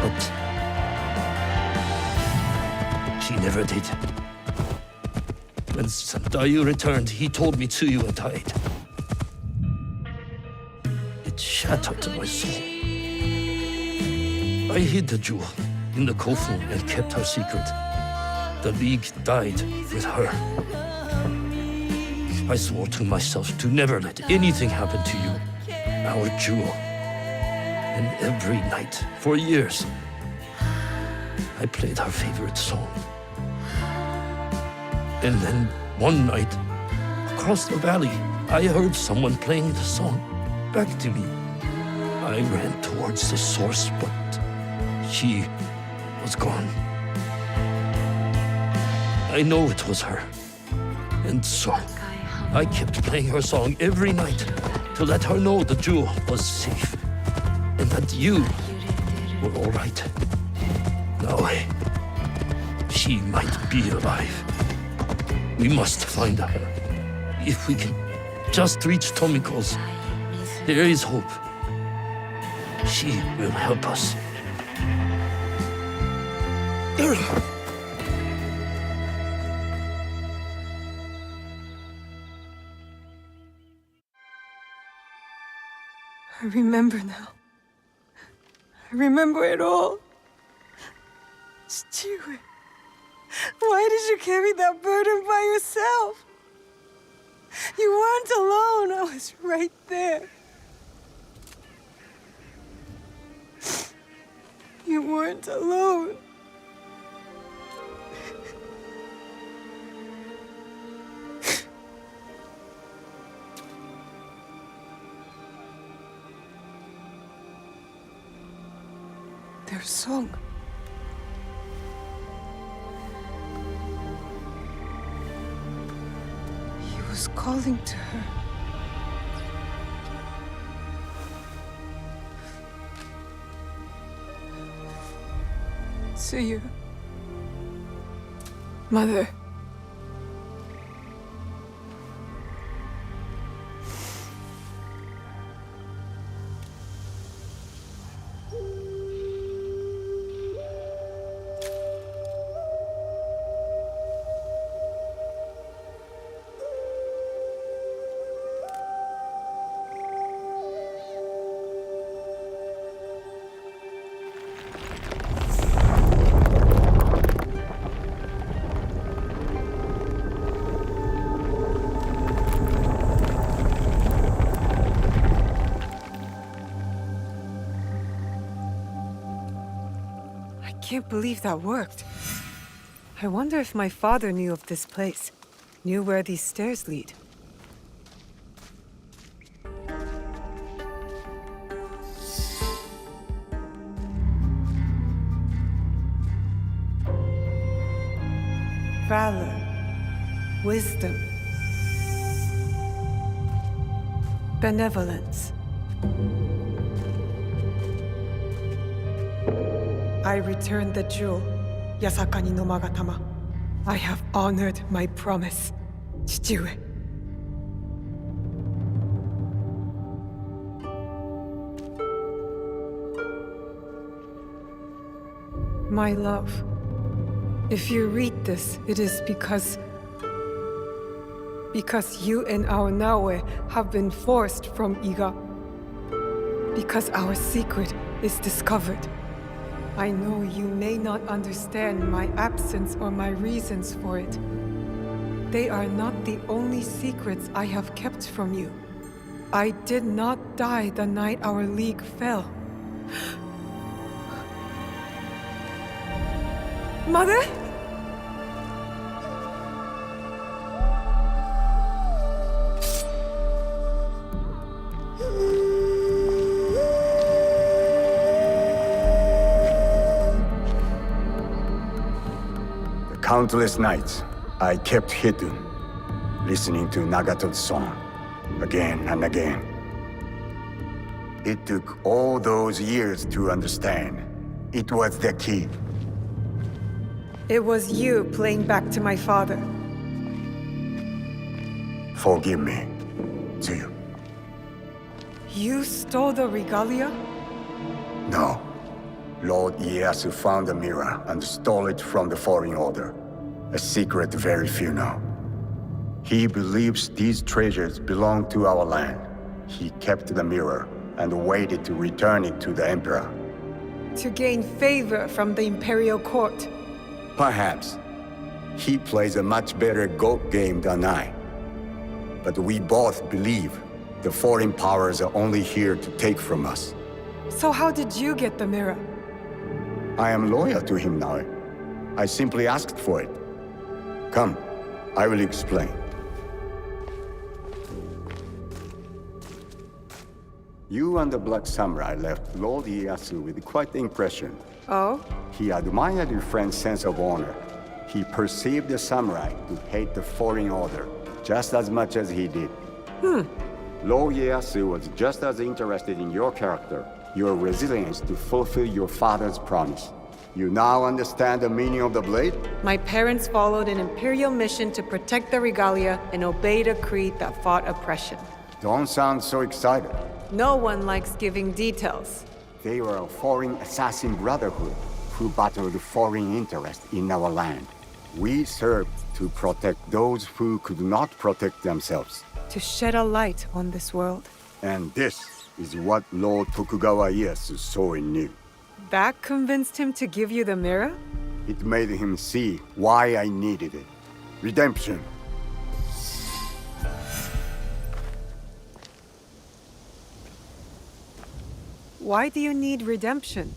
But never did. When Sandayu returned, he told me Tsuyu had died. It shattered my soul. I hid the jewel in the Kofu and kept her secret. The League died with her. I swore to myself to never let anything happen to you, our jewel. And every night, for years, I played her favorite song. And then one night, across the valley, I heard someone playing the song back to me. I ran towards the source, but she was gone. I know it was her. And so, I kept playing her song every night to let her know the jewel was safe and that you were all right. Now, she might be alive. We must find her. If we can just reach Tomiko's, there is hope. She will help us. I remember now. I remember it all. Chichiwe, why did you carry that burden by yourself? You weren't alone. I was right there. You weren't alone. Their song. He was calling to her. Tsuyu. Mother. I can't believe that worked. I wonder if my father knew of this place, knew where these stairs lead. Valor, wisdom, benevolence. I returned the jewel, Yasakani no Magatama. I have honored my promise, Chichiwe. My love, if you read this, it is because you and our Naoe have been forced from Iga. Because our secret is discovered. I know you may not understand my absence or my reasons for it. They are not the only secrets I have kept from you. I did not die the night our league fell. Mother? Countless nights, I kept hidden, listening to Nagato's song, again and again. It took all those years to understand. It was the key. It was you playing back to my father. Forgive me, Tsuyu. You stole the regalia? No. Lord Ieyasu found the mirror and stole it from the Fallen Order. A secret very few know. He believes these treasures belong to our land. He kept the mirror and waited to return it to the Emperor. To gain favor from the Imperial Court. Perhaps. He plays a much better goat game than I. But we both believe the foreign powers are only here to take from us. So how did you get the mirror? I am loyal to him now. I simply asked for it. Come, I will explain. You and the Black Samurai left Lord Ieyasu with quite the impression. Oh? He admired your friend's sense of honor. He perceived the samurai to hate the foreign order just as much as he did. Lord Ieyasu was just as interested in your character, your resilience to fulfill your father's promise. You now understand the meaning of the blade? My parents followed an Imperial mission to protect the regalia and obeyed a creed that fought oppression. Don't sound so excited. No one likes giving details. They were a foreign assassin brotherhood who battled foreign interests in our land. We served to protect those who could not protect themselves. To shed a light on this world. And this is what Lord Tokugawa Ieyasu saw in you. That convinced him to give you the mirror? It made him see why I needed it. Redemption. Why do you need redemption?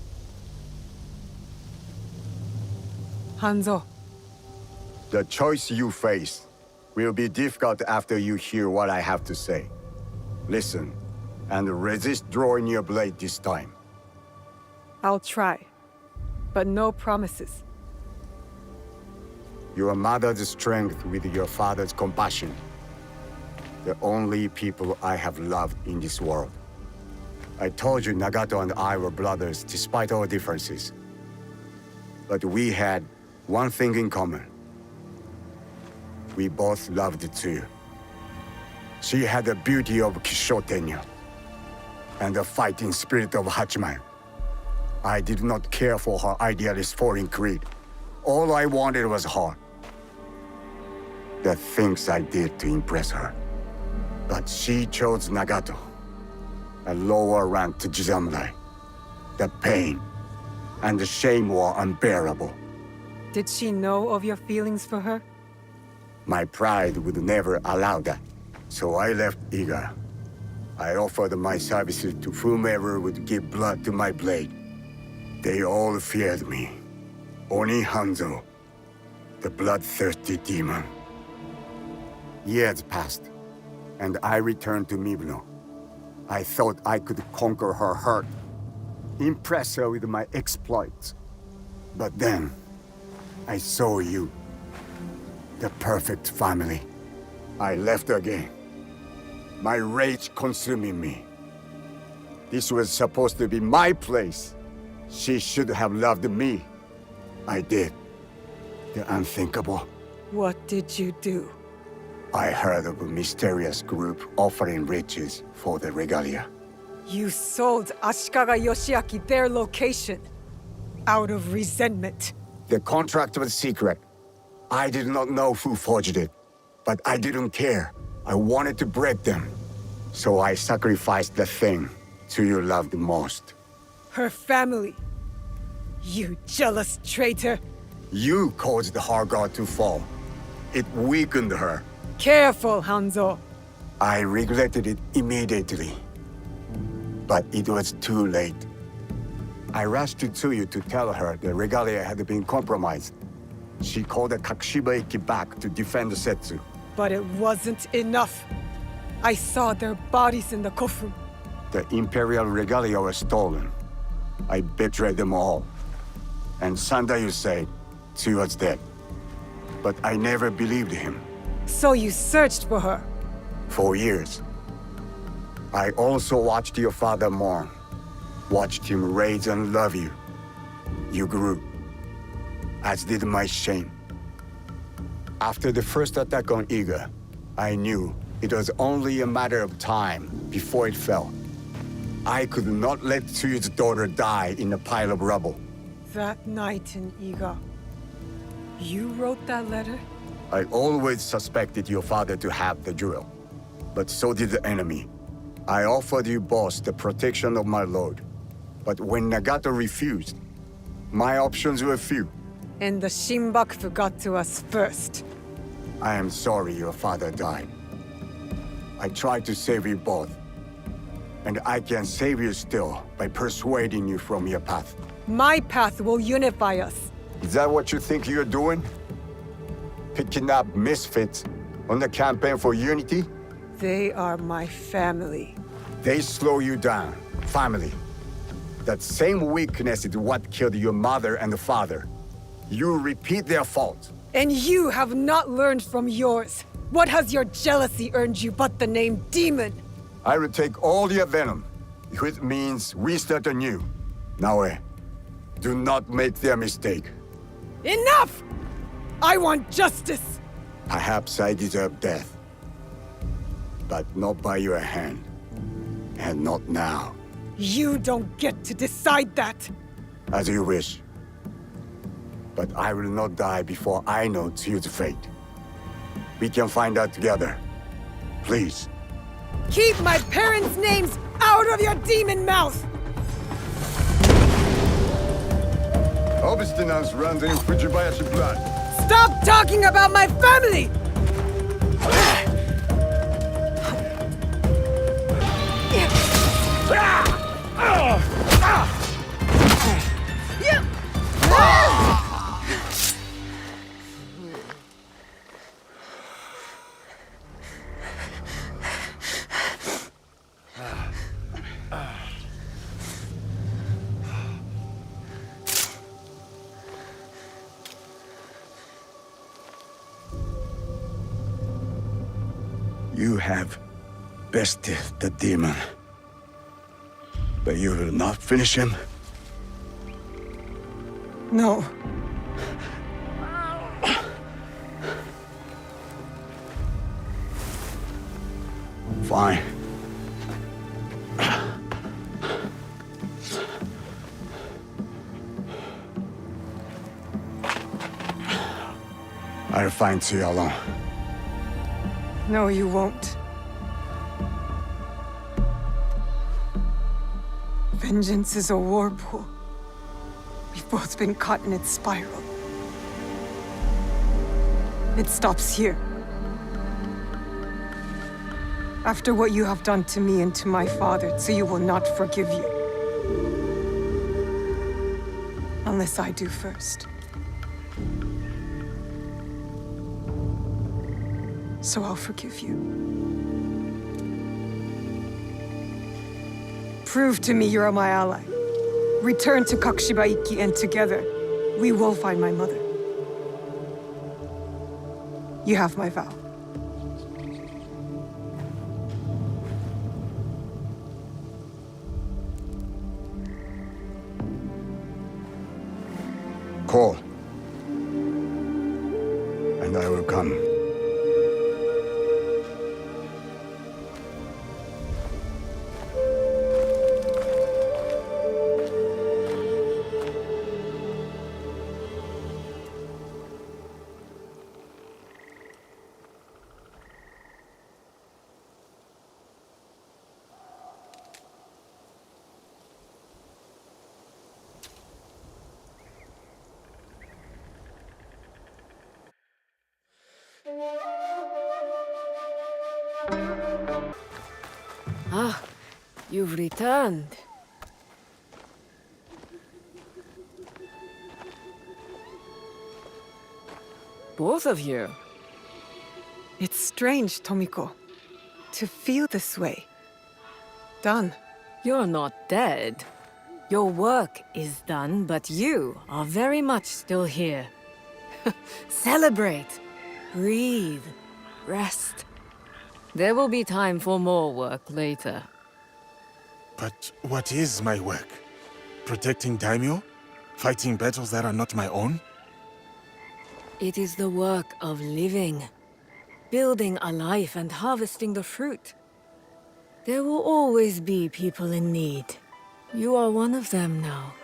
Hanzo. The choice you face will be difficult after you hear what I have to say. Listen, and resist drawing your blade this time. I'll try, but no promises. Your mother's strength with your father's compassion. The only people I have loved in this world. I told you Nagato and I were brothers despite our differences. But we had one thing in common. We both loved too. She had the beauty of Kishotenya and the fighting spirit of Hachiman. I did not care for her idealist foreign creed. All I wanted was her. The things I did to impress her. But she chose Nagato, a lower ranked Jisamurai. The pain and the shame were unbearable. Did she know of your feelings for her? My pride would never allow that, so I left Iga. I offered my services to whomever would give blood to my blade. They all feared me. Oni Hanzo, the bloodthirsty demon. Years passed, and I returned to Mibuno. I thought I could conquer her hurt, impress her with my exploits. But then, I saw you. The perfect family. I left again. My rage consuming me. This was supposed to be my place. She should have loved me. I did. The unthinkable. What did you do? I heard of a mysterious group offering riches for the regalia. You sold Ashikaga Yoshiaki their location. Out of resentment. The contract was secret. I did not know who forged it. But I didn't care. I wanted to break them. So I sacrificed the thing to you loved most. Her family. You jealous traitor. You caused her god to fall. It weakened her. Careful, Hanzo. I regretted it immediately. But it was too late. I rushed to Tsuyu to tell her the regalia had been compromised. She called the Kakushiba-eki back to defend Setsu. But it wasn't enough. I saw their bodies in the kofu. The Imperial regalia was stolen. I betrayed them all. And Sandayu said she was dead. But I never believed him. So you searched for her? For years. I also watched your father mourn. Watched him raise and love you. You grew. As did my shame. After the first attack on Iga, I knew it was only a matter of time before it fell. I could not let Tsuyu's daughter die in a pile of rubble. That night in Iga, You wrote that letter? I always suspected your father to have the jewel, but so did the enemy. I offered you boss the protection of my lord, but when Nagato refused, my options were few. And the Shinbaku got to us first. I am sorry your father died. I tried to save you both, and I can save you still by persuading you from your path. My path will unify us. Is that what you think you're doing? Picking up misfits on the campaign for unity? They are my family. They slow you down. Family. That same weakness is what killed your mother and father. You repeat their faults. And you have not learned from yours. What has your jealousy earned you but the name Demon? I will take all your venom, if it means we start anew. Naoe, do not make their mistake. Enough! I want justice! Perhaps I deserve death. But not by your hand. And not now. You don't get to decide that! As you wish. But I will not die before I know Tsuyu's fate. We can find out together. Please. Keep my parents' names out of your demon mouth! Obstinance runs in Fujibayashi blood. Stop talking about my family! You have bested the demon. But you will not finish him? No. Fine. I'll find Tsuyu alone. No, you won't. Vengeance is a whirlpool. We've both been caught in its spiral. It stops here. After what you have done to me and to my father, Tsuyu will not forgive you. Unless I do first. So I'll forgive you. Prove to me you are my ally. Return to Kakushibaiki, and together, we will find my mother. You have my vow. Call. And I will come. Ah, you've returned. Both of you. It's strange, Tomiko, to feel this way. Done. You're not dead. Your work is done, but you are very much still here. Celebrate. Breathe. Rest. There will be time for more work later. But what is my work? Protecting daimyo? Fighting battles that are not my own? It is the work of living. Building a life and harvesting the fruit. There will always be people in need. You are one of them now.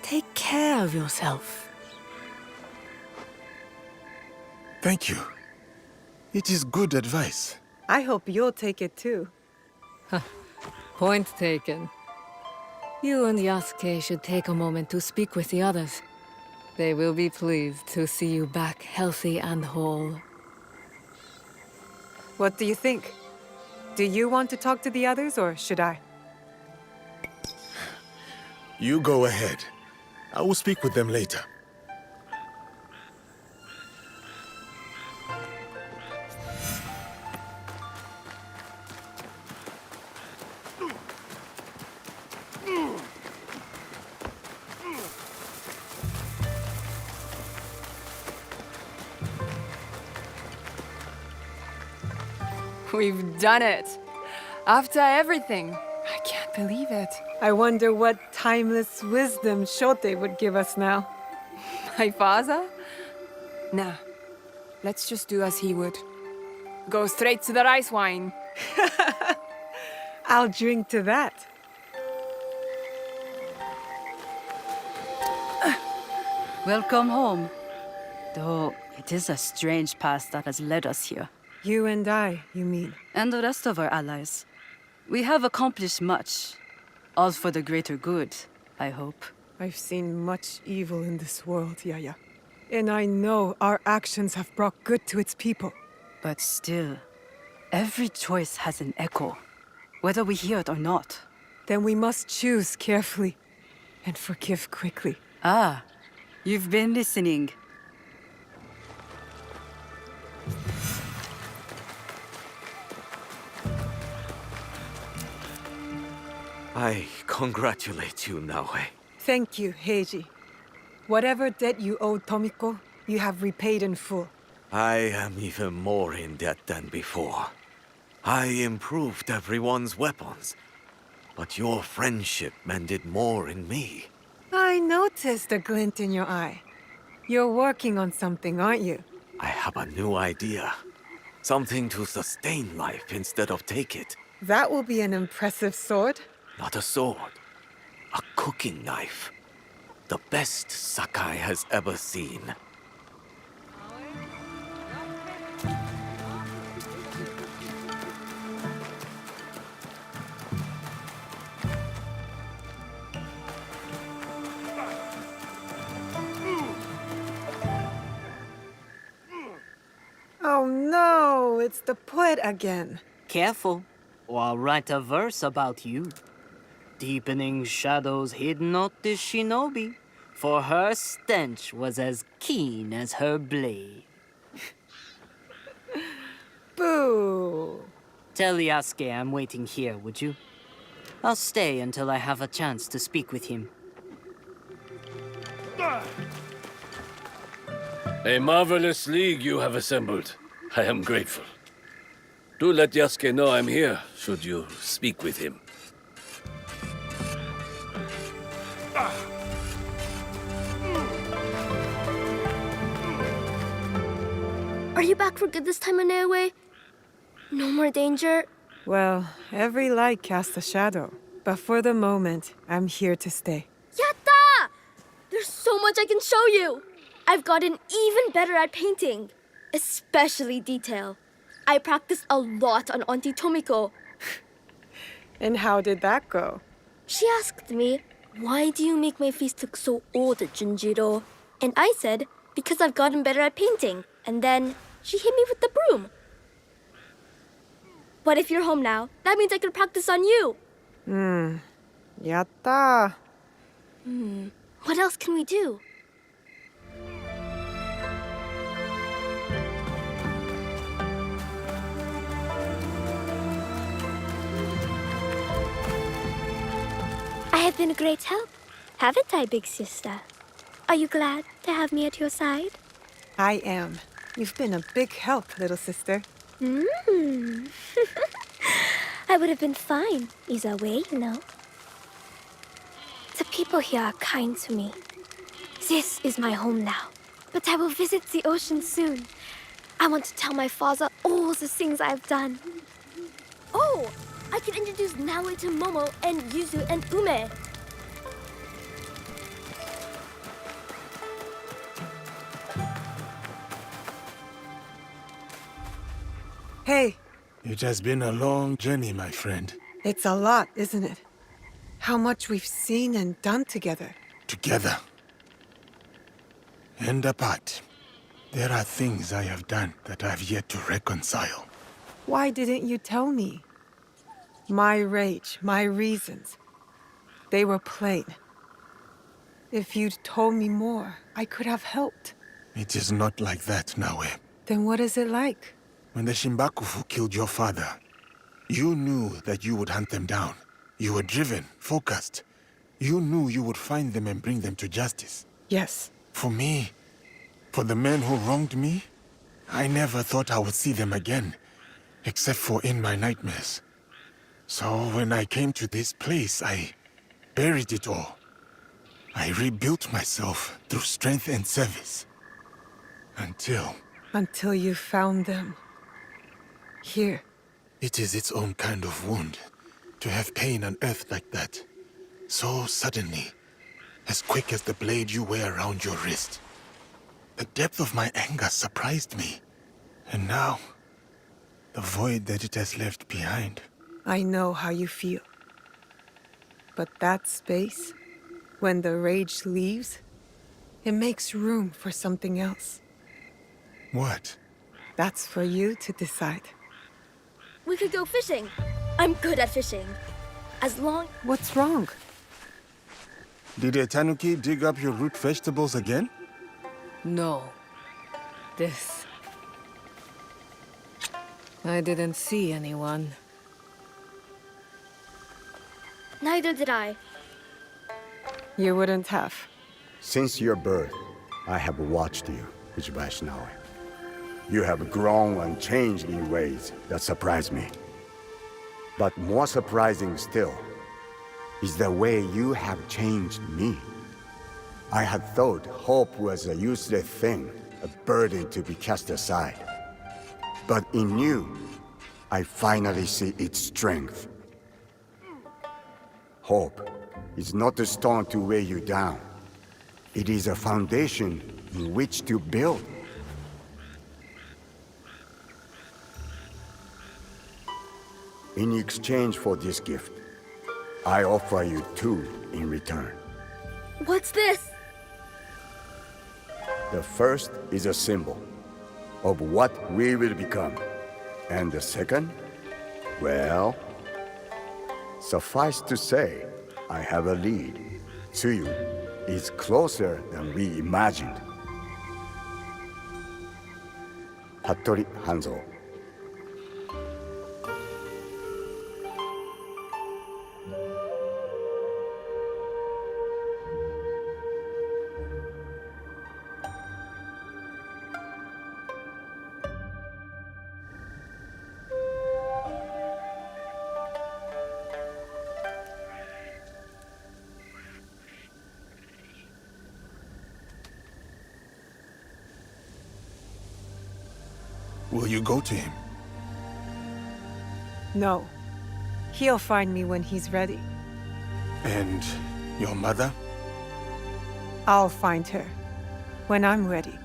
Take care of yourself. Thank you. It is good advice. I hope you'll take it too. Point taken. You and Yasuke should take a moment to speak with the others. They will be pleased to see you back healthy and whole. What do you think? Do you want to talk to the others, or should I? You go ahead. I will speak with them later. We've done it. After everything. I can't believe it. I wonder what timeless wisdom Shote would give us now. My father? Nah. Let's just do as he would. Go straight to the rice wine. I'll drink to that. Welcome home. Though it is a strange path that has led us here. You and I, you mean? And the rest of our allies. We have accomplished much. All for the greater good, I hope. I've seen much evil in this world, Yaya. And I know our actions have brought good to its people. But still, every choice has an echo, whether we hear it or not. Then we must choose carefully and forgive quickly. Ah, you've been listening. I congratulate you, Naoe. Thank you, Heiji. Whatever debt you owed Tomiko, you have repaid in full. I am even more in debt than before. I improved everyone's weapons, but your friendship mended more in me. I noticed a glint in your eye. You're working on something, aren't you? I have a new idea. Something to sustain life instead of take it. That will be an impressive sword. Not a sword. A cooking knife. The best Sakai has ever seen. Oh no, it's the poet again. Careful, or I'll write a verse about you. Deepening shadows hid not the shinobi, for her stench was as keen as her blade. Boo! Tell Yasuke I'm waiting here, would you? I'll stay until I have a chance to speak with him. A marvelous league you have assembled. I am grateful. Do let Yasuke know I'm here, should you speak with him. Are you back for good this time, Inoue? No more danger? Well, every light casts a shadow. But for the moment, I'm here to stay. Yatta! There's so much I can show you! I've gotten even better at painting, especially detail. I practiced a lot on Auntie Tomiko. And how did that go? She asked me, why do you make my face look so old, Junjiro? And I said, because I've gotten better at painting. And then she hit me with the broom. But if you're home now, that means I can practice on you. Yatta. What else can we do? I have been a great help, haven't I, big sister? Are you glad to have me at your side? I am. You've been a big help, little sister. I would have been fine either way, you know. The people here are kind to me. This is my home now, but I will visit the ocean soon. I want to tell my father all the things I've done. Oh, I can introduce Naoe to Momo and Yuzu and Ume. Hey, It has been a long journey, my friend. it's a lot, isn't it? How much we've seen and done together. Together. And apart. There are things I have done that I've yet to reconcile. Why didn't you tell me? My rage, my reasons. They were plain. If you'd told me more, I could have helped. It is not like that, Nawe. Then what is it like? When the Shimbakufu killed your father, you knew that you would hunt them down. You were driven, focused. You knew you would find them and bring them to justice. Yes. For me, for the men who wronged me, I never thought I would see them again, except for in my nightmares. So when I came to this place, I buried it all. I rebuilt myself through strength and service. Until you found them. Here. It is its own kind of wound, to have pain unearthed like that. So suddenly, as quick as the blade you wear around your wrist. The depth of my anger surprised me. And now, the void that it has left behind. I know how you feel. But that space, when the rage leaves, it makes room for something else. What? That's for you to decide. We could go fishing. I'm good at fishing. As long... What's wrong? Did a tanuki dig up your root vegetables again? No. This... I didn't see anyone. Neither did I. You wouldn't have. Since your birth, I have watched you, Vaishnawa. You have grown and changed in ways that surprise me. But more surprising still is the way you have changed me. I had thought hope was a useless thing, a burden to be cast aside. But in you, I finally see its strength. Hope is not a stone to weigh you down. It is a foundation in which to build. In exchange for this gift, I offer you two in return. What's this? The first is a symbol of what we will become. And the second, well, suffice to say, I have a lead. Tsuyu is closer than we imagined. Hattori Hanzo. Will you go to him? No. He'll find me when he's ready. And your mother? I'll find her. When I'm ready.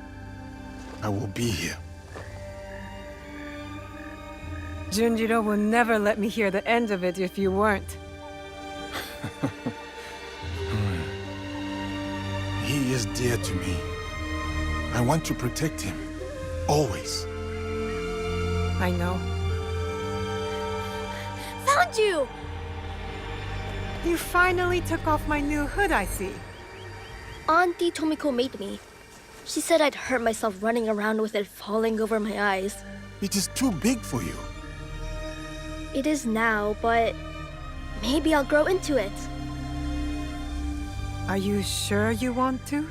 I will be here. Junjiro will never let me hear the end of it if you weren't. He is dear to me. I want to protect him. Always. I know. Found you! You finally took off my new hood, I see. Auntie Tomiko made me. She said I'd hurt myself running around with it falling over my eyes. It is too big for you. It is now, but maybe I'll grow into it. Are you sure you want to?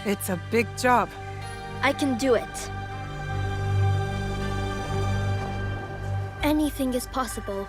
It's a big job. I can do it. Anything is possible